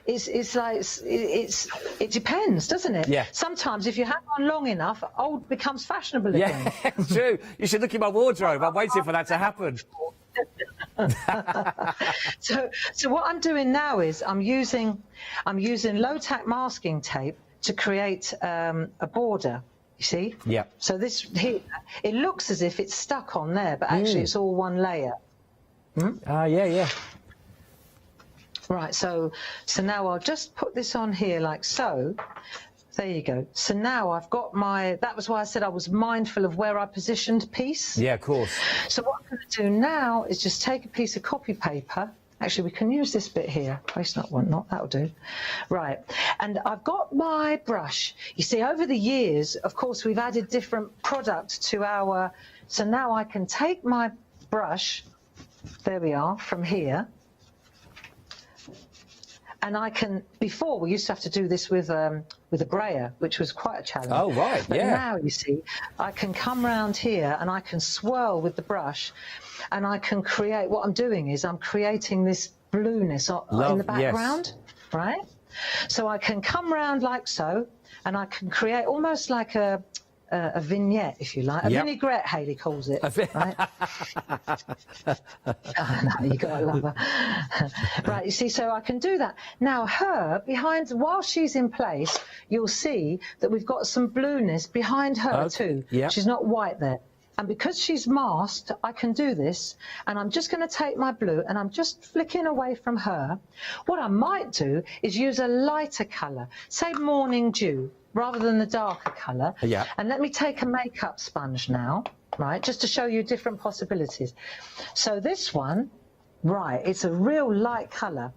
It depends, doesn't it? Yeah. Sometimes if you hang on long enough, old becomes fashionable again. Yeah, it's true. You should look in my wardrobe. I'm waiting for that to happen. So what I'm doing now is I'm using low tack masking tape to create a border. You see? Yeah. So this here, it looks as if it's stuck on there, but actually it's all one layer. Yeah. Right. So now I'll just put this on here like so. There you go. So now I've got that was why I said I was mindful of where I positioned piece. Yeah, of course. So what I'm going to do now is just take a piece of copy paper. Actually, we can use this bit here. Waste not, want not. That'll do. Right. And I've got my brush. You see, over the years, of course, we've added different products to our... So now I can take my brush, there we are, from here. And I can, before we used to have to do this with a brayer, which was quite a challenge. Oh, right, but yeah. Now, you see, I can come round here and I can swirl with the brush, and I can create, what I'm doing is I'm creating this blueness in the background, right? So I can come round like so, and I can create almost like a a vignette, if you like. A vinaigrette, Hayley calls it. Right? Oh, no, you gotta love her. Right, you see, so I can do that. Now, her, behind, while she's in place, you'll see that we've got some blueness behind her too. Yep. She's not white there. And because she's masked, I can do this. And I'm just going to take my blue and I'm just flicking away from her. What I might do is use a lighter colour, say Morning Dew, rather than the darker colour. Yeah. And let me take a makeup sponge now, right, just to show you different possibilities. So this one, right, it's a real light colour.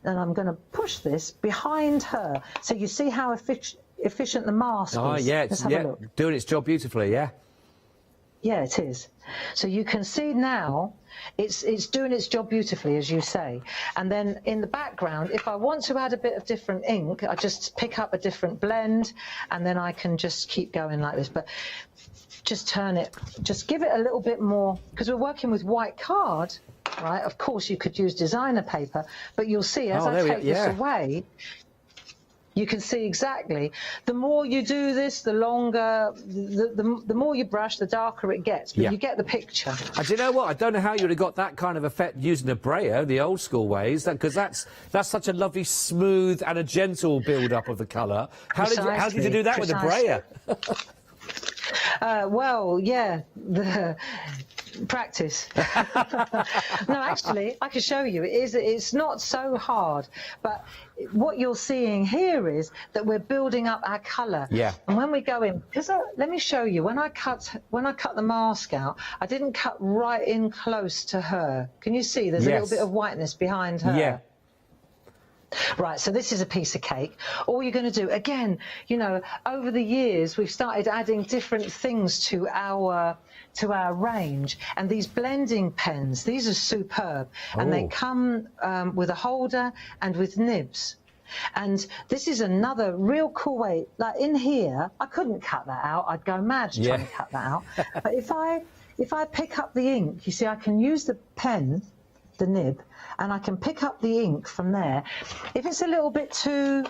And I'm going to push this behind her. So you see how efficient the mask is. Oh, yeah, it's doing its job beautifully, yeah. Yeah, it is. So you can see now it's doing its job beautifully, as you say. And then in the background, if I want to add a bit of different ink, I just pick up a different blend and then I can just keep going like this. But just turn it, just give it a little bit more, because we're working with white card, right? Of course, you could use designer paper, but you'll see as I take this away, you can see exactly. The more you do this, the longer, the more you brush, the darker it gets. But you get the picture. And do you know what? I don't know how you would have got that kind of effect using a brayer, the old school ways, because that's such a lovely, smooth and a gentle build-up of the colour. How did you do that with a brayer? Well, yeah, practice. No, actually, I can show you. It's not so hard, but what you're seeing here is that we're building up our colour. Yeah. And when we go in, because let me show you. When I cut the mask out, I didn't cut right in close to her. Can you see? There's a little bit of whiteness behind her. Yeah. Right, so this is a piece of cake. All you're going to do, again, you know, over the years we've started adding different things to our range, and these blending pens, these are superb, and they come with a holder and with nibs. And this is another real cool way. Like in here, I couldn't cut that out. I'd go mad trying to cut that out. But if I pick up the ink, you see, I can use the pen, the nib, and I can pick up the ink from there. If it's a little bit too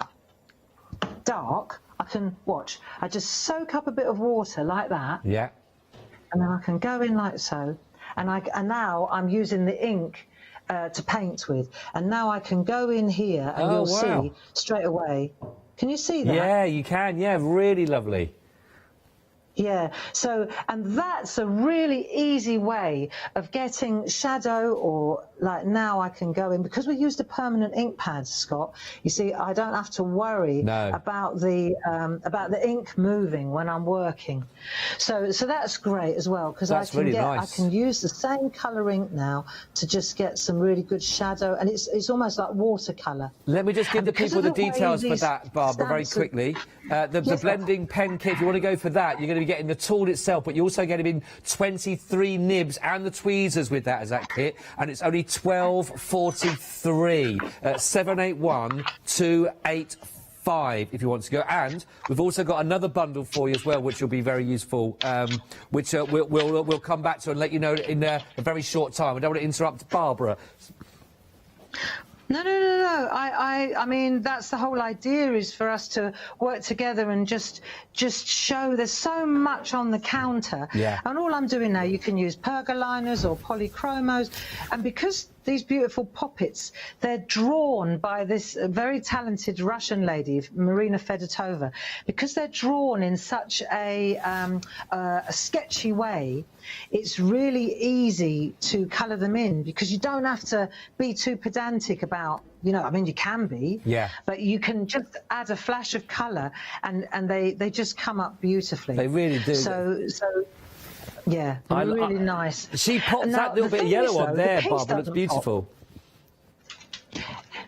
dark, I can, watch, I just soak up a bit of water like that. Yeah. And then I can go in like so. And now I'm using the ink to paint with. And now I can go in here and you'll see straight away. Can you see that? Yeah, you can. Yeah, really lovely. Yeah, so, and that's a really easy way of getting shadow, or like now I can go in, because we used a permanent ink pad, Scott, you see, I don't have to worry about the ink moving when I'm working. So that's great as well, because I can use the same colour ink now to just get some really good shadow, and it's almost like watercolour. Let me just give the people the details for that, Barbara, very quickly. The blending pen kit, if you want to go for that, you're going to be getting the tool itself, but you also get in 23 nibs and the tweezers with that as that kit, and it's only $12.43. 781-285 if you want to go. And we've also got another bundle for you as well, which will be very useful, which we'll come back to and let you know in a very short time. I don't want to interrupt Barbara. No. I mean, that's the whole idea, is for us to work together and just show there's so much on the counter. Yeah. And all I'm doing now, you can use pergoliners or polychromos, and because these beautiful poppets, they're drawn by this very talented Russian lady, Marina Fedotova, because they're drawn in such a sketchy way. It's really easy to colour them in, because you don't have to be too pedantic about, you know, I mean, you can be, but you can just add a flash of colour, and they just come up beautifully. They really do. So yeah, really nice. She pops that little bit of yellow on there, Barbara. Looks beautiful.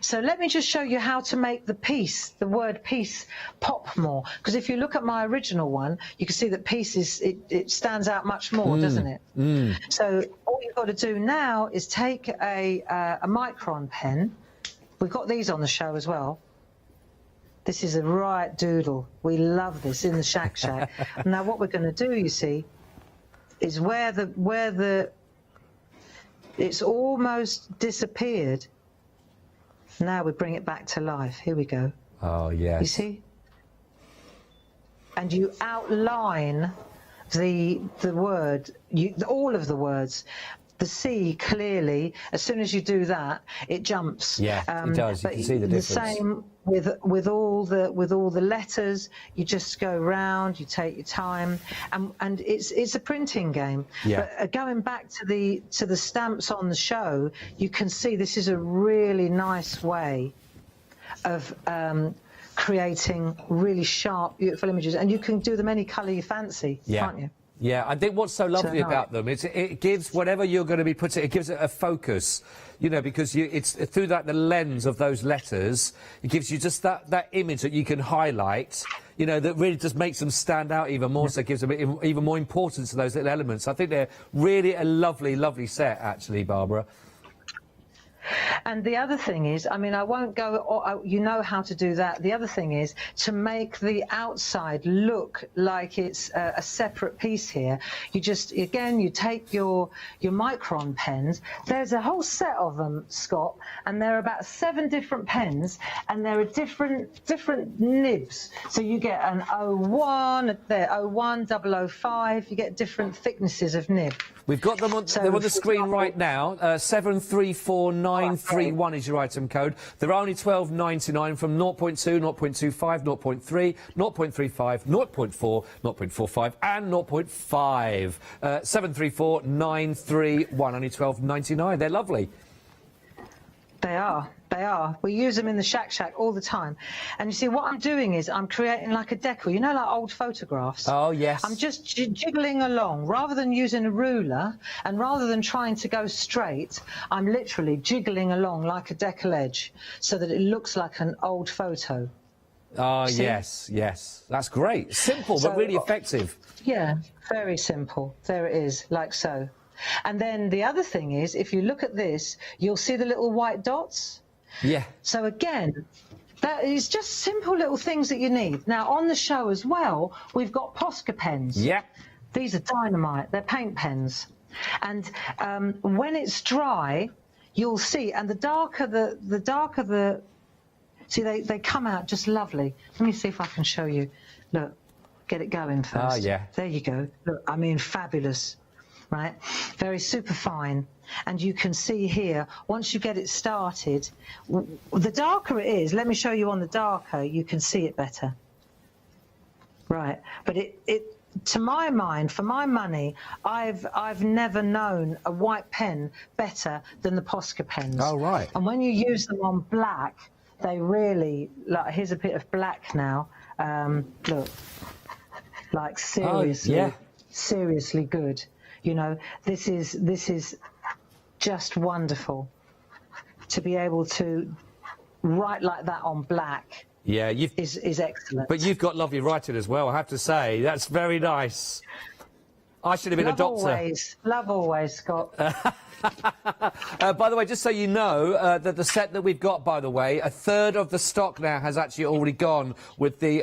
So let me just show you how to make the piece, the word piece, pop more. Because if you look at my original one, you can see that piece it stands out much more, doesn't it? So all you've got to do now is take a micron pen. We've got these on the show as well. This is a right doodle. We love this in the Shack Shack. Now what we're going to do, you see, is where it's almost disappeared. Now we bring it back to life. Here we go. Oh, yes. You see? and you outline the word, all of the words. The C clearly, as soon as you do that, it jumps. Yeah, it does. You can see the difference. The same with all the letters. You just go round. You take your time, and it's a printing game. Yeah. But going back to the stamps on the show, you can see this is a really nice way of creating really sharp, beautiful images, and you can do them any colour you fancy, can't you? Yeah, I think what's so lovely about them is it gives whatever you're going to be putting, it gives it a focus, you know, because it's through the lens of those letters, it gives you just that image that you can highlight, you know, that really just makes them stand out even more, so it gives them even more importance to those little elements. I think they're really a lovely, lovely set, actually, Barbara. And the other thing is, I mean, I won't go, you know how to do that. The other thing is to make the outside look like it's a separate piece here. You just, again, you take your micron pens. There's a whole set of them, Scott, and there are about 7 different pens, and there are different nibs. So you get an 01, there 01, 005, you get different thicknesses of nib. We've got them on, they're on the screen right now. 734931 is your item code. They're only £12.99 from 0.2, 0.25, 0.3, 0.35, 0.4, 0.45 and 0.5. 734931, only £12.99. They're lovely. They are. They are. We use them in the Shack all the time. And you see, what I'm doing is I'm creating like a decal, you know, like old photographs. Oh, yes. I'm just jiggling along. Rather than using a ruler and rather than trying to go straight, I'm literally jiggling along like a decal edge so that it looks like an old photo. Oh, yes, yes. That's great. Simple, but really effective. Yeah, very simple. There it is, like so. And then the other thing is, if you look at this, you'll see the little white dots. Yeah. So again, that is just simple little things that you need. Now, on the show as well, we've got Posca pens. Yeah. These are dynamite. They're paint pens. And when it's dry, you'll see, and the darker the... See, they come out just lovely. Let me see if I can show you. Look, get it going first. Ah, yeah. There you go. Look, I mean, fabulous. Right, very super fine, and you can see here once you get it started, the darker it is, let me show you on the darker, you can see it better. Right, but it to my mind, for my money, I've never known a white pen better than the Posca pens. Oh, right. And when you use them on black, they really, like, here's a bit of black now. Look, like seriously, seriously good. You know, this is just wonderful to be able to write like that on black. Yeah, is excellent. But you've got lovely writing as well, I have to say. That's very nice. I should have been a doctor. Love always, Scott. By the way, just so you know, that the set that we've got, by the way, a third of the stock now has actually already gone with the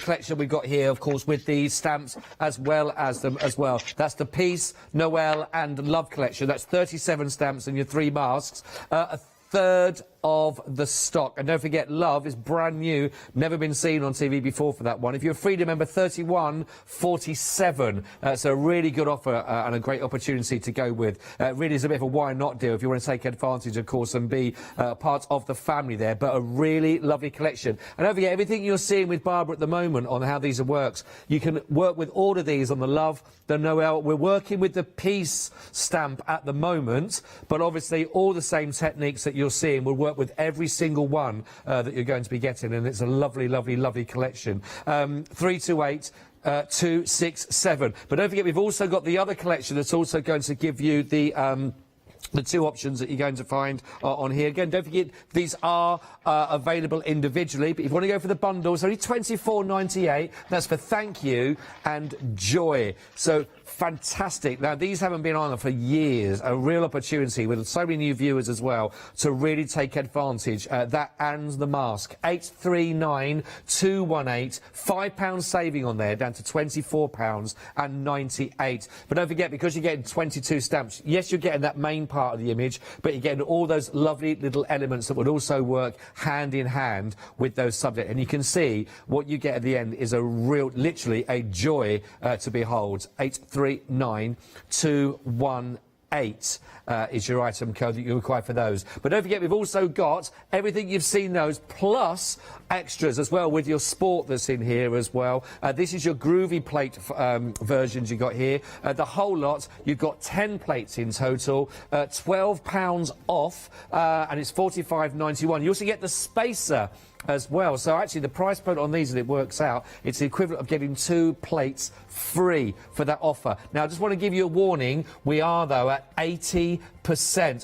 collection we've got here, of course, with the stamps as well. That's the Peace, Noel and Love collection. That's 37 stamps and your 3 masks. A third of the stock. And don't forget, Love is brand new, never been seen on TV before for that one. If you're a Freedom member, 31.47. So a really good offer and a great opportunity to go with. Really is a bit of a why not deal if you want to take advantage, of course, and be part of the family there. But a really lovely collection. And don't forget, everything you're seeing with Barbara at the moment on how these works, you can work with all of these on the Love, the Noel. We're working with the Peace stamp at the moment, but obviously all the same techniques that you're seeing will work with every single one that you're going to be getting, and it's a lovely, lovely, lovely collection. 328 267. But don't forget, we've also got the other collection that's also going to give you the 2 options that you're going to find on here. Again, don't forget, these are available individually, but if you want to go for the bundle, it's only £24.98. That's for Thank You and Joy. So fantastic. Now, these haven't been on for years. A real opportunity with so many new viewers as well to really take advantage. That and the mask. 839218. £5 saving on there, down to £24.98. But don't forget, because you're getting 22 stamps, yes, you're getting that main part of the image, but you're getting all those lovely little elements that would also work hand in hand with those subjects. And you can see what you get at the end is a real, literally a joy to behold. 839218 is your item code that you require for those. But don't forget, we've also got everything you've seen those, plus extras as well with your sport that's in here as well. This is your groovy plate versions you got here. The whole lot, you've got 10 plates in total, £12 off, and it's $45.91. You also get the spacer as well. So actually the price point on these, as it works out, it's the equivalent of getting 2 plates free for that offer. Now I just want to give you a warning, we are though at 80%.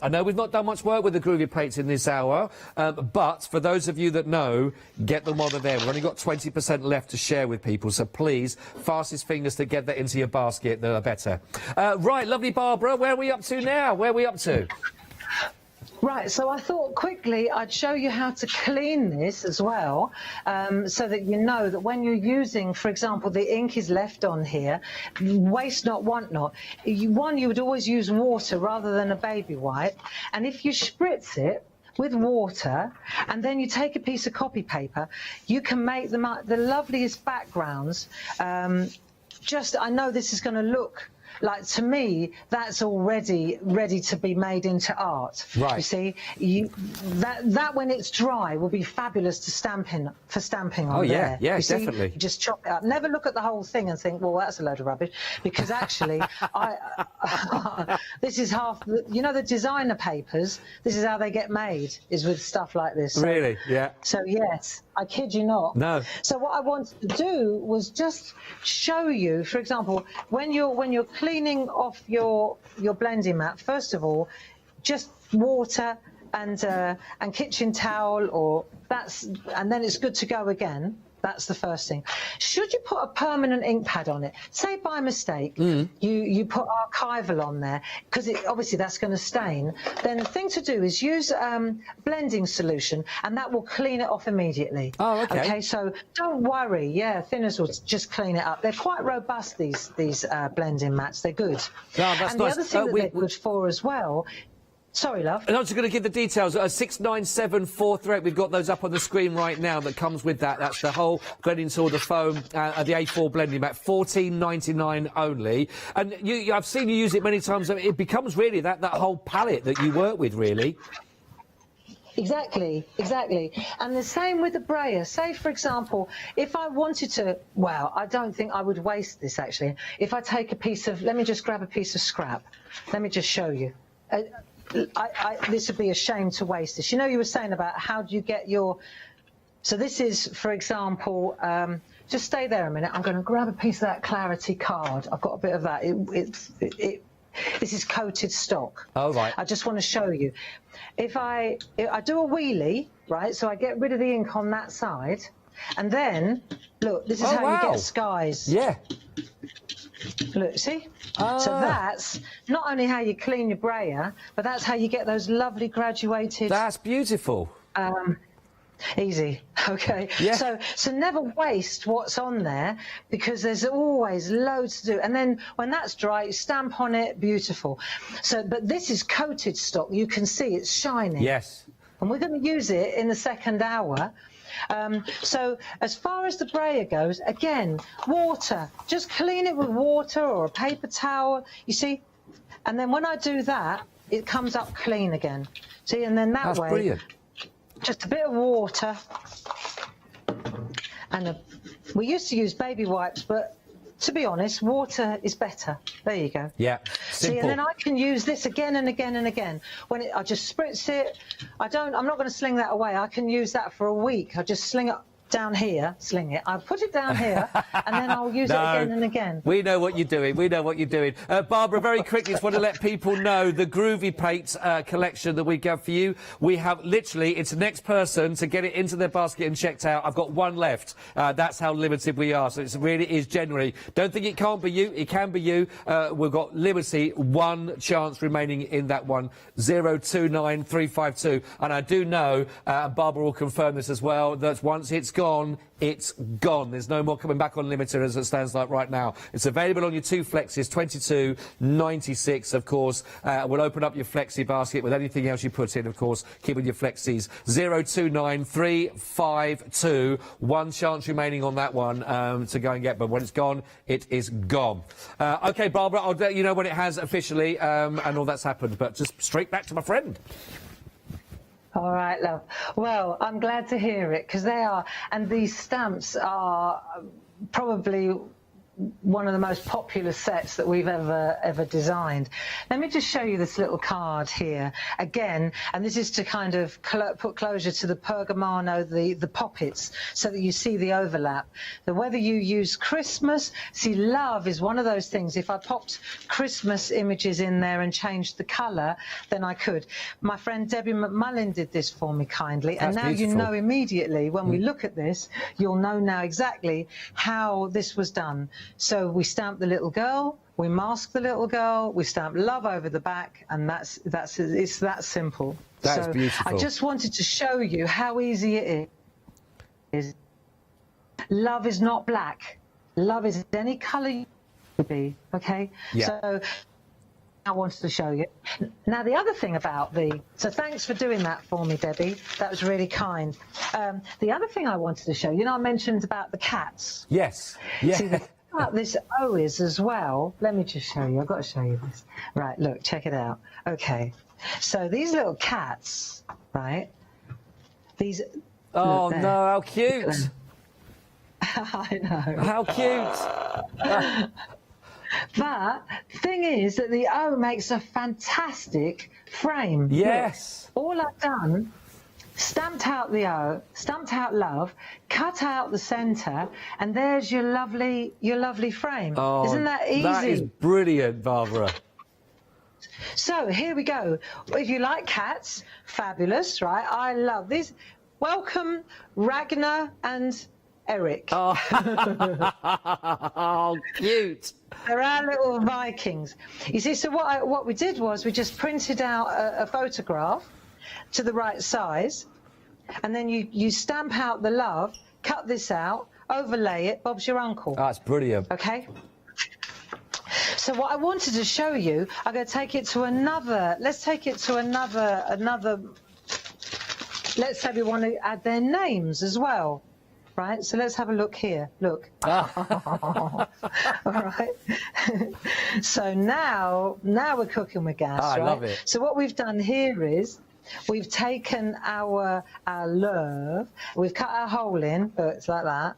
I know we've not done much work with the groovy plates in this hour, but for those of you that know, get them while they're there. We've only got 20% left to share with people, so please, fastest fingers to get that into your basket, the better. Right, lovely Barbara, where are we up to now? Where are we up to? Right, so I thought quickly I'd show you how to clean this as well, so that you know that when you're using, for example, the ink is left on here, waste not, want not. You would always use water rather than a baby wipe, and if you spritz it with water and then you take a piece of copy paper, you can make them the loveliest backgrounds. I know this is going to look like, to me, that's already ready to be made into art. Right. You see, that when it's dry will be fabulous to stamping on there. Yeah, you see, definitely. you just chop it up. Never look at the whole thing and think, well, that's a load of rubbish, because actually, this is half. You know, the designer papers. This is how they get made, is with stuff like this. So, really? Yeah. So yes, I kid you not. No. So what I wanted to do was just show you, for example, when you're cleaning off your blending mat, first of all, just water and kitchen towel, and then it's good to go again. That's the first thing. Should you put a permanent ink pad on it, say by mistake, you put archival on there, because obviously that's going to stain, then the thing to do is use blending solution, and that will clean it off immediately. Oh, okay. Okay, so don't worry. Yeah, thinners will just clean it up. They're quite robust, these blending mats. They're good. No, that's and nice. The other thing that they're good for as well. Sorry, love. And I'm just going to give the details. 697438. We've got those up on the screen right now. That comes with that. That's the whole blending tool, the foam, the A4 blending mat. $14.99 only. And I've seen you use it many times. It becomes really that whole palette that you work with, really. Exactly. And the same with the brayer. Say, for example, if I wanted to, well, I don't think I would waste this, actually. If I take a piece of, let me just grab a piece of scrap. Let me just show you. This would be a shame to waste this. You know, you were saying about how do you get your... So this is, for example, just stay there a minute. I'm going to grab a piece of that Clarity card. I've got a bit of that. This is coated stock. Oh, right. I just want to show you. If I do a wheelie, right, so I get rid of the ink on that side, and then, look, this is how you get skies. Yeah. Look, see? So that's not only how you clean your brayer, but that's how you get those lovely graduated... That's beautiful. Easy, okay. Yeah. So never waste what's on there, because there's always loads to do. And then when that's dry, you stamp on it, beautiful. But this is coated stock. You can see it's shining. Yes. And we're going to use it in the second hour. So as far as the brayer goes, again, water. Just clean it with water or a paper towel, you see? And then when I do that, it comes up clean again. See, and then that way... That's brilliant. Just a bit of water, and we used to use baby wipes, but to be honest, water is better. There you go. Yeah, simple. See, and then I can use this again and again and again. When I just spritz it, I'm not going to sling that away. I can use that for a week. I just sling it down here, sling it. I'll put it down here, and then I'll use it again and again. We know what you're doing. We know what you're doing. Barbara, very quickly, just want to let people know the Groovy Plate collection that we have for you. We have literally, it's the next person to get it into their basket and checked out. I've got one left. That's how limited we are. So it really is genuinely. Don't think it can't be you. It can be you. We've got literally one chance remaining in that one. 029352. And I do know, Barbara will confirm this as well, that once it's gone, it's gone. There's no more coming back on limited as it stands like right now. It's available on your 2 flexis, 22.96, of course. We'll open up your flexi basket with anything else you put in, of course. Keep with your flexis. 029352. One chance remaining on that one to go and get, but when it's gone, it is gone. OK, Barbara, I'll let you know when it has officially and all that's happened, but just straight back to my friend. All right, love. Well, I'm glad to hear it, because they are, and these stamps are probably one of the most popular sets that we've ever designed. Let me just show you this little card here again, and this is to kind of put closure to the pergamano, the poppets, so that you see the overlap. Whether you use Christmas, see, love is one of those things. If I popped Christmas images in there and changed the colour, then I could. My friend Debbie McMullin did this for me kindly, and now you know immediately when we look at this, you'll know now exactly how this was done. So we stamp the little girl, we mask the little girl, we stamp love over the back, and it's that simple. That's beautiful. I just wanted to show you how easy it is. Love is not black. Love is any colour you could be, okay? Yeah. So I wanted to show you. Now, the other thing about so thanks for doing that for me, Debbie. That was really kind. The other thing I wanted to show you, I mentioned about the cats. Yes. Yeah. See, about this O is as well. Let me just show you. I've got to show you this. Right, look, check it out. Okay. So these little cats, right? These. Oh, no, how cute. I know. How cute. But the thing is that the O makes a fantastic frame. Yes. Look, all I've done, stamped out the O, stamped out love, cut out the centre, and there's your lovely frame. Oh, isn't that easy? That is brilliant, Barbara. So here we go. If you like cats, fabulous, right? I love these. Welcome, Ragnar and Eric. Oh, oh, cute. They're our little Vikings. You see, so what we did was we just printed out a photograph to the right size, and then you stamp out the love, cut this out, overlay it, Bob's your uncle. That's brilliant. Okay? So what I wanted to show you, I'm going to take it to another, let's take it to another, let's say we want to add their names as well. Right, so let's have a look here. Look. All right. So now we're cooking with gas. I right? love it. So what we've done here is we've taken our love, we've cut our hole in, it's like that.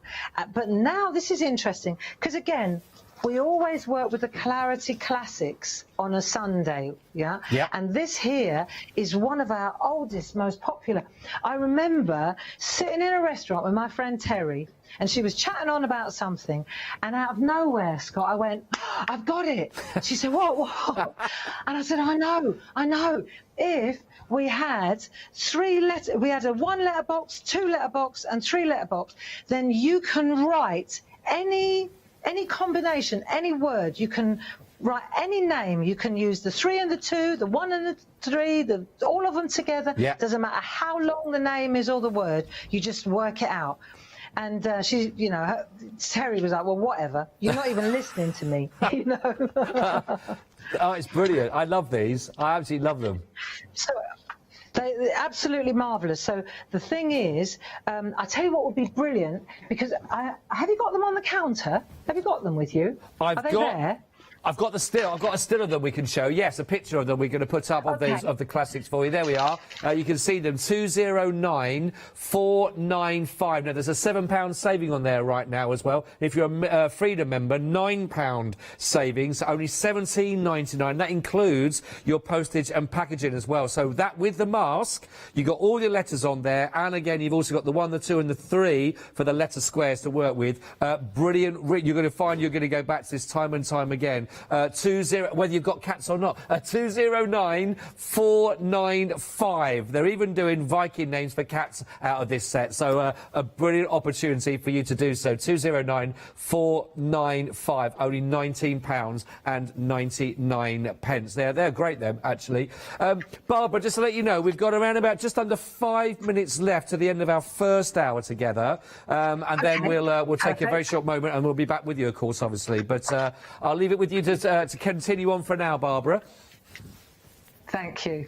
But now this is interesting because again, we always work with the Clarity Classics on a Sunday, yeah? Yeah. And this here is one of our oldest, most popular. I remember sitting in a restaurant with my friend Terry, and she was chatting on about something, and out of nowhere, Scott, I went, oh, I've got it. She said, what? And I said, I know. If we had we had a 1-letter box, 2-letter box, and 3-letter box, then you can write any combination, any word, you can write any name. You can use the 3 and the 2, the 1 and the 3, all of them together. Yeah. Doesn't matter how long the name is or the word, you just work it out. And she, Terry was like, well, whatever. You're not even listening to me, Oh, it's brilliant. I love these. I absolutely love them. So, they're absolutely marvellous. So the thing is, I tell you what would be brilliant, because have you got them on the counter? Have you got them with you? Are they there? I've got a still of them we can show. Yes, a picture of them we're going to put up of those of the classics for you. There we are. You can see them. 209495. Now there's a £7 saving on there right now as well. If you're a Freedom member, £9 savings, only £17.99. That includes your postage and packaging as well. So that with the mask, you got all your letters on there, and again you've also got the 1, the 2, and the 3 for the letter squares to work with. Brilliant. You're going to find you're going to go back to this time and time again. Whether you've got cats or not. 209495. They're even doing Viking names for cats out of this set. So a brilliant opportunity for you to do so. 209495. Only £19.99. They're great, them actually. Barbara, just to let you know, we've got around about just under 5 minutes left to the end of our first hour together, and then we'll take a very short moment, and we'll be back with you, of course, obviously. But I'll leave it with you to continue on for now, Barbara. Thank you.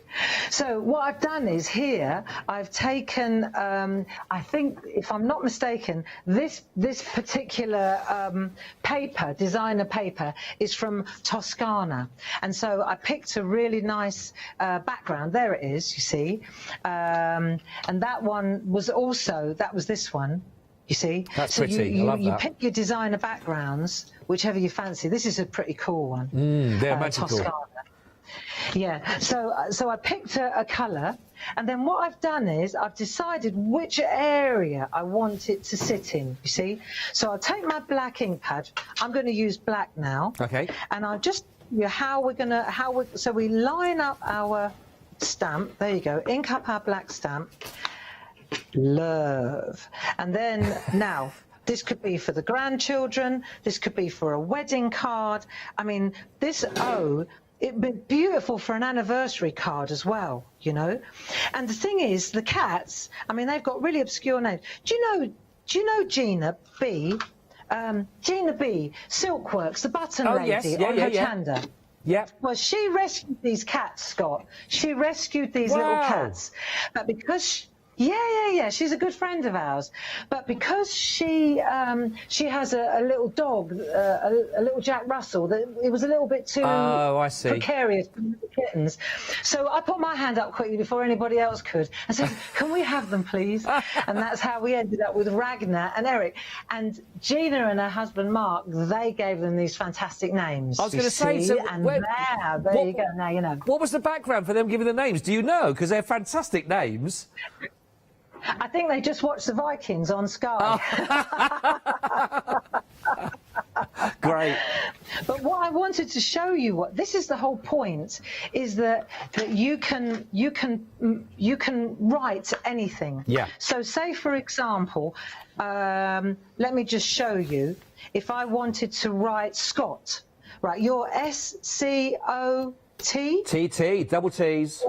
So what I've done is here I've taken, I think, if I'm not mistaken, this particular paper, designer paper, is from Toscana, and so I picked a really nice background. There it is, you see, and that one was also, that was this one. You see, that's so pretty. I love that. You pick your designer backgrounds, whichever you fancy. This is a pretty cool one. They're magical. Toscana. Yeah, so I picked a colour, and then what I've done is I've decided which area I want it to sit in, you see. So I'll take my black ink pad. I'm going to use black now. Okay. And I'll just, so we line up our stamp. There you go. Ink up our black stamp. Love. And then now, this could be for the grandchildren. This could be for a wedding card. I mean, this O... it'd be beautiful for an anniversary card as well, you know. And the thing is, the cats, I mean, they've got really obscure names. Do you know Gina B? Gina B, Silkworks, the button lady on Hochanda. Yeah. Well, she rescued these cats, Scott. She rescued these little cats. But because... Yeah, she's a good friend of ours. But because she has a little dog, a little Jack Russell, that it was a little bit too precarious for the kittens. So I put my hand up quickly before anybody else could and said, can we have them, please? And that's how we ended up with Ragnar and Eric. And Gina and her husband, Mark, they gave them these fantastic names. I was going to say, so and there you go, now you know. What was the background for them giving the names? Do you know? Because they're fantastic names. I think they just watched the Vikings on Sky. Great. But what I wanted to show you, this is the whole point, is that you can write anything. Yeah. So say, for example, let me just show you. If I wanted to write Scott, right, you're S-C-O-T? T-T, double T's.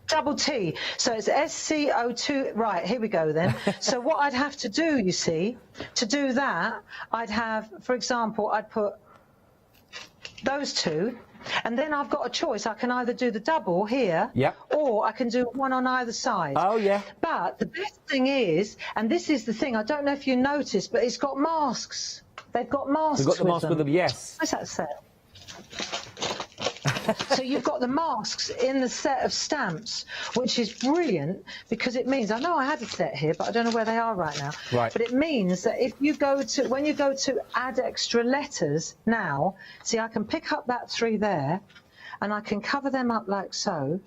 Double T. So it's SCO2. Right, here we go then. So what I'd have to do, you see, to do that, I'd have, for example, I'd put those two, and then I've got a choice. I can either do the double here, or I can do one on either side. Oh, yeah. But the best thing is, and this is the thing, I don't know if you noticed, but it's got masks. They've got masks. They've got the masks with them, yes. What's that set? So you've got the masks in the set of stamps, which is brilliant because it means, I know I had a set here, but I don't know where they are right now. Right. But it means that if you go to, when you go to add extra letters now, see, I can pick up that 3 there and I can cover them up like so.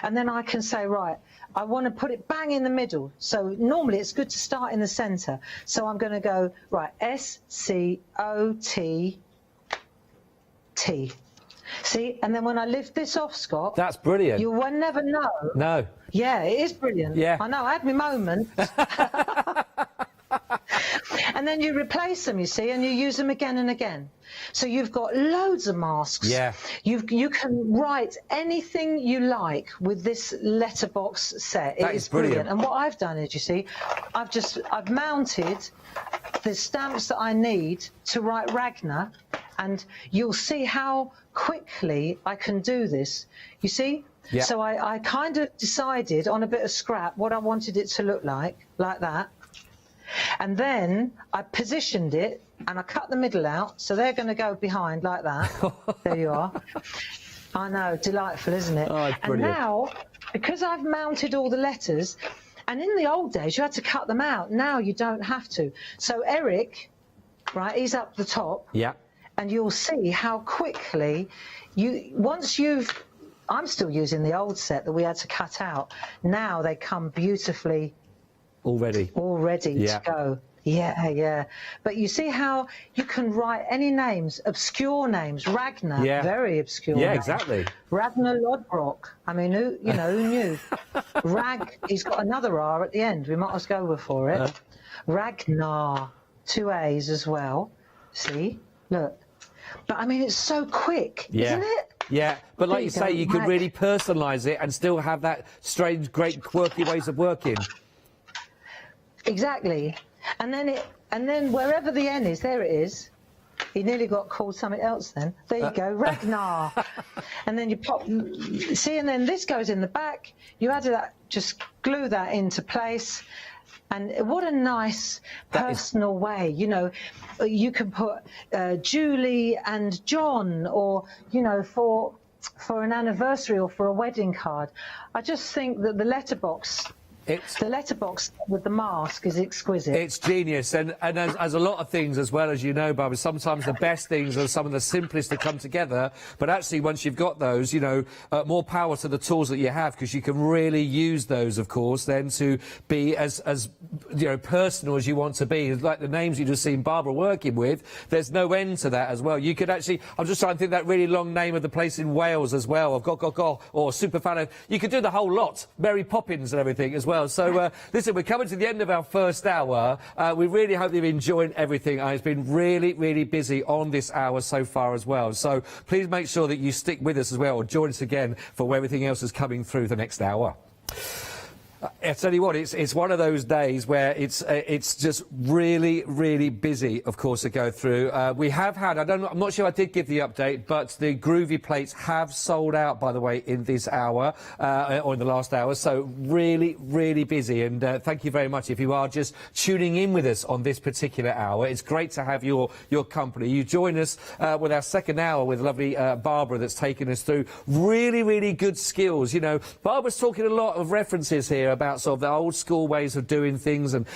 And then I can say, right, I want to put it bang in the middle. So normally it's good to start in the centre. So I'm going to go, right, S-C-O-T-T. See, and then when I lift this off, Scott... That's brilliant. You will never know. No. Yeah, it is brilliant. Yeah. I know, I had my moment. And then you replace them, you see, and you use them again and again. So you've got loads of masks. Yeah. You can write anything you like with this letterbox set. That is brilliant. And what I've done is, you see, I've mounted the stamps that I need to write Ragnar, and you'll see how quickly I can do this. You see? Yeah. So I kind of decided on a bit of scrap what I wanted it to look like that. And then I positioned it and I cut the middle out, so they're going to go behind like that. There you are. I know, delightful, isn't it? Oh, it's brilliant. And now, because I've mounted all the letters, and in the old days you had to cut them out, now you don't have to. So Eric, right, he's up the top. Yeah. And you'll see how quickly I'm still using the old set that we had to cut out. Now they come beautifully already to go. Yeah. But you see how you can write any names, obscure names. Ragnar, very obscure. Yeah, name. Exactly. Ragnar Lodbrok. I mean, who knew? He's got another R at the end. We might as well go for it. Ragnar, 2 A's as well. See, look. But I mean, it's so quick, isn't it? Yeah, but like you say, you could really personalise it and still have that strange, great, quirky ways of working. Exactly. And then wherever the N is, there it is. He nearly got called something else then. There you go, Ragnar. And then you pop, see, and then this goes in the back. You add that, just glue that into place. And what a nice personal way, you know. You can put Julie and John, or, you know, for an anniversary or for a wedding card. I just think that the letterbox with the mask is exquisite. It's genius, and as a lot of things as well, as you know, Barbara, sometimes the best things are some of the simplest to come together, but actually once you've got those, you know, more power to the tools that you have, because you can really use those, of course, then to be as you know, personal as you want to be. Like the names you just seen Barbara working with, there's no end to that as well. You could actually, I'm just trying to think that really long name of the place in Wales as well, of Go, or Super Fan of, you could do the whole lot, Mary Poppins and everything as well. So, listen, we're coming to the end of our first hour. We really hope you've enjoyed everything. It's been really, really busy on this hour so far as well. So please make sure that you stick with us as well, or join us again for everything else is coming through the next hour. I tell you what, it's one of those days where it's just really, really busy, of course, to go through. We have had, I'm not sure I did give the update, but the groovy plates have sold out, by the way, in this hour, or in the last hour. So really, really busy. And thank you very much if you are just tuning in with us on this particular hour. It's great to have your company. You join us with our second hour with lovely Barbara, that's taken us through really, really good skills. You know, Barbara's talking a lot of references here about sort of the old school ways of doing things, and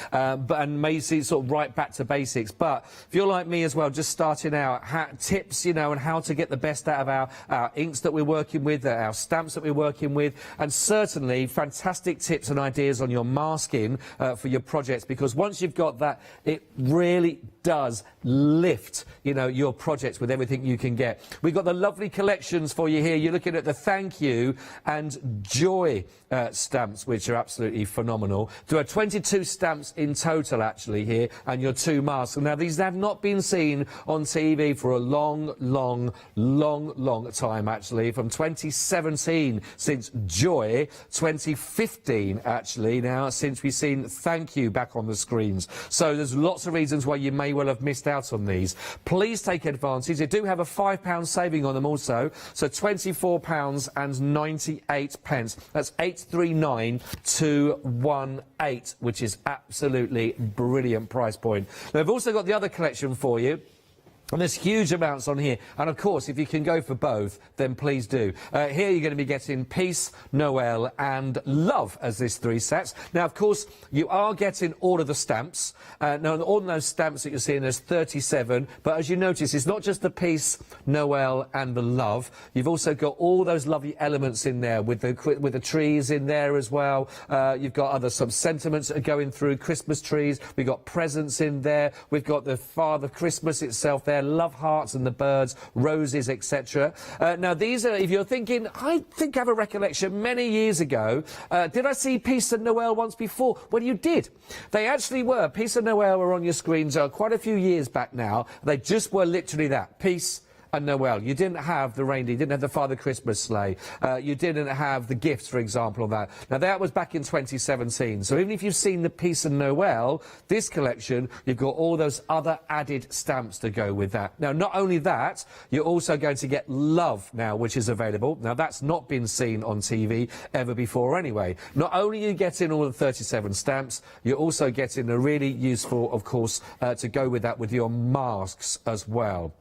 Macy sort of right back to basics. But if you're like me as well, just starting out, tips, you know, and how to get the best out of our inks that we're working with, our stamps that we're working with, and certainly fantastic tips and ideas on your masking for your projects, because once you've got that, it really does lift, you know, your projects with everything you can get. We've got the lovely collections for you here. You're looking at the thank you and joy stamps, which are absolutely phenomenal. There are 22 stamps in total actually here, and your 2 masks. Now these have not been seen on TV for a long, long, long, long time actually, from 2017 since Joy, 2015 actually now since we've seen Thank You back on the screens. So there's lots of reasons why you may well have missed out on these. Please take advantage. They do have a £5 saving on them also, so £24.98. That's 839,218, which is absolutely brilliant price point. Now, I've also got the other collection for you. And there's huge amounts on here. And, of course, if you can go for both, then please do. Here you're going to be getting Peace, Noel and Love as this 3 sets. Now, of course, you are getting all of the stamps. Now, all those stamps that you're seeing, there's 37. But as you notice, it's not just the Peace, Noel and the Love. You've also got all those lovely elements in there with the trees in there as well. You've got some sentiments that are going through, Christmas trees. We've got presents in there. We've got the Father Christmas itself there. Love hearts and the birds, roses, etc. Now these are, if you're thinking, I think I have a recollection many years ago, did I see Peace and Noel once before? Well, you did. They actually were. Peace and Noel were on your screens quite a few years back now. They just were literally that, Peace and Noel. You didn't have the reindeer, you didn't have the Father Christmas sleigh, you didn't have the gifts, for example, on that. Now, that was back in 2017, so even if you've seen the piece of Noel, this collection, you've got all those other added stamps to go with that. Now, not only that, you're also going to get Love now, which is available. Now, that's not been seen on TV ever before anyway. Not only are you getting all the 37 stamps, you're also getting a really useful, of course, to go with that with your masks as well.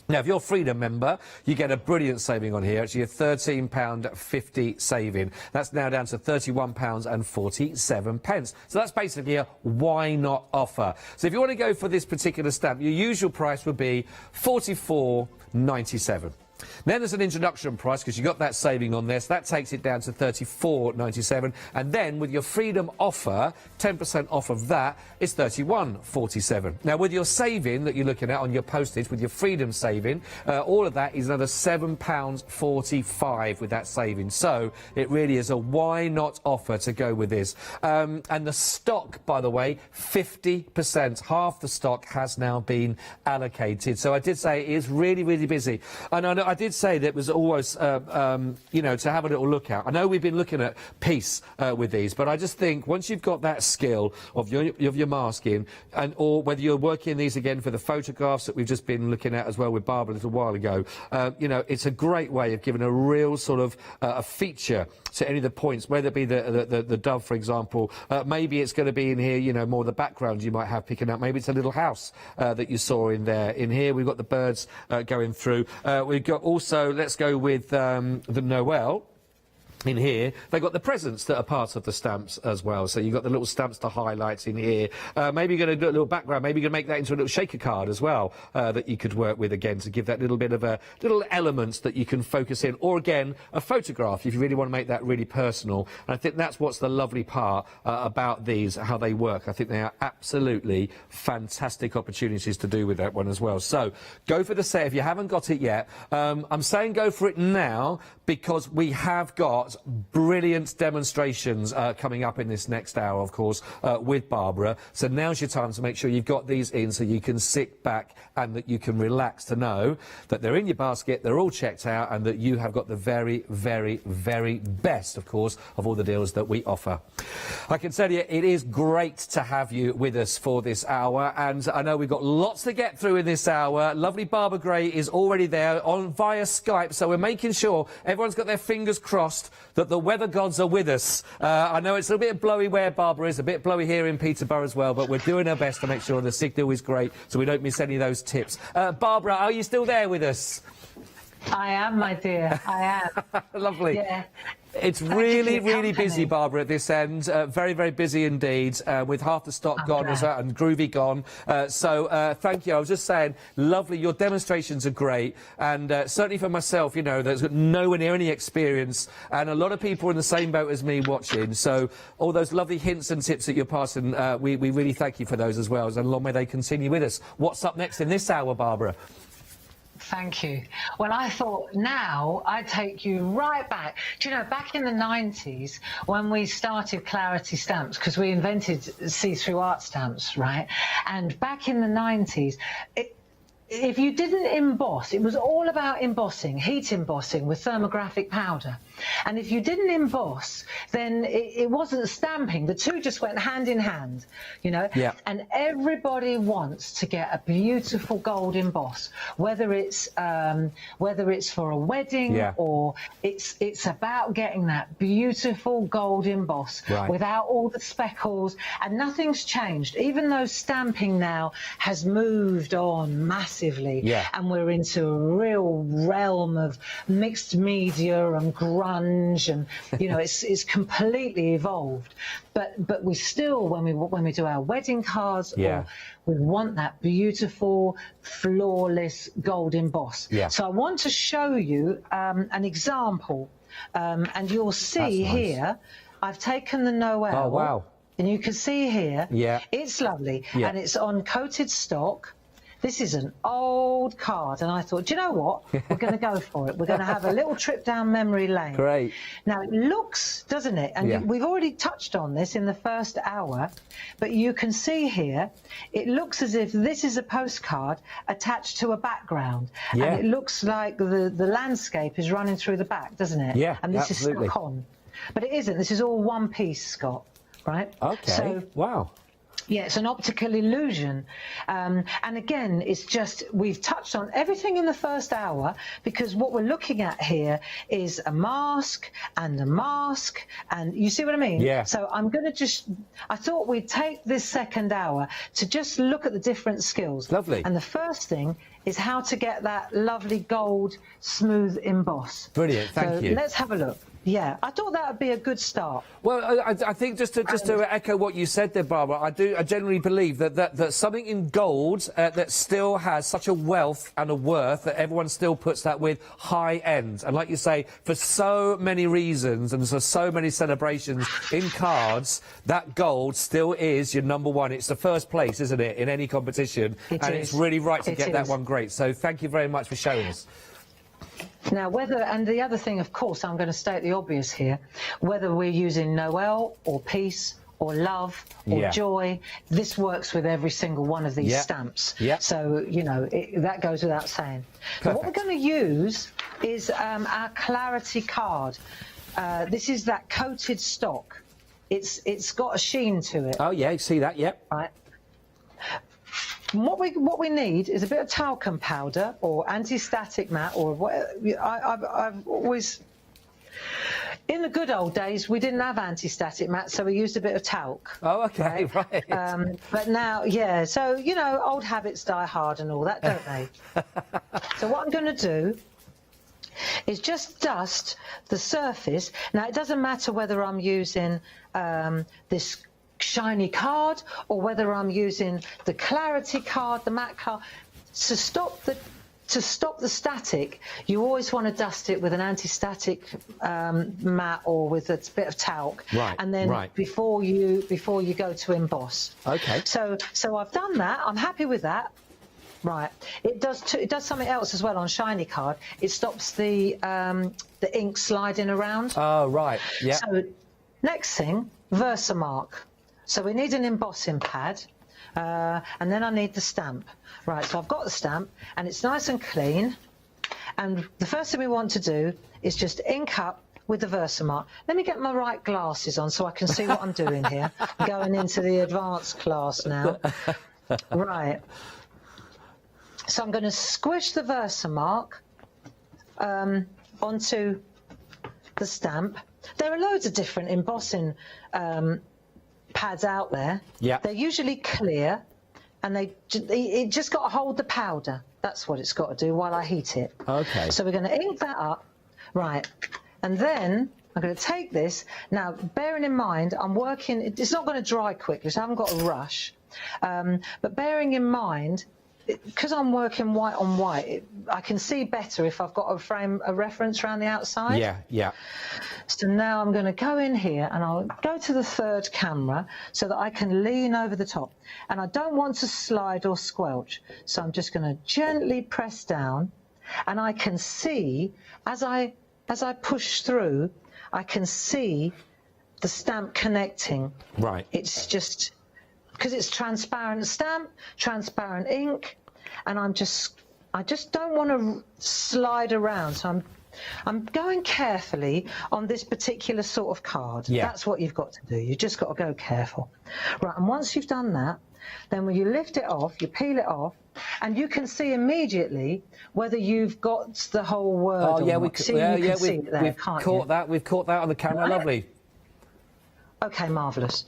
Now, if you're a Freedom member, you get a brilliant saving on here. It's your £13.50 saving. That's now down to £31.47. So that's basically a why not offer. So if you want to go for this particular stamp, your usual price would be £44.97. Then there's an introduction price because you got that saving on this. That takes it down to £34.97. And then with your Freedom offer, 10% off of that is £31.47. Now with your saving that you're looking at on your postage, with your Freedom saving, all of that is another £7.45 with that saving. So it really is a why not offer to go with this. And the stock, by the way, 50%, half the stock has now been allocated. So I did say it is really, really busy. And I did say that it was always, you know, to have a little look at. I know we've been looking at piece with these, but I just think once you've got that skill of your masking, or whether you're working these again for the photographs that we've just been looking at as well with Barbara a little while ago, you know, it's a great way of giving a real sort of a feature to any of the points, whether it be the dove, for example. Maybe it's going to be in here, you know, more the background you might have picking up. Maybe it's a little house that you saw in there. In here, we've got the birds going through. We've got also, let's go with the Noel. In here, they've got the presents that are part of the stamps as well. So you've got the little stamps to highlight in here. Maybe you're going to do a little background. Maybe you're going to make that into a little shaker card as well that you could work with again to give that little bit of a little elements that you can focus in. Or again, a photograph if you really want to make that really personal. And I think that's what's the lovely part about these, how they work. I think they are absolutely fantastic opportunities to do with that one as well. So go for the set if you haven't got it yet. I'm saying go for it now because we have got brilliant demonstrations coming up in this next hour, of course, with Barbara. So now's your time to make sure you've got these in so you can sit back and that you can relax to know that they're in your basket, they're all checked out, and that you have got the very, very, very best, of course, of all the deals that we offer. I can tell you it is great to have you with us for this hour, and I know we've got lots to get through in this hour. Lovely Barbara Gray is already there on via Skype, so we're making sure everyone's got their fingers crossed that the weather gods are with us. I know it's a bit blowy where Barbara is, a bit blowy here in Peterborough as well, but we're doing our best to make sure the signal is great so we don't miss any of those tips. Barbara, are you still there with us? I am, my dear, I am. Lovely. Yeah. It's really, really busy, Barbara, at this end. Very, very busy indeed, with half the stock gone as well, and Groovy gone. So thank you. I was just saying, lovely. Your demonstrations are great. And certainly for myself, you know, there's nowhere near any experience. And a lot of people are in the same boat as me watching. So all those lovely hints and tips that you're passing, we really thank you for those as well. And long may they continue with us. What's up next in this hour, Barbara? Thank you. Well, I thought now I'd take you right back. Do you know, back in the 90s, when we started Clarity Stamps, because we invented see-through art stamps, right? And back in the 90s, if you didn't emboss, it was all about embossing, heat embossing with thermographic powder. And if you didn't emboss, then it wasn't stamping. The two just went hand in hand, you know. Yeah. And everybody wants to get a beautiful gold emboss, whether it's for a wedding or it's about getting that beautiful gold emboss without all the speckles. And nothing's changed, even though stamping now has moved on massively. Yeah. And we're into a real realm of mixed media and grunge, and you know, it's completely evolved. But we still, when we do our wedding cards, or we want that beautiful, flawless gold emboss. Yeah. So I want to show you an example, and you'll see here. I've taken the Noel. Oh wow! And you can see here. Yeah. It's lovely, and it's on coated stock. This is an old card, and I thought, do you know what? We're going to go for it. We're going to have a little trip down memory lane. Great. Now, it looks, doesn't it? And we've already touched on this in the first hour, but you can see here, it looks as if this is a postcard attached to a background. Yeah. And it looks like the landscape is running through the back, doesn't it? Yeah, and this absolutely. is stuck on. But it isn't. This is all one piece, Scott, right? Okay, So, wow. yeah, it's an optical illusion. And again, it's just, we've touched on everything in the first hour, because what we're looking at here is a mask, and you see what I mean? Yeah. So I'm going to I thought we'd take this second hour to just look at the different skills. Lovely. And the first thing is how to get that lovely gold smooth emboss. Brilliant, thank you. Let's have a look. Yeah, I thought that would be a good start. Well, I think just to echo what you said there, Barbara, I generally believe that something in gold that still has such a wealth and a worth that everyone still puts that with high end. And like you say, for so many reasons and for so many celebrations in cards, that gold still is your number one. It's the first place, isn't it, in any competition? It's really right to get that one great. So thank you very much for showing us. Now, and the other thing, of course, I'm going to state the obvious here, whether we're using Noel or peace or love or joy, this works with every single one of these stamps. Yeah. So, you know, that goes without saying. So what we're going to use is our Clarity card. This is that coated stock. It's got a sheen to it. Oh, yeah, you see that, yep. Right. What we need is a bit of talcum powder or anti-static mat, or what. I've always, in the good old days, we didn't have anti-static mat, so we used a bit of talc. Oh, okay, right. But now, yeah, so, you know, old habits die hard and all that, don't they? So what I'm going to do is just dust the surface. Now, it doesn't matter whether I'm using this shiny card or whether I'm using the Clarity card, the matte card. To stop the static, you always want to dust it with an anti-static mat or with a bit of talc, and then before you go to emboss. Okay. So I've done that. I'm happy with that. Right. It does something else as well on shiny card. It stops the ink sliding around. Oh, right. Yeah. So next thing, Versamark. So we need an embossing pad, and then I need the stamp. Right, so I've got the stamp, and it's nice and clean. And the first thing we want to do is just ink up with the Versamark. Let me get my right glasses on so I can see what I'm doing here. I'm going into the advanced class now. Right. So I'm going to squish the Versamark onto the stamp. There are loads of different embossing pads out there. Yeah. They're usually clear, and it just got to hold the powder. That's what it's got to do while I heat it. Okay. So we're going to ink that up. Right. And then I'm going to take this. Now, bearing in mind, I'm working, it's not going to dry quickly, so I haven't got a rush. But bearing in mind, because I'm working white on white, I can see better if I've got a reference around the outside. Yeah, yeah. So now I'm going to go in here and I'll go to the third camera so that I can lean over the top. And I don't want to slide or squelch. So I'm just going to gently press down, and I can see, as I push through, I can see the stamp connecting. Right. It's just, because it's transparent stamp, transparent ink, and I just don't want to slide around. So I'm going carefully on this particular sort of card. Yeah. That's what you've got to do. You just got to go careful. Right, and once you've done that, then when you lift it off, you peel it off, and you can see immediately whether you've got the whole word or not. We've caught that on the camera. Right. Lovely. Okay, marvellous.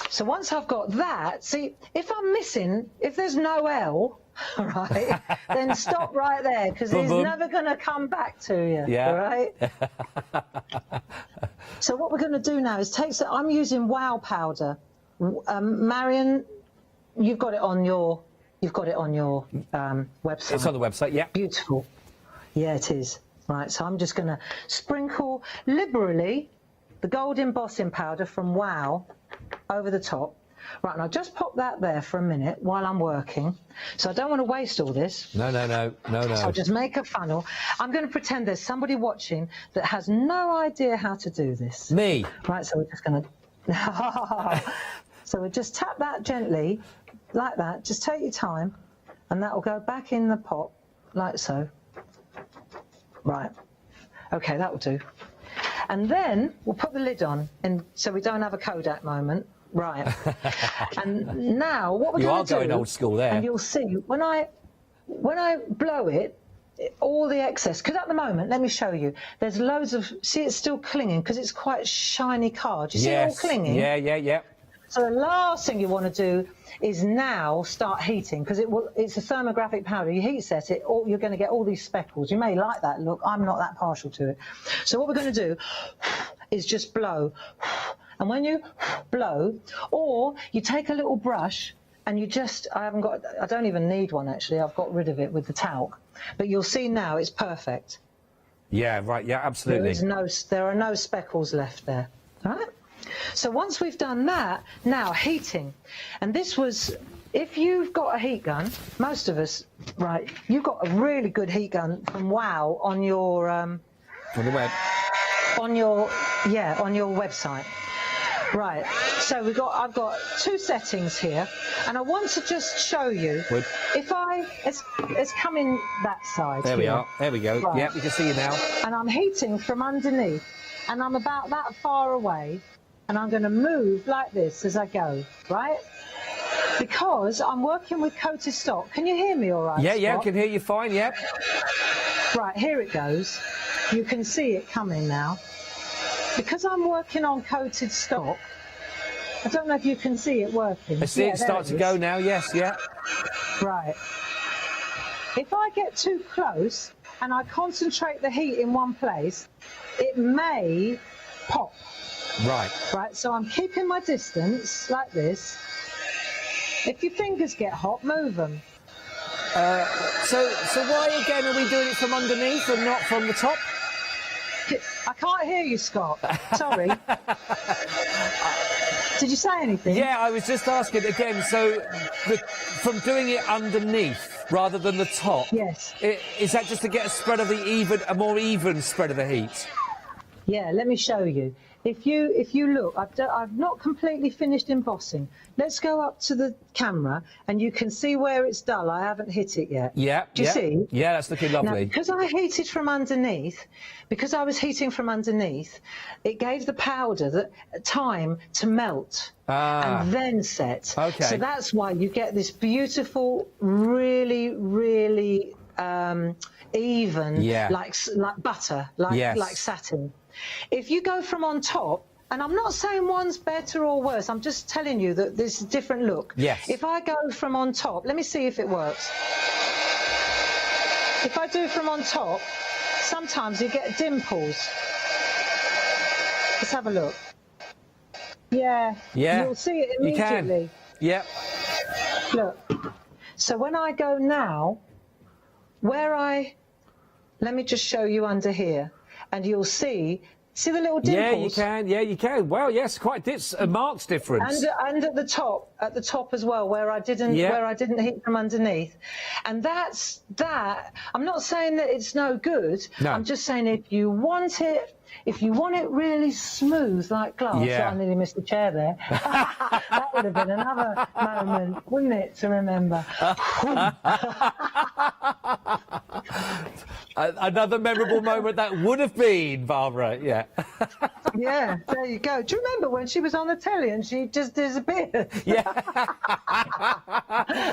So once I've got that, see, if I'm missing, if there's no L, right, then stop right there, because he's never going to come back to you, right? So what we're going to do now is I'm using wow powder. Marion, you've got it on your website. It's on the website, yeah. Beautiful. Yeah, it is. Right, so I'm just going to sprinkle liberally the gold embossing powder from Wow over the top. Right, and I'll just pop that there for a minute while I'm working. So I don't want to waste all this. No. So I'll just make a funnel. I'm going to pretend there's somebody watching that has no idea how to do this. Me. Right, so we're just going to... So we just tap that gently, like that. Just take your time, and that will go back in the pot, like so. Right. OK, that will do. And then we'll put the lid on, and so we don't have a Kodak moment. Right. And now what we're going to do... You are going old school there. And you'll see, when I blow it, all the excess, because at the moment, let me show you, there's loads of... See, it's still clinging, because it's quite shiny card. You see it all clinging? Yeah. So the last thing you want to do is now start heating, because it's a thermographic powder. You heat set it, you're going to get all these speckles. You may like that look. I'm not that partial to it. So what we're going to do is just blow. And when you blow, or you take a little brush and you just, I don't even need one actually, I've got rid of it with the talc. But you'll see now it's perfect. Yeah, right, yeah, absolutely. There are no speckles left there, all right? So once we've done that, now heating. And this was, if you've got a heat gun, most of us, right, you've got a really good heat gun from Wow on your... on the web. On your website. Right, so I've got two settings here, and I want to just show you. If it's coming that side. There we are. There we go. Right. Yeah, we can see you now. And I'm heating from underneath, and I'm about that far away, and I'm going to move like this as I go, right? Because I'm working with coated stock. Can you hear me all right? Yeah, I can hear you fine. Yep. Right, here it goes. You can see it coming now. Because I'm working on coated stock, I don't know if you can see it working. I see it start to go now, yes, yeah. Right. If I get too close and I concentrate the heat in one place, it may pop. Right. Right, so I'm keeping my distance like this. If your fingers get hot, move them. So why again are we doing it from underneath and not from the top? I can't hear you, Scott. Sorry. Did you say anything? Yeah, I was just asking again. So, from doing it underneath rather than the top. Yes. Is that just to get a more even spread of the heat? Yeah. Let me show you. If you look, I've not completely finished embossing. Let's go up to the camera, and you can see where it's dull. I haven't hit it yet. Yeah. Do you see? Yeah, that's looking lovely. Now, because I heated from underneath, because I was heating from underneath, it gave the powder time to melt and then set. Okay. So that's why you get this beautiful, really, really even, like butter, like satin. If you go from on top, and I'm not saying one's better or worse, I'm just telling you that there's a different look. Yes. If I go from on top, let me see if it works. If I do from on top, sometimes you get dimples. Let's have a look. Yeah. You'll see it immediately. You can. Yeah. Look. So when I go now, let me just show you under here, and you'll see the little dimples? Yeah, you can. Well, yes, a marked difference. And at the top as well, where I didn't heat from underneath. And that's that. I'm not saying that it's no good. No. I'm just saying if you want it really smooth like glass, I nearly missed the chair there. That would have been another moment, wouldn't it, to remember? Another memorable moment that would have been, Barbara, yeah. Yeah, there you go. Do you remember when she was on the telly and she just disappeared? Yeah.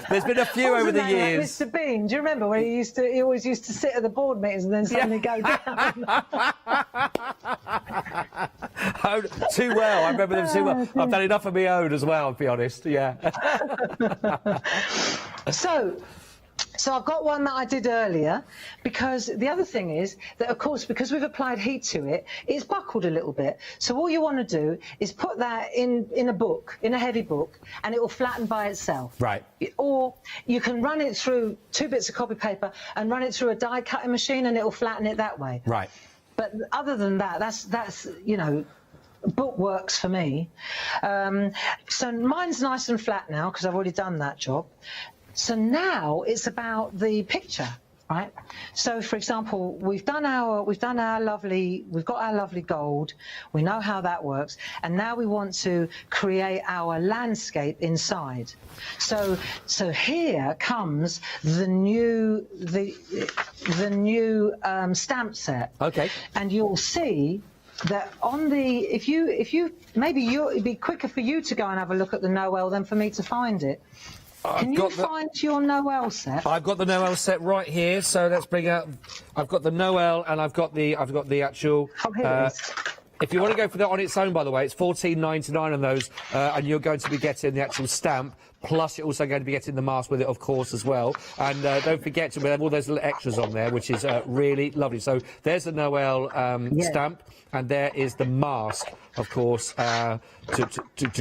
There's been a few over the years. Like Mr. Bean, do you remember when he always used to sit at the board meetings and then suddenly go down? Oh, too well. I remember them too well. I've done enough of my own as well, to be honest. Yeah. So I've got one that I did earlier, because the other thing is that, of course, because we've applied heat to it, it's buckled a little bit. So all you want to do is put that in a book, in a heavy book, and it will flatten by itself. Right. Or you can run it through 2 bits of copy paper and run it through a die cutting machine, and it will flatten it that way. Right. But other than that, that's book works for me. So mine's nice and flat now because I've already done that job. So now it's about the picture, right? So for example, we've got our lovely gold. We know how that works, and now we want to create our landscape inside. So here comes the new stamp set. Okay. And you'll see that on the if you maybe it'd be quicker for you to go and have a look at the Noel than for me to find it. Can you find your Noel set? I've got the Noel set right here, so let's bring out. I've got the Noel and I've got the actual. Oh, here it is. If you want to go for that on its own, by the way, it's $14.99 on those, and you're going to be getting the actual stamp. Plus, you're also going to be getting the mask with it, of course, as well. And don't forget to have all those little extras on there, which is really lovely. So there's the Noel stamp, and there is the mask, of course, to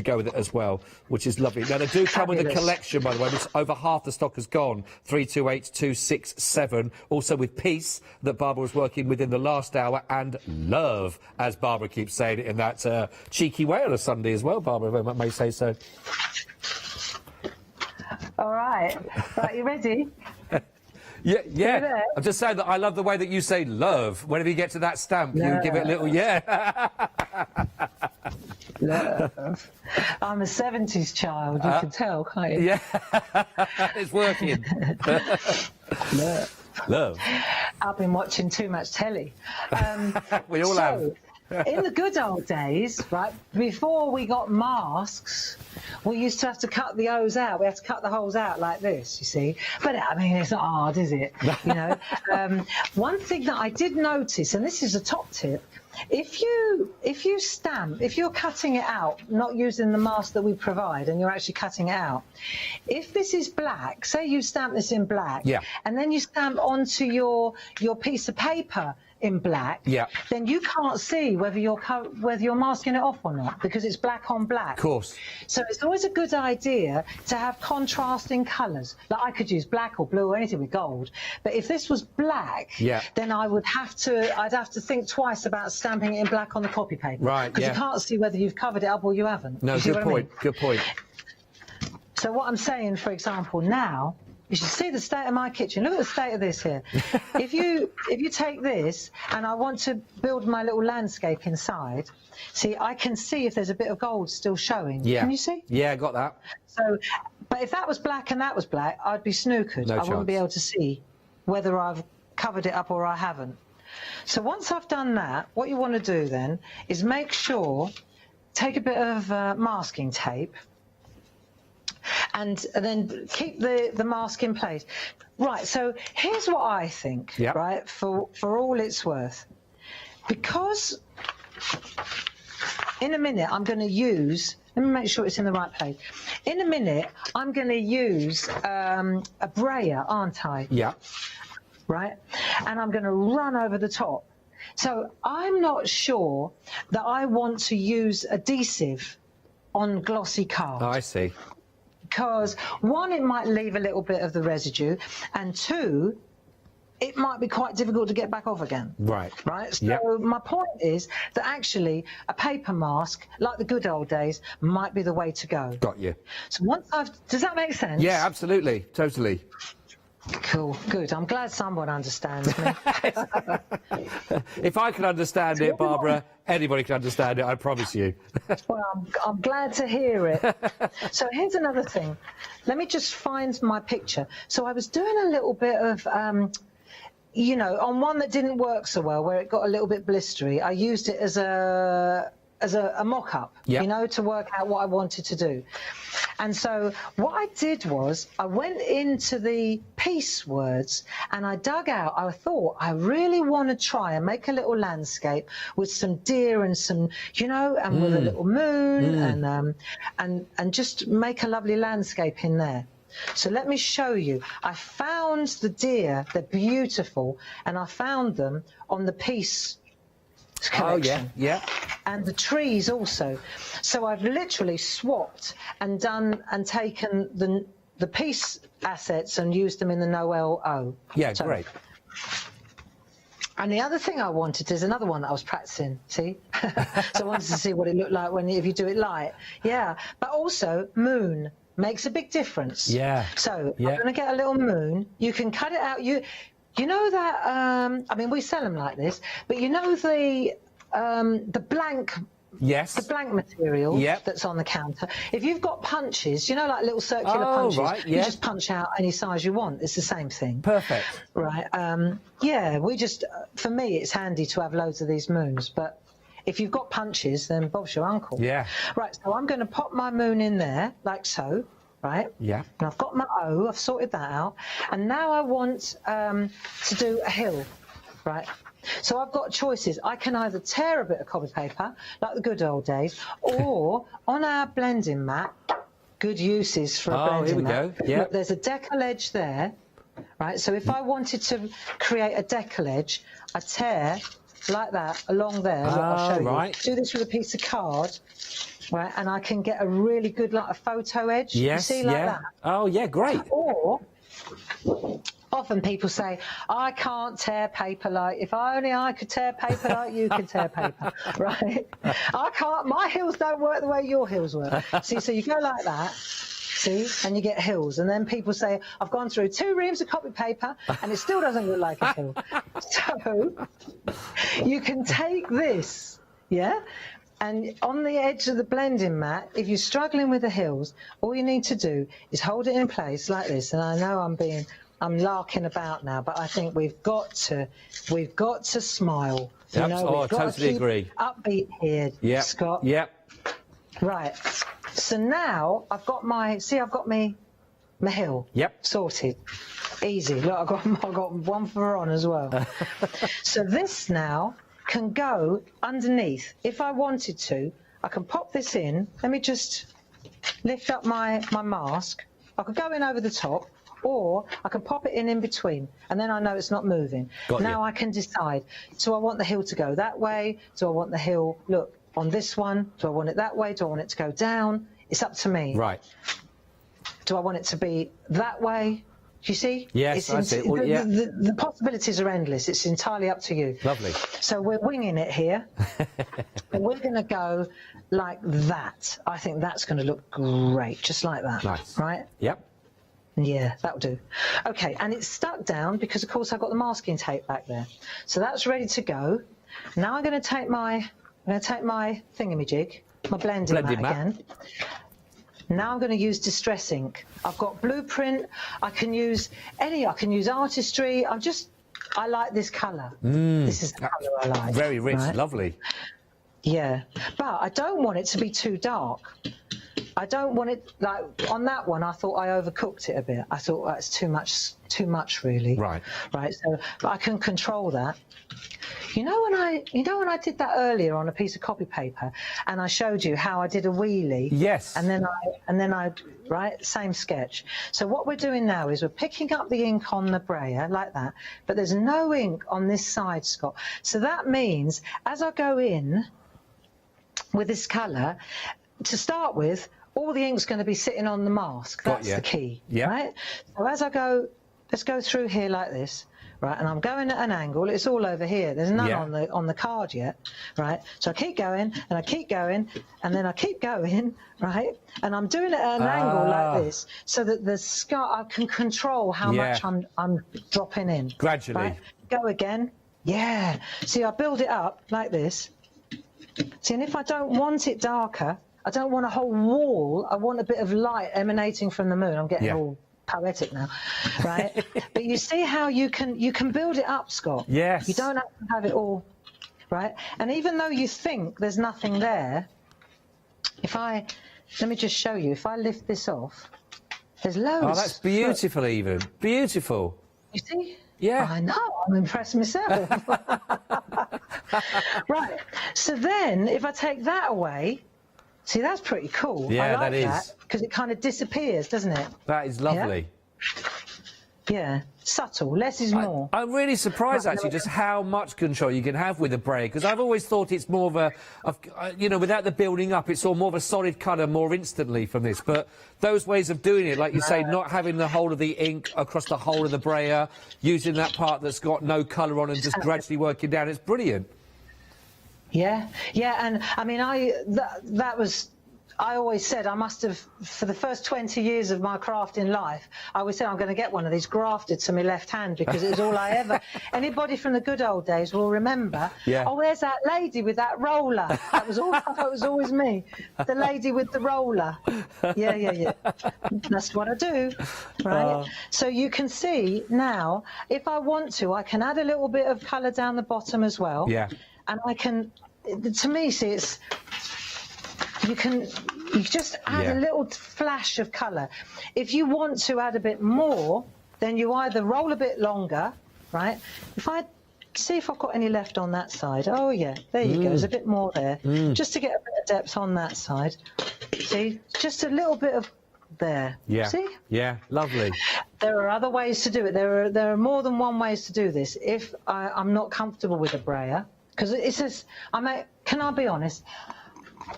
go with it as well, which is lovely. Now, they do come with a collection, by the way, which over half the stock has gone, 328267. Also with Peace, that Barbara was working with in the last hour, and Love, as Barbara keeps saying it in that cheeky way on a Sunday as well, Barbara, if I may say so. All right. Right, you ready? Yeah. I'm just saying that I love the way that you say love. Whenever you get to that stamp, you give it a little Love. I'm a 70s child, you can tell, can't you? Yeah. It's working. Love. I've been watching too much telly. We all have. In the good old days, right, before we got masks, we used to have to cut the O's out. We had to cut the holes out like this, you see. But, I mean, it's not hard, is it? You know. One thing that I did notice, and this is a top tip, if you're cutting it out, not using the mask that we provide, and you're actually cutting it out, if this is black, say you stamp this in black, and then you stamp onto your piece of paper in black, then you can't see whether you're masking it off or not, because it's black on black. Of course. So it's always a good idea to have contrasting colours. Like I could use black or blue or anything with gold, but if this was black, then I'd have to think twice about stamping it in black on the copy paper. Right. Because you can't see whether you've covered it up or you haven't. No, good point. Good point. So what I'm saying, for example, now. You should see the state of my kitchen. Look at the state of this here. If you take this and I want to build my little landscape inside, see, I can see if there's a bit of gold still showing. Yeah. Can you see? Yeah, I got that. So, but if that was black and that was black, I'd be snookered. No I chance. wouldn't be able to see whether I've covered it up or I haven't. So once I've done that, what you want to do then is make sure, take a bit of masking tape, and then keep the mask in place. Right, so here's what I think, right, for all it's worth. Because in a minute I'm going to use, let me make sure it's in the right place. In a minute I'm going to use a brayer, aren't I? Yeah. Right? And I'm going to run over the top. So I'm not sure that I want to use adhesive on glossy cards. Oh, I see. Because one, it might leave a little bit of the residue, and two, it might be quite difficult to get back off again. Right. Right. So my point is that actually a paper mask, like the good old days, might be the way to go. Got you. So once does that make sense? Yeah, absolutely, totally. Cool, good. I'm glad someone understands me. If I can understand it, Barbara, anybody can understand it, I promise you. Well, I'm glad to hear it. So here's another thing. Let me just find my picture. So I was doing a little bit of, you know, on one that didn't work so well, where it got a little bit blistery, I used it as a mock-up, you know, to work out what I wanted to do. And so what I did was I went into the piece words and I dug out, I thought I really want to try and make a little landscape with some deer and some, you know, and with a little moon and just make a lovely landscape in there. So let me show you. I found the deer, they're beautiful, and I found them on the piece collection. Oh, yeah. And the trees also. So I've literally swapped and taken the piece assets and used them in the Noel O. Yeah, so, great. And the other thing I wanted is another one that I was practicing, see? So I wanted to see what it looked like if you do it light. Yeah, but also moon makes a big difference. Yeah. So I'm going to get a little moon. You can cut it out. You know that, I mean, we sell them like this, but you know the blank... Yes. The blank material that's on the counter. If you've got punches, you know, like little circular punches, right, you just punch out any size you want. It's the same thing. Perfect. Right. Yeah, we just, for me, it's handy to have loads of these moons. But if you've got punches, then Bob's your uncle. Yeah. Right, so I'm going to pop my moon in there, like so. Right? Yeah. And I've got my O, I've sorted that out. And now I want to do a hill. Right? So I've got choices. I can either tear a bit of copy paper, like the good old days, or on our blending mat, good uses for a blending mat. Here we go. Yeah. Look, there's a decal edge there, right? So if I wanted to create a decal edge, I tear like that along there. Look, I'll show you. Do this with a piece of card, right? And I can get a really good, like a photo edge. Yes. You see, like that. Oh, yeah, great. Or often people say, I can't tear paper like, if only I could tear paper like you could tear paper, right? I can't, my hills don't work the way your hills work. See, so you go like that, see, and you get hills. And then people say, I've gone through 2 reams of copy paper and it still doesn't look like a hill. So you can take this, yeah? And on the edge of the blending mat, if you're struggling with the hills, all you need to do is hold it in place like this. And I know I'm larking about now, but I think we've got to smile. Yep. You know, I totally agree. Upbeat here, Scott. Yep. Right. So now I've got my hill. Yep. Sorted. Easy. Look, I've got one for on as well. So this now can go underneath. If I wanted to, I can pop this in. Let me just lift up my mask. I could go in over the top, or I can pop it in between, and then I know it's not moving. Now I can decide, do I want the hill to go that way? Do I want the hill, look, on this one? Do I want it that way? Do I want it to go down? It's up to me. Right. Do I want it to be that way? Do you see? Yes, I see. Well, the possibilities are endless. It's entirely up to you. Lovely. So we're winging it here. And we're going to go like that. I think that's going to look great, just like that. Nice. Right? Yep. Yeah, that'll do. Okay, and it's stuck down because, of course, I've got the masking tape back there. So that's ready to go. Now I'm going to take my thingamajig, my blending mat again. Now I'm going to use Distress ink. I've got Blueprint. I can use Artistry. I like this colour. This is the colour I like. Very rich, right? lovely. Yeah, but I don't want it to be too dark. I don't want it, like, on that one, I thought I overcooked it a bit. I thought that's too much really. Right. Right, so but I can control that. You know when I did that earlier on a piece of copy paper, and I showed you how I did a wheelie? Yes. And then I right, same sketch. So what we're doing now is we're picking up the ink on the brayer like that, but there's no ink on this side, Scott. So that means as I go in with this colour, to start with, all the ink's going to be sitting on the mask. That's the key, right? So as I go, let's go through here like this, right? And I'm going at an angle. It's all over here. There's none on the card yet, right? So I keep going, and I keep going, and then I keep going, right? And I'm doing it at an angle like this, so that the scar, I can control how much I'm dropping in. Gradually. Right? Go again. Yeah. See, I build it up like this. See, and if I don't want it darker, I don't want a whole wall. I want a bit of light emanating from the moon. I'm getting all poetic now, right? But you see how you can build it up, Scott. Yes. You don't have to have it all, right? And even though you think there's nothing there, let me just show you. If I lift this off, there's loads. Oh, that's beautiful, even beautiful. You see? Yeah. I know. I'm impressed myself. Right. So then, if I take that away. See, that's pretty cool. Yeah, I like that is. Because it kind of disappears, doesn't it? That is lovely. Yeah, subtle. Less is more. I'm really surprised, actually, just how much control you can have with a brayer, because I've always thought it's more of a, you know, without the building up, it's all more of a solid colour more instantly from this. But those ways of doing it, like you say, not having the whole of the ink across the whole of the brayer, using that part that's got no colour on and just gradually working down, it's brilliant. Yeah, yeah, and I mean, that was. I always said I must have, for the first 20 years of my crafting life, I always said I'm going to get one of these grafted to my left hand, because it was all I ever... Anybody from the good old days will remember, oh, there's that lady with that roller. That was all, I thought it was always me. The lady with the roller. Yeah, yeah, yeah. That's what I do, right? So you can see now, if I want to, I can add a little bit of colour down the bottom as well. Yeah. And I can, to me, see, it's... You just add a little flash of colour. If you want to add a bit more, then you either roll a bit longer, right? If I see if I've got any left on that side. Oh yeah, there you go. There's a bit more there, just to get a bit of depth on that side. See, just a little bit of there. Yeah. See? Yeah, lovely. There are other ways to do it. There are more than one ways to do this. If I'm not comfortable with a brayer, because it says can I be honest?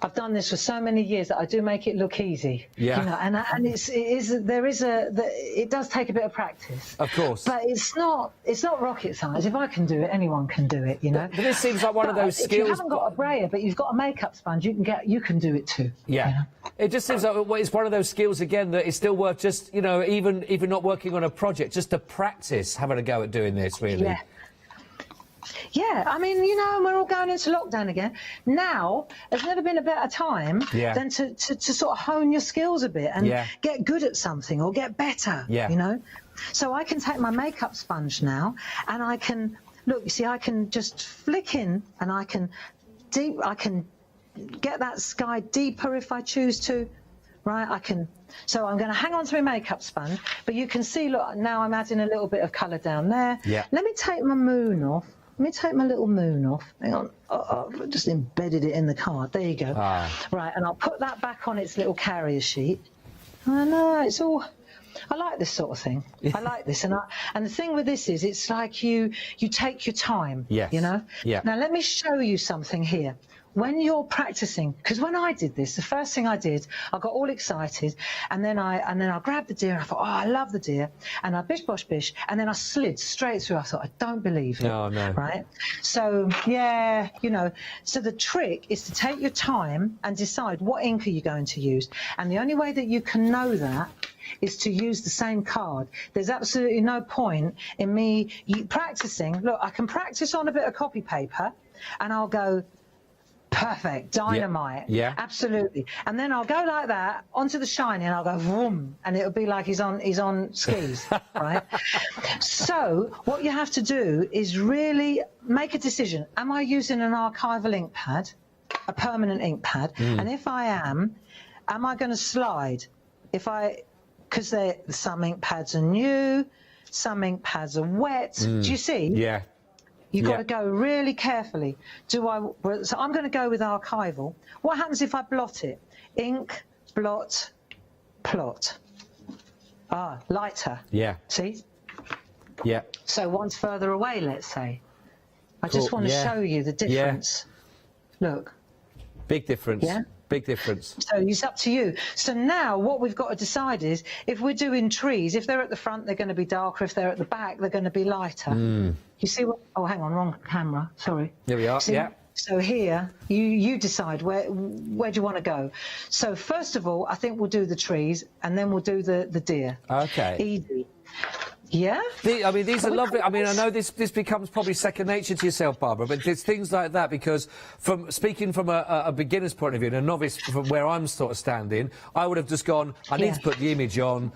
I've done this for so many years that I do make it look easy. Yeah. You know, and it does take a bit of practice. Of course. But it's not rocket science. If I can do it, anyone can do it. You know. But this seems like one of those skills. If you haven't got a brayer, but you've got a makeup sponge, you can do it too. Yeah. You know? It just seems like it's one of those skills again that is still worth just, you know, even not working on a project, just to practice having a go at doing this, really. Yeah. Yeah, I mean, you know, we're all going into lockdown again. Now, there's never been a better time than to sort of hone your skills a bit and get good at something or get better, you know. So I can take my makeup sponge now and I can, look, you see, I can just flick in and I can get that sky deeper if I choose to, right? So I'm going to hang on to my makeup sponge, but you can see, look, now I'm adding a little bit of colour down there. Yeah. Let me take my moon off. Let me take my little moon off. Hang on. I've just embedded it in the card. There you go. Right, and I'll put that back on its little carrier sheet. I know, it's all... I like this sort of thing. I like this. And the thing with this is, it's like you take your time, you know? Yeah. Now, let me show you something here. When you're practicing, because when I did this, the first thing I did, I got all excited, and then I grabbed the deer, and I thought, oh, I love the deer, and I bish bosh bish, and then I slid straight through. I thought, I don't believe it. Oh, no. Right? So, yeah, you know, so the trick is to take your time and decide what ink are you going to use. And the only way that you can know that is to use the same card. There's absolutely no point in me practicing. Look, I can practice on a bit of copy paper, and I'll go, perfect, dynamite. Yeah. Absolutely. And then I'll go like that onto the shiny and I'll go vroom, and it'll be like he's on skis, right? So what you have to do is really make a decision. Am I using an archival ink pad, a permanent ink pad? And if I am I going to slide? Because some ink pads are new, some ink pads are wet. Do you see? Yeah. You've got to go really carefully. So I'm going to go with archival. What happens if I blot it? Ink, blot, plot. Lighter. Yeah. See? Yeah. So one's further away, let's say. I just want to show you the difference. Yeah. Look. Big difference. Yeah. Big difference. So it's up to you. So now what we've got to decide is, if we're doing trees, if they're at the front, they're going to be darker. If they're at the back, they're going to be lighter. You see what? Oh, hang on, wrong camera. Sorry. Here we are. See? Yeah. So here, you decide where do you want to go. So first of all, I think we'll do the trees, and then we'll do the deer. Okay. Easy. Yeah. I mean, these are lovely. I mean, I know this becomes probably second nature to yourself, Barbara, but there's things like that, because speaking from a beginner's point of view, and a novice from where I'm sort of standing, I would have just gone, I need to put the image on,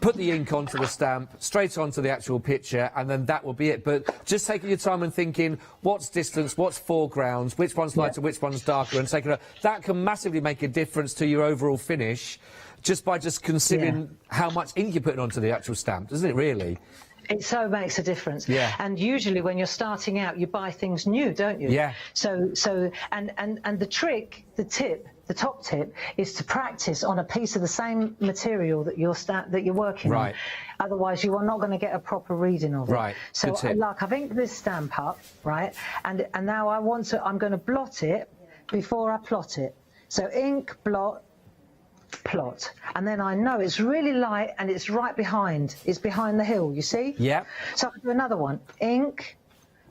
put the ink onto the stamp, straight onto the actual picture, and then that will be it. But just taking your time and thinking, what's distance, what's foregrounds, which one's lighter, which one's darker, and taking that can massively make a difference to your overall finish, just by considering how much ink you're putting onto the actual stamp, doesn't it, really? It so makes a difference. Yeah. And usually when you're starting out, you buy things new, don't you? Yeah. So and the trick, the top tip is to practice on a piece of the same material that you're working right. on. Otherwise, you are not going to get a proper reading of it. Right. So, Good tip. like, I've inked this stamp up, right? And now I'm going to blot it before I plot it. So ink, blot, plot, and then I know it's really light and it's right behind. It's behind the hill, you see? Yeah. So I can do another one. Ink.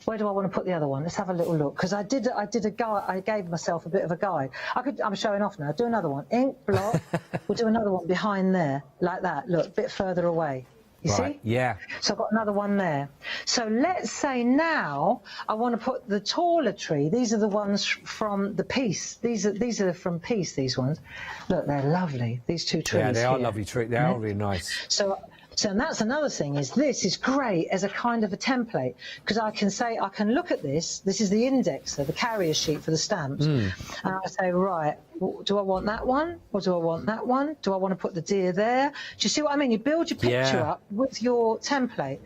Where do I want to put the other one? Let's have a little look, because I did a guide. I gave myself a bit of a guide. I'm showing off now. Do another one. Ink, blot. We'll do another one behind there, like that. Look, a bit further away. You right. see? Yeah. So I've got another one there. So let's say now I want to put the taller tree. These are the ones from the piece. These are from piece, these ones. Look, they're lovely, these two trees. Yeah, they are here. lovely trees. They are really nice. So and that's another thing, is this is great as a kind of a template, because I can look at this. This is the indexer, the carrier sheet for the stamps. And I say, right, do I want that one or do I want that one? Do I want to put the deer there? Do you see what I mean? You build your picture up with your template.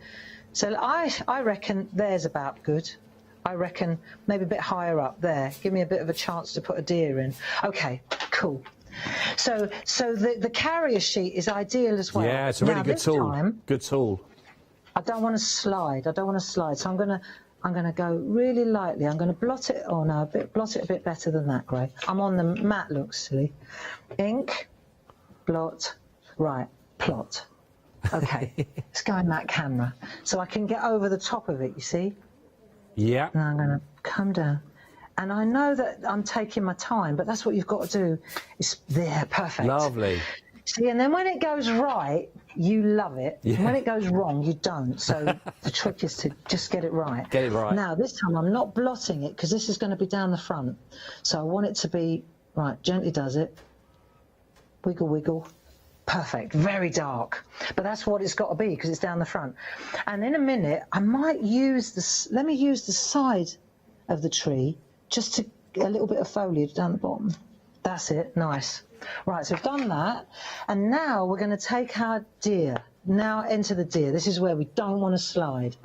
So I reckon there's about good. I reckon maybe a bit higher up there. Give me a bit of a chance to put a deer in. Okay, cool. So the carrier sheet is ideal as well. Yeah, it's a really good tool. Good tool. I don't want to slide. So I'm gonna go really lightly. I'm gonna blot it. Oh no, blot it a bit better than that, Gray. I'm on the mat. Looks silly. Ink, blot, right, plot. Okay, let's go in that camera so I can get over the top of it. You see? Yeah. Now I'm gonna come down. And I know that I'm taking my time, but that's what you've got to do. It's there, perfect. Lovely. See, and then when it goes right, you love it. Yeah. And when it goes wrong, you don't. So the trick is to just get it right. Get it right. Now, this time I'm not blotting it, because this is going to be down the front. So I want it to be, right, gently does it. Wiggle, wiggle. Perfect. Very dark. But that's what it's got to be, because it's down the front. And in a minute, I might use this. Let me use the side of the tree, just to a little bit of foliage down the bottom. That's it. Nice. Right, so we've done that, and now we're going to take our deer. Now enter the deer. This is where we don't want to slide.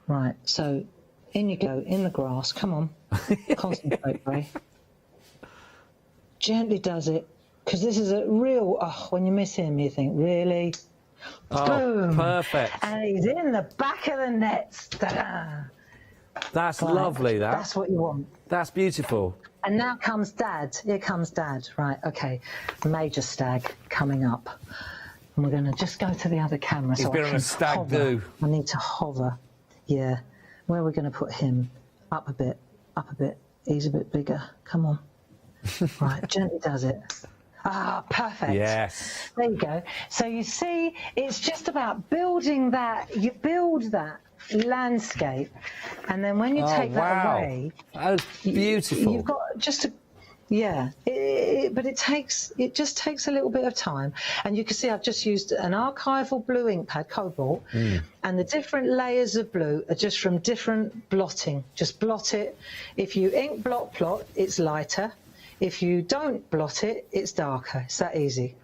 Right, so in you go, in the grass. Come on. Concentrate, Ray. Gently does it, because this is a real, when you miss him, you think, really? Oh, boom. Perfect. And he's in the back of the nets. Ta-da. That's Right, lovely, that. That's what you want. That's beautiful. And now comes Dad. Here comes Dad. Right, okay. Major stag coming up. And we're going to just go to the other camera. He's so been I on can a stag hover. do. I need to hover. Yeah. Where are we going to put him? Up a bit. Up a bit. He's a bit bigger. Come on. Right, gently does it. Ah, perfect. Yes. There you go. So you see, it's just about building that. You build that landscape, and then when you take that away, that's beautiful. You've got just to, but it just takes a little bit of time. And you can see I've just used an archival blue ink pad, cobalt, and the different layers of blue are just from different blotting. Just blot it. If you ink blot plot, it's lighter. If you don't blot it, it's darker. It's that easy.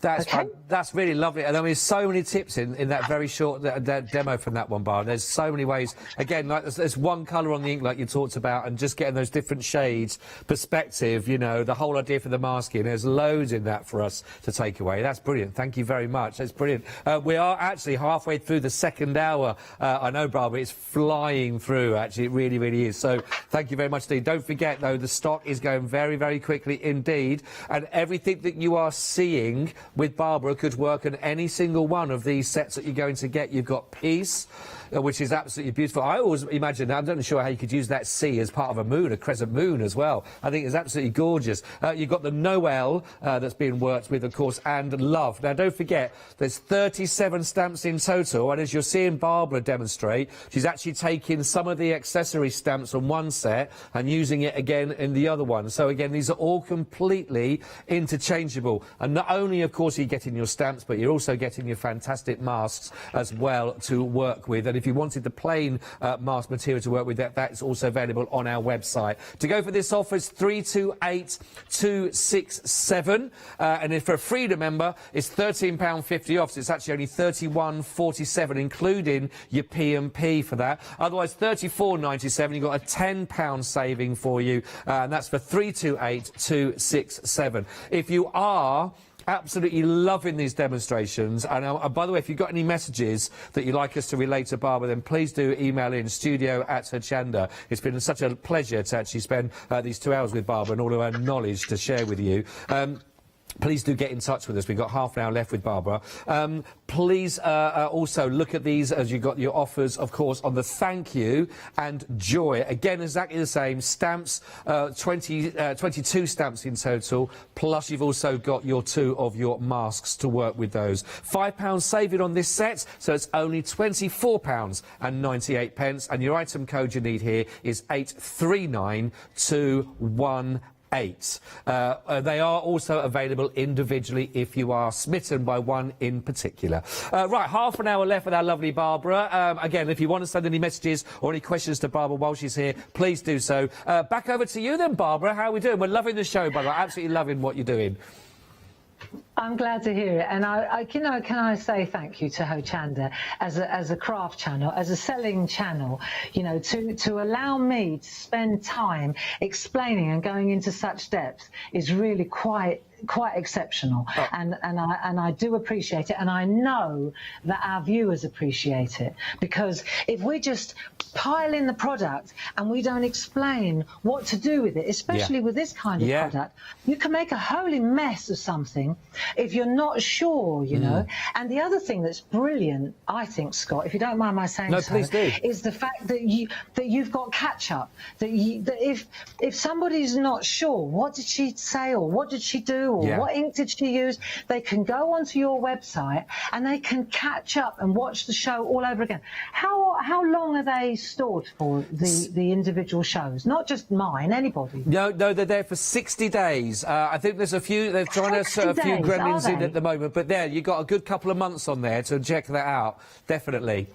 That's really lovely. And there's so many tips in that very short demo from that one, Bar. There's so many ways. Again, like there's one colour on the ink like you talked about, and just getting those different shades, perspective, you know, the whole idea for the masking. There's loads in that for us to take away. That's brilliant. Thank you very much. That's brilliant. We are actually halfway through the second hour. I know, Barbara, it's flying through, actually. It really, really is. So thank you very much indeed. Don't forget, though, the stock is going very, very quickly indeed. And everything that you are seeing with Barbara could work on any single one of these sets that you're going to get. You've got Peace, which is absolutely beautiful. I always imagine, I'm not sure how you could use that C as part of a moon, a crescent moon as well. I think it's absolutely gorgeous. You've got the Noel that's being worked with, of course, and Love. Now, don't forget, there's 37 stamps in total, and as you're seeing Barbara demonstrate, she's actually taking some of the accessory stamps from one set and using it again in the other one. So, again, these are all completely interchangeable. And not only, of course, course, you're getting your stamps, but you're also getting your fantastic masks as well to work with. And if you wanted the plain mask material to work with, that's also available on our website. To go for this offer is 328267, and if for a Freedom member, it's £13.50 off. So it's actually only £31.47, including your P&P for that. Otherwise, £34.97. You've got a £10 saving for you, and that's for 328267. If you are absolutely loving these demonstrations, and by the way, if you've got any messages that you'd like us to relay to Barbara, then please do email in studio@Hochanda. It's been such a pleasure to actually spend these 2 hours with Barbara and all of her knowledge to share with you. Please do get in touch with us. We've got half an hour left with Barbara. Please also look at these as you've got your offers, of course, on the thank you and joy. Again, exactly the same. Stamps, 22 stamps in total, plus you've also got your 2 of your masks to work with those. £5 saving on this set, so it's only £24.98. And your item code you need here is 839218. They are also available individually if you are smitten by one in particular. Right, half an hour left with our lovely Barbara. Again, if you want to send any messages or any questions to Barbara while she's here, please do so. Back over to you then, Barbara. How are we doing? We're loving the show, by the way. Absolutely loving what you're doing. I'm glad to hear it, and can I say thank you to Hochanda as a craft channel, as a selling channel, you know, to allow me to spend time explaining and going into such depth is really quite exceptional, and I do appreciate it, and I know that our viewers appreciate it, because if we just pile in the product and we don't explain what to do with it, especially with this kind of product, you can make a holy mess of something if you're not sure, you know. And the other thing that's brilliant, I think, Scott, if you don't mind my saying so, please do, is the fact that you've got catch up, that if somebody's not sure, what did she say or what did she do, or what ink did she use, they can go onto your website and they can catch up and watch the show all over again. How long are they stored for, the individual shows? Not just mine, anybody. No, they're there for 60 days. I think there's a few, they're trying to sort a few gremlins in at the moment, but there, you've got a good couple of months on there to check that out, definitely.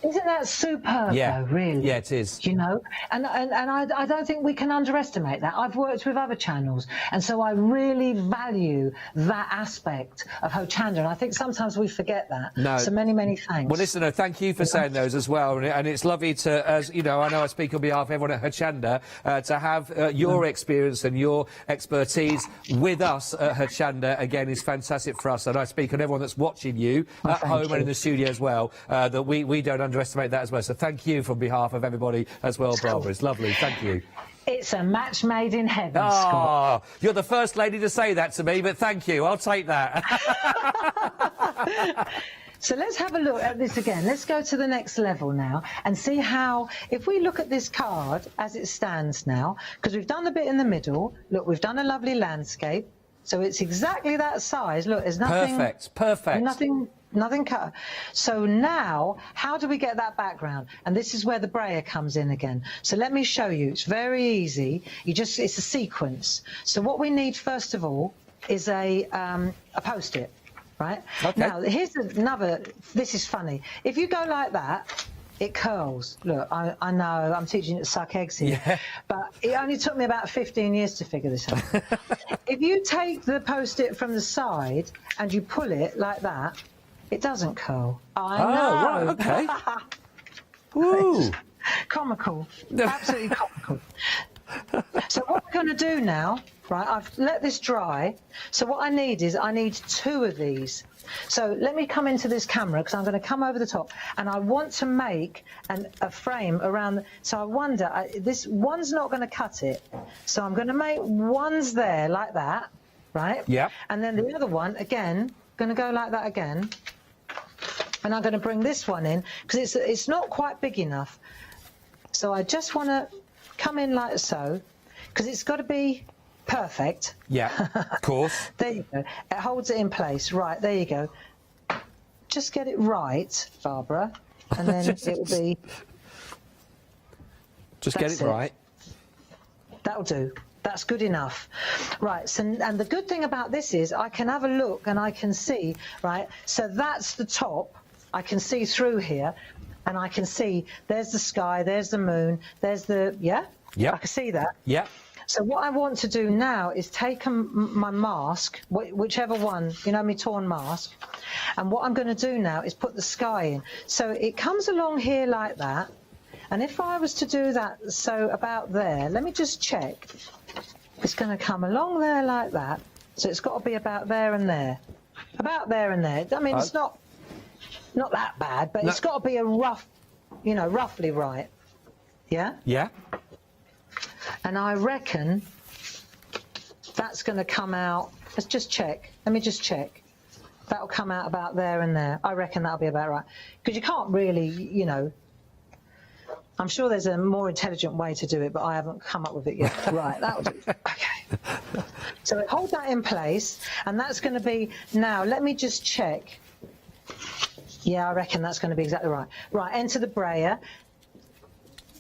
Isn't that superb, though, really? Yeah, it is. You know, and I don't think we can underestimate that. I've worked with other channels, and so I really value that aspect of Hochanda, and I think sometimes we forget that. No. So many thanks. Well, listen, thank you for saying those as well, and it's lovely to, as you know, I know I speak on behalf of everyone at Hochanda, to have your experience and your expertise with us at Hochanda, again, is fantastic for us, and I speak on everyone that's watching you at home and in the studio as well, that we don't underestimate that as well. So thank you from behalf of everybody as well, Barbara. It's lovely. Thank you. It's a match made in heaven, Scott. You're the first lady to say that to me, but thank you. I'll take that. So let's have a look at this again. Let's go to the next level now and see how, if we look at this card as it stands now, because we've done the bit in the middle, look, we've done a lovely landscape, so it's exactly that size. Look, there's nothing... Perfect. Nothing cut. So now, how do we get that background? And this is where the brayer comes in again. So let me show you. It's very easy. It's a sequence. So what we need first of all is a post-it, right? Okay. Now, here's another, this is funny. If you go like that, it curls. Look, I know I'm teaching you to suck eggs here, but it only took me about 15 years to figure this out. If you take the post-it from the side and you pull it like that, it doesn't curl. I know. Right, okay. Ooh. Comical. Absolutely comical. So what we're going to do now, right, I've let this dry. So what I need 2 of these. So let me come into this camera, because I'm going to come over the top, and I want to make a frame around. So I wonder, this one's not going to cut it. So I'm going to make ones there like that, right? Yeah. And then the other one, again, going to go like that again. And I'm going to bring this one in, because it's not quite big enough. So I just want to come in like so, because it's got to be perfect. Yeah, of course. There you go. It holds it in place. Right, there you go. Just get it right, Barbara, and then it will be... Just get it right. That'll do. That's good enough. Right, so, and the good thing about this is I can have a look and I can see, right, so that's the top. I can see through here, and I can see there's the sky, there's the moon, there's the, yeah? Yeah. I can see that. Yeah. So what I want to do now is take my mask, whichever one, you know, my torn mask, and what I'm going to do now is put the sky in. So it comes along here like that, and if I was to do that, so about there, let me just check. It's going to come along there like that, so it's got to be about there and there. About there and there. I mean, it's not that bad, but it's got to be a rough, you know, roughly right. Yeah? Yeah. And I reckon that's going to come out. Let's just check. Let me just check. That'll come out about there and there. I reckon that'll be about right. Because you can't really, you know, I'm sure there's a more intelligent way to do it, but I haven't come up with it yet. Right, that'll do. Okay. So hold that in place, and that's going to be, now let me just check. Yeah, I reckon that's going to be exactly right. Right, enter the brayer.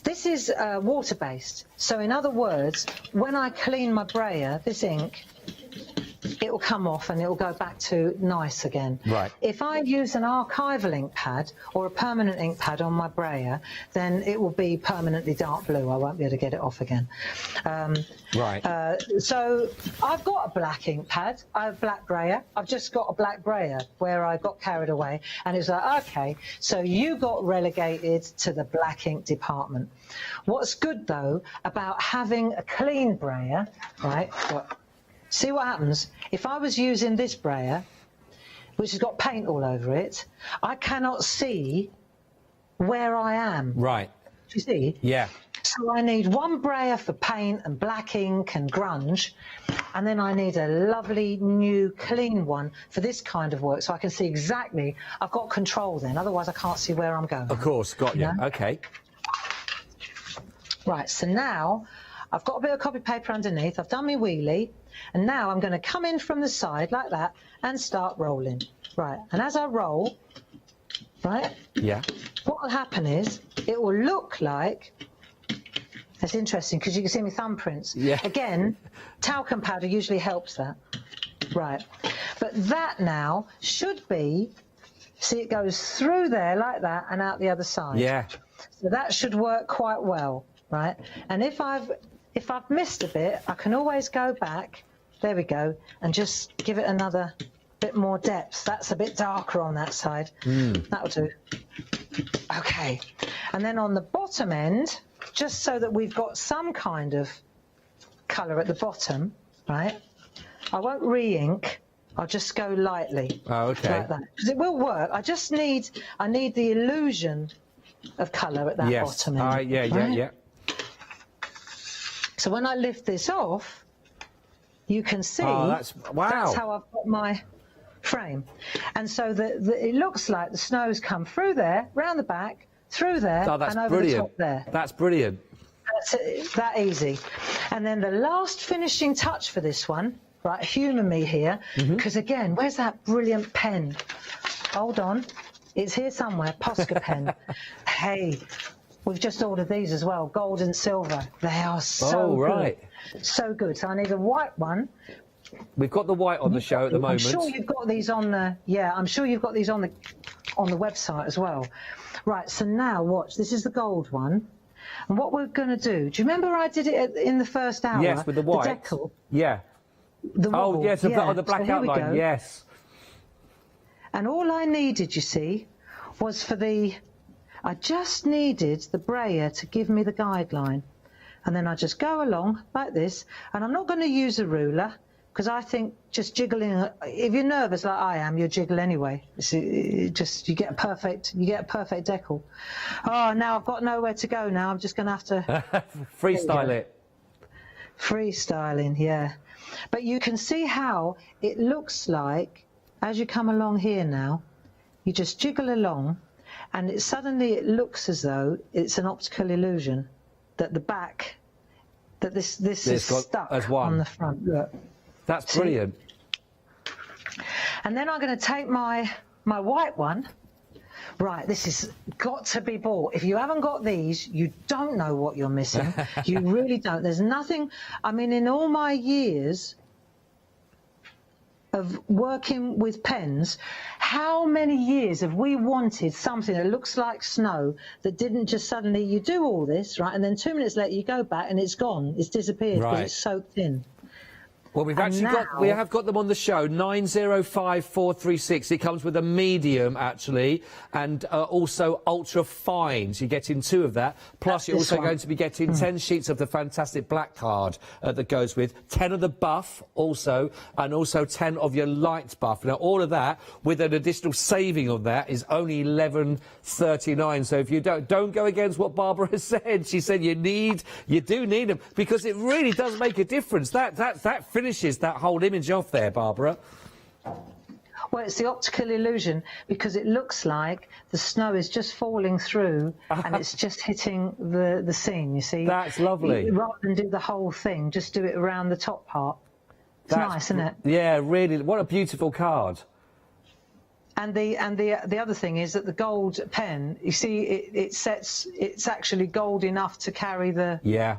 This is water-based, so in other words, when I clean my brayer, this ink, it will come off and it will go back to nice again. Right. If I use an archival ink pad or a permanent ink pad on my brayer, then it will be permanently dark blue. I won't be able to get it off again. Right. So I've got a black ink pad. I have a black brayer. I've just got a black brayer where I got carried away, and it's like, okay, so you got relegated to the black ink department. What's good though about having a clean brayer, right? See what happens? If I was using this brayer, which has got paint all over it, I cannot see where I am. Right. Do you see? Yeah. So I need one brayer for paint and black ink and grunge, and then I need a lovely new clean one for this kind of work, so I can see exactly, I've got control then, otherwise I can't see where I'm going. Of course, got you. Yeah? Okay. Right, so now I've got a bit of copy paper underneath, I've done my wheelie, and now I'm going to come in from the side like that and start rolling. Right, and as I roll, right, yeah, what will happen is it will look like, that's interesting because you can see my thumbprints. Yeah. Again, talcum powder usually helps that. Right, but that now should be, see it goes through there like that and out the other side. Yeah. So that should work quite well, right? And if I've missed a bit, I can always go back, there we go, and just give it another bit more depth. That's a bit darker on that side. That'll do. Okay, and then on the bottom end, just so that we've got some kind of colour at the bottom, right? I won't re-ink, I'll just go lightly. Oh, okay. Like that, because it will work. I need the illusion of colour at that bottom end. Yeah, right? yeah. So when I lift this off, you can see that's how I've got my frame. And so it looks like the snow's come through there, round the back, through there, Oh, that's and over brilliant. the top there. That's brilliant. That's that easy. And then the last finishing touch for this one, right, humour me here, because again, where's that brilliant pen? Hold on, it's here somewhere, Posca pen. Hey, we've just ordered these as well, gold and silver. They are so right. good. So good. So I need a white one. We've got the white on the show at the moment. I'm sure you've got these on the, I'm sure you've got these on the website as well. Right, so now watch, this is the gold one. And what we're going to do you remember I did it in the first hour? Yes, with the white. The decal. Yeah. The wobble, yes, the black so here we outline, go. yes. And all I needed, you see, was I just needed the brayer to give me the guideline. And then I just go along like this, and I'm not going to use a ruler, because I think just jiggling, if you're nervous like I am, you'll jiggle anyway. You get a perfect decal. Oh, now I've got nowhere to go now. I'm just going to have to... Freestyle it. Freestyling, yeah. But you can see how it looks like, as you come along here now, you just jiggle along, and suddenly it looks as though it's an optical illusion that the back, that this is stuck as one on the front. Look. That's brilliant. And then I'm going to take my white one, Right, this has got to be bought. If you haven't got these, you don't know what you're missing. You really don't. There's nothing, I mean, in all my years of working with pens, how many years have we wanted something that looks like snow that didn't just suddenly, you do all this, right, and then 2 minutes later you go back and it's gone, it's disappeared because it's soaked in. Well, we have got them on the show, 905436. It comes with a medium, actually, and also ultra fines. You're getting 2 of that. Plus, you're also going to be getting 10 sheets of the fantastic black card that goes with, 10 of the buff also, and also 10 of your light buff. Now, all of that, with an additional saving on that, is only $11.39. So if you don't go against what Barbara has said. She said you do need them, because it really does make a difference. That finishes that whole image off there, Barbara. Well, it's the optical illusion, because it looks like the snow is just falling through and it's just hitting the scene, you see. That's lovely. Rather than do the whole thing, just do it around the top part. It's nice, isn't it? Yeah, really. What a beautiful card. And the other thing is that the gold pen, you see, it's actually gold enough to carry the... Yeah.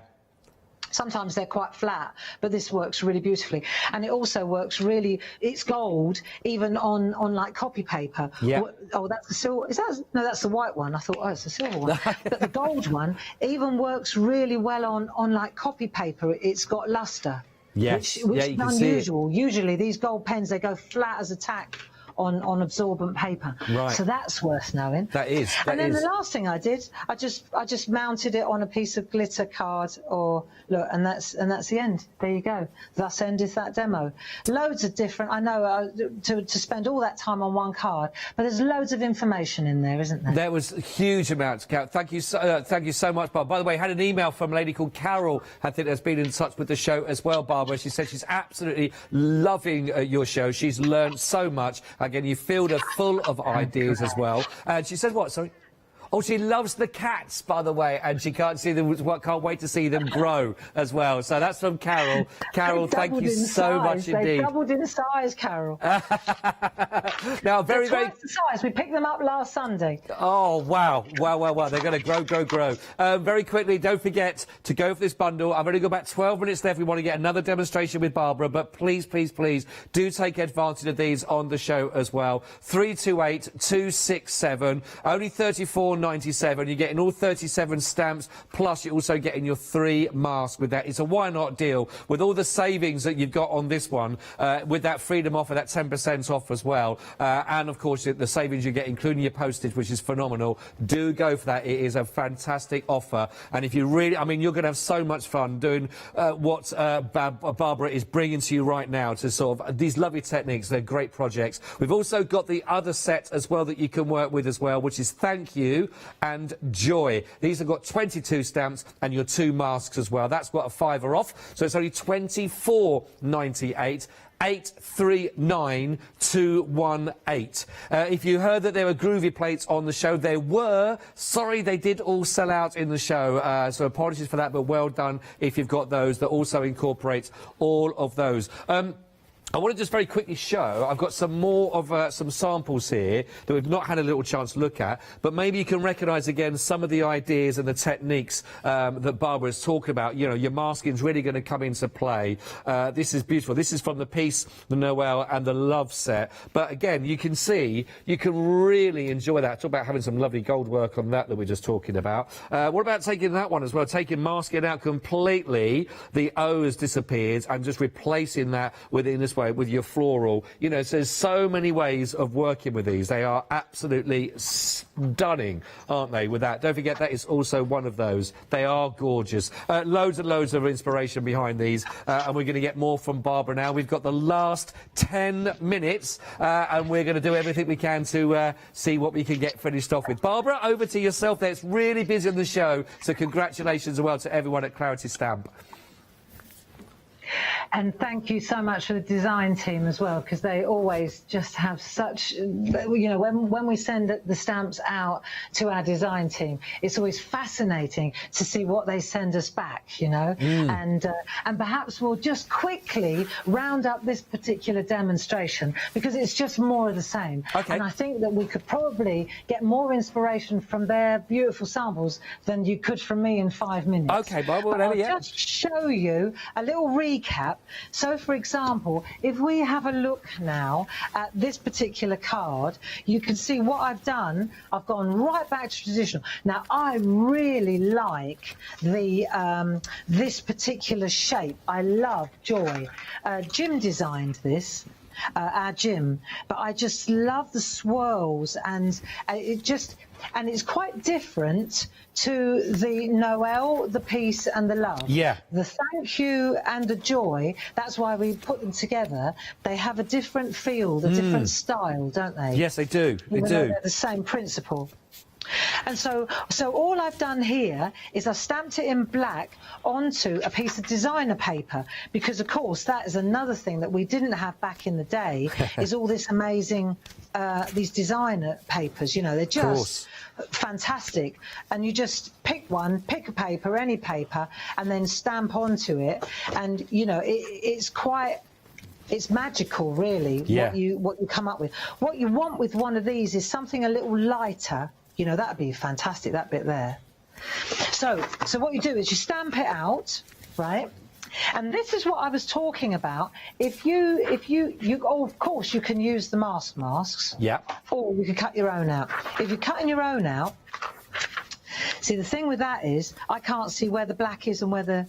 Sometimes they're quite flat, but this works really beautifully. And it also works really, it's gold, even on like copy paper. Yeah. Oh, that's the silver, no, that's the white one. I thought, oh, it's the silver one. But the gold one even works really well on like copy paper. It's got luster. Yes. Which you is can unusual. See it. Usually these gold pens, they go flat as a tack on absorbent paper. Right. So that's worth knowing. That is. And then the last thing I did, I just mounted it on a piece of glitter card, or look, and that's the end. There you go. Thus endeth that demo. Loads of different. I know to spend all that time on one card, but there's loads of information in there, isn't there? There was huge amounts. Thank you so much, Bob. By the way, I had an email from a lady called Carol. I think has been in touch with the show as well, Barbara. She said she's absolutely loving your show. She's learned so much. Again, you filled her full of ideas as well. And she said what? Sorry. Oh, she loves the cats, by the way, and she can't wait to see them grow as well. So that's from Carol. Carol, thank you so much indeed. They doubled in size, Carol. Now, They're twice the size. We picked them up last Sunday. Oh, wow. Wow. They're going to grow. Very quickly, don't forget to go for this bundle. I've only got about 12 minutes left. We want to get another demonstration with Barbara, but please, do take advantage of these on the show as well. 328-267, only 34.97. You're getting all 37 stamps, plus you're also getting your 3 masks with that. It's a why not deal with all the savings that you've got on this one, with that freedom offer, that 10% off as well, and of course the savings you get, including your postage, which is phenomenal. Do go for that. It is a fantastic offer, and if you really, I mean, you're going to have so much fun doing what Barbara is bringing to you right now, to sort of these lovely techniques. They're great projects. We've also got the other set as well that you can work with as well, which is Thank You and Joy. These have got 22 stamps and your 2 masks as well. That's got a £5 off, so it's only £24.98. 839218. If you heard that there were groovy plates on the show, there were. Sorry, they did all sell out in the show, so apologies for that, but well done if you've got those. That also incorporates all of those. I want to just very quickly show, I've got some more of some samples here that we've not had a little chance to look at, but maybe you can recognise again some of the ideas and the techniques that Barbara is talking about. You know, your masking is really going to come into play. This is beautiful. This is from the Peace, the Noel and the Love set. But again, you can see, you can really enjoy that. Talk about having some lovely gold work on that we're just talking about. What about taking that one as well? Taking masking out completely, the O has disappeared, and just replacing that within this way with your floral. You know, so there's so many ways of working with these. They are absolutely stunning, aren't they, with that? Don't forget that is also one of those. They are gorgeous. Loads and loads of inspiration behind these, and we're going to get more from Barbara now. We've got the last 10 minutes, and we're going to do everything we can to see what we can get finished off with. Barbara, over to yourself there. It's really busy on the show, so congratulations as well to everyone at Claritystamp. And thank you so much for the design team as well, because they always just have such, you know, when we send the stamps out to our design team, it's always fascinating to see what they send us back, you know. And perhaps we'll just quickly round up this particular demonstration, because it's just more of the same. Okay. And I think that we could probably get more inspiration from their beautiful samples than you could from me in 5 minutes. Okay, Bob, But whatever, I'll yeah. just show you a little recap. So, for example, if we have a look now at this particular card, you can see what I've done. I've gone right back to traditional. Now, I really like the this particular shape. I love Joy. Jim designed this. Our Jim, but I just love the swirls, and it's quite different to the Noel, the peace and the love. Yeah. The thank you and the joy, that's why we put them together. They have a different feel, a different style, don't they? Yes, they do. They Even do. though they're the same principle. And so all I've done here is I've stamped it in black onto a piece of designer paper, because of course that is another thing that we didn't have back in the day is all this amazing these designer papers, you know, they're just fantastic, and you just pick a paper, any paper, and then stamp onto it, and you know it's magical, really. Yeah. What you come up with. What you want with one of these is something a little lighter. You know, that'd be fantastic, that bit there. So what you do is you stamp it out, right? And this is what I was talking about. If you of course you can use the masks. Yeah. Or you can cut your own out. If you're cutting your own out, see, the thing with that is I can't see where the black is and where the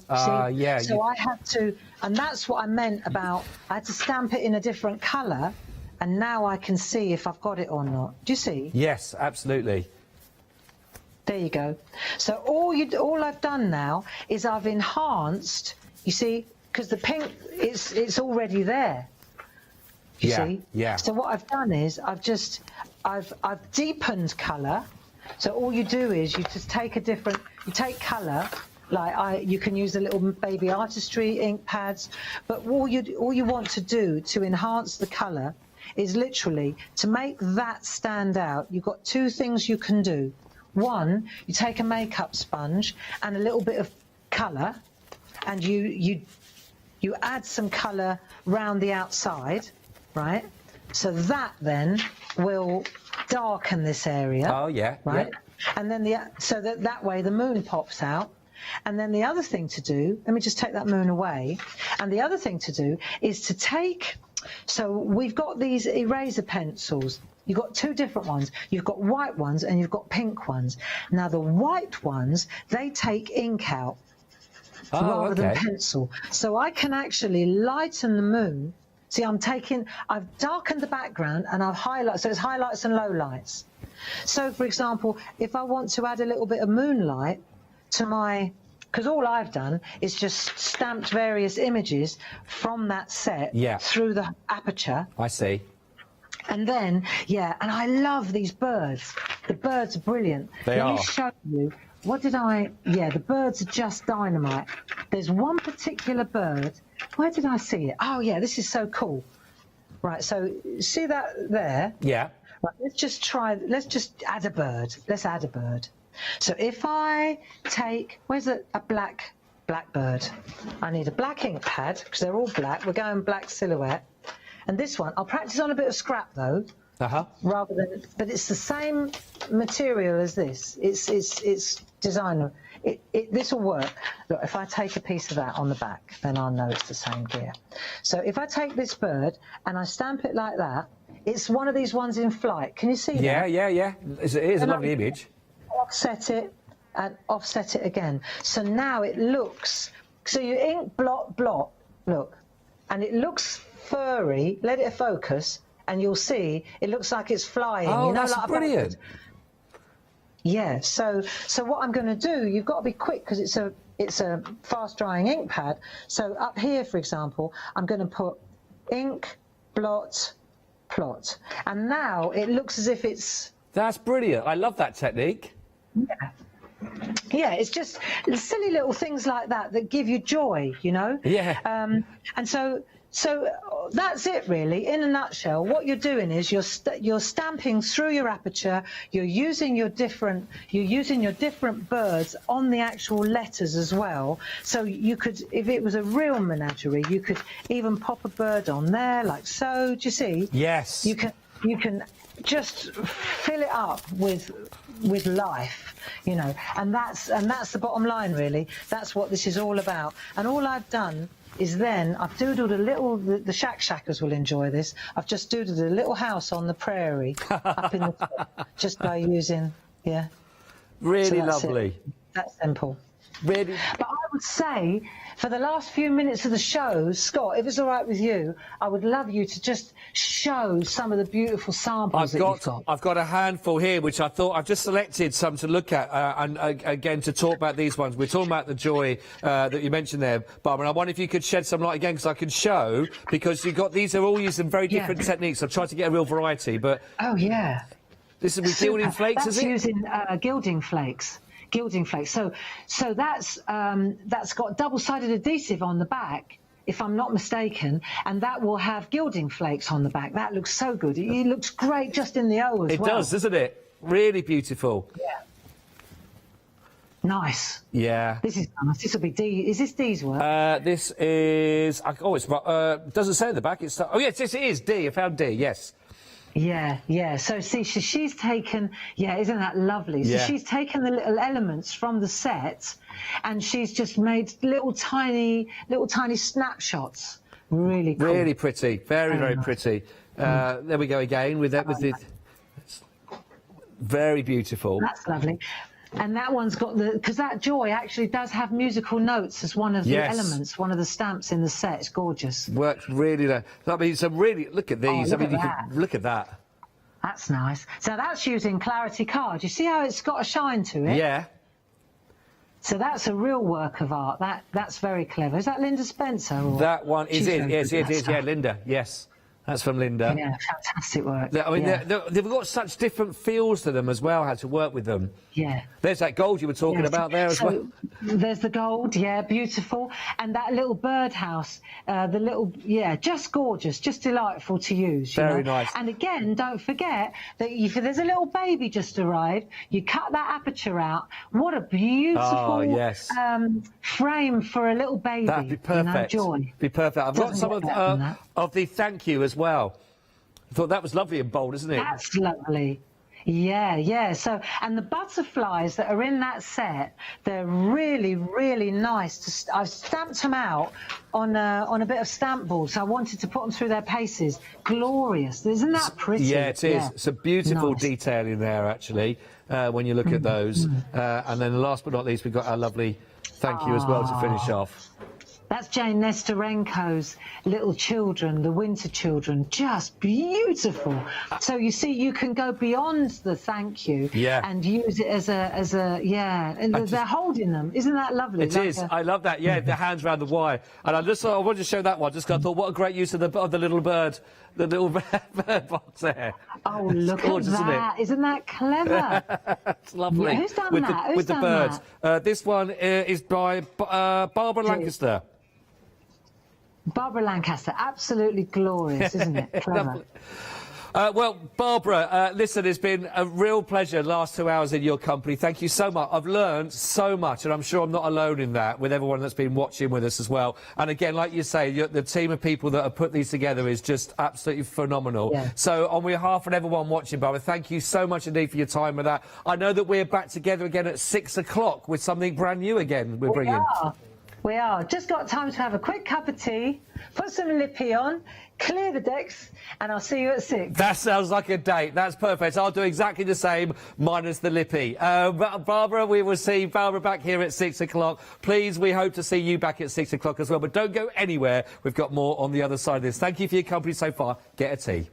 yeah. So I had to, and that's what I meant about I had to stamp it in a different colour, and now I can see if I've got it or not. Do you see? Yes, absolutely. There you go. So all I've done now is I've enhanced. You see, because the pink it's already there. You see? Yeah. So what I've done is I've deepened colour. So all you do is you just take you take colour, like you can use the little baby artistry ink pads, but all you want to do to enhance the colour is literally to make that stand out. You've got two things you can do. One, you take a makeup sponge and a little bit of colour, and you add some colour round the outside, right? So that then will darken this area. Oh yeah. Right. Yeah. And then so that way the moon pops out. And then the other thing to do, let me just take that moon away. And the other thing to do is to take. So we've got these eraser pencils. You've got two different ones. You've got white ones and you've got pink ones. Now the white ones, they take ink out rather than pencil. So I can actually lighten the moon. See, I've darkened the background and I've highlighted, so it's highlights and lowlights. So for example, if I want to add a little bit of moonlight to because all I've done is just stamped various images from that set through the aperture. I see. And then, and I love these birds. The birds are brilliant. They are. Let me show you. What did the birds are just dynamite. There's one particular bird. Where did I see it? Oh, yeah, this is so cool. Right, so see that there? Yeah. Right, let's just add a bird. Let's add a bird. So if I take, where's a black bird? I need a black ink pad, because they're all black. We're going black silhouette. And this one, I'll practice on a bit of scrap, though. Rather than, but it's the same material as this. It's designer. This will work. Look, if I take a piece of that on the back, then I'll know it's the same gear. So if I take this bird and I stamp it like that, it's one of these ones in flight. Can you see that? Yeah. It is a lovely image. Offset it and offset it again. So now it looks. So you ink blot, look, and it looks furry. Let it focus. And you'll see it looks like it's flying. Oh, you know, that's like brilliant. Yeah. So what I'm going to do, you've got to be quick because it's a fast drying ink pad. So up here, for example, I'm going to put ink, blot, plot, and now it looks as if it's. That's brilliant. I love that technique. Yeah. Yeah, it's just silly little things like that that give you joy, you know? Yeah. And so that's it really, in a nutshell. What you're doing is you're stamping through your aperture, you're using your different birds on the actual letters as well. So you could, if it was a real menagerie, you could even pop a bird on there like so. Do you see? Yes. You can just fill it up with life, you know, and that's the bottom line really. That's what this is all about. And all I've done is then I've doodled a little, the shackers will enjoy this, I've just doodled a little house on the prairie up in the top, just by using, yeah. Really So that's lovely. It. That's simple. Really. But I would say, for the last few minutes of the show, Scott, if it's all right with you, I would love you to just show some of the beautiful samples that you've got. I've got a handful here, which I thought I've just selected some to look at, and again to talk about these ones. We're talking about the joy that you mentioned there, Barbara. And I wonder if you could shed some light again, because I can show, because you've got these are all using very different techniques. I've tried to get a real variety, but oh yeah, this is with gilding flakes, that's is it? using gilding flakes. Gilding flakes. So that's got double-sided adhesive on the back, if I'm not mistaken, and that will have gilding flakes on the back. That looks so good. It looks great just in the O as well. It does, doesn't it? Really beautiful. Yeah. Nice. Yeah. This is nice. This will be D. Is this D's work? This is. Oh, it's. Doesn't say at the back. It's. Oh yes, it is D. I found D. Yes. Yeah, yeah. So see, she's taken, yeah, isn't that lovely? So Yeah. she's taken the little elements from the set, and she's just made little tiny snapshots. Really cool. Really pretty. Very pretty. There we go again with that. With the. Very beautiful. That's lovely. And that one's got because that joy actually does have musical notes as one of the elements, one of the stamps in the set. It's gorgeous. Works really. I mean, so really, look at these. Look I mean, at look at that. That's nice. So that's using Clarity card. You see how it's got a shine to it? Yeah. So that's a real work of art. That's very clever. Is that Linda Spencer? Or That one is She's it. very Yes, good it at is. that Yeah, stuff. Linda. Yes. That's from Linda. Yeah, fantastic work. I mean, yeah. they've got such different feels to them as well, how to work with them. Yeah. There's that gold you were talking about there as well. There's the gold, yeah, beautiful. And that little birdhouse, the little, yeah, just gorgeous, just delightful to use. You Very know? nice. And again, don't forget that if there's a little baby just arrived, you cut that aperture out. What a beautiful frame for a little baby. That'd be perfect. You know, joy. Be perfect. I've got Doesn't some get better than that. of the thank you as well. I thought that was lovely and bold, isn't it? That's lovely. Yeah, yeah. So, and the butterflies that are in that set, they're really, really nice. I've stamped them out on a bit of stamp board, so I wanted to put them through their paces. Glorious. Isn't that pretty? Yeah, it is. Yeah. It's a beautiful Nice. detail in there, actually, when you look at those. And then last but not least, we've got our lovely thank you as well to finish off. That's Jane Nesterenko's Little Children, the Winter Children. Just beautiful. So you see, you can go beyond the thank you and use it as a yeah. And they're holding them. Isn't that lovely? It is. I love that. Yeah, the hands around the wire. And I wanted to show that one. Just 'cause I thought, what a great use of the little bird, the little bird box there. Oh, look gorgeous, at that! Isn't that clever? It's lovely. Yeah, who's done with that? The, Who's with the done birds. that? This one is by Barbara Lancaster. Barbara Lancaster, absolutely glorious, isn't it? Clever. Well, Barbara, listen, it's been a real pleasure the last 2 hours in your company. Thank you so much. I've learned so much, and I'm sure I'm not alone in that, with everyone that's been watching with us as well. And again, like you say, the team of people that have put these together is just absolutely phenomenal. Yeah. So on behalf of everyone watching, Barbara, thank you so much indeed for your time with that. I know that we're back together again at 6 o'clock with something brand new again we're bringing. We are. Just got time to have a quick cup of tea, put some lippy on, clear the decks, and I'll see you at 6. That sounds like a date. That's perfect. I'll do exactly the same, minus the lippy. Barbara, we will see Barbara back here at 6 o'clock. Please, we hope to see you back at 6 o'clock as well. But don't go anywhere. We've got more on the other side of this. Thank you for your company so far. Get a tea.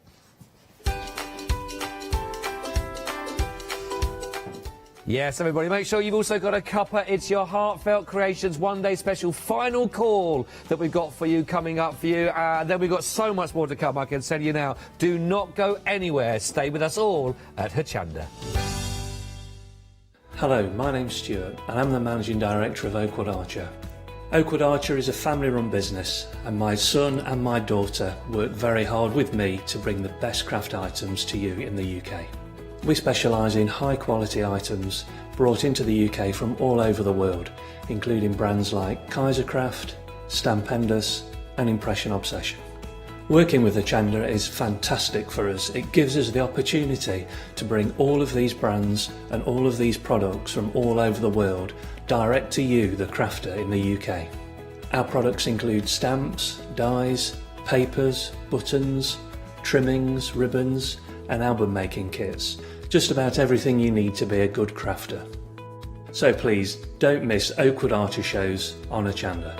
Yes, everybody, make sure you've also got a cuppa. It's your Heartfelt Creations one-day special final call that we've got for you coming up for you. Then we've got so much more to come, I can tell you now. Do not go anywhere. Stay with us all at Hochanda. Hello, my name's Stuart and I'm the Managing Director of Oakwood Archer. Oakwood Archer is a family-run business and my son and my daughter work very hard with me to bring the best craft items to you in the UK. We specialise in high-quality items brought into the UK from all over the world, including brands like Kaisercraft, Stampendous and Impression Obsession. Working with Hochanda is fantastic for us. It gives us the opportunity to bring all of these brands and all of these products from all over the world direct to you, the crafter in the UK. Our products include stamps, dies, papers, buttons, trimmings, ribbons and album making kits. Just about everything you need to be a good crafter. So please don't miss Oakwood Archer shows on Hochanda.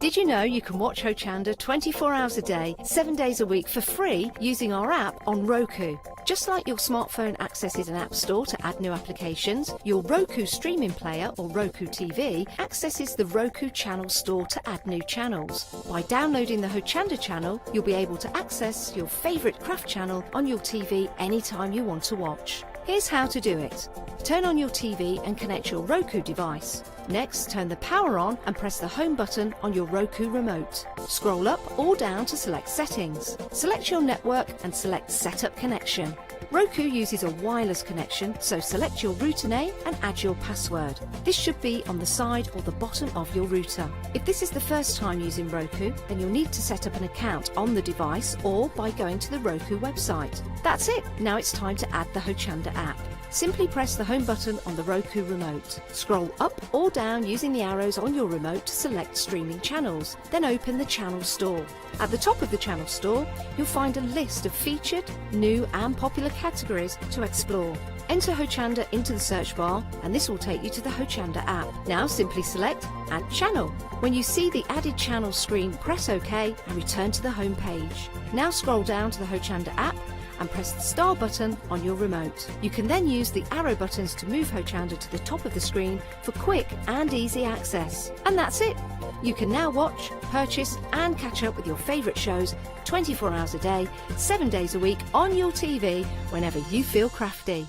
Did you know you can watch Hochanda 24 hours a day, 7 days a week for free using our app on Roku? Just like your smartphone accesses an app store to add new applications, your Roku streaming player or Roku TV accesses the Roku channel store to add new channels. By downloading the Hochanda channel, you'll be able to access your favourite craft channel on your TV anytime you want to watch. Here's how to do it. Turn on your TV and connect your Roku device. Next, turn the power on and press the home button on your Roku remote. Scroll up or down to select settings. Select your network and select setup connection. Roku uses a wireless connection, so select your router name and add your password. This should be on the side or the bottom of your router. If this is the first time using Roku, then you'll need to set up an account on the device or by going to the Roku website. That's it. Now it's time to add the Hochanda app. Simply press the home button on the Roku remote. Scroll up or down using the arrows on your remote to select streaming channels. Then open the channel store. At the top of the channel store, you'll find a list of featured, new and popular categories to explore. Enter Hochanda into the search bar and this will take you to the Hochanda app. Now simply select Add Channel. When you see the added channel screen, press OK and return to the home page. Now scroll down to the Hochanda app and press the star button on your remote. You can then use the arrow buttons to move Hochanda to the top of the screen for quick and easy access. And that's it! You can now watch, purchase and catch up with your favourite shows 24 hours a day, 7 days a week on your TV whenever you feel crafty.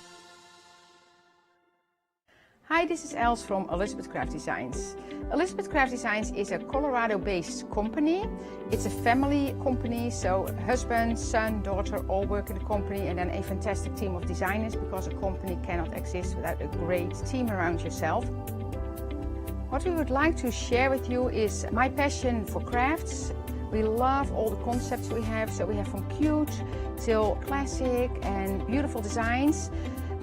Hi, this is Els from Elizabeth Craft Designs. Elizabeth Craft Designs is a Colorado-based company. It's a family company, so husband, son, daughter all work in the company and then a fantastic team of designers because a company cannot exist without a great team around yourself. What we would like to share with you is my passion for crafts. We love all the concepts we have, so we have from cute till classic and beautiful designs.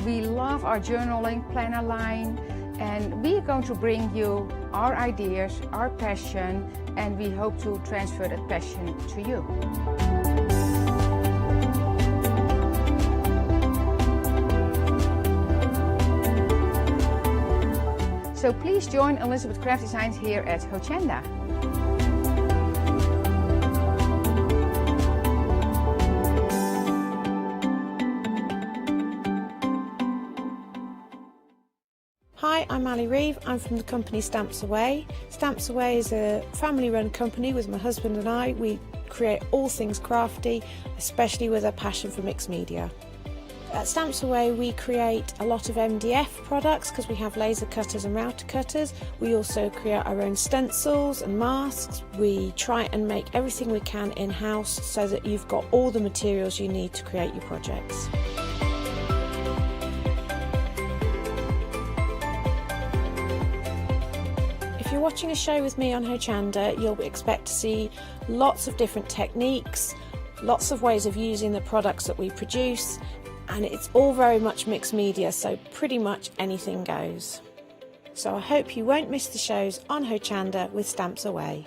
We love our journaling planner line and we are going to bring you our ideas, our passion, and we hope to transfer that passion to you. So please join Elizabeth Craft Designs here at Hochanda. Hi, I'm Ali Reeve. I'm from the company Stamps Away. Stamps Away is a family-run company with my husband and I. We create all things crafty, especially with a passion for mixed media. At Stamps Away we create a lot of MDF products because we have laser cutters and router cutters. We also create our own stencils and masks. We try and make everything we can in-house so that you've got all the materials you need to create your projects. If you're watching a show with me on Hochanda, you'll expect to see lots of different techniques, lots of ways of using the products that we produce, and it's all very much mixed media, so pretty much anything goes. So I hope you won't miss the shows on Hochanda with Stamps Away.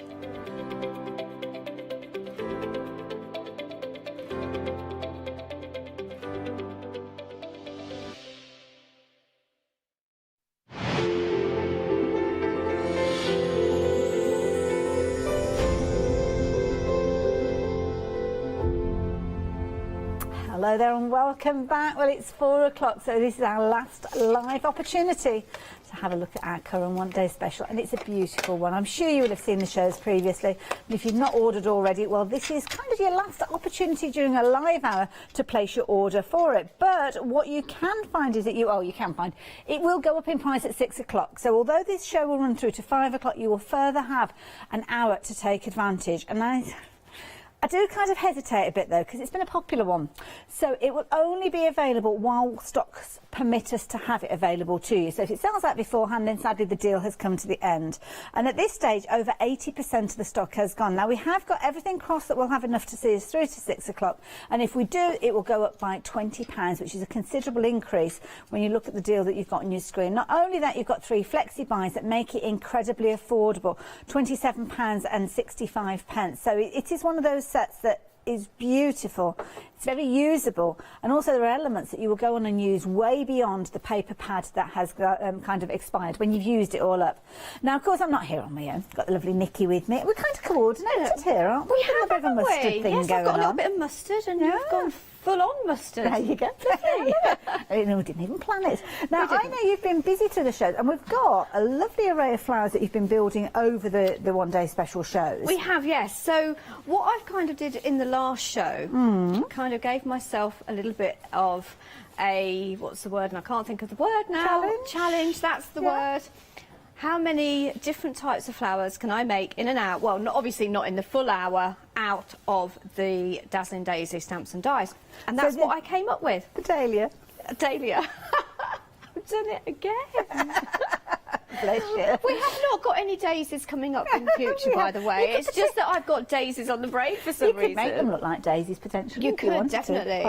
Hello there and welcome back. Well, it's 4 o'clock, so this is our last live opportunity to have a look at our current one-day special, and it's a beautiful one. I'm sure you will have seen the shows previously, and if you've not ordered already, well, this is kind of your last opportunity during a live hour to place your order for it. But what you can find is that it will go up in price at 6 o'clock. So although this show will run through to 5 o'clock, you will further have an hour to take advantage. And I do kind of hesitate a bit though, because it's been a popular one. So it will only be available while stocks permit us to have it available to you. So if it sells out beforehand, then sadly the deal has come to the end. And at this stage, over 80% of the stock has gone. Now we have got everything crossed that we'll have enough to see us through to 6 o'clock. And if we do, it will go up by £20, which is a considerable increase when you look at the deal that you've got on your screen. Not only that, you've got 3 flexi buys that make it incredibly affordable, £27.65. So it is one of those sets that is beautiful. It's very usable, and also there are elements that you will go on and use way beyond the paper pad that has kind of expired when you've used it all up. Now, of course, I'm not here on my own. I've got the lovely Nikki with me. We're kind of coordinated here, aren't we? We have a bit of a mustard thing going on. Yes, I've got a little bit of mustard, and you've gone full-on mustard. There you go. We didn't even plan it. Now, I know you've been busy to the shows, and we've got a lovely array of flowers that you've been building over the one-day special shows. We have, yes. So what I've kind of did in the last show, kind of gave myself a little bit of a, what's the word, and I can't think of the word now. Challenge, that's the word. How many different types of flowers can I make in and out? Well, obviously not in the full hour, out of the Dazzling Daisy stamps and dies. And that's what I came up with. Dahlia. Dahlia. I've done it again. Bless you. We have not got any daisies coming up in the future, by the way. It's just that I've got daisies on the brain for some reason. You could make them look like daisies, potentially. You could, definitely.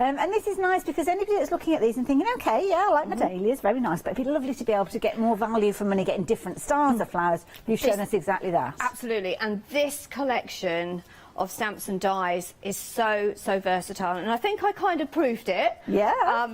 And this is nice because anybody that's looking at these and thinking, OK, yeah, I like my dahlias, very nice, but it'd be lovely to be able to get more value for money getting different styles of flowers. You've shown us exactly that. Absolutely. And this collection of stamps and dies is so versatile, and I think I kind of proved it. Yeah.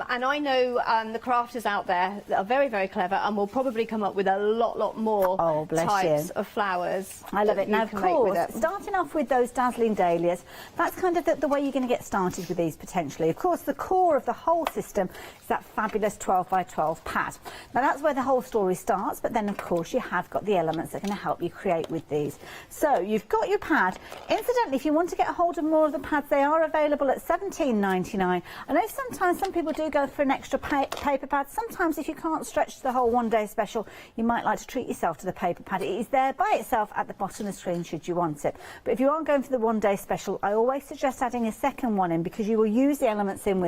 And I know the crafters out there that are very clever and will probably come up with a lot more types of flowers. I love it. Now, of course, starting off with those dazzling dahlias, that's kind of the way you're going to get started with these potentially. Of course, the core of the whole system is that fabulous 12 by 12 pad. Now, that's where the whole story starts, but then, of course, you have got the elements that are going to help you create with these. So, you've got your pad. Incidentally, if you want to get a hold of more of the pads, they are available at £17.99. I know sometimes some people do go for an extra paper pad. Sometimes if you can't stretch the whole one-day special, you might like to treat yourself to the paper pad. It is there by itself at the bottom of the screen should you want it. But if you aren't going for the one-day special, I always suggest adding a second one in because you will use the elements in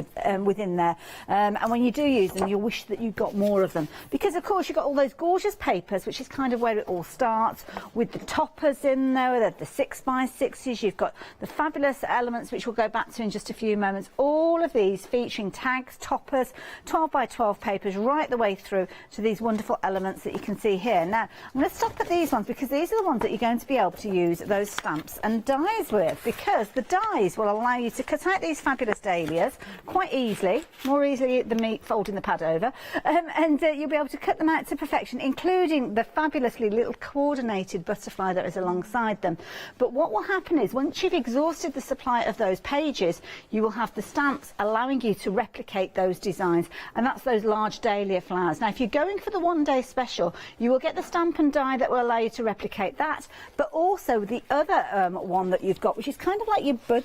within there. And when you do use them, you'll wish that you got more of them. Because, of course, you've got all those gorgeous papers, which is kind of where it all starts, with the toppers in there, the 6x6s. You've got the fabulous elements, which we'll go back to in just a few moments. All of these featuring tags, toppers, 12 by 12 papers, right the way through to these wonderful elements that you can see here. Now, I'm going to stop at these ones because these are the ones that you're going to be able to use those stamps and dies with, because the dies will allow you to cut out these fabulous dahlias quite easily, more easily than me folding the pad over, and you'll be able to cut them out to perfection, including the fabulously little coordinated butterfly that is alongside them. But what will happen is once you've exhausted the supply of those pages, you will have the stamps allowing you to replicate those designs, and that's those large dahlia flowers. Now, if you're going for the one-day special, you will get the stamp and die that will allow you to replicate that, but also the other one that you've got, which is kind of like your bud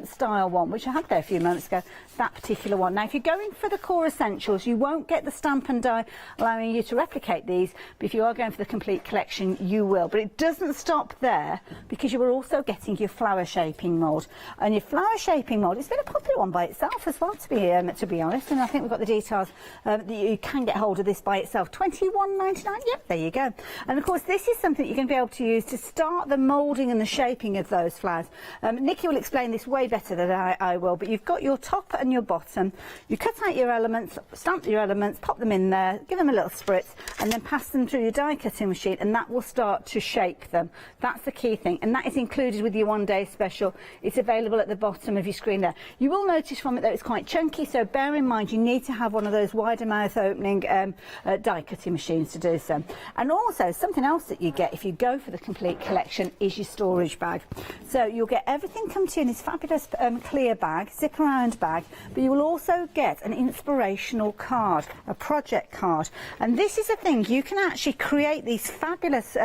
style one, which I had there a few moments ago, that particular one. Now, if you're going for the core essentials, you won't get the stamp and die allowing you to replicate these, but if you are going for the complete collection, you will. But it doesn't stop there, because you are also getting your flower shaping mould. And your flower shaping mould, it's been a popular one by itself as well, to be honest, and I think we've got the details that you can get hold of this by itself. £21.99, yep, there you go. And of course, this is something you're going to be able to use to start the moulding and the shaping of those flowers. Nikki will explain this way better than I will, but you've got your top and your bottom. You cut out your elements, stamp your elements, pop them in there, give them a little spritz, and then pass them through your die cutting machine, and that will start to shape them. That's the key thing, and that is included with your one-day special. It's available at the bottom of your screen there. You will will notice from it that it's quite chunky, so bear in mind you need to have one of those wider mouth opening die cutting machines to do so. And also something else that you get if you go for the complete collection is your storage bag. So you'll get everything come to you in this fabulous clear bag, zip around bag, but you will also get an inspirational card, a project card. And this is the thing, you can actually create these fabulous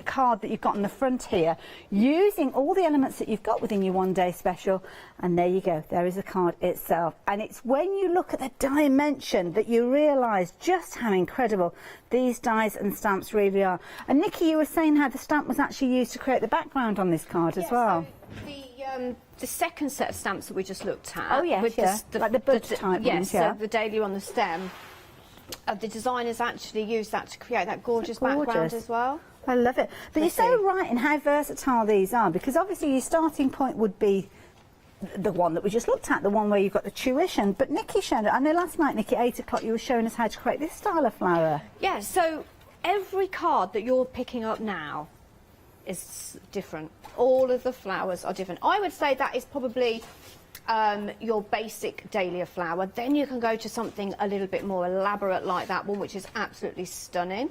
card that you've got on the front here using all the elements that you've got within your one-day special, and there you go, there is the card itself. And it's when you look at the dimension that you realise just how incredible these dies and stamps really are. And Nikki, you were saying how the stamp was actually used to create the background on this card as well. So the second set of stamps that we just looked at, oh yes, with like the bud type ones, so the dahlia on the stem, the designers actually used that to create that gorgeous background as well. I love it. But you're so right in how versatile these are, because obviously your starting point would be the one that we just looked at, the one where you've got the tuition. But Nikki showed it. I know last night, Nikki, at 8 o'clock, you were showing us how to create this style of flower. Yeah, so every card that you're picking up now is different. All of the flowers are different. I would say that is probably your basic dahlia flower. Then you can go to something a little bit more elaborate like that one, which is absolutely stunning.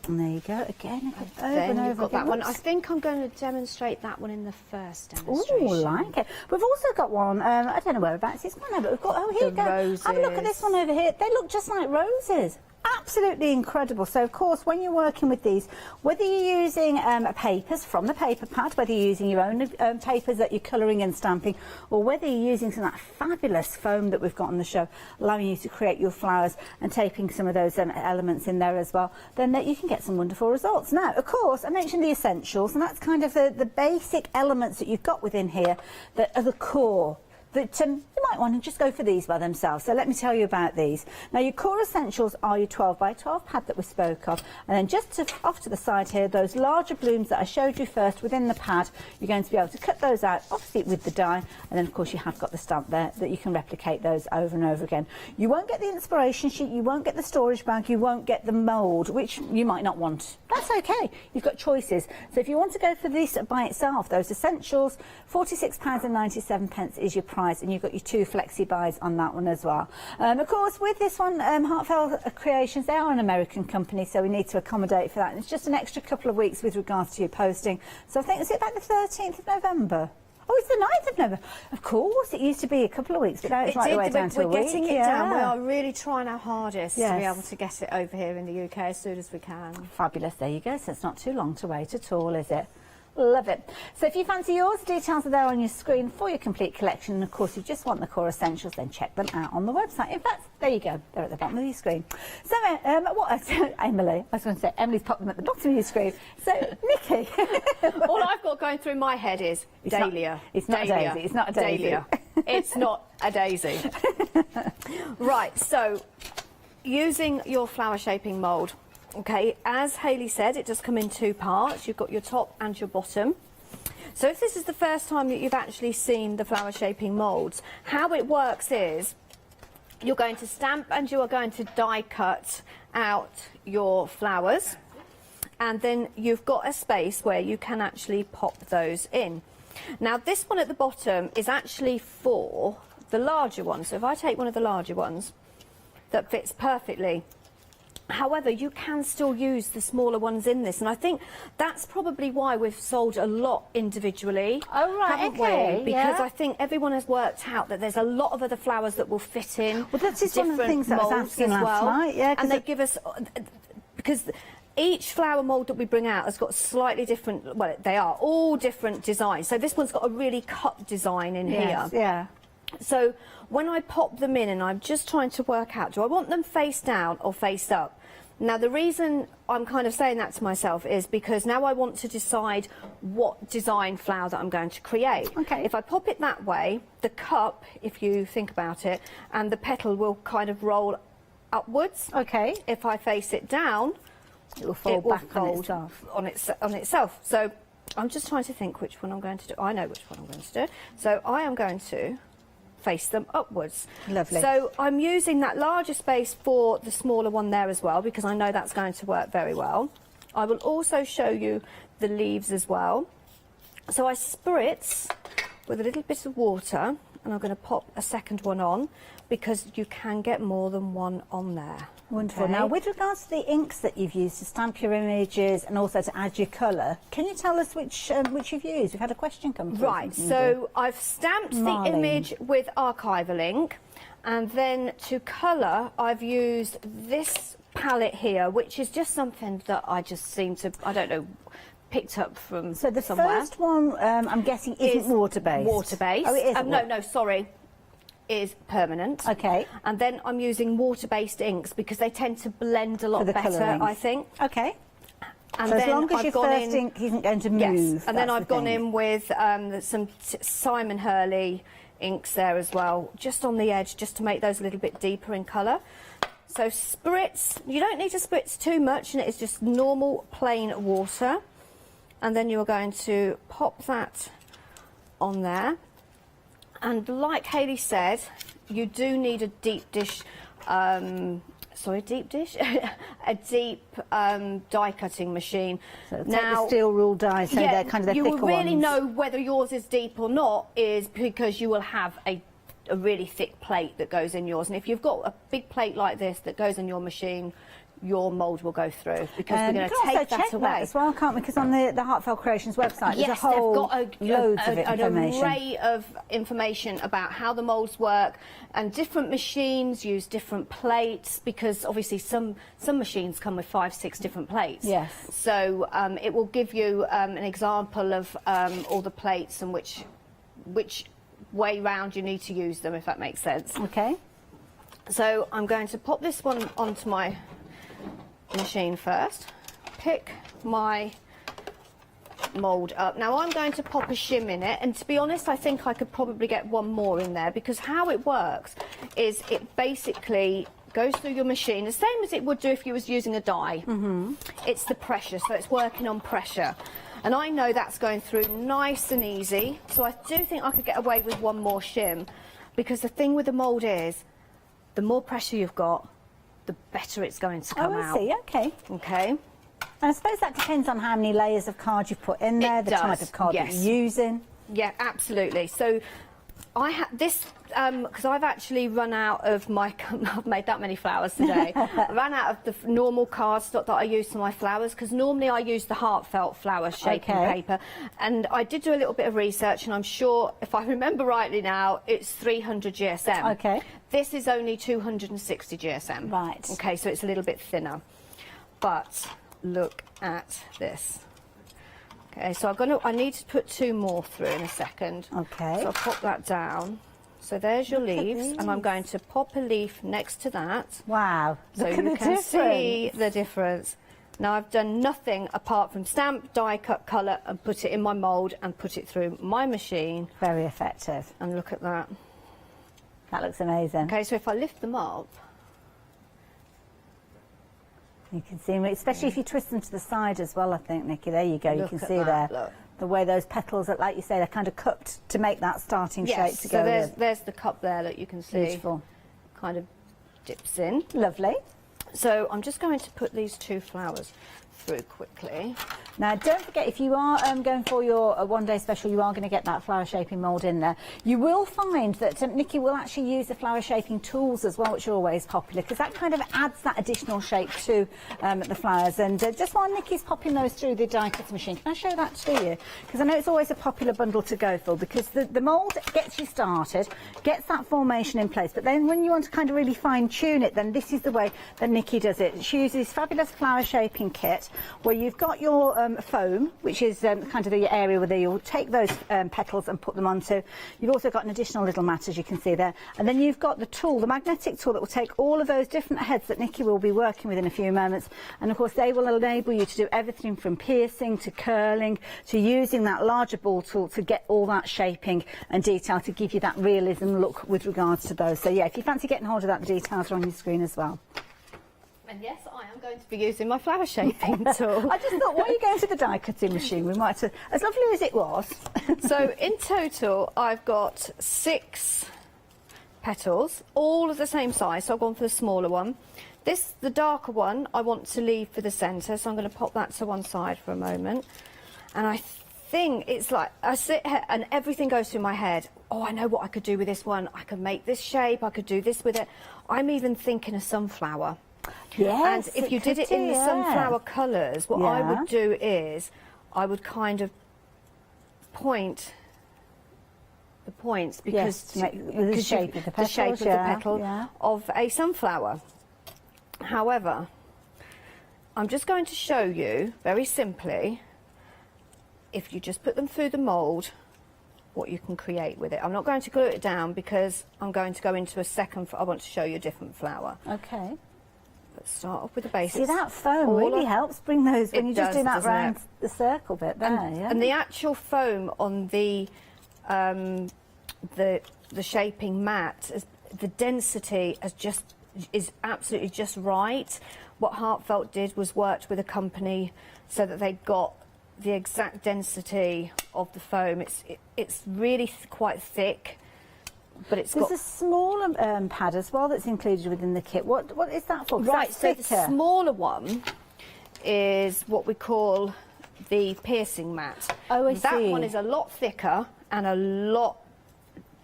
And there you go, again, Then you've got that one. I think I'm going to demonstrate that one in the first demonstration. Oh, like it. We've also got one, I don't know whereabouts it's gone, but we've got, oh, here you go. Roses. Have a look at this one over here. They look just like roses. Absolutely incredible. So, of course, when you're working with these, whether you're using papers from the paper pad, whether you're using your own papers that you're colouring and stamping, or whether you're using some of that fabulous foam that we've got on the show, allowing you to create your flowers and taping some of those elements in there as well, then you can get some wonderful results. Now, of course, I mentioned the essentials, and that's kind of the basic elements that you've got within here that are the core. That you might want to just go for these by themselves. So let me tell you about these. Now, your core essentials are your 12 by 12 pad that we spoke of, and then just off to the side here, those larger blooms that I showed you first within the pad, you're going to be able to cut those out, obviously with the die, and then of course you have got the stamp there that you can replicate those over and over again. You won't get the inspiration sheet, you won't get the storage bag, you won't get the mould, which you might not want. That's okay, you've got choices. So if you want to go for this by itself, those essentials, £46.97 is your price, and you've got your 2 flexi buys on that one as well. Of course, with this one, Heartfelt Creations, they are an American company, so we need to accommodate for that. And it's just an extra couple of weeks with regards to your posting. So I think, is it about the 13th of November? Oh, it's the 9th of November. Of course, it used to be a couple of weeks, but now it's right the way down to a week. We're getting it down. We are really trying our hardest to be able to get it over here in the UK as soon as we can. Fabulous. There you go. So it's not too long to wait at all, is it? Love it. So if you fancy yours, the details are there on your screen for your complete collection. And of course, if you just want the core essentials, then check them out on the website. In fact, there you go. They're at the bottom of your screen. So, Emily, I was going to say, Emily's popped them at the bottom of your screen. So, Nikki. All I've got going through my head is dahlia. It's not a daisy. It's not a daisy. Dahlia. It's not a daisy. Right, so using your flower shaping mould. Okay, as Hayley said, it does come in 2 parts. You've got your top and your bottom. So if this is the first time that you've actually seen the flower shaping moulds, how it works is you're going to stamp and you are going to die cut out your flowers, and then you've got a space where you can actually pop those in. Now this one at the bottom is actually for the larger ones. So if I take one of the larger ones, that fits perfectly. However, you can still use the smaller ones in this, and I think that's probably why we've sold a lot individually. Oh, right, haven't okay, we? Because I think everyone has worked out that there's a lot of other flowers that will fit in. Well, that's just one of the things that I was asking last night, and they give us, because each flower mould that we bring out has got slightly different, well, they are all different designs. So this one's got a really cut design in here. Yeah. So when I pop them in, and I'm just trying to work out, do I want them face down or face up? Now, the reason I'm kind of saying that to myself is because now I want to decide what design flower that I'm going to create. Okay. If I pop it that way, the cup, if you think about it, and the petal will kind of roll upwards. Okay. If I face it down, it will fold back on itself. So I'm just trying to think which one I'm going to do. I know which one I'm going to do. So I am going to face them upwards. Lovely. So I'm using that larger space for the smaller one there as well, because I know that's going to work very well. I will also show you the leaves as well. So I spritz with a little bit of water and I'm going to pop a second one on because you can get more than one on there. Wonderful. Okay. Now, with regards to the inks that you've used to stamp your images and also to add your colour, can you tell us which you've used? We've had a question come through. Right, so I've stamped the image with archival ink, and then to colour I've used this palette here, which is just something that I just seem to, I don't know, picked up from So the somewhere. first one, I'm guessing, isn't water-based? Water-based. Oh, it isn't? No, sorry. Is permanent. Okay. And then I'm using water-based inks because they tend to blend a lot the better, colourings. I think. Okay. And so then as long as I've your gone first in, ink isn't going to move. yes, and then that's I've the gone thing. in with some Simon Hurley inks there as well, just on the edge, just to make those a little bit deeper in colour. So spritz, you don't need to spritz too much, and it is just normal plain water. And then you're going to pop that on there. And like Hayley said, you do need a deep dish, a deep die cutting machine. So take the steel rule die, so they're kind of the you thicker will really ones. know whether yours is deep or not is because you will have a really thick plate that goes in yours. And if you've got a big plate like this that goes in your machine, your mould will go through because we're going to take that away. That as well, can't we? Because on the Heartfelt Creations website, there's a whole loads of an information. array of information about how the moulds work, and different machines use different plates because obviously some machines come with 5, 6 different plates. Yes. So it will give you an example of all the plates and which way round you need to use them, if that makes sense. Okay. So I'm going to pop this one onto my machine first, pick my mould up. Now I'm going to pop a shim in it, and to be honest I think I could probably get one more in there because how it works is it basically goes through your machine the same as it would do if you was using a die. It's the pressure, so it's working on pressure, and I know that's going through nice and easy, so I do think I could get away with one more shim because the thing with the mould is the more pressure you've got, the better it's going to come out. I see, okay. Okay. And I suppose that depends on how many layers of card you put in there, the type of card that you're using. Yeah, absolutely. So I had this, because I've actually run out of my, I've made that many flowers today. I ran out of the normal cardstock that I use for my flowers, because normally I use the heartfelt flower shaping paper. And I did do a little bit of research, and I'm sure, if I remember rightly now, it's 300 GSM. Okay. This is only 260 GSM. Right. Okay, so it's a little bit thinner. But look at this. Okay, so I need to put 2 more through in a second. Okay. So I'll pop that down. So there's your leaves, and I'm going to pop a leaf next to that. Wow, so look at you the can see difference. the difference. Now I've done nothing apart from stamp, die cut, colour, and put it in my mould and put it through my machine. Very effective. And look at that. That looks amazing. Okay, so if I lift them up, you can see, especially if you twist them to the side as well, I think, Nikki. There you go, you Look can at see that, there. look. The way those petals, are, like you say, they're kind of cupped to make that starting shape to go so with. there's the cup there that you can see. Beautiful. Kind of dips in. Lovely. So I'm just going to put these 2 flowers through quickly. Now, don't forget, if you are going for your one-day special, you are going to get that flower shaping mould in there. You will find that Nikki will actually use the flower shaping tools as well, which are always popular, because that kind of adds that additional shape to the flowers. And just while Nikki's popping those through the die cutting machine, can I show that to you? Because I know it's always a popular bundle to go for, because the mould gets you started, gets that formation in place, but then when you want to kind of really fine-tune it, then this is the way that Nikki does it. She uses this fabulous flower shaping kit, where you've got your foam, which is kind of the area where you'll take those petals and put them onto. You've also got an additional little mat, as you can see there, and then you've got the tool, the magnetic tool, that will take all of those different heads that Nikki will be working with in a few moments, and of course they will enable you to do everything from piercing to curling to using that larger ball tool to get all that shaping and detail to give you that realism look with regards to those. So yeah, if you fancy getting hold of that, the details are on your screen as well. And yes, I am going to be using my flower shaping tool. I just thought, why are you going to the die cutting machine? We might have, as lovely as it was. So in total, I've got 6 petals, all of the same size, so I've gone for the smaller one. This, the darker one, I want to leave for the centre, so I'm going to pop that to one side for a moment. And I thing, it's like I sit here and everything goes through my head. Oh, I know what I could do with this one. I could make this shape. I could do this with it. I'm even thinking a sunflower. Yes, and if you did it in the sunflower colours, what I would do is I would kind of point the points because to make the shape of the petals, the shape of the petal of a sunflower. However, I'm just going to show you very simply, if you just put them through the mould, what you can create with it. I'm not going to glue it down because I'm going to go into a second. I want to show you a different flower. Okay. Let's start off with the basics. See, that foam really helps bring those when you just do that round the circle bit there. And the actual foam on the shaping mat, the density is absolutely just right. What Heartfelt did was worked with a company so that they got the exact density of the foam. It's really quite thick, but there's a smaller pad as well that's included within the kit. What is that for? Right, so the smaller one is what we call the piercing mat. Oh, I see. That one is a lot thicker and a lot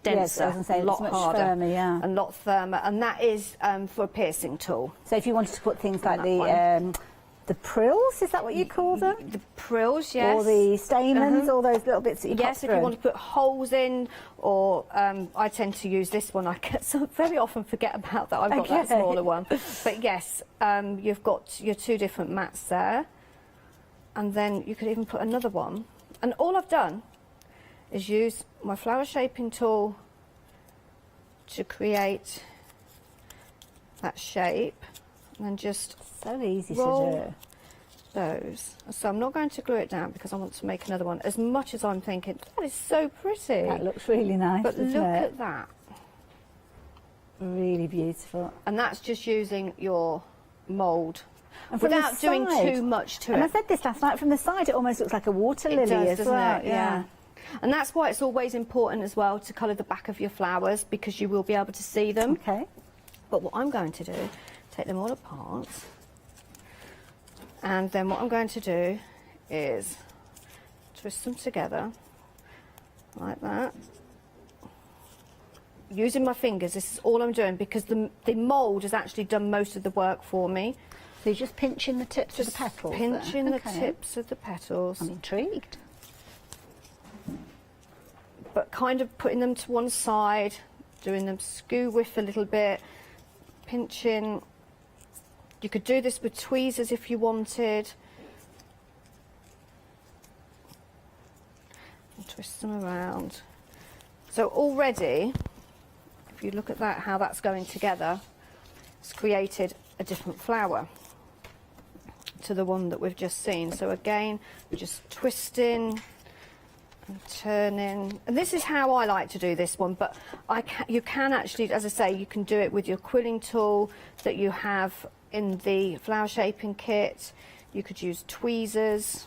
denser, yes, I was gonna say, a lot it's much harder, firmer, yeah. a lot firmer, and that is for a piercing tool. So if you wanted to put things like the prills, is that what you call them? The prills, yes. Or the stamens, all those little bits that you pop Yes, if you through. want to put holes in, or I tend to use this one. I very often forget about that. I've got that smaller one. But yes, you've got your two different mats there, and then you could even put another one. And all I've done is use my flower shaping tool to create that shape, and then just so easy roll to do those. So I'm not going to glue it down because I want to make another one. As much as I'm thinking, that is so pretty. That looks really nice, but doesn't look it? at that. Really beautiful. And that's just using your mould And from the without doing side- too much to it. And I said this last night, from the side it almost looks like a water It lily does, as doesn't well. it? Yeah. And that's why it's always important as well to colour the back of your flowers, because you will be able to see them. Okay. But what I'm going to do, take them all apart, and then what I'm going to do is twist them together like that. Using my fingers, this is all I'm doing, because the mould has actually done most of the work for me. So you're just pinching the tips of the petals? Pinching there? the Okay. tips of the petals. I'm intrigued. But kind of putting them to one side, doing them skew whiff a little bit, pinching. You could do this with tweezers if you wanted. And twist them around. So already, if you look at that, how that's going together, it's created a different flower to the one that we've just seen. So again, we're just twisting and turning. And this is how I like to do this one, but you can actually, as I say, you can do it with your quilling tool that you have in the flower shaping kit. You could use tweezers.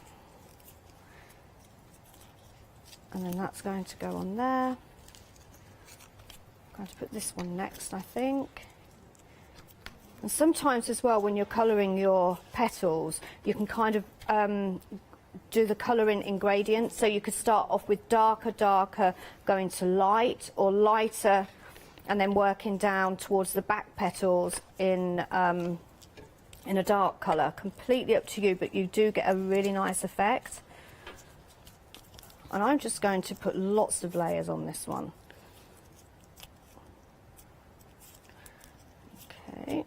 And then that's going to go on there. I'm going to put this one next, I think. And sometimes as well, when you're colouring your petals, you can kind of do the colouring in gradients. So you could start off with darker, going to light, or lighter, and then working down towards the back petals in a dark colour. Completely up to you, but you do get a really nice effect. And I'm just going to put lots of layers on this one. Okay.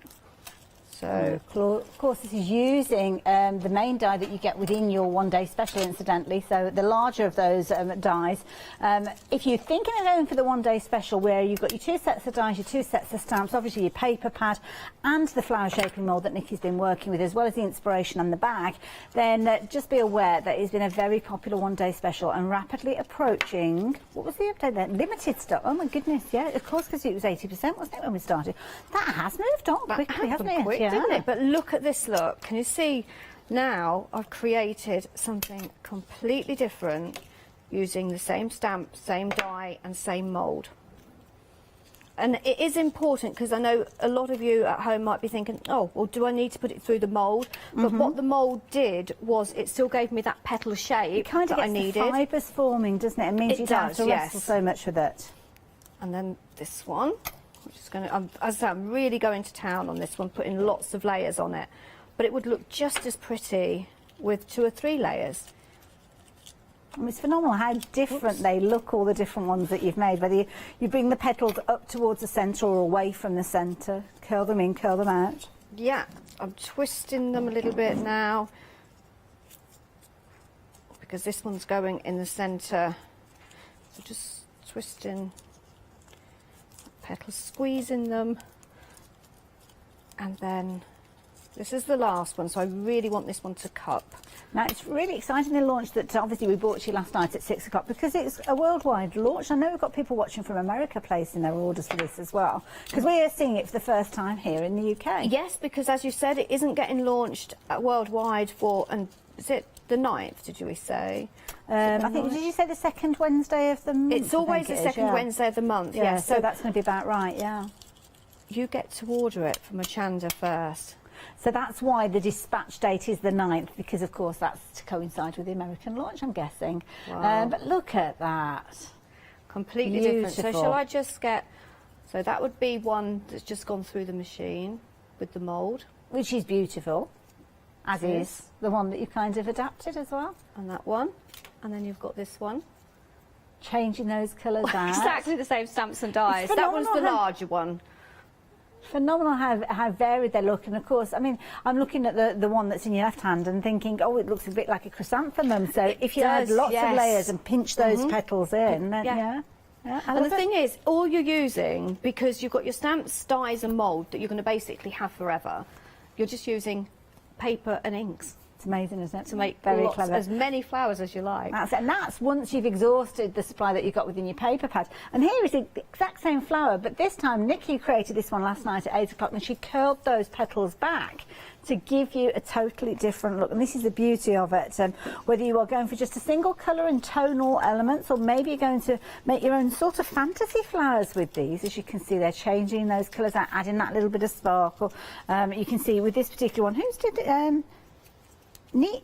So, of course, this is using the main die that you get within your one-day special, incidentally, so the larger of those dies. If you're thinking of going for the one-day special, where you've got your 2 sets of dies, your 2 sets of stamps, obviously your paper pad and the flower shaping mould that Nikki's been working with, as well as the inspiration and the bag, then just be aware that it's been a very popular one-day special and rapidly approaching, what was the update there? Limited stock. Oh my goodness, yeah, of course, because it was 80%, wasn't it, when we started? That has moved on quickly, hasn't it? Quick, didn't it? But look at this look. Can you see now I've created something completely different using the same stamp, same die and same mould. And it is important because I know a lot of you at home might be thinking, oh, well, do I need to put it through the mould? But what the mould did was it still gave me that petal shape kind of that I gets needed. The fibres forming, doesn't it? It means you don't have to wrestle so much with it. And then this one, which is going to, as I say, I'm really going to town on this one, putting lots of layers on it. But it would look just as pretty with 2 or 3 layers. I mean, it's phenomenal how different they look, all the different ones that you've made, whether you bring the petals up towards the centre or away from the centre, curl them in, curl them out. Yeah, I'm twisting them a little bit now because this one's going in the centre. So just twisting petals, squeezing them, and then this is the last one, so I really want this one to cup. Now, it's really exciting, the launch that obviously we brought to you last night at 6 o'clock, because it's a worldwide launch. I know we've got people watching from America placing their orders for this as well, because we are seeing it for the first time here in the UK. Yes, because as you said, it isn't getting launched worldwide for, and is it the 9th, did you say? I think, did you say the second Wednesday of the month? It's always the second Wednesday of the month, yeah. yes. So that's going to be about right, yeah. You get to order it from Hochanda first. So that's why the dispatch date is the 9th, because of course that's to coincide with the American launch, I'm guessing. Wow. But look at that. Completely different. So shall I just get, so that would be one that's just gone through the machine with the mould. Which is beautiful, as Yes. is the one that you kind of adapted as well. And that one. And then you've got this one. Changing those colours out. Exactly the same stamps and dies. That one's the larger one. Phenomenal how varied they look, and of course, I mean, I'm looking at the one that's in your left hand and thinking, oh, it looks a bit like a chrysanthemum. So if you add lots of layers and pinch those petals in, then yeah. And the thing is, all you're using, because you've got your stamps, dies and mould that you're going to basically have forever, you're just using paper and inks. It's amazing, isn't it? To make very clever. As many flowers as you like. That's it. And that's once you've exhausted the supply that you've got within your paper pad. And here is the exact same flower, but this time Nikki created this one last night at 8 o'clock, and she curled those petals back to give you a totally different look. And this is the beauty of it. Whether you are going for just a single colour and tonal elements, or maybe you're going to make your own sort of fantasy flowers with these. As you can see, they're changing those colours out, adding that little bit of sparkle. You can see with this particular one, who's did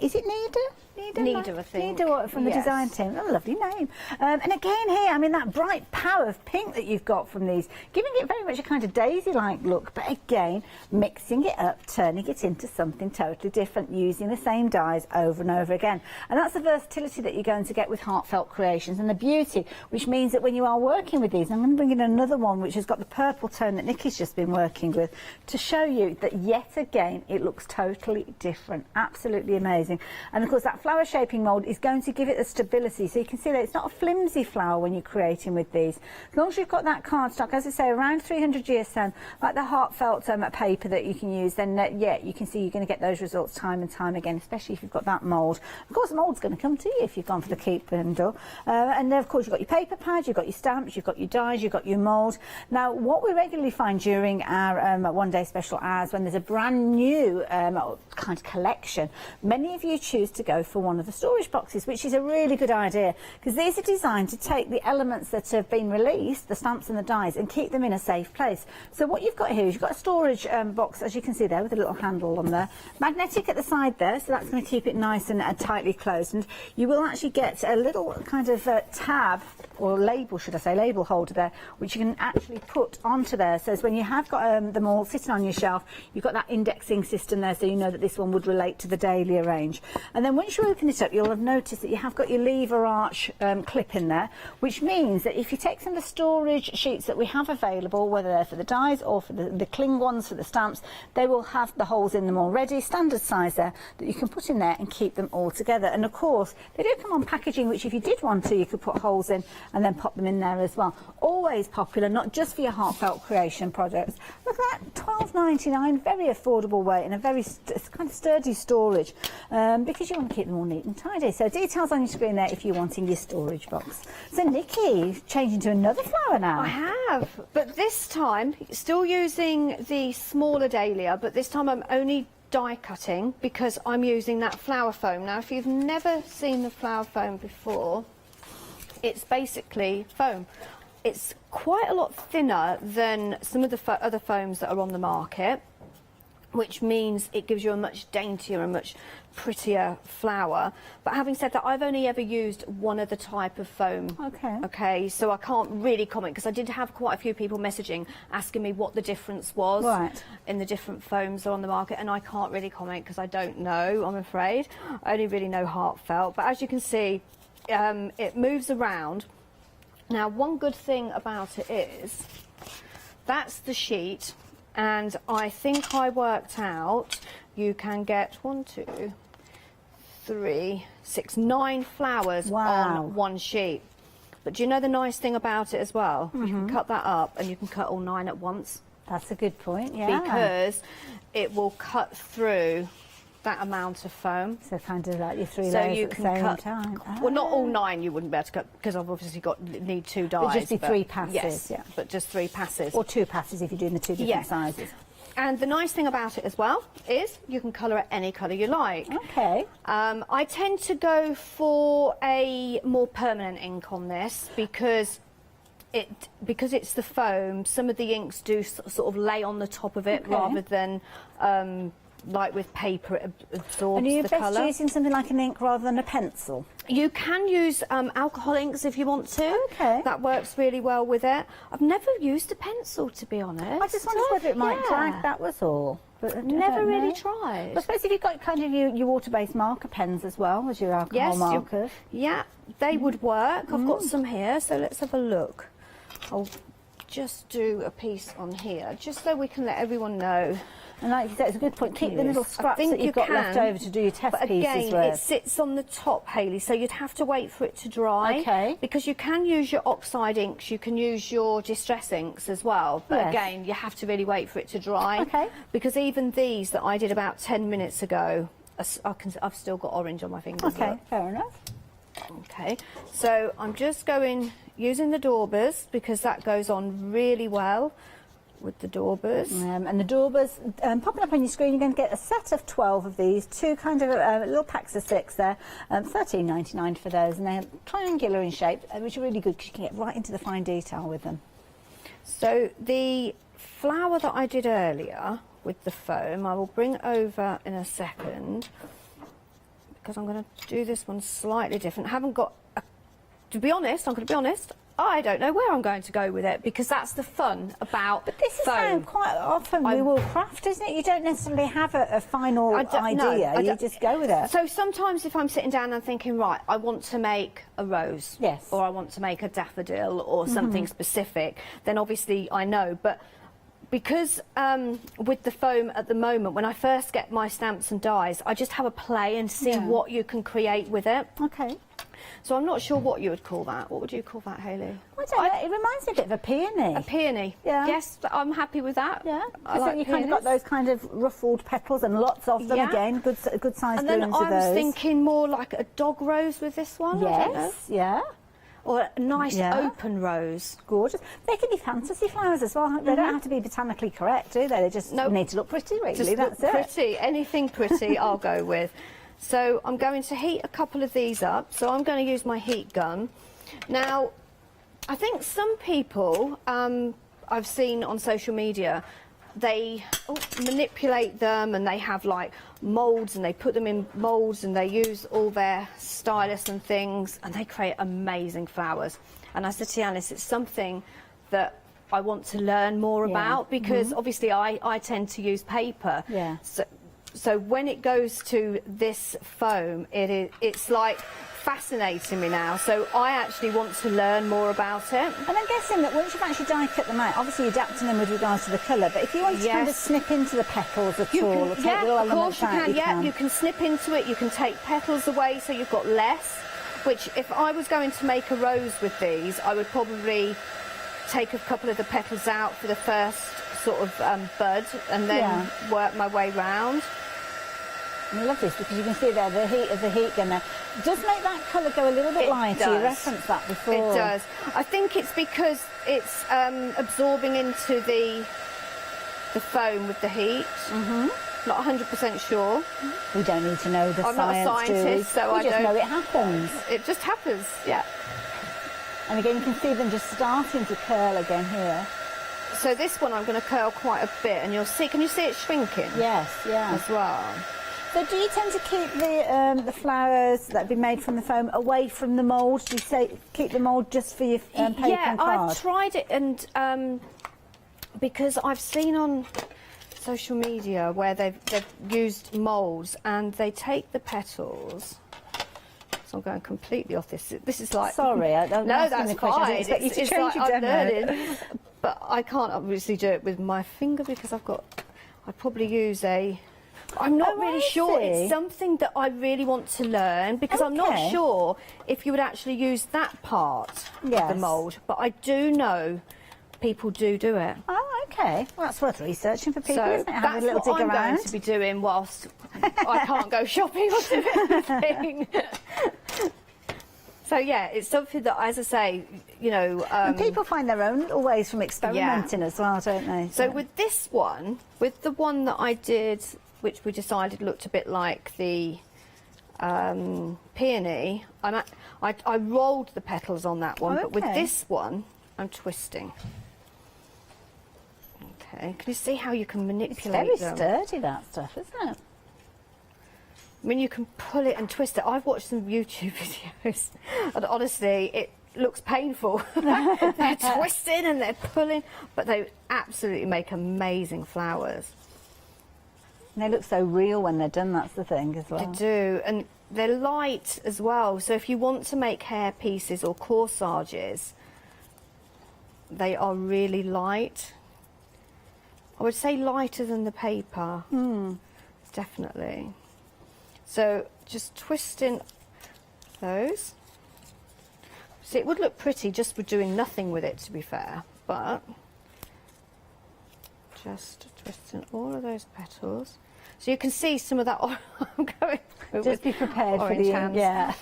is it Nida, I think. Nida from the design team. Oh, lovely name. And again here, I mean, that bright power of pink that you've got from these, giving it very much a kind of daisy-like look, but again, mixing it up, turning it into something totally different, using the same dyes over and over again. And that's the versatility that you're going to get with Heartfelt Creations, and the beauty, which means that when you are working with these, and I'm going to bring in another one which has got the purple tone that Nikki's just been working with, to show you that yet again, it looks totally different. Absolutely amazing. And of course, that flower shaping mould is going to give it the stability, so you can see that it's not a flimsy flower when you're creating with these. As long as you've got that cardstock, as I say, around 300 GSM, like the Heartfelt paper that you can use, then yeah, you can see you're going to get those results time and time again, especially if you've got that mould. Of course, the mould's going to come to you if you've gone for the keep bundle. And then, of course, you've got your paper pad, you've got your stamps, you've got your dies, you've got your mould. Now, what we regularly find during our one-day special hours, when there's a brand new kind of collection, many of you choose to go for one of the storage boxes, which is a really good idea, because these are designed to take the elements that have been released, the stamps and the dies, and keep them in a safe place. So what you've got here is you've got a storage box, as you can see there, with a little handle on there, magnetic at the side there, so that's going to keep it nice and tightly closed. And you will actually get a little kind of tab, or label, should I say, label holder there, which you can actually put onto there. So when you have got them all sitting on your shelf, you've got that indexing system there, so you know that this one would relate to the dahlia range. And then once you open it up, you'll have noticed that you have got your lever arch clip in there, which means that if you take some of the storage sheets that we have available, whether they're for the dies or for the cling ones for the stamps, they will have the holes in them already, standard size there, that you can put in there and keep them all together. And of course, they do come on packaging, which if you did want to, you could put holes in and then pop them in there as well. Always popular, not just for your Heartfelt Creation products. Look at that, £12.99, very affordable way, and a very kind of sturdy storage, because you want to keep them all neat and tidy. So details on your screen there if you're wanting your storage box. So Nikki, changing to another flower now. I have, but this time still using the smaller dahlia, but this time I'm only die cutting because I'm using that flower foam. Now, if you've never seen the flower foam before, it's basically foam. It's quite a lot thinner than some of the other foams that are on the market, which means it gives you a much daintier and much prettier flower. But having said that, I've only ever used one other type of foam. Okay, so I can't really comment, because I did have quite a few people messaging asking me what the difference was in the different foams that are on the market, and I can't really comment because I don't know, I'm afraid. I only really know Heartfelt. But as you can see, it moves around. Now, one good thing about it is that's the sheet. And I think I worked out you can get 1, 2, 3, 6, 9 flowers on one sheet. But do you know the nice thing about it as well? You can cut that up and you can cut all 9 at once. That's a good point, yeah. Because it will cut through that amount of foam. So kind of like your 3 layers at the same time. Well, not all 9 you wouldn't be able to cut, because I've obviously need 2 dyes. But just be 3 passes. Yes, yeah. but just 3 passes. Or 2 passes if you're doing the 2 different sizes. And the nice thing about it as well is you can colour it any colour you like. Okay. I tend to go for a more permanent ink on this because it's the foam. Some of the inks do sort of lay on the top of it rather than like with paper, it absorbs and are you the best colour. using something like an ink rather than a pencil? You can use alcohol inks if you want to. Okay. That works really well with it. I've never used a pencil, to be honest. I just wondered whether it might drag, that was all. But I never don't really know. tried. I suppose if you've got kind of your water-based marker pens as well as your alcohol markers. Yeah, they would work. I've got some here, so let's have a look. I'll just do a piece on here, just so we can let everyone know. And like you said, it's a good point. Keep the little scraps that you've got left over to do your test pieces again, with. it sits on the top, Hayley, so you'd have to wait for it to dry. Okay. Because you can use your oxide inks, you can use your distress inks as well. But again, you have to really wait for it to dry. Okay. Because even these that I did about 10 minutes ago, I've still got orange on my fingers. Okay, look. fair enough. Okay, so I'm just using the daubers because that goes on really well with the daubers. And the daubers, popping up on your screen, you're going to get a set of 12 of these, 2 kind of little packs of 6 there, $13.99 for those, and they're triangular in shape, which are really good because you can get right into the fine detail with them. So the flower that I did earlier with the foam, I will bring over in a second, because I'm going to do this one slightly different. I'm going to be honest, I don't know where I'm going to go with it, because that's the fun about But this is foam. how quite often we will craft, isn't it? You don't necessarily have a final idea, you just go with it. So sometimes if I'm sitting down and thinking, right, I want to make a rose, yes, or I want to make a daffodil or something specific, then obviously I know. But because with the foam at the moment, when I first get my stamps and dies, I just have a play and see what you can create with it. Okay. So I'm not sure what you would call that. What would you call that, Hayley? I don't know. It reminds me a bit of a peony. A peony. Yeah. Yes, I'm happy with that. Yeah. I like you kind of got those kind of ruffled petals and lots of them again. Good size and then blooms of I those. was thinking more like a dog rose with this one. I don't know. Yes. Yeah. Or a nice open rose. Gorgeous. They can be fantasy flowers as well. They don't have to be botanically correct, do they? They just need to look pretty, really. Just That's look it. pretty. Anything pretty, I'll go with. So I'm going to heat a couple of these up. So I'm going to use my heat gun. Now, I think some people I've seen on social media, they manipulate them and they have like moulds and they put them in moulds and they use all their stylus and things and they create amazing flowers. And I said to Alice, it's something that I want to learn more about, because obviously I tend to use paper. Yeah. So when it goes to this foam, it's like fascinating me now. So I actually want to learn more about it. And I'm guessing that once you've actually die cut them out, obviously you're adapting them with regards to the colour, but if you want to kind of snip into the petals at all, or take little of elements course you out, can. Yeah, you can snip into it. You can take petals away, so you've got less. Which, if I was going to make a rose with these, I would probably take a couple of the petals out for the first sort of bud, and then work my way round. I love this because you can see there the heat of the heat gun there. It does make that colour go a little bit lighter. You referenced that before. It does. I think it's because it's absorbing into the foam with the heat. Not 100% sure. We don't need to know the I'm science, not a scientist, so we I just don't know it happens. It just happens, yeah. And again, you can see them just starting to curl again here. So this one I'm going to curl quite a bit, and you'll see. Can you see it shrinking? Yes, yeah. As well. So do you tend to keep the flowers that have been made from the foam away from the mould? Do you say keep the mould just for your paper and card? I've tried it, and because I've seen on social media where they've used moulds, and they take the petals. So I'm going completely off this. This is like... Sorry, I don't know. No, that's fine. You to It's change like your I'm demo. learning, but I can't obviously do it with my finger because I'd probably use a... I'm not really sure. It's something that I really want to learn because I'm not sure if you would actually use that part of the mould, but I do know people do it. Oh, okay. Well, that's worth researching for people, So isn't it? Have that's a little what dig I'm around. going to be doing whilst I can't go shopping or do anything. So yeah, it's something that, as I say, you know... and people find their own little ways from experimenting as well, don't they? So with this one, with the one that I did, which we decided looked a bit like the peony, I rolled the petals on that one, but with this one, I'm twisting. Okay, can you see how you can manipulate It's them? very sturdy, that stuff, isn't it? I mean, you can pull it and twist it. I've watched some YouTube videos, and honestly, it looks painful. They're twisting and they're pulling, but they absolutely make amazing flowers. And they look so real when they're done, that's the thing as well. They do, and they're light as well. So if you want to make hair pieces or corsages, they are really light. I would say lighter than the paper, definitely. So just twisting those. See, it would look pretty just with doing nothing with it, to be fair, but just twisting all of those petals. So you can see some of that. I'm going. Just be prepared for the hands. Yeah.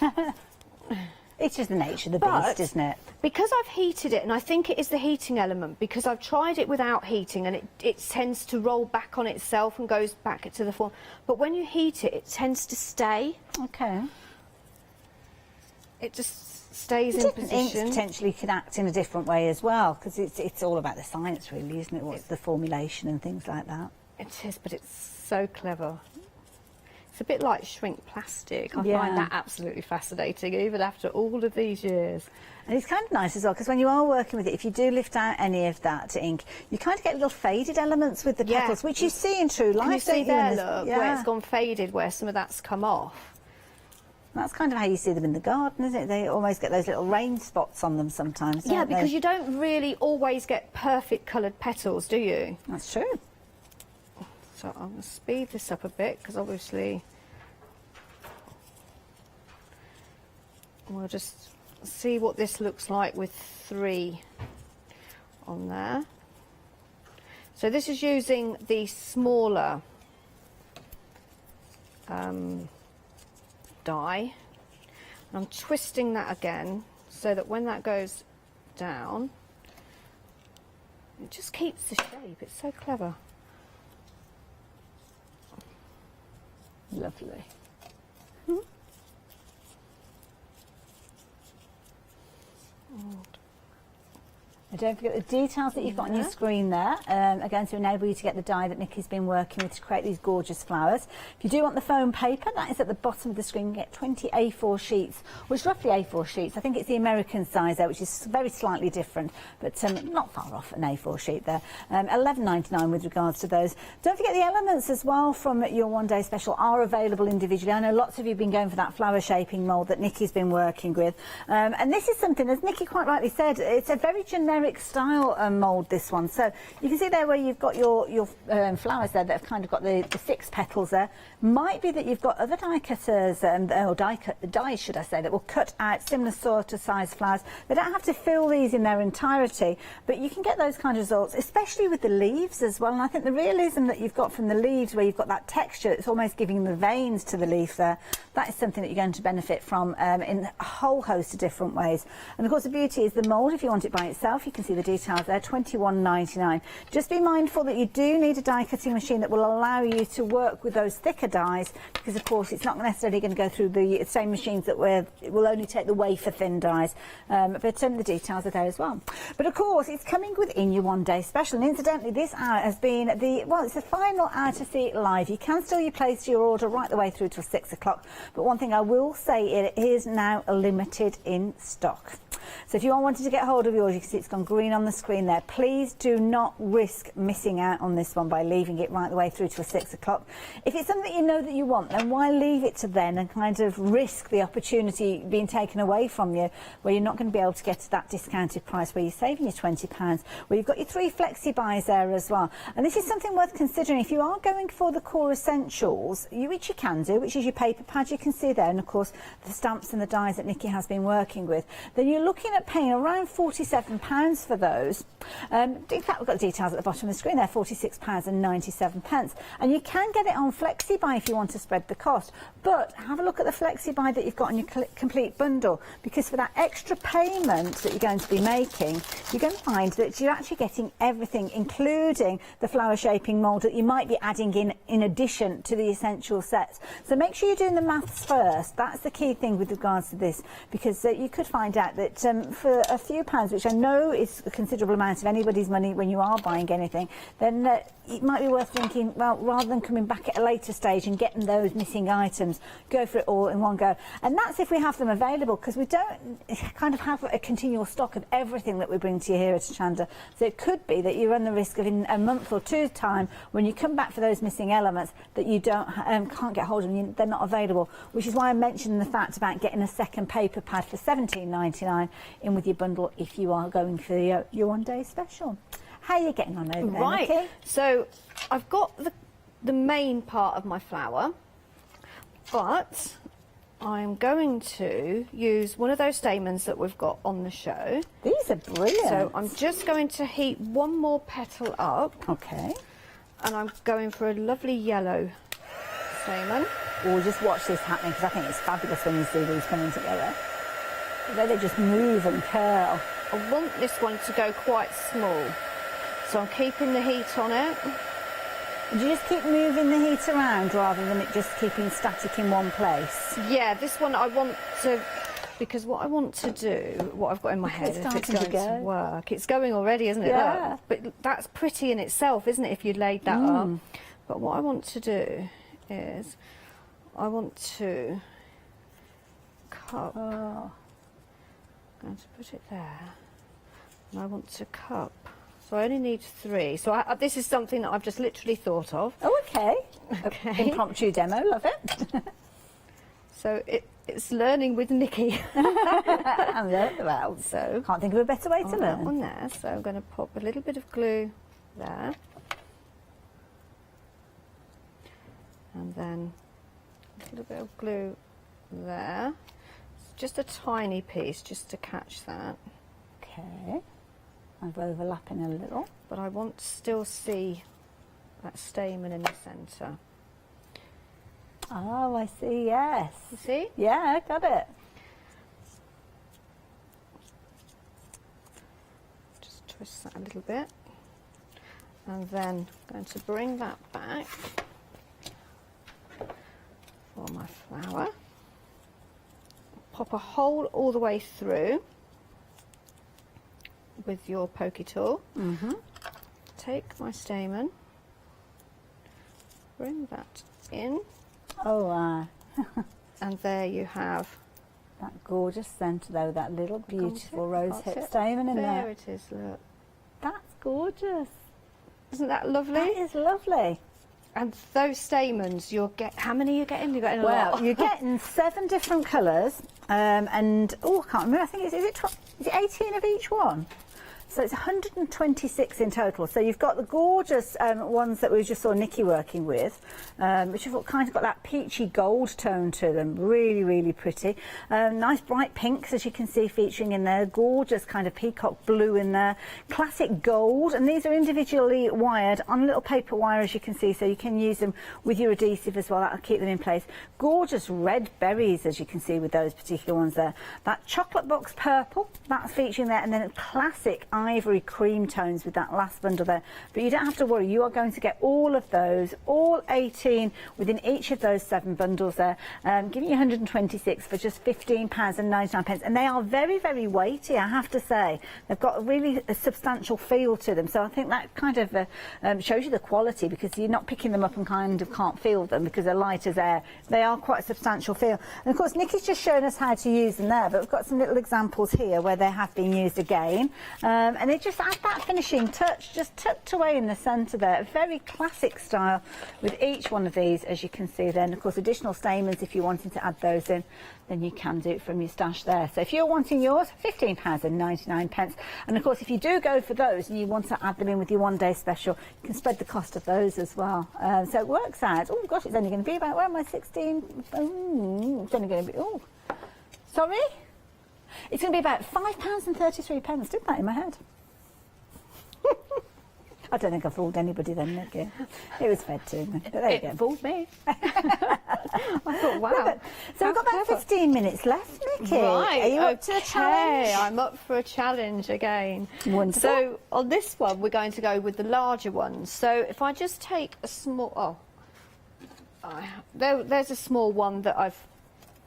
It's just the nature of the beast, isn't it? Because I've heated it, and I think it is the heating element, because I've tried it without heating, and it tends to roll back on itself and goes back to the form. But when you heat it, it tends to stay. Okay. It just stays in Different position. inks potentially can act in a different way as well, because it's all about the science, really, isn't it? What's the formulation and things like that. It is, but it's so clever. It's a bit like shrink plastic. I Yeah. find that absolutely fascinating, even after all of these years. And it's kind of nice as well, because when you are working with it, if you do lift out any of that ink, you kind of get little faded elements with the petals, which you see in true life. Can you see there, don't you? look, where it's gone faded, where some of that's come off? That's kind of how you see them in the garden, isn't it? They almost get those little rain spots on them sometimes, Yeah, don't they? because you don't really always get perfect coloured petals, do you? That's true. So I'm going to speed this up a bit, because obviously we'll just see what this looks like with 3 on there. So this is using the smaller die. And I'm twisting that again so that when that goes down, it just keeps the shape. It's so clever. Lovely. And don't forget the details that you've got on your screen there, again, to enable you to get the die that Nikki's been working with to create these gorgeous flowers. If you do want the foam paper, that is at the bottom of the screen. You get 20 A4 sheets, which is roughly A4 sheets. I think it's the American size there, which is very slightly different, but not far off an A4 sheet there. $11.99 with regards to those. Don't forget the elements as well from your one-day special are available individually. I know lots of you have been going for that flower shaping mould that Nikki's been working with. And this is something, as Nikki quite rightly said, it's a very generic style mould, this one. So you can see there where you've got your flowers there that have kind of got the 6 petals there. Might be that you've got other die cutters, or dies, should I say, that will cut out similar sort of size flowers. They don't have to fill these in their entirety, but you can get those kind of results, especially with the leaves as well. And I think the realism that you've got from the leaves, where you've got that texture, it's almost giving the veins to the leaf there. That is something that you're going to benefit from in a whole host of different ways. And of course the beauty is the mould, if you want it by itself, You can see the details there, £21.99. Just be mindful that you do need a die cutting machine that will allow you to work with those thicker dies, because of course it's not necessarily going to go through the same machines that it will only take the wafer thin dies. But the details are there as well. But of course it's coming within your one-day special, and incidentally this hour has been it's the final hour to see it live. You can still place your order right the way through till 6 o'clock, but one thing I will say, it is now limited in stock. So if you are wanting to get hold of yours, you can see it's gone green on the screen there. Please do not risk missing out on this one by leaving it right the way through till 6 o'clock. If it's something you know that you want, then why leave it to then and kind of risk the opportunity being taken away from you, where you're not going to be able to get to that discounted price where you're saving your £20, where you've got your 3 flexi buys there as well. And this is something worth considering if you are going for the core essentials, which you can do, which is your paper pad, you can see there, and of course the stamps and the dies that Nikki has been working with. Then you're looking at paying around £47 for those. In fact, we've got the details at the bottom of the screen there, £46.97. And you can get it on flexi buy if you want to spread the cost. But have a look at the flexi buy that you've got on your complete bundle, because for that extra payment that you're going to be making, you're going to find that you're actually getting everything, including the flower shaping mould that you might be adding in addition to the essential sets. So make sure you're doing the maths first. That's the key thing with regards to this, because you could find out that for a few pounds, which I know is a considerable amount of anybody's money when you are buying anything, then it might be worth thinking, well, rather than coming back at a later stage and getting those missing items, go for it all in one go. And that's if we have them available, because we don't kind of have a continual stock of everything that we bring to you here at Hochanda. So it could be that you run the risk of, in a month or two's time, when you come back for those missing elements, that you can't get hold of them, they're not available, which is why I mentioned the fact about getting a second paper pad for £17.99 in with your bundle if you are going for your one-day special. How are you getting on over there, Right, Nikki? so I've got the main part of my flower, but I'm going to use one of those stamens that we've got on the show. These are brilliant. So I'm just going to heat one more petal up. Okay. And I'm going for a lovely yellow stamen. We'll just watch this happening, because I think it's fabulous when you see these coming together. They just move and curl. I want this one to go quite small, so I'm keeping the heat on it. Do you just keep moving the heat around rather than it just keeping static in one place? Yeah, this one I want to, because what I want to do, what I've got in my head, if it's going to work. It's going already, isn't it? Yeah. Look, but that's pretty in itself, isn't it, if you laid that up? But what I want to do is, I want to cup. Oh. I'm going to put it there, and I want to cup. So I only need 3. So this is something that I've just literally thought of. Oh, okay. Okay. Impromptu demo, love it. So it's learning with Nikki. And well, so can't think of a better way to learn. That one there. So I'm going to pop a little bit of glue there, and then a little bit of glue there. Just a tiny piece, just to catch that. Okay. I'm overlapping a little. But I want to still see that stamen in the centre. Oh, I see, yes. You see? Yeah, got it. Just twist that a little bit. And then I'm going to bring that back for my flower. Pop a hole all the way through with your pokey tool. Take my stamen, bring that in. Oh, and there you have that gorgeous centre though, that little beautiful rose hip stamen in there. There it is, look. That's gorgeous. Isn't that lovely? That is lovely. And those stamens, how many are you getting? You're getting a lot. Well, you're getting 7 different colours, and I can't remember. I think is it 18 of each one? So it's 126 in total. So you've got the gorgeous ones that we just saw Nikki working with, which have kind of got that peachy gold tone to them. Really, really pretty. Nice bright pinks, as you can see, featuring in there. Gorgeous kind of peacock blue in there. Classic gold. And these are individually wired on a little paper wire, as you can see. So you can use them with your adhesive as well. That'll keep them in place. Gorgeous red berries, as you can see with those particular ones there. That chocolate box purple, that's featuring there. And then a classic ivory cream tones with that last bundle there. But you don't have to worry, you are going to get all of those, all 18 within each of those 7 bundles there, giving you 126 for just £15.99. And they are very, very weighty, I have to say. They've got a really substantial feel to them. So I think that kind of shows you the quality, because you're not picking them up and kind of can't feel them because they're light as air. They are quite a substantial feel. And of course, Nikki's just shown us how to use them there, but we've got some little examples here where they have been used again. And they just add that finishing touch, just tucked away in the centre there. A very classic style with each one of these, as you can see there. And of course, additional stamens, if you're wanting to add those in, then you can do it from your stash there. So if you're wanting yours, £15.99. And of course, if you do go for those and you want to add them in with your one-day special, you can spread the cost of those as well. So it works out. Oh gosh, it's only going to be about, where am I, 16? It's only going to be, oh, sorry? It's going to be about £5.33. Did that in my head. I don't think I fooled anybody then, Nikki. It was fed to me. But there you go. Fooled me. I thought, wow. So we've got about 15 minutes left, Nikki. Right. Are you up to the challenge? I'm up for a challenge again. Wonderful. So on this one, we're going to go with the larger ones. So if I just take a small... there's a small one that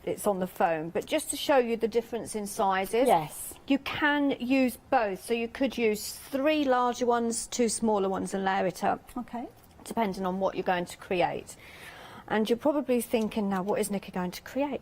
it's on the phone, but just to show you the difference in sizes. Yes. You can use both, so you could use 3 larger ones, 2 smaller ones and layer it up. Okay. Depending on what you're going to create. And you're probably thinking, now, what is Nikki going to create?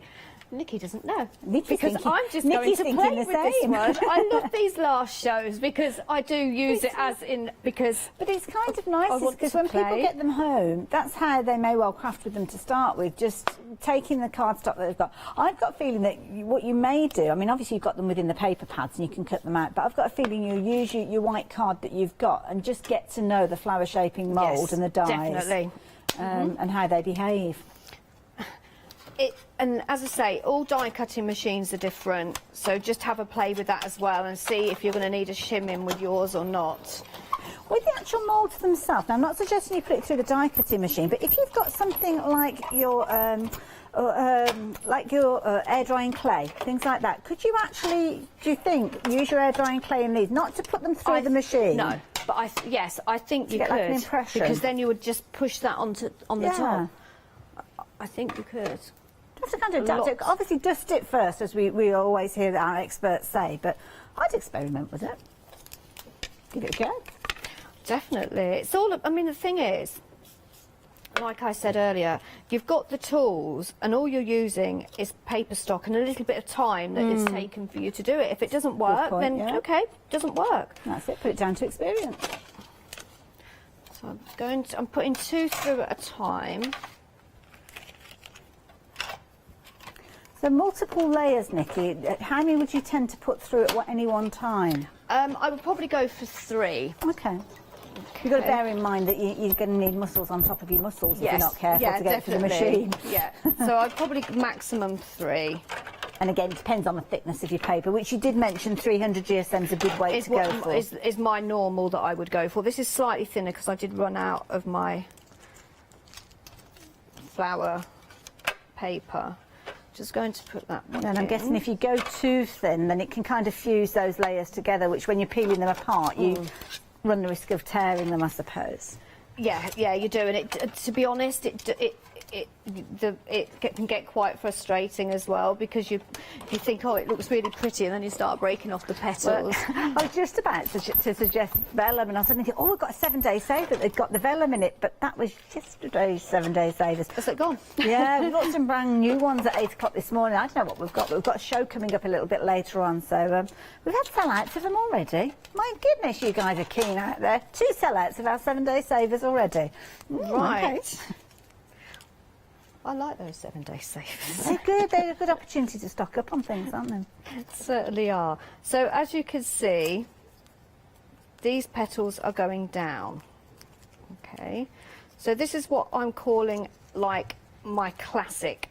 Nikki doesn't know. Because I'm just going to play with this one. I love these last shows because I do use it as in, because... But it's kind of nice because when people get them home, that's how they may well craft with them to start with, just taking the cardstock that they've got. I've got a feeling that what you may do, I mean, obviously you've got them within the paper pads and you can cut them out, but I've got a feeling you'll use your white card that you've got and just get to know the flower shaping mould and the dyes. Definitely. And how they behave. And as I say, all die cutting machines are different, so just have a play with that as well and see if you're going to need a shim in with yours or not. With the actual moulds themselves, now I'm not suggesting you put it through the die cutting machine, but if you've got something like your air drying clay, things like that, could you actually, do you think, use your air drying clay in these, not to put them through the machine? No, but yes, I think you get could, like an impression. because then you would just push that on the top. I think you could. Have to kind of adapt it. Obviously dust it first, as we always hear our experts say, but I'd experiment with it. Give it a go. Definitely. It's all, I mean, the thing is, like I said earlier, you've got the tools and all you're using is paper stock and a little bit of time that it's taken for you to do it. If it doesn't work, then okay, it doesn't work. That's it, put it down to experience. So I'm putting 2 through at a time. So multiple layers, Nikki. How many would you tend to put through at any one time? I would probably go for 3. Okay. You've got to bear in mind that you're going to need muscles on top of your muscles if you're not careful to get it to the machine. Yeah, so I'd probably maximum 3. And again, it depends on the thickness of your paper, which you did mention 300 GSM is a good way to go for. Is my normal that I would go for. This is slightly thinner because I did run out of my flower paper. Just going to put that one and I'm guessing if you go too thin, then it can kind of fuse those layers together, which when you're peeling them apart, you run the risk of tearing them, I suppose. Yeah, you do. And to be honest, it can get quite frustrating as well, because you think, oh, it looks really pretty, and then you start breaking off the petals. Well, I was just about to suggest vellum, and I was thinking, oh, we've got a 7-day save that they've got the vellum in it, but that was yesterday's 7-day savers. Is it gone? Yeah, we've got some brand new ones at 8 o'clock this morning. I don't know what we've got, but we've got a show coming up a little bit later on, so we've had sellouts of them already. My goodness, you guys are keen out there. 2 sellouts of our 7-day savers already. Right. Okay. I like those 7-day savers. They're good. They're a good opportunity to stock up on things, aren't they? Certainly are. So as you can see, these petals are going down. Okay. So this is what I'm calling like my classic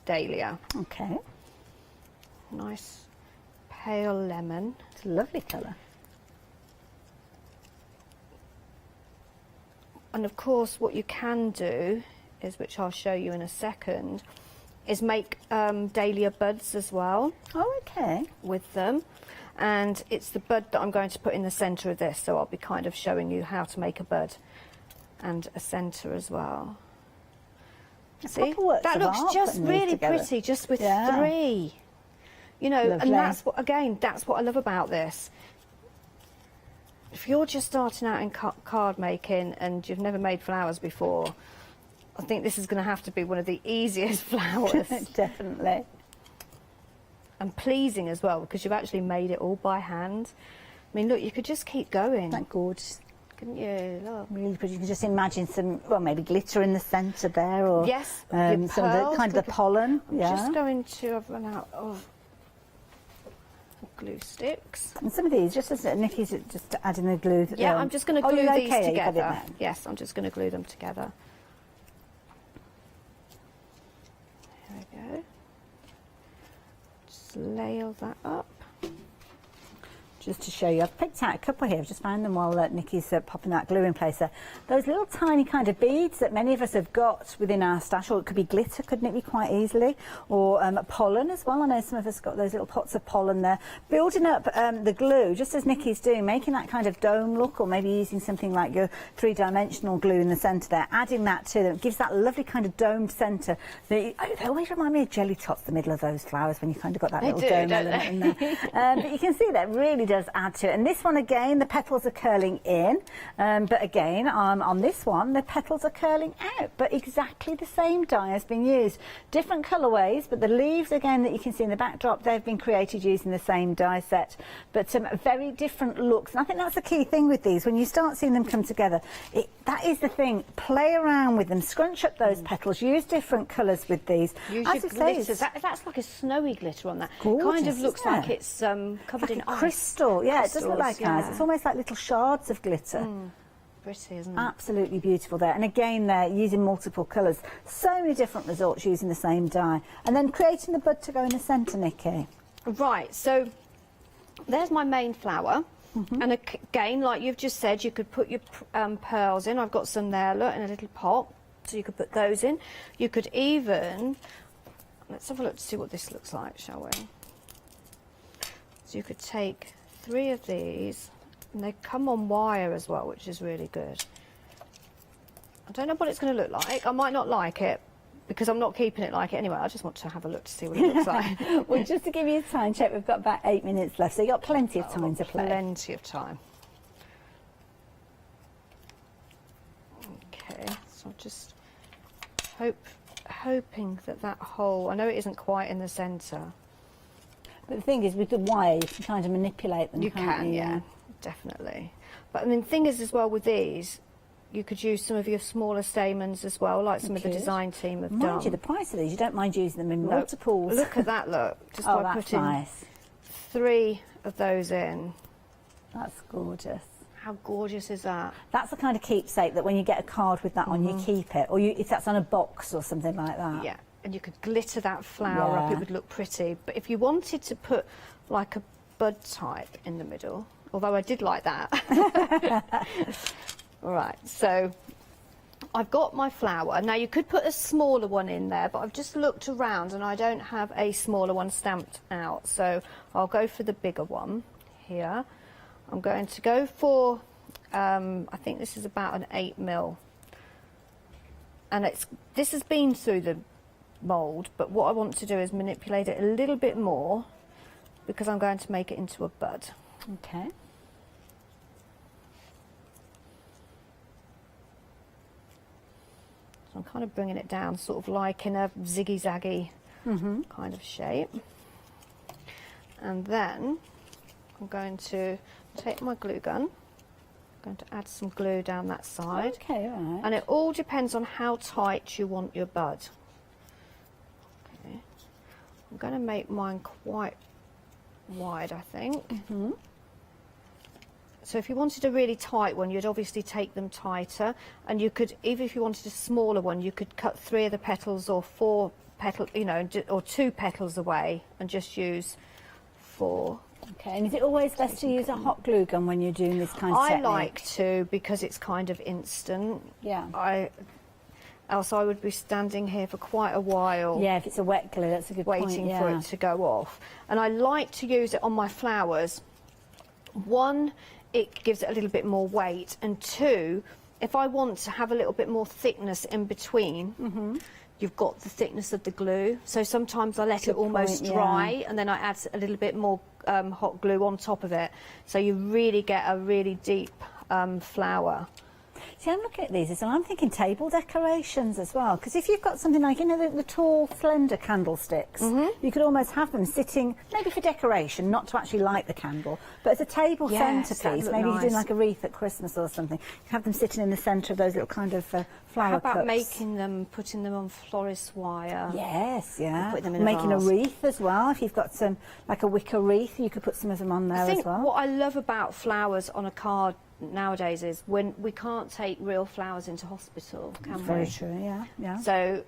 dahlia. Okay. Nice pale lemon. It's a lovely colour. And of course what you can do is, which I'll show you in a second, is make dahlia buds as well. Oh, okay. With them. And it's the bud that I'm going to put in the centre of this, so I'll be kind of showing you how to make a bud and a centre as well. See, that looks just really pretty, just with 3. You know, Lovely. and that's what, again, that's what I love about this. If you're just starting out in card making and you've never made flowers before, I think this is going to have to be one of the easiest flowers. Definitely. And pleasing as well, because you've actually made it all by hand. I mean, look, you could just keep going. Isn't that gorgeous? Couldn't you? Look. Really pretty. You can just imagine some, well, maybe glitter in the centre there, or yes, some of the kind of the pollen. I'm just going to. I've run out of glue sticks. And some of these, just as Nikki's just adding the glue. Yeah, I'm just going to glue these okay, together. Yes, I'm just going to glue them together. There we go. Just lay all that up. Just to show you, I've picked out a couple here. I've just found them while Nikki's popping that glue in place there. Those little tiny kind of beads that many of us have got within our stash, or it could be glitter, couldn't it be, quite easily? Or pollen as well. I know some of us got those little pots of pollen there. Building up the glue, just as Nikki's doing, making that kind of dome look, or maybe using something like your 3-dimensional glue in the centre there, adding that to them. It gives that lovely kind of domed centre. They always remind me of jelly tots, the middle of those flowers, when you kind of got that little dome element in there. But you can see that really does add to it. And this one again, the petals are curling in, but again on this one the petals are curling out, but exactly the same dye has been used. Different colourways, but the leaves again that you can see in the backdrop, they've been created using the same dye set, but very different looks. And I think that's the key thing with these, when you start seeing them come together, that is the thing. Play around with them, scrunch up those petals, use different colours with these. Use your glitters. That's like a snowy glitter on that. Gorgeous, kind of looks like it's covered in ice. Crystal. Yeah, it does look like ice. It's almost like little shards of glitter. Pretty, isn't it? Absolutely beautiful there. And again, they're using multiple colours. So many different results using the same dye. And then creating the bud to go in the centre, Nikki. Right, so there's my main flower. And again, like you've just said, you could put your pearls in. I've got some there, look, in a little pot. So you could put those in. You could even, let's have a look to see what this looks like, shall we? So you could take 3 of these, and they come on wire as well, which is really good. I don't know what it's going to look like. I might not like it, because I'm not keeping it like it anyway. I just want to have a look to see what it looks like. Well, just to give you a time check, we've got about 8 minutes left, so you've got plenty of time to play. Plenty of time. Okay, so I'm just hoping that hole, I know it isn't quite in the centre. But the thing is, with the wire, you can kind of manipulate them, You can't can, you? yeah, definitely. But I mean, the thing is as well with these, you could use some of your smaller stamens as well, like some of the design team have done. Mind you, the price of these, you don't mind using them in multiples. Look at that, look. Just oh, by that's putting nice. 3 of those in. That's gorgeous. How gorgeous is that? That's the kind of keepsake that when you get a card with that on, you keep it. Or if that's on a box or something like that. Yeah, and you could glitter that flower up, it would look pretty. But if you wanted to put like a bud type in the middle, although I did like that. Right, so I've got my flower. Now you could put a smaller one in there, but I've just looked around and I don't have a smaller one stamped out. So I'll go for the bigger one here. I'm going to go for, I think this is about an 8mm. And this has been through the mould, but what I want to do is manipulate it a little bit more, because I'm going to make it into a bud. Okay. So I'm kind of bringing it down, sort of like in a ziggy-zaggy kind of shape. And then I'm going to take my glue gun. I'm going to add some glue down that side. Okay, all right. And it all depends on how tight you want your bud. Okay. I'm going to make mine quite wide, I think. So if you wanted a really tight one, you'd obviously take them tighter, and you could, even if you wanted a smaller one, you could cut 3 of the petals or 4 petals, you know, or 2 petals away and just use 4. Okay, and is it always best to use a hot glue gun when you're doing this kind of technique? I like to, because it's kind of instant. Yeah. else I would be standing here for quite a while. Yeah, if it's a wet glue, that's a good point. Waiting for it to go off. And I like to use it on my flowers. One, it gives it a little bit more weight, and two, if I want to have a little bit more thickness in between, you've got the thickness of the glue. So sometimes I let it almost dry, and then I add a little bit more hot glue on top of it. So you really get a really deep flower. See, I'm looking at these and I'm thinking table decorations as well, because if you've got something like, you know, the tall, slender candlesticks, you could almost have them sitting, maybe for decoration, not to actually light the candle, but as a table centrepiece. Maybe you're doing like a wreath at Christmas or something. You have them sitting in the centre of those little kind of flower How about cups. making them, putting them on florist wire? Yes, yeah. Put them in Making a vase. wreath as well. If you've got some, like a wicker wreath, you could put some of them on there I think as well. what I love about flowers on a card nowadays is when we can't take real flowers into hospital, can we? Very true, yeah. So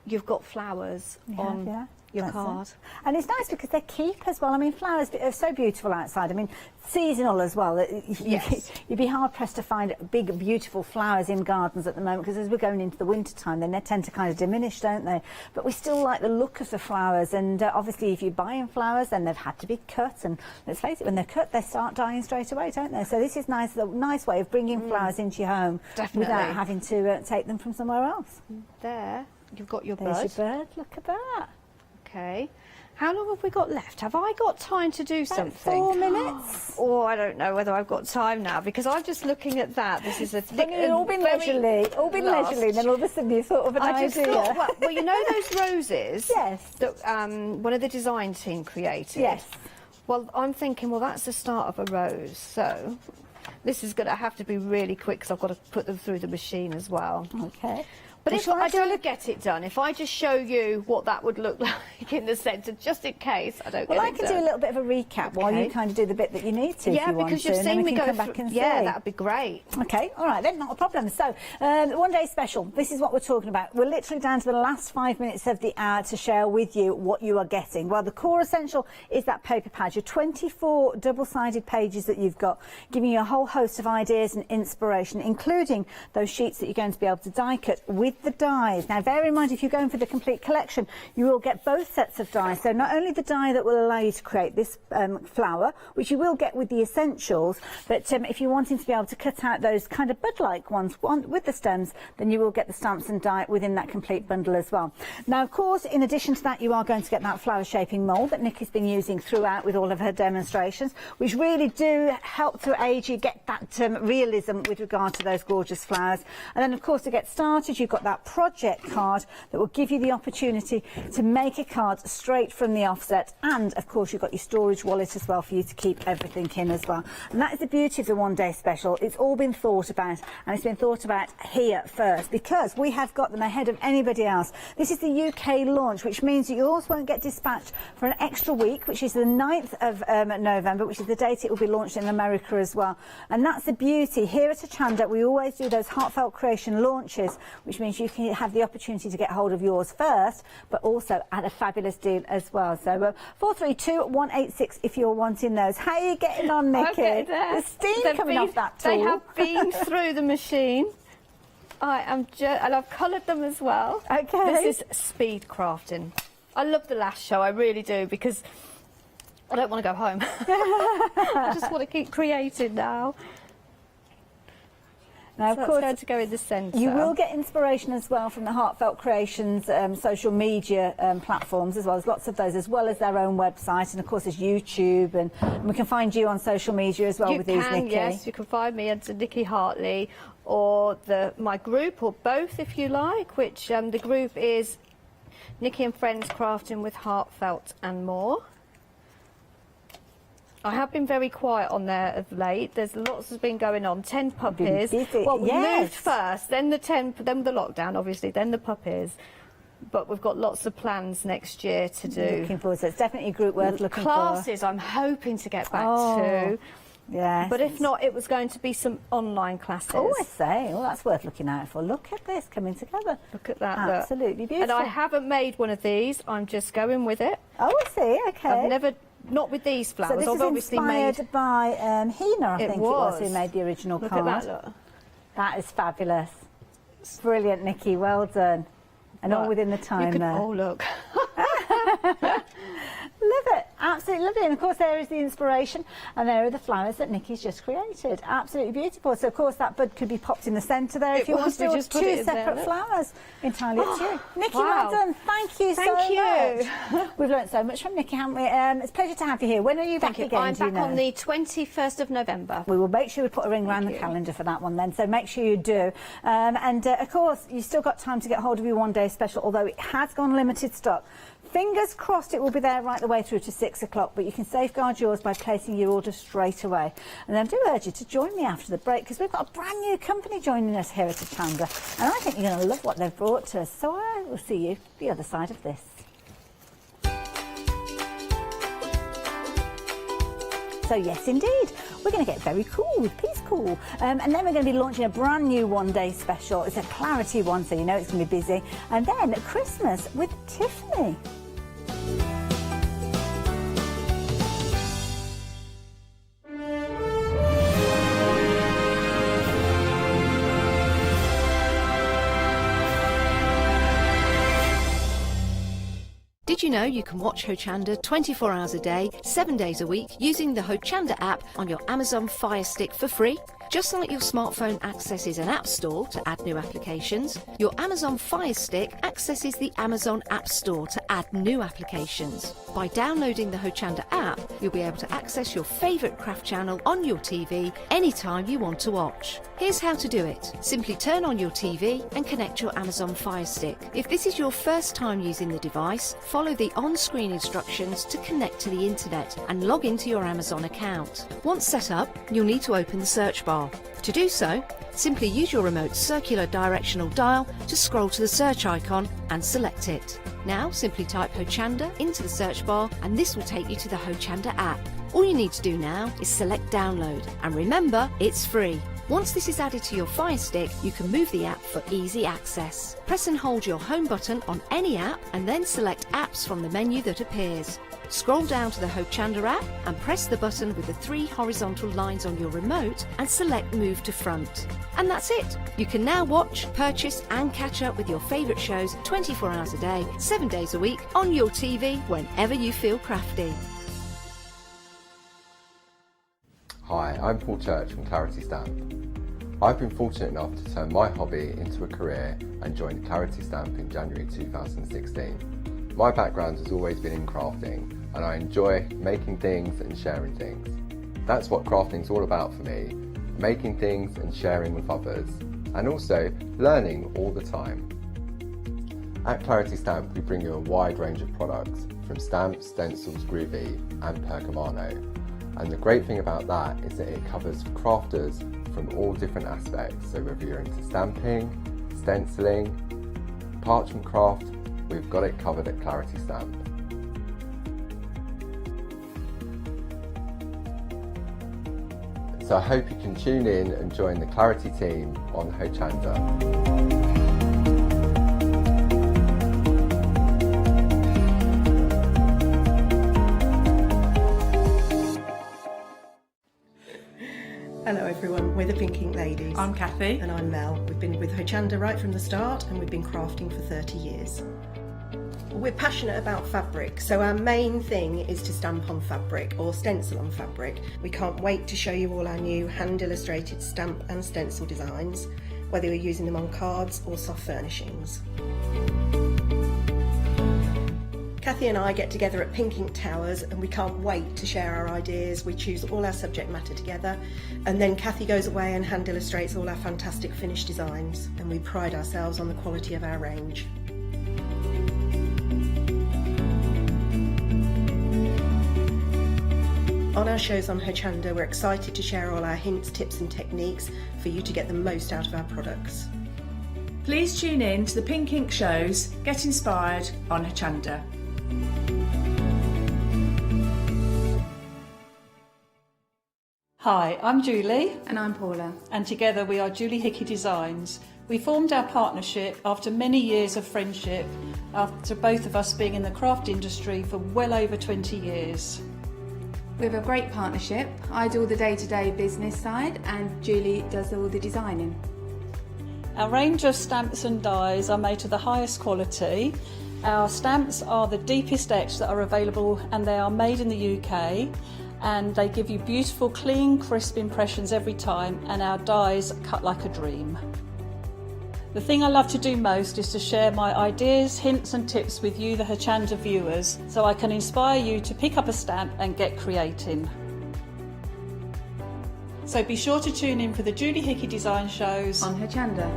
you've got flowers on your card. And it's nice because they keep as well. I mean, flowers are so beautiful outside. I mean, seasonal as well. You'd be hard pressed to find big, beautiful flowers in gardens at the moment, because as we're going into the winter time, then they tend to kind of diminish, don't they? But we still like the look of the flowers. And obviously, if you're buying flowers, then they've had to be cut. And let's face it, when they're cut, they start dying straight away, don't they? So this is nice, a nice way of bringing flowers into your home without having to take them from somewhere else. There, you've got your There's bird. your bird. Look at that. Okay. How long have we got left? Have I got time to do something? 4 minutes. Oh, I don't know whether I've got time now, because I'm just looking at that. This is a thick It's all been leisurely, and then all of a sudden you thought of an I idea. just thought, well, you know those roses? Yes. That one of the design team created? Yes. Well, I'm thinking, well, that's the start of a rose, so this is going to have to be really quick, because I've got to put them through the machine as well. Okay. But Well, if shall I I don't get it done, if I just show you what that would look like in the centre, just in case I don't Well, get I it can done. do a little bit of a recap while you kind of do the bit that you need to. Yeah, if you want because to, you've and then seen we me can go come back through. and Yeah, see. that'd be great. Okay, all right then, not a problem. So, one day special. This is what we're talking about. We're literally down to the last 5 minutes of the hour to share with you what you are getting. Well, the core essential is that paper pad. Your 24 double-sided pages that you've got, giving you a whole host of ideas and inspiration, including those sheets that you're going to be able to die cut with the dies. Now, bear in mind, if you're going for the complete collection, you will get both sets of dies. So not only the die that will allow you to create this flower, which you will get with the essentials, but if you're wanting to be able to cut out those kind of bud-like ones with the stems, then you will get the stamps and die within that complete bundle as well. Now, of course, in addition to that, you are going to get that flower shaping mould that Nikki's been using throughout with all of her demonstrations, which really do help to aid you get that realism with regard to those gorgeous flowers. And then, of course, to get started, you've got that project card that will give you the opportunity to make a card straight from the offset, and of course you've got your storage wallet as well for you to keep everything in as well. And that is the beauty of the one day special. It's all been thought about, and it's been thought about here first, because we have got them ahead of anybody else. This is the UK launch, which means that yours won't get dispatched for an extra week, which is the 9th of November, which is the date it will be launched in America as well. And that's the beauty. Here at Hochanda, we always do those heartfelt creation launches, which means you can have the opportunity to get hold of yours first, but also at a fabulous deal as well. So 432-186 if you're wanting those. How are you getting on, Nikki? Okay, there. The steam They've coming been- off that tool. They have been through the machine. And I've coloured them as well. Okay. This is speed crafting. I love the last show, I really do, because I don't want to go home. I just want to keep creating now. Now, So of course, it's going to go in the centre. you will get inspiration as well from the Heartfelt Creations social media platforms as well. There's lots of those, as well as their own website, and of course there's YouTube, and we can find you on social media as well You with these, Nikki. Yes, you can find me under Nikki Hartley, or my group, or both if you like, which the group is Nikki and Friends Crafting with Heartfelt and More. I have been very quiet on there of late. There's lots has been going on. 10 puppies. Well, we moved first, then the lockdown, obviously, then the puppies. But we've got lots of plans next year to do. Looking forward to it. It's definitely a group worth looking for. Classes I'm hoping to get back to. Yes. But if not, it was going to be some online classes. Oh, I say. Well, that's worth looking out for. Look at this coming together. Look at that. Absolutely beautiful. And I haven't made one of these. I'm just going with it. Oh, I see. Okay. I've never, not with these flowers. So this I've is obviously inspired made by Hina, I think it was, who was. made the original Look card. at that, look. That is fabulous. Arts. Brilliant, Nikki, well done. And all within the time there. Oh, look. Love it, absolutely love it. And of course there is the inspiration, and there are the flowers that Nikki's just created. Absolutely beautiful. So of course that bud could be popped in the centre there if you want to, or just put two it in there, separate look. flowers. Entirely up to you. Nikki, Wow. well done. Thank you so much. We've learnt so much from Nikki, haven't we? It's a pleasure to have you here. When are you back again? I'm do you back on know? the 21st of November. We will make sure we put a ring around the calendar for that one then, so make sure you do. Of course, you've still got time to get hold of your one-day special, although it has gone limited stock. Fingers crossed it will be there right the way through to 6 o'clock, but you can safeguard yours by placing your order straight away. And then I do urge you to join me after the break, because we've got a brand new company joining us here at Hochanda, and I think you're going to love what they've brought to us. So I will see you the other side of this. So yes, indeed, we're going to get very cool with piececool, and then we're going to be launching a brand new one-day special. It's a Clarity one, so you know it's going to be busy. And then Christmas with Tiffany. Did you know you can watch Hochanda 24 hours a day, 7 days a week using the Hochanda app on your Amazon Fire Stick for free? Just like your smartphone accesses an app store to add new applications, your Amazon Fire Stick accesses the Amazon App Store to add new applications. By downloading the Hochanda app, you'll be able to access your favourite craft channel on your TV anytime you want to watch. Here's how to do it. Simply turn on your TV and connect your Amazon Fire Stick. If this is your first time using the device, follow the on-screen instructions to connect to the internet and log into your Amazon account. Once set up, you'll need to open the search bar. To do so, simply use your remote circular directional dial to scroll to the search icon and select it. Now simply type Hochanda into the search bar and this will take you to the Hochanda app. All you need to do now is select download, and remember, it's free. Once this is added to your Fire Stick, you can move the app for easy access. Press and hold your home button on any app and then select apps from the menu that appears. Scroll down to the Hochanda app and press the button with the 3 horizontal lines on your remote and select Move to Front. And that's it! You can now watch, purchase and catch up with your favourite shows 24 hours a day, 7 days a week on your TV whenever you feel crafty. Hi, I'm Paul Church from Claritystamp. I've been fortunate enough to turn my hobby into a career and joined Claritystamp in January 2016. My background has always been in crafting, and I enjoy making things and sharing things. That's what crafting's all about for me, making things and sharing with others, and also learning all the time. At Claritystamp we bring you a wide range of products, from stamps, stencils, groovy and pergamano. And the great thing about that is that it covers crafters from all different aspects, so whether you're into stamping, stenciling, parchment craft, we've got it covered at Claritystamp. So I hope you can tune in and join the Clarity team on Hochanda. Hello everyone, we're the Pink Ink Ladies. I'm Kathy. And I'm Mel. We've been with Hochanda right from the start and we've been crafting for 30 years. We're passionate about fabric, so our main thing is to stamp on fabric or stencil on fabric. We can't wait to show you all our new hand illustrated stamp and stencil designs, whether you're using them on cards or soft furnishings. Kathy and I get together at Pink Ink Towers and we can't wait to share our ideas. We choose all our subject matter together and then Kathy goes away and hand illustrates all our fantastic finished designs, and we pride ourselves on the quality of our range. On our shows on Hochanda, we're excited to share all our hints, tips and techniques for you to get the most out of our products. Please tune in to the Pink Ink shows, get inspired on Hochanda. Hi, I'm Julie. And I'm Paula. And together we are Julie Hickey Designs. We formed our partnership after many years of friendship, after both of us being in the craft industry for well over 20 years. We have a great partnership. I do all the day-to-day business side and Julie does all the designing. Our range of stamps and dies are made to the highest quality. Our stamps are the deepest etch that are available, and they are made in the UK, and they give you beautiful, clean, crisp impressions every time, and our dies cut like a dream. The thing I love to do most is to share my ideas, hints and tips with you, the Hochanda viewers, so I can inspire you to pick up a stamp and get creating. So be sure to tune in for the Julie Hickey design shows on Hochanda.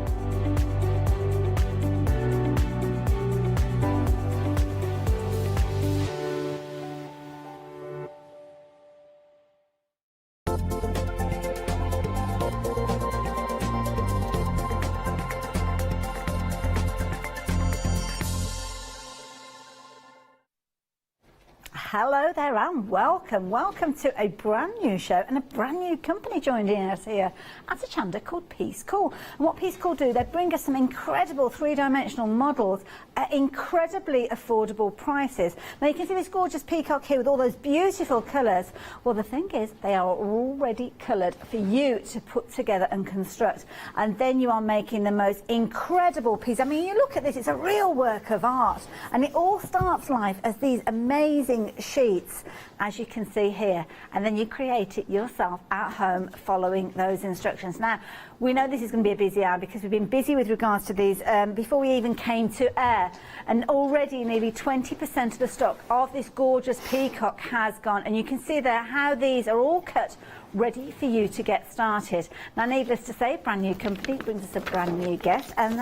Hello there and welcome to a brand new show and a brand new company joining us here at Hochanda called piececool. And what piececool do, they bring us some incredible three-dimensional models at incredibly affordable prices. Now you can see this gorgeous peacock here with all those beautiful colours. Well, the thing is, they are already coloured for you to put together and construct, and then you are making the most incredible piece. I mean, you look at this, it's a real work of art, and it all starts life as these amazing sheets, as you can see here, and then you create it yourself at home following those instructions. Now, we know this is going to be a busy hour because we've been busy with regards to these before we even came to air, and already nearly 20% of the stock of this gorgeous peacock has gone, and you can see there how these are all cut ready for you to get started. Now, needless to say, brand new company brings us a brand new guest, and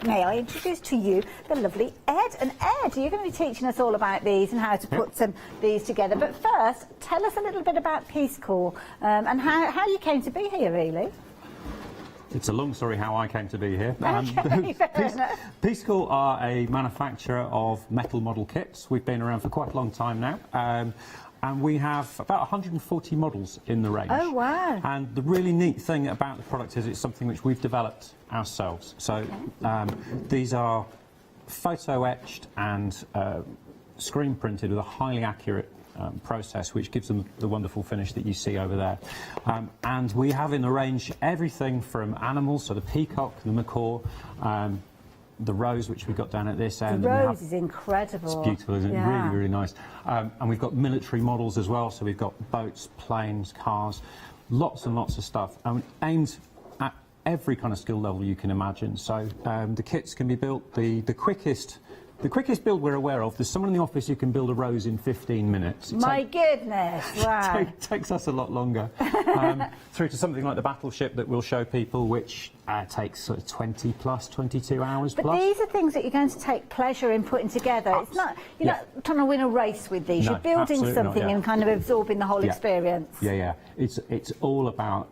may I introduce to you the lovely Ed. And Ed, you're going to be teaching us all about these and how to put these together. But first, tell us a little bit about piececool and how you came to be here, really. It's a long story how I came to be here. Okay, piececool are a manufacturer of metal model kits. We've been around for quite a long time now. And we have about 140 models in the range. Oh, wow. And the really neat thing about the product is it's something which we've developed ourselves. So these are photo etched and screen printed with a highly accurate process, which gives them the wonderful finish that you see over there. And we have in the range everything from animals, so the peacock, the macaw, the rose, which we've got down at this end. The rose is incredible. It's beautiful, isn't it? Yeah. Really, really nice. And we've got military models as well, so we've got boats, planes, cars, lots and lots of stuff, aimed at every kind of skill level you can imagine. So the kits can be built, the quickest build we're aware of, there's someone in the office who can build a rose in 15 minutes. My goodness, wow. It takes us a lot longer. Through to something like the battleship that we'll show people, which takes sort of 20 plus, 22 hours but plus. These are things that you're going to take pleasure in putting together. It's not, you're not trying to win a race with these. No, you're building something and kind of absorbing the whole experience. Yeah. It's all about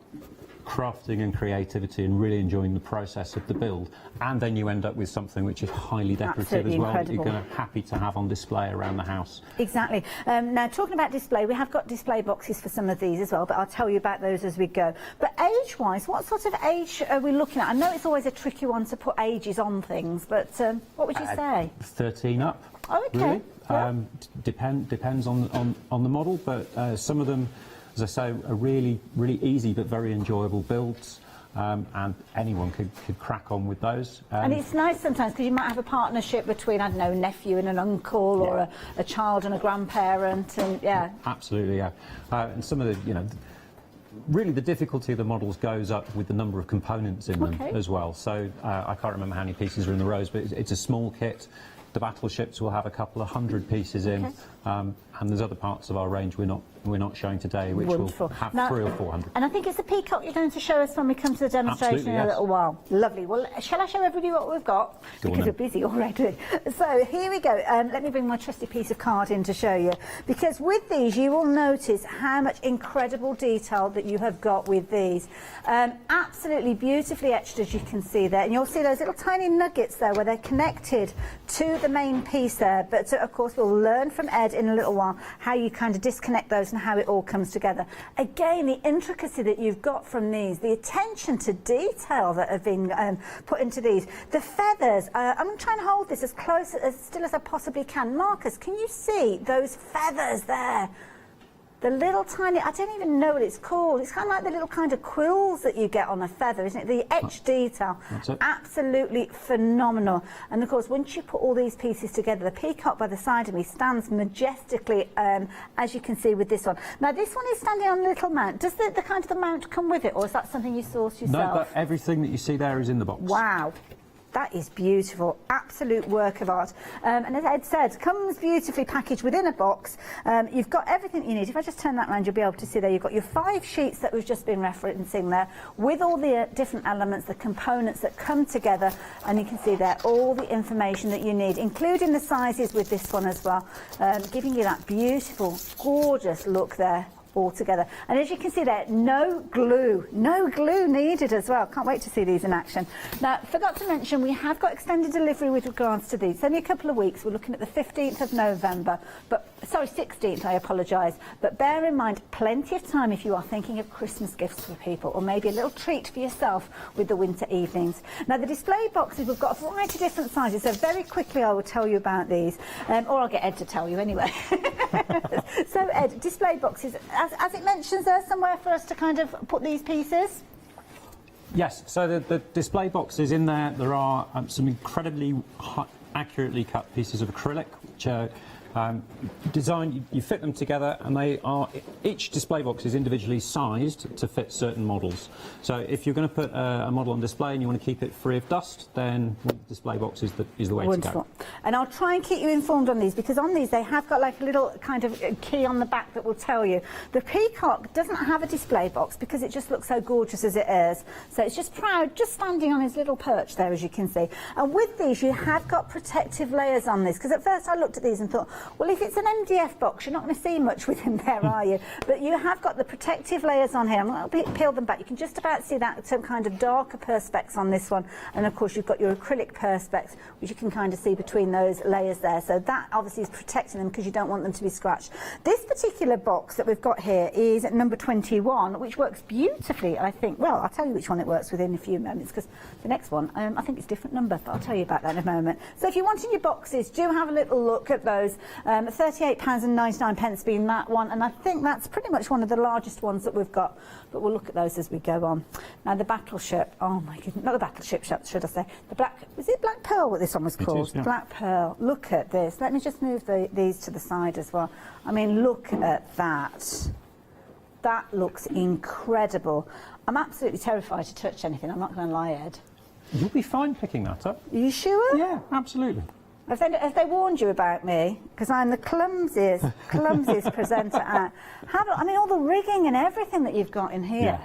crafting and creativity and really enjoying the process of the build, and then you end up with something which is highly decorative as well, that you're going to happy to have on display around the house. Exactly. Now, talking about display, we have got display boxes for some of these as well, but I'll tell you about those as we go. But age-wise, what sort of age are we looking at? I know it's always a tricky one to put ages on things, but what would you say? 13 up. Oh, okay. Really. Yeah. Depends on the model, but some of them, as I say, are really, really easy but very enjoyable builds, and anyone could crack on with those. And it's nice sometimes because you might have a partnership between, I don't know, a nephew and an uncle, or a child and a grandparent, and Absolutely, yeah. And some of the, really the difficulty of the models goes up with the number of components in them as well. So I can't remember how many pieces are in the rose, but it's a small kit. The battleships will have a couple of 100 pieces in, and there's other parts of our range we're not showing today, which will have 300 or 400. And I think it's the peacock you're going to show us when we come to the demonstration in a little while. Lovely. Well, shall I show everybody what we've got? Because we're busy already. So here we go. Let me bring my trusty piece of card in to show you. Because with these, you will notice how much incredible detail that you have got with these. Absolutely beautifully etched, as you can see there. And you'll see those little tiny nuggets there where they're connected to the main piece there. But of course, we'll learn from Ed in a little while how you kind of disconnect those and how it all comes together. Again, the intricacy that you've got from these, the attention to detail that have been put into these, the feathers. I'm going to try and hold this as close as still as I possibly can. Marcus, can you see those feathers there? the little tiny, I don't even know what it's called. It's kind of like the little kind of quills that you get on a feather, isn't it? The etched detail. That's it. Absolutely phenomenal. And of course, once you put all these pieces together, the peacock by the side of me stands majestically, as you can see with this one. Now, this one is standing on a little mount. Does the kind of the mount come with it, or is that something you source yourself? No, everything that you see there is in the box. Wow. That is beautiful, absolute work of art. And as Ed said, comes beautifully packaged within a box. You've got everything you need. If I just turn that around, you'll be able to see there. You've got your 5 sheets that we've just been referencing there, with all the different elements, the components that come together, and you can see there all the information that you need, including the sizes with this one as well, giving you that beautiful, gorgeous look there. All together. And as you can see there, no glue needed as well. Can't wait to see these in action. Now, forgot to mention, we have got extended delivery with regards to these. It's only a couple of weeks. We're looking at the 15th of November, but sorry, 16th, I apologise. But bear in mind, plenty of time if you are thinking of Christmas gifts for people, or maybe a little treat for yourself with the winter evenings. Now, the display boxes, we've got a variety of different sizes, so very quickly I will tell you about these, or I'll get Ed to tell you anyway. So, Ed, display boxes, as it mentions there somewhere for us to kind of put these pieces? Yes, so the display boxes in there, there are some incredibly accurately cut pieces of acrylic, which are designed, you fit them together, and they are, each display box is individually sized to fit certain models. So if you're going to put a model on display and you want to keep it free of dust, then the display box is the way Wonderful. to go. And I'll try and keep you informed on these, because on these they have got like a little kind of key on the back that will tell you. The peacock doesn't have a display box because it just looks so gorgeous as it is. So it's just proud, just standing on his little perch there, as you can see. And with these you have got protective layers on this, because at first I looked at these and thought, well, if it's an MDF box, you're not going to see much within there, are you? But you have got the protective layers on here. I'm going to peel them back. You can just about see that, some kind of darker perspex on this one. And of course, you've got your acrylic perspex, which you can kind of see between those layers there. So that obviously is protecting them, because you don't want them to be scratched. This particular box that we've got here is number 21, which works beautifully, I think. Well, I'll tell you which one it works with in a few moments, because the next one, I think it's a different number, but I'll tell you about that in a moment. So if you're wanting your boxes, do have a little look at those. £38.99 being that one, and I think that's pretty much one of the largest ones that we've got, but we'll look at those as we go on. Now, the battleship, oh my goodness, not the battleship, should I say, the black, was it Black Pearl what this one was called? It is, yeah. Black Pearl. Look at this. Let me just move these to the side as well. I mean, look at that. That looks incredible. I'm absolutely terrified to touch anything, I'm not going to lie, Ed. You'll be fine picking that up. Are you sure? Yeah, absolutely. Have they warned you about me? Because I'm the clumsiest presenter out. I mean, all the rigging and everything that you've got in here.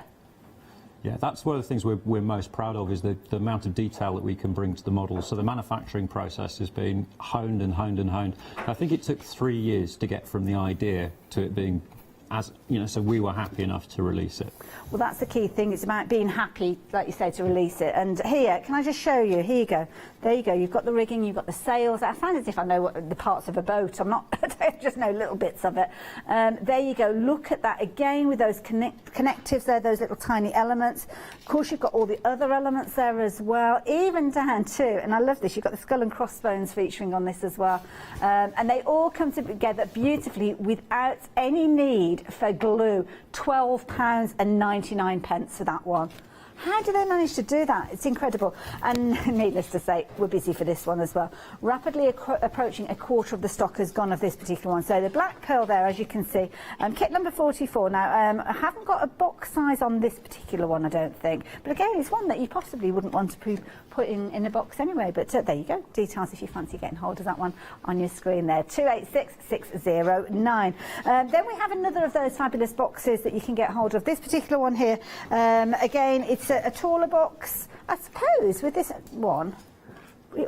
Yeah, that's one of the things we're most proud of, is the amount of detail that we can bring to the models. So the manufacturing process has been honed and honed and honed. I think it took 3 years to get from the idea to it being, as you know, so we were happy enough to release it. Well, that's the key thing. It's about being happy, like you say, to release it. And here, can I just show you? Here you go. There you go. You've got the rigging, you've got the sails. I sound as if I know what the parts of a boat. I'm not. I just know little bits of it. There you go. Look at that again with those connectives there, those little tiny elements. Of course, you've got all the other elements there as well, even down to, and I love this, you've got the skull and crossbones featuring on this as well. And they all come together beautifully without any need for glue. £12.99 for that one. How do they manage to do that? It's incredible. And needless to say, we're busy for this one as well. Rapidly approaching a quarter of the stock has gone of this particular one. So the Black Pearl there, as you can see. Kit number 44. Now, I haven't got a box size on this particular one, I don't think. But again, it's one that you possibly wouldn't want to put in a box anyway. But there you go. Details if you fancy getting hold of that one on your screen there. 286609. Then we have another of those fabulous boxes that you can get hold of. This particular one here, again, it's a taller box, I suppose, with this one.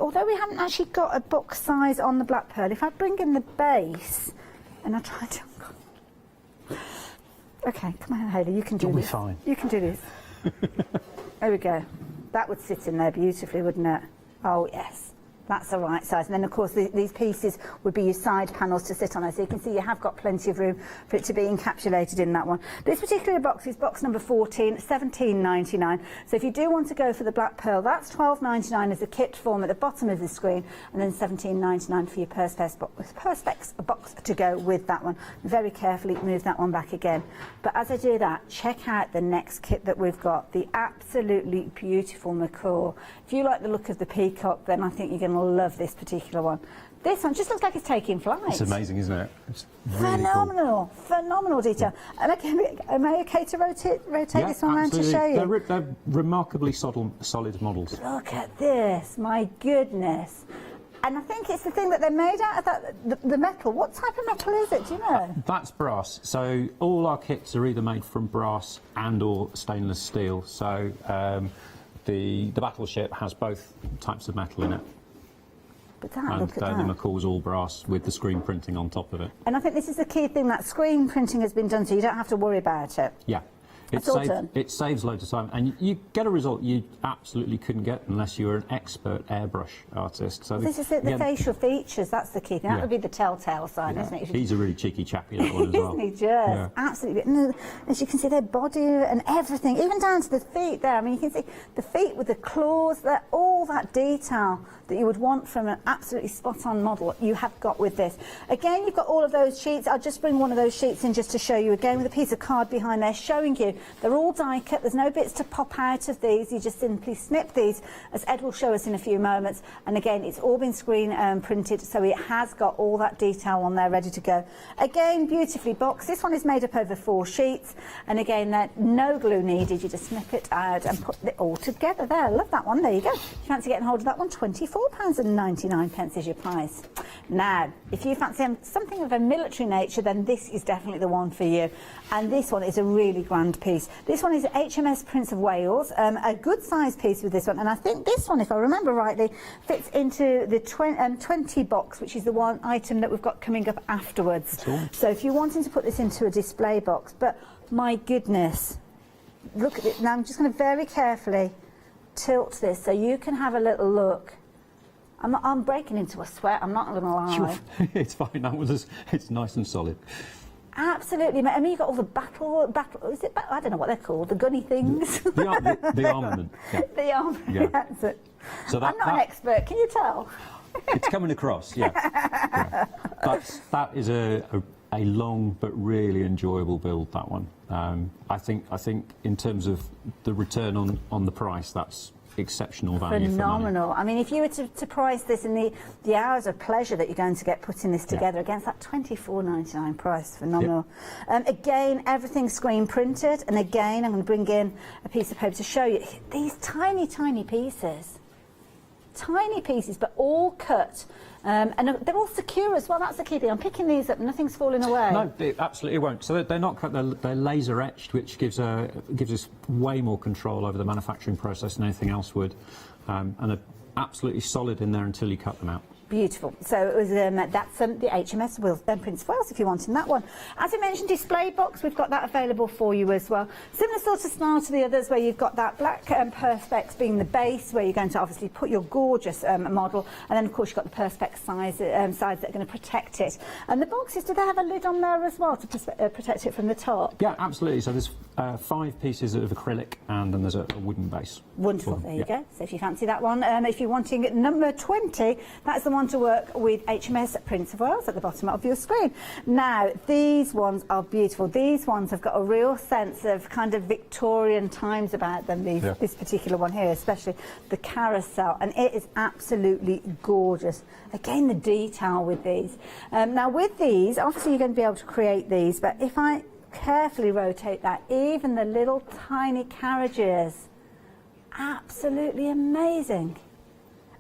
Although we haven't actually got a box size on the Black Pearl, if I bring in the base and I try to... Okay, come on, Hayley, you can do this. You'll be fine. You can do this. There we go. That would sit in there beautifully, wouldn't it? Oh, yes. That's the right size. And then, of course, these pieces would be your side panels to sit on. As you can see, you have got plenty of room for it to be encapsulated in that one. This particular box is box number 14, £17.99. So if you do want to go for the black pearl, that's £12.99 as a kit form at the bottom of the screen, and then £17.99 for your perspex box to go with that one. Very carefully move that one back again. But as I do that, check out the next kit that we've got, the absolutely beautiful macaw. If you like the look of the peacock, then I think you're going to love this particular one. This one just looks like it's taking flight. It's amazing, isn't it? It's really phenomenal, cool. Phenomenal detail. And again, am I okay to rotate this one around to show you? They're remarkably solid models. Look at this, my goodness. And I think it's the thing that they're made out of, the metal. What type of metal is it, do you know? That's brass. So all our kits are either made from brass and or stainless steel. So the battleship has both types of metal in it. But look at that. The macaw's all brass with the screen printing on top of it. And I think this is the key thing, that screen printing has been done so you don't have to worry about it. Yeah. It saves loads of time, and you get a result you absolutely couldn't get unless you were an expert airbrush artist. So this is it, the facial features, that's the key thing. That would be the telltale sign, isn't it? He's a really cheeky chappy, that one as well. Isn't he just? Absolutely. And as you can see, their body and everything, even down to the feet there. I mean, you can see the feet with the claws, all that detail that you would want from an absolutely spot-on model you have got with this. Again, you've got all of those sheets. I'll just bring one of those sheets in just to show you again with a piece of card behind there showing you they're all die cut. There's no bits to pop out of these. You just simply snip these, as Ed will show us in a few moments. And again, it's all been screen printed, so it has got all that detail on there ready to go. Again, beautifully boxed. This one is made up over 4 sheets. And again, no glue needed. You just snip it out and put it all together there. Love that one. There you go. If you fancy getting hold of that one, £24.99 is your price. Now, if you fancy something of a military nature, then this is definitely the one for you. And this one is a really grand piece. This one is HMS Prince of Wales, a good size piece with this one. And I think this one, if I remember rightly, fits into the 20 box, which is the one item that we've got coming up afterwards. Cool. So if you're wanting to put this into a display box, but my goodness, look at it. Now I'm just going to very carefully tilt this so you can have a little look. I'm breaking into a sweat, I'm not going to lie. It's fine, it's nice and solid. Absolutely. I mean, you've got all the battle, is it, I don't know what they're called, the gunny things. The armament. Yeah. The armament, that's it. So I'm not an expert, can you tell? It's coming across, yeah. That is a long but really enjoyable build, that one. I think in terms of the return on the price, that's exceptional value. Phenomenal. I mean, if you were to price this in the hours of pleasure that you're going to get putting this together against that £24.99 price, phenomenal. Again, everything's screen printed, and again, I'm going to bring in a piece of paper to show you these tiny pieces. Tiny pieces, but all cut. And they're all secure as well. That's the key thing. I'm picking these up, nothing's falling away. No, it absolutely won't. So they're not cut, they're laser etched, which gives us way more control over the manufacturing process than anything else would. And they're absolutely solid in there until you cut them out. Beautiful. So it was that's the HMS Prince of Wales, if you're wanting that one. As I mentioned, display box, we've got that available for you as well. Similar sort of style to the others, where you've got that black perspex being the base, where you're going to obviously put your gorgeous model, and then of course you've got the perspex sides that are going to protect it. And the boxes, do they have a lid on there as well to protect it from the top? Yeah, absolutely. So there's 5 pieces of acrylic, and then there's a wooden base. Wonderful. There you go. So if you fancy that one, if you're wanting number 20, that's the one to work with HMS Prince of Wales at the bottom of your screen. Now, these ones are beautiful. These ones have got a real sense of kind of Victorian times about them, this particular one here, especially the carousel, and it is absolutely gorgeous. Again, the detail with these. Now, with these, obviously you're going to be able to create these, but if I carefully rotate that, even the little tiny carriages, absolutely amazing.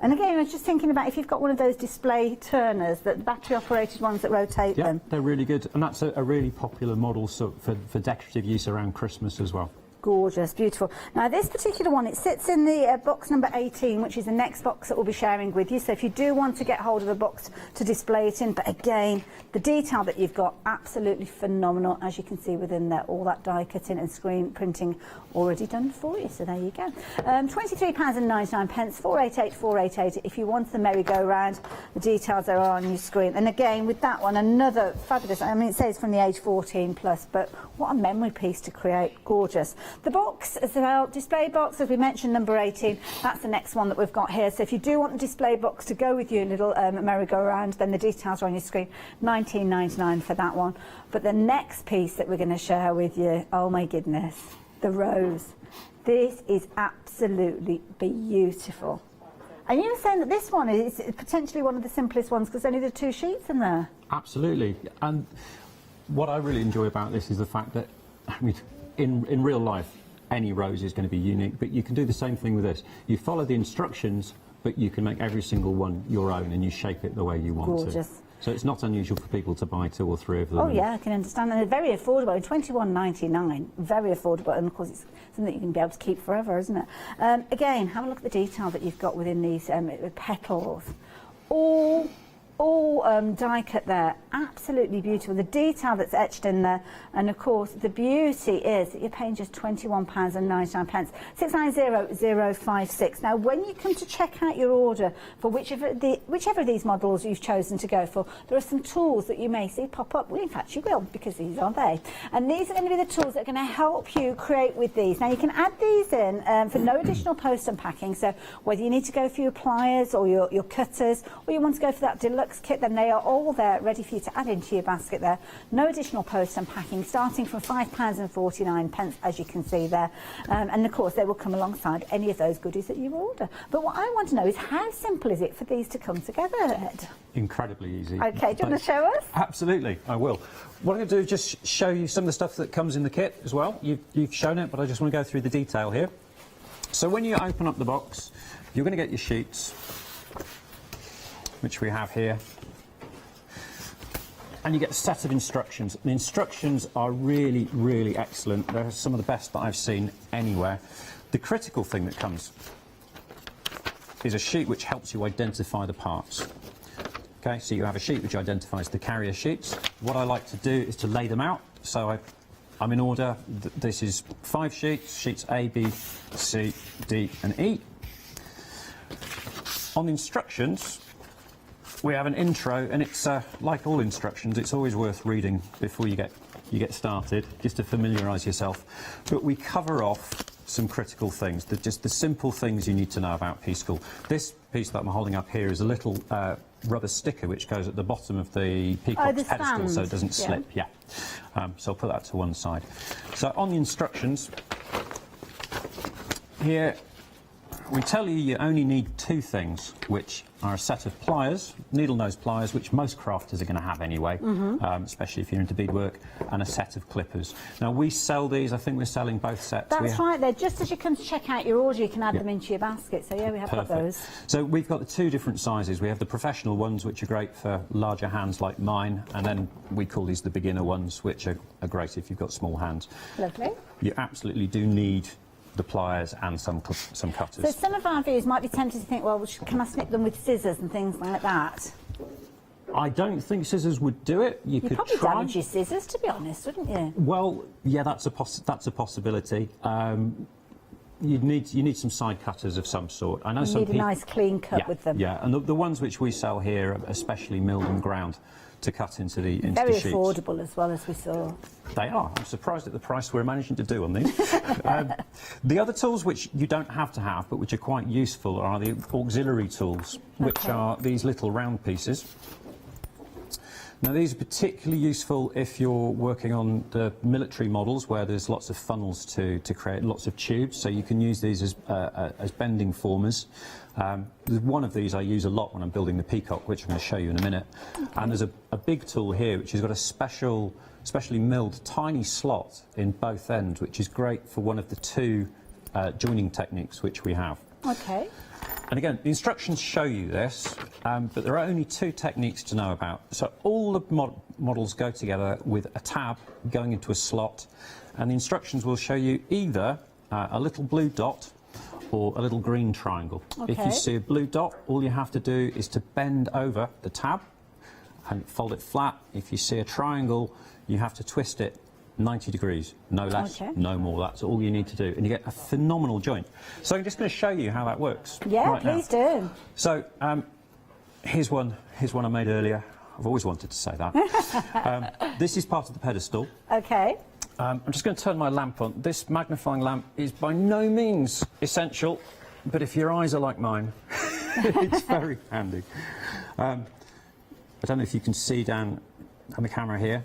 And again, I was just thinking about if you've got one of those display turners, the battery-operated ones that rotate them. Yeah, they're really good. And that's a really popular model for decorative use around Christmas as well. Gorgeous, beautiful. Now this particular one, it sits in the box number 18, which is the next box that we'll be sharing with you. So if you do want to get hold of a box to display it in, but again, the detail that you've got, absolutely phenomenal, as you can see within there, all that die cutting and screen printing already done for you. So there you go. £23.99, 488, 488. If you want the merry-go-round, the details are on your screen. And again, with that one, another fabulous, I mean, it says from the age 14 plus, but what a memory piece to create. Gorgeous. The box as well, display box, as we mentioned, number 18, that's the next one that we've got here. So if you do want the display box to go with your little merry-go-round, then the details are on your screen. £19.99 for that one. But the next piece that we're going to share with you, oh my goodness, the rose. This is absolutely beautiful. And you were saying that this one is potentially one of the simplest ones because only the 2 sheets in there. Absolutely. And what I really enjoy about this is the fact that, I mean, in real life, any rose is going to be unique, but you can do the same thing with this. You follow the instructions, but you can make every single one your own and you shape it the way you want Gorgeous. to. So it's not unusual for people to buy 2 or 3 of them. Oh yeah, I can understand. And they're very affordable, £21.99, very affordable, and of course it's something that you can be able to keep forever, isn't it? Again, have a look at the detail that you've got within these petals. All die cut there, absolutely beautiful. The detail that's etched in there, and of course the beauty is that you're paying just £21.99, 690056. Now when you come to check out your order for whichever of these models you've chosen to go for, there are some tools that you may see pop up. Well, in fact you will, because these are they. And these are going to be the tools that are going to help you create with these. Now you can add these in for no additional post unpacking, so whether you need to go for your pliers or your cutters, or you want to go for that deluxe kit, then they are all there ready for you to add into your basket there. No additional post unpacking, starting from £5.49, as you can see there. And of course they will come alongside any of those goodies that you order. But what I want to know is, how simple is it for these to come together, Ed? Incredibly easy. Okay, do you want to show us? Absolutely, I will. What I'm going to do is just show you some of the stuff that comes in the kit as well. You've shown it, but I just want to go through the detail here. So when you open up the box, you're going to get your sheets, which we have here. And you get a set of instructions. The instructions are really, really excellent. They're some of the best that I've seen anywhere. The critical thing that comes is a sheet which helps you identify the parts. Okay, so you have a sheet which identifies the carrier sheets. What I like to do is to lay them out. So I'm in order. This is 5 sheets, sheets A, B, C, D and E. On the instructions, we have an intro, and it's like all instructions, it's always worth reading before you get started, just to familiarise yourself. But we cover off some critical things, just the simple things you need to know about piececool. This piece that I'm holding up here is a little rubber sticker which goes at the bottom of the peacock's pedestal, so it doesn't slip. Yeah. So I'll put that to one side. So on the instructions here, we tell you you only need 2 things, which are a set of pliers, needle nose pliers, which most crafters are going to have anyway, especially if you're into beadwork, and a set of clippers. Now we sell these, I think we're selling both sets. That's right, they're just as you come to check out your order, you can add them into your basket. So yeah, we have got those. So we've got the 2 different sizes. We have the professional ones, which are great for larger hands like mine, and then we call these the beginner ones, which are great if you've got small hands. Lovely. You absolutely do need the pliers and some cutters. So some of our viewers might be tempted to think, well, can I snip them with scissors and things like that? I don't think scissors would do it. You could probably try. damage your scissors, to be honest, wouldn't you? Well, yeah, that's a possibility. You need some side cutters of some sort. I know you some need a nice clean cut with them. Yeah, and the ones which we sell here are especially milled and ground to cut into the sheets. Very affordable as well, as we saw. They are. I'm surprised at the price we're managing to do on these. The other tools which you don't have to have, but which are quite useful, are the auxiliary tools, which are these little round pieces. Now these are particularly useful if you're working on the military models where there's lots of funnels to create lots of tubes, so you can use these as bending formers. There's one of these I use a lot when I'm building the peacock, which I'm going to show you in a minute. And there's a big tool here which has got a specially milled tiny slot in both ends, which is great for one of the 2 joining techniques which we have. Okay. And again, the instructions show you this, but there are only 2 techniques to know about. So all the models go together with a tab going into a slot, and the instructions will show you either a little blue dot or a little green triangle. Okay. If you see a blue dot, all you have to do is to bend over the tab and fold it flat. If you see a triangle, you have to twist it 90 degrees, no less, no more. That's all you need to do, and you get a phenomenal joint. So I'm just going to show you how that works. Yeah, right please now. do. So here's one I made earlier. I've always wanted to say that. This is part of the pedestal. Okay. I'm just going to turn my lamp on. This magnifying lamp is by no means essential, but if your eyes are like mine, it's very handy. I don't know if you can see down on the camera here.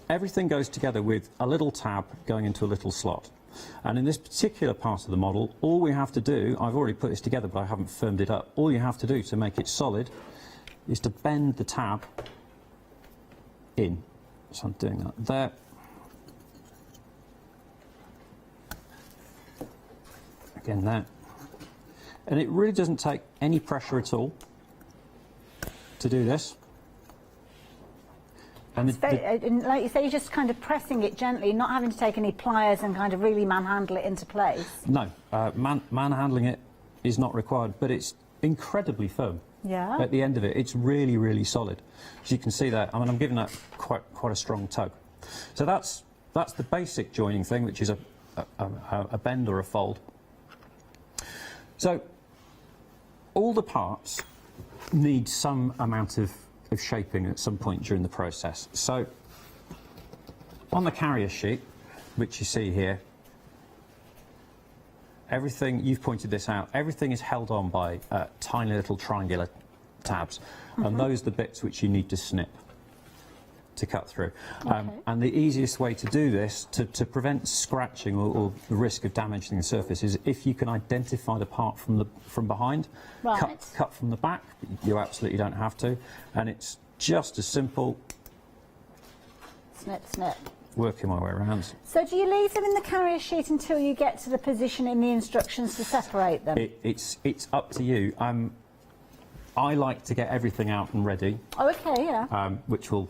Everything goes together with a little tab going into a little slot. And in this particular part of the model, all we have to do, I've already put this together but I haven't firmed it up, all you have to do to make it solid is to bend the tab in. So I'm doing that there. Again there. And it really doesn't take any pressure at all to do this. And and like you say, you're just kind of pressing it gently, not having to take any pliers and kind of really manhandle it into place. No, manhandling it is not required, but it's incredibly firm. Yeah. At the end of it, it's really, really solid. As you can see there, I mean, I'm giving that quite a strong tug. So that's the basic joining thing, which is a bend or a fold. So all the parts need some amount of shaping at some point during the process. So on the carrier sheet, which you see here, everything, you've pointed this out, everything is held on by tiny little triangular tabs, and those are the bits which you need to snip to cut through. And the easiest way to do this, to prevent scratching or the risk of damaging the surface, is if you can identify the part from behind, cut from the back. You absolutely don't have to, and it's just as simple. Snip, snip. Working my way around. So do you leave them in the carrier sheet until you get to the position in the instructions to separate them? It's up to you. I like to get everything out and ready. Oh, okay, yeah. Which will.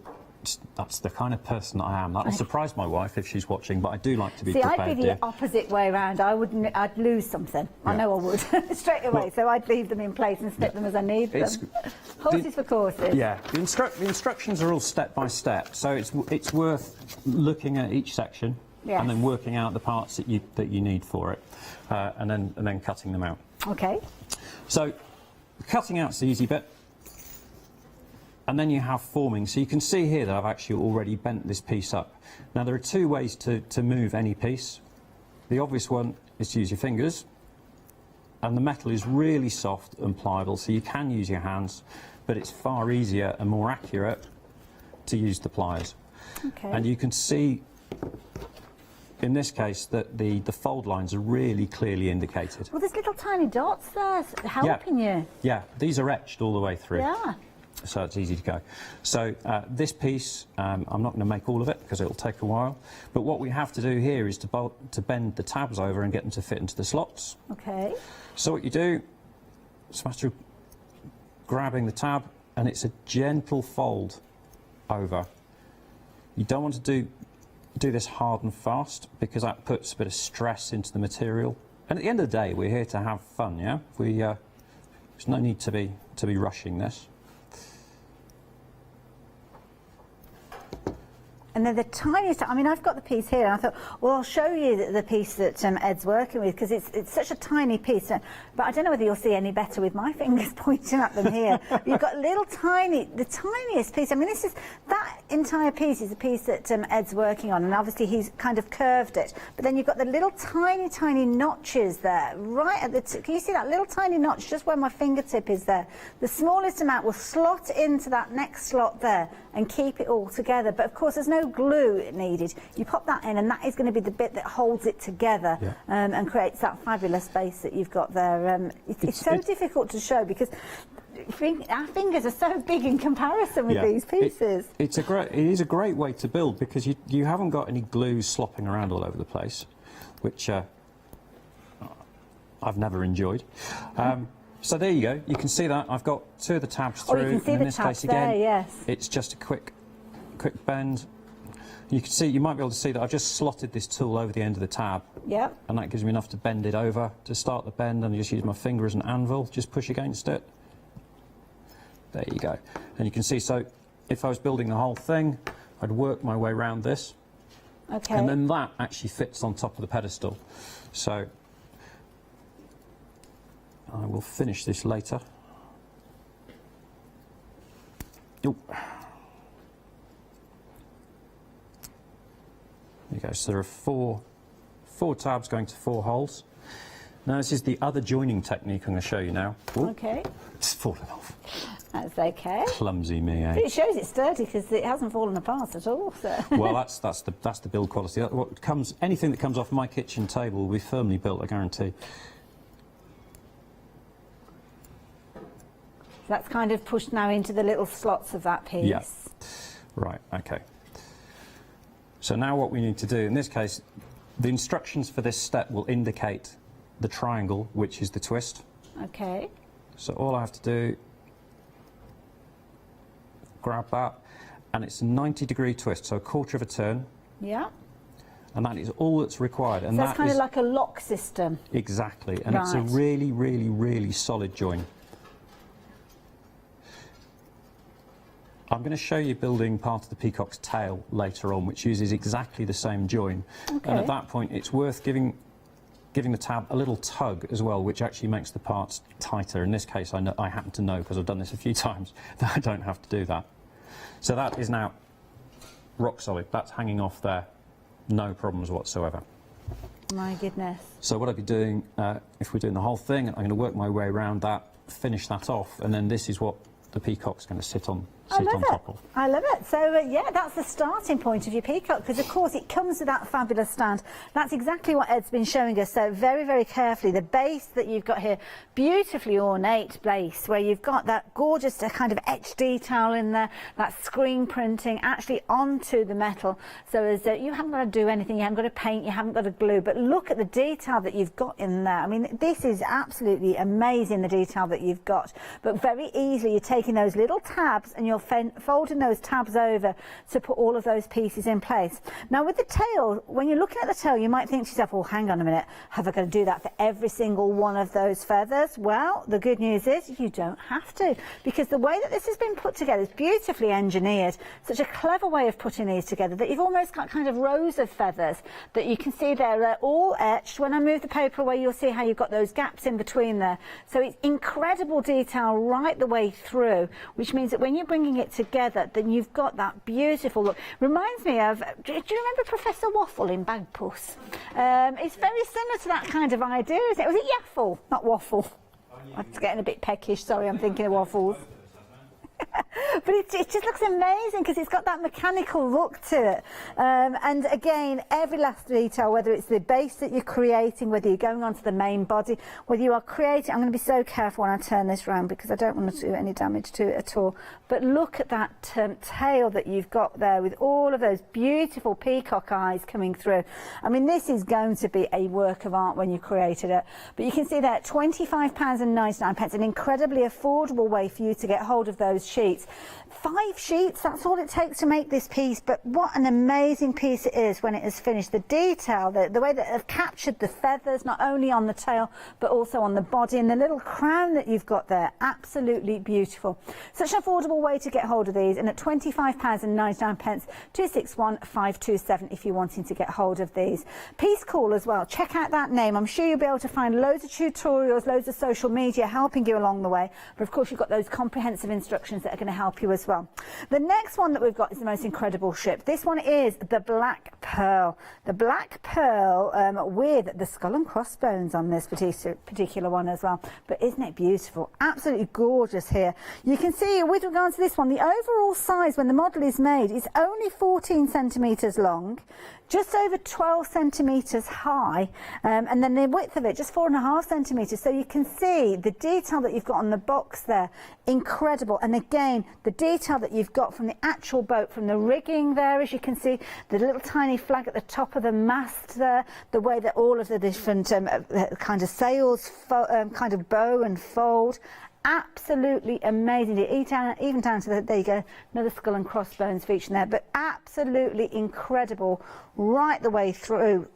That's the kind of person I am. That'll surprise my wife if she's watching, but I do like to be prepared. See, I'd be the opposite way around. I'd lose something. Yeah. I know I would straight away. Well, so I'd leave them in place and snip them as I need them. Horses for courses. Yeah, the instructions are all step by step, so it's worth looking at each section and then working out the parts that you need for it, and then cutting them out. Okay. So cutting out's the easy bit. And then you have forming. So you can see here that I've actually already bent this piece up. Now there are two ways to move any piece. The obvious one is to use your fingers, and the metal is really soft and pliable, so you can use your hands, but it's far easier and more accurate to use the pliers. Okay. And you can see in this case that the fold lines are really clearly indicated. Well, there's little tiny dots there helping you. Yeah, these are etched all the way through. Yeah. So it's easy to go. So this piece, I'm not going to make all of it because it'll take a while. But what we have to do here is to bend the tabs over and get them to fit into the slots. Okay. So what you do, it's a matter of grabbing the tab, and it's a gentle fold over. You don't want to do this hard and fast because that puts a bit of stress into the material. And at the end of the day, we're here to have fun, yeah? There's no need to be rushing this. And they're the tiniest. I mean, I've got the piece here, and I thought, well, I'll show you the piece that Ed's working with, because it's such a tiny piece. But I don't know whether you'll see any better with my fingers pointing at them here. You've got the tiniest piece. I mean, that entire piece is a piece that Ed's working on, and obviously he's kind of curved it. But then you've got the little tiny notches there, right at the can you see that little tiny notch just where my fingertip is there? The smallest amount will slot into that next slot there and keep it all together. But of course, there's no glue needed. You pop that in, and that is going to be the bit that holds it together, and creates that fabulous base that you've got there. It's so difficult to show because our fingers are so big in comparison with these pieces. It is a great way to build because you haven't got any glue slopping around all over the place, which I've never enjoyed. So there you go. You can see that I've got two of the tabs through. Oh, you can see and in the this tabs case again, there, yes. it's just a quick bend. You can see, you might be able to see that I've just slotted this tool over the end of the tab. Yep. And that gives me enough to bend it over. To start the bend, and I just use my finger as an anvil, just push against it. There you go. And you can see, so if I was building the whole thing, I'd work my way around this. Okay. And then that actually fits on top of the pedestal. So I will finish this later. Oop. There you go. So there are four tabs going to 4 holes. Now this is the other joining technique I'm going to show you now. Ooh, okay. It's fallen off. That's okay. Clumsy me, eh? It shows it's sturdy because it hasn't fallen apart at all. So. Well, that's the build quality. Anything that comes off my kitchen table will be firmly built, I guarantee. That's kind of pushed now into the little slots of that piece. Yeah. Right, okay. So now what we need to do, in this case, the instructions for this step will indicate the triangle, which is the twist. Okay. So all I have to do, grab that, and it's a 90-degree twist, so a quarter of a turn. Yeah. And that is all that's required. And so that's kind of like a lock system. Exactly, and it's a really, really, really solid join. I'm going to show you building part of the peacock's tail later on, which uses exactly the same join. Okay. And at that point, it's worth giving the tab a little tug as well, which actually makes the parts tighter. In this case, I happen to know, because I've done this a few times, that I don't have to do that. So that is now rock solid. That's hanging off there, no problems whatsoever. My goodness. So what I'd be doing, if we're doing the whole thing, I'm going to work my way around that, finish that off, and then this is what the peacock's going to sit on top of. I love it. So yeah, that's the starting point of your peacock, because of course it comes with that fabulous stand. That's exactly what Ed's been showing us. So very, very carefully, the base that you've got here, beautifully ornate base, where you've got that gorgeous kind of etched detail in there, that screen printing actually onto the metal. So as you haven't got to do anything, you haven't got to paint, you haven't got to glue, but look at the detail that you've got in there. I mean, this is absolutely amazing, the detail that you've got. But very easily, you're taking those little tabs and you're folding those tabs over to put all of those pieces in place. Now with the tail, when you're looking at the tail, you might think to yourself, well, hang on a minute, have I got to do that for every single one of those feathers? Well, the good news is you don't have to, because the way that this has been put together is beautifully engineered. Such a clever way of putting these together that you've almost got kind of rows of feathers that you can see there. They're all etched. When I move the paper away, you'll see how you've got those gaps in between there. So it's incredible detail right the way through, which means that when you're bringing it together, then you've got that beautiful look. Reminds me of, do you remember Professor Waffle in Bagpuss? It's very similar to that kind of idea, isn't it? Was it Yaffle, not Waffle? I'm getting a bit peckish, sorry, I'm thinking of waffles. But it just looks amazing because it's got that mechanical look to it. And again, every last detail, whether it's the base that you're creating, whether you're going onto the main body, whether you are creating, I'm going to be so careful when I turn this round because I don't want to do any damage to it at all. But look at that tail that you've got there with all of those beautiful peacock eyes coming through. I mean, this is going to be a work of art when you created it. But you can see there, £25.99, an incredibly affordable way for you to get hold of those sheets. 5 sheets, that's all it takes to make this piece, but what an amazing piece it is when it is finished. The detail, the way that they've captured the feathers, not only on the tail, but also on the body, and the little crown that you've got there, absolutely beautiful. Such an affordable way to get hold of these, and at £25.99, 261527 if you're wanting to get hold of these. Piececool as well, check out that name. I'm sure you'll be able to find loads of tutorials, loads of social media helping you along the way, but of course you've got those comprehensive instructions that are going to help you as well. The next one that we've got is the most incredible ship. This one is the Black Pearl. The Black Pearl with the skull and crossbones on this particular one as well. But isn't it beautiful? Absolutely gorgeous here. You can see with regard to this one, the overall size when the model is made is only 14 centimetres long, just over 12 centimetres high, and then the width of it just 4.5 centimetres. So you can see the detail that you've got on the box there, incredible. And again, the detail that you've got from the actual boat, from the rigging there, as you can see, the little tiny flag at the top of the mast there, the way that all of the different kind of sails kind of bow and fold. Absolutely amazing. Even down to there you go, another skull and crossbones featuring there, but absolutely incredible right the way through.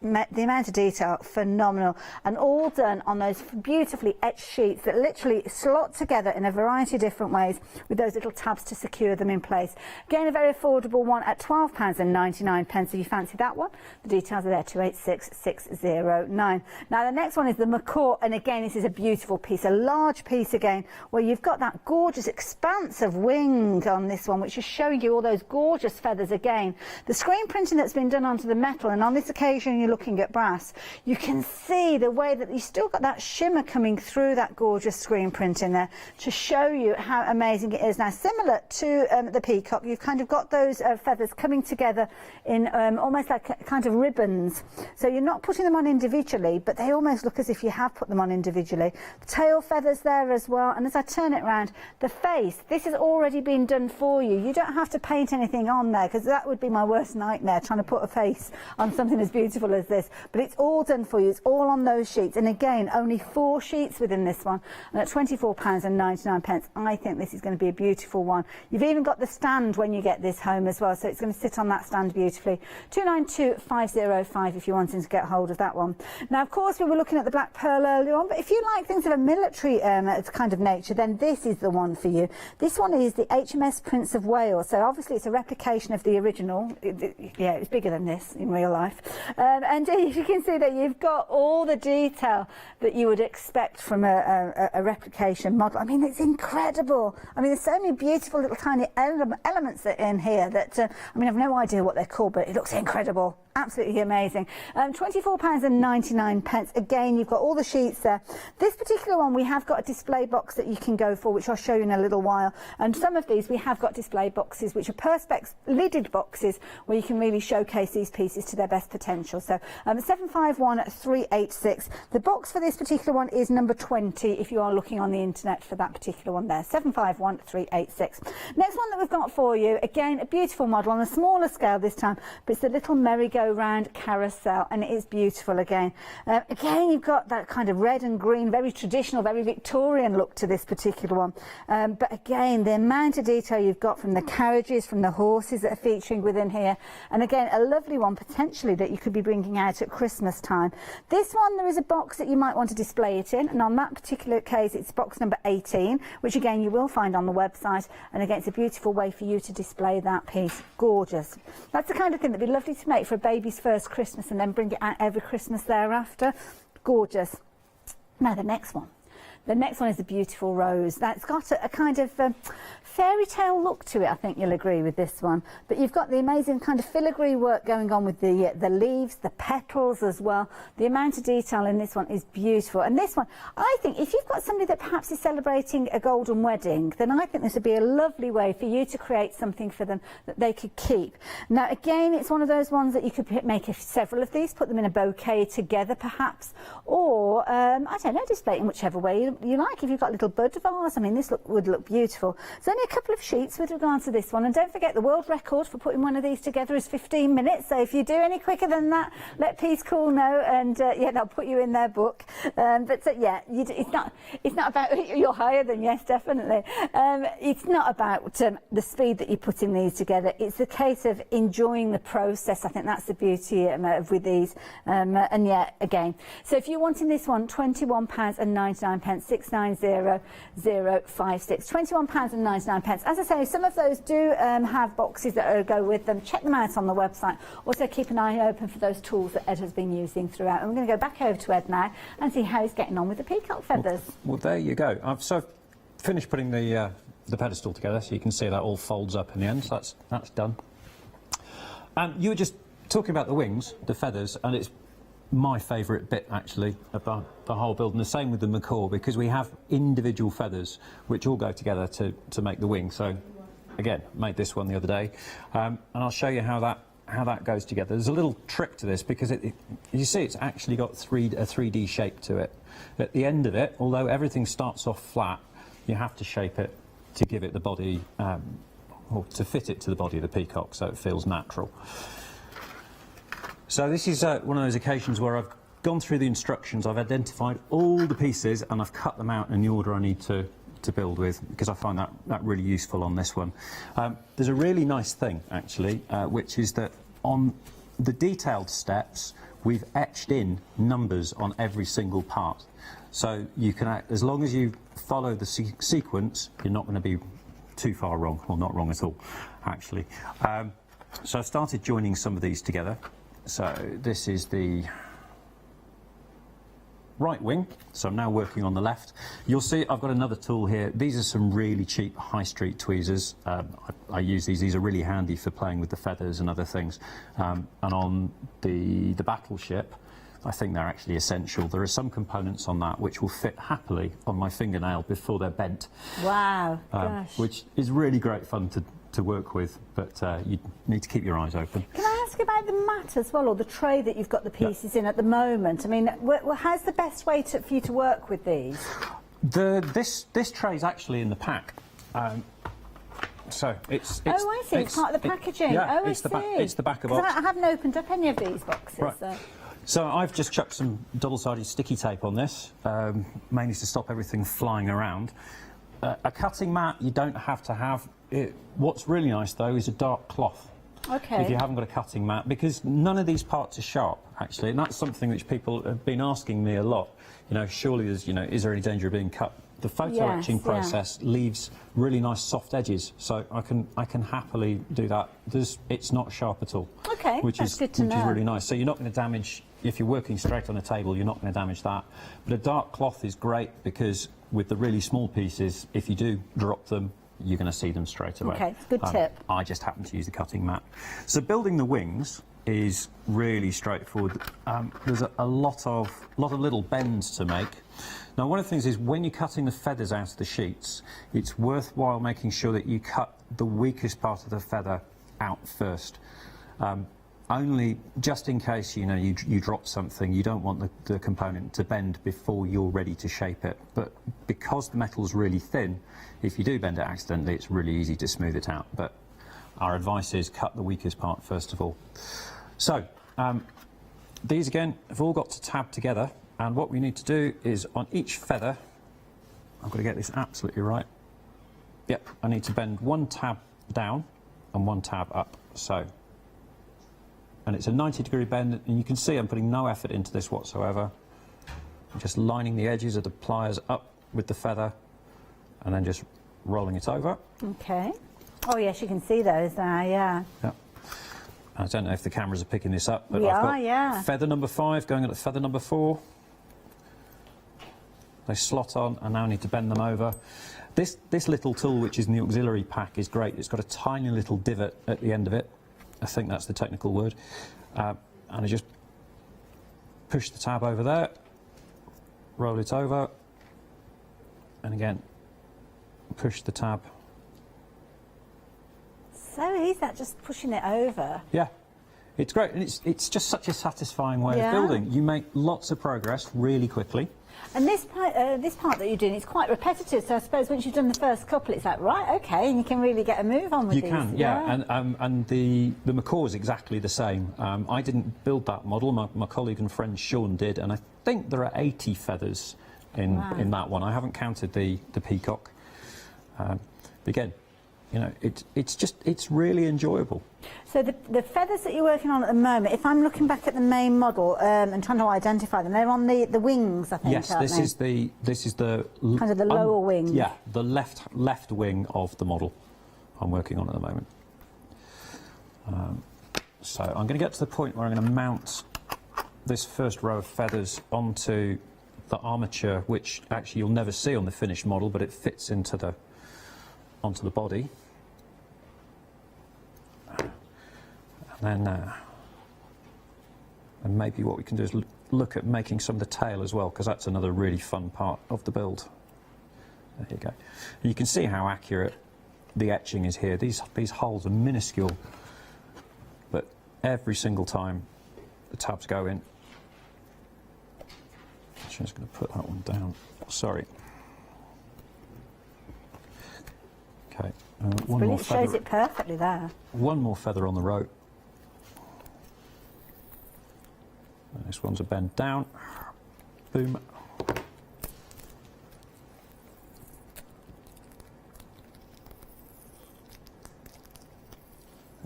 The amount of detail, phenomenal, and all done on those beautifully etched sheets that literally slot together in a variety of different ways with those little tabs to secure them in place. Again, a very affordable one at £12.99 if you fancy that one. The details are there, 286609. Now the next one is the macaw, and again this is a beautiful piece, a large piece again, where you've got that gorgeous expanse of wing on this one, which is showing you all those gorgeous feathers again. The screen printing that's been done onto the metal, and on this occasion you're looking at brass, you can see the way that you still got that shimmer coming through that gorgeous screen print in there to show you how amazing it is. Now, similar to the peacock, you've kind of got those feathers coming together in almost like kind of ribbons. So you're not putting them on individually, but they almost look as if you have put them on individually. The tail feathers there as well, and as I turn it around, the face, this has already been done for you. You don't have to paint anything on there, because that would be my worst nightmare, trying to put a face on something as beautiful as this, but it's all done for you. It's all on those sheets, and again only 4 sheets within this one, and at £24.99 I think this is going to be a beautiful one. You've even got the stand when you get this home as well, so it's going to sit on that stand beautifully. 292505 if you're wanting to get hold of that one. Now of course we were looking at the black pearl earlier on, but if you like things of a military kind of nature, then this is the one for you. This one is the HMS Prince of Wales, so obviously it's a replication of the original. Yeah, it's bigger than this in real life, and you can see that you've got all the detail that you would expect from a replication model. I mean, it's incredible. I mean, there's so many beautiful little tiny elements that are in here that, I mean, I've no idea what they're called, but it looks incredible. Absolutely amazing. £24.99. Again, you've got all the sheets there. This particular one, we have got a display box that you can go for, which I'll show you in a little while. And some of these, we have got display boxes, which are perspex lidded boxes, where you can really showcase these pieces to their best potential. So 751386. The box for this particular one is number 20, if you are looking on the internet for that particular one there. 751386. Next one that we've got for you, again, a beautiful model on a smaller scale this time, but it's the little merry-go-round carousel, and it is beautiful again. Again, you've got that kind of red and green, very traditional, very Victorian look to this particular one. But again, the amount of detail you've got from the carriages, from the horses that are featuring within here, and again, a lovely one potentially that you could be bringing out at Christmas time. This one, there is a box that you might want to display it in, and on that particular case, it's box number 18, which again, you will find on the website, and again, it's a beautiful way for you to display that piece. Gorgeous. That's the kind of thing that'd be lovely to make for a baby's first Christmas and then bring it out every Christmas thereafter. Gorgeous. Now the next one. The next one is a beautiful rose. That's got a kind of fairy tale look to it, I think you'll agree with this one. But you've got the amazing kind of filigree work going on with the leaves, the petals as well. The amount of detail in this one is beautiful. And this one, I think if you've got somebody that perhaps is celebrating a golden wedding, then I think this would be a lovely way for you to create something for them that they could keep. Now again, it's one of those ones that you could make several of these, put them in a bouquet together perhaps, or I don't know, display it in whichever way you like. If you've got little bud vase, I mean, this would look beautiful. There's only a couple of sheets with regards to this one, and don't forget the world record for putting one of these together is 15 minutes, so if you do any quicker than that, let piececool know, and yeah, they'll put you in their book. Yeah, it's not about you're higher than, yes, definitely. It's not about the speed that you put in these together. It's a case of enjoying the process. I think that's the beauty with these, and yeah, again, so if you're wanting this one, £21.99, 690056, £21.99. As I say, some of those do have boxes that go with them. Check them out on the website. Also keep an eye open for those tools that Ed has been using throughout. And we're going to go back over to Ed now and see how he's getting on with the peacock feathers. Well, there you go. I've finished putting the pedestal together, so you can see that all folds up in the end. So that's done. You were just talking about the wings, the feathers, and it's my favourite bit actually about the whole build, and the same with the macaw, because we have individual feathers which all go together to make the wing. So again, made this one the other day, and I'll show you how that goes together. There's a little trick to this, because you see it's actually got a 3D shape to it. At the end of it, although everything starts off flat, you have to shape it to give it the body, or to fit it to the body of the peacock so it feels natural. So this is one of those occasions where I've gone through the instructions, I've identified all the pieces and I've cut them out in the order I need to build with, because I find that really useful on this one. There's a really nice thing, actually, which is that on the detailed steps, we've etched in numbers on every single part. So you can, as long as you follow the sequence, you're not going to be too far wrong, or not wrong at all, actually. So I've started joining some of these together. So this is the right wing, so I'm now working on the left. You'll see I've got another tool here. These are some really cheap high street tweezers. I use these are really handy for playing with the feathers and other things. And on the battleship, I think they're actually essential. There are some components on that which will fit happily on my fingernail before they're bent. Wow, gosh. Which is really great fun to work with, but you need to keep your eyes open. Can I ask about the mat as well, or the tray that you've got the pieces in at the moment? I mean, how's the best way for you to work with these? This tray is actually in the pack. So it's oh, I see. It's part of the packaging. Yeah, oh, it's the back of the box. I haven't opened up any of these boxes. Right. So I've just chucked some double-sided sticky tape on this, mainly to stop everything flying around. A cutting mat you don't have to have. What's really nice, though, is a dark cloth. Okay. If you haven't got a cutting mat, because none of these parts are sharp, actually, and that's something which people have been asking me a lot. You know, surely there's, is there any danger of being cut? The photo etching process leaves really nice soft edges, so I can happily do that. It's not sharp at all. Okay, which that's is good to know. Which is really nice. So you're not going to damage, if you're working straight on a table, you're not going to damage that. But a dark cloth is great because with the really small pieces, if you do drop them, you're going to see them straight away. Okay, good tip. I just happen to use the cutting mat. So building the wings is really straightforward. There's a lot of little bends to make. Now, one of the things is when you're cutting the feathers out of the sheets, it's worthwhile making sure that you cut the weakest part of the feather out first. Only just in case you drop something, you don't want the component to bend before you're ready to shape it. But because the metal's really thin, if you do bend it accidentally, it's really easy to smooth it out. But our advice is cut the weakest part first of all. So these again have all got to tab together, and what we need to do is on each feather, I've got to get this absolutely right. Yep, I need to bend one tab down and one tab up. So. And it's a 90-degree bend, and you can see I'm putting no effort into this whatsoever. I'm just lining the edges of the pliers up with the feather and then just rolling it over. Okay. Oh, yes, you can see those there, yeah. I don't know if the cameras are picking this up, but We I've are, got feather number 5 going at feather number 4. They slot on, and now I need to bend them over. This little tool, which is in the auxiliary pack, is great. It's got a tiny little divot at the end of it. I think that's the technical word. And I just push the tab over there, roll it over, and again, push the tab. So easy, that just pushing it over. Yeah, it's great, and it's just such a satisfying way of building. You make lots of progress really quickly. And this part that you're doing is quite repetitive, so I suppose once you've done the first couple, it's like, right, OK, and you can really get a move on with these. You can, yeah. And the macaw is exactly the same. I didn't build that model, my colleague and friend Sean did, and I think there are 80 feathers in that one. I haven't counted the peacock. Again, it's really enjoyable. So the feathers that you're working on at the moment, if I'm looking back at the main model and trying to identify them, they're on the wings, I think. Yes, this is the kind of the lower wing. Yeah, the left wing of the model I'm working on at the moment. So I'm going to get to the point where I'm going to mount this first row of feathers onto the armature, which actually you'll never see on the finished model, but it fits onto the body. And maybe what we can do is look at making some of the tail as well, because that's another really fun part of the build. There you go. And you can see how accurate the etching is here. These holes are minuscule, but every single time the tabs go in. I'm just going to put that one down. Sorry. Okay. One more feather. Shows it perfectly there. One more feather on the rope. This one's a bend down. Boom.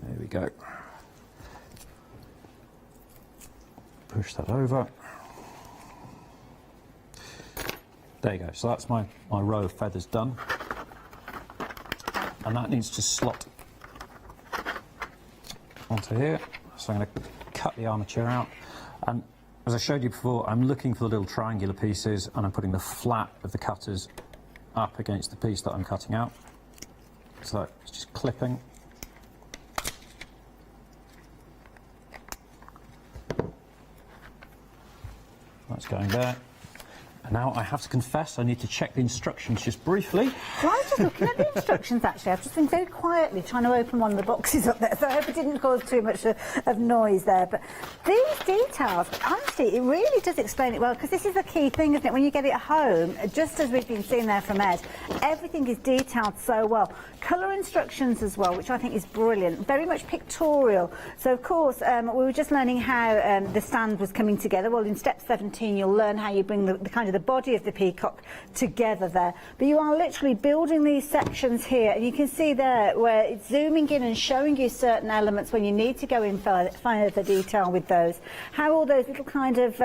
There we go. Push that over. There you go. So that's my row of feathers done. And that needs to slot onto here. So I'm going to cut the armature out. And as I showed you before, I'm looking for the little triangular pieces, and I'm putting the flat of the cutters up against the piece that I'm cutting out. So it's just clipping. That's going there. And now I have to confess I need to check the instructions just briefly. Well, I was just looking at the instructions actually. I've just been very quietly trying to open one of the boxes up there, so I hope it didn't cause too much of noise there. But these details, honestly, it really does explain it well, because this is the key thing, isn't it? When you get it home, just as we've been seeing there from Ed, everything is detailed so well. Colour instructions as well, which I think is brilliant. Very much pictorial. So, of course, we were just learning how the stand was coming together. Well, in step 17, you'll learn how you bring the kind of the body of the peacock together there. But you are literally building these sections here, and you can see there where it's zooming in and showing you certain elements when you need to go in further detail with those. How all those little kind of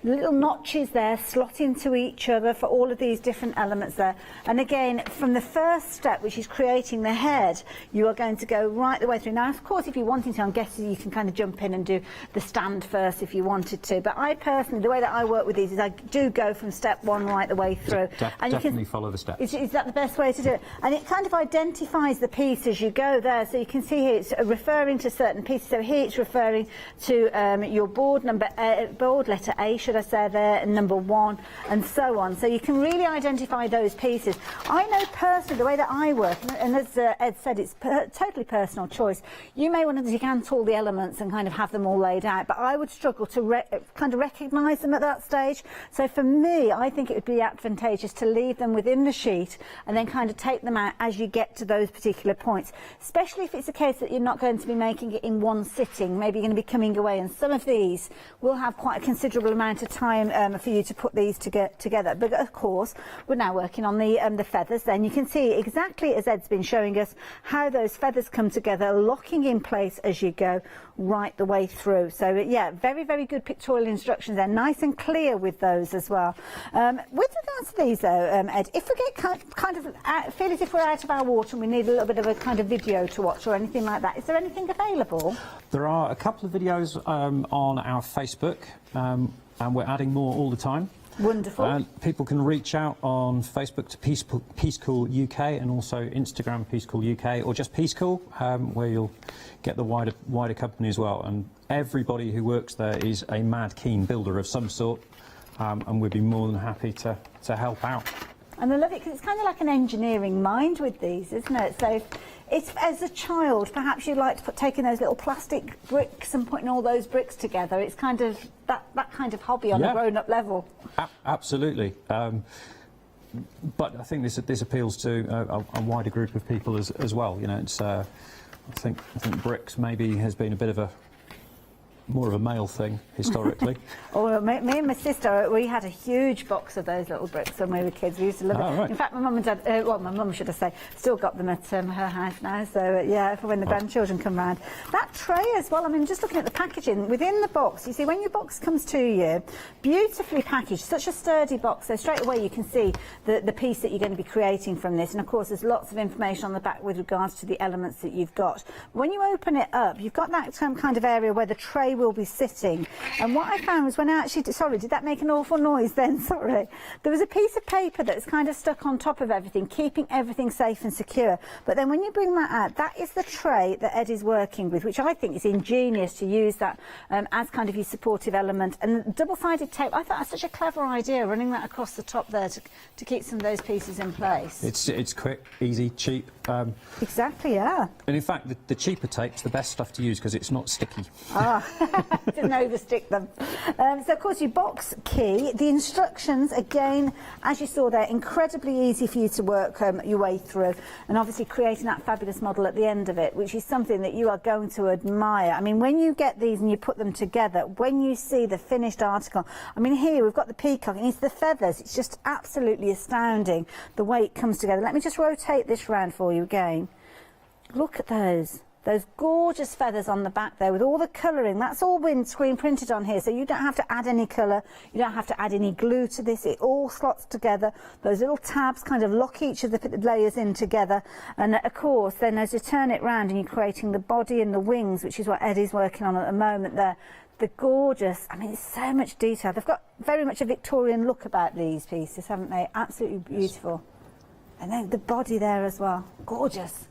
little notches there slot into each other for all of these different elements there. And again, from the first step, which is creating the head, you are going to go right the way through. Now, of course, if you're wanting to, I'm guessing you can kind of jump in and do the stand first if you wanted to. But I personally, the way that I work with these is I do go from step 1 right the way through. And definitely follow the steps. Is that the best way to do it? And it kind of identifies the piece as you go there. So you can see here it's referring to certain pieces. So here it's referring to your board letter A, should I say there, and number 1, and so on. So you can really identify those pieces. I know personally the way that I work, and as Ed said, it's totally personal choice. You may want to decant all the elements and kind of have them all laid out, but I would struggle to kind of recognise them at that stage. So for me, I think it would be advantageous to leave them within the sheet and then kind of take them out as you get to those particular points, especially if it's a case that you're not going to be making it in one sitting. Maybe you're going to be coming away, and some of these will have quite a considerable amount of time for you to put these together. But of course, we're now working on the feathers. Then you can see exactly as Ed's been showing us how those feathers come together, locking in place as you go right the way through. So yeah, very, very good pictorial instructions. They're nice and clear with those as well. With regards to these though, Ed, if we get kind of feel as if we're out of our water and we need a little bit of a kind of video to watch or anything like that, is there anything available? There are a couple of videos on our Facebook, and we're adding more all the time. Wonderful. And people can reach out on Facebook to piececool UK, and also Instagram piececool UK, or just piececool, where you'll get the wider company as well. And everybody who works there is a mad keen builder of some sort, and we'd be more than happy to help out. And I love it because it's kind of like an engineering mind with these, isn't it? So if, as a child, perhaps you'd like to taking those little plastic bricks and putting all those bricks together, it's kind of that kind of hobby on a grown-up level. Absolutely. But I think this appeals to a wider group of people as well. You know, it's I think bricks maybe has been a bit of a more of a male thing historically. Oh, me and my sister, we had a huge box of those little bricks when we were kids. We used to love it. Right. In fact, my mum and dad, well, my mum should I say, still got them at her house now. So yeah, for when the grandchildren come round. That tray as well. I mean, just looking at the packaging within the box. You see, when your box comes to you, beautifully packaged, such a sturdy box. So straight away you can see the piece that you're going to be creating from this. And of course, there's lots of information on the back with regards to the elements that you've got. When you open it up, you've got that kind of area where the tray will be sitting. And what I found was when I actually, sorry, did that make an awful noise then? Sorry. There was a piece of paper that's kind of stuck on top of everything, keeping everything safe and secure. But then when you bring that out, that is the tray that Ed is working with, which I think is ingenious to use that as kind of your supportive element. And double-sided tape, I thought that's such a clever idea, running that across the top there to keep some of those pieces in place. It's quick, easy, cheap. Exactly, yeah. And in fact, the cheaper tape's the best stuff to use because it's not sticky. Ah, Didn't overstick them. So of course your box key, the instructions again, as you saw there, incredibly easy for you to work your way through, and obviously creating that fabulous model at the end of it, which is something that you are going to admire. I mean, when you get these and you put them together, when you see the finished article, I mean, here we've got the peacock and it's the feathers. It's just absolutely astounding the way it comes together. Let me just rotate this round for you again. Look at those gorgeous feathers on the back there with all the colouring. That's all been screen printed on here, so you don't have to add any colour, you don't have to add any glue to this. It all slots together. Those little tabs kind of lock each of the layers in together, and of course then as you turn it round and you're creating the body and the wings, which is what Eddie's working on at the moment there. The gorgeous, I mean, it's so much detail. They've got very much a Victorian look about these pieces, haven't they? Absolutely beautiful. And then the body there as well, gorgeous.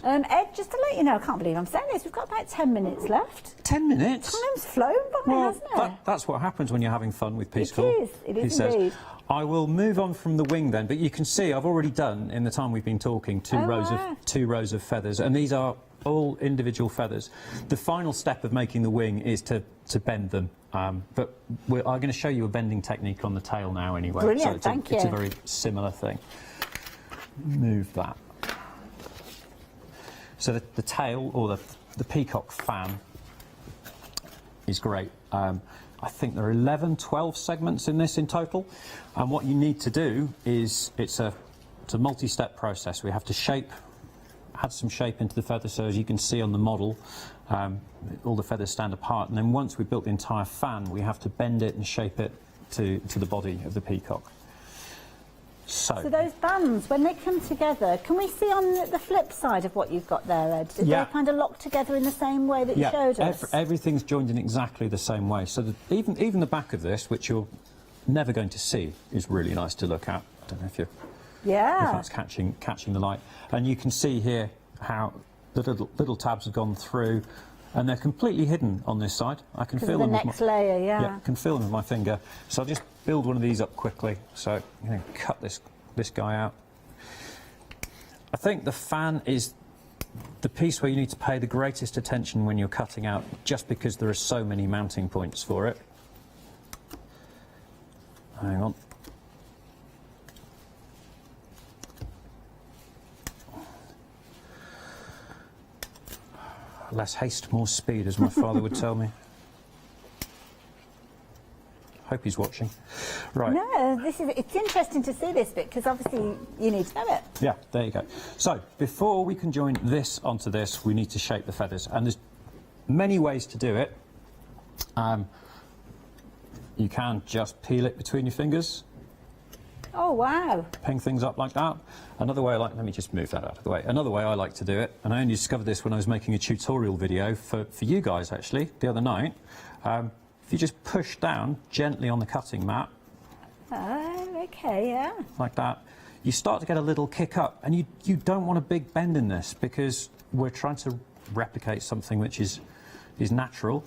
Ed, just to let you know, I can't believe I'm saying this, we've got about 10 minutes left. 10 minutes? Time's flown by, hasn't it? That's what happens when you're having fun with piececool. It is indeed. I will move on from the wing then, but you can see I've already done, in the time we've been talking, two rows of feathers, and these are all individual feathers. The final step of making the wing is to bend them, but I'm going to show you a bending technique on the tail now anyway. Brilliant, so thank you. It's a very similar thing. Move that. So the tail, or the peacock fan, is great. I think there are 11, 12 segments in this in total, and what you need to do is, it's a multi-step process. We have to add some shape into the feather, so as you can see on the model, all the feathers stand apart, and then once we've built the entire fan, we have to bend it and shape it to the body of the peacock. So those bands, when they come together, can we see on the flip side of what you've got there, Ed? Did they kind of lock together in the same way that you showed us? Everything's joined in exactly the same way. So even the back of this, which you're never going to see, is really nice to look at. I don't know if that's catching the light. And you can see here how the little tabs have gone through, and they're completely hidden on this side. I can feel them. The next layer, yeah, I can feel them with my finger. So I'll just build one of these up quickly. So I'm going to cut this guy out. I think the fan is the piece where you need to pay the greatest attention when you're cutting out, just because there are so many mounting points for it. Hang on. Less haste, more speed, as my father would tell me. Hope he's watching. Right. No, it's interesting to see this bit, because obviously you need to know it. Yeah, there you go. So before we can join this onto this, we need to shape the feathers, and there's many ways to do it. You can just peel it between your fingers. Oh wow! Ping things up like that. Another way let me just move that out of the way. Another way I like to do it, and I only discovered this when I was making a tutorial video for you guys actually the other night. If you just push down gently on the cutting mat. Oh, okay, yeah. Like that, you start to get a little kick up, and you don't want a big bend in this, because we're trying to replicate something which is natural.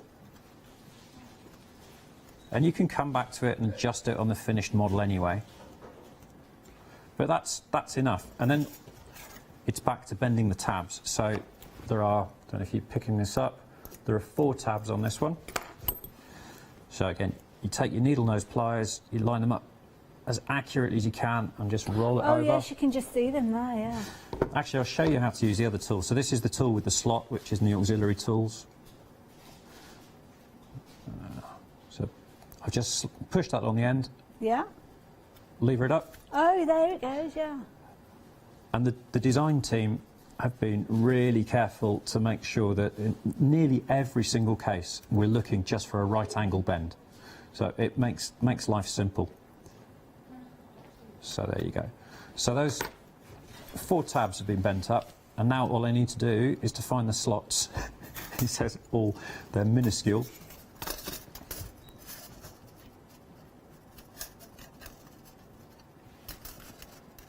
And you can come back to it and adjust it on the finished model anyway. But that's enough. And then it's back to bending the tabs. So there are, I don't know if you're picking this up, there are 4 tabs on this one. So again, you take your needle nose pliers, you line them up as accurately as you can and just roll it over. Oh yes, you can just see them there, yeah. Actually, I'll show you how to use the other tool. So this is the tool with the slot, which is in the auxiliary tools. So I've just pushed that on the end. Yeah. Lever it up. Oh, there it goes, yeah. And the design team have been really careful to make sure that in nearly every single case we're looking just for a right angle bend. So it makes life simple. So there you go. So those 4 tabs have been bent up, and now all I need to do is to find the slots. It says they're minuscule.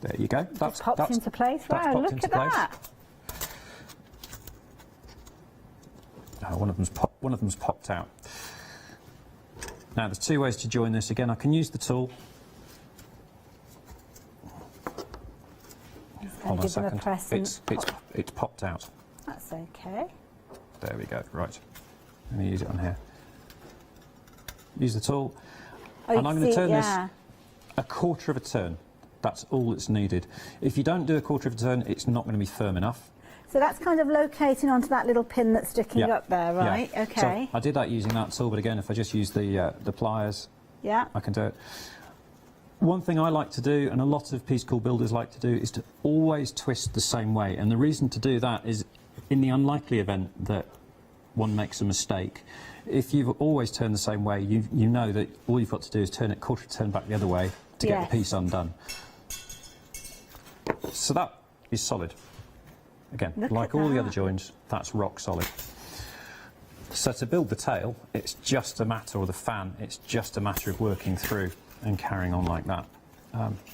There you go. That's popped into place. Wow, look at that. Oh, one of them's popped out. Now there's 2 ways to join this. Again, I can use the tool. Hold on a second. It's popped out. That's okay. There we go. Right. I'm going to use it on here. Use the tool. Oh, and I'm going to turn this yeah. a quarter of a turn. That's all that's needed. If you don't do a quarter of a turn, it's not going to be firm enough. So that's kind of locating onto that little pin that's sticking up there, right? Yeah. Okay. So I did that using that tool, but again, if I just use the pliers, yeah, I can do it. One thing I like to do, and a lot of piececool builders like to do, is to always twist the same way. And the reason to do that is, in the unlikely event that one makes a mistake, if you've always turned the same way, you know that all you've got to do is turn it quarter turn back the other way to get the piece undone. So that is solid. Again, like all the other joins, that's rock solid. So to build the tail, it's just a matter, or the fan, it's just a matter of working through and carrying on like that.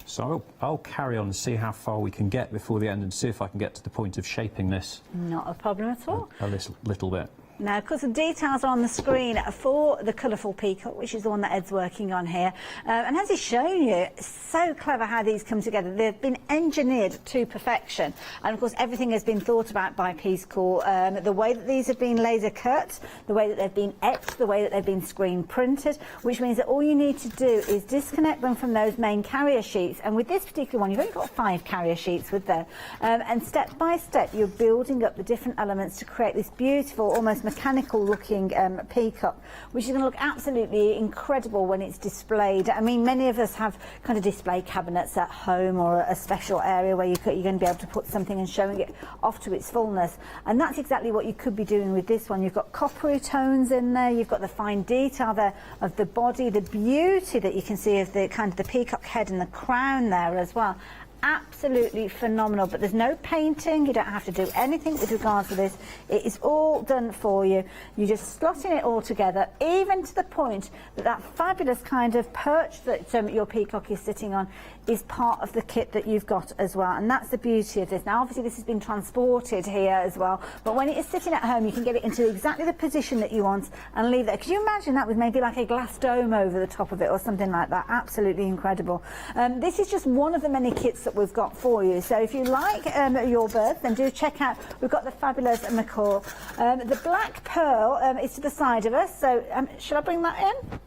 So I'll carry on and see how far we can get before the end, and see if I can get to the point of shaping this. Not a problem at all. A little bit. Now, because the details are on the screen for the colourful peacock, which is the one that Ed's working on here. And as he's shown you, it's so clever how these come together. They've been engineered to perfection. And, of course, everything has been thought about by piececool. The way that these have been laser cut, the way that they've been etched, the way that they've been screen printed, which means that all you need to do is disconnect them from those main carrier sheets. And with this particular one, you've only got 5 carrier sheets with them. And step by step, you're building up the different elements to create this beautiful, almost mechanical looking peacock, which is going to look absolutely incredible when it's displayed. I mean, many of us have kind of display cabinets at home, or a special area where you're going to be able to put something and showing it off to its fullness, and that's exactly what you could be doing with this one. You've got coppery tones in there, you've got the fine detail there of the body, the beauty that you can see of the kind of the peacock head and the crown there as well. Absolutely phenomenal, but there's no painting, you don't have to do anything with regards to this. It is all done for you. You're just slotting it all together, even to the point that that fabulous kind of perch that your peacock is sitting on is part of the kit that you've got as well, and that's the beauty of this. Now obviously this has been transported here as well, but when it is sitting at home you can get it into exactly the position that you want and leave it. Could you imagine that with maybe like a glass dome over the top of it or something like that? Absolutely incredible. This is just one of the many kits that we've got for you, so if you like your birds, then do check out, we've got the fabulous macaw. The black pearl is to the side of us, so should I bring that in?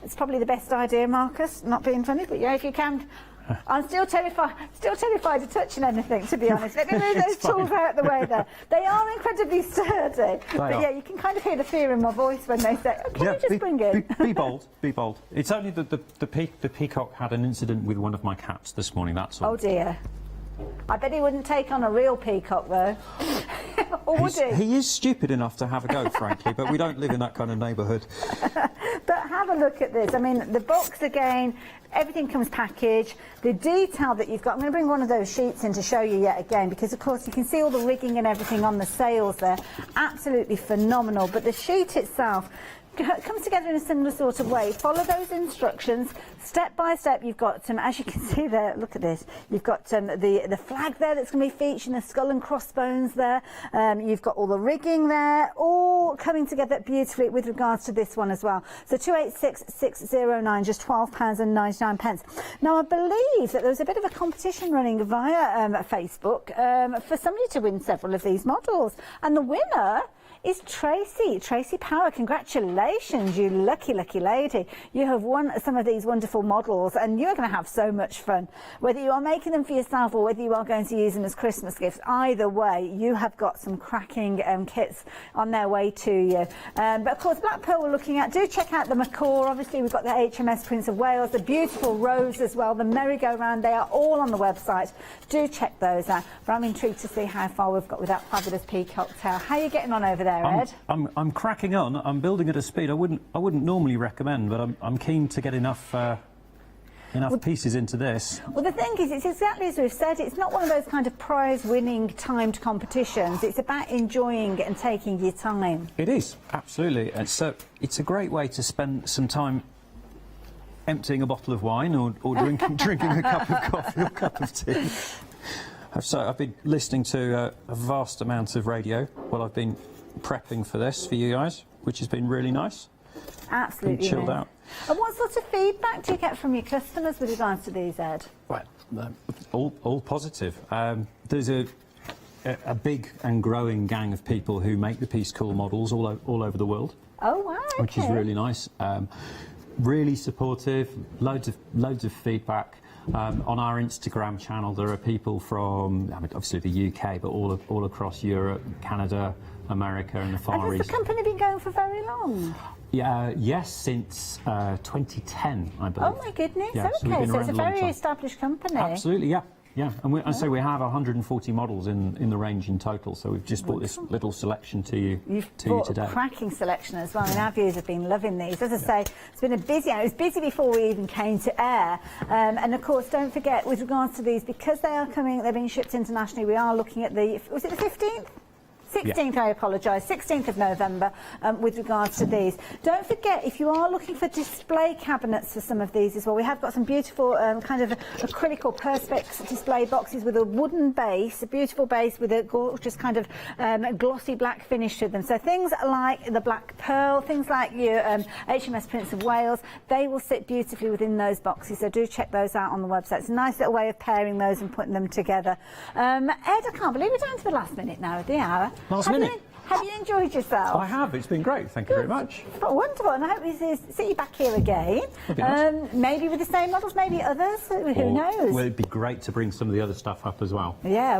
It's probably the best idea, Marcus, not being funny, but yeah, if you can. I'm still terrified of touching anything, to be honest. Let me move those tools out of the way there. They are incredibly sturdy, but yeah, you can kind of hear the fear in my voice when they say, oh, can you just bring in? Be bold, be bold. It's only that the peacock had an incident with one of my cats this morning, that's all. Oh dear. I bet he wouldn't take on a real peacock, though. Or would he? He is stupid enough to have a go, frankly, but we don't live in that kind of neighbourhood. But have a look at this. I mean, the box again, everything comes packaged. The detail that you've got, I'm going to bring one of those sheets in to show you yet again, because of course you can see all the rigging and everything on the sails there. Absolutely phenomenal. But the sheet itself comes together in a similar sort of way. Follow those instructions step by step. You've got as you can see there, look at this, you've got the flag there that's going to be featuring the skull and crossbones there. You've got all the rigging there, all coming together beautifully with regards to this one as well. So 286609, just £12.99. Now I believe that there was a bit of a competition running via Facebook for somebody to win several of these models, and the winner is Tracy Power. Congratulations, you lucky lady. You have won some of these wonderful models, and you're going to have so much fun. Whether you are making them for yourself or whether you are going to use them as Christmas gifts, either way, you have got some cracking kits on their way to you. But of course, Black Pearl we're looking at. Do check out the macaw. Obviously, we've got the HMS Prince of Wales, the beautiful rose as well, the merry-go-round. They are all on the website. Do check those out. But I'm intrigued to see how far we've got with that fabulous peacock tail. How are you getting on over there, Ed? I'm cracking on. I'm building at a speed I wouldn't normally recommend, but I'm keen to get enough pieces into this. Well, the thing is, it's exactly as we've said. It's not one of those kind of prize-winning timed competitions. It's about enjoying it and taking your time. It is, absolutely. And so it's a great way to spend some time emptying a bottle of wine or drinking a cup of coffee or a cup of tea. So I've been listening to a vast amount of radio while I've been prepping for this for you guys, which has been really nice. Absolutely. Been chilled out. And what sort of feedback do you get from your customers with regards to these, Ed? Right, all positive. There's a big and growing gang of people who make the piececool models all over the world. Oh wow! Okay. Which is really nice. Really supportive. Loads of feedback. On our Instagram channel, there are people from, I mean, obviously the UK, but all across Europe, Canada, America, and the Far And has East. the company been going for very long? Yeah, yes, since 2010, I believe. Oh my goodness! Yeah, okay, so it's a very time. established company. Absolutely, yeah. Yeah, and I say we have 140 models in the range in total, so we've just brought this little selection to you today. A cracking selection as well, and our viewers have been loving these. As I say, it's been a busy, it was busy before we even came to air, and of course don't forget with regards to these, because they are coming, they're being shipped internationally, we are looking at was it the 15th? 16th, yeah. I apologise, 16th of November with regards to these. Don't forget, if you are looking for display cabinets for some of these as well, we have got some beautiful kind of acrylic or perspex display boxes with a wooden base, a beautiful base with a gorgeous kind of glossy black finish to them. So things like the Black Pearl, things like your HMS Prince of Wales, they will sit beautifully within those boxes, so do check those out on the website. It's a nice little way of pairing those and putting them together. Ed, I can't believe we're down to the last minute now of the hour. Last minute. Have you enjoyed yourself? I have. It's been great. Thank you very much. But wonderful, and I hope we see you back here again. Nice. Maybe with the same models, maybe others. Who knows? Well, it'd be great to bring some of the other stuff up as well. Yeah.